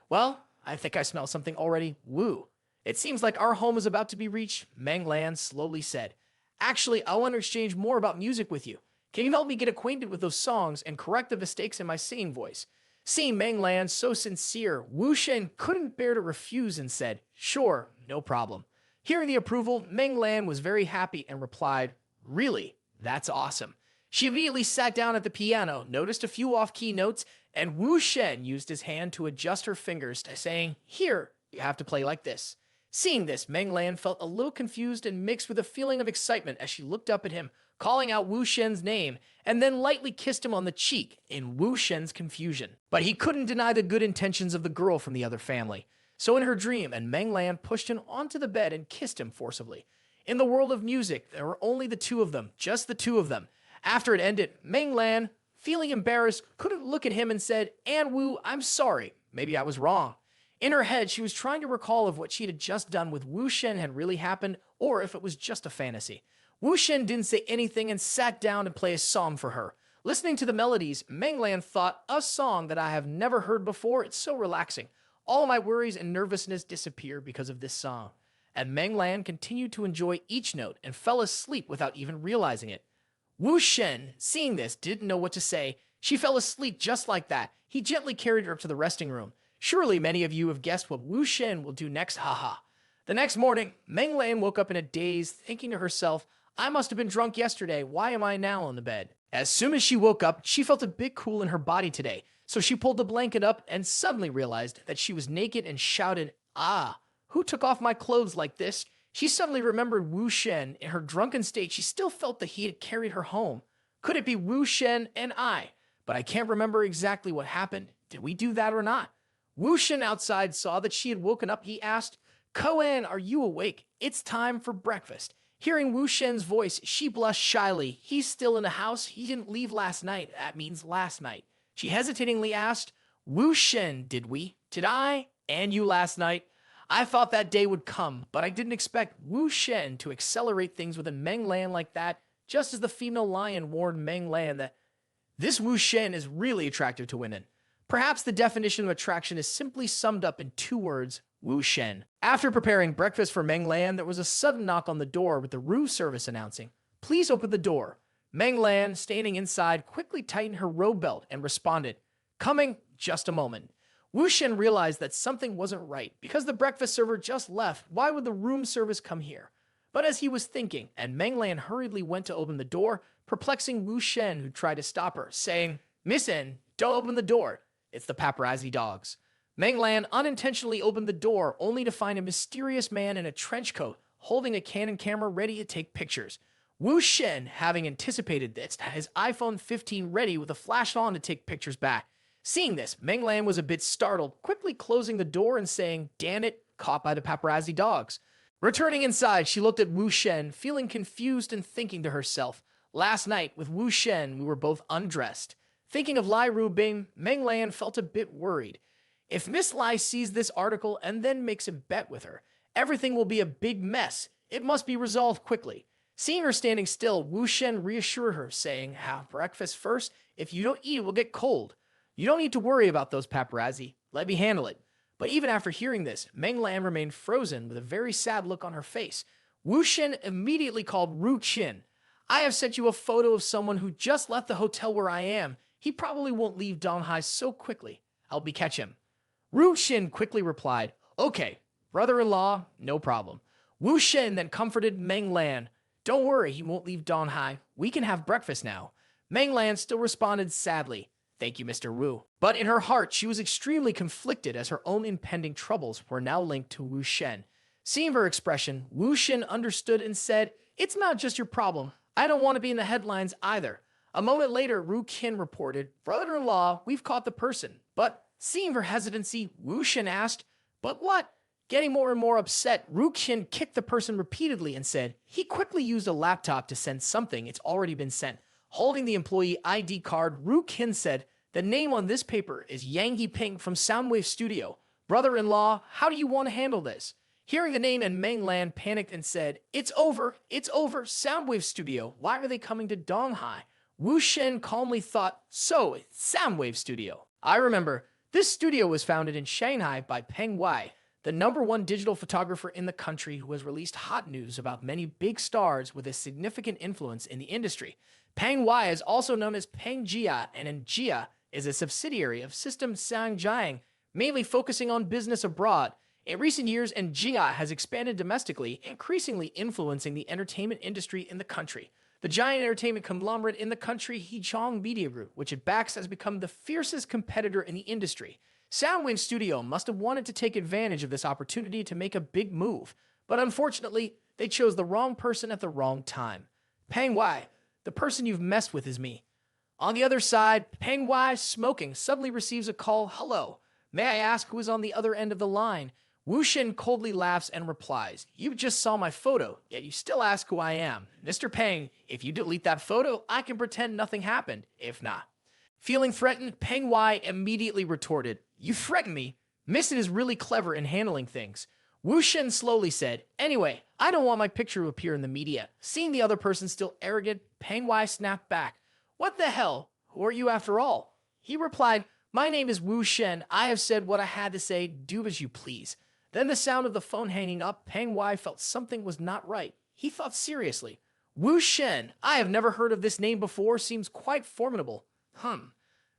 Well, I think I smell something already. Wu. It seems like our home is about to be reached, Meng Lan slowly said. Actually, I want to exchange more about music with you. Can you help me get acquainted with those songs and correct the mistakes in my singing voice? Seeing Meng Lan so sincere, Wu Shen couldn't bear to refuse and said, sure, no problem. Hearing the approval, Meng Lan was very happy and replied, really? That's awesome. She immediately sat down at the piano, noticed a few off-key notes, and Wu Shen used his hand to adjust her fingers, saying, here, you have to play like this. Seeing this, Meng Lan felt a little confused and mixed with a feeling of excitement as she looked up at him, calling out Wu Shen's name, and then lightly kissed him on the cheek in Wu Shen's confusion. But he couldn't deny the good intentions of the girl from the other family. So in her dream, Meng Lan pushed him onto the bed and kissed him forcibly. In the world of music, there were only the two of them, just the two of them. After it ended, Meng Lan, feeling embarrassed, couldn't look at him and said, An Wu, I'm sorry. Maybe I was wrong. In her head, she was trying to recall if what she had just done with Wu Shen had really happened, or if it was just a fantasy. Wu Shen didn't say anything and sat down and played a song for her. Listening to the melodies, Meng Lan thought, a song that I have never heard before, it's so relaxing. All of my worries and nervousness disappear because of this song. And Meng Lan continued to enjoy each note and fell asleep without even realizing it. Wu Shen, seeing this, didn't know what to say. She fell asleep just like that. He gently carried her up to the resting room. Surely many of you have guessed what Wu Shen will do next, haha. The next morning, Meng Lan woke up in a daze, thinking to herself, I must have been drunk yesterday, why am I now on the bed? As soon as she woke up, she felt a bit cool in her body today, so she pulled the blanket up and suddenly realized that she was naked and shouted, ah, who took off my clothes like this? She suddenly remembered Wu Shen. In her drunken state, she still felt that he had carried her home. Could it be Wu Shen and I? But I can't remember exactly what happened. Did we do that or not? Wu Shen outside saw that she had woken up. He asked, Koan, are you awake? It's time for breakfast. Hearing Wu Shen's voice, she blushed shyly. He's still in the house. He didn't leave last night. That means last night. She hesitatingly asked, Wu Shen, did we? Did I and you last night? I thought that day would come, but I didn't expect Wu Shen to accelerate things with a Meng Lan like that, just as the female lion warned Meng Lan that this Wu Shen is really attractive to women. Perhaps the definition of attraction is simply summed up in two words, Wu Shen. After preparing breakfast for Meng Lan, there was a sudden knock on the door with the room service announcing, please open the door. Meng Lan, standing inside, quickly tightened her robe belt and responded, coming, just a moment. Wu Shen realized that something wasn't right. Because the breakfast server just left, why would the room service come here? But as he was thinking, and Meng Lan hurriedly went to open the door, perplexing Wu Shen, who tried to stop her, saying, Miss N, don't open the door. It's the paparazzi dogs. Meng Lan unintentionally opened the door only to find a mysterious man in a trench coat holding a Canon camera ready to take pictures. Wu Shen, having anticipated this, had his iPhone 15 ready with a flash on to take pictures back. Seeing this, Meng Lan was a bit startled, quickly closing the door and saying, damn it, caught by the paparazzi dogs. Returning inside, she looked at Wu Shen, feeling confused and thinking to herself, last night with Wu Shen, we were both undressed. Thinking of Lai Rubing, Meng Lan felt a bit worried. If Miss Lai sees this article and then makes a bet with her, everything will be a big mess. It must be resolved quickly. Seeing her standing still, Wu Shen reassured her, saying, have breakfast first. If you don't eat, it will get cold. You don't need to worry about those paparazzi. Let me handle it. But even after hearing this, Meng Lan remained frozen with a very sad look on her face. Wu Shen immediately called Ru Qin. I have sent you a photo of someone who just left the hotel where I am. He probably won't leave Donghai so quickly. I'll be catch him. Ru Qin quickly replied, okay, brother-in-law, no problem. Wu Shen then comforted Meng Lan. Don't worry, he won't leave Donghai. We can have breakfast now. Meng Lan still responded sadly, thank you, Mr. Wu. But in her heart, she was extremely conflicted as her own impending troubles were now linked to Wu Shen. Seeing her expression, Wu Shen understood and said, it's not just your problem. I don't want to be in the headlines either. A moment later, Ru Qin reported, brother-in-law, we've caught the person. But seeing her hesitancy, Wu Shen asked, but what? Getting more and more upset, Ru Qin kicked the person repeatedly and said, he quickly used a laptop to send something. It's already been sent. Holding the employee ID card, Ru Qin said, the name on this paper is Yang Yiping from Soundwave Studio. Brother-in-law, how do you want to handle this? Hearing the name, and Meng Lan panicked and said, it's over, Soundwave Studio. Why are they coming to Donghai? Wu Shen calmly thought, so, it's Soundwave Studio. I remember, this studio was founded in Shanghai by Peng Wei. the #1 digital photographer in the country who has released hot news about many big stars with a significant influence in the industry. Manhwa is also known as Pangjia, and Njia is a subsidiary of System Sangjiang, mainly focusing on business abroad. In recent years, Njia has expanded domestically, increasingly influencing the entertainment industry in the country. The giant entertainment conglomerate in the country, Heechong Media Group, which it backs, has become the fiercest competitor in the industry. Soundwave Studio must have wanted to take advantage of this opportunity to make a big move, but unfortunately, they chose the wrong person at the wrong time. Manhwa, the person you've messed with is me. On the other side, Manhwa, smoking, suddenly receives a call. Hello, may I ask who is on the other end of the line? Wuxian coldly laughs and replies, you just saw my photo, yet you still ask who I am. Mr. Peng, if you delete that photo, I can pretend nothing happened. If not. Feeling threatened, Manhwa immediately retorted, you threaten me? Missy is really clever in handling things. Wuxian slowly said, anyway, I don't want my picture to appear in the media. Seeing the other person still arrogant, Manhwa snapped back. What the hell? Who are you after all? He replied, my name is Wuxian. I have said what I had to say. Do as you please. Then the sound of the phone hanging up, Manhwa felt something was not right. He thought seriously. Wuxian, I have never heard of this name before, seems quite formidable.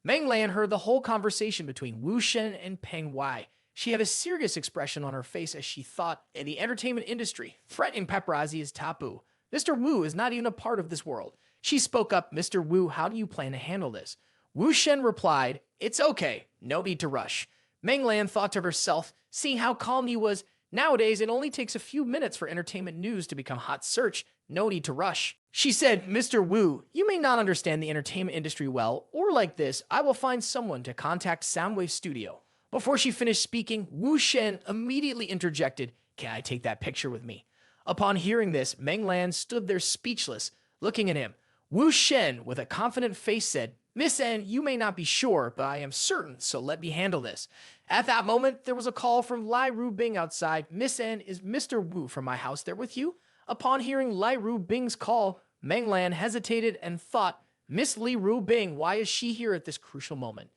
Menglan heard the whole conversation between Wuxian and Manhwa. She had a serious expression on her face as she thought, in the entertainment industry, threatening paparazzi is taboo. Mr. Wu is not even a part of this world. She spoke up, Mr. Wu, how do you plan to handle this? Wuxian replied, it's okay, no need to rush. Menglan thought to herself, seeing how calm he was, nowadays it only takes a few minutes for entertainment news to become hot search, no need to rush. She said, Mr. Wu, you may not understand the entertainment industry well, or like this, I will find someone to contact Soundwave Studio. Before she finished speaking, Wuxian immediately interjected, can I take that picture with me? Upon hearing this, Menglan stood there speechless, looking at him. Wuxian, with a confident face, said, Miss N, you may not be sure, but I am certain, so let me handle this. At that moment, there was a call from Lai Rubing outside. Miss N, is Mr. Wu from my house there with you? Upon hearing Lai Rubing's call, Menglan hesitated and thought, Miss Li Rubing, why is she here at this crucial moment?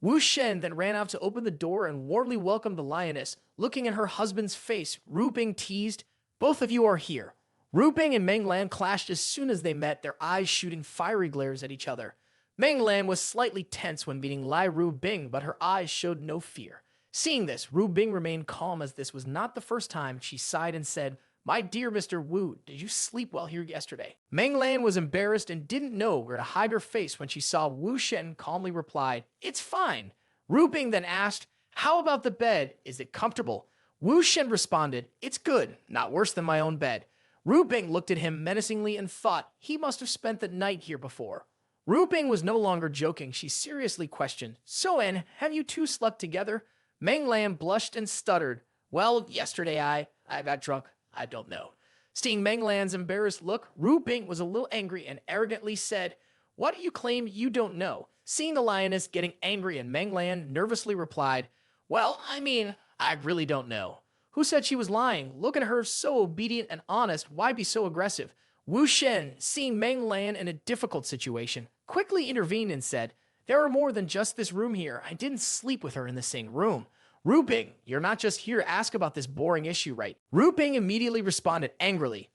Wuxian then ran out to open the door and warmly welcomed the lioness. Looking at her husband's face, Rubing teased, both of you are here. Rubing and Menglan clashed as soon as they met, their eyes shooting fiery glares at each other. Menglan was slightly tense when meeting Lai Rubing, but her eyes showed no fear. Seeing this, Rubing remained calm as this was not the first time. She sighed and said, my dear Mr. Wu, did you sleep well here yesterday? Menglan was embarrassed and didn't know where to hide her face when she saw Wuxian calmly replied, it's fine. Rubing then asked, how about the bed? Is it comfortable? Wuxian responded, it's good, not worse than my own bed. Rubing looked at him menacingly and thought he must have spent the night here before. Rubing was no longer joking. She seriously questioned, so En, have you two slept together? Menglan blushed and stuttered, well, yesterday I got drunk. I don't know. Seeing Menglan's embarrassed look, Rubing was a little angry and arrogantly said, what do you claim you don't know? Seeing the lioness getting angry and Menglan nervously replied, well, I really don't know. Who said she was lying? Look at her, so obedient and honest. Why be so aggressive? Wuxian, seeing Menglan in a difficult situation, quickly intervened and said, there are more than just this room here. I didn't sleep with her in the same room. Rubing, you're not just here to ask about this boring issue, right? Rubing immediately responded angrily.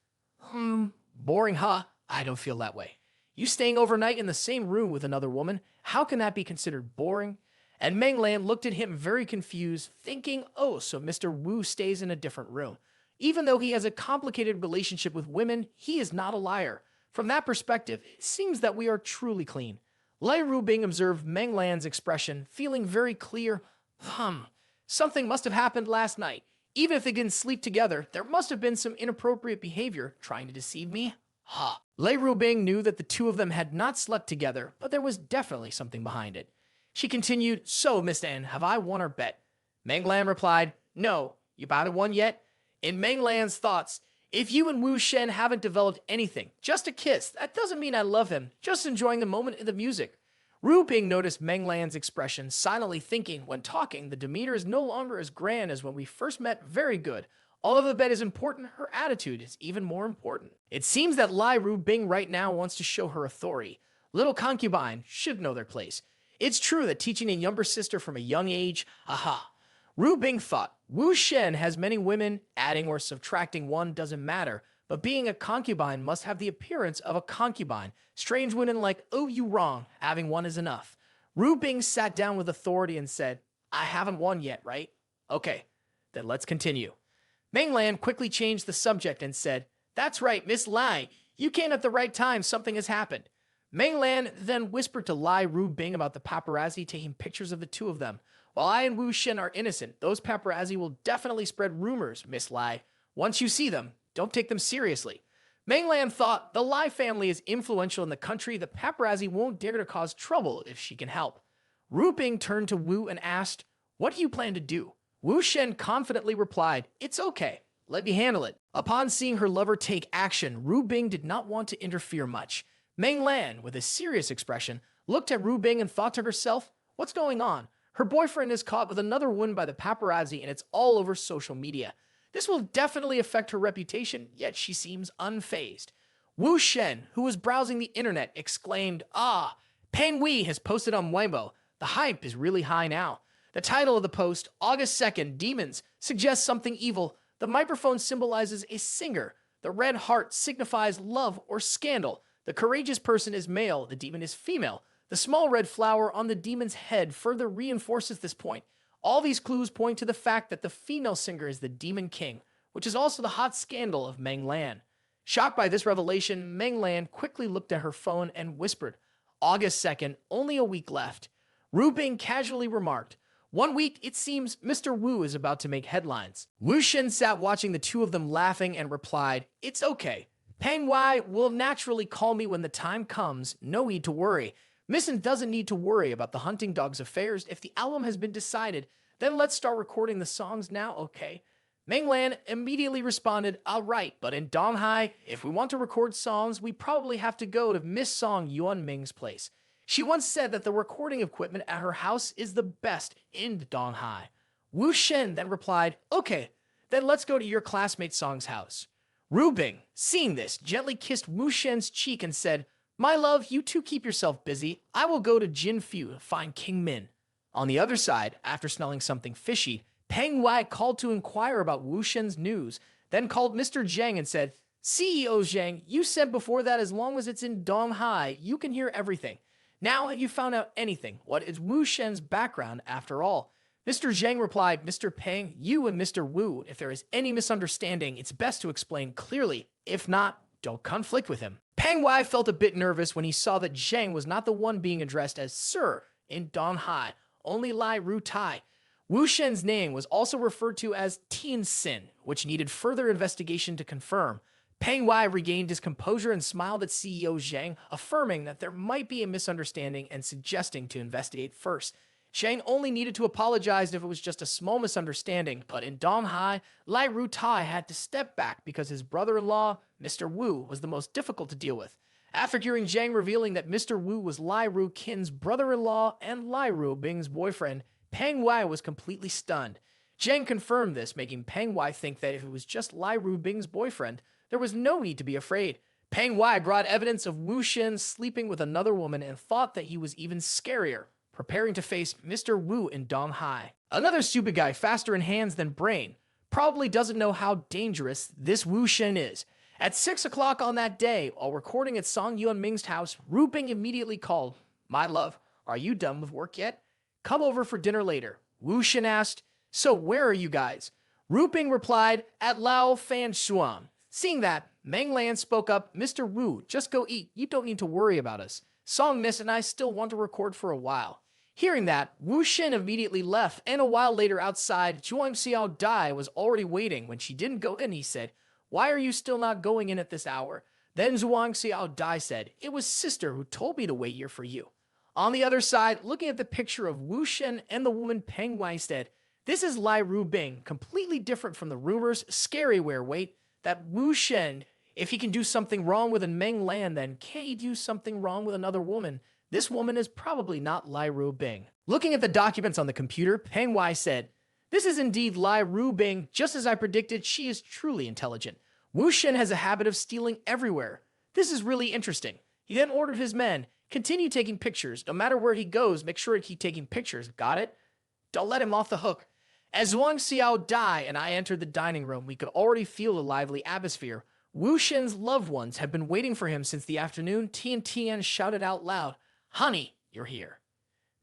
Boring, huh? I don't feel that way. You staying overnight in the same room with another woman, how can that be considered boring? And Menglan looked at him very confused, thinking, oh, so Mr. Wu stays in a different room. Even though he has a complicated relationship with women, he is not a liar. From that perspective, it seems that we are truly clean. Lai Rubing observed Menglan's expression, feeling very clear. Something must have happened last night. Even if they didn't sleep together, there must have been some inappropriate behavior trying to deceive me. Lai Rubing knew that the two of them had not slept together, but there was definitely something behind it. She continued, so, Miss Anne, have I won our bet? Menglan replied, no, you bought it won yet? In Menglan's thoughts, if you and Wuxian haven't developed anything, just a kiss, that doesn't mean I love him, just enjoying the moment in the music. Rubing noticed Menglan's expression, silently thinking, when talking, the demeanor is no longer as grand as when we first met. Very good. Although the bet is important, her attitude is even more important. It seems that Lai Rubing right now wants to show her authority. Little concubine should know their place. It's true that teaching a younger sister from a young age, Rubing thought, Wu Shen has many women, adding or subtracting one doesn't matter, but being a concubine must have the appearance of a concubine. Strange women like, oh, you wrong, having one is enough. Ru Bing sat down with authority and said, I haven't won yet, right? Okay, then let's continue. Meng Lan quickly changed the subject and said, that's right, Miss Lai, you came at the right time, something has happened. Meng Lan then whispered to Lai Ru Bing about the paparazzi taking pictures of the two of them. While I and Wu Shen are innocent, those paparazzi will definitely spread rumors, Miss Lai. Once you see them, don't take them seriously. Meng Lan thought the Lai family is influential in the country. The paparazzi won't dare to cause trouble if she can help. Ru Bing turned to Wu and asked, what do you plan to do? Wu Shen confidently replied, it's okay. Let me handle it. Upon seeing her lover take action, Ru Bing did not want to interfere much. Meng Lan, with a serious expression, looked at Ru Bing and thought to herself, what's going on? Her boyfriend is caught with another woman by the paparazzi and it's all over social media. This will definitely affect her reputation, yet she seems unfazed. Wu Shen, who was browsing the internet, exclaimed, Peng Wei has posted on Weibo. The hype is really high now. The title of the post, August 2nd, Demons, suggests something evil. The microphone symbolizes a singer. The red heart signifies love or scandal. The courageous person is male. The demon is female. The small red flower on the demon's head further reinforces this point. All these clues point to the fact that the female singer is the Demon King, which is also the hot scandal of Meng Lan. Shocked by this revelation, Meng Lan quickly looked at her phone and whispered, August 2nd, only a week left. Ru Bing casually remarked, 1 week, it seems Mr. Wu is about to make headlines. Wu Shen sat watching the two of them laughing and replied, it's okay. Peng Wei will naturally call me when the time comes, no need to worry. Missin doesn't need to worry about the hunting dog's affairs. If the album has been decided, then let's start recording the songs now, okay? Meng Lan immediately responded, all right, but in Donghai, if we want to record songs, we probably have to go to Miss Song Yuan Ming's place. She once said that the recording equipment at her house is the best in Donghai. Wu Shen then replied, okay, then let's go to your classmate Song's house. Ru Bing, seeing this, gently kissed Wu Shen's cheek and said, my love, you two keep yourself busy. I will go to Jinfu to find King Min. On the other side, after smelling something fishy, Peng Wei called to inquire about Wu Shen's news, then called Mr. Zhang and said, CEO Zhang, you said before that as long as it's in Donghai, you can hear everything. Now have you found out anything? What is Wu Shen's background after all? Mr. Zhang replied, Mr. Peng, you and Mr. Wu, if there is any misunderstanding, it's best to explain clearly. If not, don't conflict with him. Peng Wei felt a bit nervous when he saw that Zhang was not the one being addressed as Sir in Donghai, only Lai Ru Tai. Wu Shen's name was also referred to as Tien Sin, which needed further investigation to confirm. Peng Wei regained his composure and smiled at CEO Zhang, affirming that there might be a misunderstanding and suggesting to investigate first. Zhang only needed to apologize if it was just a small misunderstanding, but in Donghai, Lai Ru Tai had to step back because his brother-in-law, Mr. Wu, was the most difficult to deal with. After hearing Zhang revealing that Mr. Wu was Lai Ru Qin's brother-in-law and Lai Ru Bing's boyfriend, Peng Wei was completely stunned. Zhang confirmed this, making Peng Wei think that if it was just Lai Ru Bing's boyfriend, there was no need to be afraid. Peng Wei brought evidence of Wu Shen sleeping with another woman and thought that he was even scarier, preparing to face Mr. Wu in Donghai. Another stupid guy, faster in hands than brain, probably doesn't know how dangerous this Wu Shen is. At 6 o'clock on that day, while recording at Song Yuan Ming's house, Ru Bing immediately called, my love, are you done with work yet? Come over for dinner later. Wu Shen asked, so where are you guys? Ru Bing replied, at Lao Fan Shuan. Seeing that, Meng Lan spoke up, Mr. Wu, just go eat. You don't need to worry about us. Song Miss and I still want to record for a while. Hearing that, Wu Shen immediately left, and a while later outside, Zhuang Xiao Dai was already waiting. When she didn't go in, he said, why are you still not going in at this hour? Then Zhuang Xiao Dai said, it was sister who told me to wait here for you. On the other side, looking at the picture of Wu Shen and the woman Peng Wei said, this is Lai Ru Bing, completely different from the rumors, scary where wait, that Wu Shen, if he can do something wrong with a Meng Lan, then can't he do something wrong with another woman? This woman is probably not Lai Ru Bing. Looking at the documents on the computer, Peng Wei said, this is indeed Lai Ru Bing. Just as I predicted, she is truly intelligent. Wu Shen has a habit of stealing everywhere. This is really interesting. He then ordered his men, continue taking pictures. No matter where he goes, make sure to keep taking pictures. Got it? Don't let him off the hook. As Wang Xiao Dai and I entered the dining room, we could already feel the lively atmosphere. Wu Shen's loved ones had been waiting for him since the afternoon. Tian shouted out loud, "Honey, you're here."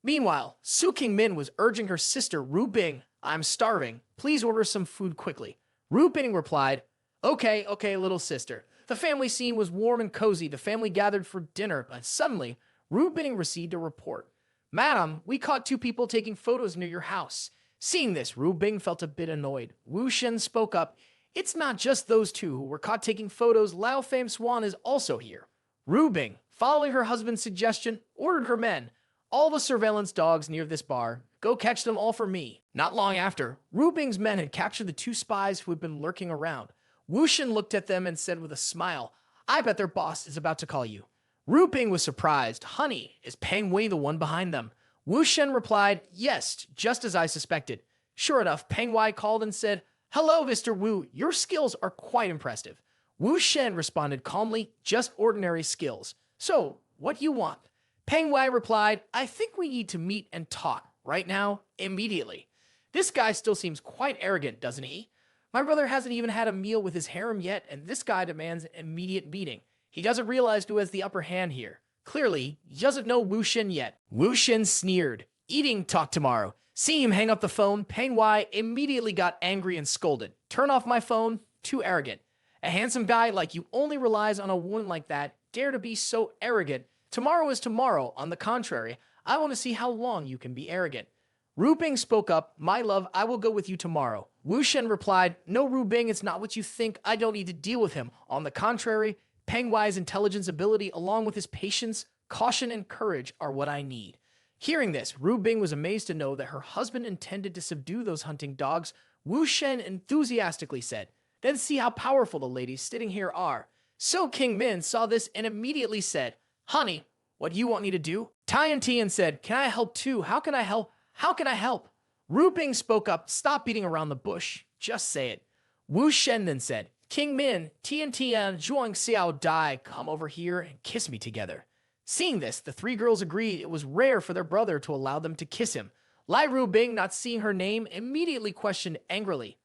Meanwhile, Su Qingmin was urging her sister Ru Bing, "I'm starving. Please order some food quickly." Ru Bing replied, Okay, little sister." The family scene was warm and cozy. The family gathered for dinner, but suddenly, Ru Bing received a report. "Madam, we caught two people taking photos near your house." Seeing this, Ru Bing felt a bit annoyed. Wu Shen spoke up, "It's not just those two who were caught taking photos. Lao Fame Swan is also here." Ru Bing, following her husband's suggestion, ordered her men, "All the surveillance dogs near this bar, go catch them all for me." Not long after, Ru Bing's men had captured the two spies who had been lurking around. Wu Shen looked at them and said with a smile, "I bet their boss is about to call you." Ru Bing was surprised. "Honey, is Peng Wei the one behind them?" Wu Shen replied, "Yes, just as I suspected." Sure enough, Peng Wei called and said, "Hello, Mr. Wu, your skills are quite impressive." Wu Shen responded calmly, "Just ordinary skills. So, what do you want?" Peng Wei replied, "I think we need to meet and talk, right now, immediately." This guy still seems quite arrogant, doesn't he? My brother hasn't even had a meal with his harem yet, and this guy demands an immediate meeting. He doesn't realize who has the upper hand here. Clearly, he doesn't know Wu Shen yet. Wu Shen sneered, "Eating talk tomorrow." Seeing him hang up the phone, Peng Wei immediately got angry and scolded. "Turn off my phone, too arrogant. A handsome guy like you only relies on a woman like that. Dare to be so arrogant. Tomorrow is tomorrow. On the contrary, I want to see how long you can be arrogant." Ru Bing spoke up, "My love, I will go with you tomorrow." Wu Shen replied, "No, Ru Bing, it's not what you think. I don't need to deal with him. On the contrary, Peng Wei's intelligence ability, along with his patience, caution, and courage, are what I need." Hearing this, Ru Bing was amazed to know that her husband intended to subdue those hunting dogs. Wu Shen enthusiastically said, "Then see how powerful the ladies sitting here are." So King Min saw this and immediately said, "Honey, what do you want me to do?" Tian said, "Can I help too? How can I help? How can I help?" Ru Bing spoke up, "Stop beating around the bush. Just say it." Wu Shen then said, "King Min, Tian and Zhuang Xiao Dai, come over here and kiss me together." Seeing this, the three girls agreed it was rare for their brother to allow them to kiss him. Lai Ru Bing, not seeing her name, immediately questioned angrily,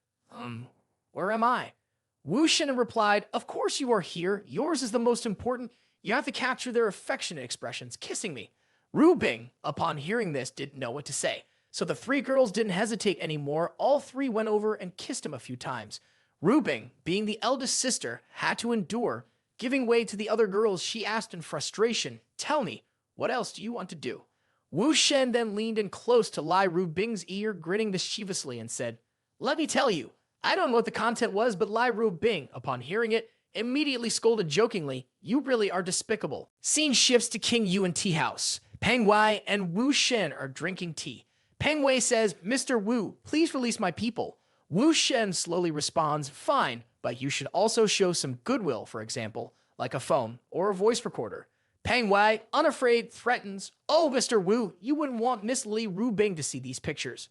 where am I?" Wu Shen replied, "Of course you are here. Yours is the most important. You have to capture their affectionate expressions, kissing me." Ru Bing, upon hearing this, didn't know what to say. So the three girls didn't hesitate anymore. All three went over and kissed him a few times. Ru Bing, being the eldest sister, had to endure. Giving way to the other girls, she asked in frustration, "Tell me, what else do you want to do?" Wu Shen then leaned in close to Lai Ru Bing's ear, grinning mischievously, and said, "Let me tell you, I don't know what the content was, but Lai Ru Bing, upon hearing it, immediately scolded jokingly, 'You really are despicable.'" Scene shifts to King Yuan tea house. Peng Wei and Wu Shen are drinking tea. Peng Wei says, "Mr. Wu, please release my people." Wu Shen slowly responds, "Fine, but you should also show some goodwill, for example, like a phone or a voice recorder." Peng Wei, unafraid, threatens, "Oh, Mr. Wu, you wouldn't want Miss Li Ru Bing to see these pictures."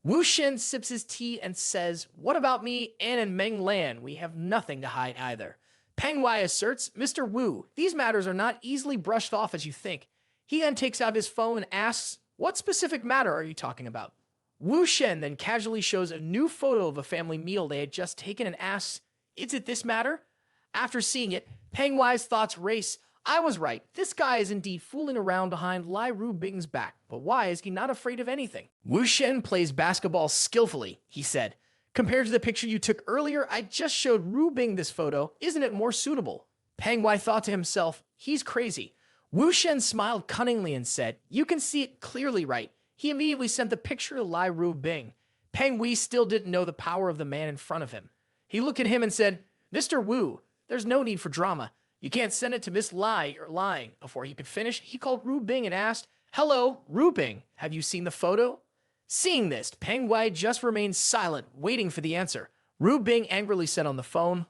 Wu Shen sips his tea and says, "What about me and Meng Lan? We have nothing to hide either." Peng Wei asserts, "Mr. Wu, these matters are not easily brushed off as you think." He then takes out his phone and asks, "What specific matter are you talking about?" Wu Shen then casually shows a new photo of a family meal they had just taken and asks, "Is it this matter?" After seeing it, Peng Wei's thoughts race. "I was right. This guy is indeed fooling around behind Lai Ru Bing's back, but why is he not afraid of anything?" Wu Shen plays basketball skillfully, he said. "Compared to the picture you took earlier, I just showed Ru Bing this photo. Isn't it more suitable?" Peng Wei thought to himself, "He's crazy." Wu Shen smiled cunningly and said, "You can see it clearly right." He immediately sent the picture to Lai Ru Bing. Peng Wei still didn't know the power of the man in front of him. He looked at him and said, "Mr. Wu, there's no need for drama. You can't send it to Miss Lai, you're lying." Before he could finish, he called Ru Bing and asked, "Hello, Ru Bing, have you seen the photo?" Seeing this, Peng Wei just remained silent, waiting for the answer. Ru Bing angrily said on the phone,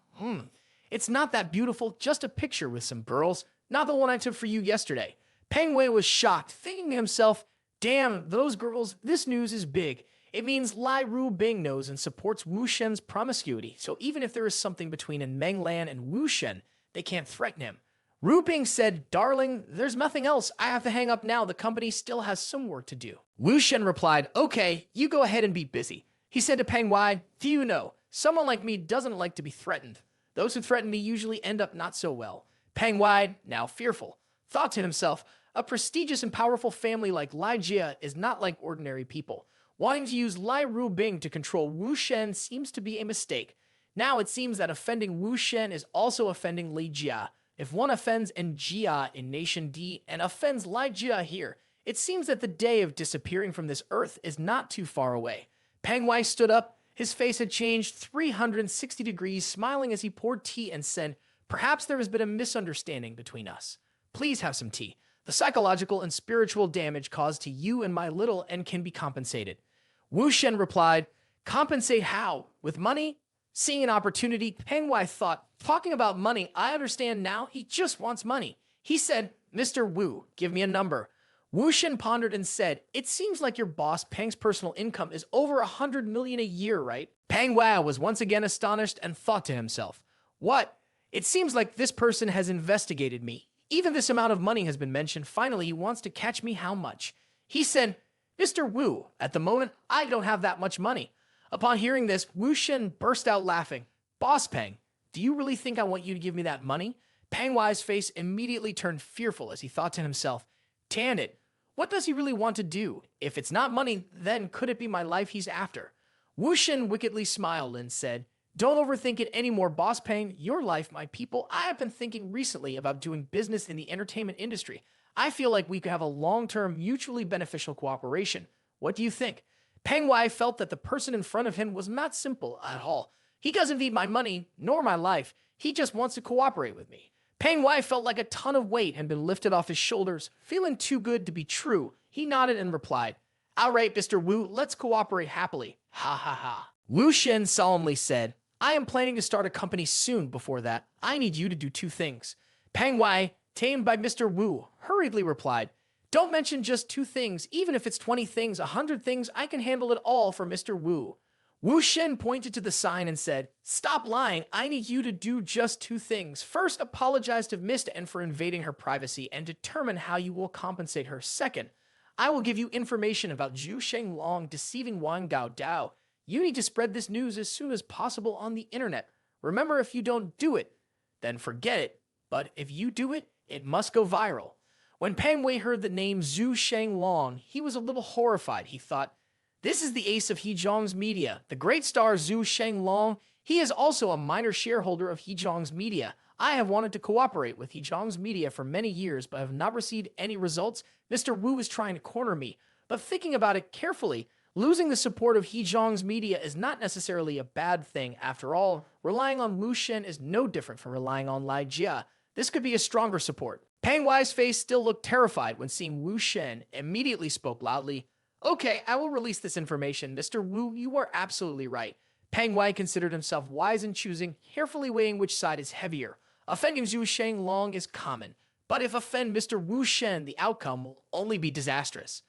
"It's not that beautiful, just a picture with some girls. Not the one I took for you yesterday." Peng Wei was shocked, thinking to himself, "Damn, those girls, this news is big. It means Lai Ru Bing knows and supports Wu Shen's promiscuity, so even if there is something between Meng Lan and Wu Shen, they can't threaten him." Ru Bing said, "Darling, there's nothing else. I have to hang up now. The company still has some work to do." Wu Shen replied, "Okay, you go ahead and be busy." He said to Peng Wai, "Do you know, someone like me doesn't like to be threatened. Those who threaten me usually end up not so well." Peng Wai, now fearful, thought to himself, a prestigious and powerful family like Lai Jia is not like ordinary people. Wanting to use Lai Rubing to control Wu Shen seems to be a mistake. Now it seems that offending Wu Shen is also offending Li Jia. If one offends in Jia in Nation D and offends Lai Jia here, it seems that the day of disappearing from this earth is not too far away. Peng Wai stood up. His face had changed 360 degrees, smiling as he poured tea and said, "Perhaps there has been a misunderstanding between us. Please have some tea. The psychological and spiritual damage caused to you and my little and can be compensated." Wu Shen replied, "Compensate how? With money?" Seeing an opportunity, Peng Wai thought, "Talking about money, I understand now. He just wants money." He said, "Mr. Wu, give me a number." Wu Shen pondered and said, "It seems like your boss Peng's personal income is over 100 million a year, right?" Peng Wai was once again astonished and thought to himself, "What? It seems like this person has investigated me. Even this amount of money has been mentioned. Finally, he wants to catch me. How much?" He said, "Mr. Wu, at the moment, I don't have that much money." Upon hearing this, Wu Shen burst out laughing. "Boss Peng, do you really think I want you to give me that money?" Peng Wai's face immediately turned fearful as he thought to himself, "Damn it, what does he really want to do? If it's not money, then could it be my life he's after?" Wu Shen wickedly smiled and said, "Don't overthink it anymore, Boss Peng. Your life, my people. I have been thinking recently about doing business in the entertainment industry. I feel like we could have a long-term, mutually beneficial cooperation. What do you think?" Peng Wai felt that the person in front of him was not simple at all. He doesn't need my money, nor my life. He just wants to cooperate with me. Peng Wai felt like a ton of weight had been lifted off his shoulders. Feeling too good to be true, he nodded and replied, "All right, Mr. Wu, let's cooperate happily. Ha ha ha." Wu Shen solemnly said, "I am planning to start a company soon. Before that, I need you to do two things." Peng Wai, tamed by Mr. Wu, hurriedly replied, "Don't mention just two things. Even if it's 20 things, 100 things, I can handle it all for Mr. Wu." Wu Shen pointed to the sign and said, "Stop lying. I need you to do just two things. First, apologize to Miss N for invading her privacy and determine how you will compensate her. Second, I will give you information about Zhu Shenglong deceiving Wang Gao Dao. You need to spread this news as soon as possible on the internet. Remember, if you don't do it, then forget it. But if you do it, it must go viral." When Peng Wei heard the name Zhu Shenglong, he was a little horrified. He thought, "This is the ace of Hezhong's media, the great star Zhu Shenglong. He is also a minor shareholder of Hezhong's media. I have wanted to cooperate with Hezhong's media for many years, but have not received any results. Mr. Wu is trying to corner me. But thinking about it carefully, losing the support of Hezhong's media is not necessarily a bad thing. After all, relying on Wu Shen is no different from relying on Lai Jia. This could be a stronger support." Peng Wai's face still looked terrified when seeing Wu Shen immediately spoke loudly, "Okay, I will release this information. Mr. Wu, you are absolutely right." Peng Wai considered himself wise in choosing, carefully weighing which side is heavier. Offending Zhu Shenglong is common, but if offend Mr. Wu Shen, the outcome will only be disastrous.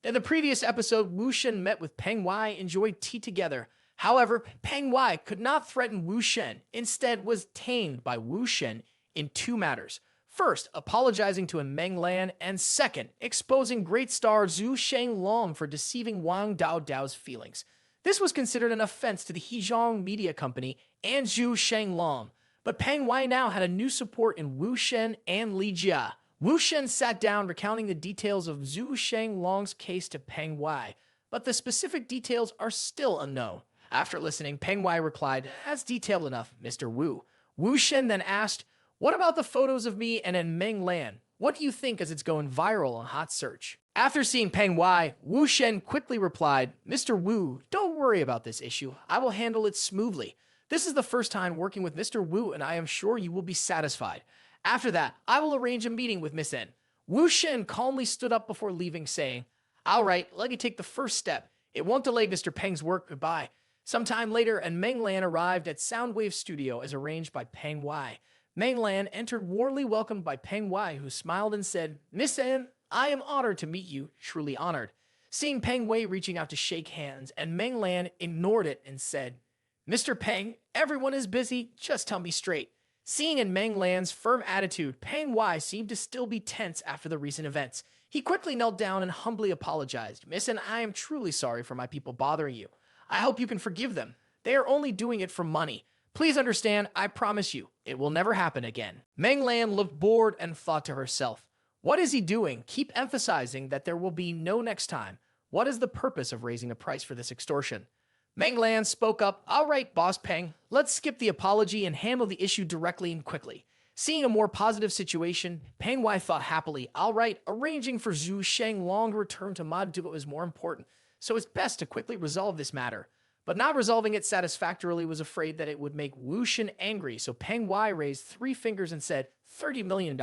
In the previous episode, Wu Shen met with Peng Wai and enjoyed tea together. However, Peng Wai could not threaten Wu Shen, instead was tamed by Wu Shen in two matters. First, apologizing to Meng Lan, and second, exposing great star Zhu Shenglong for deceiving Wang Dao Dao's feelings. This was considered an offense to the Hezhong Media Company and Zhu Shenglong, but Peng Wai now had a new support in Wu Shen and Li Jia. Wu Shen sat down recounting the details of Zhu Shenglong's case to Peng Wai, but the specific details are still unknown. After listening, Peng Wai replied, "That's detailed enough, Mr. Wu." Wu Shen then asked, "What about the photos of me and Meng Lan? What do you think as it's going viral on Hot Search?" After seeing Peng Wai, Wu Shen quickly replied, "Mr. Wu, don't worry about this issue. I will handle it smoothly. This is the first time working with Mr. Wu, and I am sure you will be satisfied. After that, I will arrange a meeting with Miss N." Wu Shen calmly stood up before leaving, saying, "All right, let me take the first step. It won't delay Mr. Peng's work. Goodbye." Sometime later, and Meng Lan arrived at Soundwave Studio as arranged by Peng Wai. Meng Lan entered warmly welcomed by Peng Wai, who smiled and said, "Miss N, I am honored to meet you, truly honored." Seeing Peng Wai reaching out to shake hands, and Meng Lan ignored it and said, "Mr. Peng, everyone is busy, just tell me straight." Seeing in Meng Lan's firm attitude, Peng Wai seemed to still be tense after the recent events. He quickly knelt down and humbly apologized. "Miss N, I am truly sorry for my people bothering you. I hope you can forgive them. They are only doing it for money. Please understand, I promise you, it will never happen again. Meng Lan looked bored and thought to herself, what is he doing? Keep emphasizing that there will be no next time. What is the purpose of raising the price for this extortion? Meng Lan spoke up, all right, Boss Peng, let's skip the apology and handle the issue directly and quickly. Seeing a more positive situation, Peng Wai thought happily, all right, arranging for Zhu Sheng long return to Maduo is more important, so it's best to quickly resolve this matter. But not resolving it satisfactorily was afraid that it would make Wu Shen angry, so Peng Wai raised 3 fingers and said, $30 million.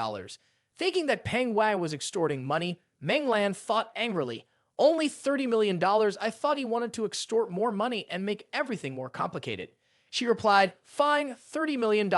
Thinking that Peng Wai was extorting money, Meng Lan thought angrily, only $30 million? I thought he wanted to extort more money and make everything more complicated. She replied, fine, $30 million,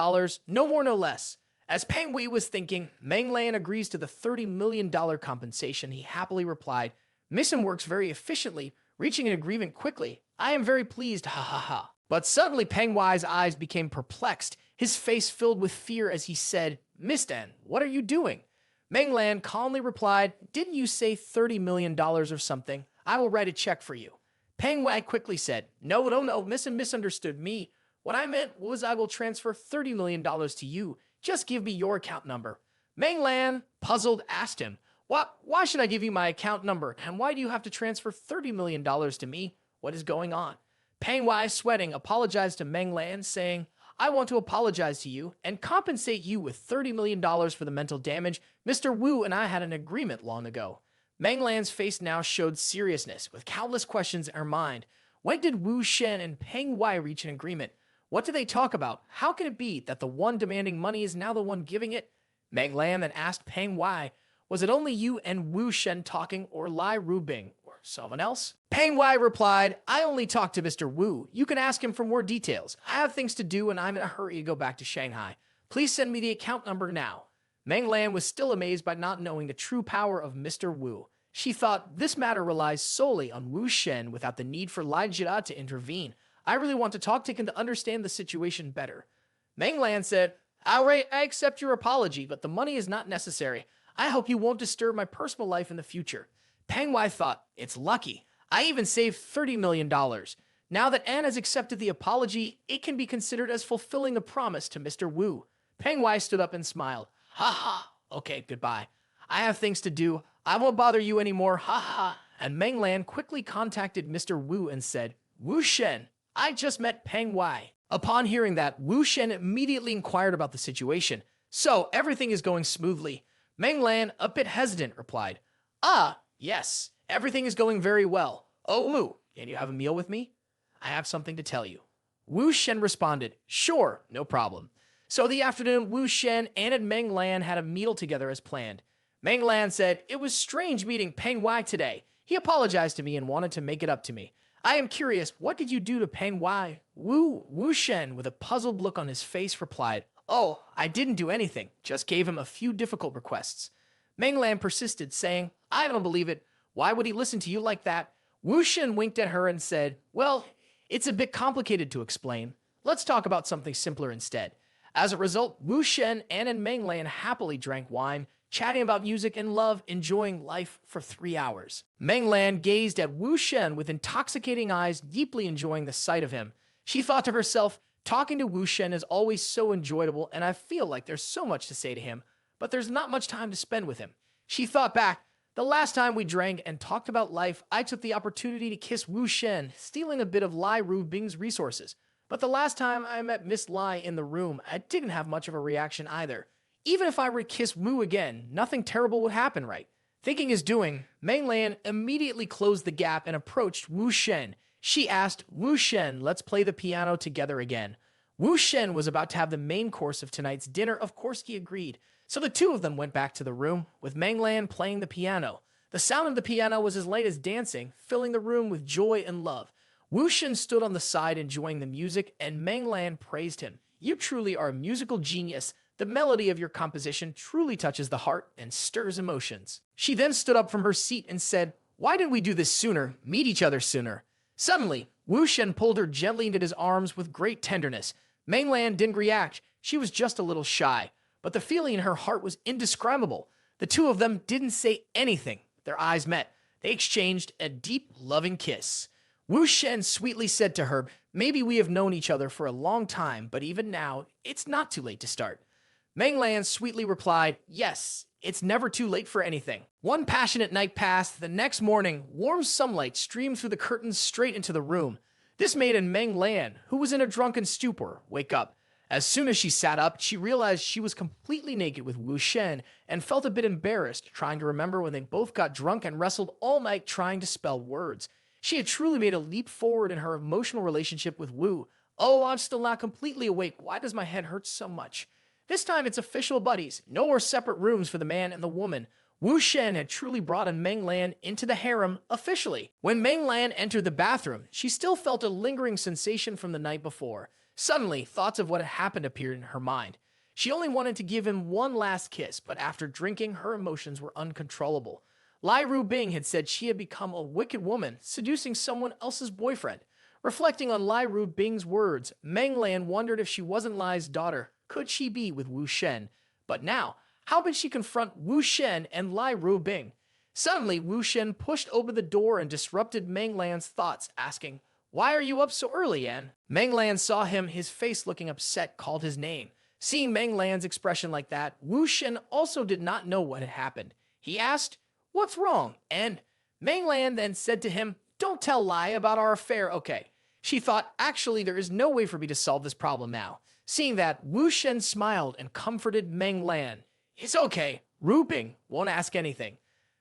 no more no less. As Peng Wei was thinking, Meng Lan agrees to the $30 million compensation. He happily replied, mission works very efficiently, reaching an agreement quickly. I am very pleased, ha ha ha. But suddenly Peng Wai's eyes became perplexed, his face filled with fear as he said, Miss Dan, what are you doing? Meng Lan calmly replied, didn't you say $30 million or something? I will write a check for you. Peng Wai quickly said, no, misunderstood me. What I meant was I will transfer $30 million to you. Just give me your account number. Meng Lan, puzzled, asked him, why should I give you my account number? And why do you have to transfer $30 million to me? What is going on? Peng Wai, sweating, apologized to Meng Lan, saying, I want to apologize to you and compensate you with $30 million for the mental damage. Mr. Wu and I had an agreement long ago. Meng Lan's face now showed seriousness, with countless questions in her mind. When did Wu Shen and Peng Wai reach an agreement? What do they talk about? How can it be that the one demanding money is now the one giving it? Meng Lan then asked Peng Wai, was it only you and Wu Shen talking, or Lai Rubing, or someone else? Peng Wai replied, I only talked to Mr. Wu. You can ask him for more details. I have things to do and I'm in a hurry to go back to Shanghai. Please send me the account number now. Meng Lan was still amazed by not knowing the true power of Mr. Wu. She thought this matter relies solely on Wu Shen without the need for Lai Jia to intervene. I really want to talk to him to understand the situation better. Meng Lan said, all right, I accept your apology, but the money is not necessary. I hope you won't disturb my personal life in the future. Peng Wai thought, it's lucky. I even saved $30 million. Now that Anne has accepted the apology, it can be considered as fulfilling the promise to Mr. Wu. Peng Wai stood up and smiled. Ha ha. Okay, goodbye. I have things to do. I won't bother you anymore. Ha ha. And Meng Lan quickly contacted Mr. Wu and said, Wu Shen, I just met Peng Wai. Upon hearing that, Wu Shen immediately inquired about the situation. So, everything is going smoothly. Meng Lan, a bit hesitant, replied, yes, everything is going very well. Oh, Wu, can you have a meal with me? I have something to tell you. Wu Shen responded, sure, no problem. So the afternoon, Wu Shen and Meng Lan had a meal together as planned. Meng Lan said, it was strange meeting Peng Wai today. He apologized to me and wanted to make it up to me. I am curious, what did you do to Peng Wai? Wu Shen, with a puzzled look on his face, replied, oh, I didn't do anything, just gave him a few difficult requests. Meng Lan persisted, saying, I don't believe it. Why would he listen to you like that? Wu Shen winked at her and said, well, it's a bit complicated to explain. Let's talk about something simpler instead. As a result, Wu Shen and Meng Lan happily drank wine, chatting about music and love, enjoying life for 3 hours. Meng Lan gazed at Wu Shen with intoxicating eyes, deeply enjoying the sight of him. She thought to herself, talking to Wu Shen is always so enjoyable, and I feel like there's so much to say to him, but there's not much time to spend with him. She thought back, the last time we drank and talked about life, I took the opportunity to kiss Wu Shen, stealing a bit of Lai Rubing's resources. But the last time I met Miss Lai in the room, I didn't have much of a reaction either. Even if I were to kiss Wu again, nothing terrible would happen, right? Thinking his doing, Meng Lan immediately closed the gap and approached Wu Shen. She asked, Wu Shen, let's play the piano together again. Wu Shen was about to have the main course of tonight's dinner. Of course he agreed. So the two of them went back to the room, with Meng Lan playing the piano. The sound of the piano was as light as dancing, filling the room with joy and love. Wu Shen stood on the side enjoying the music, and Meng Lan praised him. You truly are a musical genius. The melody of your composition truly touches the heart and stirs emotions. She then stood up from her seat and said, why didn't we do this sooner, meet each other sooner? Suddenly, Wu Shen pulled her gently into his arms with great tenderness. Meng Lan didn't react. She was just a little shy, but the feeling in her heart was indescribable. The two of them didn't say anything. Their eyes met. They exchanged a deep, loving kiss. Wu Shen sweetly said to her, maybe we have known each other for a long time, but even now, it's not too late to start. Meng Lan sweetly replied, yes, it's never too late for anything. One passionate night passed. The next morning, warm sunlight streamed through the curtains straight into the room. This made Meng Lan, who was in a drunken stupor, wake up. As soon as she sat up, she realized she was completely naked with Wu Shen and felt a bit embarrassed, trying to remember when they both got drunk and wrestled all night trying to spell words. She had truly made a leap forward in her emotional relationship with Wu. Oh, I'm still not completely awake. Why does my head hurt so much? This time it's official buddies. No more separate rooms for the man and the woman. Wu Shen had truly brought Meng Lan into the harem officially. When Meng Lan entered the bathroom, she still felt a lingering sensation from the night before. Suddenly, thoughts of what had happened appeared in her mind. She only wanted to give him one last kiss, but after drinking, her emotions were uncontrollable. Lai Rubing had said she had become a wicked woman, seducing someone else's boyfriend. Reflecting on Lai Rubing's words, Meng Lan wondered if she wasn't Lai's daughter. Could she be with Wu Shen? But now, how could she confront Wu Shen and Lai Rubing? Suddenly, Wu Shen pushed open the door and disrupted Meng Lan's thoughts, asking, why are you up so early, Anne? Meng Lan saw him, his face looking upset, called his name. Seeing Meng Lan's expression like that, Wu Shen also did not know what had happened. He asked, what's wrong? And Meng Lan then said to him, don't tell Lai about our affair, okay? She thought, actually, there is no way for me to solve this problem now. Seeing that, Wu Shen smiled and comforted Meng Lan. It's okay, Rubing won't ask anything.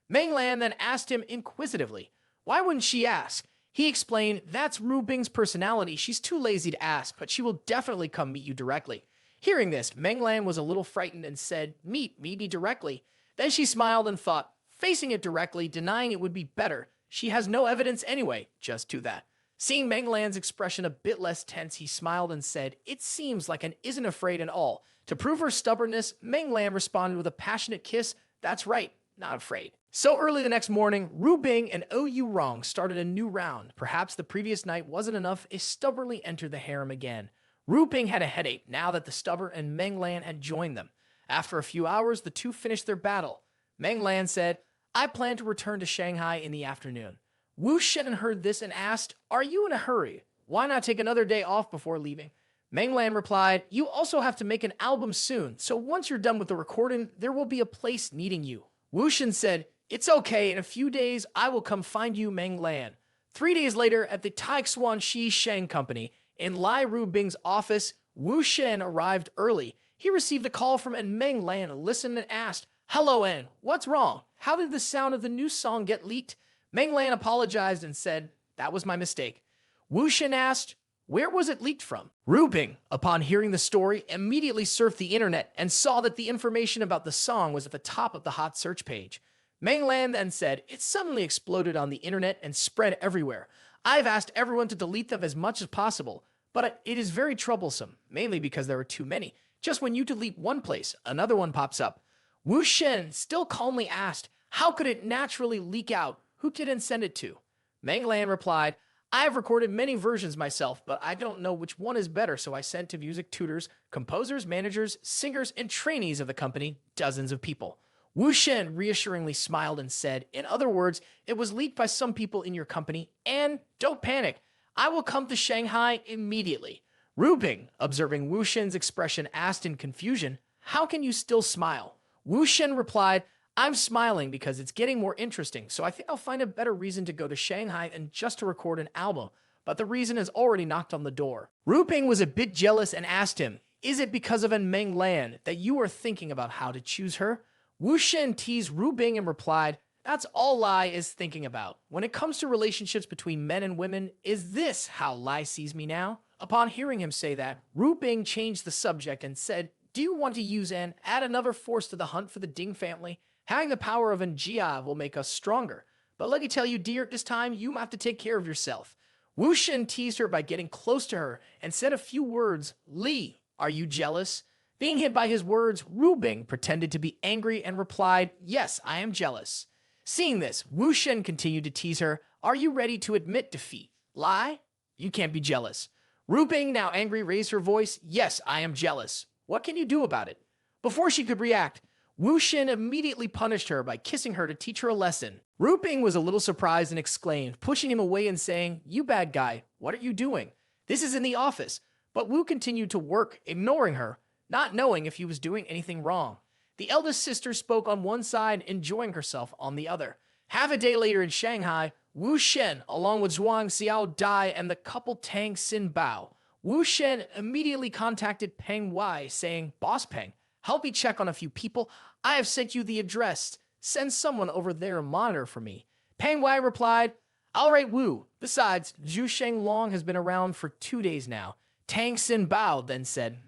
Meng Lan then asked him inquisitively, why wouldn't she ask? He explained, that's Rubing's personality. She's too lazy to ask, but she will definitely come meet you directly. Hearing this, Meng Lan was a little frightened and said, meet me directly. Then she smiled and thought, facing it directly, denying it would be better. She has no evidence anyway, just do that. Seeing Meng Lan's expression a bit less tense, he smiled and said, it seems like An isn't afraid at all. To prove her stubbornness, Meng Lan responded with a passionate kiss, that's right, not afraid. So early the next morning, Rubing and OU Rong started a new round. Perhaps the previous night wasn't enough, they stubbornly entered the harem again. Rubing had a headache now that the stubborn and Meng Lan had joined them. After a few hours, the two finished their battle. Meng Lan said, I plan to return to Shanghai in the afternoon. Wu Shen heard this and asked, are you in a hurry? Why not take another day off before leaving? Meng Lan replied, you also have to make an album soon, so once you're done with the recording, there will be a place needing you. Wu Shen said, it's okay, in a few days, I will come find you, Meng Lan. 3 days later, at the Taixuan Shi Sheng Company, in Lai Rubing's office, Wu Shen arrived early. He received a call from Meng Lan, listened and asked, hello, Anne, what's wrong? How did the sound of the new song get leaked? Meng Lan apologized and said, that was my mistake. Wu Shen asked, where was it leaked from? Rubing, upon hearing the story, immediately surfed the internet and saw that the information about the song was at the top of the hot search page. Meng Lan then said, it suddenly exploded on the internet and spread everywhere. I've asked everyone to delete them as much as possible, but it is very troublesome, mainly because there are too many. Just when you delete one place, another one pops up. Wu Shen still calmly asked, how could it naturally leak out? Who didn't send it to? Meng Lan replied, I have recorded many versions myself, but I don't know which one is better, so I sent to music tutors, composers, managers, singers, and trainees of the company, dozens of people. Wu Shen reassuringly smiled and said, in other words, it was leaked by some people in your company, and don't panic, I will come to Shanghai immediately. Rubing, observing Wu Shen's expression, asked in confusion, how can you still smile? Wu Shen replied, I'm smiling because it's getting more interesting, so I think I'll find a better reason to go to Shanghai than just to record an album, but the reason has already knocked on the door. Rubing was a bit jealous and asked him, is it because of Meng Lan that you are thinking about how to choose her? Wu Shen teased Rubing and replied, that's all Lai is thinking about. When it comes to relationships between men and women, is this how Lai sees me now? Upon hearing him say that, Rubing changed the subject and said, do you want to use and add another force to the hunt for the Ding family? Having the power of Jia will make us stronger. But let me tell you, dear, this time you have to take care of yourself. Wu Shen teased her by getting close to her and said a few words. Li, are you jealous? Being hit by his words, Rubing pretended to be angry and replied, yes, I am jealous. Seeing this, Wu Shen continued to tease her. Are you ready to admit defeat? Lie? You can't be jealous. Rubing, now angry, raised her voice. Yes, I am jealous. What can you do about it? Before she could react, Wu Shen immediately punished her by kissing her to teach her a lesson. Ru Ping was a little surprised and exclaimed, pushing him away and saying, "You bad guy, what are you doing? This is in the office." But Wu continued to work, ignoring her, not knowing if he was doing anything wrong. The eldest sister spoke on one side, enjoying herself on the other. Half a day later in Shanghai, Wu Shen, along with Zhuang Xiao Dai and the couple Tang Xin Bao, Wu Shen immediately contacted Peng Wai, saying, "Boss Peng, help me check on a few people. I have sent you the address. Send someone over there to monitor for me." Peng Wai replied, "All right, Wu. Besides, Zhu Shenglong has been around for 2 days now." Tang Xin Bao then said,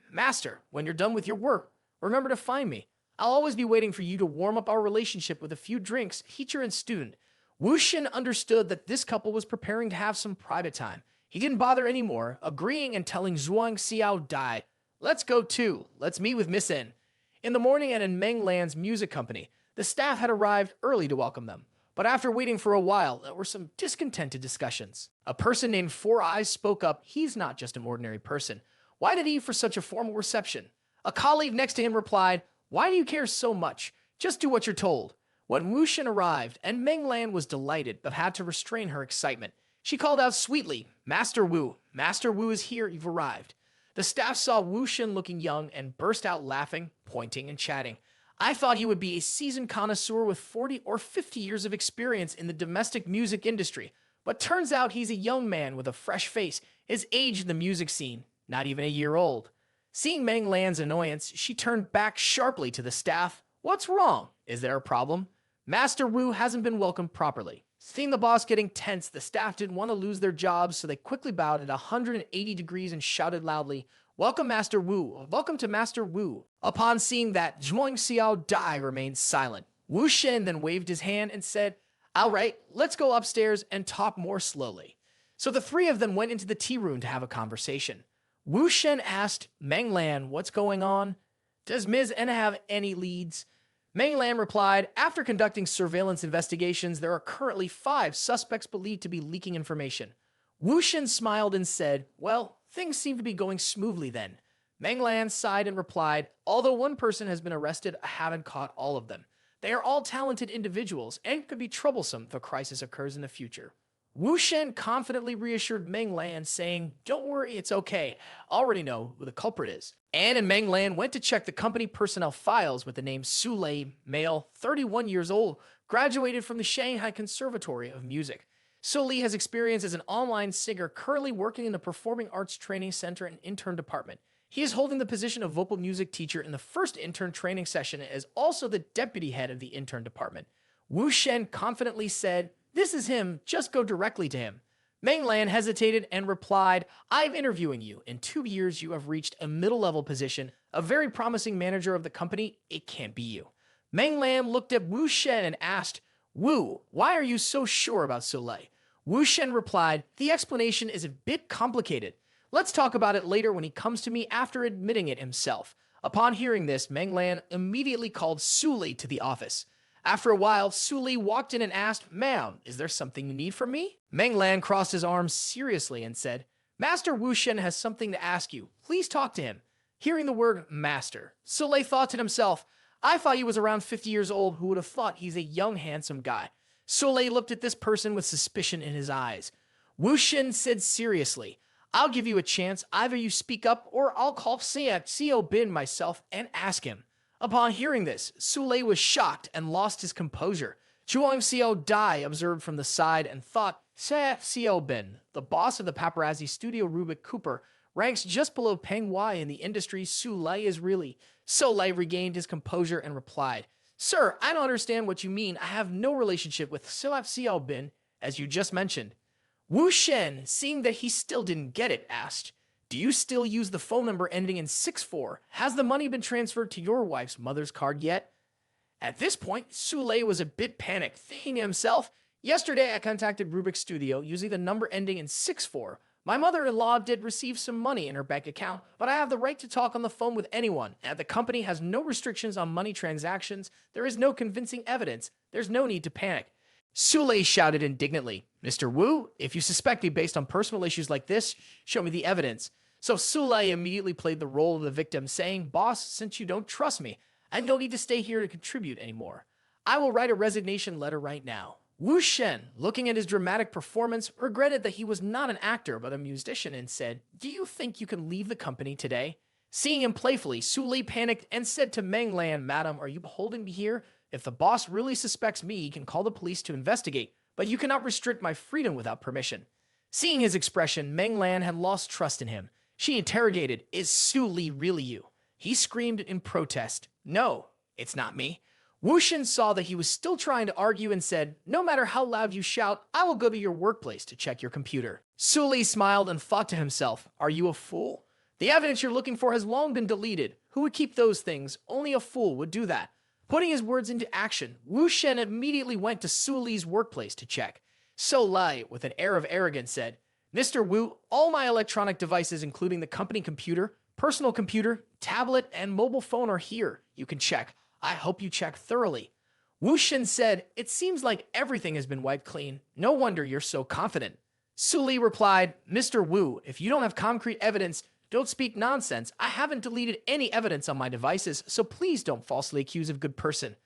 "Master, when you're done with your work, remember to find me. I'll always be waiting for you to warm up our relationship with a few drinks, teacher and student." Wu Shen understood that this couple was preparing to have some private time. He didn't bother anymore, agreeing and telling Zhuang Xiao Dai, "Let's go too. Let's meet with Miss N." In the morning at Meng Lan's music company, the staff had arrived early to welcome them. But after waiting for a while, there were some discontented discussions. A person named Four Eyes spoke up. He's not just an ordinary person. Why did he for such a formal reception? A colleague next to him replied, "Why do you care so much? Just do what you're told." When Wu Shen arrived, and Meng Lan was delighted but had to restrain her excitement, she called out sweetly, "Master Wu! Master Wu is here, you've arrived." The staff saw Wu Shen looking young and burst out laughing, pointing, and chatting. I thought he would be a seasoned connoisseur with 40 or 50 years of experience in the domestic music industry, but turns out he's a young man with a fresh face, his age in the music scene, not even a year old. Seeing Meng Lan's annoyance, she turned back sharply to the staff. "What's wrong? Is there a problem? Master Wu hasn't been welcomed properly." Seeing the boss getting tense, the staff didn't want to lose their jobs, so they quickly bowed at 180 degrees and shouted loudly, "Welcome, Master Wu! Welcome to Master Wu!" Upon seeing that, Zhuang Xiao Dai remained silent. Wu Shen then waved his hand and said, "All right, let's go upstairs and talk more slowly." So the three of them went into the tea room to have a conversation. Wu Shen asked Meng Lan, "What's going on? Does Ms. N have any leads?" Meng Lan replied, "After conducting surveillance investigations, there are currently 5 suspects believed to be leaking information." Wu Shen smiled and said, "Well, things seem to be going smoothly then." Meng Lan sighed and replied, "Although one person has been arrested, I haven't caught all of them. They are all talented individuals and could be troublesome if a crisis occurs in the future." Wu Shen confidently reassured Meng Lan, saying, "Don't worry, it's okay. I already know who the culprit is." Anne and Meng Lan went to check the company personnel files with the name Su Lei, male, 31 years old, graduated from the Shanghai Conservatory of Music. Su Lei has experience as an online singer, currently working in the Performing Arts Training Center and Intern Department. He is holding the position of vocal music teacher in the first intern training session and is also the deputy head of the intern department. Wu Shen confidently said, "This is him, just go directly to him." Meng Lan hesitated and replied, "I'm interviewing you. In 2 years, you have reached a middle-level position, a very promising manager of the company. It can't be you." Meng Lan looked at Wu Shen and asked, "Wu, why are you so sure about Soleil?" Wu Shen replied, "The explanation is a bit complicated. Let's talk about it later when he comes to me after admitting it himself." Upon hearing this, Meng Lan immediately called Su Lei to the office. After a while, Su Lei walked in and asked, "Ma'am, is there something you need from me?" Meng Lan crossed his arms seriously and said, "Master Wu Shen has something to ask you. Please talk to him." Hearing the word master, Su Lei thought to himself, "I thought he was around 50 years old. Who would have thought he's a young, handsome guy?" Su Lei looked at this person with suspicion in his eyes. Wu Shen said seriously, "I'll give you a chance. Either you speak up or I'll call Xiao Bin myself and ask him." Upon hearing this, Su Lei was shocked and lost his composure. Zhuang Xiao Dai observed from the side and thought, Xiao Bin, the boss of the paparazzi studio Rubik Cooper, ranks just below Peng Wai in the industry. Su Lei is really... Su Lei regained his composure and replied, "Sir, I don't understand what you mean. I have no relationship with Xiao Bin, as you just mentioned." Wu Shen, seeing that he still didn't get it, asked, "Do you still use the phone number ending in 64? Has the money been transferred to your wife's mother's card yet?" At this point, Su Lei was a bit panicked, thinking to himself, "Yesterday I contacted Rubik's studio using the number ending in 64. My mother-in-law did receive some money in her bank account, but I have the right to talk on the phone with anyone, and the company has no restrictions on money transactions. There is no convincing evidence. There's no need to panic." Su Lei shouted indignantly, "Mr. Wu, if you suspect me based on personal issues like this, show me the evidence." So Su Lei immediately played the role of the victim, saying, "Boss, since you don't trust me, I don't need to stay here to contribute anymore. I will write a resignation letter right now. Wu Shen, looking at his dramatic performance, regretted that he was not an actor but a musician and said, "Do you think you can leave the company today?" Seeing him playfully, Su Lei panicked and said to Meng Lan, "Madam, are you holding me here? If the boss really suspects me, he can call the police to investigate, but you cannot restrict my freedom without permission." Seeing his expression, Meng Lan had lost trust in him. She interrogated, "Is Su Lei really you?" He screamed in protest, "No, it's not me." Wu Shen saw that he was still trying to argue and said, "No matter how loud you shout, I will go to your workplace to check your computer." Su Lei smiled and thought to himself, "Are you a fool? The evidence you're looking for has long been deleted. Who would keep those things? Only a fool would do that." Putting his words into action, Wu Shen immediately went to Su Lei's workplace to check. Su Lei, with an air of arrogance, said, "Mr. Wu, all my electronic devices, including the company computer, personal computer, tablet, and mobile phone are here. You can check. I hope you check thoroughly." Wu Shen said, "It seems like everything has been wiped clean. No wonder you're so confident." Su Lei replied, "Mr. Wu, if you don't have concrete evidence, don't speak nonsense. I haven't deleted any evidence on my devices, so please don't falsely accuse a good person."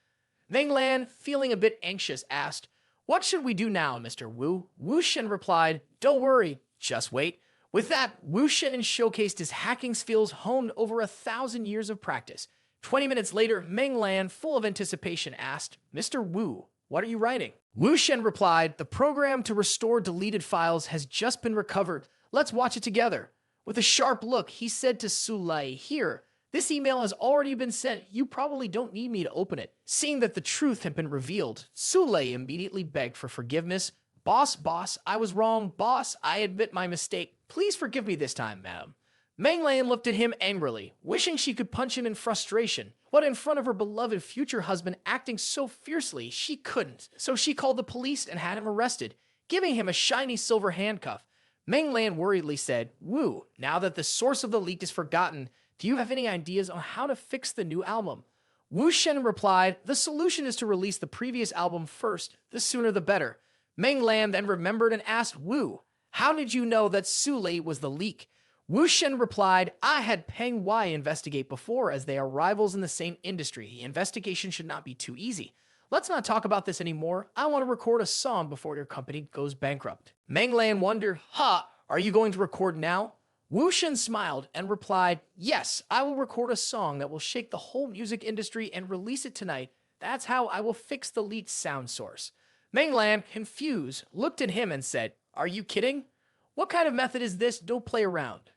Meng Lan, feeling a bit anxious, asked, "What should we do now, Mr. Wu?" Wu Shen replied, "Don't worry, just wait." With that, Wu Shen showcased his hacking skills honed over 1,000 years of practice. 20 minutes later, Meng Lan, full of anticipation, asked, "Mr. Wu, what are you writing?" Wu Shen replied, "The program to restore deleted files has just been recovered. Let's watch it together." With a sharp look, he said to Su Lei, "Here, this email has already been sent. You probably don't need me to open it." Seeing that the truth had been revealed, Su Lei immediately begged for forgiveness. Boss, I was wrong. Boss, I admit my mistake. Please forgive me this time, madam." Meng Lan looked at him angrily, wishing she could punch him in frustration, but in front of her beloved future husband acting so fiercely, she couldn't. So she called the police and had him arrested, giving him a shiny silver handcuff. Meng Lan worriedly said, "Wu, now that the source of the leak is forgotten, do you have any ideas on how to fix the new album?" Wu Shen replied, "The solution is to release the previous album first, the sooner the better." Meng Lan then remembered and asked Wu, "How did you know that Su Lei was the leak?" Wu Shen replied, "I had Peng Wai investigate before, as they are rivals in the same industry. The investigation should not be too easy. Let's not talk about this anymore. I want to record a song before your company goes bankrupt." Meng Lan wondered, are you going to record now?" Wu Shen smiled and replied, "Yes, I will record a song that will shake the whole music industry and release it tonight. That's how I will fix the leaked sound source." Meng Lan, confused, looked at him and said, "Are you kidding? What kind of method is this? Don't play around."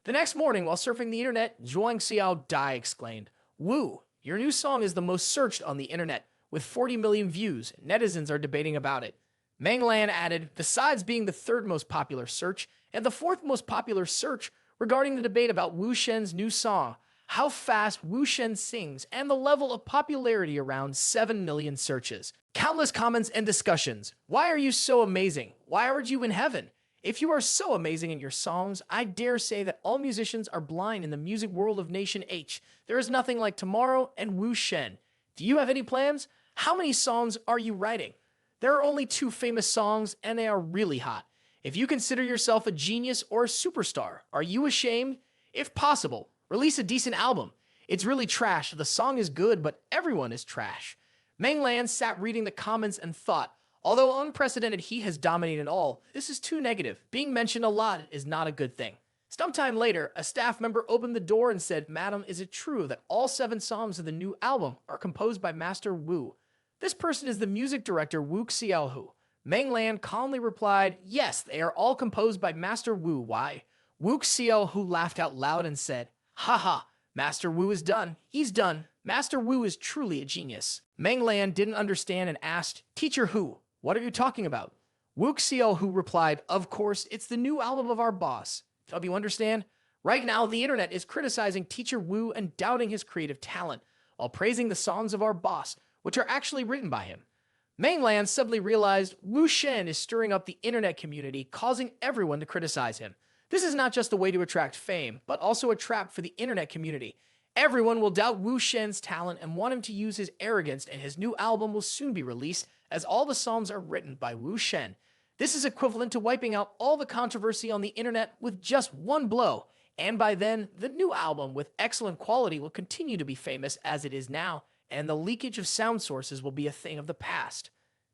The next morning, while surfing the internet, Zhuang Xiao Dai exclaimed, "Wu, your new song is the most searched on the internet, with 40 million views. Netizens are debating about it." Meng Lan added, "Besides being the third most popular search and the fourth most popular search regarding the debate about Wu Shen's new song, how fast Wu Shen sings, and the level of popularity around 7 million searches. Countless comments and discussions. Why are you so amazing? Why aren't you in heaven? If you are so amazing in your songs, I dare say that all musicians are blind in the music world of Nation H. There is nothing like Tomorrow and Wu Shen. Do you have any plans? How many songs are you writing? There are only 2 famous songs, and they are really hot. If you consider yourself a genius or a superstar, are you ashamed? If possible, release a decent album. It's really trash. The song is good, but everyone is trash." Meng Lan sat reading the comments and thought, although unprecedented he has dominated all, this is too negative. Being mentioned a lot is not a good thing. Sometime later, a staff member opened the door and said, "Madam, is it true that all 7 songs of the new album are composed by Master Wu?" This person is the music director Wu Xiaohu. Meng Lan calmly replied, "Yes, they are all composed by Master Wu. Why?" Wu Xiaohu laughed out loud and said, "Haha, Master Wu is done. He's done. Master Wu is truly a genius." Meng Lan didn't understand and asked, "Teacher Hu, what are you talking about?" Wu Xiaohu replied, "Of course, it's the new album of our boss. Don't you understand? Right now, the internet is criticizing Teacher Wu and doubting his creative talent, while praising the songs of our boss, which are actually written by him." Meng Lan suddenly realized Wu Shen is stirring up the internet community, causing everyone to criticize him. This is not just a way to attract fame, but also a trap for the internet community. Everyone will doubt Wu Shen's talent and want him to use his arrogance, and his new album will soon be released, as all the songs are written by Wu Shen. This is equivalent to wiping out all the controversy on the internet with just one blow. And by then, the new album with excellent quality will continue to be famous as it is now, and the leakage of sound sources will be a thing of the past.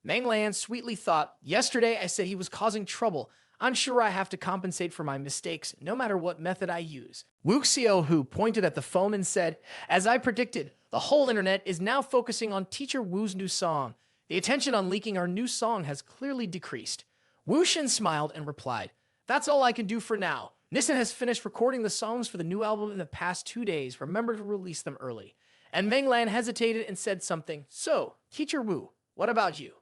Manglan sweetly thought, yesterday I said he was causing trouble. I'm sure I have to compensate for my mistakes, no matter what method I use. Wu Xiaohu pointed at the phone and said, as I predicted, the whole internet is now focusing on Teacher Wu's new song. The attention on leaking our new song has clearly decreased. Wu Shen smiled and replied, that's all I can do for now. Nissen has finished recording the songs for the new album in the past 2 days. Remember to release them early. And Menglan hesitated and said something. So, Teacher Wu, what about you?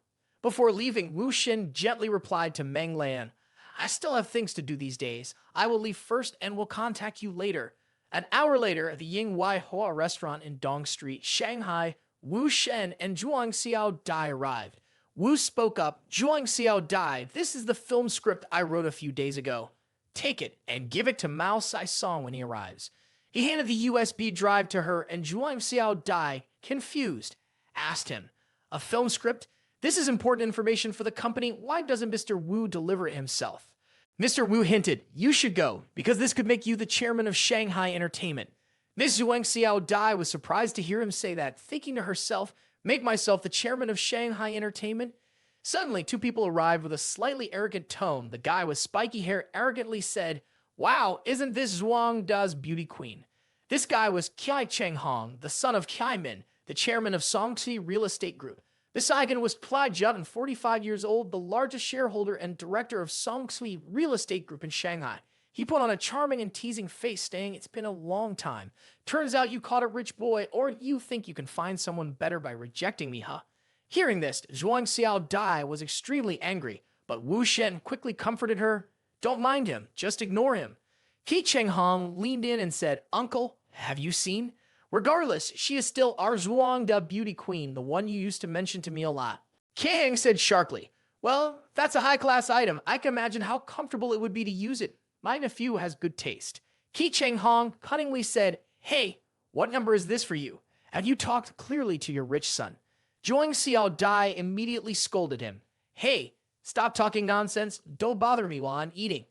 Before leaving, Wu Shen gently replied to Menglan, I still have things to do these days. I will leave first and will contact you later. An hour later, at the Ying Wai Hoa restaurant in Dong Street, Shanghai, Wu Shen and Zhuang Xiao Dai arrived. Wu spoke up, Zhuang Xiao Dai, this is the film script I wrote a few days ago. Take it and give it to Mao Sai-song when he arrives. He handed the USB drive to her and Zhuang Xiao Dai, confused, asked him, a film script? This is important information for the company. Why doesn't Mr. Wu deliver it himself? Mr. Wu hinted, you should go, because this could make you the chairman of Shanghai Entertainment. Miss Zhuang Xiao Dai was surprised to hear him say that, thinking to herself, make myself the chairman of Shanghai Entertainment? Suddenly, two people arrived with a slightly arrogant tone. The guy with spiky hair arrogantly said, wow, isn't this Zhuang Da's beauty queen? This guy was Kai Cheng Hong, the son of Kai Min, the chairman of Songxi Real Estate Group. This icon was Ply Jun, 45 years old, the largest shareholder and director of Songxi Real Estate Group in Shanghai. He put on a charming and teasing face, saying, it's been a long time. Turns out you caught a rich boy, or you think you can find someone better by rejecting me, huh? Hearing this, Zhuang Xiao Dai was extremely angry, but Wu Shen quickly comforted her. Don't mind him, just ignore him. Qi Cheng Hong leaned in and said, Uncle, have you seen? Regardless, she is still our Zhuang Da beauty queen, the one you used to mention to me a lot. Kang said sharply, well, that's a high-class item. I can imagine how comfortable it would be to use it. My nephew has good taste. Qi Cheng Hong cunningly said, hey, what number is this for you? Have you talked clearly to your rich son? Zhuang Xiao Dai immediately scolded him. Hey, stop talking nonsense. Don't bother me while I'm eating.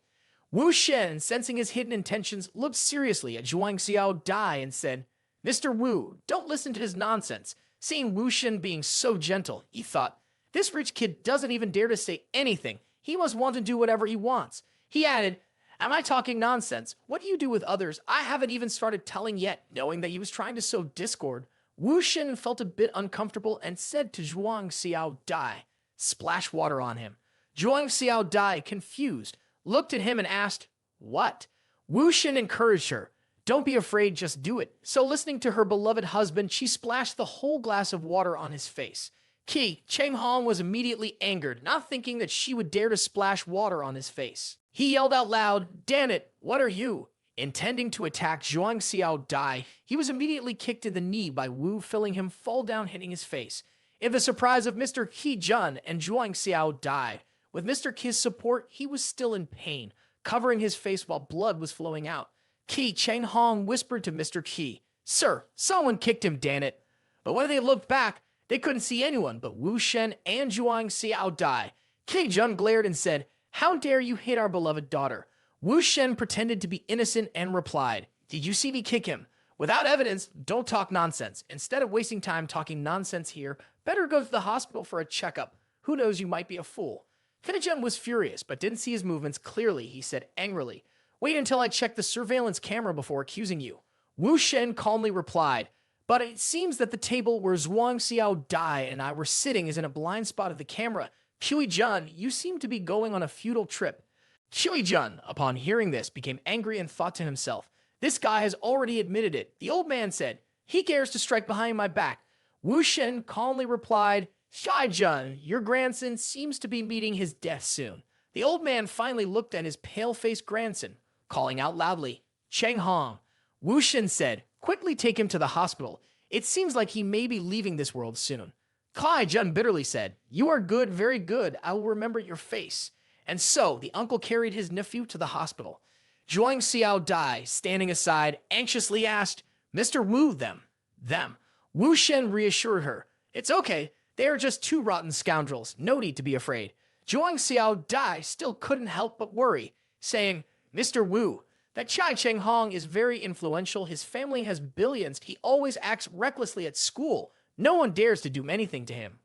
Wu Shen, sensing his hidden intentions, looked seriously at Zhuang Xiao Dai and said, Mr. Wu, don't listen to his nonsense. Seeing Wu Shen being so gentle, he thought, this rich kid doesn't even dare to say anything. He must want to do whatever he wants. He added, am I talking nonsense? What do you do with others? I haven't even started telling yet. Knowing that he was trying to sow discord, Wu Shen felt a bit uncomfortable and said to Zhuang Xiao Dai, splash water on him. Zhuang Xiao Dai, confused, looked at him and asked, what? Wu Shen encouraged her. Don't be afraid, just do it. So listening to her beloved husband, she splashed the whole glass of water on his face. Qi Cheng Hong was immediately angered, not thinking that she would dare to splash water on his face. He yelled out loud, damn it, what are you? Intending to attack Zhuang Xiao Dai, he was immediately kicked in the knee by Wu, feeling him fall down, hitting his face. In the surprise of Mr. Qi Jun and Zhuang Xiao Dai, with Mr. Qi's support, he was still in pain, covering his face while blood was flowing out. Qi Cheng Hong whispered to Mr. Qi, sir, someone kicked him, damn it. But when they looked back, they couldn't see anyone but Wu Shen and Zhuang Xiao Dai. Qi Jun glared and said, how dare you hit our beloved daughter? Wu Shen pretended to be innocent and replied, did you see me kick him? Without evidence, don't talk nonsense. Instead of wasting time talking nonsense here, better go to the hospital for a checkup. Who knows, you might be a fool. Finnegan was furious, but didn't see his movements clearly. He said angrily, wait until I check the surveillance camera before accusing you. Wu Shen calmly replied, but it seems that the table where Zhuang Xiao Dai and I were sitting is in a blind spot of the camera. Qi Jun, you seem to be going on a futile trip. Qi Jun, upon hearing this, became angry and thought to himself, this guy has already admitted it. The old man said, he cares to strike behind my back. Wu Shen calmly replied, Qi Jun, your grandson seems to be meeting his death soon. The old man finally looked at his pale-faced grandson, calling out loudly, Cheng Hong. Wu Shen said, quickly take him to the hospital. It seems like he may be leaving this world soon. Qi Jun bitterly said, you are good, very good. I will remember your face. And so the uncle carried his nephew to the hospital. Zhuang Xiao Dai, standing aside, anxiously asked, Mr. Wu, them. Wu Shen reassured her, it's okay. They are just two rotten scoundrels. No need to be afraid. Zhuang Xiao Dai still couldn't help but worry, saying, Mr. Wu, that Chai Cheng Hong is very influential, his family has billions, he always acts recklessly at school, no one dares to do anything to him.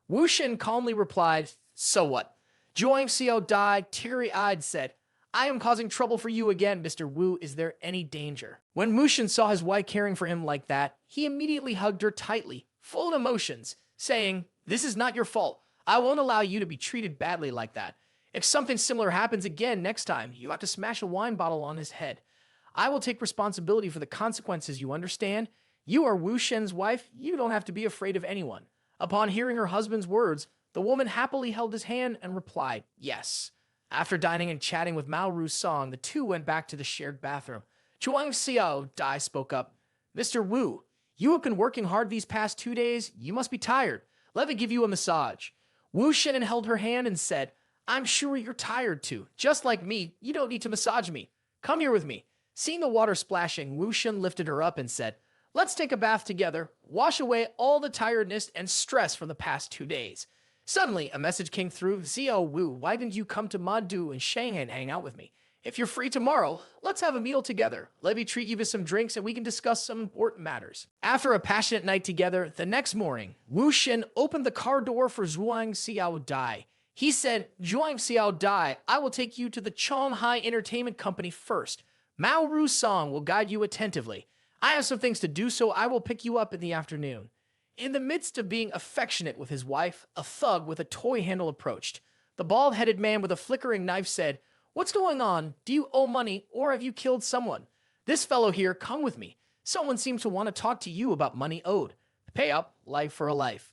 Wu Shen calmly replied, "So what?" Zhuang Xiao Dai, teary-eyed, said, "I am causing trouble for you again, Mr. Wu. Is there any danger?" When Wu Shen saw his wife caring for him like that, he immediately hugged her tightly, full of emotions, saying, "This is not your fault. I won't allow you to be treated badly like that. If something similar happens again next time, you have to smash a wine bottle on his head. I will take responsibility for the consequences, you understand? You are Wu Shen's wife. You don't have to be afraid of anyone." Upon hearing her husband's words, the woman happily held his hand and replied, "Yes." After dining and chatting with Mao Ru's song, the two went back to the shared bathroom. Zhuang Xiao Dai spoke up, "Mr. Wu, you have been working hard these past 2 days. You must be tired. Let me give you a massage." Wu Shen held her hand and said, "I'm sure you're tired too. Just like me, you don't need to massage me. Come here with me." Seeing the water splashing, Wu Shen lifted her up and said, "Let's take a bath together, wash away all the tiredness and stress from the past 2 days." Suddenly, a message came through, "Xiao Wu, why didn't you come to Madu and Shanghai and hang out with me? If you're free tomorrow, let's have a meal together. Let me treat you to some drinks and we can discuss some important matters." After a passionate night together, the next morning, Wu Shen opened the car door for Zhuang Xiao Dai. He said, "Zhuang Xiao Dai, I will take you to the Chonghai Entertainment Company first. Mao Ru's song will guide you attentively. I have some things to do, so I will pick you up in the afternoon." In the midst of being affectionate with his wife, a thug with a toy handle approached. The bald-headed man with a flickering knife said, "What's going on? Do you owe money, or have you killed someone? This fellow here, come with me. Someone seems to want to talk to you about money owed. Pay up, life for a life."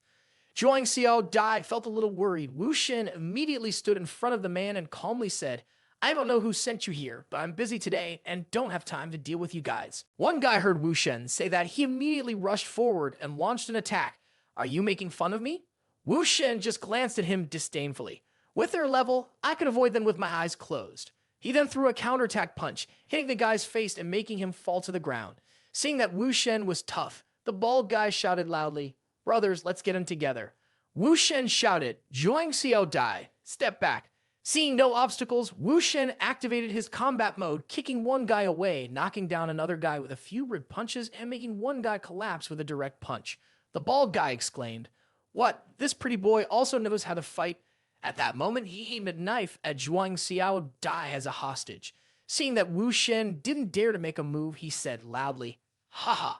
Zhuang Xiao Dai felt a little worried. Wu Shen immediately stood in front of the man and calmly said, "I don't know who sent you here, but I'm busy today and don't have time to deal with you guys." One guy heard Wu Shen say that. He immediately rushed forward and launched an attack. "Are you making fun of me?" Wu Shen just glanced at him disdainfully. "With their level, I could avoid them with my eyes closed." He then threw a counterattack punch, hitting the guy's face and making him fall to the ground. Seeing that Wu Shen was tough, the bald guy shouted loudly, "Brothers, let's get him together." Wu Shen shouted, "Zhuang Xiao Dai, step back." Seeing no obstacles, Wu Shen activated his combat mode, kicking one guy away, knocking down another guy with a few rib punches, and making one guy collapse with a direct punch. The bald guy exclaimed, "What? This pretty boy also knows how to fight?" At that moment, he aimed a knife at Zhuang Xiao Dai as a hostage. Seeing that Wu Shen didn't dare to make a move, he said loudly, "Haha,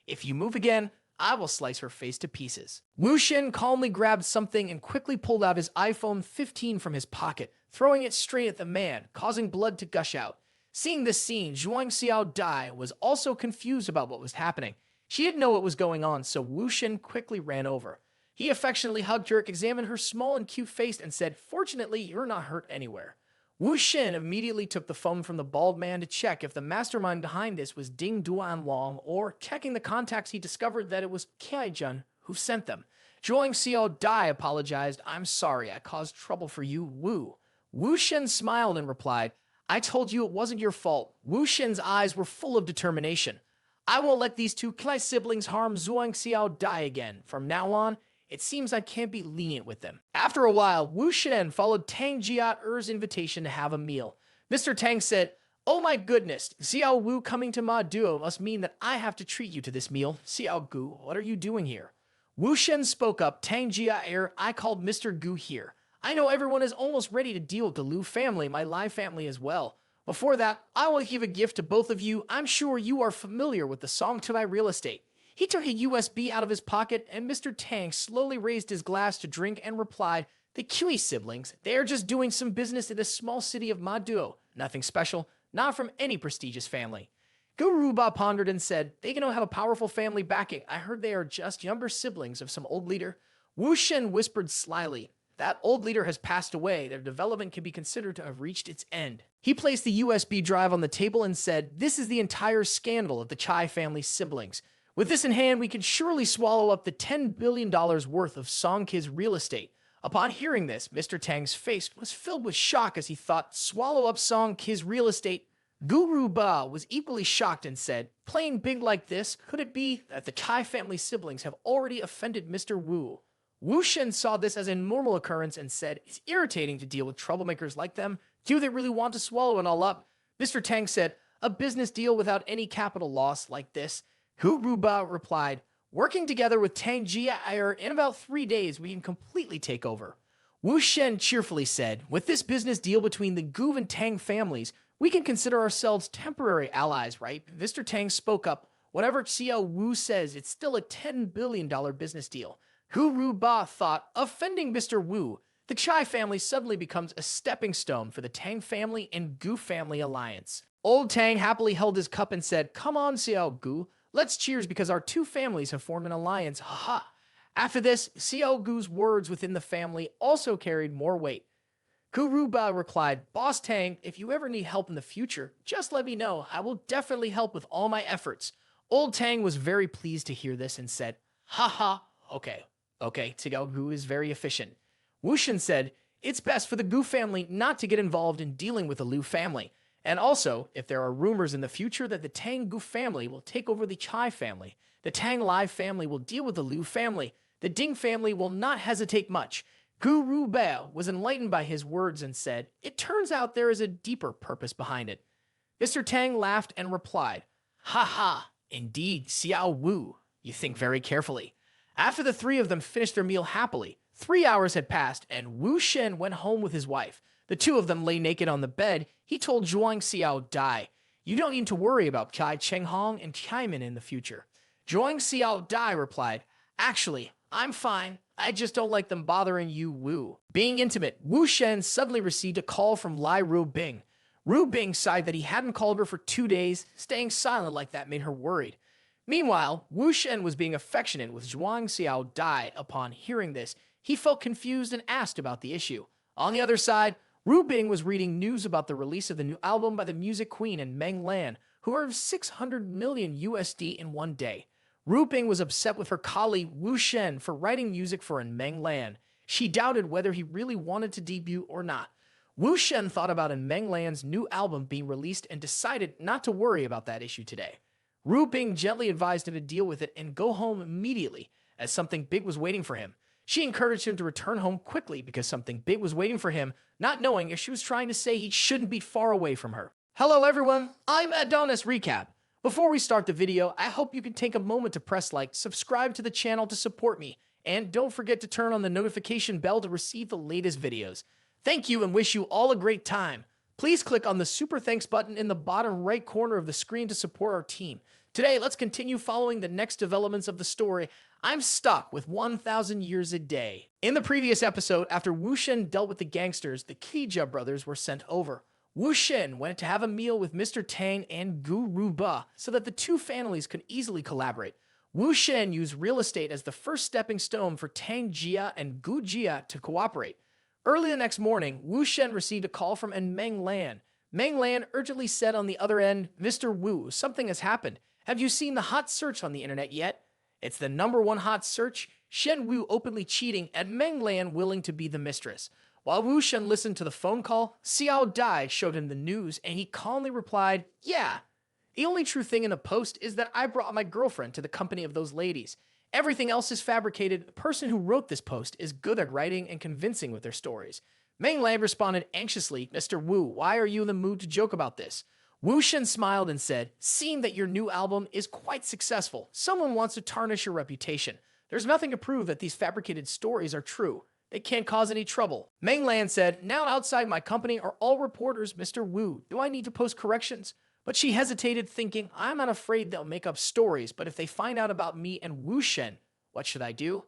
if you move again, I will slice her face to pieces." Wu Shen calmly grabbed something and quickly pulled out his iPhone 15 from his pocket, throwing it straight at the man, causing blood to gush out. Seeing this scene, Zhuang Xiao Dai was also confused about what was happening. She didn't know what was going on, so Wu Shen quickly ran over. He affectionately hugged her, examined her small and cute face, and said, "Fortunately, you're not hurt anywhere." Wu Shen immediately took the phone from the bald man to check if the mastermind behind this was Ding Duan Long, or checking the contacts, he discovered that it was Kai-jun who sent them. Zhuang Xiao Dai apologized. "I'm sorry, I caused trouble for you, Wu." Wu Shen smiled and replied, "I told you it wasn't your fault." Wu Shen's eyes were full of determination. "I won't let these two Klai siblings harm Zhuang Xiao Dai again. From now on, it seems I can't be lenient with them." After a while, Wu Shen followed Tang Jiat-er's invitation to have a meal. Mr. Tang said, "Oh my goodness, Xiao Wu coming to Ma Duo must mean that I have to treat you to this meal. Xiao Gu, what are you doing here?" Wu Shen spoke up, "Tang Jia-er, I called Mr. Gu here. I know everyone is almost ready to deal with the Liu family, my Lai family as well. Before that, I will give a gift to both of you. I'm sure you are familiar with the song to buy real estate." He took a USB out of his pocket, and Mr. Tang slowly raised his glass to drink and replied, "The Kiwi siblings, they are just doing some business in the small city of Maduo. Nothing special, not from any prestigious family." Guru Ba pondered and said, "They can have a powerful family backing. I heard they are just younger siblings of some old leader." Wu Shen whispered slyly, "That old leader has passed away. Their development can be considered to have reached its end." He placed the USB drive on the table and said, "This is the entire scandal of the Chai family siblings. With this in hand, we can surely swallow up the $10 billion worth of Songki's real estate." Upon hearing this, Mr. Tang's face was filled with shock as he thought, swallow up Songki's real estate? Guru Ba was equally shocked and said, "Playing big like this, could it be that the Chai family siblings have already offended Mr. Wu?" Wu Shen saw this as a normal occurrence and said, "It's irritating to deal with troublemakers like them. Do they really want to swallow it all up?" Mr. Tang said, a business deal without any capital loss like this? Hu Ruba replied, working together with Tang Jia, in about 3 days, we can completely take over. Wu Shen cheerfully said, with this business deal between the Gu and Tang families, we can consider ourselves temporary allies, right? Mr. Tang spoke up. Whatever Xiao Wu says, it's still a $10 billion business deal. Hu Ruba thought, offending Mr. Wu, the Chai family suddenly becomes a stepping stone for the Tang family and Gu family alliance. Old Tang happily held his cup and said, come on, Xiao Gu, let's cheers because our two families have formed an alliance, haha. After this, Xiao Gu's words within the family also carried more weight. Kuruba replied, Boss Tang, if you ever need help in the future, just let me know. I will definitely help with all my efforts. Old Tang was very pleased to hear this and said, haha, okay, Xiao Gu is very efficient. Wushin said, it's best for the Gu family not to get involved in dealing with the Liu family. And also, if there are rumors in the future that the Tang Gu family will take over the Chai family, the Tang Lai family will deal with the Liu family, the Ding family will not hesitate much. Guru Bao was enlightened by his words and said, it turns out there is a deeper purpose behind it. Mr. Tang laughed and replied, ha ha, indeed, Xiao Wu, you think very carefully. After the three of them finished their meal happily, 3 hours had passed and Wu Shen went home with his wife. The two of them lay naked on the bed. He told Zhuang Xiao Dai, you don't need to worry about Chai Chenghong and Chaimin in the future. Zhuang Xiao Dai replied, actually, I'm fine. I just don't like them bothering you, Wu. Being intimate, Wu Shen suddenly received a call from Lai Rubing. Rubing sighed that he hadn't called her for 2 days. Staying silent like that made her worried. Meanwhile, Wu Shen was being affectionate with Zhuang Xiao Dai. Upon hearing this, he felt confused and asked about the issue. On the other side, Rubing was reading news about the release of the new album by the music queen and Meng Lan, who earned 600 million USD in one day. Rubing was upset with her colleague Wu Shen for writing music for Meng Lan. She doubted whether he really wanted to debut or not. Wu Shen thought about Meng Lan's new album being released and decided not to worry about that issue today. Rubing gently advised him to deal with it and go home immediately, as something big was waiting for him. She encouraged him to return home quickly because something big was waiting for him, not knowing if she was trying to say he shouldn't be far away from her. Hello everyone, I'm Adonis Recap. Before we start the video, I hope you can take a moment to press like, subscribe to the channel to support me, and don't forget to turn on the notification bell to receive the latest videos. Thank you and wish you all a great time. Please click on the super thanks button in the bottom right corner of the screen to support our team. Today, let's continue following the next developments of the story. I'm stuck with 1,000 years a day. In the previous episode, after Wu Shen dealt with the gangsters, the Kija brothers were sent over. Wu Shen went to have a meal with Mr. Tang and Gu Ruba so that the two families could easily collaborate. Wu Shen used real estate as the first stepping stone for Tang Jia and Gu Jia to cooperate. Early the next morning, Wu Shen received a call from Meng Lan. Meng Lan urgently said on the other end, Mr. Wu, something has happened. Have you seen the hot search on the internet yet? It's the #1 hot search, Shen Wu openly cheating and Meng Lan willing to be the mistress. While Wu Shen listened to the phone call, Xiao Dai showed him the news and he calmly replied, yeah. The only true thing in the post is that I brought my girlfriend to the company of those ladies. Everything else is fabricated. The person who wrote this post is good at writing and convincing with their stories. Meng Lan responded anxiously, Mr. Wu, why are you in the mood to joke about this? Wu Shen smiled and said, seeing that your new album is quite successful, someone wants to tarnish your reputation. There's nothing to prove that these fabricated stories are true. They can't cause any trouble. Meng Lan said, now outside my company are all reporters, Mr. Wu. Do I need to post corrections? But she hesitated, thinking, I'm not afraid they'll make up stories, but if they find out about me and Wu Shen, what should I do?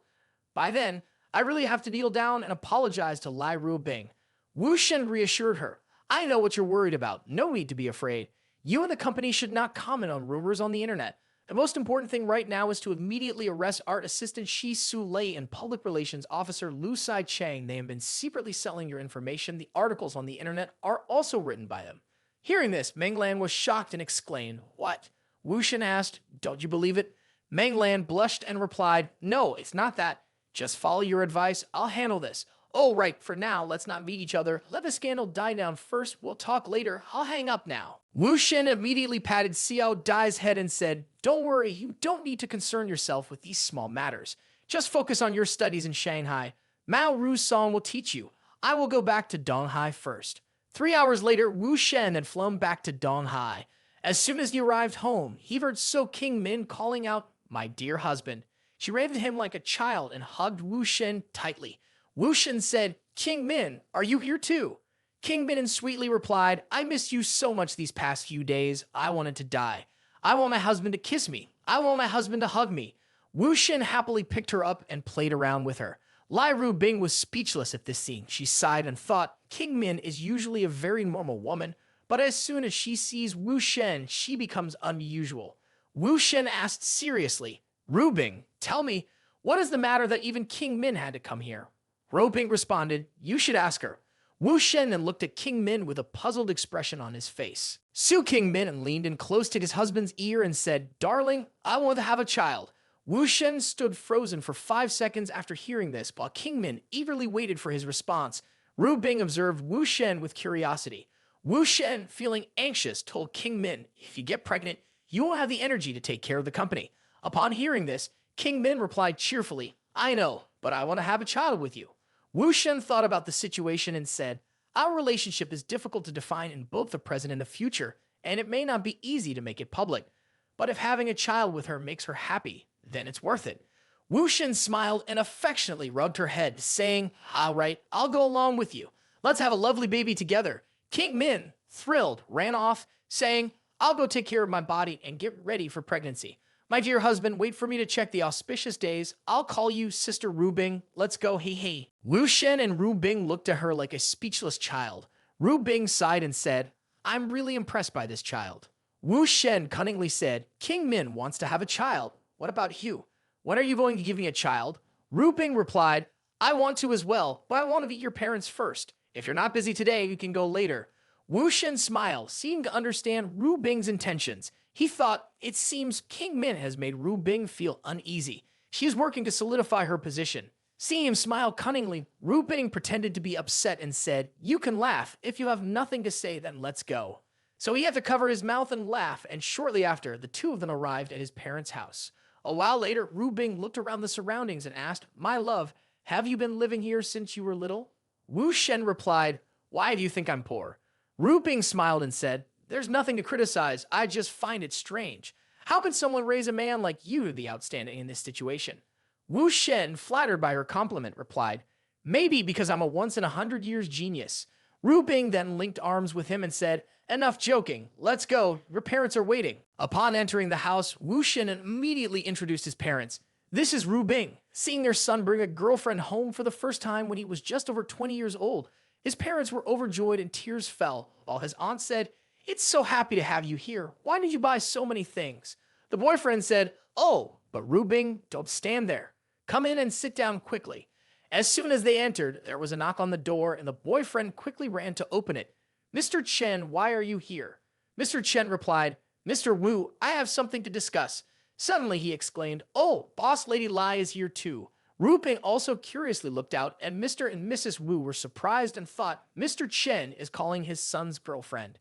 By then, I really have to kneel down and apologize to Lai Rubing. Wu Shen reassured her, I know what you're worried about. No need to be afraid. You and the company should not comment on rumors on the internet. The most important thing right now is to immediately arrest art assistant Shi Su Lei and public relations officer Lu Sai Chang. They have been secretly selling your information. The articles on the internet are also written by them. Hearing this, Meng Lan was shocked and exclaimed, what? Wu Shen asked, don't you believe it? Meng Lan blushed and replied, no, it's not that. Just follow your advice. I'll handle this. Oh, right, for now, let's not meet each other. Let the scandal die down first. We'll talk later. I'll hang up now. Wu Shen immediately patted Xiao Dai's head and said, don't worry, you don't need to concern yourself with these small matters. Just focus on your studies in Shanghai. Mao Ru's song will teach you. I will go back to Donghai first. 3 hours later, Wu Shen had flown back to Donghai. As soon as he arrived home, he heard So King Min calling out, "My dear husband." She ran to him like a child and hugged Wu Shen tightly. Wu Shen said, "King Min, are you here too?" King Min sweetly replied, "I missed you so much these past few days. I wanted to die. I want my husband to kiss me. I want my husband to hug me." Wu Shen happily picked her up and played around with her. Lai Ru Bing was speechless at this scene. She sighed and thought, King Min is usually a very normal woman, but as soon as she sees Wu Shen, she becomes unusual. Wu Shen asked seriously, "Ru Bing, tell me, what is the matter that even King Min had to come here?" Ru Bing responded, "You should ask her." Wu Shen then looked at King Min with a puzzled expression on his face. Su King Min leaned in close to his husband's ear and said, "Darling, I want to have a child." Wu Shen stood frozen for 5 seconds after hearing this, while King Min eagerly waited for his response. Ru Bing observed Wu Shen with curiosity. Wu Shen, feeling anxious, told King Min, "If you get pregnant, you won't have the energy to take care of the company." Upon hearing this, King Min replied cheerfully, "I know, but I want to have a child with you." Wu Shen thought about the situation and said, "Our relationship is difficult to define in both the present and the future, and it may not be easy to make it public. But if having a child with her makes her happy, then it's worth it." Wu Shen smiled and affectionately rubbed her head, saying, "All right, I'll go along with you. Let's have a lovely baby together." King Min, thrilled, ran off, saying, "I'll go take care of my body and get ready for pregnancy. My dear husband, wait for me to check the auspicious days. I'll call you Sister Ru Bing. Let's go, hey hey." Wu Shen and Ru Bing looked at her like a speechless child. Ru Bing sighed and said, "I'm really impressed by this child." Wu Shen cunningly said, "King Min wants to have a child. What about you? When are you going to give me a child?" Ru Bing replied, "I want to as well, but I want to meet your parents first. If you're not busy today, you can go later." Wu Shen smiled, seeming to understand Ru Bing's intentions. He thought, it seems King Min has made Ru Bing feel uneasy. She is working to solidify her position. Seeing him smile cunningly, Ru Bing pretended to be upset and said, "You can laugh. If you have nothing to say, then let's go." So he had to cover his mouth and laugh, and shortly after, the two of them arrived at his parents' house. A while later, Ru Bing looked around the surroundings and asked, "My love, have you been living here since you were little?" Wu Shen replied, "Why do you think I'm poor?" Ru Bing smiled and said, "There's nothing to criticize. I just find it strange. How can someone raise a man like you to be outstanding in this situation?" Wu Shen, flattered by her compliment, replied, "Maybe because I'm a once-in-100-years genius." Ru Bing then linked arms with him and said, "Enough joking. Let's go. Your parents are waiting." Upon entering the house, Wu Shen immediately introduced his parents. "This is Ru Bing." Seeing their son bring a girlfriend home for the first time when he was just over 20 years old, his parents were overjoyed and tears fell, while his aunt said, "It's so happy to have you here. Why did you buy so many things?" The boyfriend said, "Oh, but Ru Bing, don't stand there. Come in and sit down quickly." As soon as they entered, there was a knock on the door, and the boyfriend quickly ran to open it. "Mr. Chen, why are you here?" Mr. Chen replied, "Mr. Wu, I have something to discuss." Suddenly he exclaimed, "Oh, Boss Lady Lai is here too." Ru Bing also curiously looked out, and Mr. and Mrs. Wu were surprised and thought Mr. Chen is calling his son's girlfriend.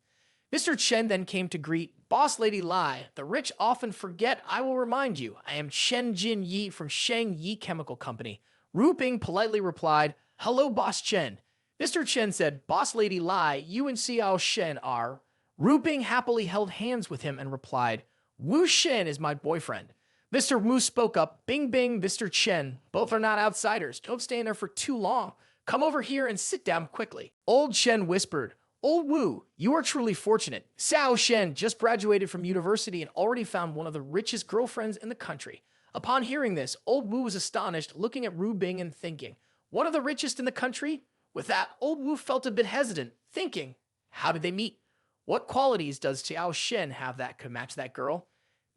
Mr. Chen then came to greet Boss Lady Lai. "The rich often forget. I will remind you. I am Chen Jin Yi from Sheng Yi Chemical Company." Ru Bing politely replied, "Hello, Boss Chen." Mr. Chen said, "Boss Lady Lai, you and Xiao Shen are." Ru Bing happily held hands with him and replied, "Wu Shen is my boyfriend." Mr. Wu spoke up, "Bing Bing, Mr. Chen, both are not outsiders. Don't stay in there for too long. Come over here and sit down quickly." Old Chen whispered, "Old Wu, you are truly fortunate. Xiao Shen just graduated from university and already found one of the richest girlfriends in the country." Upon hearing this, Old Wu was astonished, looking at Ru Bing and thinking, "One of the richest in the country?" With that, Old Wu felt a bit hesitant, thinking, how did they meet? What qualities does Xiao Shen have that could match that girl?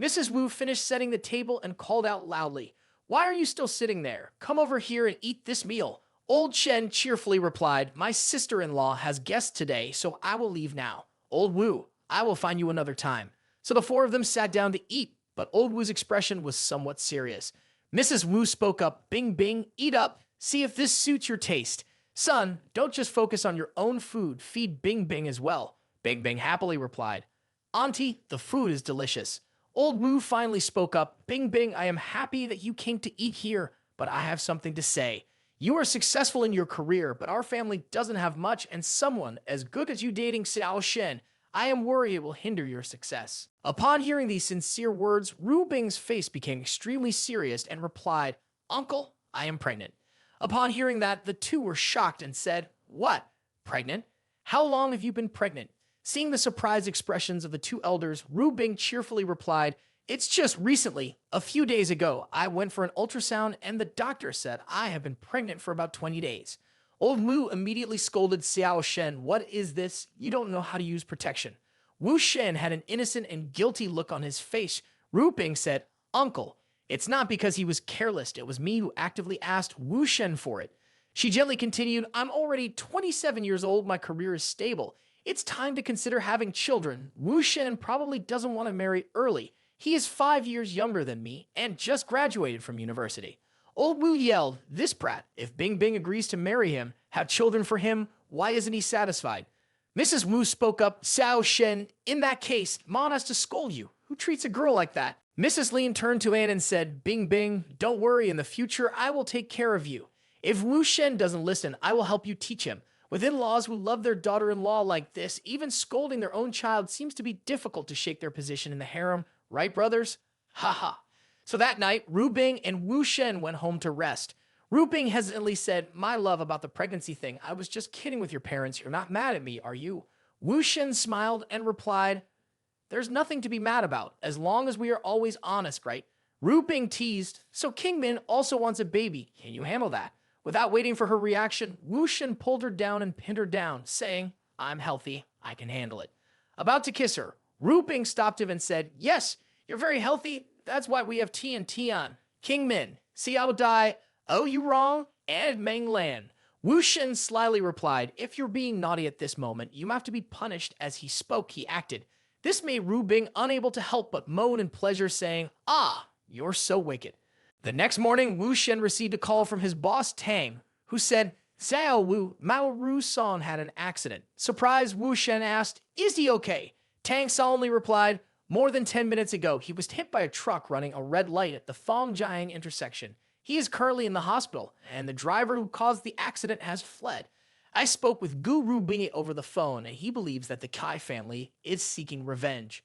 Mrs. Wu finished setting the table and called out loudly, "Why are you still sitting there? Come over here and eat this meal." Old Chen cheerfully replied, "My sister-in-law has guests today, so I will leave now." "Old Wu, I will find you another time." So the four of them sat down to eat, but Old Wu's expression was somewhat serious. Mrs. Wu spoke up, "Bing Bing, eat up. See if this suits your taste. Son, don't just focus on your own food. Feed Bing Bing as well." Bing Bing happily replied, "Auntie, the food is delicious." Old Wu finally spoke up, "Bing Bing, I am happy that you came to eat here, but I have something to say. You are successful in your career, but our family doesn't have much, and someone as good as you dating Xiao Shen, I am worried it will hinder your success. Upon hearing these sincere words, Ru Bing's face became extremely serious and replied, Uncle, I am pregnant. Upon hearing that, the two were shocked and said, What? Pregnant? How long have you been pregnant? Seeing the surprised expressions of the two elders, Ru Bing cheerfully replied, It's just recently, a few days ago, I went for an ultrasound and the doctor said I have been pregnant for about 20 days. Old Wu immediately scolded Xiao Shen, What is this? You don't know how to use protection. Wu Shen had an innocent and guilty look on his face. Ru Bing said, Uncle, it's not because he was careless. It was me who actively asked Wu Shen for it. She gently continued, I'm already 27 years old. My career is stable. It's time to consider having children. Wu Shen probably doesn't want to marry early. He is 5 years younger than me and just graduated from university. Old Wu yelled, This brat, if Bing Bing agrees to marry him, have children for him, why isn't he satisfied? Mrs. Wu spoke up, Xiao Shen, in that case, Mom has to scold you. Who treats a girl like that? Mrs. Lin turned to Anne and said, Bing Bing, don't worry, in the future I will take care of you. If Wu Shen doesn't listen, I will help you teach him. With in-laws who love their daughter-in-law like this, even scolding their own child seems to be difficult to shake their position in the harem. Right, brothers? Haha. So that night, Ru Bing and Wu Shen went home to rest. Ru Bing hesitantly said, My love, about the pregnancy thing, I was just kidding with your parents. You're not mad at me, are you? Wu Shen smiled and replied, There's nothing to be mad about, as long as we are always honest, right? Ru Bing teased, So King Min also wants a baby. Can you handle that? Without waiting for her reaction, Wu Shen pulled her down and pinned her down, saying, I'm healthy. I can handle it. About to kiss her, Ru Bing stopped him and said, Yes, you're very healthy. That's why we have TNT on. King Min, Xiao Dai, Oh You Wrong, and Meng Lan. Wu Shen slyly replied, If you're being naughty at this moment, you have to be punished. As he spoke, he acted. This made Ru Bing unable to help but moan in pleasure, saying, Ah, you're so wicked. The next morning, Wu Shen received a call from his boss, Tang, who said, Xiao Wu, Mao Ru's son had an accident. Surprised, Wu Shen asked, Is he okay? Tang solemnly replied, More than 10 minutes ago, he was hit by a truck running a red light at the Fangjiang intersection. He is currently in the hospital, and the driver who caused the accident has fled. I spoke with Ru Bing over the phone, and he believes that the Kai family is seeking revenge.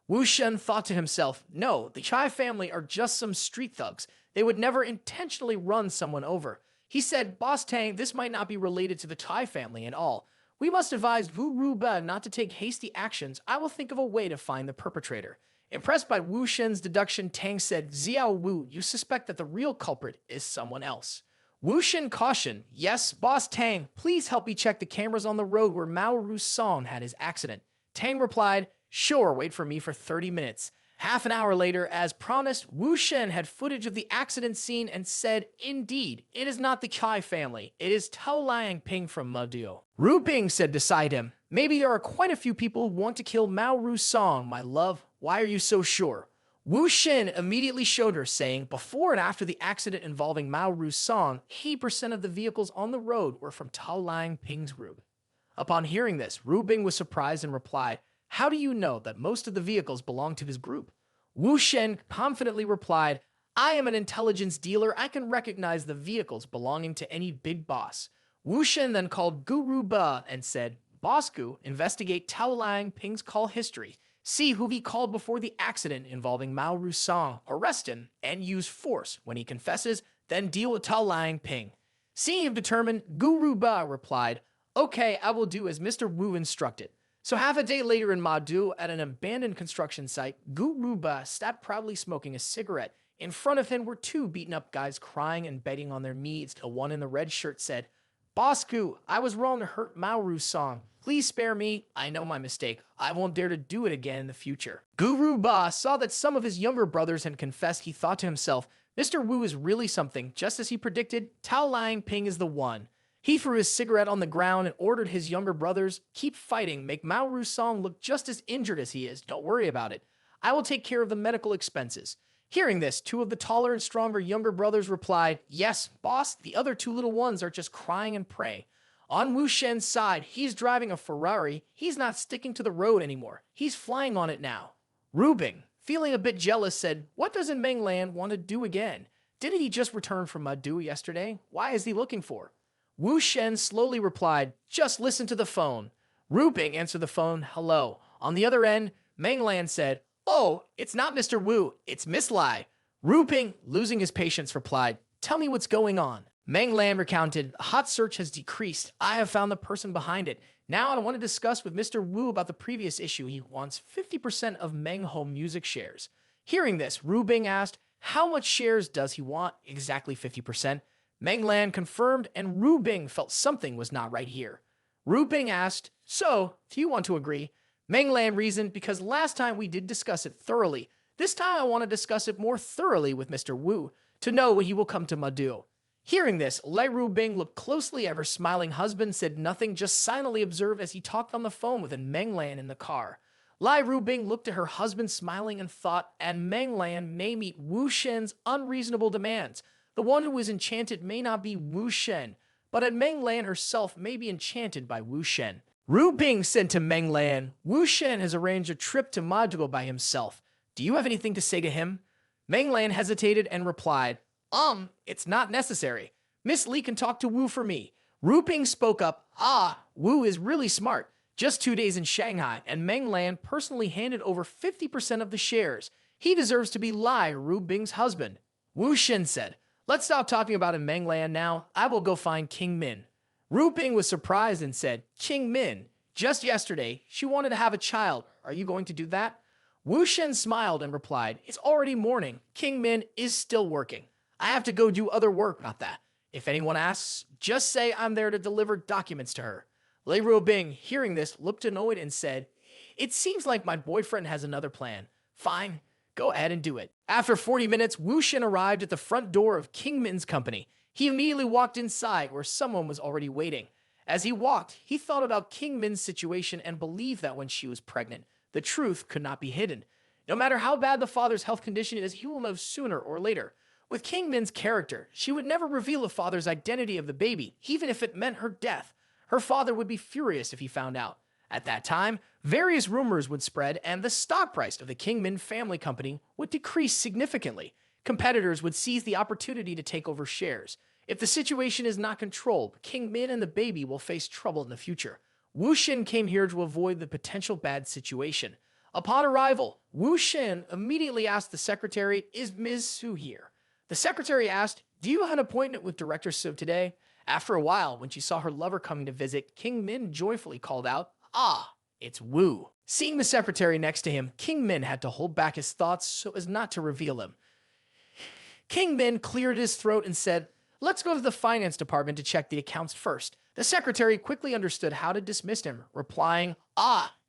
Wu Shen thought to himself, No, the Kai family are just some street thugs. They would never intentionally run someone over. He said, Boss Tang, this might not be related to the Tai family at all. We must advise Wu Ruba not to take hasty actions. I will think of a way to find the perpetrator. Impressed by Wu Shen's deduction, Tang said, Xiao Wu, you suspect that the real culprit is someone else. Wu Shen cautioned, Yes, Boss Tang, please help me check the cameras on the road where Mao Ru's son had his accident. Tang replied, Sure, wait for me for 30 minutes. Half an hour later, as promised, Wu Shen had footage of the accident scene and said, Indeed, it is not the Kai family. It is Tao Liang Ping from Maduo. Ru Bing said beside him, Maybe there are quite a few people who want to kill Mao Ru's son, my love. Why are you so sure? Wu Shen immediately showed her, saying, Before and after the accident involving Mao Ru's son, 80% of the vehicles on the road were from Tao Liang Ping's group. Upon hearing this, Ru Bing was surprised and replied, How do you know that most of the vehicles belong to his group? Wu Shen confidently replied, I am an intelligence dealer. I can recognize the vehicles belonging to any big boss. Wu Shen then called Guru Ba and said, Boss Gu, investigate Tao Liang Ping's call history. See who he called before the accident involving Mao Rusang, arrest him, and use force. When he confesses, then deal with Tao Liang Ping. Seeing him determined, Guru Ba replied, Okay, I will do as Mr. Wu instructed. So half a day later in Madu, at an abandoned construction site, Guru Ba sat proudly smoking a cigarette. In front of him were two beaten-up guys crying and begging on their knees till one in the red shirt said, Boss Gu, I was wrong to hurt Mao Rusang. Please spare me. I know my mistake. I won't dare to do it again in the future. Guru Ba saw that some of his younger brothers had confessed. He thought to himself, Mr. Wu is really something. Just as he predicted, Tao Liang Ping is the one. He threw his cigarette on the ground and ordered his younger brothers, keep fighting, make Mao Rusang look just as injured as he is. Don't worry about it. I will take care of the medical expenses. Hearing this, two of the taller and stronger younger brothers replied, Yes, boss, the other two little ones are just crying and praying. On Wu Shen's side, he's driving a Ferrari. He's not sticking to the road anymore. He's flying on it now. Ru Bing, feeling a bit jealous, said, What doesn't Meng Lan want to do again? Didn't he just return from Madu yesterday? Why is he looking for? Wu Shen slowly replied, Just listen to the phone. Ru Bing answered the phone, Hello. On the other end, Meng Lan said, "Oh, it's not Mr. Wu, it's Miss Lai." Ru Ping, losing his patience, replied, "Tell me what's going on." Meng Lan recounted, "Hot search has decreased. I have found the person behind it. Now I want to discuss with Mr. Wu about the previous issue. He wants 50% of Manhwa Music shares." Hearing this, Ru Bing asked, "How much shares does he want?" "Exactly 50%. Meng Lan confirmed, and Ru Bing felt something was not right here. Ru Bing asked, "So, do you want to agree?" Meng Lan reasoned, "Because last time we did discuss it thoroughly. This time I want to discuss it more thoroughly with Mr. Wu, to know when he will come to Madu." Hearing this, Lai Ru Bing looked closely at her smiling husband, said nothing, just silently observed as he talked on the phone with Meng Lan in the car. Lai Ru Bing looked at her husband smiling and thought, and Meng Lan may meet Wu Shen's unreasonable demands. The one who is enchanted may not be Wu Shen, but Meng Lan herself may be enchanted by Wu Shen. Ru Bing said to Meng Lan, "Wu Shen has arranged a trip to Madrigal by himself. Do you have anything to say to him?" Meng Lan hesitated and replied, "It's not necessary. Miss Li can talk to Wu for me." Ru Bing spoke up, Wu is really smart. Just 2 days in Shanghai, and Meng Lan personally handed over 50% of the shares. He deserves to be Lai Ru Bing's husband." Wu Shen said, "Let's stop talking about Meng Lan now. I will go find King Min." Ru Bing was surprised and said, "King Min? Just yesterday, she wanted to have a child. Are you going to do that?" Wu Shen smiled and replied, "It's already morning. King Min is still working. I have to go do other work, not that. If anyone asks, just say I'm there to deliver documents to her." Lai Ru Bing, hearing this, looked annoyed and said, "It seems like my boyfriend has another plan. Fine, go ahead and do it." After 40 minutes, Wu Shen arrived at the front door of King Min's company. He immediately walked inside where someone was already waiting. As he walked, he thought about King Min's situation and believed that when she was pregnant, the truth could not be hidden. No matter how bad the father's health condition is, he will know sooner or later. With King Min's character, she would never reveal the father's identity of the baby, even if it meant her death. Her father would be furious if he found out. At that time, various rumors would spread, and the stock price of the King Min family company would decrease significantly. Competitors would seize the opportunity to take over shares. If the situation is not controlled, King Min and the baby will face trouble in the future. Wu Shen came here to avoid the potential bad situation. Upon arrival, Wu Shen immediately asked the secretary, "Is Ms. Su here?" The secretary asked, "Do you have an appointment with Director Su today?" After a while, when she saw her lover coming to visit, King Min joyfully called out, "It's Wu." Seeing the secretary next to him, King Min had to hold back his thoughts so as not to reveal them. King Min cleared his throat and said, "Let's go to the finance department to check the accounts first." The secretary quickly understood how to dismiss him, replying,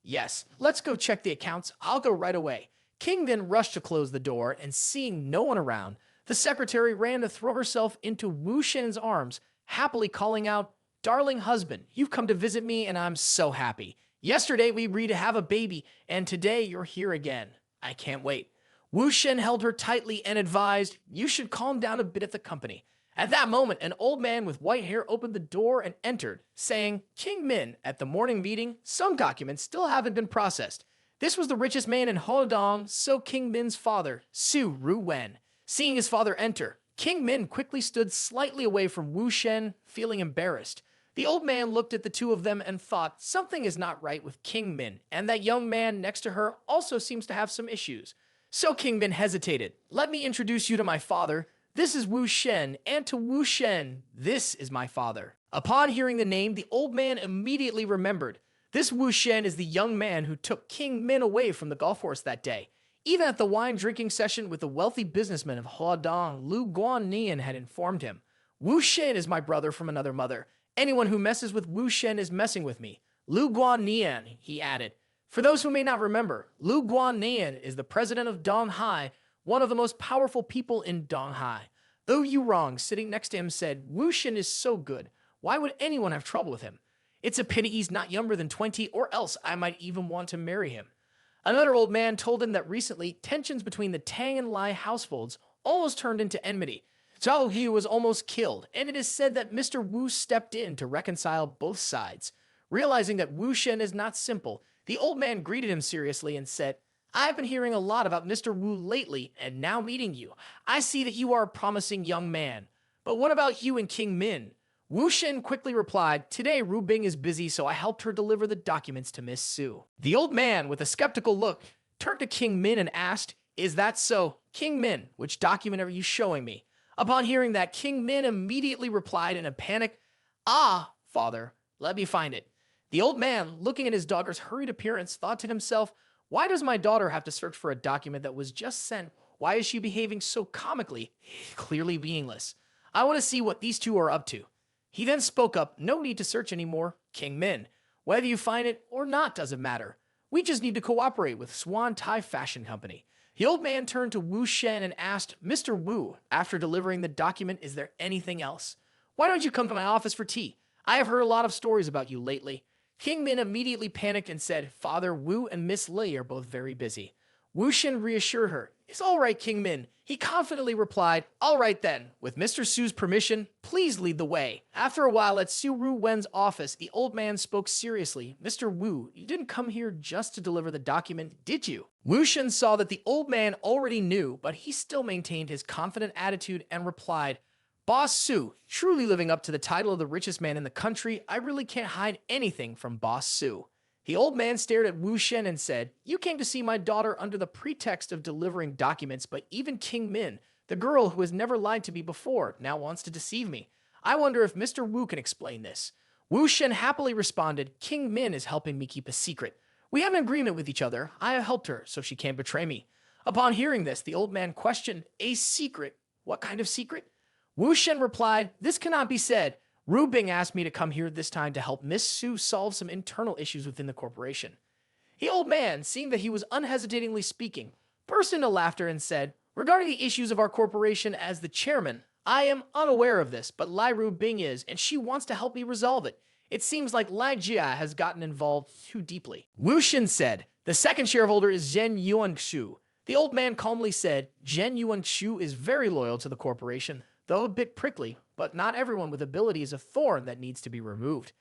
"Yes, let's go check the accounts. I'll go right away." King then rushed to close the door, and seeing no one around, the secretary ran to throw herself into Wu Shen's arms, happily calling out, "Darling husband, you've come to visit me, and I'm so happy. Yesterday we agreed to have a baby, and today you're here again. I can't wait." Wu Shen held her tightly and advised, "You should calm down a bit at the company." At that moment, an old man with white hair opened the door and entered, saying, "King Min, at the morning meeting, some documents still haven't been processed." This was the richest man in Hodong, so King Min's father, Su Ruwen. Seeing his father enter, King Min quickly stood slightly away from Wu Shen, feeling embarrassed. The old man looked at the two of them and thought something is not right with King Min, and that young man next to her also seems to have some issues. So King Min hesitated. "Let me introduce you to my father. This is Wu Shen, and to Wu Shen, this is my father." Upon hearing the name, the old man immediately remembered. This Wu Shen is the young man who took King Min away from the golf course that day. Even at the wine drinking session with the wealthy businessman of Huadong, Lu Guannian had informed him, "Wu Shen is my brother from another mother. Anyone who messes with Wu Shen is messing with me." Lu Guannian, he added. For those who may not remember, Lu Guannian is the president of Donghai, one of the most powerful people in Donghai. Though Yu Rong, sitting next to him, said, "Wu Shen is so good. Why would anyone have trouble with him? It's a pity he's not younger than 20, or else I might even want to marry him." Another old man told him that recently, tensions between the Tang and Lai households almost turned into enmity. Zhao Hu was almost killed, and it is said that Mr. Wu stepped in to reconcile both sides. Realizing that Wu Shen is not simple, the old man greeted him seriously and said, "I've been hearing a lot about Mr. Wu lately, and now meeting you, I see that you are a promising young man. But what about you and King Min? Wu Shen quickly replied, "Today Ru Bing is busy, so I helped her deliver the documents to Miss Su." The old man, with a skeptical look, turned to King Min and asked, "Is that so? King Min, which document are you showing me?" Upon hearing that, King Min immediately replied in a panic, "Ah, father, let me find it." The old man, looking at his daughter's hurried appearance, thought to himself, "Why does my daughter have to search for a document that was just sent? Why is she behaving so comically, clearly meaningless? I want to see what these two are up to." He then spoke up, "No need to search anymore, King Min. Whether you find it or not doesn't matter. We just need to cooperate with Swan Tai Fashion Company." The old man turned to Wu Shen and asked, "Mr. Wu, after delivering the document, is there anything else? Why don't you come to my office for tea? I have heard a lot of stories about you lately." King Min immediately panicked and said, "Father, Wu and Miss Lei are both very busy." Wu Shen reassured her, "It's all right, King Min." He confidently replied, "All right then, with Mr. Su's permission, please lead the way." After a while at Su Ru Wen's office, the old man spoke seriously. "Mr. Wu, you didn't come here just to deliver the document, did you?" Wu Shen saw that the old man already knew, but he still maintained his confident attitude and replied, "Boss Su, truly living up to the title of the richest man in the country, I really can't hide anything from Boss Su." The old man stared at Wu Shen and said, "You came to see my daughter under the pretext of delivering documents, but even King Min, the girl who has never lied to me before, now wants to deceive me. I wonder if Mr. Wu can explain this." Wu Shen happily responded, "King Min is helping me keep a secret. We have an agreement with each other. I have helped her, so she can't betray me." Upon hearing this, the old man questioned, "A secret? What kind of secret?" Wu Shen replied, "This cannot be said. Ru Bing asked me to come here this time to help Miss Su solve some internal issues within the corporation." The old man, seeing that he was unhesitatingly speaking, burst into laughter and said, "Regarding the issues of our corporation, as the chairman, I am unaware of this, but Lai Ru Bing is, and she wants to help me resolve it. It seems like Lai Jia has gotten involved too deeply." Wu Shen said, "The second shareholder is Zhen Yuanshu." The old man calmly said, "Zhen Yuanshu is very loyal to the corporation, though a bit prickly, but not everyone with ability is a thorn that needs to be removed.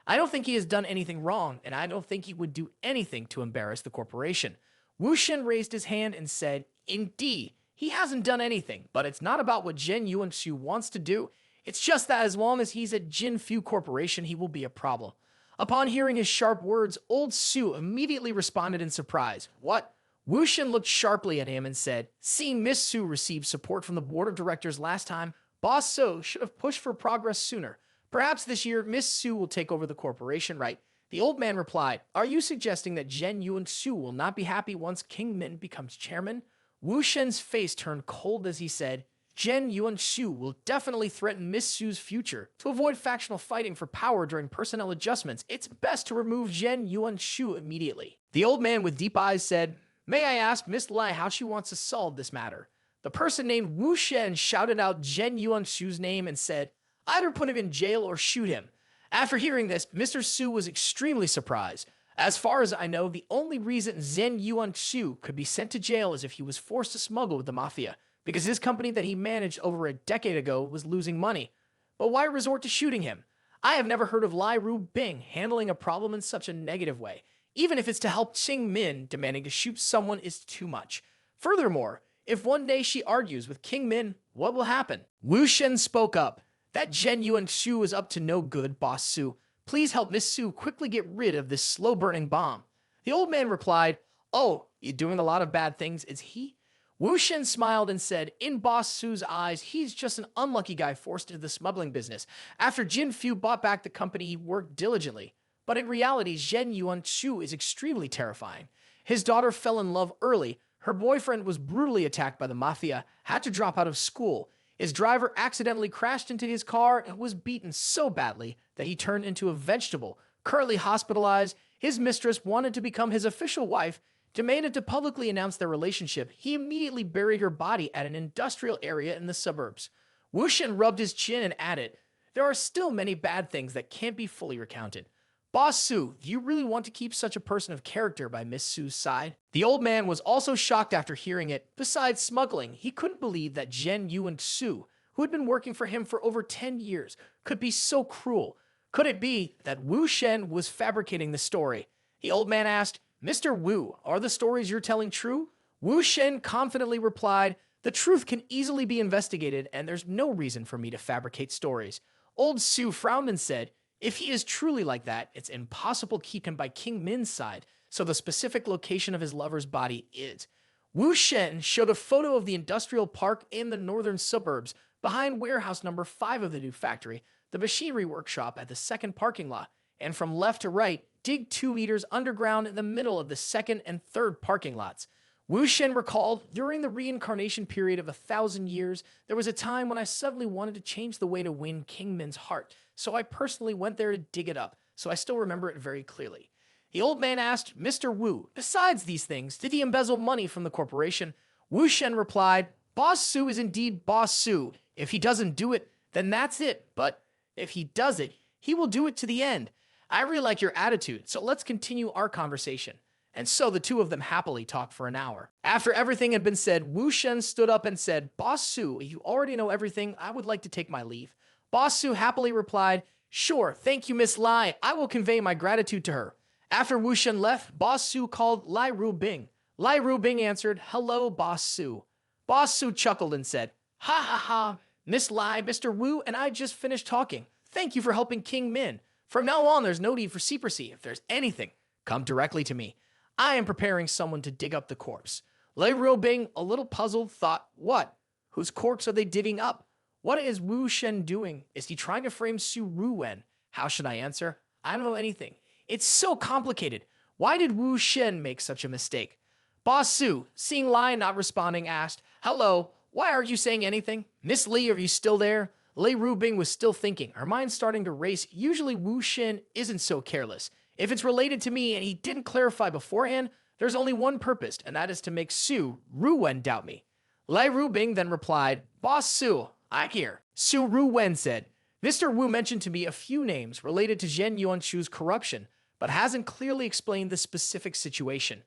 I don't think he has done anything wrong, and I don't think he would do anything to embarrass the corporation." Wu Shen raised his hand and said, "Indeed, he hasn't done anything, but it's not about what Zhen Yuanshu wants to do. It's just that as long as he's at Jin Fu Corporation, he will be a problem." Upon hearing his sharp words, old Su immediately responded in surprise. "What?" Wu Shen looked sharply at him and said, "Seeing Miss Su received support from the board of directors last time, Boss So should have pushed for progress sooner. Perhaps this year, Miss Su will take over the corporation, right?" The old man replied, "Are you suggesting that Zhen Yuan Su will not be happy once King Min becomes chairman?" Wu Shen's face turned cold as he said, "Zhen Yuan Su will definitely threaten Miss Su's future. To avoid factional fighting for power during personnel adjustments, it's best to remove Zhen Yuan Su immediately." The old man with deep eyes said, "May I ask Miss Lai how she wants to solve this matter?" The person named Wu Shen shouted out Zhen Yuan Shu's name and said, "Either put him in jail or shoot him." After hearing this, Mr. Su was extremely surprised. As far as I know, the only reason Zhen Yuan Shu could be sent to jail is if he was forced to smuggle with the mafia, because his company that he managed over a decade ago was losing money. But why resort to shooting him? I have never heard of Lai Ru Bing handling a problem in such a negative way. Even if it's to help Qing Min, demanding to shoot someone is too much. Furthermore, if one day she argues with King Min, what will happen? Wu Shen spoke up. "That Zhen Yuan Shu is up to no good, Boss Su. Please help Miss Su quickly get rid of this slow-burning bomb." The old man replied, "Oh, you're doing a lot of bad things, is he?" Wu Shen smiled and said, "In Boss Su's eyes, he's just an unlucky guy forced into the smuggling business. After Jin Fu bought back the company, he worked diligently. But in reality, Zhen Yuan Shu is extremely terrifying. His daughter fell in love early. Her boyfriend was brutally attacked by the mafia, had to drop out of school. His driver accidentally crashed into his car and was beaten so badly that he turned into a vegetable. Currently hospitalized, his mistress wanted to become his official wife, demanded to publicly announce their relationship. He immediately buried her body at an industrial area in the suburbs." Wu Shen rubbed his chin and added, "There are still many bad things that can't be fully recounted. Boss Su, do you really want to keep such a person of character by Miss Su's side?" The old man was also shocked after hearing it. Besides smuggling, he couldn't believe that Zhen Yuan Su, who had been working for him for over 10 years, could be so cruel. Could it be that Wu Shen was fabricating the story? The old man asked, "Mr. Wu, are the stories you're telling true?" Wu Shen confidently replied, "The truth can easily be investigated, and there's no reason for me to fabricate stories. Old Su frowned and said, if he is truly like that, it's impossible to keep him by King Min's side, so the specific location of his lover's body is. Wu Shen showed a photo of the industrial park in the northern suburbs behind warehouse number 5 of the new factory, the machinery workshop at the second parking lot, and from left to right, dig 2 meters underground in the middle of the second and third parking lots. Wu Shen recalled, during the reincarnation period of 1,000 years, there was a time when I suddenly wanted to change the way to win King Min's heart, so I personally went there to dig it up, so I still remember it very clearly. The old man asked Mr. Wu, besides these things, did he embezzle money from the corporation? Wu Shen replied, Boss Su is indeed Boss Su. If he doesn't do it, then that's it, but if he does it, he will do it to the end. I really like your attitude, so let's continue our conversation. And so the two of them happily talked for an hour. After everything had been said, Wu Shen stood up and said, Boss Su, if you already know everything, I would like to take my leave. Boss Su happily replied, sure, thank you, Miss Lai. I will convey my gratitude to her. After Wu Shen left, Boss Su called Lai Ru Bing. Lai Ru Bing answered, hello, Boss Su. Boss Su chuckled and said, ha ha ha, Miss Lai, Mr. Wu, and I just finished talking. Thank you for helping King Min. From now on, there's no need for secrecy. If there's anything, come directly to me. I am preparing someone to dig up the corpse. Lei Ruobing, a little puzzled, thought, what? Whose corpse are they digging up? What is Wu Shen doing? Is he trying to frame Su Ruwen? How should I answer? I don't know anything. It's so complicated. Why did Wu Shen make such a mistake? Boss Su, seeing Lai not responding, asked, hello, why aren't you saying anything? Miss Li, are you still there? Lei Ruobing was still thinking, her mind starting to race. Usually Wu Shen isn't so careless. If it's related to me and he didn't clarify beforehand, there's only one purpose, and that is to make Su Ruwen doubt me. Lei Ruobing then replied, Boss Su, I hear. Su Ruwen said, Mr. Wu mentioned to me a few names related to Zhen Yuanshu's corruption, but hasn't clearly explained the specific situation.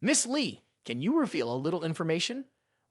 Miss Li, can you reveal a little information?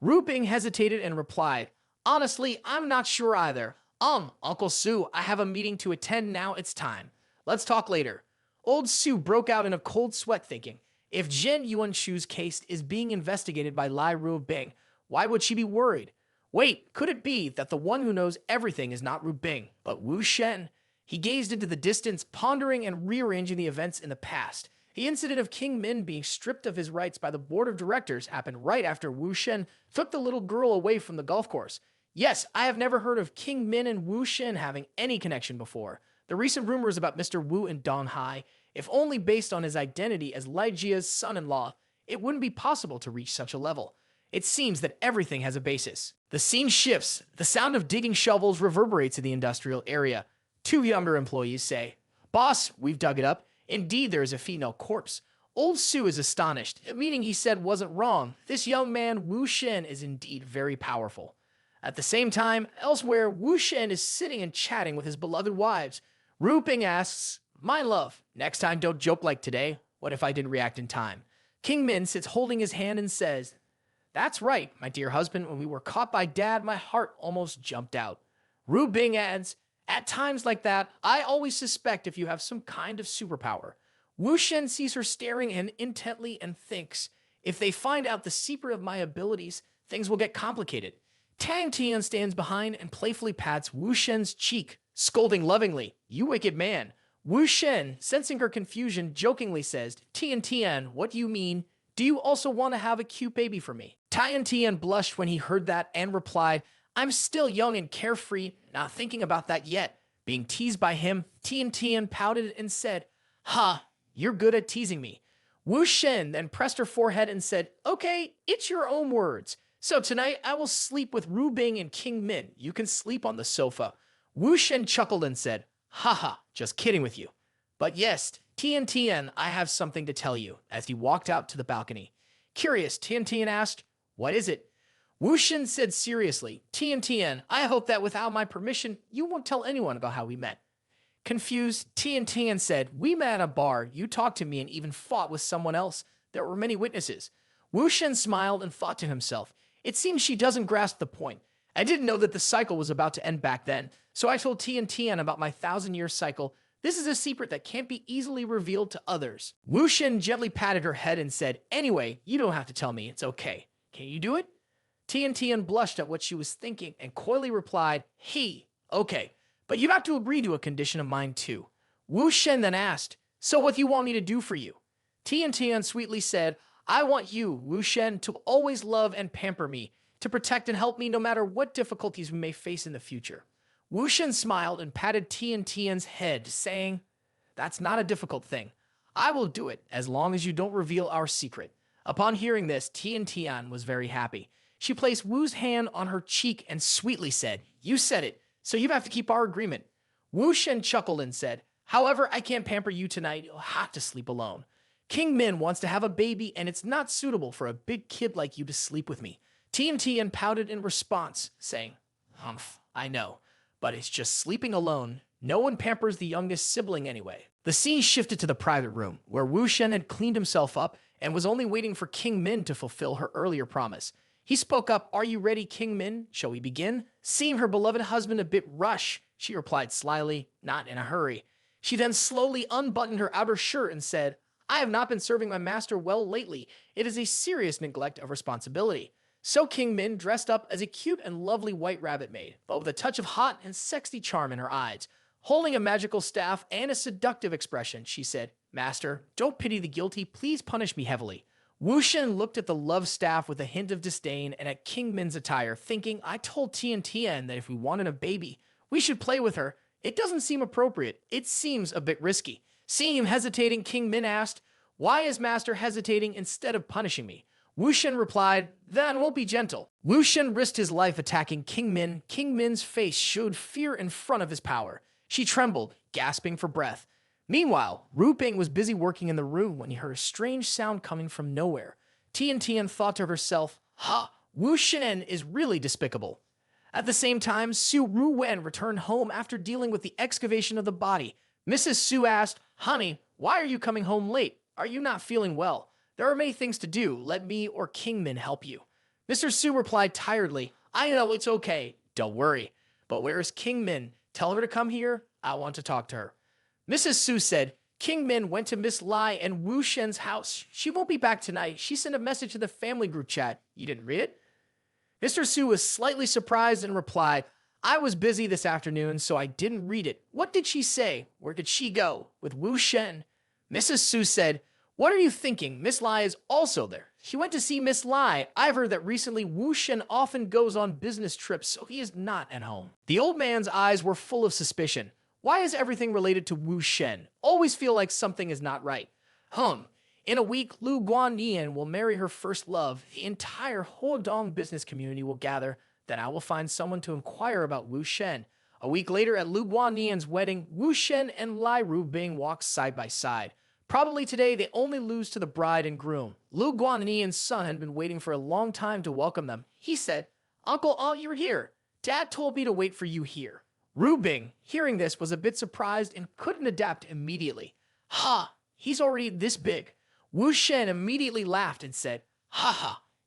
Ruobing hesitated and replied, honestly, I'm not sure either. Uncle Su, I have a meeting to attend now, it's time. Let's talk later. Old Su broke out in a cold sweat thinking, if Zhen Yuanshu's case is being investigated by Lai Ruobing, why would she be worried? Wait, could it be that the one who knows everything is not Ruobing, but Wu Shen? He gazed into the distance, pondering and rearranging the events in the past. The incident of King Min being stripped of his rights by the board of directors happened right after Wu Shen took the little girl away from the golf course. Yes, I have never heard of King Min and Wu Shen having any connection before. The recent rumors about Mr. Wu and Dong Hai, if only based on his identity as Lai Jia's son-in-law, it wouldn't be possible to reach such a level. It seems that everything has a basis. The scene shifts. The sound of digging shovels reverberates in the industrial area. 2 younger employees say, Boss, we've dug it up. Indeed, there is a female corpse. Old Su is astonished, meaning he said wasn't wrong. This young man, Wu Shen, is indeed very powerful. At the same time, elsewhere, Wu Shen is sitting and chatting with his beloved wives. Ruobing asks, my love, next time don't joke like today. What if I didn't react in time? King Min sits holding his hand and says, that's right, my dear husband. When we were caught by Dad, my heart almost jumped out. Ruobing adds, at times like that, I always suspect if you have some kind of superpower. Wu Shen sees her staring at him intently and thinks, if they find out the secret of my abilities, things will get complicated. Tang Tian stands behind and playfully pats Wu Shen's cheek, scolding lovingly, you wicked man. Wu Shen, sensing her confusion, jokingly says, Tian Tian, what do you mean? Do you also want to have a cute baby for me? Tian Tian blushed when he heard that and replied, I'm still young and carefree, not thinking about that yet. Being teased by him, Tian Tian pouted and said, ha, you're good at teasing me. Wu Shen then pressed her forehead and said, okay, it's your own words. So tonight I will sleep with Ruobing and King Min. You can sleep on the sofa. Wu Shen chuckled and said, haha, just kidding with you. But yes, Tian Tian, I have something to tell you, as he walked out to the balcony. Curious, Tian Tian asked, what is it? Wu Shen said seriously, Tian Tian, I hope that without my permission, you won't tell anyone about how we met. Confused, Tian Tian said, we met at a bar, you talked to me and even fought with someone else. There were many witnesses. Wu Shen smiled and thought to himself, it seems she doesn't grasp the point. I didn't know that the cycle was about to end back then, so I told Tian Tian about my 1,000-year cycle. This is a secret that can't be easily revealed to others. Wu Shen gently patted her head and said, anyway, you don't have to tell me, it's okay. Can you do it? Tian Tian blushed at what she was thinking and coyly replied, okay. But you have to agree to a condition of mine too. Wu Shen then asked, so what do you want me to do for you? Tian Tian sweetly said, I want you, Wu Shen, to always love and pamper me, to protect and help me no matter what difficulties we may face in the future. Wu Shen smiled and patted Tian Tian's head, saying, that's not a difficult thing. I will do it as long as you don't reveal our secret. Upon hearing this, Tian Tian was very happy. She placed Wu's hand on her cheek and sweetly said, you said it, so you have to keep our agreement. Wu Shen chuckled and said, however, I can't pamper you tonight. You'll have to sleep alone. King Min wants to have a baby, and it's not suitable for a big kid like you to sleep with me. Tian Tian pouted in response, saying, humph, I know, but it's just sleeping alone. No one pampers the youngest sibling anyway. The scene shifted to the private room, where Wu Shen had cleaned himself up and was only waiting for King Min to fulfill her earlier promise. He spoke up, are you ready, King Min? Shall we begin? Seeing her beloved husband a bit rush, she replied slyly, not in a hurry. She then slowly unbuttoned her outer shirt and said, I have not been serving my master well lately. It is a serious neglect of responsibility. So King Min dressed up as a cute and lovely white rabbit maid, but with a touch of hot and sexy charm in her eyes. Holding a magical staff and a seductive expression, she said, Master, don't pity the guilty, please punish me heavily. Wu Shen looked at the love staff with a hint of disdain and at King Min's attire, thinking, I told Tian Tian that if we wanted a baby, we should play with her. It doesn't seem appropriate. It seems a bit risky. Seeing him hesitating, King Min asked, why is Master hesitating instead of punishing me? Wu Shen replied, then we'll be gentle. Wu Shen risked his life attacking King Min. King Min's face showed fear in front of his power. She trembled, gasping for breath. Meanwhile, Ru Bing was busy working in the room when he heard a strange sound coming from nowhere. Tian Tian thought to herself, Wu Shen is really despicable. At the same time, Su Ru Wen returned home after dealing with the excavation of the body. Mrs. Su asked, honey, why are you coming home late? Are you not feeling well? There are many things to do. Let me or King Min help you. Mr. Su replied tiredly, I know, it's okay. Don't worry. But where is King Min? Tell her to come here. I want to talk to her. Mrs. Su said, King Min went to Miss Lai and Wu Shen's house. She won't be back tonight. She sent a message to the family group chat. You didn't read it? Mr. Su was slightly surprised and replied, I was busy this afternoon, so I didn't read it. What did she say? Where did she go? With Wu Shen? Mrs. Su said, what are you thinking? Miss Lai is also there. She went to see Miss Lai. I've heard that recently Wu Shen often goes on business trips, so he is not at home. The old man's eyes were full of suspicion. Why is everything related to Wu Shen? Always feel like something is not right. In a week, Lu Guannian will marry her first love. The entire Huodong business community will gather. Then I will find someone to inquire about Wu Shen. A week later, at Lu Guannian's wedding, Wu Shen and Lai Ru Bing walk side by side. Probably today, they only lose to the bride and groom. Lu Guannian's son had been waiting for a long time to welcome them. He said, Uncle, you're here. Dad told me to wait for you here. Ru Bing, hearing this, was a bit surprised and couldn't adapt immediately. He's already this big. Wu Shen immediately laughed and said,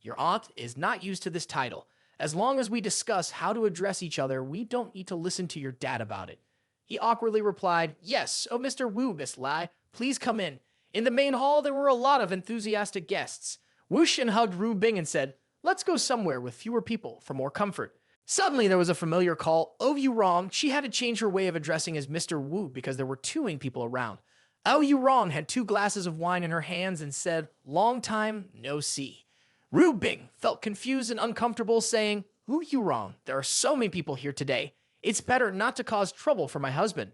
your aunt is not used to this title. As long as we discuss how to address each other, we don't need to listen to your dad about it. He awkwardly replied, yes, Mr. Wu, Miss Lai, please come in. In the main hall, there were a lot of enthusiastic guests. Wu Shen hugged Ru Bing and said, let's go somewhere with fewer people for more comfort. Suddenly, there was a familiar call. Oh, you wrong. She had to change her way of addressing as Mr. Wu because there were too many people around. Oh, you wrong had 2 glasses of wine in her hands and said, long time, no see. Ru Bing felt confused and uncomfortable, saying, Who you wrong? There are so many people here today. It's better not to cause trouble for my husband.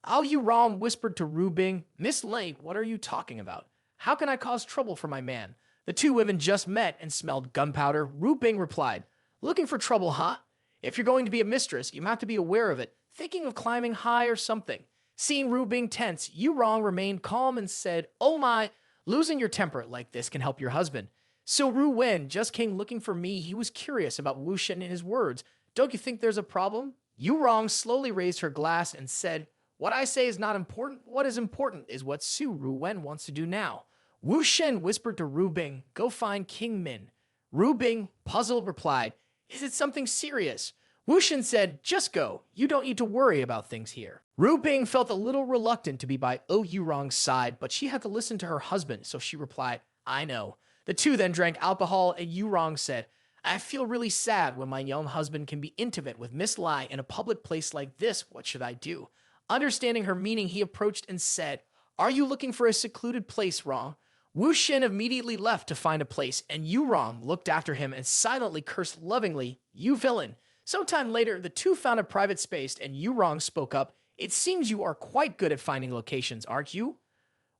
Oh, you wrong whispered to Ru Bing. Miss Lei, what are you talking about? How can I cause trouble for my man? The 2 women just met and smelled gunpowder. Ru Bing replied, looking for trouble, huh? If you're going to be a mistress, you have to be aware of it. Thinking of climbing high or something. Seeing Ru Bing tense, Yu Rong remained calm and said, oh my, losing your temper like this can help your husband. So Ru Wen just came looking for me. He was curious about Wu Shen and his words. Don't you think there's a problem? Yu Rong slowly raised her glass and said, what I say is not important. What is important is what Su Ru Wen wants to do now. Wu Shen whispered to Ru Bing, go find King Min. Ru Bing, puzzled, replied, is it something serious? Wu Shen said, just go. You don't need to worry about things here. Ru Bing felt a little reluctant to be by Oh Yu Rong's side, but she had to listen to her husband, so she replied, I know. The 2 then drank alcohol, and Yu Rong said, I feel really sad when my young husband can be intimate with Miss Lai in a public place like this. What should I do? Understanding her meaning, he approached and said, Are you looking for a secluded place, Rong? Wu Shen immediately left to find a place, and Yu Rong looked after him and silently cursed lovingly, You villain. Sometime later, the two found a private space, and Yu Rong spoke up, It seems you are quite good at finding locations, aren't you?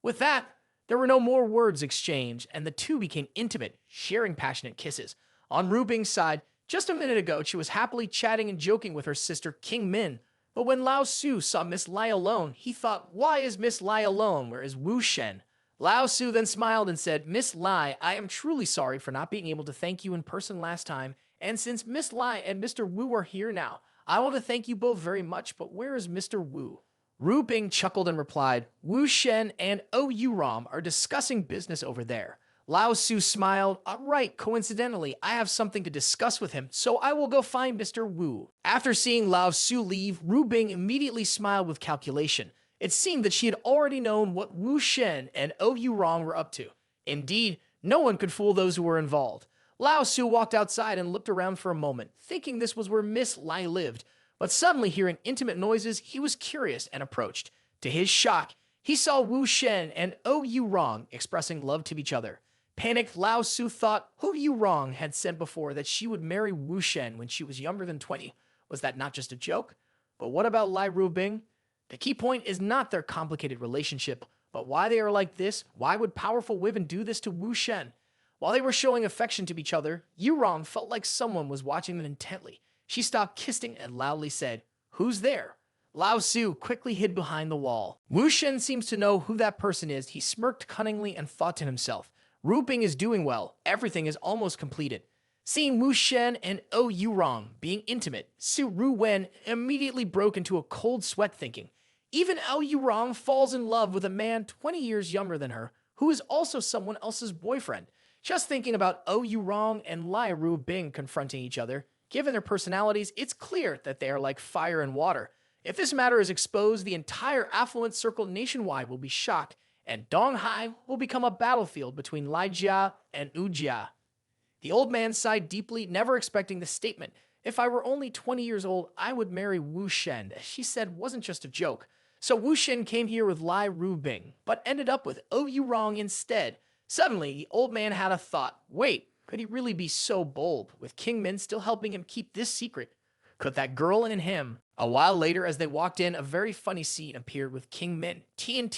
With that, there were no more words exchanged, and the two became intimate, sharing passionate kisses. On Ru Bing's side, just a minute ago, she was happily chatting and joking with her sister King Min. But when Lao Su saw Miss Lai alone, he thought, Why is Miss Lai alone? Where is Wu Shen? Lao Su then smiled and said, Miss Lai, I am truly sorry for not being able to thank you in person last time, and since Miss Lai and Mr. Wu are here now, I want to thank you both very much, but where is Mr. Wu? Ru Bing chuckled and replied, Wu Shen and Yu Ram are discussing business over there. Lao Su smiled, All right, coincidentally, I have something to discuss with him, so I will go find Mr. Wu. After seeing Lao Su leave, Ru Bing immediately smiled with calculation. It seemed that she had already known what Wu Shen and Yu Rong were up to. Indeed, no one could fool those who were involved. Lao Su walked outside and looked around for a moment, thinking this was where Miss Lai lived. But suddenly, hearing intimate noises, he was curious and approached. To his shock, he saw Wu Shen and Yu Rong expressing love to each other. Panicked, Lao Su thought Yu Rong had said before that she would marry Wu Shen when she was younger than 20. Was that not just a joke? But what about Lai Ru Bing? The key point is not their complicated relationship, but why they are like this. Why would powerful women do this to Wu Shen? While they were showing affection to each other, Yu Rong felt like someone was watching them intently. She stopped kissing and loudly said, Who's there? Lao Su quickly hid behind the wall. Wu Shen seems to know who that person is. He smirked cunningly and thought to himself, Ru Bing is doing well. Everything is almost completed. Seeing Wu Shen and Yu Rong being intimate, Su Ru Wen immediately broke into a cold sweat thinking, even Yu Rong falls in love with a man 20 years younger than her, who is also someone else's boyfriend. Just thinking about Yu Rong and Lai Ru Bing confronting each other, given their personalities, it's clear that they are like fire and water. If this matter is exposed, the entire affluent circle nationwide will be shocked, and Donghai will become a battlefield between Lai Jia and Wu Jia. The old man sighed deeply, never expecting the statement, If I were only 20 years old, I would marry Wu Shen, as she said wasn't just a joke. So Wu Shen came here with Lai Ru Bing, but ended up with Yu Rong instead. Suddenly, the old man had a thought. Wait, could he really be so bold, with King Min still helping him keep this secret? Could that girl and him? A while later, as they walked in, a very funny scene appeared with King Min, Tian,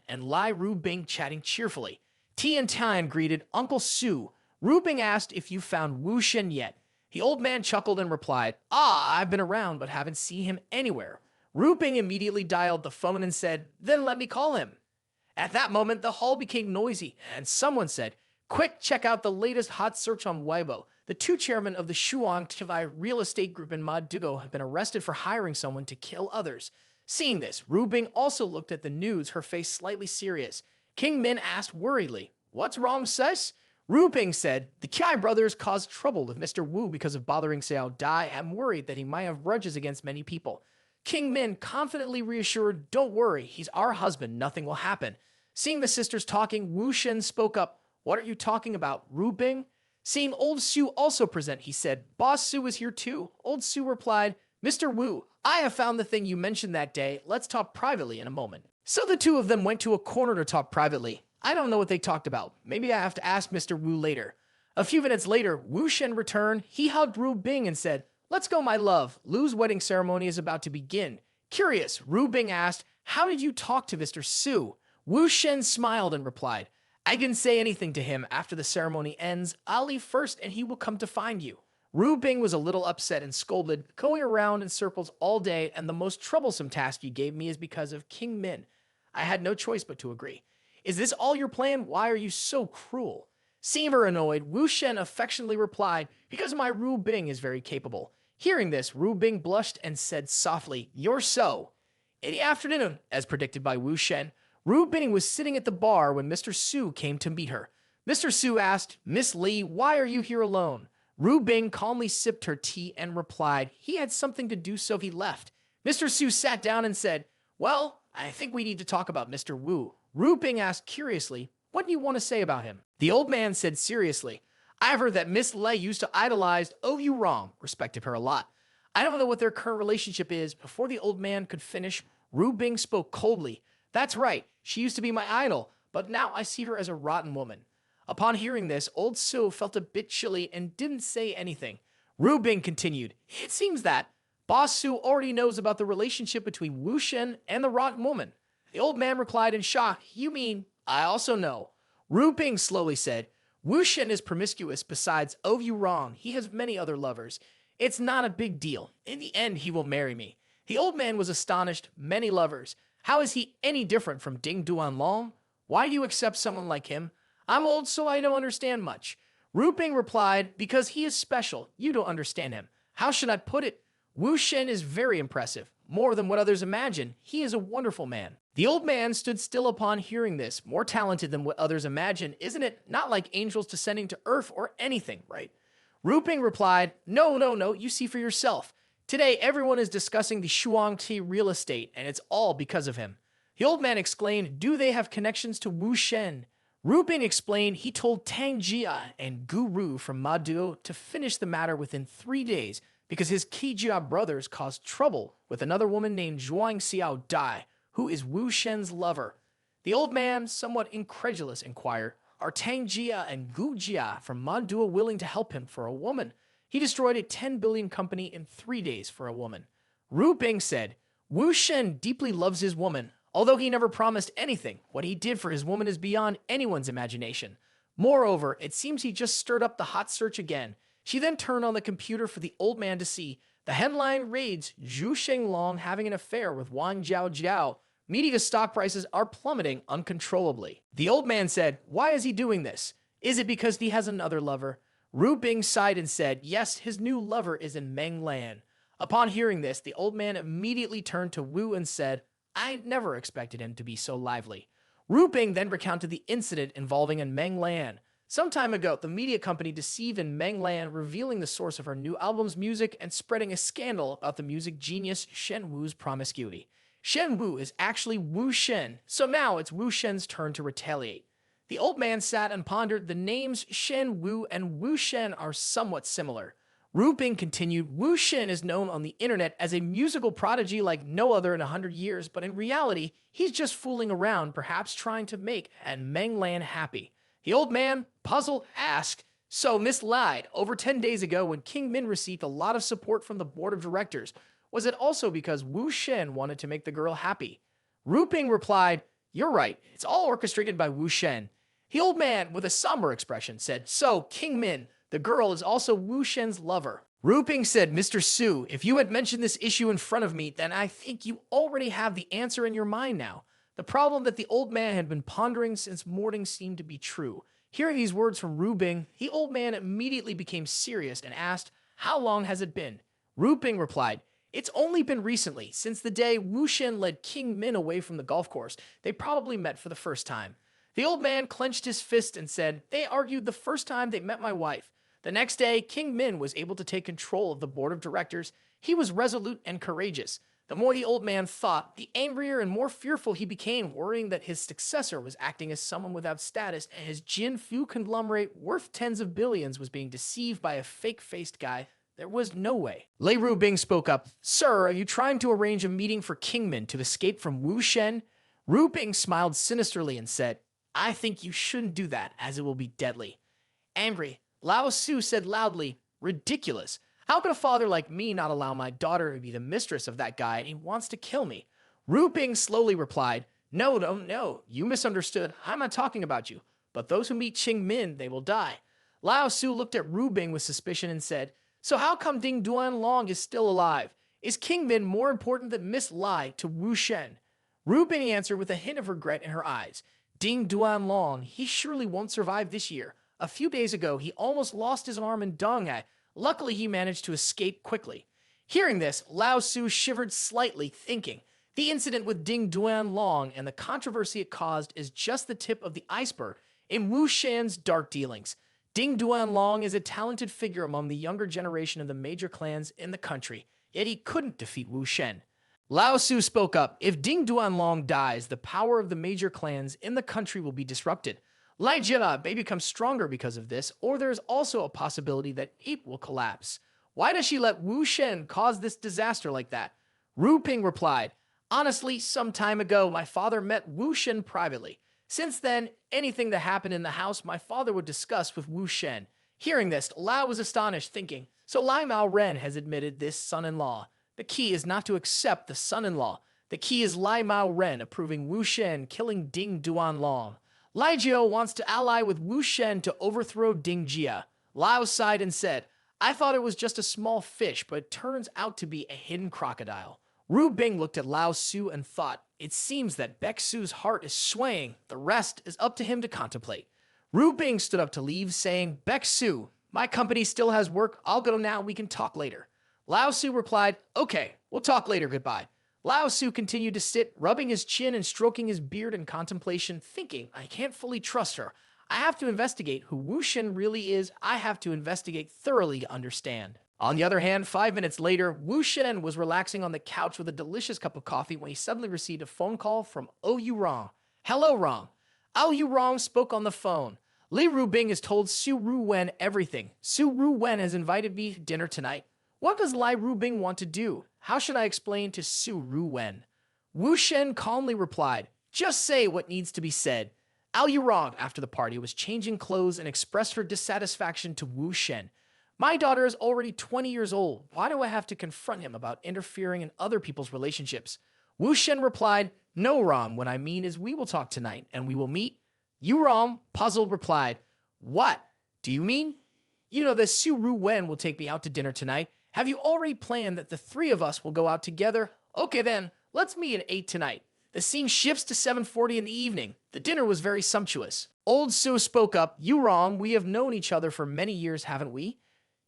and Lai Ru Bing chatting cheerfully. Tian greeted Uncle Su. Ru Bing asked if you found Wu Shen yet. The old man chuckled and replied, I've been around but haven't seen him anywhere. Ru Bing immediately dialed the phone and said, Then let me call him. At that moment, the hall became noisy, and someone said, Quick, check out the latest hot search on Weibo. The two chairmen of the Shuang Tivai real estate group in Madugo have been arrested for hiring someone to kill others. Seeing this, Ru Bing also looked at the news, her face slightly serious. King Min asked worriedly, What's wrong, sis? Ru Bing said, The Kai brothers caused trouble with Mr. Wu because of bothering Xiao Dai. I'm worried that he might have grudges against many people. King Min confidently reassured, Don't worry, he's our husband, nothing will happen. Seeing the sisters talking, Wu Shen spoke up, What are you talking about, Ru Bing? Seeing old Su also present, he said, Boss Su is here too. Old Su replied, Mr. Wu, I have found the thing you mentioned that day. Let's talk privately in a moment. So the two of them went to a corner to talk privately. I don't know what they talked about. Maybe I have to ask Mr. Wu later. A few minutes later, Wu Shen returned. He hugged Ru Bing and said, Let's go, my love. Lu's wedding ceremony is about to begin. Curious, Ru Bing asked, How did you talk to Mr. Su? Wu Shen smiled and replied, I can say anything to him after the ceremony ends. I'll leave first and he will come to find you. Ru Bing was a little upset and scolded, Going around in circles all day, and the most troublesome task you gave me is because of King Min. I had no choice but to agree. Is this all your plan? Why are you so cruel? Seeing her annoyed, Wu Shen affectionately replied, Because my Ru Bing is very capable. Hearing this, Ru Bing blushed and said softly, You're so. In the afternoon, as predicted by Wu Shen, Ru Bing was sitting at the bar when Mr. Su came to meet her. Mr. Su asked, Miss Li, why are you here alone? Ru Bing calmly sipped her tea and replied he had something to do, so he left. Mr. Su sat down and said, Well, I think we need to talk about Mr. Wu. Ru Bing asked curiously, What do you want to say about him? The old man said seriously, I've heard that Miss Lei used to idolize Oh You Wrong, respected her a lot. I don't know what their current relationship is. Before the old man could finish, Ru Bing spoke coldly. That's right, she used to be my idol, but now I see her as a rotten woman. Upon hearing this, old Su felt a bit chilly and didn't say anything. Ru Bing continued, it seems that Boss Su already knows about the relationship between Wu Shen and the rotten woman. The old man replied in shock, you mean, I also know. Ru Bing slowly said, Wu Shen is promiscuous besides Oh You Wrong. He has many other lovers. It's not a big deal. In the end, he will marry me. The old man was astonished. Many lovers. How is he any different from Ding Duan Long? Why do you accept someone like him? I'm old, so I don't understand much. Ru Bing replied, because he is special. You don't understand him. How should I put it? Wu Shen is very impressive. More than what others imagine. He is a wonderful man. The old man stood still upon hearing this. More talented than what others imagine, isn't it? Not like angels descending to earth or anything, right? Ru Bing replied, no, you see for yourself. Today, everyone is discussing the Shuangti real estate, and it's all because of him. The old man exclaimed, do they have connections to Wu Shen? Ru Bing explained he told Tang Jia and Gu Ru from Maduo to finish the matter within 3 days because his Qijia brothers caused trouble with another woman named Zhuang Xiao Dai, who is Wu Shen's lover. The old man, somewhat incredulous, inquired, are Tang Jia and Gu Jia from Maduo willing to help him for a woman? He destroyed a 10 billion company in 3 days for a woman. Ru Bing said, Wu Shen deeply loves his woman. Although he never promised anything, what he did for his woman is beyond anyone's imagination. Moreover, it seems he just stirred up the hot search again. She then turned on the computer for the old man to see. The headline reads, Zhu Shenglong having an affair with Wang Jiao Jiao. Media stock prices are plummeting uncontrollably. The old man said, why is he doing this? Is it because he has another lover? Ru Bing sighed and said, yes, his new lover is in Menglan. Upon hearing this, the old man immediately turned to Wu and said, I never expected him to be so lively. Ru Bing then recounted the incident involving in Menglan. Some time ago, the media company deceived in Menglan, revealing the source of her new album's music and spreading a scandal about the music genius Shen Wu's promiscuity. Shen Wu is actually Wu Shen, so now it's Wu Shen's turn to retaliate. The old man sat and pondered. The names Shen Wu and Wu Shen are somewhat similar. Ru Bing continued, Wu Shen is known on the internet as a musical prodigy like no other in 100 years, but in reality, he's just fooling around, perhaps trying to make Menglan happy. The old man, puzzled, asked, so Miss lied over 10 days ago when King Min received a lot of support from the board of directors. Was it also because Wu Shen wanted to make the girl happy? Ru Bing replied, you're right, it's all orchestrated by Wu Shen. The old man, with a somber expression, said, so King Min, the girl is also Wu Shen's lover. Ru Bing said, Mr. Su, if you had mentioned this issue in front of me, then I think you already have the answer in your mind now. The problem that the old man had been pondering since morning seemed to be true. Hearing these words from Ru Bing, the old man immediately became serious and asked, how long has it been? Ru Bing replied, it's only been recently, since the day Wu Shen led King Min away from the golf course. They probably met for the first time. The old man clenched his fist and said, they argued the first time they met my wife. The next day, King Min was able to take control of the board of directors. He was resolute and courageous. The more the old man thought, the angrier and more fearful he became, worrying that his successor was acting as someone without status and his Jin Fu conglomerate worth tens of billions was being deceived by a fake-faced guy. There was no way. Lei Ru Bing spoke up, Sir, are you trying to arrange a meeting for King Min to escape from Wu Shen? Ru Bing smiled sinisterly and said, I think you shouldn't do that, as it will be deadly. Angry, Lao Su said loudly, ridiculous. How could a father like me not allow my daughter to be the mistress of that guy and he wants to kill me? Ru Bing slowly replied, No, you misunderstood. I'm not talking about you. But those who meet Qing Min, they will die. Lao Su looked at Ru Bing with suspicion and said, so how come Ding Duan Long is still alive? Is King Min more important than Miss Lai to Wu Shen? Ru Bing answered with a hint of regret in her eyes. Ding Duan Long, he surely won't survive this year. A few days ago, he almost lost his arm in Donghai. Luckily, he managed to escape quickly. Hearing this, Lao Su shivered slightly, thinking, the incident with Ding Duan Long and the controversy it caused is just the tip of the iceberg in Wu Shen's dark dealings. Ding Duan Long is a talented figure among the younger generation of the major clans in the country, yet he couldn't defeat Wu Shen. Lao Su spoke up, if Ding Duan Long dies, the power of the major clans in the country will be disrupted. Lai Jia may become stronger because of this, or there's also a possibility that Ape will collapse. Why does she let Wu Shen cause this disaster like that? Ru Ping replied, honestly, some time ago, my father met Wu Shen privately. Since then, anything that happened in the house, my father would discuss with Wu Shen. Hearing this, Lao was astonished, thinking, so Lai Mao Ren has admitted this son-in-law. The key is not to accept the son-in-law. The key is Lai Mao Ren approving Wu Shen killing Ding Duan Long. Lai Jiao wants to ally with Wu Shen to overthrow Ding Jia. Lao sighed and said, I thought it was just a small fish, but it turns out to be a hidden crocodile. Ru Bing looked at Lao Su and thought, it seems that Baek Su's heart is swaying. The rest is up to him to contemplate. Ru Bing stood up to leave, saying, Baek Su, my company still has work. I'll go now. We can talk later. Lao Su replied, okay, we'll talk later. Goodbye. Lao Su continued to sit, rubbing his chin and stroking his beard in contemplation, thinking, I can't fully trust her. I have to investigate who Wu Shen really is. I have to investigate thoroughly to understand. On the other hand, 5 minutes later, Wu Shen was relaxing on the couch with a delicious cup of coffee when he suddenly received a phone call from Yu Rong. Hello, Rong. Yu Rong spoke on the phone. Li Rubing has told Su Ruwen everything. Su Ruwen has invited me to dinner tonight. What does Lai Rubing want to do? How should I explain to Su Ruwen? Wu Shen calmly replied, just say what needs to be said. Yu Rong, after the party, was changing clothes and expressed her dissatisfaction to Wu Shen. My daughter is already 20 years old. Why do I have to confront him about interfering in other people's relationships? Wu Shen replied, no, Ram, what I mean is we will talk tonight and we will meet. Yu Ram, puzzled, replied, what do you mean? You know that Su Ruwen will take me out to dinner tonight. Have you already planned that the three of us will go out together? Okay then, let's meet at 8 tonight. The scene shifts to 7:40 in the evening. The dinner was very sumptuous. Old Su spoke up, Yu Rong, we have known each other for many years, haven't we?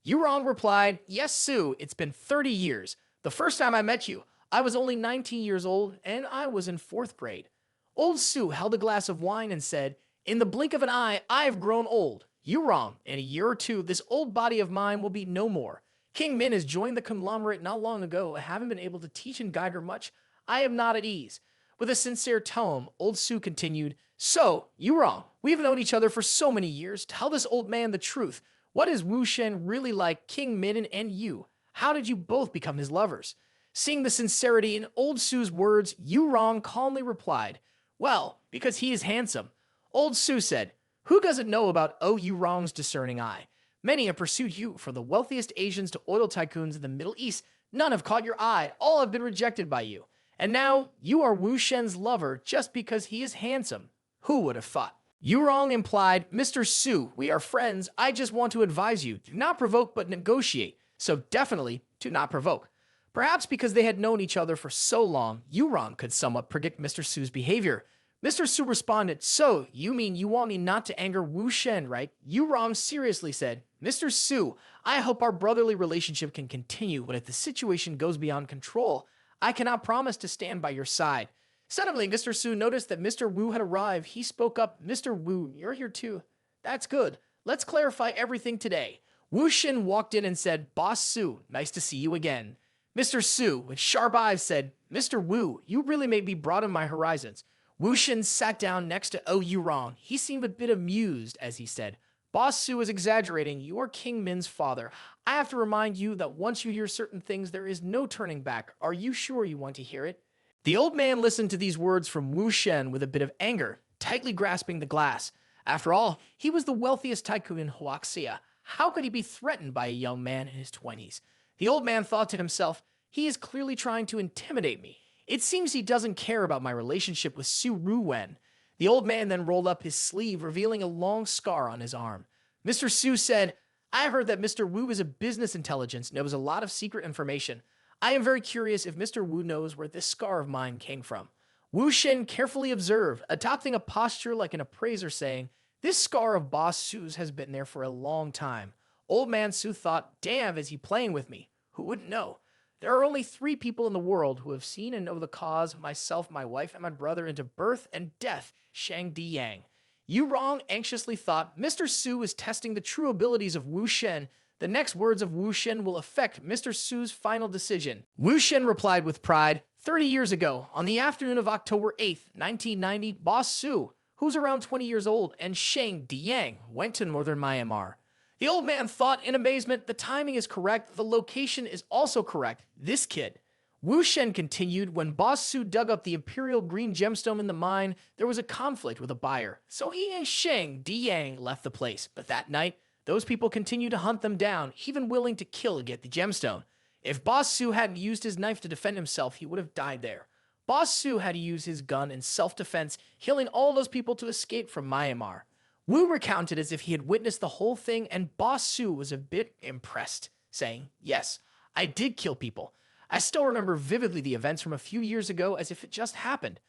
Yu Rong replied, yes, Su, it's been 30 years. The first time I met you, I was only 19 years old and I was in 4th grade. Old Su held a glass of wine and said, in the blink of an eye, I have grown old. Yu Rong, in a year or two, this old body of mine will be no more. King Min has joined the conglomerate not long ago. I haven't been able to teach and guide her much. I am not at ease. With a sincere tone, Old Su continued, so, Yu Rong, we have known each other for so many years. Tell this old man the truth. What is Wu Shen really like, King Min and you? How did you both become his lovers? Seeing the sincerity in Old Su's words, Yu Rong calmly replied, well, because he is handsome. Old Su said, who doesn't know about Yu Rong's discerning eye? Many have pursued you, from the wealthiest Asians to oil tycoons in the Middle East. None have caught your eye. All have been rejected by you. And now, you are Wu Shen's lover just because he is handsome. Who would have thought? Yu Rong implied, Mr. Su, we are friends. I just want to advise you, do not provoke but negotiate. So definitely, do not provoke. Perhaps because they had known each other for so long, Yu Rong could somewhat predict Mr. Su's behavior. Mr. Su responded, so, you mean you want me not to anger Wu Shen, right? Yu Rong seriously said, Mr. Su, I hope our brotherly relationship can continue, but if the situation goes beyond control, I cannot promise to stand by your side. Suddenly, Mr. Su noticed that Mr. Wu had arrived. He spoke up, Mr. Wu, you're here too. That's good. Let's clarify everything today. Wu Shen walked in and said, Boss Su, nice to see you again. Mr. Su, with sharp eyes, said, Mr. Wu, you really made me broaden my horizons. Wu Shen sat down next to Yu Rong. He seemed a bit amused as he said, Boss Su is exaggerating. You are King Min's father. I have to remind you that once you hear certain things, there is no turning back. Are you sure you want to hear it? The old man listened to these words from Wu Shen with a bit of anger, tightly grasping the glass. After all, he was the wealthiest tycoon in Huaxia. How could he be threatened by a young man in his 20s? The old man thought to himself, he is clearly trying to intimidate me. It seems he doesn't care about my relationship with Su Ruwen. The old man then rolled up his sleeve, revealing a long scar on his arm. Mr. Su said, I heard that Mr. Wu is a business intelligence and knows a lot of secret information. I am very curious if Mr. Wu knows where this scar of mine came from. Wu Shen carefully observed, adopting a posture like an appraiser, saying, this scar of Boss Su's has been there for a long time. Old man Su thought, damn, is he playing with me? Who wouldn't know? There are only 3 people in the world who have seen and know the cause, myself, my wife, and my brother, into birth and death, Shang Di Yang. Yu Rong anxiously thought, Mr. Su is testing the true abilities of Wu Shen. The next words of Wu Shen will affect Mr. Su's final decision. Wu Shen replied with pride, 30 years ago, on the afternoon of October 8th, 1990, Boss Su, who's around 20 years old, and Sheng Diang went to northern Myanmar. The old man thought in amazement, the timing is correct, the location is also correct. This kid. Wu Shen continued, when Boss Su dug up the imperial green gemstone in the mine, there was a conflict with a buyer. So he and Sheng Diang left the place. But that night, those people continued to hunt them down, even willing to kill to get the gemstone. If Boss Su hadn't used his knife to defend himself, he would have died there. Boss Su had to use his gun in self-defense, killing all those people to escape from Myanmar. Wu recounted as if he had witnessed the whole thing, and Boss Su was a bit impressed, saying, "Yes, I did kill people. I still remember vividly the events from a few years ago as if it just happened."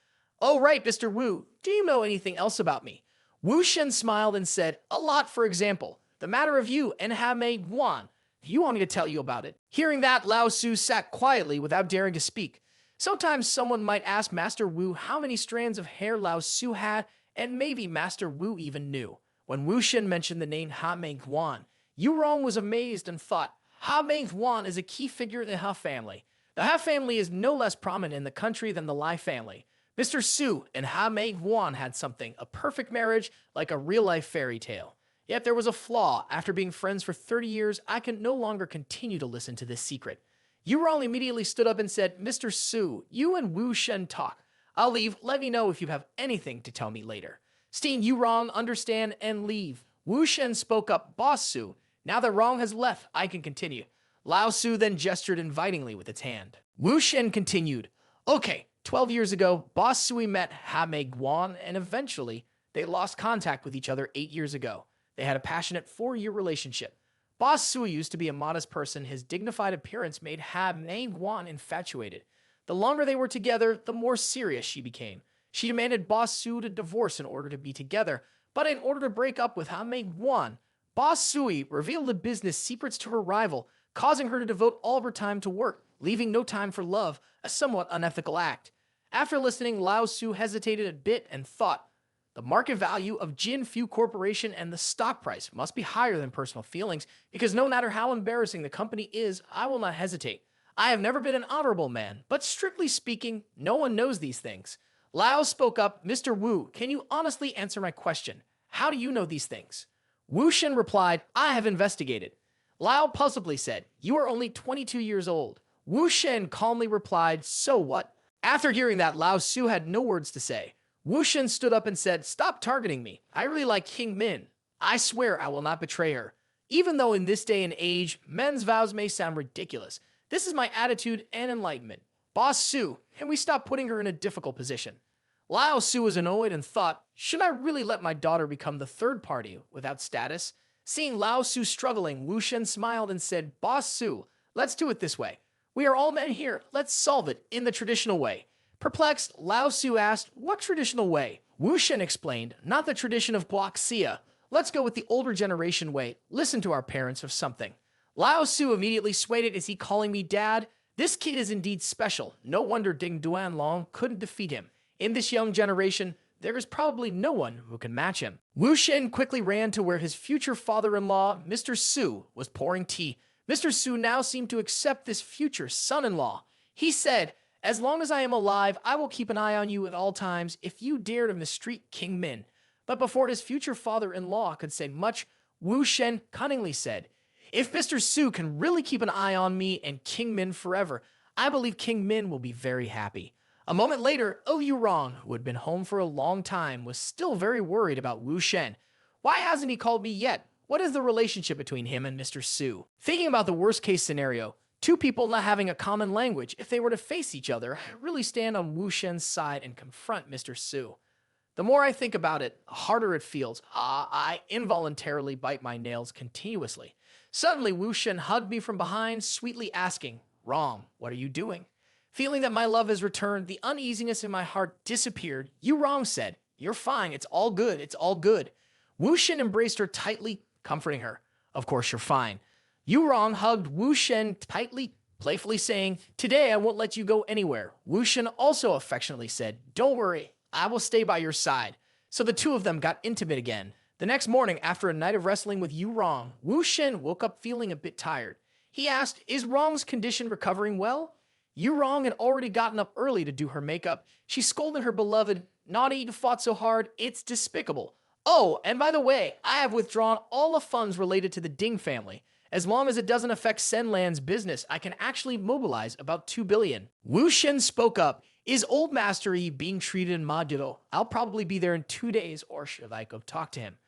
"Oh, right, Mr. Wu. Do you know anything else about me?" Wu Shen smiled and said, "A lot, for example. The matter of you and Hame Guan. You want me to tell you about it?" Hearing that, Lao Su sat quietly without daring to speak. Sometimes someone might ask Master Wu how many strands of hair Lao Su had, and maybe Master Wu even knew. When Wu Shen mentioned the name Hame Guan, Yurong was amazed and thought, Hame Guan is a key figure in the Ha family. The Ha family is no less prominent in the country than the Lai family. Mr. Su and Hame Guan had something, a perfect marriage, like a real-life fairy tale. Yet there was a flaw. After being friends for 30 years, I can no longer continue to listen to this secret. Yurong immediately stood up and said, "Mr. Su, you and Wu Shen talk. I'll leave. Let me know if you have anything to tell me later." Seeing Yurong understand and leave, Wu Shen spoke up, "Boss Su, now that Rong has left, I can continue." Lao Su then gestured invitingly with its hand. Wu Shen continued, "Okay, 12 years ago, Boss Sui met Hame Guan, and eventually, they lost contact with each other 8 years ago. They had a passionate 4-year relationship. Boss Sui used to be a modest person. His dignified appearance made Hame Guan infatuated. The longer they were together, the more serious she became. She demanded Boss Su to divorce in order to be together, but in order to break up with Hame Guan, Boss Sui revealed the business secrets to her rival, causing her to devote all of her time to work, leaving no time for love, a somewhat unethical act. After listening, Lao Su hesitated a bit and thought, the market value of Jin Fu Corporation and the stock price must be higher than personal feelings, because no matter how embarrassing the company is, I will not hesitate. I have never been an honorable man, but strictly speaking, no one knows these things. Lao spoke up, "Mr. Wu, can you honestly answer my question? How do you know these things?" Wu Shen replied, "I have investigated." Lao puzzledly said, "You are only 22 years old." Wu Shen calmly replied, "So what?" After hearing that, Lao Su had no words to say. Wu Shen stood up and said, "Stop targeting me. I really like King Min. I swear I will not betray her. Even though in this day and age, men's vows may sound ridiculous, this is my attitude and enlightenment. Boss Su, can we stop putting her in a difficult position?" Lao Su was annoyed and thought, should I really let my daughter become the third party without status? Seeing Lao Su struggling, Wu Shen smiled and said, "Boss Su, let's do it this way. We are all men here. Let's solve it in the traditional way." Perplexed, Lao Su asked, "What traditional way?" Wu Shen explained, "Not the tradition of Guaxia. Let's go with the older generation way. Listen to our parents or something." Lao Su immediately swayed it. "Is he calling me dad? This kid is indeed special. No wonder Ding Duanlong couldn't defeat him. In this young generation, there is probably no one who can match him." Wu Shen quickly ran to where his future father-in-law, Mr. Su, was pouring tea. Mr. Su now seemed to accept this future son-in-law. He said, "As long as I am alive, I will keep an eye on you at all times if you dare to mistreat King Min." But before his future father-in-law could say much, Wu Shen cunningly said, "If Mr. Su can really keep an eye on me and King Min forever, I believe King Min will be very happy." A moment later, Oh Yurong, who had been home for a long time, was still very worried about Wu Shen. "Why hasn't he called me yet? What is the relationship between him and Mr. Su?" Thinking about the worst-case scenario, two people not having a common language, if they were to face each other, I really stand on Wu Shen's side and confront Mr. Su. The more I think about it, the harder it feels. I involuntarily bite my nails continuously. Suddenly, Wu Shen hugged me from behind, sweetly asking, "Rong, what are you doing?" Feeling that my love has returned, the uneasiness in my heart disappeared. Yurong said, "You're fine. It's all good. It's all good." Wu Shen embraced her tightly, comforting her. "Of course you're fine." Yurong hugged Wu Shen tightly, playfully saying, "Today I won't let you go anywhere." Wu Shen also affectionately said, "Don't worry, I will stay by your side." So the two of them got intimate again. The next morning, after a night of wrestling with Yurong, Wu Shen woke up feeling a bit tired. He asked, "Is Rong's condition recovering well?" Yu Rong had already gotten up early to do her makeup. She scolded her beloved, "Naughty, you fought so hard, it's despicable. Oh, and by the way, I have withdrawn all the funds related to the Ding family. As long as it doesn't affect Senlan's business, I can actually mobilize about 2 billion. Wu Shen spoke up. Is Old Master Yi being treated in Maduo? I'll probably be there in 2 days, or should I go talk to him?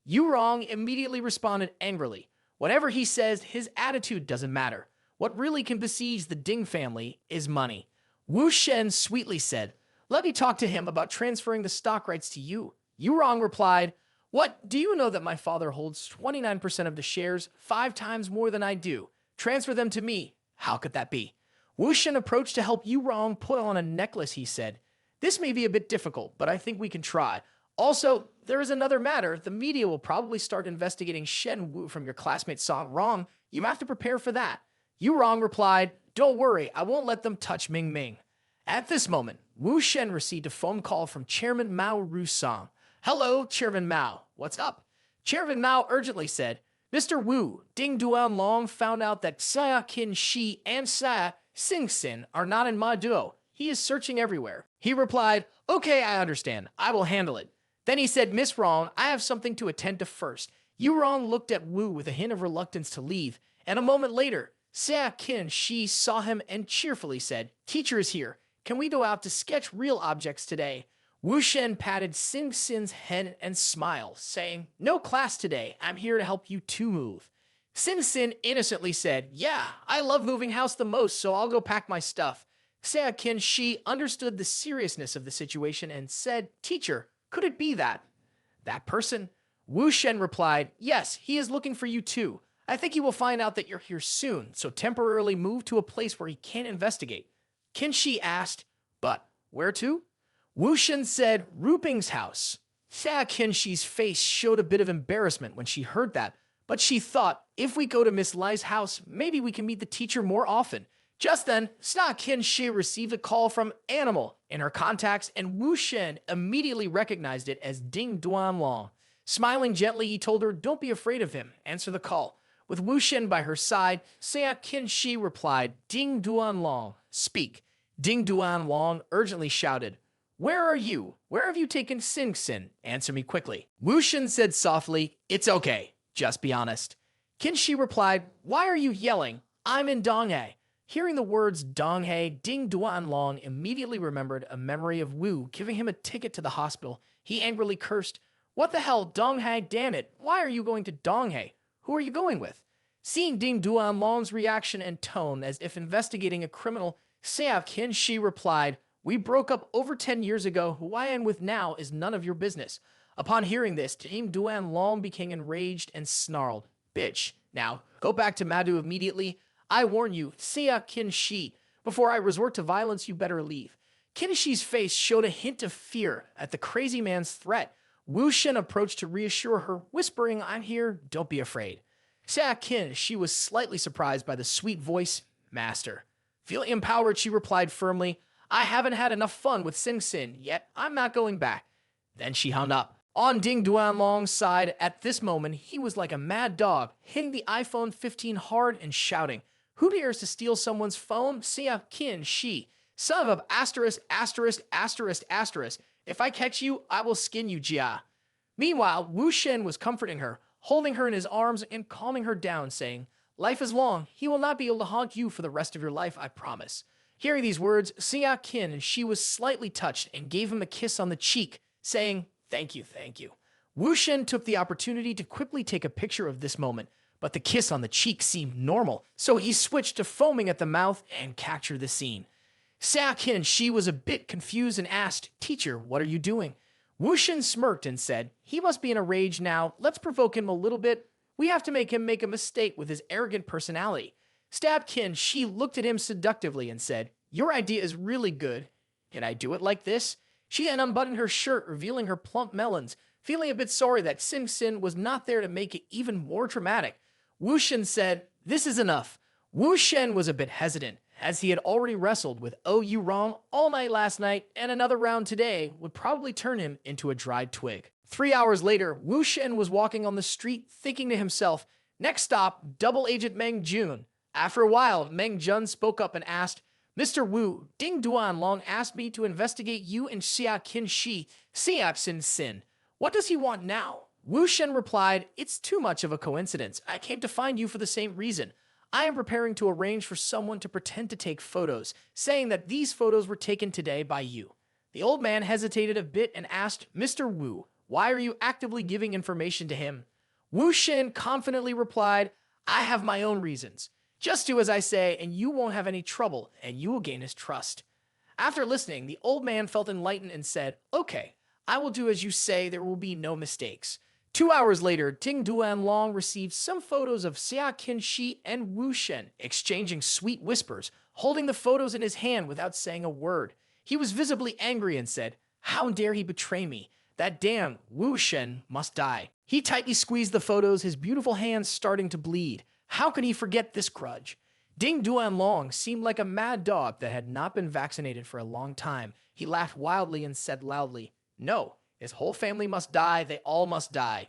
Yu Rong immediately responded angrily. Whatever he says, his attitude doesn't matter. What really can besiege the Ding family is money. Wu Shen sweetly said, let me talk to him about transferring the stock rights to you. Yu Rong replied, what, do you know that my father holds 29% of the shares, 5 times more than I do? Transfer them to me. How could that be? Wu Shen approached to help Yu Rong put on a necklace, he said. This may be a bit difficult, but I think we can try. Also, there is another matter. The media will probably start investigating Shen Wu from your classmate Song Rong. You have to prepare for that. Yu Rong replied, don't worry, I won't let them touch Ming Ming. At this moment, Wu Shen received a phone call from Chairman Mao Rusong. Hello, Chairman Mao. What's up? Chairman Mao urgently said, Mr. Wu, Ding Duanlong found out that Xia Qin Shi and Xia Xingxin are not in Maduo. He is searching everywhere. He replied, okay, I understand. I will handle it. Then he said, Miss Rong, I have something to attend to first. Yu Rong looked at Wu with a hint of reluctance to leave, and a moment later, Xia Qin Shi saw him and cheerfully said, teacher is here. Can we go out to sketch real objects today? Wu Shen patted Xingxin's head and smiled, saying, no class today. I'm here to help you two move. Xingxin innocently said, yeah, I love moving house the most, so I'll go pack my stuff. Xia Qin Shi understood the seriousness of the situation and said, teacher, could it be that person? Wu Shen replied, yes, he is looking for you too. I think he will find out that you're here soon, so temporarily move to a place where he can't investigate. Qin Shi asked, but where to? Wu Shen said, Ruping's house. Xia Qin Shi's face showed a bit of embarrassment when she heard that, but she thought, if we go to Miss Lai's house, maybe we can meet the teacher more often. Just then, Xia Qin Shi received a call from Animal in her contacts, and Wu Shen immediately recognized it as Ding Duanlong. Smiling gently, he told her, don't be afraid of him. Answer the call. With Wu Shen by her side, Xia Qin Shi replied, Ding Duanlong, speak. Ding Duanlong urgently shouted, where are you? Where have you taken Xingxin? Answer me quickly. Wu Shen said softly, it's okay. Just be honest. Qin Shi replied, why are you yelling? I'm in Donghae. Hearing the words Donghae, Ding Duanlong immediately remembered a memory of Wu giving him a ticket to the hospital. He angrily cursed, what the hell, Donghae, damn it. Why are you going to Donghae? Who are you going with? Seeing Ding Duanlong's reaction and tone as if investigating a criminal, Xia Qin Shi replied, we broke up over 10 years ago. Who I am with now is none of your business. Upon hearing this, Ding Duanlong became enraged and snarled, bitch. Now, go back to Madu immediately. I warn you, Xia Qin Shi, before I resort to violence, you better leave. Qin Shi's face showed a hint of fear at the crazy man's threat. Wu Shen approached to reassure her, whispering, I'm here, don't be afraid. Xia Qin Shi was slightly surprised by the sweet voice, Master. Feeling empowered, she replied firmly, I haven't had enough fun with Xingxin yet. I'm not going back. Then she hung up. On Ding Duanlong's side, at this moment, he was like a mad dog, hitting the iPhone 15 hard and shouting, who dares to steal someone's phone? Xia Qin Shi. Son of asterisk, asterisk, asterisk, asterisk. If I catch you, I will skin you, Jia. Meanwhile, Wu Shen was comforting her, holding her in his arms and calming her down, saying, life is long. He will not be able to haunt you for the rest of your life, I promise. Hearing these words, Xia Qin Shi was slightly touched and gave him a kiss on the cheek, saying, thank you, thank you. Wu Shen took the opportunity to quickly take a picture of this moment, but the kiss on the cheek seemed normal, so he switched to foaming at the mouth and captured the scene. Xia Qin Shi was a bit confused and asked, teacher, what are you doing? Wu Shen smirked and said, he must be in a rage now. Let's provoke him a little bit. We have to make him make a mistake with his arrogant personality. Xia Qin Shi looked at him seductively and said, your idea is really good. Can I do it like this? She then unbuttoned her shirt, revealing her plump melons, feeling a bit sorry that Xingxin was not there to make it even more dramatic. Wu Shen said, this is enough. Wu Shen was a bit hesitant, as he had already wrestled with Yu Rong all night last night, and another round today would probably turn him into a dried twig. 3 hours later, Wu Shen was walking on the street, thinking to himself, next stop, double agent Meng Jun. After a while, Meng Jun spoke up and asked, Mr. Wu, Ding Duanlong asked me to investigate you and Xia Qinshi, Xia Xin Sin. What does he want now? Wu Shen replied, it's too much of a coincidence. I came to find you for the same reason. I am preparing to arrange for someone to pretend to take photos, saying that these photos were taken today by you. The old man hesitated a bit and asked, Mr. Wu, why are you actively giving information to him? Wu Shen confidently replied, I have my own reasons. Just do as I say, and you won't have any trouble, and you will gain his trust. After listening, the old man felt enlightened and said, okay, I will do as you say, there will be no mistakes. 2 hours later, Ding Duanlong received some photos of Xia Qinshi and Wu Shen, exchanging sweet whispers, holding the photos in his hand without saying a word. He was visibly angry and said, how dare he betray me? That damn Wu Shen must die. He tightly squeezed the photos, his beautiful hands starting to bleed. How could he forget this grudge? Ding Duanlong seemed like a mad dog that had not been vaccinated for a long time. He laughed wildly and said loudly, no, his whole family must die, they all must die.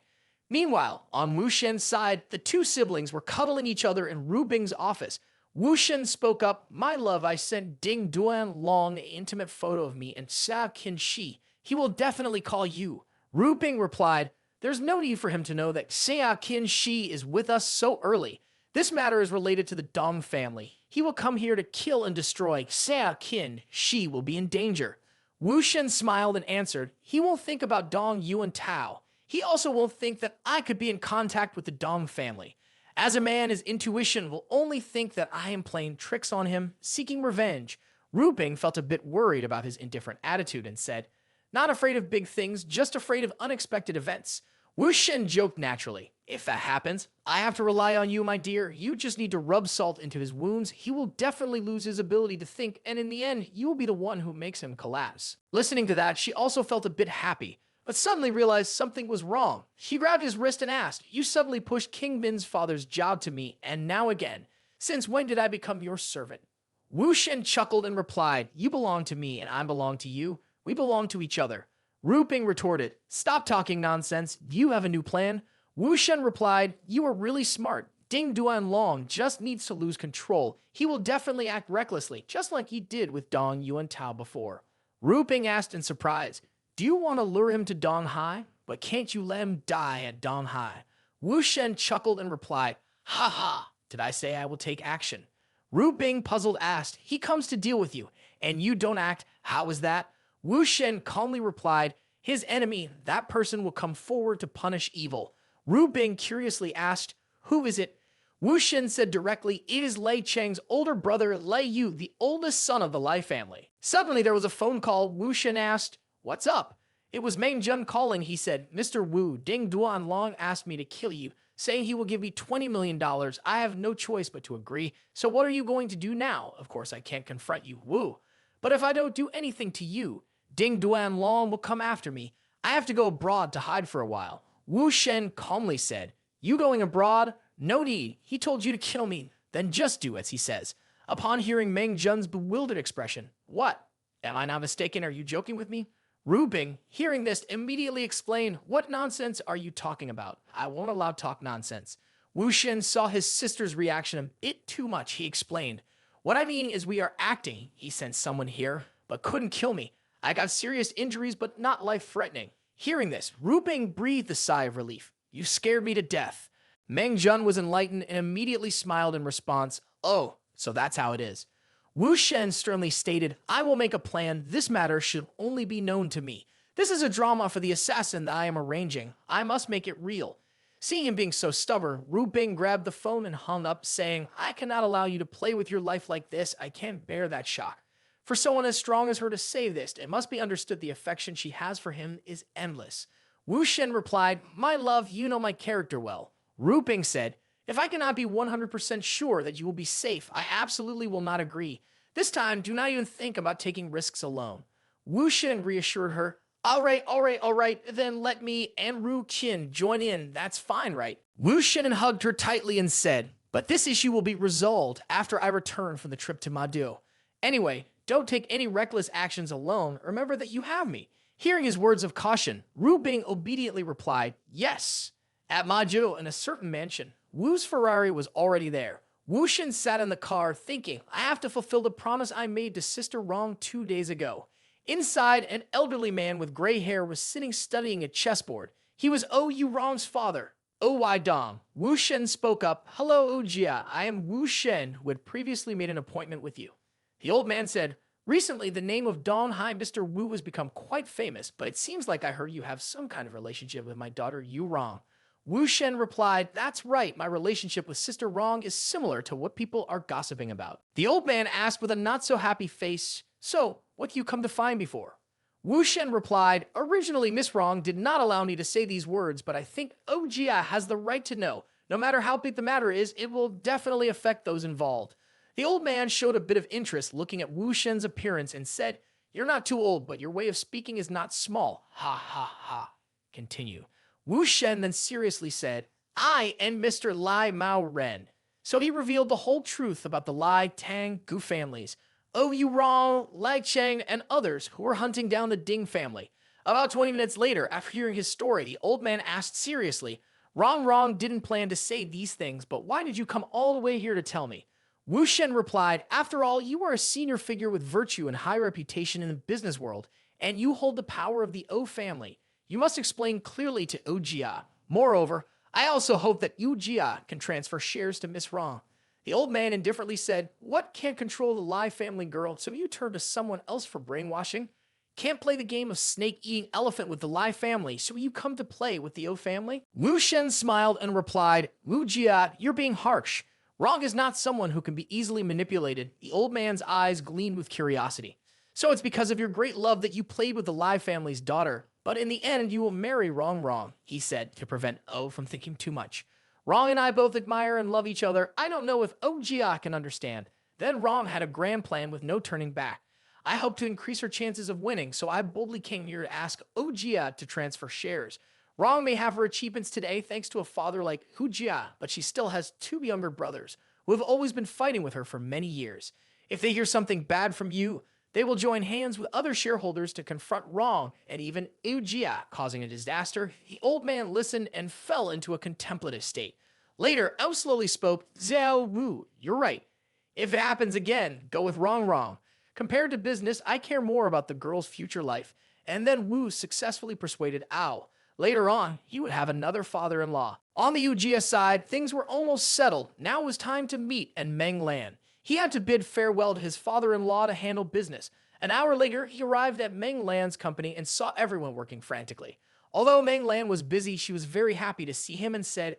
Meanwhile, on Wu Shen's side, the two siblings were cuddling each other in Ru Bing's office. Wu Shen spoke up, my love, I sent Ding Duanlong an intimate photo of me and Xia Qinshi. He will definitely call you. Ru Bing replied, there's no need for him to know that Xia Qinshi is with us so early. This matter is related to the Dong family. He will come here to kill and destroy Xia Qinshi will be in danger. Wu Shen smiled and answered, he won't think about Dong Yuan Tao. He also won't think that I could be in contact with the Dong family. As a man, his intuition will only think that I am playing tricks on him, seeking revenge. Ru Bing felt a bit worried about his indifferent attitude and said, not afraid of big things, just afraid of unexpected events. Wu Shen joked naturally, if that happens, I have to rely on you, my dear. You just need to rub salt into his wounds. He will definitely lose his ability to think, and in the end, you will be the one who makes him collapse. Listening to that, she also felt a bit happy, but suddenly realized something was wrong. She grabbed his wrist and asked, you suddenly pushed King Min's father's job to me, and now again. Since when did I become your servant? Wu Shen chuckled and replied, you belong to me and I belong to you. We belong to each other. Ru Bing retorted, stop talking nonsense. Do you have a new plan? Wu Shen replied, you are really smart. Ding Duanlong just needs to lose control. He will definitely act recklessly, just like he did with Dong Yuan Tao before. Ru Bing asked in surprise, do you want to lure him to Dong Hai? But can't you let him die at Dong Hai? Wu Shen chuckled and replied, ha ha, did I say I will take action? Ru Bing puzzled asked, he comes to deal with you, and you don't act, how is that? Wu Shen calmly replied, his enemy, that person will come forward to punish evil. Ru Bing curiously asked, who is it? Wu Shen said directly, it is Lei Cheng's older brother, Lei Yu, the oldest son of the Lei family. Suddenly there was a phone call. Wu Shen asked, what's up? It was Meng Jun calling. He said, Mr. Wu, Ding Duanlong asked me to kill you, saying he will give me $20 million. I have no choice but to agree. So what are you going to do now? Of course, I can't confront you, Wu. But if I don't do anything to you, Ding Duanlong will come after me. I have to go abroad to hide for a while. Wu Shen calmly said, you going abroad? No need. He told you to kill me. Then just do as he says. Upon hearing Meng Jun's bewildered expression, what? Am I not mistaken? Are you joking with me? Ru Bing, hearing this, immediately explained, what nonsense are you talking about? I won't allow talk nonsense. Wu Shen saw his sister's reaction a bit too much. He explained, what I mean is we are acting. He sent someone here, but couldn't kill me. I got serious injuries, but not life-threatening. Hearing this, Ru Bing breathed a sigh of relief. You scared me to death. Meng Jun was enlightened and immediately smiled in response. Oh, so that's how it is. Wu Shen sternly stated, I will make a plan. This matter should only be known to me. This is a drama for the assassin that I am arranging. I must make it real. Seeing him being so stubborn, Ru Bing grabbed the phone and hung up, saying, I cannot allow you to play with your life like this. I can't bear that shock. For someone as strong as her to say this, it must be understood the affection she has for him is endless. Wu Shen replied, my love, you know my character well. Ru Bing said, if I cannot be 100% sure that you will be safe, I absolutely will not agree. This time, do not even think about taking risks alone. Wu Shen reassured her, all right, then let me and Ru Qin join in, that's fine, right? Wu Shen hugged her tightly and said, but this issue will be resolved after I return from the trip to Madu. Anyway, don't take any reckless actions alone. Remember that you have me. Hearing his words of caution, Ru Bing obediently replied, yes. At Maju, in a certain mansion, Wu's Ferrari was already there. Wu Shen sat in the car thinking, I have to fulfill the promise I made to Sister Rong 2 days ago. Inside, an elderly man with gray hair was sitting studying a chessboard. He was Yu Rong's father, Y Dong. Wu Shen spoke up, Hello, Jia. I am Wu Shen, who had previously made an appointment with you. The old man said, Recently, the name of Dong Hai Mr. Wu has become quite famous, but it seems like I heard you have some kind of relationship with my daughter Yu Rong. Wu Shen replied, That's right, my relationship with Sister Rong is similar to what people are gossiping about. The old man asked with a not-so-happy face, So, what do you come to find me for? Wu Shen replied, Originally, Miss Rong did not allow me to say these words, but I think Jia has the right to know. No matter how big the matter is, it will definitely affect those involved. The old man showed a bit of interest looking at Wu Shen's appearance and said, You're not too old, but your way of speaking is not small. Ha ha ha. Continue. Wu Shen then seriously said, I am Mr. Lai Mao Ren. So he revealed the whole truth about the Lai, Tang, Gu families, Yu Rong, Lai Cheng, and others who were hunting down the Ding family. About 20 minutes later, after hearing his story, the old man asked seriously, Rong didn't plan to say these things, but why did you come all the way here to tell me? Wu Shen replied, After all, you are a senior figure with virtue and high reputation in the business world, and you hold the power of the O family. You must explain clearly to Jia. Moreover, I also hope that Jia can transfer shares to Miss Rong. The old man indifferently said, What can't control the Lai family girl, so you turn to someone else for brainwashing? Can't play the game of snake-eating elephant with the Lai family, so you come to play with the O family? Wu Shen smiled and replied, Wu Jia, you're being harsh. Rong is not someone who can be easily manipulated. The old man's eyes gleamed with curiosity. So it's because of your great love that you played with the Lai family's daughter. But in the end, you will marry Rong, he said, to prevent O from thinking too much. Rong and I both admire and love each other. I don't know if Jia can understand. Then Rong had a grand plan with no turning back. I hope to increase her chances of winning, so I boldly came here to ask Jia to transfer shares. Rong may have her achievements today thanks to a father like Hu Jia, but she still has two younger brothers who have always been fighting with her for many years. If they hear something bad from you, they will join hands with other shareholders to confront Rong and even Jia, causing a disaster. The old man listened and fell into a contemplative state. Later, O slowly spoke, Xiao Wu, you're right. If it happens again, go with Rong. Compared to business, I care more about the girl's future life. And then Wu successfully persuaded Ao. Later on, he would have another father-in-law. On the Jia side, things were almost settled. Now it was time to meet and Meng Lan. He had to bid farewell to his father-in-law to handle business. An hour later, he arrived at Meng Lan's company and saw everyone working frantically. Although Meng Lan was busy, she was very happy to see him and said,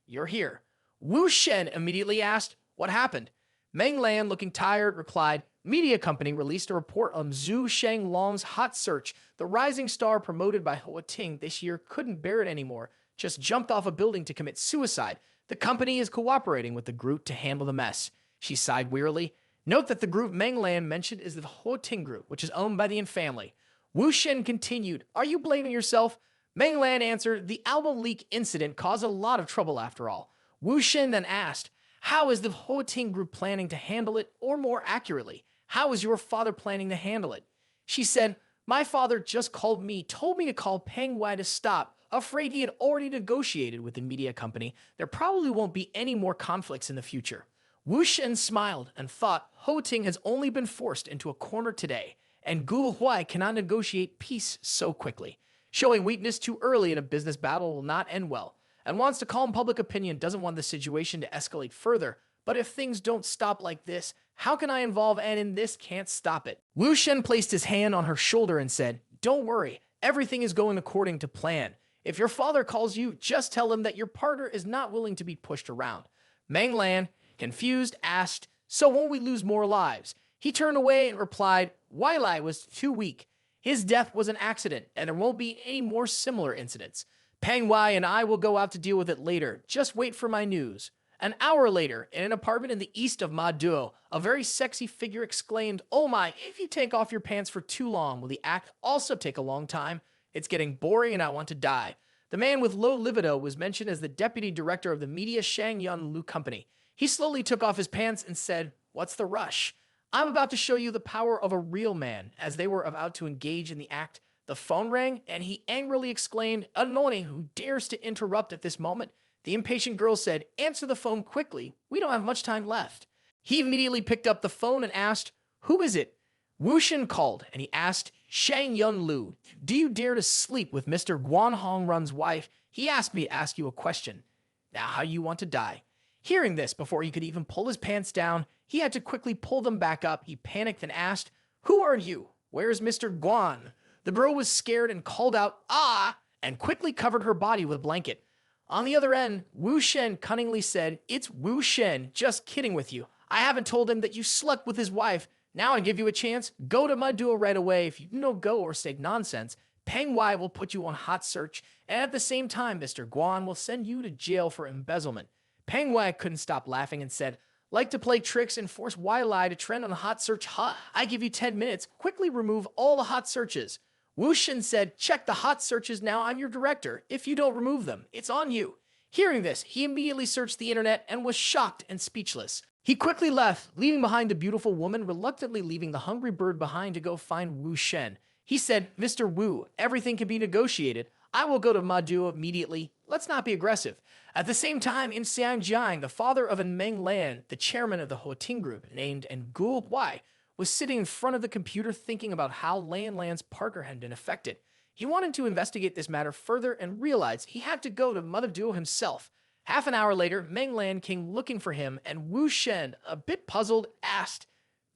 you're here. Wu Shen immediately asked, what happened? Meng Lan, looking tired, replied, Media company released a report on Zhu Shenglong's hot search. The rising star promoted by Hua Ting this year couldn't bear it anymore, just jumped off a building to commit suicide. The company is cooperating with the group to handle the mess. She sighed wearily. Note that the group Meng Lan mentioned is the Hua Ting group, which is owned by the Yin family. Wu Shen continued, Are you blaming yourself? Meng Lan answered, The album leak incident caused a lot of trouble after all. Wu Shen then asked, How is the Hua Ting group planning to handle it, or more accurately, how is your father planning to handle it? She said, My father just told me to call Peng Wai to stop, afraid he had already negotiated with the media company. There probably won't be any more conflicts in the future. Wu Shen smiled and thought Hua Ting has only been forced into a corner today, and Gu Huai cannot negotiate peace so quickly. Showing weakness too early in a business battle will not end well, and wants to calm public opinion, doesn't want the situation to escalate further. But if things don't stop like this, how can I involve and in this can't stop it? Wu Shen placed his hand on her shoulder and said, Don't worry, everything is going according to plan. If your father calls you, just tell him that your partner is not willing to be pushed around. Meng Lan, confused, asked, So won't we lose more lives? He turned away and replied, Wai Lai was too weak. His death was an accident, and there won't be any more similar incidents. Peng Wai and I will go out to deal with it later. Just wait for my news. An hour later, in an apartment in the east of Ma Duo, a very sexy figure exclaimed, Oh my, if you take off your pants for too long, will the act also take a long time? It's getting boring and I want to die. The man with low libido was mentioned as the deputy director of the media Shang Yun Lu company. He slowly took off his pants and said, What's the rush? I'm about to show you the power of a real man. As they were about to engage in the act, the phone rang and he angrily exclaimed, Annoying, who dares to interrupt at this moment? The impatient girl said, "Answer the phone quickly. We don't have much time left." He immediately picked up the phone and asked, "Who is it?" Wu Shen called, and he asked, "Shang Yun Lu, do you dare to sleep with Mr. Guan Hongrun's wife? He asked me to ask you a question. Now, how you want to die?" Hearing this, before he could even pull his pants down, he had to quickly pull them back up. He panicked and asked, "Who are you? Where's Mr. Guan?" The girl was scared and called out, "Ah!" and quickly covered her body with a blanket. On the other end, Wu Shen cunningly said, "It's Wu Shen, just kidding with you. I haven't told him that you slept with his wife. Now I give you a chance. Go to my duel right away. If you don't go or say nonsense, Peng Wai will put you on hot search, and at the same time, Mr. Guan will send you to jail for embezzlement." Peng Wai couldn't stop laughing and said, "Like to play tricks and force Wai Lai to trend on the hot search? Ha! I give you 10 minutes. Quickly remove all the hot searches." Wu Shen said, "Check the hot searches now. I'm your director. If you don't remove them, it's on you." Hearing this, he immediately searched the internet and was shocked and speechless. He quickly left, leaving behind the beautiful woman, reluctantly leaving the hungry bird behind to go find Wu Shen. He said, "Mr. Wu, everything can be negotiated. I will go to Madu immediately. Let's not be aggressive." At the same time, in Xiangjiang, the father of Meng Lan, the chairman of the Hoting group, named Ngul Wai, was sitting in front of the computer thinking about how Lan's partner had been affected. He wanted to investigate this matter further and realized he had to go to Mother Duo himself. Half an hour later, Meng Lan came looking for him, and Wu Shen, a bit puzzled, asked,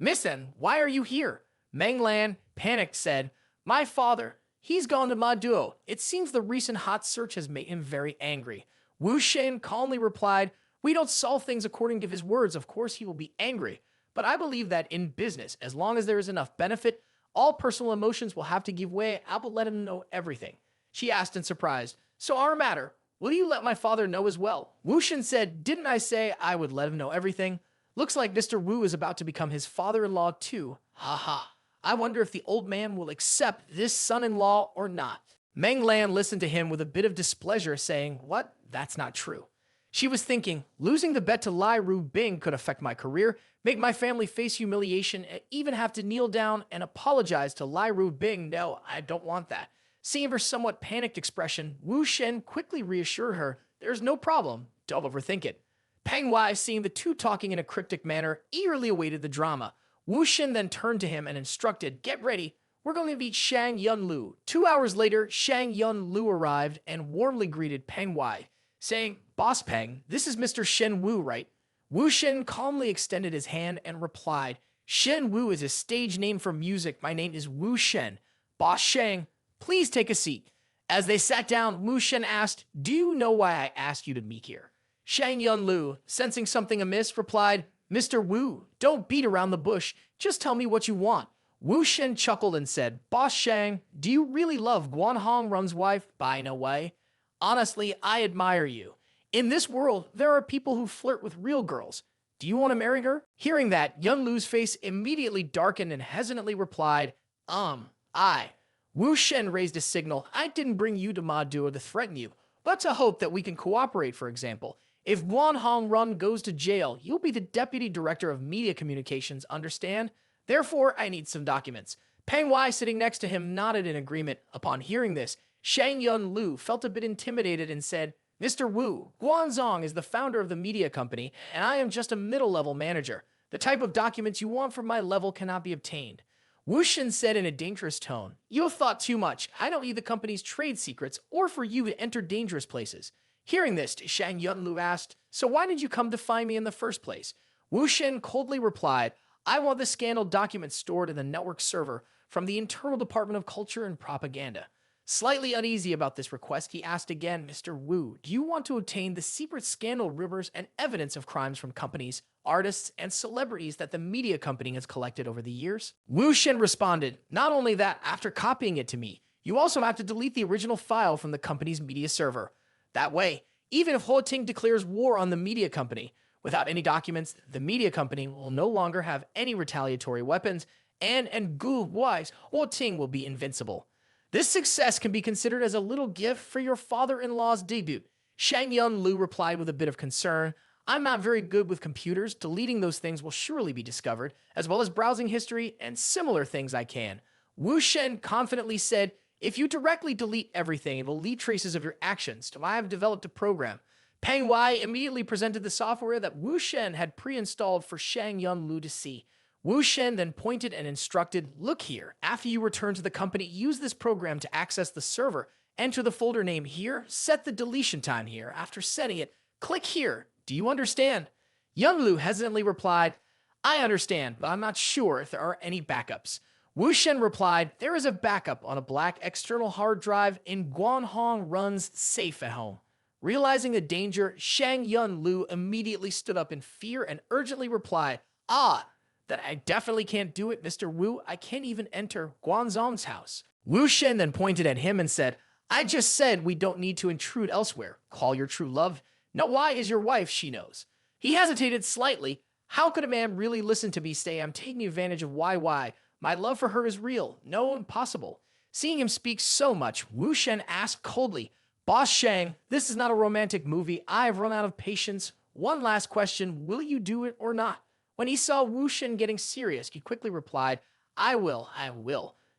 "Missen, why are you here?" Meng Lan, panicked, said, "My father, he's gone to Ma Duo. It seems the recent hot search has made him very angry." Wu Shen calmly replied, "We don't solve things according to his words. Of course he will be angry. But I believe that in business, as long as there is enough benefit, all personal emotions will have to give way. I will let him know everything." She asked in surprise, "So our matter, will you let my father know as well?" Wu Shen said, "Didn't I say I would let him know everything? Looks like Mr. Wu is about to become his father-in-law too. Ha ha. I wonder if the old man will accept this son-in-law or not." Meng Lan listened to him with a bit of displeasure, saying, "What? That's not true." She was thinking, losing the bet to Lai Ru Bing could affect my career, make my family face humiliation, and even have to kneel down and apologize to Lai Ru Bing. No, I don't want that. Seeing her somewhat panicked expression, Wu Shen quickly reassured her, "There's no problem. Don't overthink it." Peng Wai, seeing the two talking in a cryptic manner, eagerly awaited the drama. Wu Shen then turned to him and instructed, "Get ready. We're going to meet Shang Yun Lu." 2 hours later, Shang Yun Lu arrived and warmly greeted Peng Wai, saying, "Boss Peng, this is Mr. Shen Wu, right?" Wu Shen calmly extended his hand and replied, "Shen Wu is a stage name for music. My name is Wu Shen. Boss Shang, please take a seat." As they sat down, Wu Shen asked, "Do you know why I asked you to meet here?" Shang Yun Lu, sensing something amiss, replied, "Mr. Wu, don't beat around the bush. Just tell me what you want." Wu Shen chuckled and said, "Boss Shang, do you really love Guan Hongrun's wife? By no way. Honestly, I admire you. In this world, there are people who flirt with real girls. Do you want to marry her?" Hearing that, Yun Lu's face immediately darkened and hesitantly replied, I. Wu Shen raised a signal. "I didn't bring you to Ma Duo to threaten you, but to hope that we can cooperate, for example. If Guan Hongrun goes to jail, you'll be the deputy director of media communications, understand? Therefore, I need some documents." Peng Wai, sitting next to him, nodded in agreement. Upon hearing this, Shang Yun Lu felt a bit intimidated and said, "Mr. Wu, Guanzong is the founder of the media company, and I am just a middle-level manager. The type of documents you want from my level cannot be obtained." Wu Shen said in a dangerous tone, "You have thought too much. I don't need the company's trade secrets or for you to enter dangerous places." Hearing this, Shang Yun Lu asked, "So why did you come to find me in the first place?" Wu Shen coldly replied, "I want the scandal documents stored in the network server from the Internal Department of Culture and Propaganda." Slightly uneasy about this request, he asked again, "Mr. Wu, do you want to obtain the secret scandal rumors and evidence of crimes from companies, artists, and celebrities that the media company has collected over the years?" Wu Shen responded, "Not only that, after copying it to me, you also have to delete the original file from the company's media server. That way, even if Hoting declares war on the media company, without any documents, the media company will no longer have any retaliatory weapons, and Gu Wai's Hoting will be invincible. This success can be considered as a little gift for your father-in-law's debut." Shang Yun Lu replied with a bit of concern, "I'm not very good with computers. Deleting those things will surely be discovered, as well as browsing history and similar things I can." Wu Shen confidently said, "If you directly delete everything, it will leave traces of your actions. So I have developed a program. Peng Wai immediately presented the software that Wu Shen had pre-installed for Shang Yunlu to see. Wu Shen then pointed and instructed, "Look here, after you return to the company, use this program to access the server. Enter the folder name here, set the deletion time here. After setting it, click here. Do you understand?" Yunlu hesitantly replied, "I understand, but I'm not sure if there are any backups." Wu Shen replied, "There is a backup on a black external hard drive in Guanhong Run's safe at home." Realizing the danger, Shang Yunlu immediately stood up in fear and urgently replied, that I definitely can't do it, Mr. Wu. I can't even enter Guanzong's house." Wu Shen then pointed at him and said, "I just said we don't need to intrude elsewhere. Call your true love. Now, why is your wife, she knows." He hesitated slightly. How could a man really listen to me say I'm taking advantage of why? My love for her is real. No, impossible. Seeing him speak so much, Wu Shen asked coldly, "Boss Shang, this is not a romantic movie. I've run out of patience. One last question. Will you do it or not?" When he saw Wu Shen getting serious, he quickly replied, I will.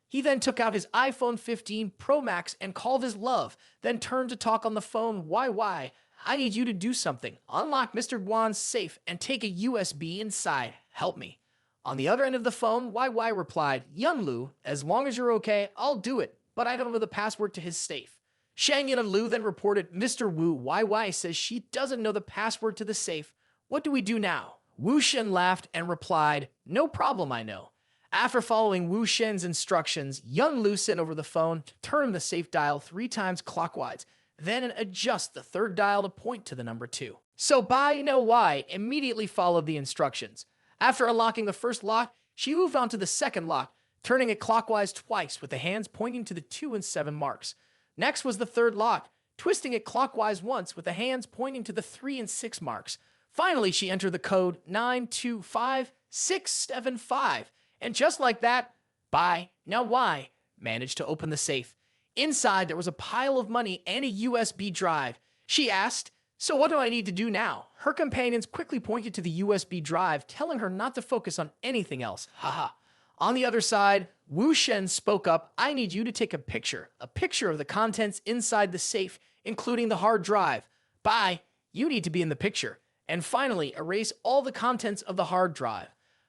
He then took out his iPhone 15 Pro Max and called his love, then turned to talk on the phone. Why? I need you to do something. Unlock Mr. Guan's safe and take a USB inside. Help me. On the other end of the phone, Wai replied, "Yunlu, as long as you're okay, I'll do it, but I don't know the password to his safe." Shang Yunlu then reported, "Mr. Wu, Wai says she doesn't know the password to the safe. What do we do now?" Wu Shen laughed and replied, "No problem, I know." After following Wu Shen's instructions, Yunlu sent over the phone to turn the safe dial 3 times clockwise, then adjust the third dial to point to the number 2. So Bai No Wai immediately followed the instructions. After unlocking the first lock, she moved on to the second lock, turning it clockwise twice with the hands pointing to the 2 and 7 marks. Next was the third lock, twisting it clockwise once with the hands pointing to the 3 and 6 marks. Finally, she entered the code 925675, and just like that, Bai No Wai managed to open the safe. Inside, there was a pile of money and a USB drive. She asked, "So what do I need to do now?" Her companions quickly pointed to the USB drive, telling her not to focus on anything else. Haha. On the other side, Wu Shen spoke up, "I need you to take a picture of the contents inside the safe, including the hard drive. Bai, you need to be in the picture. And finally, erase all the contents of the hard drive."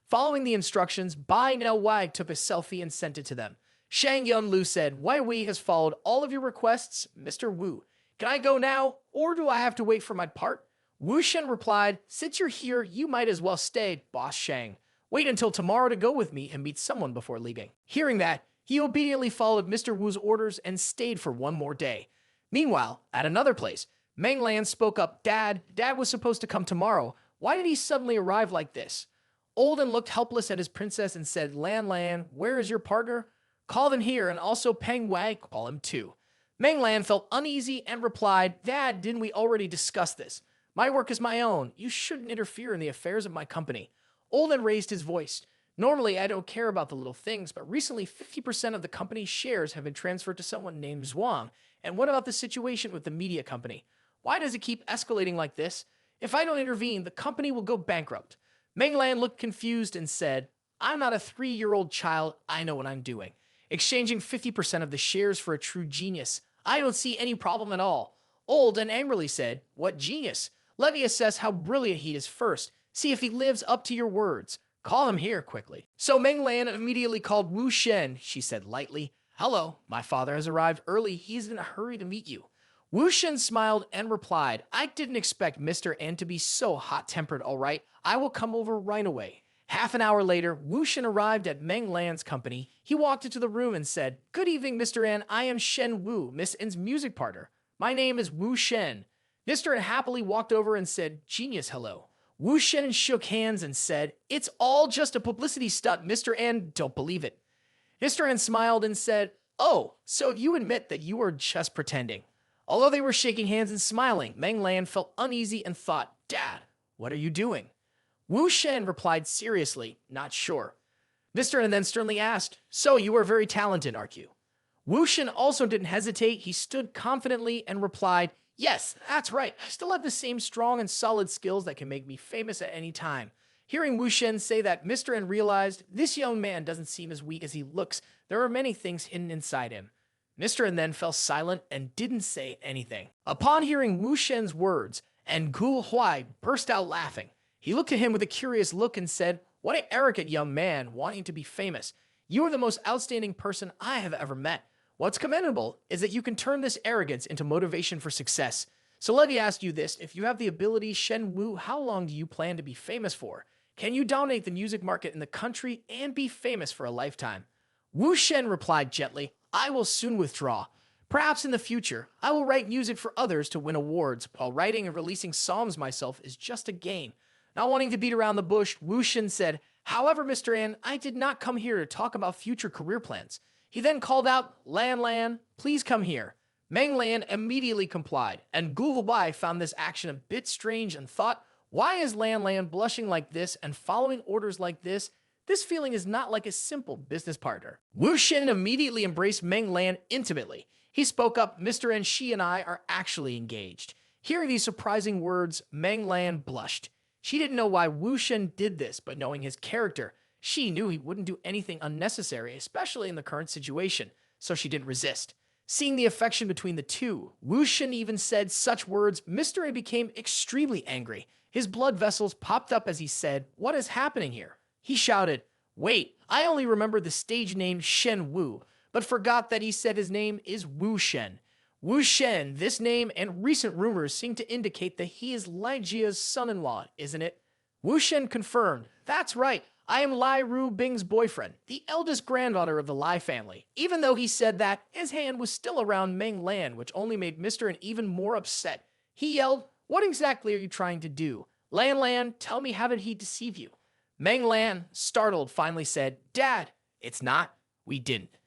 Following the instructions, Bai No Wai took a selfie and sent it to them. Shang Yunlu said, "Wai Wei has followed all of your requests, Mr. Wu. Can I go now, or do I have to wait for my part?" Wu Shen replied, "Since you're here, you might as well stay, Boss Shang. Wait until tomorrow to go with me and meet someone before leaving." Hearing that, he obediently followed Mr. Wu's orders and stayed for one more day. Meanwhile, at another place, Meng Lan spoke up, Dad was supposed to come tomorrow. Why did he suddenly arrive like this?" Olden looked helpless at his princess and said, Lan, where is your partner? Call them here, and also Peng Wai, call him too." Meng Lan felt uneasy and replied, "Dad, didn't we already discuss this? My work is my own. You shouldn't interfere in the affairs of my company." Olden raised his voice. "Normally, I don't care about the little things, but recently 50% of the company's shares have been transferred to someone named Zhuang. And what about the situation with the media company? Why does it keep escalating like this? If I don't intervene, the company will go bankrupt." Meng Lan looked confused and said, "I'm not a 3-year-old child. I know what I'm doing. Exchanging 50% of the shares for a true genius. I don't see any problem at all." Olden angrily said, "What genius? Let me assess how brilliant he is first. See if he lives up to your words. Call him here quickly." So Meng Lan immediately called Wu Shen. She said lightly, "Hello, my father has arrived early. He's in a hurry to meet you." Wu Shen smiled and replied, "I didn't expect Mr. N to be so hot-tempered, all right. I will come over right away." Half an hour later, Wu Shen arrived at Meng Lan's company. He walked into the room and said, "Good evening, Mr. N. I am Shen Wu, Miss N's music partner. My name is Wu Shen." Mr. N happily walked over and said, "Genius, hello." Wu Shen shook hands and said, "It's all just a publicity stunt, Mr. N. Don't believe it." Mr. N smiled and said, "Oh, so you admit that you were just pretending." Although they were shaking hands and smiling, Meng Lan felt uneasy and thought, "Dad, what are you doing?" Wu Shen replied seriously, "Not sure." Mr. N then sternly asked, "So you are very talented, aren't you?" Wu Shen also didn't hesitate. He stood confidently and replied, "Yes, that's right. I still have the same strong and solid skills that can make me famous at any time." Hearing Wu Shen say that, Mr. N realized this young man doesn't seem as weak as he looks. There are many things hidden inside him. Mr. N then fell silent and didn't say anything. Upon hearing Wu Shen's words, And Gu Huai burst out laughing. He looked at him with a curious look and said, "What an arrogant young man wanting to be famous. You are the most outstanding person I have ever met. What's commendable is that you can turn this arrogance into motivation for success. So let me ask you this. If you have the ability, Shen Wu, how long do you plan to be famous for? Can you dominate the music market in the country and be famous for a lifetime?" Wu Shen replied gently, "I will soon withdraw. Perhaps in the future, I will write music for others to win awards, while writing and releasing songs myself is just a game." Not wanting to beat around the bush, Wu Shen said, "However, Mr. An, I did not come here to talk about future career plans." He then called out, "Lan Lan, please come here." Meng Lan immediately complied, and Gu Bai found this action a bit strange and thought, "Why is Lan Lan blushing like this and following orders like this? This feeling is not like a simple business partner." Wu Shen immediately embraced Meng Lan intimately. He spoke up, "Mr. N, she and I are actually engaged." Hearing these surprising words, Meng Lan blushed. She didn't know why Wu Shen did this, but knowing his character, she knew he wouldn't do anything unnecessary, especially in the current situation, so she didn't resist. Seeing the affection between the two, Wu Shen even said such words, Mr. A became extremely angry. His blood vessels popped up as he said, "What is happening here?" He shouted, "Wait, I only remember the stage name Shen Wu, but forgot that he said his name is Wu Shen. Wu Shen, this name and recent rumors seem to indicate that he is Lai Jia's son-in-law, isn't it?" Wu Shen confirmed, "That's right. I am Lai Ru Bing's boyfriend, the eldest granddaughter of the Lai family." Even though he said that, his hand was still around Meng Lan, which only made Mr. An even more upset. He yelled, "What exactly are you trying to do? Lan Lan, tell me, how did he deceive you?" Meng Lan, startled, finally said, "Dad, it's not. We didn't."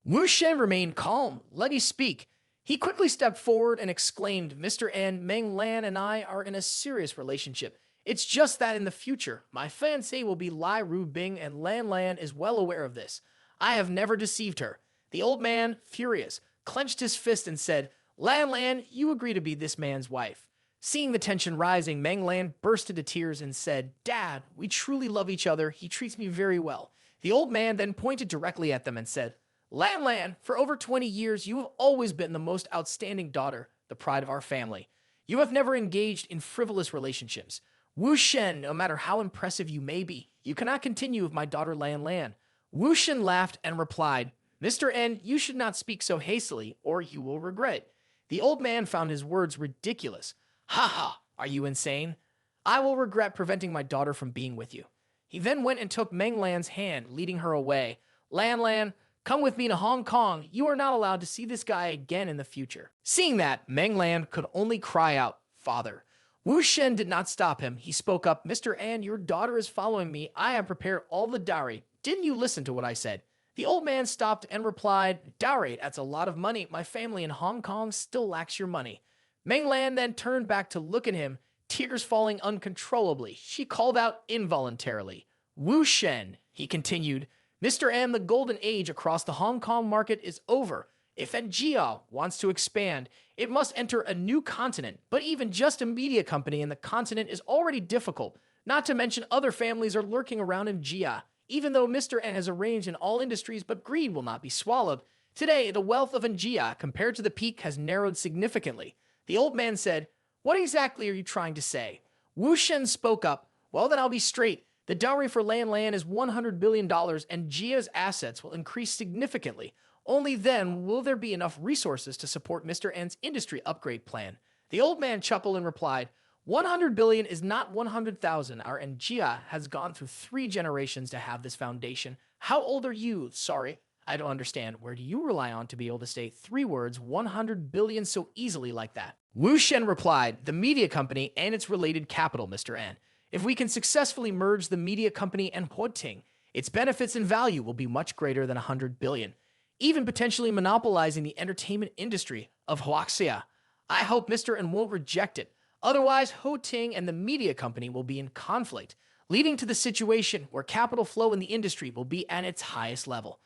Wu Shen remained calm. Let me speak. He quickly stepped forward and exclaimed, "Mr. N, Meng Lan and I are in a serious relationship. It's just that in the future, my fiancée will be Lai Ru Bing, and Lan Lan is well aware of this. I have never deceived her." The old man, furious, clenched his fist and said, "Lan Lan, you agree to be this man's wife." Seeing the tension rising, Meng Lan burst into tears and said, "Dad, we truly love each other. He treats me very well." The old man then pointed directly at them and said, "Lan Lan, for over 20 years, you have always been the most outstanding daughter, the pride of our family. You have never engaged in frivolous relationships. Wu Shen, no matter how impressive you may be, you cannot continue with my daughter Lan Lan." Wu Shen laughed and replied, "Mr. N, you should not speak so hastily, or you will regret it." The old man found his words ridiculous. "Ha ha, are you insane? I will regret preventing my daughter from being with you." He then went and took Meng Lan's hand, leading her away. "Lan Lan, come with me to Hong Kong. You are not allowed to see this guy again in the future." Seeing that, Meng Lan could only cry out, "Father." Wu Shen did not stop him. He spoke up, "Mr. An, your daughter is following me. I have prepared all the dowry. Didn't you listen to what I said?" The old man stopped and replied, "Dowry, that's a lot of money. My family in Hong Kong still lacks your money." Meng Lan then turned back to look at him, tears falling uncontrollably. She called out involuntarily, "Wu Shen," he continued, "Mr. An, the golden age across the Hong Kong market is over. If Njia wants to expand, it must enter a new continent, but even just a media company in the continent is already difficult, not to mention other families are lurking around in Njia. Even though Mr. N has arranged in all industries, but greed will not be swallowed. Today, the wealth of Njia compared to the peak has narrowed significantly." The old man said, "What exactly are you trying to say?" Wu Shen spoke up, "Well, then I'll be straight. The dowry for Lan Lan is $100 billion, and Jia's assets will increase significantly. Only then will there be enough resources to support Mr. N's industry upgrade plan." The old man chuckled and replied, $100 billion is not 100,000. Our Njia has gone through 3 generations to have this foundation. How old are you? Sorry, I don't understand. Where do you rely on to be able to say 3 words, 100 billion so easily like that? Wu Shen replied, "The media company and its related capital, Mr. N. If we can successfully merge the media company and Huoting, its benefits and value will be much greater than 100 billion. Even potentially monopolizing the entertainment industry of Huaxia. I hope Mr. N won't reject it. Otherwise, Huoting and the media company will be in conflict, leading to the situation where capital flow in the industry will be at its highest level.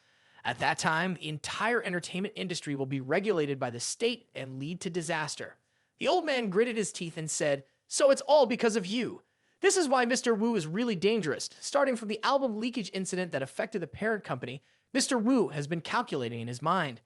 At that time, the entire entertainment industry will be regulated by the state and lead to disaster." The old man gritted his teeth and said, "So it's all because of you. This is why Mr. Wu is really dangerous. Starting from the album leakage incident that affected the parent company, Mr. Wu has been calculating in his mind."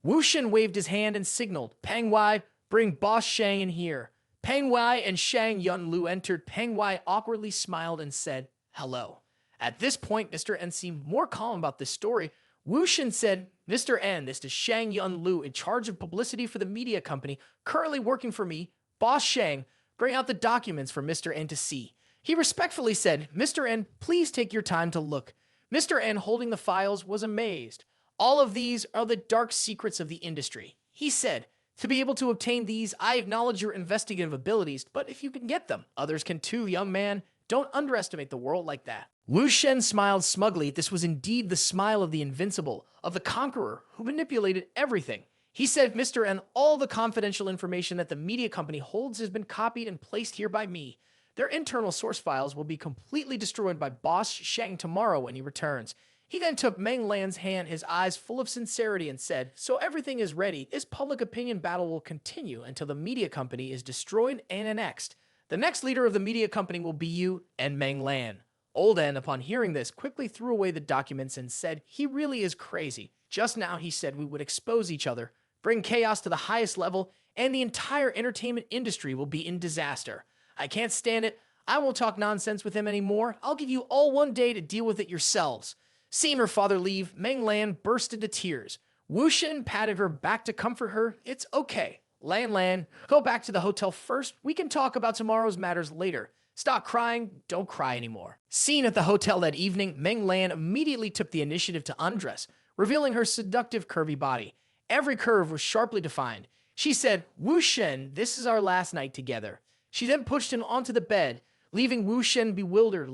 Wu Shen waved his hand and signaled, "Peng Wai, bring Boss Shang in here." Peng Wai and Shang Yunlu entered. Peng Wai awkwardly smiled and said, "Hello." At this point, Mr. N seemed more calm about this story. Wu Shen said, "Mr. N, this is Shang Yunlu, in charge of publicity for the media company, currently working for me. Boss Shang, bring out the documents for Mr. N to see." He respectfully said, "Mr. N, please take your time to look." Mr. N, holding the files, was amazed. "All of these are the dark secrets of the industry," he said. "To be able to obtain these, I acknowledge your investigative abilities, but if you can get them, others can too, young man. Don't underestimate the world like that." Wu Shen smiled smugly. This was indeed the smile of the invincible, of the conqueror, who manipulated everything. He said, "Mr. N, all the confidential information that the media company holds has been copied and placed here by me. Their internal source files will be completely destroyed by Boss Shang tomorrow when he returns." He then took Meng Lan's hand, his eyes full of sincerity, and said, "So everything is ready. This public opinion battle will continue until the media company is destroyed and annexed. The next leader of the media company will be you and Meng Lan." Old N, upon hearing this, quickly threw away the documents and said, "He really is crazy. Just now he said we would expose each other, bring chaos to the highest level, and the entire entertainment industry will be in disaster. I can't stand it. I won't talk nonsense with him anymore. I'll give you all one day to deal with it yourselves." Seeing her father leave, Meng Lan burst into tears. Wu Shen patted her back to comfort her. "It's okay. Lan, go back to the hotel first. We can talk about tomorrow's matters later. Stop crying. Don't cry anymore." Seen at the hotel that evening, Meng Lan immediately took the initiative to undress, revealing her seductive curvy body. Every curve was sharply defined. She said, "Wu Shen, this is our last night together." She then pushed him onto the bed, leaving Wu Shen bewildered.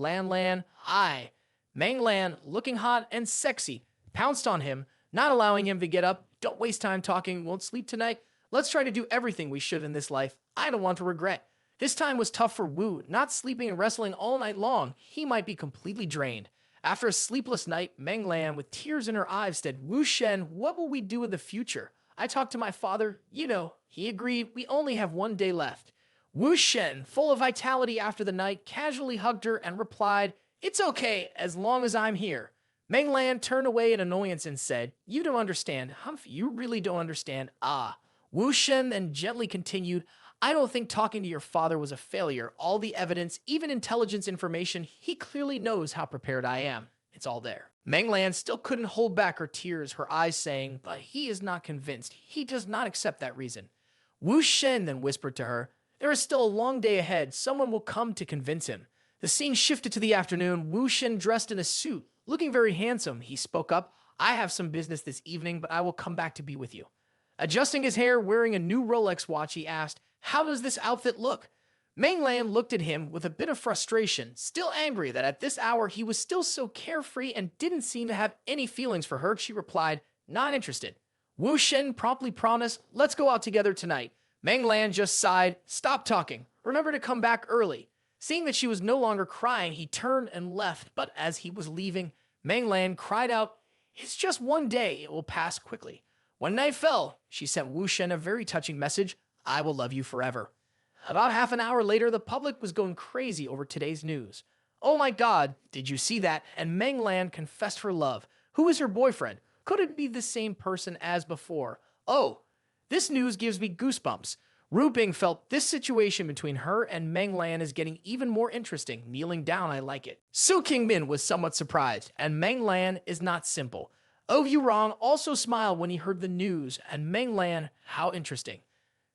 Meng Lan, looking hot and sexy, pounced on him, not allowing him to get up. "Don't waste time talking. Won't sleep tonight. Let's try to do everything we should in this life. I don't want to regret." This time was tough for Wu, not sleeping and wrestling all night long. He might be completely drained. After a sleepless night, Meng Lan, with tears in her eyes, said, "Wu Shen, what will we do in the future? I talked to my father. He agreed. We only have one day left." Wu Shen, full of vitality after the night, casually hugged her and replied, "It's okay, as long as I'm here." Meng Lan turned away in annoyance and said, "You don't understand. Humph, you really don't understand. Ah." Wu Shen then gently continued, "I don't think talking to your father was a failure. All the evidence, even intelligence information, he clearly knows how prepared I am. It's all there." Meng Lan still couldn't hold back her tears, her eyes saying, "But he is not convinced. He does not accept that reason." Wu Shen then whispered to her, "There is still a long day ahead. Someone will come to convince him." The scene shifted to the afternoon. Wu Shen, dressed in a suit, looking very handsome, he spoke up, "I have some business this evening, but I will come back to be with you." Adjusting his hair, wearing a new Rolex watch, he asked, "How does this outfit look?" Meng Lan looked at him with a bit of frustration, still angry that at this hour he was still so carefree and didn't seem to have any feelings for her. She replied, "Not interested." Wu Shen promptly promised, "Let's go out together tonight." Meng Lan just sighed, "Stop talking. Remember to come back early." Seeing that she was no longer crying, he turned and left, but as he was leaving, Meng Lan cried out, "It's just one day. It will pass quickly." When night fell, she sent Wu Shen a very touching message, "I will love you forever." About half an hour later, the public was going crazy over today's news. "Oh my God, did you see that?" And Meng Lan confessed her love. Who is her boyfriend? Could it be the same person as before? Oh, this news gives me goosebumps. Ru Bing felt this situation between her and Meng Lan is getting even more interesting. Kneeling down, I like it. Su Qingmin was somewhat surprised, and Meng Lan is not simple. Oh Yu Rong also smiled when he heard the news, and Meng Lan, how interesting.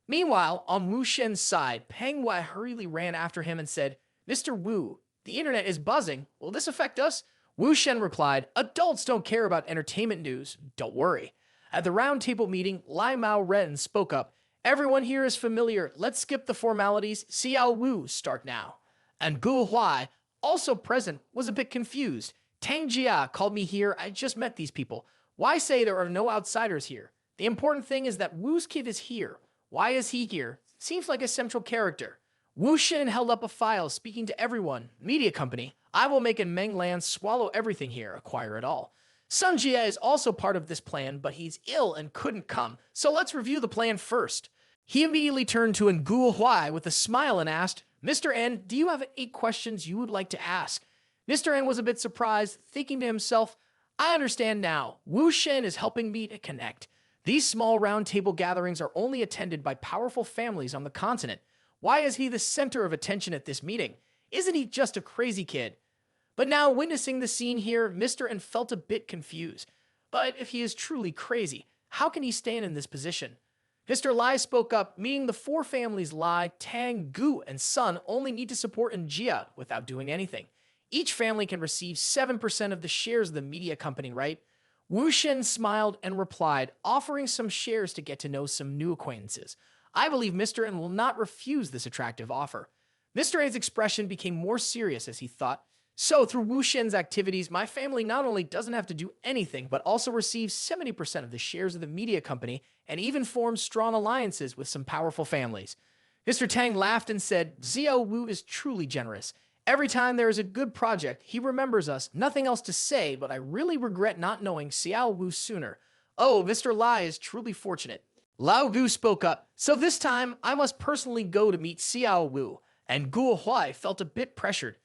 Meanwhile, on Wu Shen's side, Peng Wai hurriedly ran after him and said, "Mr. Wu, the internet is buzzing. Will this affect us?" Wu Shen replied, "Adults don't care about entertainment news. Don't worry." At the round table meeting, Lai Mao Ren spoke up, "Everyone here is familiar. Let's skip the formalities. Xiao Wu, start now." And Gu Huai, also present, was a bit confused. "Tang Jia called me here. I just met these people. Why say there are no outsiders here? The important thing is that Wu's kid is here. Why is he here? Seems like a central character." Wu Shen held up a file, speaking to everyone. "Media company. I will make Meng Lan swallow everything here, acquire it all. Sun Jia is also part of this plan, but he's ill and couldn't come. So let's review the plan first." He immediately turned to Ngu Huai with a smile and asked, "Mr. N, do you have 8 questions you would like to ask?" Mr. N was a bit surprised, thinking to himself, "I understand now. Wu Shen is helping me to connect. These small round table gatherings are only attended by powerful families on the continent. Why is he the center of attention at this meeting? Isn't he just a crazy kid? But now, witnessing the scene here, Mr. N felt a bit confused. But if he is truly crazy, how can he stand in this position? Mr. Lai spoke up, meaning the four families Lai, Tang, Gu, and Sun only need to support Njia without doing anything. Each family can receive 7% of the shares of the media company, right? Wu Shen smiled and replied, offering some shares to get to know some new acquaintances. I believe Mr. N will not refuse this attractive offer. Mr. N's expression became more serious as he thought, so through Wu Shen's activities, my family not only doesn't have to do anything, but also receives 70% of the shares of the media company and even forms strong alliances with some powerful families. Mr. Tang laughed and said, Xiao Wu is truly generous. Every time there is a good project, he remembers us. Nothing else to say, but I really regret not knowing Xiao Wu sooner. Oh, Mr. Lai is truly fortunate. Lao Gu spoke up, so this time I must personally go to meet Xiao Wu, and Guo Huai felt a bit pressured.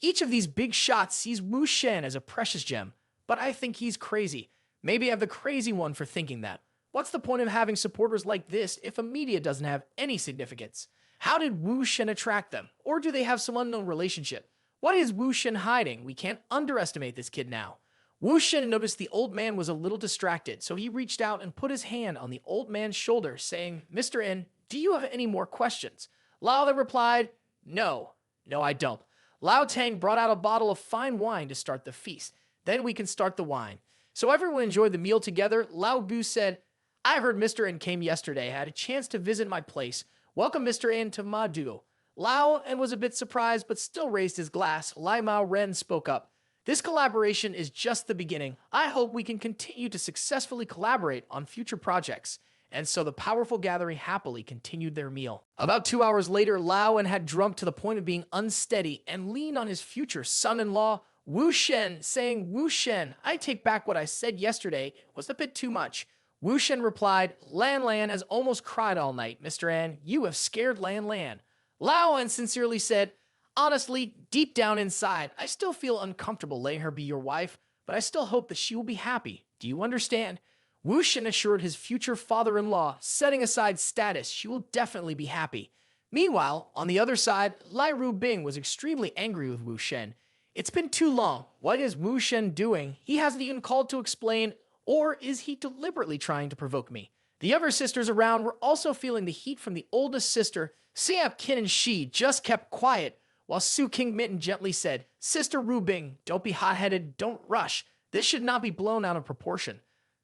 Each of these big shots sees Wu Shen as a precious gem, but I think he's crazy. Maybe I'm the crazy one for thinking that. What's the point of having supporters like this if a media doesn't have any significance? How did Wu Shen attract them? Or do they have some unknown relationship? What is Wu Shen hiding? We can't underestimate this kid now. Wu Shen noticed the old man was a little distracted, so he reached out and put his hand on the old man's shoulder, saying, Mr. N, do you have any more questions? Lao then replied, No, I don't. Lao Tang brought out a bottle of fine wine to start the feast. Then we can start the wine. So everyone enjoyed the meal together. Lao Bu said, I heard Mr. N came yesterday, had a chance to visit my place. Welcome Mr. N to Ma Duo. Lao N was a bit surprised, but still raised his glass. Lai Mao Ren spoke up. This collaboration is just the beginning. I hope we can continue to successfully collaborate on future projects. And so the powerful gathering happily continued their meal. About 2 hours later, Lao En had drunk to the point of being unsteady and leaned on his future son-in-law, Wu Shen, saying, Wu Shen, I take back what I said yesterday. It was a bit too much. Wu Shen replied, Lan has almost cried all night, Mr. An. You have scared Lan. Lao En sincerely said, honestly, deep down inside, I still feel uncomfortable letting her be your wife, but I still hope that she will be happy. Do you understand? Wu Shen assured his future father-in-law, setting aside status, she will definitely be happy. Meanwhile, on the other side, Lai Rubing was extremely angry with Wu Shen. It's been too long. What is Wu Shen doing? He hasn't even called to explain, or is he deliberately trying to provoke me? The other sisters around were also feeling the heat from the oldest sister. Siap Kin and she just kept quiet, while Su King Mitten gently said, Sister Rubing, don't be hot-headed, don't rush. This should not be blown out of proportion.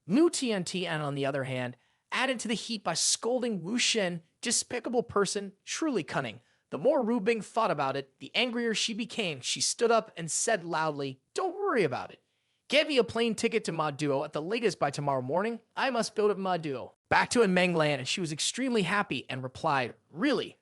Mu TNT, and on the other hand, added to the heat by scolding Wu Shen, despicable person, truly cunning. The more Rubing thought about it, the angrier she became. She stood up and said loudly, Don't worry about it. Get me a plane ticket to Ma Duo at the latest by tomorrow morning. I must build up Ma Duo. Back to Menglan, and she was extremely happy and replied, Really?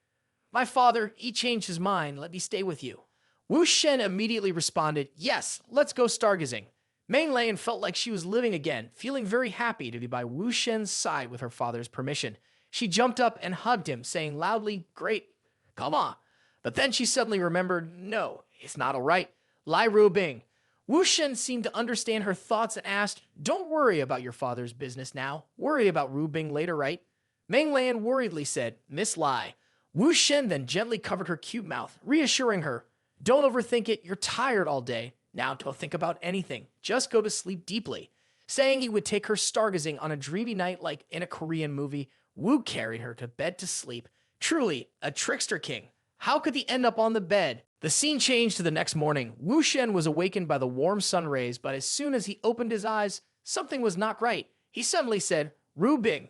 My father, he changed his mind. Let me stay with you. Wu Shen immediately responded, Yes, let's go stargazing. Meng Lan felt like she was living again, feeling very happy to be by Wu Shen's side with her father's permission. She jumped up and hugged him, saying loudly, Great, come on. But then she suddenly remembered, No, it's not all right. Lai Rubing. Wu Shen seemed to understand her thoughts and asked, Don't worry about your father's business now. Worry about Rubing later, right? Meng Lan worriedly said, Miss Lai. Wu Shen then gently covered her cute mouth, reassuring her, Don't overthink it, you're tired all day. Now don't think about anything, just go to sleep deeply. Saying he would take her stargazing on a dreamy night like in a Korean movie, Wu carried her to bed to sleep. Truly, a trickster king. How could he end up on the bed? The scene changed to the next morning. Wu Shen was awakened by the warm sun rays, but as soon as he opened his eyes, something was not right. He suddenly said, Rubing,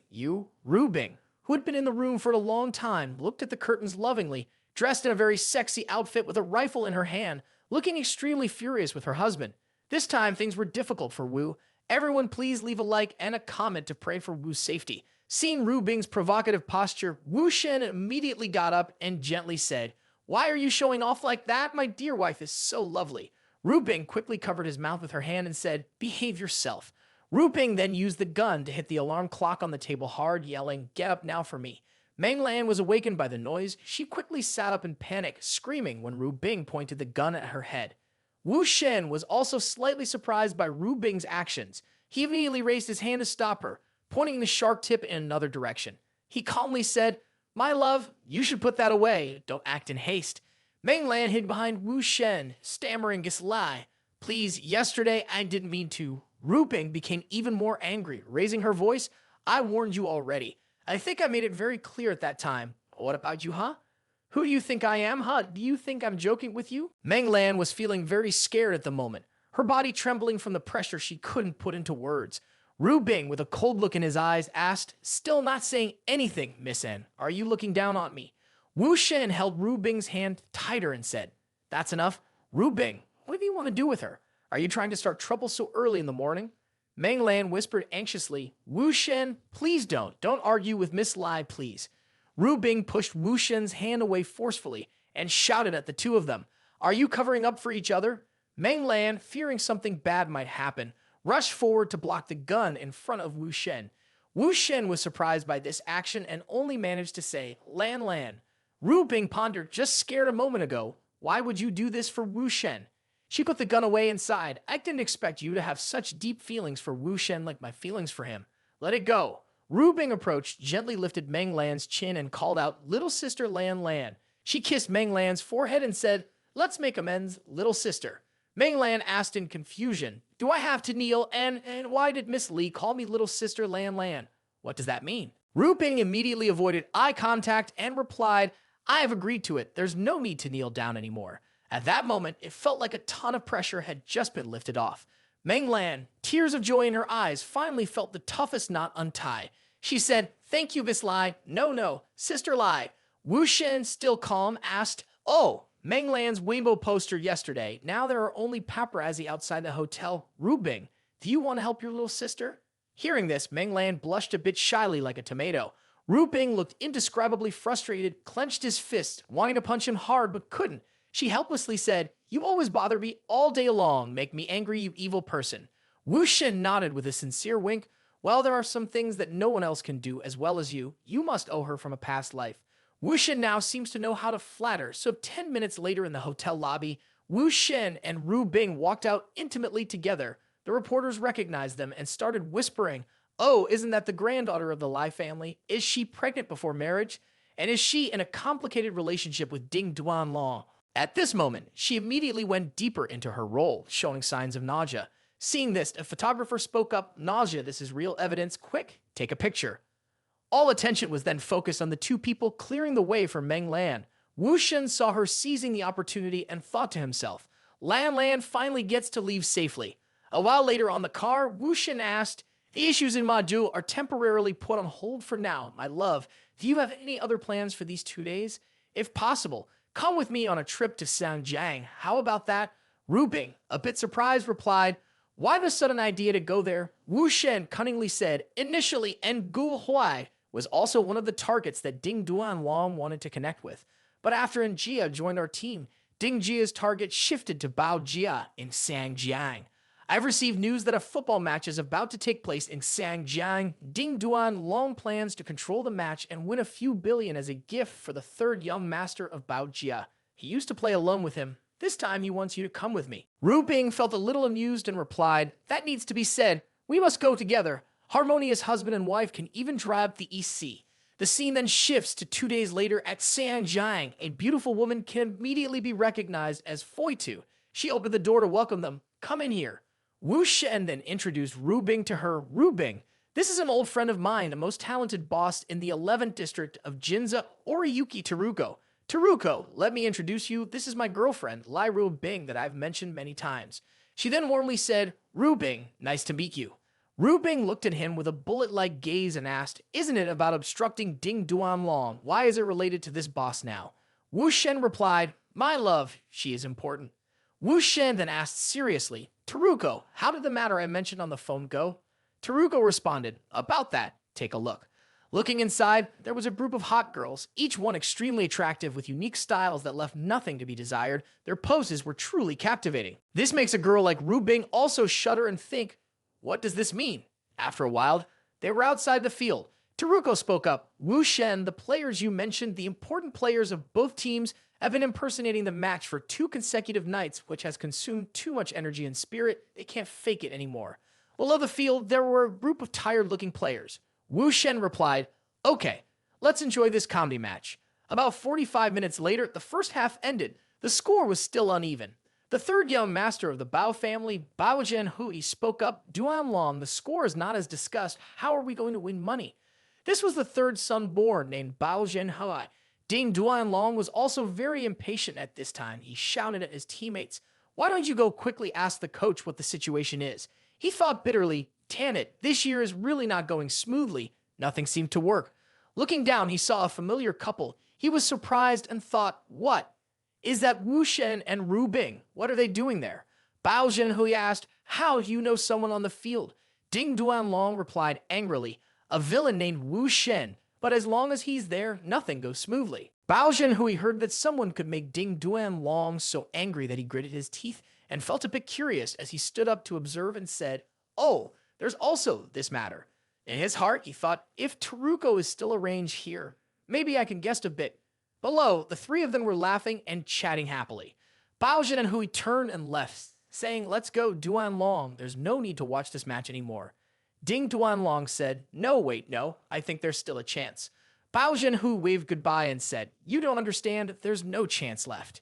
Rubing, who had been in the room for a long time, looked at the curtains lovingly, dressed in a very sexy outfit with a rifle in her hand, looking extremely furious with her husband. This time, things were difficult for Wu. Everyone please leave a like and a comment to pray for Wu's safety. Seeing Rubing's provocative posture, Wu Shen immediately got up and gently said, Why are you showing off like that? My dear wife is so lovely. Rubing quickly covered his mouth with her hand and said, Behave yourself. Rubing then used the gun to hit the alarm clock on the table hard, yelling, Get up now for me. Meng Lan was awakened by the noise. She quickly sat up in panic, screaming when Rubing pointed the gun at her head. Wu Shen was also slightly surprised by Rubing's actions. He immediately raised his hand to stop her, pointing the sharp tip in another direction. He calmly said, My love, you should put that away. Don't act in haste. Meng Lan hid behind Wu Shen, stammering his lie. Please, yesterday I didn't mean to. Ru Bing became even more angry, raising her voice. I warned you already. I think I made it very clear at that time. What about you, huh? Who do you think I am, huh? Do you think I'm joking with you? Meng Lan was feeling very scared at the moment, her body trembling from the pressure she couldn't put into words. Ru Bing, with a cold look in his eyes, asked, still not saying anything, Miss N, are you looking down on me? Wu Shen held Ru Bing's hand tighter and said, that's enough. Ru Bing, what do you want to do with her? Are you trying to start trouble so early in the morning? Meng Lan whispered anxiously, Wu Shen, please don't. Don't argue with Miss Lai, please. Ru Bing pushed Wu Shen's hand away forcefully and shouted at the two of them, are you covering up for each other? Meng Lan, fearing something bad might happen, rushed forward to block the gun in front of Wu Shen. Wu Shen was surprised by this action and only managed to say, Lan Lan. Ru Bing pondered, just scared a moment ago. Why would you do this for Wu Shen? She put the gun away and sighed. I didn't expect you to have such deep feelings for Wu Shen like my feelings for him. Let it go. Ru Bing approached, gently lifted Meng Lan's chin and called out, little sister Lan Lan. She kissed Meng Lan's forehead and said, let's make amends, little sister. Meng Lan asked in confusion, do I have to kneel, and why did Miss Li call me little sister Lan Lan? What does that mean? Ru Bing immediately avoided eye contact and replied, I have agreed to it. There's no need to kneel down anymore. At that moment, it felt like a ton of pressure had just been lifted off. Meng Lan, tears of joy in her eyes, finally felt the toughest knot untie. She said, thank you, Miss Lai. No, Sister Lai. Wu Shen, still calm, asked, oh, Meng Lan's rainbow poster yesterday. Now there are only paparazzi outside the hotel. Ru Bing, do you want to help your little sister? Hearing this, Meng Lan blushed a bit shyly like a tomato. Ru Bing looked indescribably frustrated, clenched his fist, wanting to punch him hard but couldn't. She helplessly said, you always bother me all day long, make me angry, you evil person. Wu Shen nodded with a sincere wink. Well, there are some things that no one else can do as well as you. You must owe her from a past life. Wu Shen now seems to know how to flatter, so 10 minutes later in the hotel lobby, Wu Shen and Ru Bing walked out intimately together. The reporters recognized them and started whispering, oh, isn't that the granddaughter of the Lai family? Is she pregnant before marriage? And is she in a complicated relationship with Ding Duanlong? At this moment, she immediately went deeper into her role, showing signs of nausea. Seeing this, a photographer spoke up, nausea, this is real evidence, quick, take a picture. All attention was then focused on the two people clearing the way for Meng Lan. Wu Shen saw her seizing the opportunity and thought to himself, Lan Lan finally gets to leave safely. A while later on the car, Wu Shen asked, the issues in Maju are temporarily put on hold for now, my love. Do you have any other plans for these 2 days? If possible, come with me on a trip to Sangjiang. How about that? Ru Bing, a bit surprised, replied, why the sudden idea to go there? Wu Shen cunningly said, initially, Ngu Huai was also one of the targets that Ding Duanlong wanted to connect with. But after Njia joined our team, Ding Jia's target shifted to Bao Jia in Sangjiang. I've received news that a football match is about to take place in Sangjiang. Ding Duanlong plans to control the match and win a few billion as a gift for the third young master of Bao Jia. He used to play alone with him. This time he wants you to come with me. Ru Bing felt a little amused and replied, that needs to be said. We must go together. Harmonious husband and wife can even drive the East Sea. The scene then shifts to 2 days later at Sangjiang. A beautiful woman can immediately be recognized as Foitu. She opened the door to welcome them. Come in here. Wu Shen then introduced Ru Bing to her. Ru Bing, this is an old friend of mine, the most talented boss in the 11th district of Jinza, Oriyuki Teruko. Teruko, let me introduce you. This is my girlfriend, Lai Ru Bing, that I've mentioned many times. She then warmly said, Ru Bing, nice to meet you. Ru Bing looked at him with a bullet-like gaze and asked, isn't it about obstructing Ding Duanlong? Why is it related to this boss now? Wu Shen replied, my love, she is important. Wu Shen then asked seriously, Teruko, how did the matter I mentioned on the phone go? Teruko responded, about that, take a look. Looking inside, there was a group of hot girls, each one extremely attractive with unique styles that left nothing to be desired. Their poses were truly captivating. This makes a girl like Ru Bing also shudder and think, what does this mean? After a while, they were outside the field. Teruko spoke up, Wu Shen, the players you mentioned, the important players of both teams, have been impersonating the match for 2 consecutive nights, which has consumed too much energy and spirit. They can't fake it anymore. Below the field, there were a group of tired-looking players. Wu Shen replied, okay, Let's enjoy this comedy match. About 45 minutes later, the first half ended. The score was still uneven. The third young master of the Bao family, Bao Zhenhui, spoke up. Duan Long, the score is not as discussed. How are we going to win money? This was the third son born, named Bao Zhenhui. Ding Duan Long was also very impatient at this time. He shouted at his teammates, "Why don't you go quickly ask the coach what the situation is?" He thought bitterly, "Damn it, this year is really not going smoothly." Nothing seemed to work. Looking down, he saw a familiar couple. He was surprised and thought, "What? Is that Wu Shen and Ru Bing? What are they doing there?" Bao Zhenhui asked, "How do you know someone on the field?" Ding Duan Long replied angrily, "A villain named Wu Shen, but as long as he's there, nothing goes smoothly." Bao Zhenhui heard that someone could make Ding Duan Long so angry that he gritted his teeth and felt a bit curious as he stood up to observe and said, "Oh, there's also this matter." In his heart, he thought, if Taruko is still arranged here, maybe I can guess a bit. Below, the three of them were laughing and chatting happily. Bao Zhenhui turned and left, saying, "Let's go, Duan Long. There's no need to watch this match anymore." Ding Duan Long said, No, I think there's still a chance." Bao Zhenhui waved goodbye and said, "You don't understand, there's no chance left."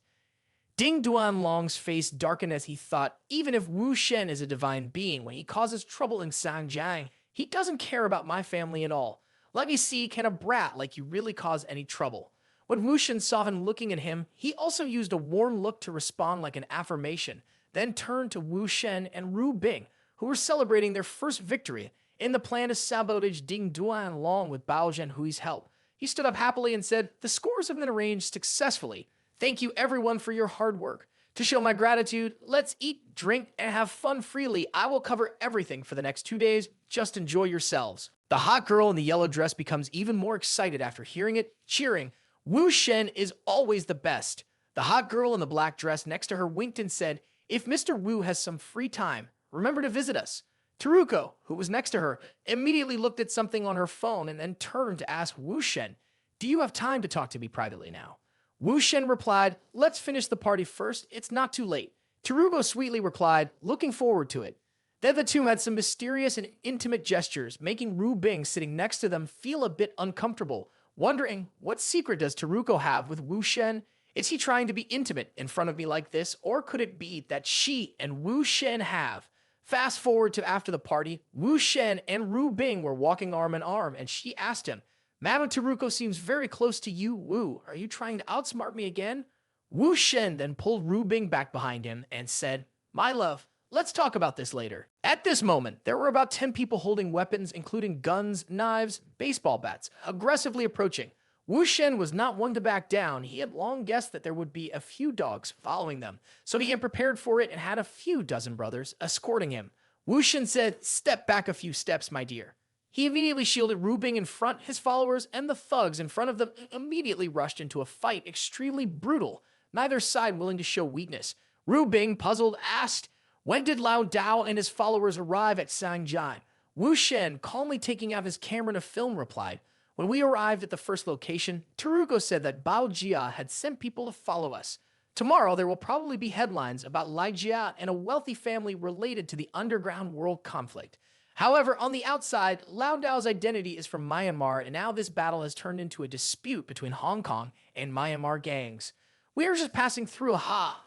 Ding Duan Long's face darkened as he thought, even if Wu Shen is a divine being, when he causes trouble in Sangjiang, he doesn't care about my family at all. Let me see, can a brat like you really cause any trouble? When Wu Shen saw him looking at him, he also used a warm look to respond like an affirmation, then turned to Wu Shen and Ru Bing, who were celebrating their first victory in the plan to sabotage Ding Duan Long with Bao Zhenhui's help. He stood up happily and said, "The scores have been arranged successfully. Thank you everyone for your hard work. To show my gratitude, let's eat, drink, and have fun freely. I will cover everything for the next 2 days. Just enjoy yourselves." The hot girl in the yellow dress becomes even more excited after hearing it, cheering, "Wu Shen is always the best." The hot girl in the black dress next to her winked and said, "If Mr. Wu has some free time, remember to visit us." Taruko, who was next to her, immediately looked at something on her phone and then turned to ask Wu Shen, "Do you have time to talk to me privately now?" Wu Shen replied, "Let's finish the party first. It's not too late." Taruko sweetly replied, "Looking forward to it." Then the two had some mysterious and intimate gestures, making Ru Bing sitting next to them feel a bit uncomfortable, wondering, what secret does Taruko have with Wu Shen? Is he trying to be intimate in front of me like this, or could it be that she and Wu Shen have? Fast forward to after the party, Wu Shen and Ru Bing were walking arm in arm, and she asked him, "Madame Taruko seems very close to you, Wu. Are you trying to outsmart me again?" Wu Shen then pulled Ru Bing back behind him and said, "My love, let's talk about this later." At this moment, there were about 10 people holding weapons, including guns, knives, baseball bats, aggressively approaching. Wu Shen was not one to back down. He had long guessed that there would be a few dogs following them, so he had prepared for it and had a few dozen brothers escorting him. Wu Shen said, "Step back a few steps, my dear." He immediately shielded Ru Bing in front. His followers and the thugs in front of them immediately rushed into a fight, extremely brutal, neither side willing to show weakness. Ru Bing, puzzled, asked, "When did Lao Dao and his followers arrive at Sangjiang?" Wu Shen, calmly taking out his camera to film, replied, "When we arrived at the first location, Taruko said that Bao Jia had sent people to follow us. Tomorrow there will probably be headlines about Lai Jia and a wealthy family related to the underground world conflict. However, on the outside, Lao Dao's identity is from Myanmar, and now this battle has turned into a dispute between Hong Kong and Myanmar gangs. We are just passing through.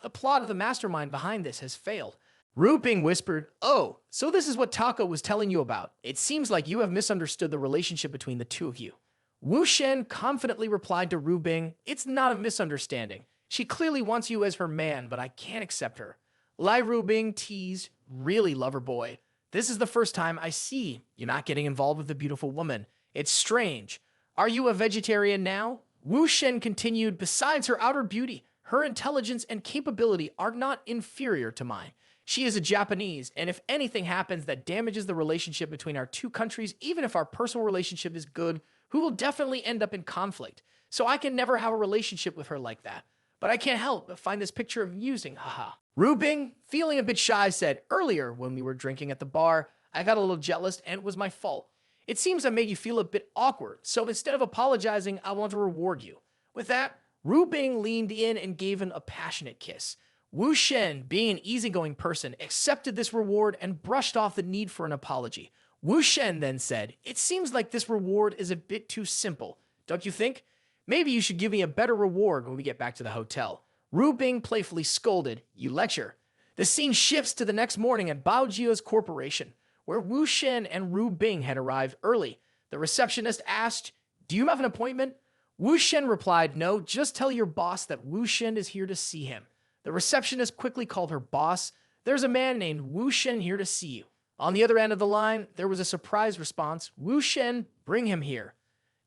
The plot of the mastermind behind this has failed." Ru Bing whispered, "Oh, so this is what Taka was telling you about. It seems like you have misunderstood the relationship between the two of you." Wu Shen confidently replied to Ru Bing, "It's not a misunderstanding. She clearly wants you as her man, but I can't accept her." Lai Ru Bing teased, "Really, lover boy. This is the first time I see you not getting involved with a beautiful woman. It's strange. Are you a vegetarian now?" Wu Shen continued, "Besides her outer beauty, her intelligence and capability are not inferior to mine. She is a Japanese, and if anything happens that damages the relationship between our two countries, even if our personal relationship is good, we will definitely end up in conflict. So I can never have a relationship with her like that. But I can't help but find this picture amusing, haha." Ru Bing, feeling a bit shy, said, "Earlier, when we were drinking at the bar, I got a little jealous and it was my fault. It seems I made you feel a bit awkward, so instead of apologizing, I want to reward you." With that, Ru Bing leaned in and gave him a passionate kiss. Wu Shen, being an easygoing person, accepted this reward and brushed off the need for an apology. Wu Shen then said, "It seems like this reward is a bit too simple. don't you think? Maybe you should give me a better reward when we get back to the hotel. Ru Bing playfully scolded, you lecture. The scene shifts to the next morning at Baojia's corporation, where Wu Shen and Ru Bing had arrived early. The receptionist asked, do you have an appointment? Wu Shen replied, no, just tell your boss that Wu Shen is here to see him. The receptionist quickly called her boss. There's a man named Wu Shen here to see you. On the other end of the line, there was a surprise response. Wu Shen, bring him here.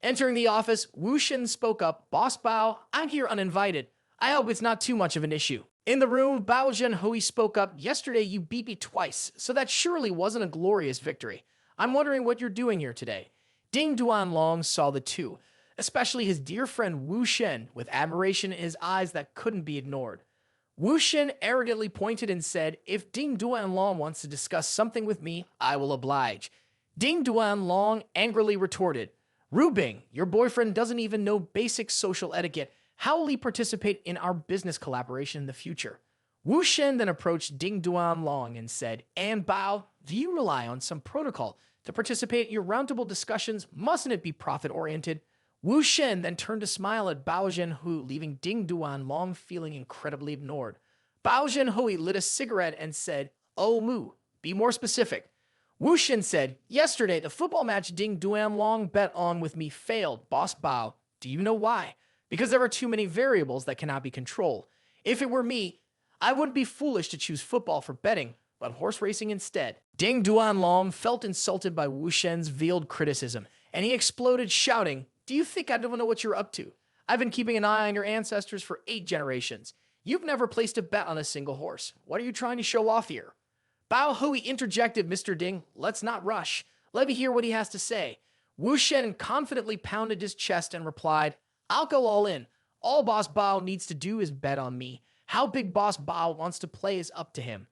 Entering the office, Wu Shen spoke up, Boss Bao, I'm here uninvited. I hope it's not too much of an issue. In the room, Bao Zhenhui spoke up, yesterday you beat me twice, so that surely wasn't a glorious victory. I'm wondering what you're doing here today. Ding Duanlong saw the two, especially his dear friend Wu Shen, with admiration in his eyes that couldn't be ignored. Wu Shen arrogantly pointed and said, if Ding Duanlong wants to discuss something with me, I will oblige. Ding Duanlong angrily retorted, Ru Bing, your boyfriend doesn't even know basic social etiquette. How will he participate in our business collaboration in the future? Wu Shen then approached Ding Duanlong and said, and Bao, do you rely on some protocol to participate in your roundtable discussions? Mustn't it be profit-oriented? Wu Shen then turned to smile at Bao Zhenhui, leaving Ding Duanlong feeling incredibly ignored. Bao Zhenhui lit a cigarette and said, oh Mu, be more specific. Wu Shen said, yesterday the football match Ding Duanlong bet on with me failed, Boss Bao. Do you know why? Because there are too many variables that cannot be controlled. If it were me, I wouldn't be foolish to choose football for betting, but horse racing instead. Ding Duanlong felt insulted by Wu Shen's veiled criticism, and he exploded shouting, do you think I don't know what you're up to? I've been keeping an eye on your ancestors for 8 generations. You've never placed a bet on a single horse. What are you trying to show off here? Bao Hui interjected, Mr. Ding, let's not rush. Let me hear what he has to say. Wu Shen confidently pounded his chest and replied, I'll go all in. All Boss Bao needs to do is bet on me. How big Boss Bao wants to play is up to him.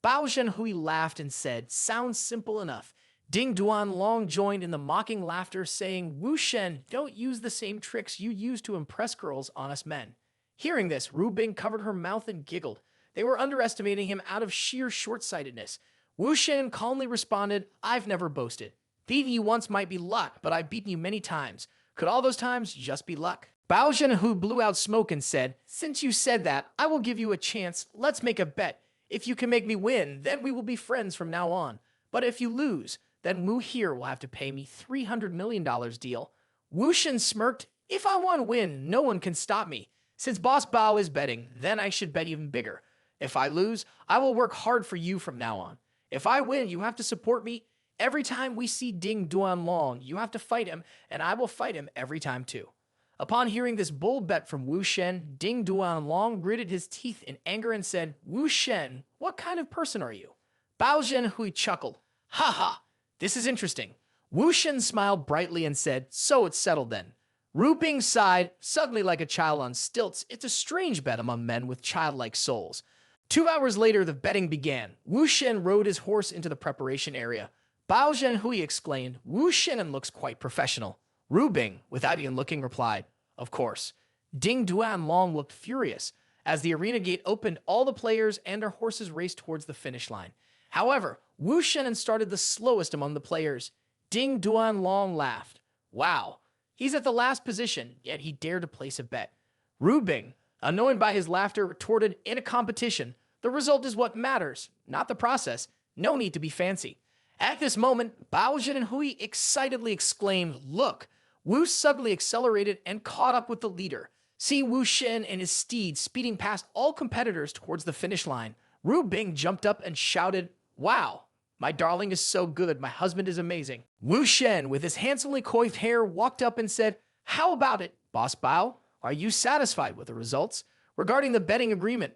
Bao Zhenhui laughed and said, sounds simple enough. Ding Duanlong joined in the mocking laughter, saying, Wu Shen, don't use the same tricks you use to impress girls, honest men. Hearing this, Ru Bing covered her mouth and giggled. They were underestimating him out of sheer short-sightedness. Wu Shen calmly responded, I've never boasted. Beating you once might be luck, but I've beaten you many times. Could all those times just be luck? Bao Zhenhui blew out smoke and said, since you said that, I will give you a chance. Let's make a bet. If you can make me win, then we will be friends from now on. But if you lose, then Mu here will have to pay me $300 million deal. Wu Shen smirked, if I want to win, no one can stop me. Since Boss Bao is betting, then I should bet even bigger. If I lose, I will work hard for you from now on. If I win, you have to support me. Every time we see Ding Duanlong, you have to fight him, and I will fight him every time too. Upon hearing this bold bet from Wu Shen, Ding Duanlong gritted his teeth in anger and said, Wu Shen, what kind of person are you? Bao Zhenhui chuckled. Ha ha, this is interesting. Wu Shen smiled brightly and said, so it's settled then. Ru Bing sighed, suddenly like a child on stilts. It's a strange bet among men with childlike souls. 2 hours later, the betting began. Wu Shen rode his horse into the preparation area. Bao Zhenhui exclaimed, Wu Shen looks quite professional. Ru Bing, without even looking, replied, of course. Ding Duanlong looked furious. As the arena gate opened, all the players and their horses raced towards the finish line. However, Wu Shen started the slowest among the players. Ding Duanlong laughed. Wow, he's at the last position, yet he dared to place a bet. Ru Bing, annoyed by his laughter, retorted, in a competition, the result is what matters, not the process. No need to be fancy. At this moment, Bao Zhenhui excitedly exclaimed, look! Wu suddenly accelerated and caught up with the leader. Seeing Wu Shen and his steed speeding past all competitors towards the finish line, Ru Bing jumped up and shouted, wow! My darling is so good, my husband is amazing. Wu Shen, with his handsomely coiffed hair, walked up and said, how about it, Boss Bao? Are you satisfied with the results? Regarding the betting agreement,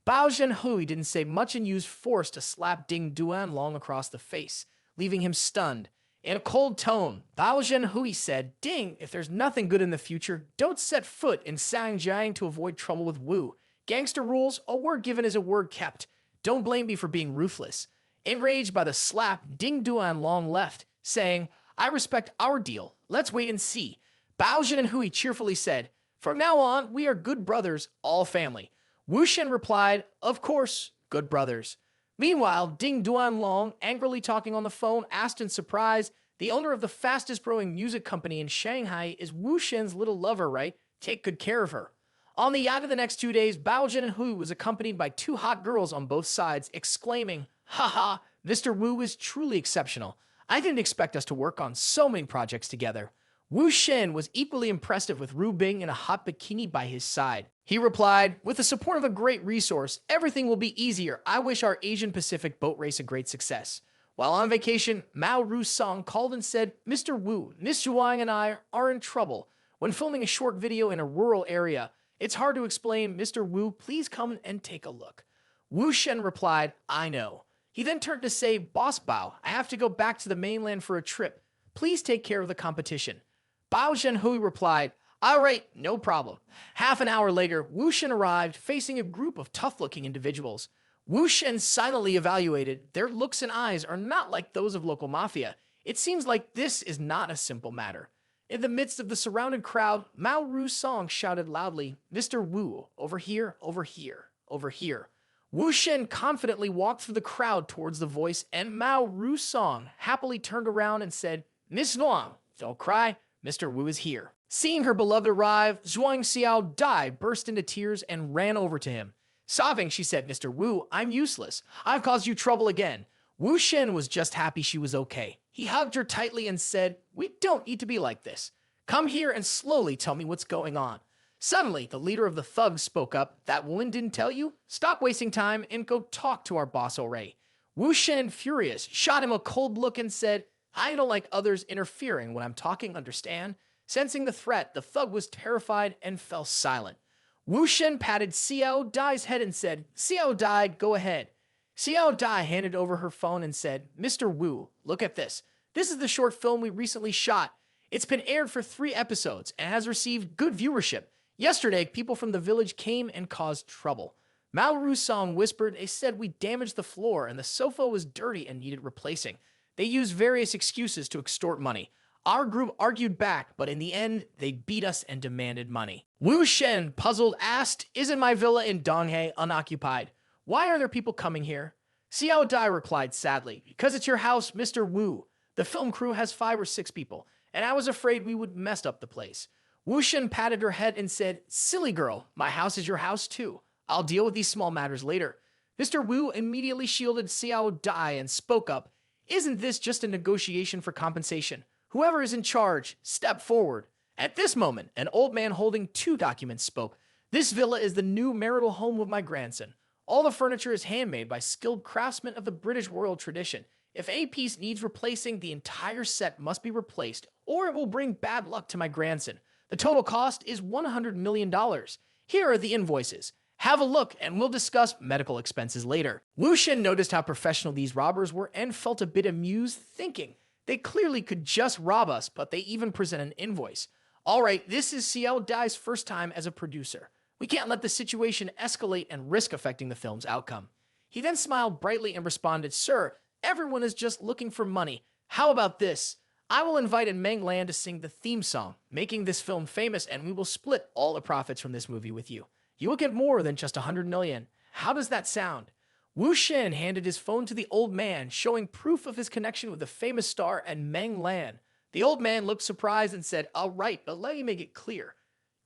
Bao Zhenhui didn't say much and used force to slap Ding Duanlong across the face, leaving him stunned. In a cold tone, Bao Zhenhui said, Ding, if there's nothing good in the future, don't set foot in Sangjiang to avoid trouble with Wu. Gangster rules, a word given is a word kept. Don't blame me for being ruthless. Enraged by the slap, Ding Duanlong left, saying, I respect our deal. Let's wait and see. Bao Zhenhui cheerfully said, from now on, we are good brothers, all family. Wu Shen replied, of course, good brothers. Meanwhile, Ding Duanlong, angrily talking on the phone, asked in surprise, The owner of the fastest growing music company in Shanghai is Wu Shen's little lover, right? Take good care of her. On the yacht of the next 2 days, Bao Jin and Hu was accompanied by two hot girls on both sides, exclaiming, "Haha, Mr. Wu is truly exceptional. I didn't expect us to work on so many projects together." Wu Shen was equally impressive with Ru Bing in a hot bikini by his side. He replied, "With the support of a great resource, everything will be easier. I wish our Asian Pacific boat race a great success." While on vacation, Mao Ru Song called and said, "Mr. Wu, Miss Zhuang and I are in trouble. When filming a short video in a rural area, it's hard to explain. Mr. Wu, please come and take a look." Wu Shen replied, "I know." He then turned to say, "Boss Bao, I have to go back to the mainland for a trip. Please take care of the competition." Bao Zhenhui replied, "All right, no problem." Half an hour later, Wu Shen arrived, facing a group of tough-looking individuals. Wu Shen silently evaluated. Their looks and eyes are not like those of local mafia. It seems like this is not a simple matter. In the midst of the surrounded crowd, Mao Ru's song shouted loudly, "Mr. Wu, over here, over here, over here." Wu Shen confidently walked through the crowd towards the voice, and Mao Ru's song happily turned around and said, "Miss Luang, don't cry, Mr. Wu is here." Seeing her beloved arrive, Zhuang Xiao Dai burst into tears and ran over to him. Sobbing, she said, "Mr. Wu, I'm useless. I've caused you trouble again." Wu Shen was just happy she was okay. He hugged her tightly and said, "We don't need to be like this. Come here and slowly tell me what's going on." Suddenly, the leader of the thugs spoke up. "That woman didn't tell you? Stop wasting time and go talk to our boss, Ray." Wu Shen, furious, shot him a cold look and said, "I don't like others interfering when I'm talking, understand?" Sensing the threat, the thug was terrified and fell silent. Wu Shen patted Xiao Dai's head and said, "Xiao Dai, go ahead." Xiao Dai handed over her phone and said, "Mr. Wu, look at this. This is the short film we recently shot. It's been aired for 3 episodes and has received good viewership. Yesterday, people from the village came and caused trouble." Mao Rusong whispered, "They said we damaged the floor and the sofa was dirty and needed replacing. They used various excuses to extort money. Our group argued back, but in the end, they beat us and demanded money." Wu Shen, puzzled, asked, "Isn't my villa in Donghae unoccupied? Why are there people coming here?" Xiao Dai replied sadly, "Because it's your house, Mr. Wu. The film crew has 5 or 6 people, and I was afraid we would mess up the place." Wu Shen patted her head and said, "Silly girl, my house is your house too. I'll deal with these small matters later." Mr. Wu immediately shielded Xiao Dai and spoke up, "Isn't this just a negotiation for compensation? Whoever is in charge, step forward." At this moment, an old man holding 2 documents spoke. "This villa is the new marital home of my grandson. All the furniture is handmade by skilled craftsmen of the British royal tradition. If a piece needs replacing, the entire set must be replaced, or it will bring bad luck to my grandson. The total cost is $100 million. Here are the invoices. Have a look, and we'll discuss medical expenses later." Wu Shen noticed how professional these robbers were and felt a bit amused, thinking, they clearly could just rob us, but they even present an invoice. All right, this is Xiao Dai's first time as a producer. We can't let the situation escalate and risk affecting the film's outcome. He then smiled brightly and responded, "Sir, everyone is just looking for money. How about this? I will invite Meng Lan to sing the theme song, making this film famous, and we will split all the profits from this movie with you. You will get more than just $100 million. How does that sound?" Wu Shen handed his phone to the old man, showing proof of his connection with the famous star and Meng Lan. The old man looked surprised and said, "All right, but let me make it clear.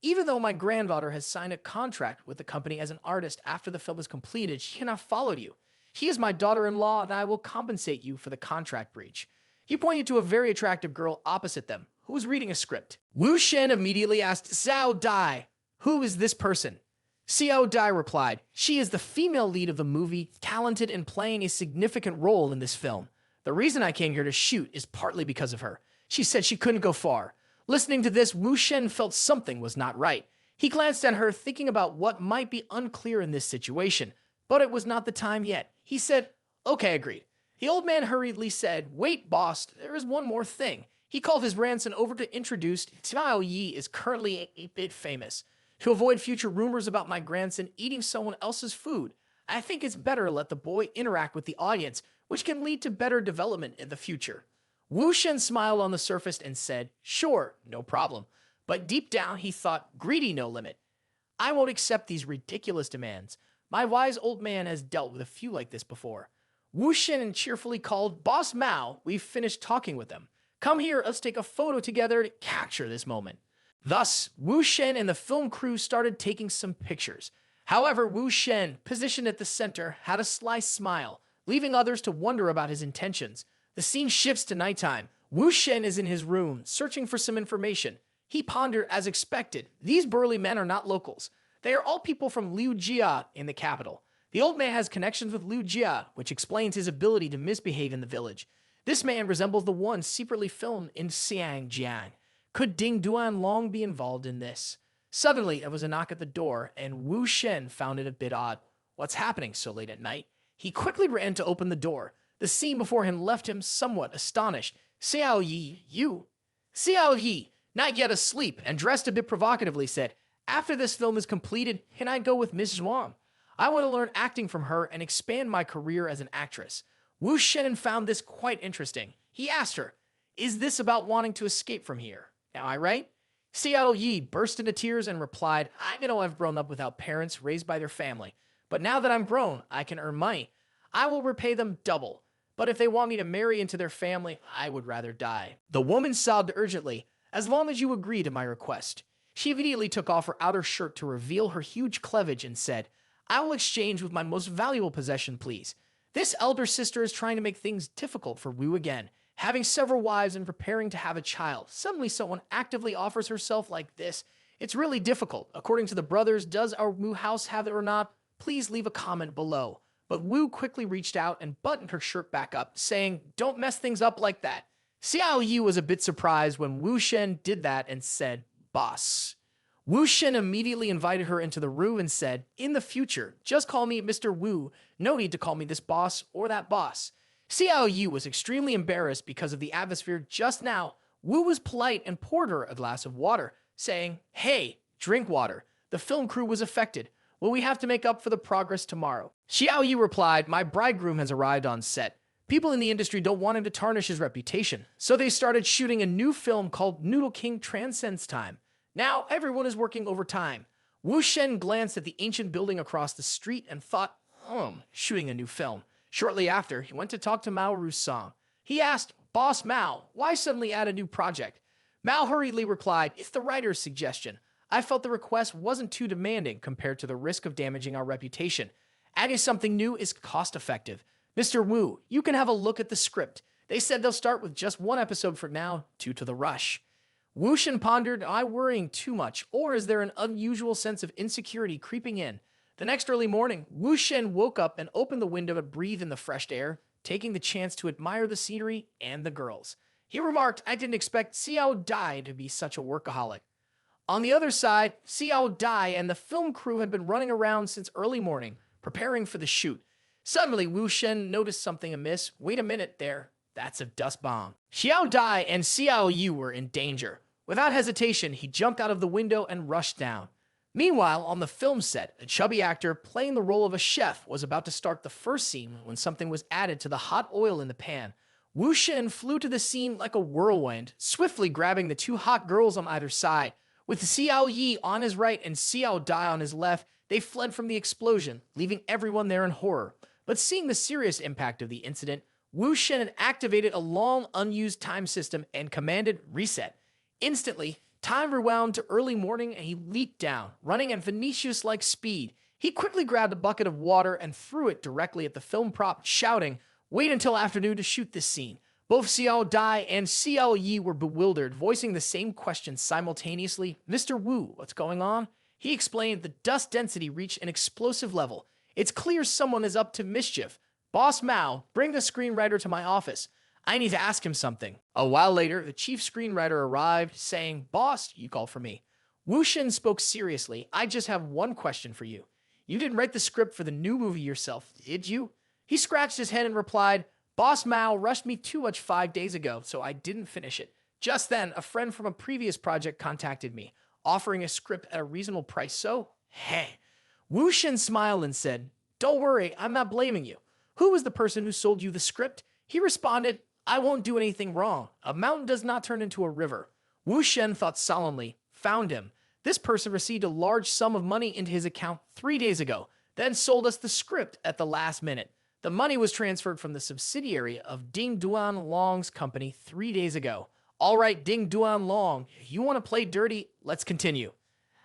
Even though my granddaughter has signed a contract with the company as an artist after the film is completed, she cannot follow you. She is my daughter-in-law, and I will compensate you for the contract breach." He pointed to a very attractive girl opposite them, who was reading a script. Wu Shen immediately asked Xiao Dai, "Who is this person?" Xiao Dai replied, "She is the female lead of the movie, talented in playing a significant role in this film. The reason I came here to shoot is partly because of her. She said she couldn't go far." Listening to this, Wu Shen felt something was not right. He glanced at her, thinking about what might be unclear in this situation, but it was not the time yet. He said, "Okay, agreed." The old man hurriedly said, "Wait, boss, there is one more thing." He called his grandson over to introduce Tao Yi is currently a bit famous. To avoid future rumors about my grandson eating someone else's food, I think it's better to let the boy interact with the audience, which can lead to better development in the future. Wu Shen smiled on the surface and said, "Sure, no problem." But deep down, he thought, "Greedy no limit. I won't accept these ridiculous demands. My wise old man has dealt with a few like this before." Wu Shen cheerfully called, "Boss Mao, we've finished talking with them. Come here, let's take a photo together to capture this moment. Thus, Wu Shen and the film crew started taking some pictures. However, Wu Shen, positioned at the center, had a sly smile, leaving others to wonder about his intentions. The scene shifts to nighttime. Wu Shen is in his room, searching for some information. He pondered as expected. These burly men are not locals. They are all people from Liu Jia in the capital. The old man has connections with Liu Jia, which explains his ability to misbehave in the village. This man resembles the one secretly filmed in Xiangjiang. Could Ding Duan long be involved in this? Suddenly, there was a knock at the door, and Wu Shen found it a bit odd. What's happening so late at night? He quickly ran to open the door. The scene before him left him somewhat astonished. Xiao Yi, you? Xiao Yi, not yet asleep and dressed a bit provocatively, said, after this film is completed, can I go with Miss Zhuang? I want to learn acting from her and expand my career as an actress. Wu Shen found this quite interesting. He asked her, is this about wanting to escape from here? Am I right? Xiao Yi burst into tears and replied, I know I've grown up without parents raised by their family, but now that I'm grown, I can earn money. I will repay them double. But if they want me to marry into their family, I would rather die. The woman sobbed urgently, as long as you agree to my request. She immediately took off her outer shirt to reveal her huge cleavage and said, I will exchange with my most valuable possession, please. This elder sister is trying to make things difficult for Wu again. Having several wives and preparing to have a child, suddenly someone actively offers herself like this. It's really difficult. According to the brothers, does our Wu house have it or not? Please leave a comment below. But Wu quickly reached out and buttoned her shirt back up, saying, don't mess things up like that. Xiao Yi was a bit surprised when Wu Shen did that and said, boss. Wu Shen immediately invited her into the room and said, in the future, just call me Mr. Wu. No need to call me this boss or that boss. Xiao Yi was extremely embarrassed because of the atmosphere just now. Wu was polite and poured her a glass of water, saying, hey, drink water. The film crew was affected. Will we have to make up for the progress tomorrow? Xiao Yi replied, my bridegroom has arrived on set. People in the industry don't want him to tarnish his reputation, so they started shooting a new film called Noodle King Transcends Time. Now everyone is working overtime. Wu Shen glanced at the ancient building across the street and thought, shooting a new film. Shortly after, he went to talk to Mao Rusong. He asked, Boss Mao, why suddenly add a new project? Mao hurriedly replied, it's the writer's suggestion. I felt the request wasn't too demanding compared to the risk of damaging our reputation. Adding something new is cost-effective. Mr. Wu, you can have a look at the script. They said they'll start with just one episode for now, due to the rush. Wu Shen pondered, am I worrying too much, or is there an unusual sense of insecurity creeping in? The next early morning, Wu Shen woke up and opened the window to breathe in the fresh air, taking the chance to admire the scenery and the girls. He remarked, I didn't expect Xiao Dai to be such a workaholic. On the other side, Xiao Dai and the film crew had been running around since early morning, preparing for the shoot. Suddenly, Wu Shen noticed something amiss. Wait a minute there. That's a dust bomb. Xiao Dai and Xiao Yu were in danger. Without hesitation, he jumped out of the window and rushed down. Meanwhile, on the film set, a chubby actor playing the role of a chef was about to start the first scene when something was added to the hot oil in the pan. Wu Shen flew to the scene like a whirlwind, swiftly grabbing the two hot girls on either side. With Xiao Yi on his right and Xiao Dai on his left, they fled from the explosion, leaving everyone there in horror. But seeing the serious impact of the incident, Wu Shen had activated a long unused time system and commanded reset. Instantly, time rewound to early morning and he leaped down, running at Vinicius-like speed. He quickly grabbed a bucket of water and threw it directly at the film prop, shouting, wait until afternoon to shoot this scene. Both Xiao Dai and Xiao Yi were bewildered, voicing the same question simultaneously. Mr. Wu, what's going on? He explained the dust density reached an explosive level. It's clear someone is up to mischief. Boss Mao, bring the screenwriter to my office. I need to ask him something. A while later, the chief screenwriter arrived, saying, Boss, you called for me. Wu Shen spoke seriously. I just have one question for you. You didn't write the script for the new movie yourself, did you? He scratched his head and replied, Boss Mao rushed me too much 5 days ago, so I didn't finish it. Just then, a friend from a previous project contacted me, offering a script at a reasonable price, so, hey. Wu Shen smiled and said, don't worry, I'm not blaming you. Who was the person who sold you the script? He responded, I won't do anything wrong. A mountain does not turn into a river. Wu Shen thought solemnly, found him. This person received a large sum of money into his account 3 days ago, then sold us the script at the last minute. The money was transferred from the subsidiary of Ding Duan Long's company 3 days ago. All right, Ding Duan Long, you want to play dirty? Let's continue.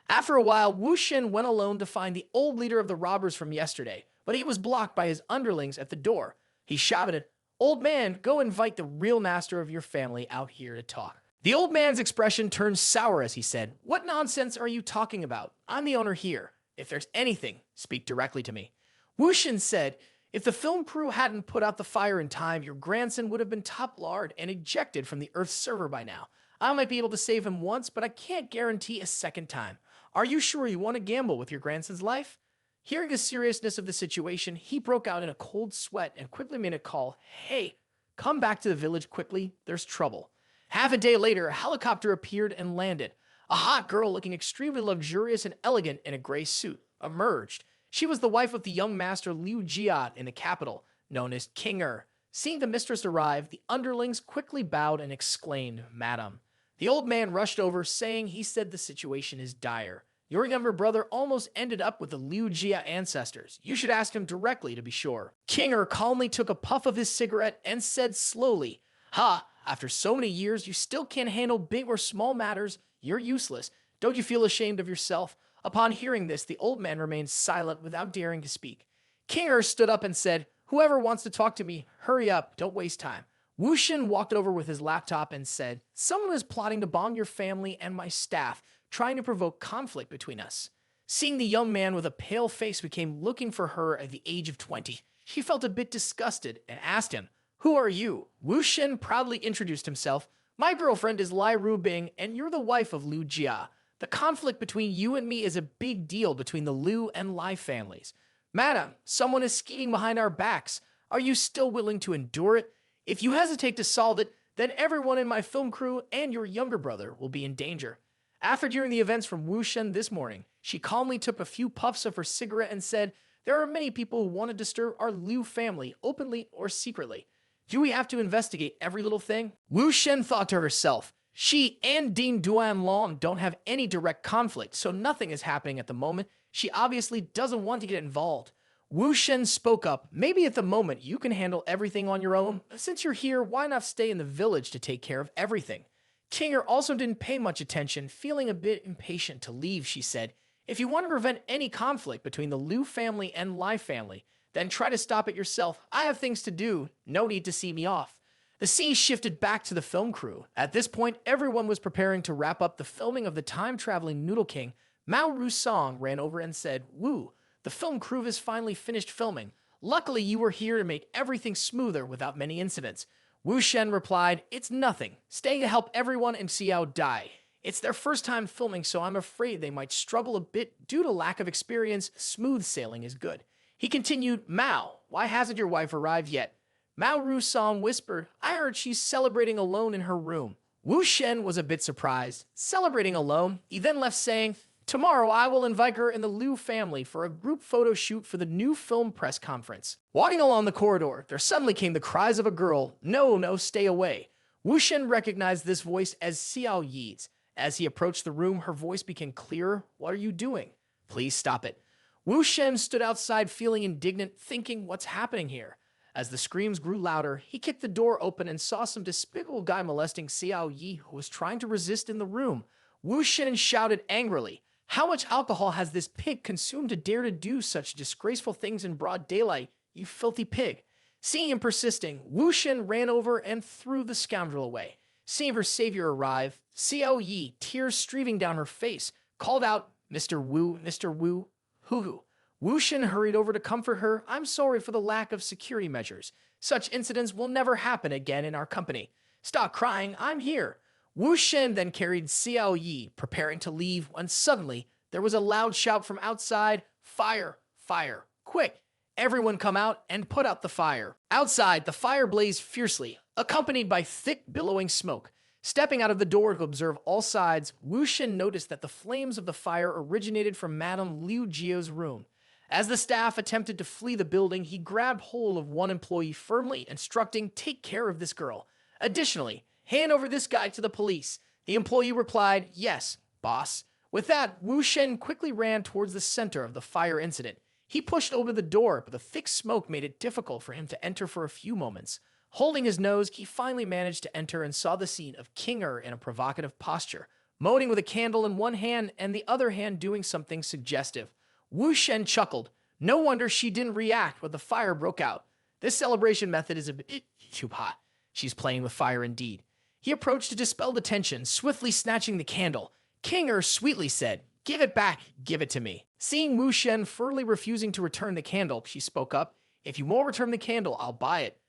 After a while, Wu Shen went alone to find the old leader of the robbers from yesterday, but he was blocked by his underlings at the door. He shouted, "Old man, go invite the real master of your family out here to talk." The old man's expression turned sour as he said, "What nonsense are you talking about? I'm the owner here. If there's anything, speak directly to me." Wu Shen said, "If the film crew hadn't put out the fire in time, your grandson would have been top-lard and ejected from the Earth's server by now. I might be able to save him once, but I can't guarantee a second time. Are you sure you want to gamble with your grandson's life?" Hearing the seriousness of the situation, he broke out in a cold sweat and quickly made a call. "Hey, come back to the village quickly. There's trouble." Half a day later, a helicopter appeared and landed. A hot girl looking extremely luxurious and elegant in a gray suit emerged. She was the wife of the young master Liu Jia in the capital, known as King Er. Seeing the mistress arrive, the underlings quickly bowed and exclaimed, "Madam." The old man rushed over, saying he said the situation is dire. Your younger brother almost ended up with the Liu Jia ancestors. You should ask him directly to be sure. King Er calmly took a puff of his cigarette and said slowly, "Ha, after so many years, you still can't handle big or small matters. You're useless. Don't you feel ashamed of yourself?" Upon hearing this, the old man remained silent without daring to speak. King Er stood up and said, "Whoever wants to talk to me, hurry up, don't waste time." Wu Shen walked over with his laptop and said, "Someone is plotting to bomb your family and my staff, trying to provoke conflict between us." Seeing the young man with a pale face who came looking for her at the age of 20, she felt a bit disgusted and asked him, "Who are you?" Wu Shen proudly introduced himself. "My girlfriend is Lai Rubing, and you're the wife of Liu Jia. The conflict between you and me is a big deal between the Liu and Lai families. Madam, someone is scheming behind our backs. Are you still willing to endure it? If you hesitate to solve it, then everyone in my film crew and your younger brother will be in danger." After hearing the events from Wu Shen this morning, she calmly took a few puffs of her cigarette and said, "There are many people who want to disturb our Liu family, openly or secretly. Do we have to investigate every little thing?" Wu Shen thought to herself, she and Ding Duan Long don't have any direct conflict, so nothing is happening at the moment. She obviously doesn't want to get involved. Wu Shen spoke up, "Maybe at the moment you can handle everything on your own. Since you're here, why not stay in the village to take care of everything?" Kinger also didn't pay much attention, feeling a bit impatient to leave. She said, "If you want to prevent any conflict between the Liu family and Lai family, then try to stop it yourself. I have things to do. No need to see me off." The scene shifted back to the film crew. At this point, everyone was preparing to wrap up the filming of the time-traveling Noodle King. Mao Rusong ran over and said, "Wu, the film crew has finally finished filming. Luckily, you were here to make everything smoother without many incidents." Wu Shen replied, "It's nothing. Staying to help everyone in Xiao die. It's their first time filming, so I'm afraid they might struggle a bit due to lack of experience. Smooth sailing is good." He continued, "Mao, why hasn't your wife arrived yet?" Mao Rusong whispered, "I heard she's celebrating alone in her room." Wu Shen was a bit surprised. Celebrating alone? He then left saying, "Tomorrow I will invite her and the Liu family for a group photo shoot for the new film press conference." Walking along the corridor, there suddenly came the cries of a girl, "No, no, stay away." Wu Shen recognized this voice as Xiao Yi's. As he approached the room, her voice became clearer. "What are you doing? Please stop it." Wu Shen stood outside feeling indignant, thinking, what's happening here? As the screams grew louder, he kicked the door open and saw some despicable guy molesting Xiao Yi, who was trying to resist in the room. Wu Shen shouted angrily, "How much alcohol has this pig consumed to dare to do such disgraceful things in broad daylight, you filthy pig?" Seeing him persisting, Wu Shen ran over and threw the scoundrel away. Seeing her savior arrive, Xiao Yi, tears streaming down her face, called out, "Mr. Wu, Mr. Wu, hoo-hoo." Wu Shen hurried over to comfort her. "I'm sorry for the lack of security measures. Such incidents will never happen again in our company. Stop crying, I'm here." Wu Shen then carried Xiao Yi, preparing to leave, when suddenly there was a loud shout from outside, "Fire! Fire! Quick! Everyone come out and put out the fire." Outside, the fire blazed fiercely, accompanied by thick, billowing smoke. Stepping out of the door to observe all sides, Wu Shen noticed that the flames of the fire originated from Madame Liu Jia's room. As the staff attempted to flee the building, he grabbed hold of one employee firmly, instructing, "Take care of this girl. Additionally, hand over this guy to the police." The employee replied, "Yes, boss." With that, Wu Shen quickly ran towards the center of the fire incident. He pushed open the door, but the thick smoke made it difficult for him to enter for a few moments. Holding his nose, he finally managed to enter and saw the scene of King Er in a provocative posture, moaning with a candle in one hand and the other hand doing something suggestive. Wu Shen chuckled. No wonder she didn't react when the fire broke out. This celebration method is a bit too hot. She's playing with fire indeed. He approached to dispel the tension, swiftly snatching the candle. King Er sweetly said, "Give it back, give it to me." Seeing Wu Shen firmly refusing to return the candle, she spoke up, "If you won't return the candle, I'll buy it."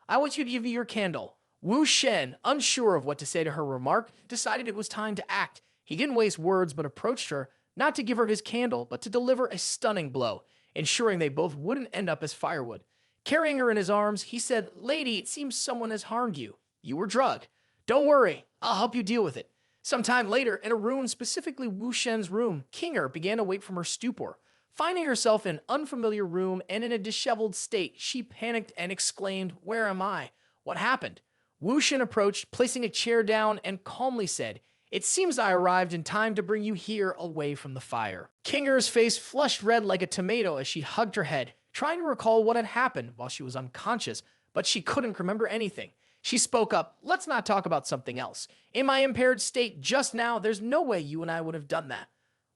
"I want you to give me your candle." Wu Shen, unsure of what to say to her remark, decided it was time to act. He didn't waste words but approached her, not to give her his candle, but to deliver a stunning blow, ensuring they both wouldn't end up as firewood. Carrying her in his arms, he said, "Lady, it seems someone has harmed you. You were drugged. Don't worry, I'll help you deal with it." Sometime later, in a room, specifically Wu Shen's room, King Er began to wake from her stupor. Finding herself in an unfamiliar room and in a disheveled state, she panicked and exclaimed, "Where am I? What happened?" Wu Shen approached, placing a chair down, and calmly said, "It seems I arrived in time to bring you here away from the fire." King Er's face flushed red like a tomato as she hugged her head, trying to recall what had happened while she was unconscious, but she couldn't remember anything. She spoke up, "Let's not talk about something else. In my impaired state just now, there's no way you and I would have done that."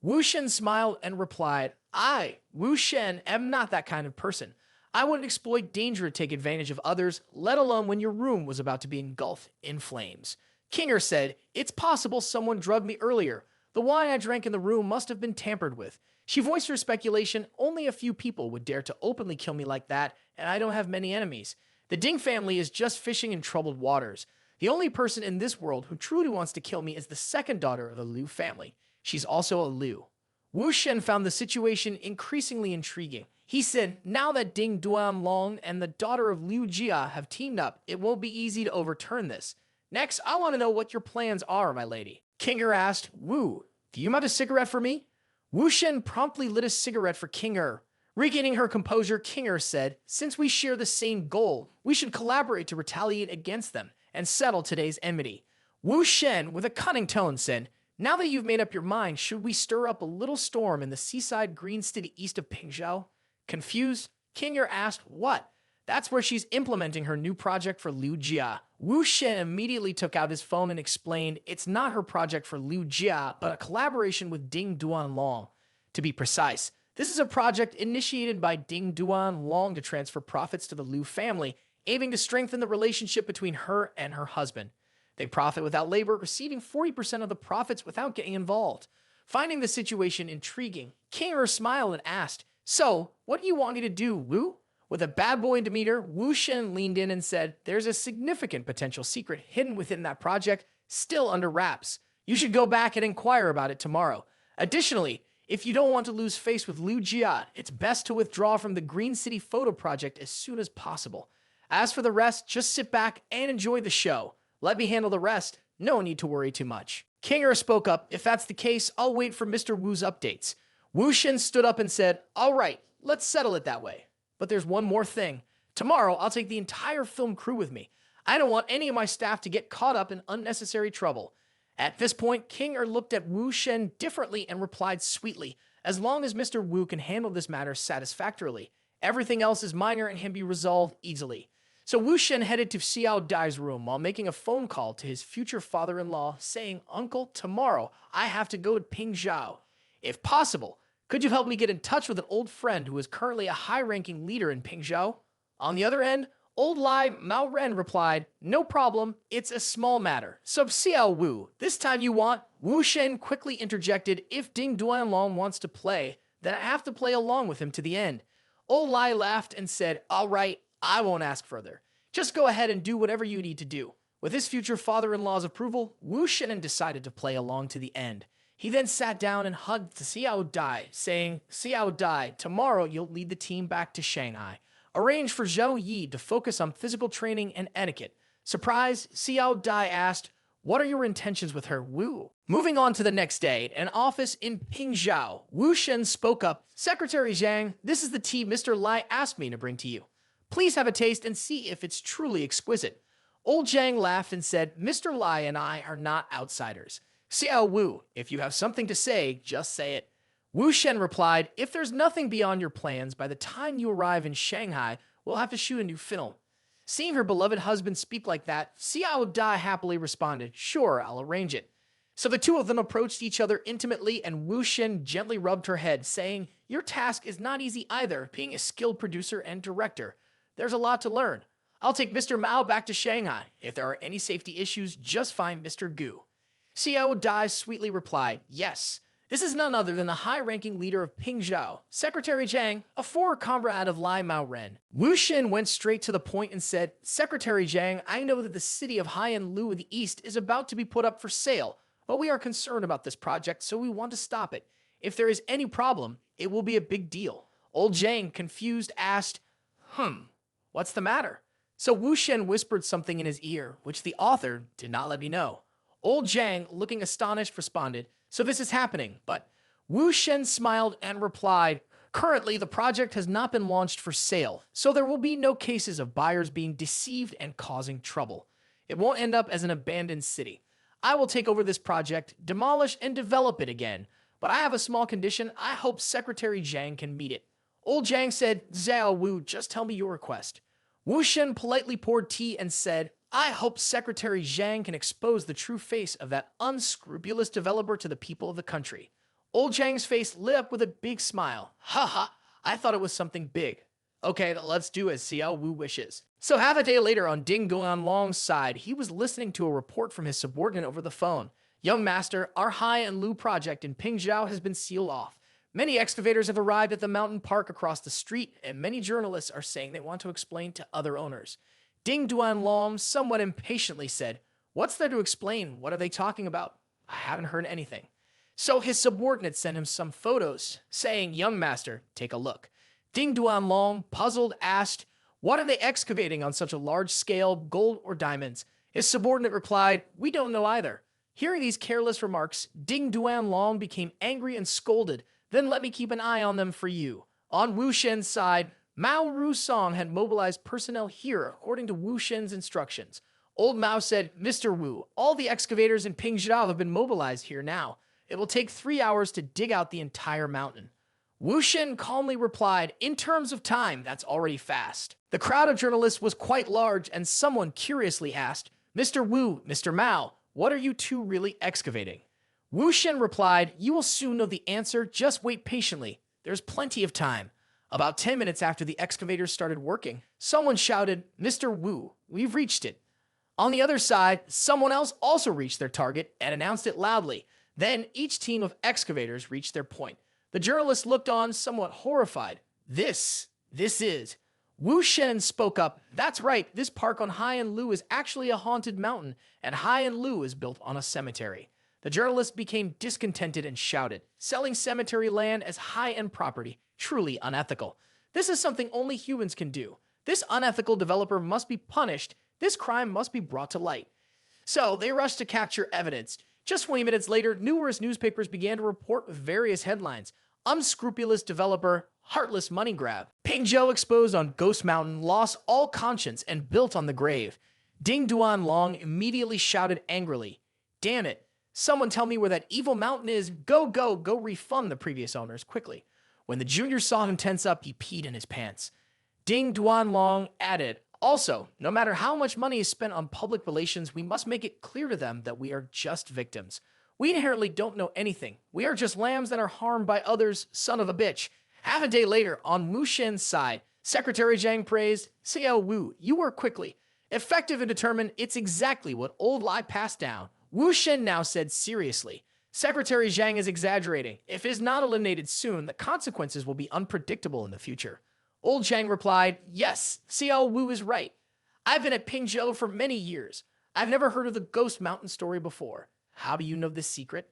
Wu Shen smiled and replied, "I, Wu Shen, am not that kind of person. I wouldn't exploit danger to take advantage of others, let alone when your room was about to be engulfed in flames." King Er said, "It's possible someone drugged me earlier. The wine I drank in the room must have been tampered with." She voiced her speculation, "Only a few people would dare to openly kill me like that, and I don't have many enemies. The Ding family is just fishing in troubled waters. The only person in this world who truly wants to kill me is the second daughter of the Liu family. She's also a Liu." Wu Shen found the situation increasingly intriguing. He said, "Now that Ding Duanlong and the daughter of Liu Jia have teamed up, it won't be easy to overturn this. Next, I want to know what your plans are, my lady." King Er asked, "Wu, do you have a cigarette for me?" Wu Shen promptly lit a cigarette for King Er. Regaining her composure, King Er said, "Since we share the same goal, we should collaborate to retaliate against them and settle today's enmity." Wu Shen, with a cunning tone, said, "Now that you've made up your mind, should we stir up a little storm in the seaside green city east of Pingzhou?" Confused, King Er asked, "What?" "That's where she's implementing her new project for Liu Jia." Wu Shen immediately took out his phone and explained, "It's not her project for Liu Jia, but a collaboration with Ding Duanlong. To be precise, this is a project initiated by Ding Duanlong to transfer profits to the Liu family, aiming to strengthen the relationship between her and her husband. They profit without labor, receiving 40% of the profits without getting involved." Finding the situation intriguing, King Er smiled and asked, "So, what do you want me to do, Wu?" With a bad boy demeanor, Wu Shen leaned in and said, "There's a significant potential secret hidden within that project, still under wraps. You should go back and inquire about it tomorrow. Additionally, if you don't want to lose face with Liu Jia, it's best to withdraw from the Green City photo project as soon as possible. As for the rest, just sit back and enjoy the show. Let me handle the rest. No need to worry too much." King Er spoke up, "If that's the case, I'll wait for Mr. Wu's updates." Wu Shen stood up and said, "All right, let's settle it that way. But there's one more thing. Tomorrow, I'll take the entire film crew with me. I don't want any of my staff to get caught up in unnecessary trouble." At this point, King Er looked at Wu Shen differently and replied sweetly, "As long as Mr. Wu can handle this matter satisfactorily, everything else is minor and can be resolved easily." So Wu Shen headed to Xiao Dai's room while making a phone call to his future father-in-law, saying, "Uncle, tomorrow I have to go to Pingzhou. If possible, could you help me get in touch with an old friend who is currently a high-ranking leader in Pingzhou?" On the other end, Old Lai Mao Ren replied, "No problem, it's a small matter. So Xiao Wu, this time you want?" Wu Shen quickly interjected, "If Ding Duanlong wants to play, then I have to play along with him to the end." Old Lai laughed and said, "All right, I won't ask further. Just go ahead and do whatever you need to do." With his future father-in-law's approval, Wu Shen decided to play along to the end. He then sat down and hugged Xiao Dai, saying, "Xiao Dai, tomorrow you'll lead the team back to Shanghai. Arrange for Zhou Yi to focus on physical training and etiquette." Surprised, Xiao Dai asked, "What are your intentions with her, Wu?" Moving on to the next day, an office in Pingzhou, Wu Shen spoke up, "Secretary Zhang, this is the tea Mr. Lai asked me to bring to you. Please have a taste and see if it's truly exquisite." Old Zhang laughed and said, "Mr. Lai and I are not outsiders. Xiao Wu, if you have something to say, just say it." Wu Shen replied, if there's nothing beyond your plans, by the time you arrive in Shanghai, we'll have to shoot a new film. Seeing her beloved husband speak like that, Xiao Dai happily responded, sure, I'll arrange it. So the two of them approached each other intimately, and Wu Shen gently rubbed her head, saying, your task is not easy either, being a skilled producer and director. There's a lot to learn. I'll take Mr. Mao back to Shanghai. If there are any safety issues, just find Mr. Gu. Xiao Dai sweetly replied, yes. This is none other than the high-ranking leader of Pingzhou, Secretary Zhang, a former comrade of Lai Mao Ren. Wu Shen went straight to the point and said, Secretary Zhang, I know that the city of Haiyan-Lu in the east is about to be put up for sale, but we are concerned about this project, so we want to stop it. If there is any problem, it will be a big deal. Old Zhang, confused, asked, what's the matter? So Wu Shen whispered something in his ear, which the author did not let me know. Old Zhang, looking astonished, responded, so this is happening, but Wu Shen smiled and replied, currently the project has not been launched for sale, so there will be no cases of buyers being deceived and causing trouble. It won't end up as an abandoned city. I will take over this project, demolish and develop it again, but I have a small condition. I hope Secretary Zhang can meet it. Old Zhang said, Xiao Wu, just tell me your request. Wu Shen politely poured tea and said, I hope Secretary Zhang can expose the true face of that unscrupulous developer to the people of the country. Old Zhang's face lit up with a big smile. Haha, I thought it was something big. Okay, let's do as Xiao Wu wishes. So half a day later on Ding Guanlong's side, he was listening to a report from his subordinate over the phone. Young master, our Haiyan-Lu project in Pingzhou has been sealed off. Many excavators have arrived at the mountain park across the street, and many journalists are saying they want to explain to other owners. Ding Duanlong somewhat impatiently said, what's there to explain? What are they talking about? I haven't heard anything. So his subordinate sent him some photos, saying, young master, take a look. Ding Duanlong, puzzled, asked, what are they excavating on such a large scale, gold or diamonds? His subordinate replied, we don't know either. Hearing these careless remarks, Ding Duanlong became angry and scolded, then let me keep an eye on them for you. On Wu Shen's side, Mao Rusong had mobilized personnel here according to Wu Shen's instructions. Old Mao said, Mr. Wu, all the excavators in Pingzhou have been mobilized here now. It will take 3 hours to dig out the entire mountain. Wu Shen calmly replied, in terms of time, that's already fast. The crowd of journalists was quite large, and someone curiously asked, Mr. Wu, Mr. Mao, what are you two really excavating? Wu Shen replied, you will soon know the answer, just wait patiently. There's plenty of time. About 10 minutes after the excavators started working, someone shouted, Mr. Wu, we've reached it. On the other side, someone else also reached their target and announced it loudly. Then each team of excavators reached their point. The journalists looked on, somewhat horrified. This is. Wu Shen spoke up, that's right, this park on Haiyan-Lu is actually a haunted mountain, and Haiyan-Lu is built on a cemetery. The journalists became discontented and shouted, selling cemetery land as high-end property, truly unethical. This is something only humans can do. This unethical developer must be punished. This crime must be brought to light. So they rushed to capture evidence. Just 20 minutes later, numerous newspapers began to report with various headlines. Unscrupulous developer, heartless money grab. Pingzhou exposed on Ghost Mountain, lost all conscience and built on the grave. Ding Duanlong immediately shouted angrily, damn it. Someone tell me where that evil mountain is. Go refund the previous owners quickly. When the junior saw him tense up, he peed in his pants. Ding Duanlong added, also, no matter how much money is spent on public relations, we must make it clear to them that we are just victims. We inherently don't know anything. We are just lambs that are harmed by others, son of a bitch. Half a day later, on Wu Shen's side, Secretary Zhang praised, Xiao Wu, you work quickly. Effective and determined, it's exactly what old Lai passed down. Wu Shen now said seriously, Secretary Zhang is exaggerating. If it is not eliminated soon, the consequences will be unpredictable in the future. Old Zhang replied, yes, Xiao Wu is right. I've been at Pingzhou for many years. I've never heard of the Ghost Mountain story before. How do you know this secret?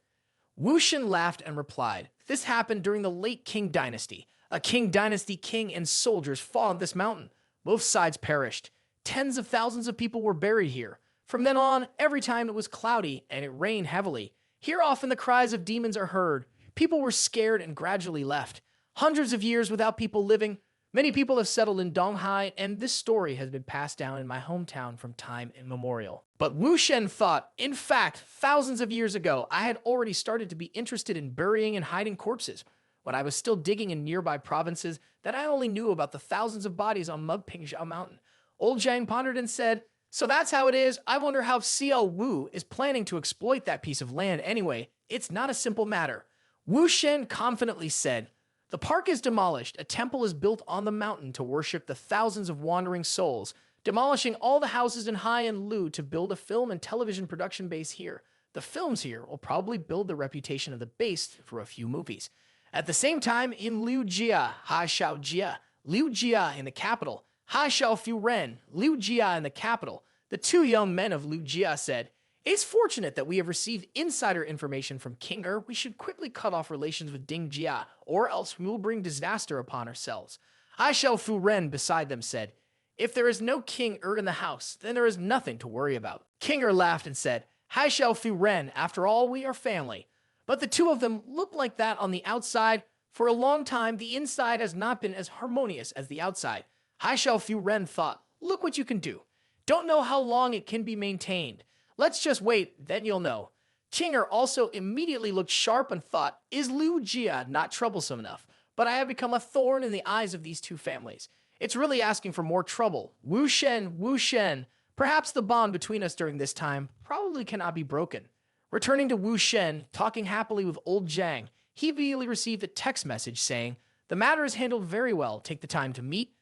Wu Shen laughed and replied, this happened during the late Qing dynasty. A Qing dynasty king and soldiers fought on this mountain. Both sides perished. Tens of thousands of people were buried here. From then on, every time it was cloudy and it rained heavily, here often the cries of demons are heard. People were scared and gradually left. Hundreds of years without people living. Many people have settled in Donghai, and this story has been passed down in my hometown from time immemorial. But Wu Shen thought, in fact, thousands of years ago, I had already started to be interested in burying and hiding corpses. when I was still digging in nearby provinces that I only knew about the thousands of bodies on Mugpingzhao Mountain. Old Zhang pondered and said, "So that's how it is. I wonder how Xiao Wu is planning to exploit that piece of land anyway. It's not a simple matter." Wu Shen confidently said, "The park is demolished. A temple is built on the mountain to worship the thousands of wandering souls, demolishing all the houses in Hai and Lu to build a film and television production base here. The films here will probably build the reputation of the base for a few movies. At the same time, in Liu Jia, Ha Xiao Jia, Liu Jia in the capital, Ha Xiao Fu Ren, Liu Jia in the capital, the two young men of Liu Jia said, 'It's fortunate that we have received insider information from King Er. We should quickly cut off relations with Ding Jia, or else we will bring disaster upon ourselves.' Ha Xiao Fu Ren beside them said, 'If there is no King Er in the house, then there is nothing to worry about.' King Er laughed and said, 'Hai Xiao Fu Ren, after all, we are family.' But the two of them looked like that on the outside. For a long time, the inside has not been as harmonious as the outside. Hai Xiao Fu Ren thought, 'Look what you can do. Don't know how long it can be maintained. Let's just wait, then you'll know.' King Er also immediately looked sharp and thought, 'Is Liu Jia not troublesome enough? But I have become a thorn in the eyes of these two families. It's really asking for more trouble. Wu Shen, perhaps the bond between us during this time probably cannot be broken.' Returning to Wu Shen, talking happily with old Zhang, he immediately received a text message saying, 'The matter is handled very well. Take the time to meet.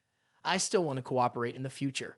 I still want to cooperate in the future.'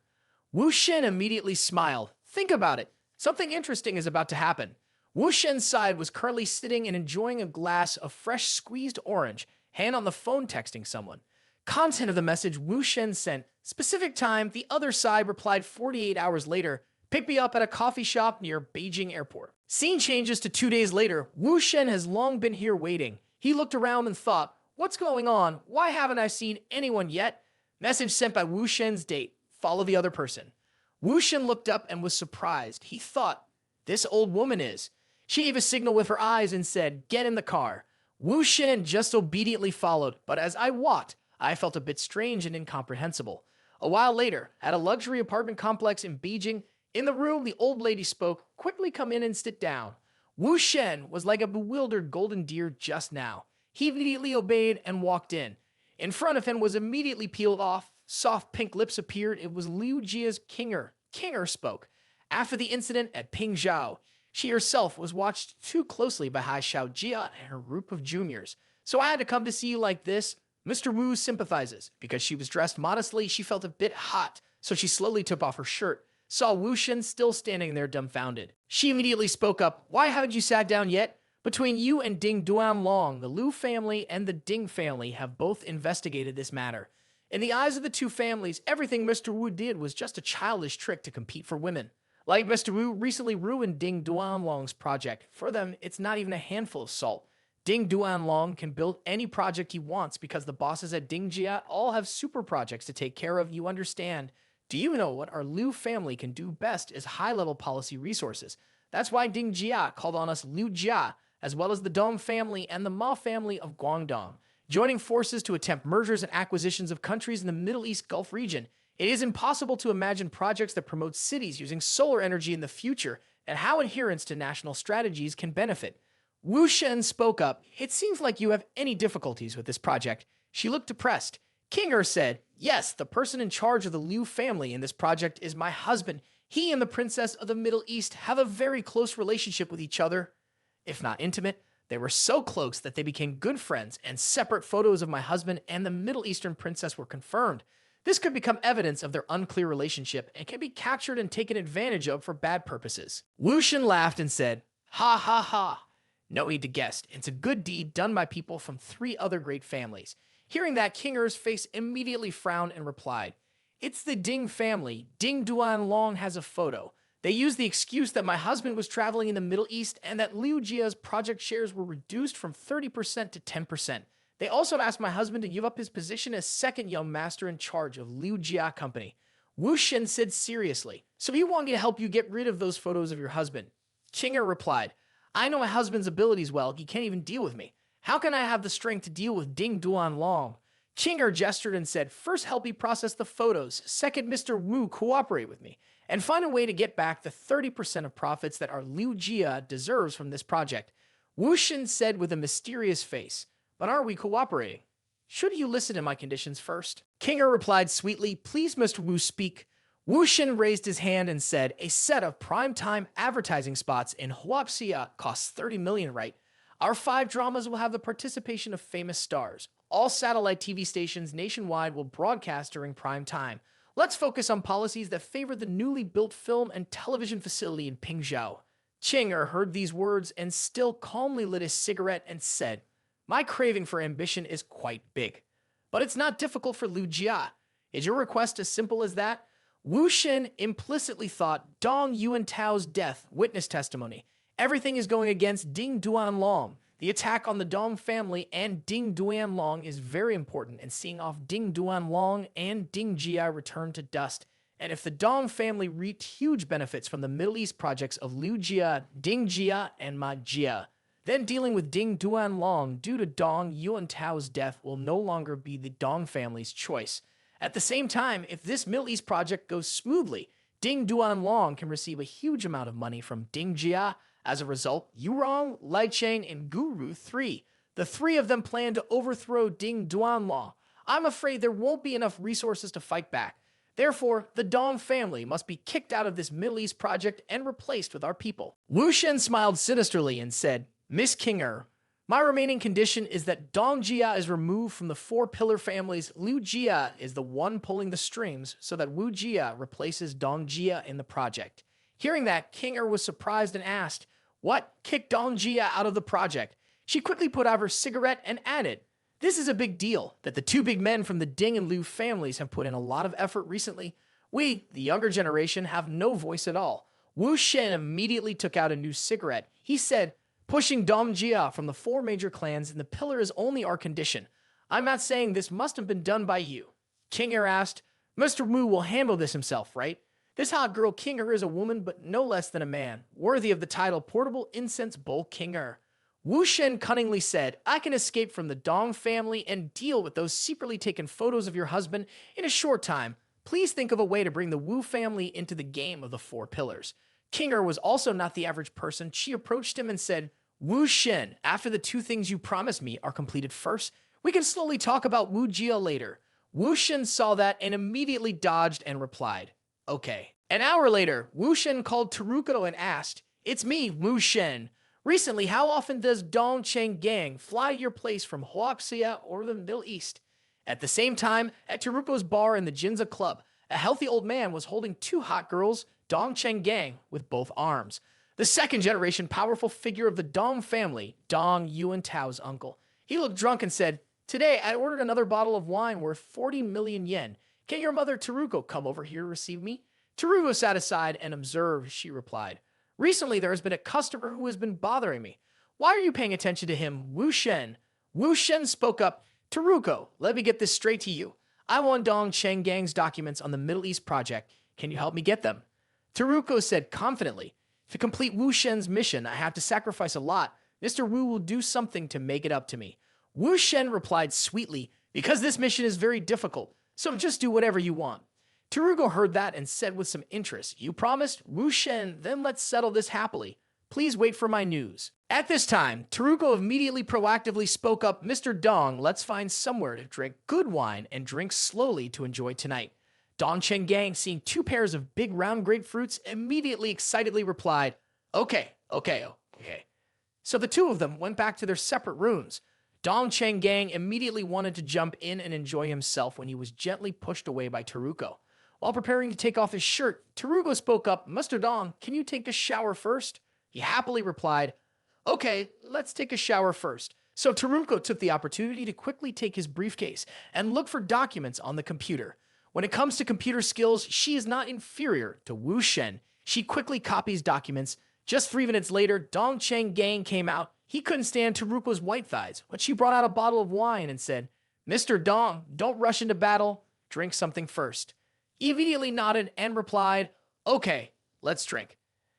Wu Shen immediately smiled. Think about it. Something interesting is about to happen. Wu Shen's side was currently sitting and enjoying a glass of fresh squeezed orange, hand on the phone texting someone. Content of the message Wu Shen sent, specific time, the other side replied 48 hours later, 'Pick me up at a coffee shop near Beijing Airport.' Scene changes to 2 days later. Wu Shen has long been here waiting. He looked around and thought, 'What's going on? Why haven't I seen anyone yet?' Message sent by Wu Shen's date. Follow the other person. Wu Shen looked up and was surprised. He thought, 'This old woman is.' She gave a signal with her eyes and said, 'Get in the car.' Wu Shen just obediently followed, but as I walked, I felt a bit strange and incomprehensible. A while later, at a luxury apartment complex in Beijing, in the room the old lady spoke, 'Quickly come in and sit down.' Wu Shen was like a bewildered golden deer just now. He immediately obeyed and walked in. In front of him was immediately peeled off. Soft pink lips appeared. It was Liu Jia's King Er. King Er spoke. After the incident at Pingzhao, she herself was watched too closely by Hai Xiao Jia and her group of juniors. So I had to come to see you like this. Mr. Wu sympathizes. Because she was dressed modestly, she felt a bit hot, so she slowly took off her shirt, saw Wu Shen still standing there dumbfounded. She immediately spoke up, 'Why haven't you sat down yet? Between you and Ding Duanlong, the Liu family and the Ding family have both investigated this matter. In the eyes of the two families, everything Mr. Wu did was just a childish trick to compete for women. Like Mr. Wu recently ruined Ding Duanlong's project. For them, it's not even a handful of salt. Ding Duanlong can build any project he wants because the bosses at Ding Jia all have super projects to take care of, you understand. Do you know what our Liu family can do best is high-level policy resources? That's why Ding Jia called on us Liu Jia, as well as the Dong family and the Ma family of Guangdong, joining forces to attempt mergers and acquisitions of countries in the Middle East Gulf region. It is impossible to imagine projects that promote cities using solar energy in the future and how adherence to national strategies can benefit. Wu Shen spoke up. 'It seems like you have any difficulties with this project.' She looked depressed. King Er said, 'Yes, the person in charge of the Liu family in this project is my husband. He and the princess of the Middle East have a very close relationship with each other. If not intimate, they were so close that they became good friends, and separate photos of my husband and the Middle Eastern princess were confirmed. This could become evidence of their unclear relationship and can be captured and taken advantage of for bad purposes.' Wu Shen laughed and said, 'Ha ha ha. No need to guess. It's a good deed done by people from 3 other great families.' Hearing that, King Er's face immediately frowned and replied, 'It's the Ding family. Ding Duanlong has a photo. They used the excuse that my husband was traveling in the Middle East and that Liu Jia's project shares were reduced from 30% to 10%. They also asked my husband to give up his position as second young master in charge of Liu Jia Company.' Wu Shen said seriously, 'So you want me to help you get rid of those photos of your husband?' King Er replied, 'I know my husband's abilities well. He can't even deal with me. How can I have the strength to deal with Ding Duanlong?' King Er gestured and said, 'First help me process the photos. Second, Mr. Wu, cooperate with me. And find a way to get back the 30% of profits that our Liu Jia deserves from this project.' Wu Shen said with a mysterious face, but are we cooperating? Should you listen to my conditions first? King Er replied sweetly, please, Mr. Wu, speak. Wu Shen raised his hand and said, a set of primetime advertising spots in Huapxia costs 30 million, right? Our 5 dramas will have the participation of famous stars. All satellite TV stations nationwide will broadcast during prime time. Let's focus on policies that favor the newly built film and television facility in Pingzhou. King Er heard these words and still calmly lit his cigarette and said, my craving for ambition is quite big, but it's not difficult for Liu Jia. Is your request as simple as that? Wu Shen implicitly thought Dong Yuantao's death witness testimony. Everything is going against Ding Duanlong. The attack on the Dong family and Ding Duanlong is very important, and seeing off Ding Duanlong and Ding Jia return to dust. And if the Dong family reaped huge benefits from the Middle East projects of Liu Jia, Ding Jia, and Ma Jia, then dealing with Ding Duanlong due to Dong Yuantao's death will no longer be the Dong family's choice. At the same time, if this Middle East project goes smoothly, Ding Duanlong can receive a huge amount of money from Ding Jia. As a result, Yurong, Lai Cheng, and Guru 3, the 3 of them plan to overthrow Ding Duanlong. I'm afraid there won't be enough resources to fight back. Therefore, the Dong family must be kicked out of this Middle East project and replaced with our people. Wu Shen smiled sinisterly and said, Miss King Er, my remaining condition is that Dong Jia is removed from the 4 pillar families. Liu Jia is the one pulling the strings so that Wu Jia replaces Dong Jia in the project. Hearing that, King Er was surprised and asked, what? Kick Dong Jia out of the project? She quickly put out her cigarette and added, this is a big deal that the 2 big men from the Ding and Liu families have put in a lot of effort recently. We, the younger generation, have no voice at all. Wu Shen immediately took out a new cigarette. He said, pushing Dong Jia from the 4 major clans in the pillar is only our condition. I'm not saying this must have been done by you. King Er asked, Mr. Wu will handle this himself, right? This hot girl King Er is a woman, but no less than a man, worthy of the title Portable Incense Bowl King Er. Wu Shen cunningly said, I can escape from the Dong family and deal with those secretly taken photos of your husband in a short time. Please think of a way to bring the Wu family into the game of the 4 pillars. King Er was also not the average person. She approached him and said, Wu Shen, after the 2 things you promised me are completed first, we can slowly talk about Wu Jia later. Wu Shen saw that and immediately dodged and replied, okay. An hour later, Wu Shen called Taruko and asked, it's me, Wu Shen. Recently, how often does Dong Cheng Gang fly to your place from Huapxia or the Middle East? At the same time, at Taruko's bar in the Jinza Club, a healthy old man was holding 2 hot girls, Dong Cheng Gang, with both arms. The second-generation powerful figure of the Dong family, Dong Yuantao's uncle. He looked drunk and said, today I ordered another bottle of wine worth 40 million yen. Can your mother Taruko come over here to receive me? Taruko sat aside and observed. She replied, recently there has been a customer who has been bothering me. Why are you paying attention to him, Wu Shen? Wu Shen spoke up, Taruko, let me get this straight to you. I want Dong Cheng Gang's documents on the Middle East project. Can you help me get them? Taruko said confidently, to complete Wu Shen's mission, I have to sacrifice a lot. Mr. Wu will do something to make it up to me. Wu Shen replied sweetly, because this mission is very difficult, so just do whatever you want. Taruko heard that and said with some interest, you promised? Wu Shen, then let's settle this happily. Please wait for my news. At this time, Taruko immediately proactively spoke up, Mr. Dong, let's find somewhere to drink good wine and drink slowly to enjoy tonight. Dong Cheng Gang, seeing 2 pairs of big round grapefruits, immediately excitedly replied, okay. So the 2 of them went back to their separate rooms. Dong Cheng Gang immediately wanted to jump in and enjoy himself when he was gently pushed away by Taruko. While preparing to take off his shirt, Taruko spoke up, Mr. Dong, can you take a shower first? He happily replied, okay, let's take a shower first. So Taruko took the opportunity to quickly take his briefcase and look for documents on the computer. When it comes to computer skills, she is not inferior to Wu Shen. She quickly copies documents. Just 3 minutes later, Dong Cheng Gang came out. He couldn't stand Taruko's white thighs, but she brought out a bottle of wine and said, Mr. Dong, don't rush into battle. Drink something first. He immediately nodded and replied, okay, let's drink.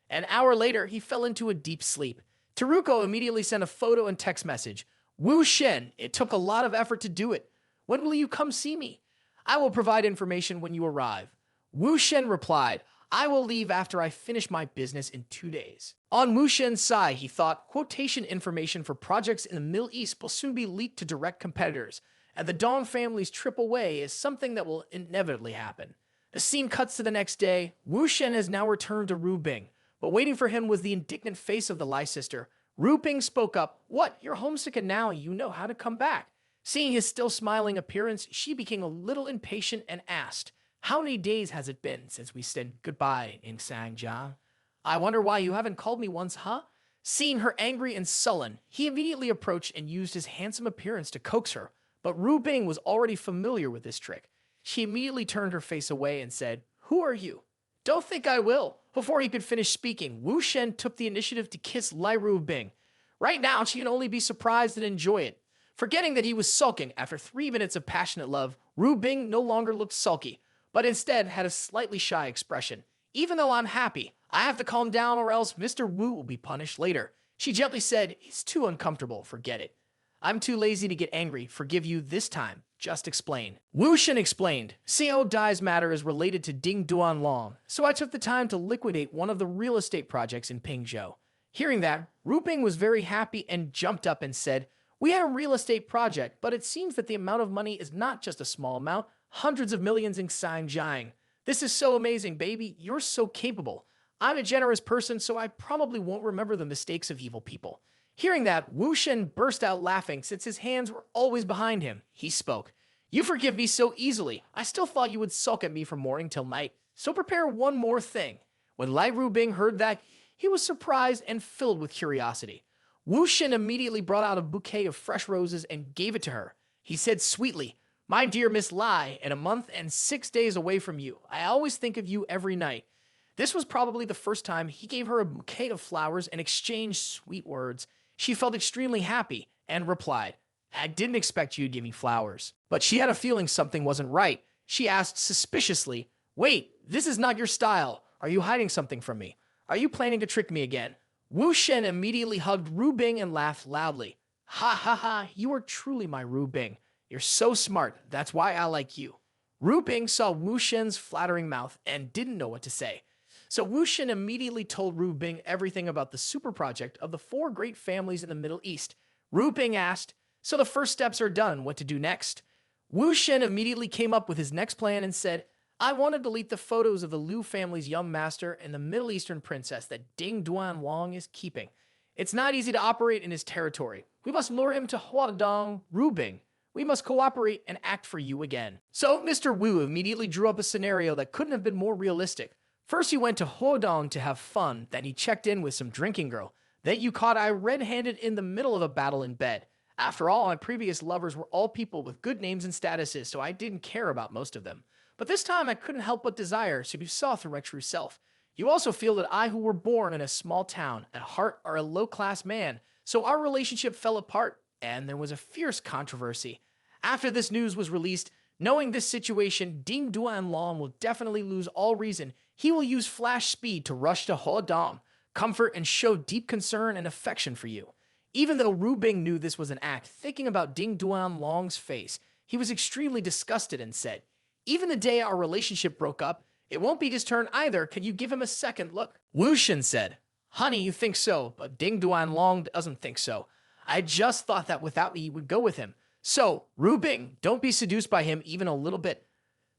An hour later, he fell into a deep sleep. Taruko immediately sent a photo and text message. Wu Shen, it took a lot of effort to do it. When will you come see me? I will provide information when you arrive. Wu Shen replied, I will leave after I finish my business in 2 days. On Wu Shen's side, he thought quotation information for projects in the Middle East will soon be leaked to direct competitors, and the Dong family's trip away is something that will inevitably happen. The scene cuts to the next day. Wu Shen has now returned to Ru Bing, but waiting for him was the indignant face of the Lai sister. Ru Bing spoke up. "What? You're homesick and now you know how to come back." Seeing his still smiling appearance, she became a little impatient and asked, "How many days has it been since we said goodbye in Sangjia? I wonder why you haven't called me once, huh?" Seeing her angry and sullen, he immediately approached and used his handsome appearance to coax her, but Ru Bing was already familiar with this trick. She immediately turned her face away and said, "Who are you?" "Don't think I will." Before he could finish speaking, Wu Shen took the initiative to kiss Ru Bing. Right now, she can only be surprised and enjoy it. Forgetting that he was sulking after 3 minutes of passionate love, Ru Bing no longer looked sulky, but instead had a slightly shy expression. "Even though I'm happy, I have to calm down or else Mr. Wu will be punished later." She gently said, "It's too uncomfortable, forget it. I'm too lazy to get angry, forgive you this time. Just explain." Wu Shen explained, "Xiao Dai's matter is related to Ding Duanlong, so I took the time to liquidate one of the real estate projects in Pingzhou." Hearing that, Ru Bing was very happy and jumped up and said, "We had a real estate project, but it seems that the amount of money is not just a small amount, hundreds of millions in Sanjiang. This is so amazing, baby. You're so capable. I'm a generous person, so I probably won't remember the mistakes of evil people." Hearing that, Wu Shen burst out laughing since his hands were always behind him. He spoke, "You forgive me so easily. I still thought you would sulk at me from morning till night, so prepare one more thing." When Ru Bing heard that, he was surprised and filled with curiosity. Wu Shen immediately brought out a bouquet of fresh roses and gave it to her. He said sweetly, "My dear Miss Lai, in a month and 6 days away from you, I always think of you every night." This was probably the first time he gave her a bouquet of flowers and exchanged sweet words. She felt extremely happy and replied, "I didn't expect you to give me flowers." But she had a feeling something wasn't right. She asked suspiciously, "Wait, this is not your style. Are you hiding something from me? Are you planning to trick me again?" Wu Shen immediately hugged Ru Bing and laughed loudly. "Ha ha ha, you are truly my Ru Bing. You're so smart, that's why I like you." Ru Bing saw Wu Shen's flattering mouth and didn't know what to say. So Wu Shen immediately told Ru Bing everything about the super project of the 4 great families in the Middle East. Ru Bing asked, "So the first steps are done, what to do next?" Wu Shen immediately came up with his next plan and said, "I want to delete the photos of the Liu family's young master and the Middle Eastern princess that Ding Duanlong is keeping. It's not easy to operate in his territory. We must lure him to Huadong, Ru Bing. We must cooperate and act for you again." So Mr. Wu immediately drew up a scenario that couldn't have been more realistic. First, he went to Huadong to have fun, then he checked in with some drinking girl. Then you caught I red-handed in the middle of a battle in bed. After all, my previous lovers were all people with good names and statuses, so I didn't care about most of them. But this time I couldn't help but desire, so you saw through my true self. You also feel that I, who were born in a small town, at heart are a low-class man, so our relationship fell apart, and there was a fierce controversy. After this news was released, knowing this situation, Ding Duanlong will definitely lose all reason. He will use flash speed to rush to Huadong, comfort and show deep concern and affection for you. Even though Ru Bing knew this was an act, thinking about Ding Duanlong's face, he was extremely disgusted and said, "Even the day our relationship broke up, it won't be his turn either. Can you give him a second look?" Wu Shen said, "Honey, you think so, but Ding Duanlong doesn't think so. I just thought that without me you would go with him. So, Ru Bing, don't be seduced by him even a little bit.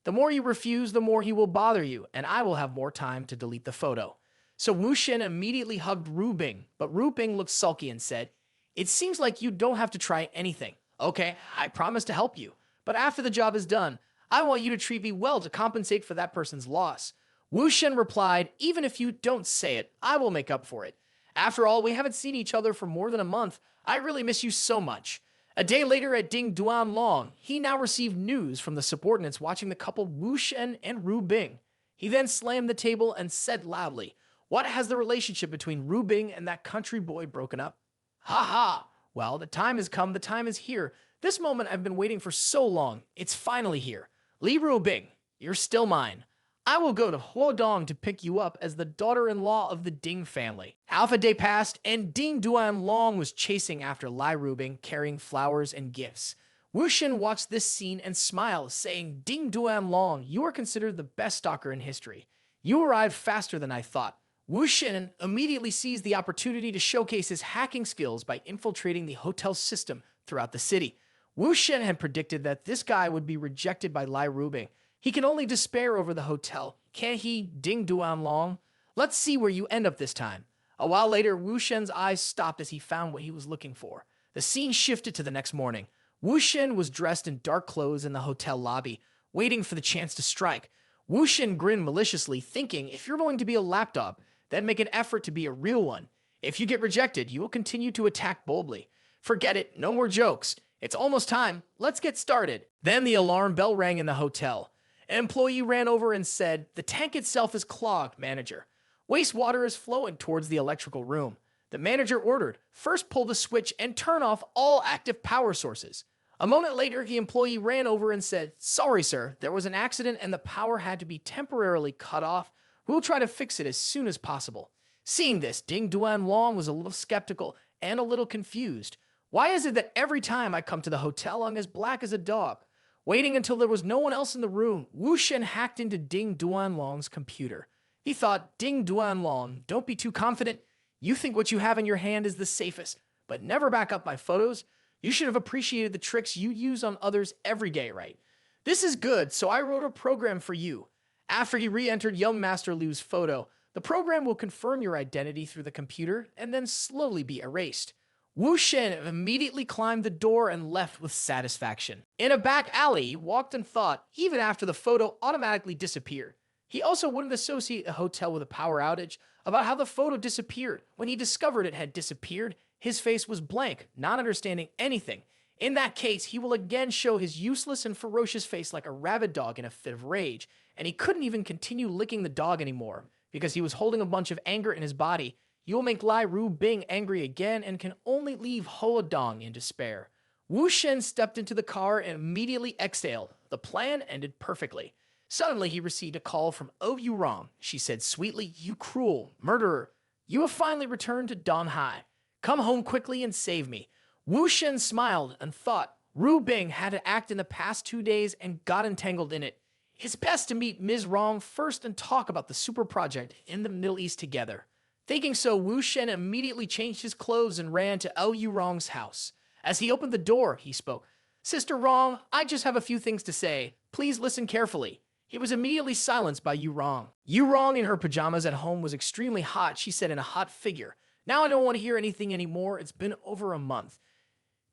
The more you refuse, the more he will bother you, and I will have more time to delete the photo." So Wu Shen immediately hugged Ru Bing, but Ru Bing looked sulky and said, "It seems like you don't have to try anything. Okay, I promise to help you, but after the job is done, I want you to treat me well to compensate for that person's loss." Wu Shen replied, "Even if you don't say it, I will make up for it. After all, we haven't seen each other for more than a month. I really miss you so much." A day later at Ding Duanlong, he now received news from the subordinates watching the couple Wu Shen and Ru Bing. He then slammed the table and said loudly, "What has the relationship between Ru Bing and that country boy broken up?" "Ha ha! Well, the time has come, the time is here. This moment I've been waiting for so long. It's finally here. Ru Bing, you're still mine. I will go to Huadong to pick you up as the daughter-in-law of the Ding family." Half day passed, and Ding Duanlong was chasing after Ru Bing, carrying flowers and gifts. Wu Shen watched this scene and smiled, saying, "Ding Duanlong, you are considered the best stalker in history. You arrived faster than I thought. Wu Shen immediately seized the opportunity to showcase his hacking skills by infiltrating the hotel system throughout the city. Wu Shen had predicted that this guy would be rejected by Lai Rubing. He can only despair over the hotel. Can't he, Ding Duan Long? Let's see where you end up this time. A while later, Wu Shen's eyes stopped as he found what he was looking for. The scene shifted to the next morning. Wu Shen was dressed in dark clothes in the hotel lobby, waiting for the chance to strike. Wu Shen grinned maliciously, thinking, if you're going to be a lapdog, then make an effort to be a real one. If you get rejected, you will continue to attack boldly. Forget it, no more jokes. It's almost time. Let's get started. Then the alarm bell rang in the hotel. An employee ran over and said, the tank itself is clogged, manager. Wastewater is flowing towards the electrical room. The manager ordered, first pull the switch and turn off all active power sources. A moment later, the employee ran over and said, sorry, sir, there was an accident and the power had to be temporarily cut off. We'll try to fix it as soon as possible. Seeing this, Ding Duan Long was a little skeptical and a little confused. Why is it that every time I come to the hotel, I'm as black as a dog? Waiting until there was no one else in the room, Wu Shen hacked into Ding Duan Long's computer. He thought, Ding Duan Long, don't be too confident. You think what you have in your hand is the safest, but never back up my photos. You should have appreciated the tricks you use on others every day, right? This is good, so I wrote a program for you. After he re-entered young Master Liu's photo, the program will confirm your identity through the computer and then slowly be erased. Wu Shen immediately climbed the door and left with satisfaction. In a back alley, he walked and thought, even after the photo automatically disappeared. He also wouldn't associate a hotel with a power outage about how the photo disappeared. When he discovered it had disappeared, his face was blank, not understanding anything. In that case, he will again show his useless and ferocious face like a rabid dog in a fit of rage, and he couldn't even continue licking the dog anymore because he was holding a bunch of anger in his body. You will make Lai Rubing angry again and can only leave Hoa Dong in despair. Wu Shen stepped into the car and immediately exhaled. The plan ended perfectly. Suddenly, he received a call from Oh Yu Rong. She said sweetly, you cruel murderer. You have finally returned to Don Hai. Come home quickly and save me. Wu Shen smiled and thought, Ru Bing had to act in the past 2 days and got entangled in it. It's best to meet Ms. Rong first and talk about the super project in the Middle East together. Thinking so, Wu Shen immediately changed his clothes and ran to Oh Yu Rong's house. As he opened the door, he spoke, Sister Rong, I just have a few things to say. Please listen carefully. He was immediately silenced by Yu Rong. Yu Rong in her pajamas at home was extremely hot, she said in a hot figure. Now I don't want to hear anything anymore. It's been over a month.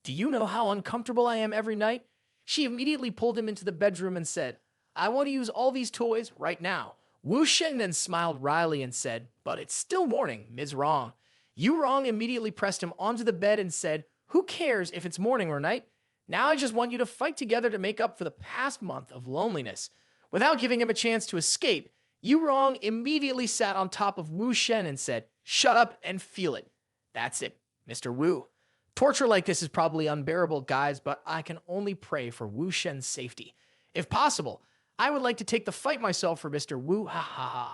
Do you know how uncomfortable I am every night? She immediately pulled him into the bedroom and said, I want to use all these toys right now. Wu Shen then smiled wryly and said, but it's still morning, Ms. Rong. Yu Rong immediately pressed him onto the bed and said, who cares if it's morning or night? Now I just want you to fight together to make up for the past month of loneliness. Without giving him a chance to escape, Yu Rong immediately sat on top of Wu Shen and said, shut up and feel it. That's it, Mr. Wu. Torture like this is probably unbearable, guys, but I can only pray for Wu Shen's safety. If possible, I would like to take the fight myself for Mr. Wu, ha ha ha.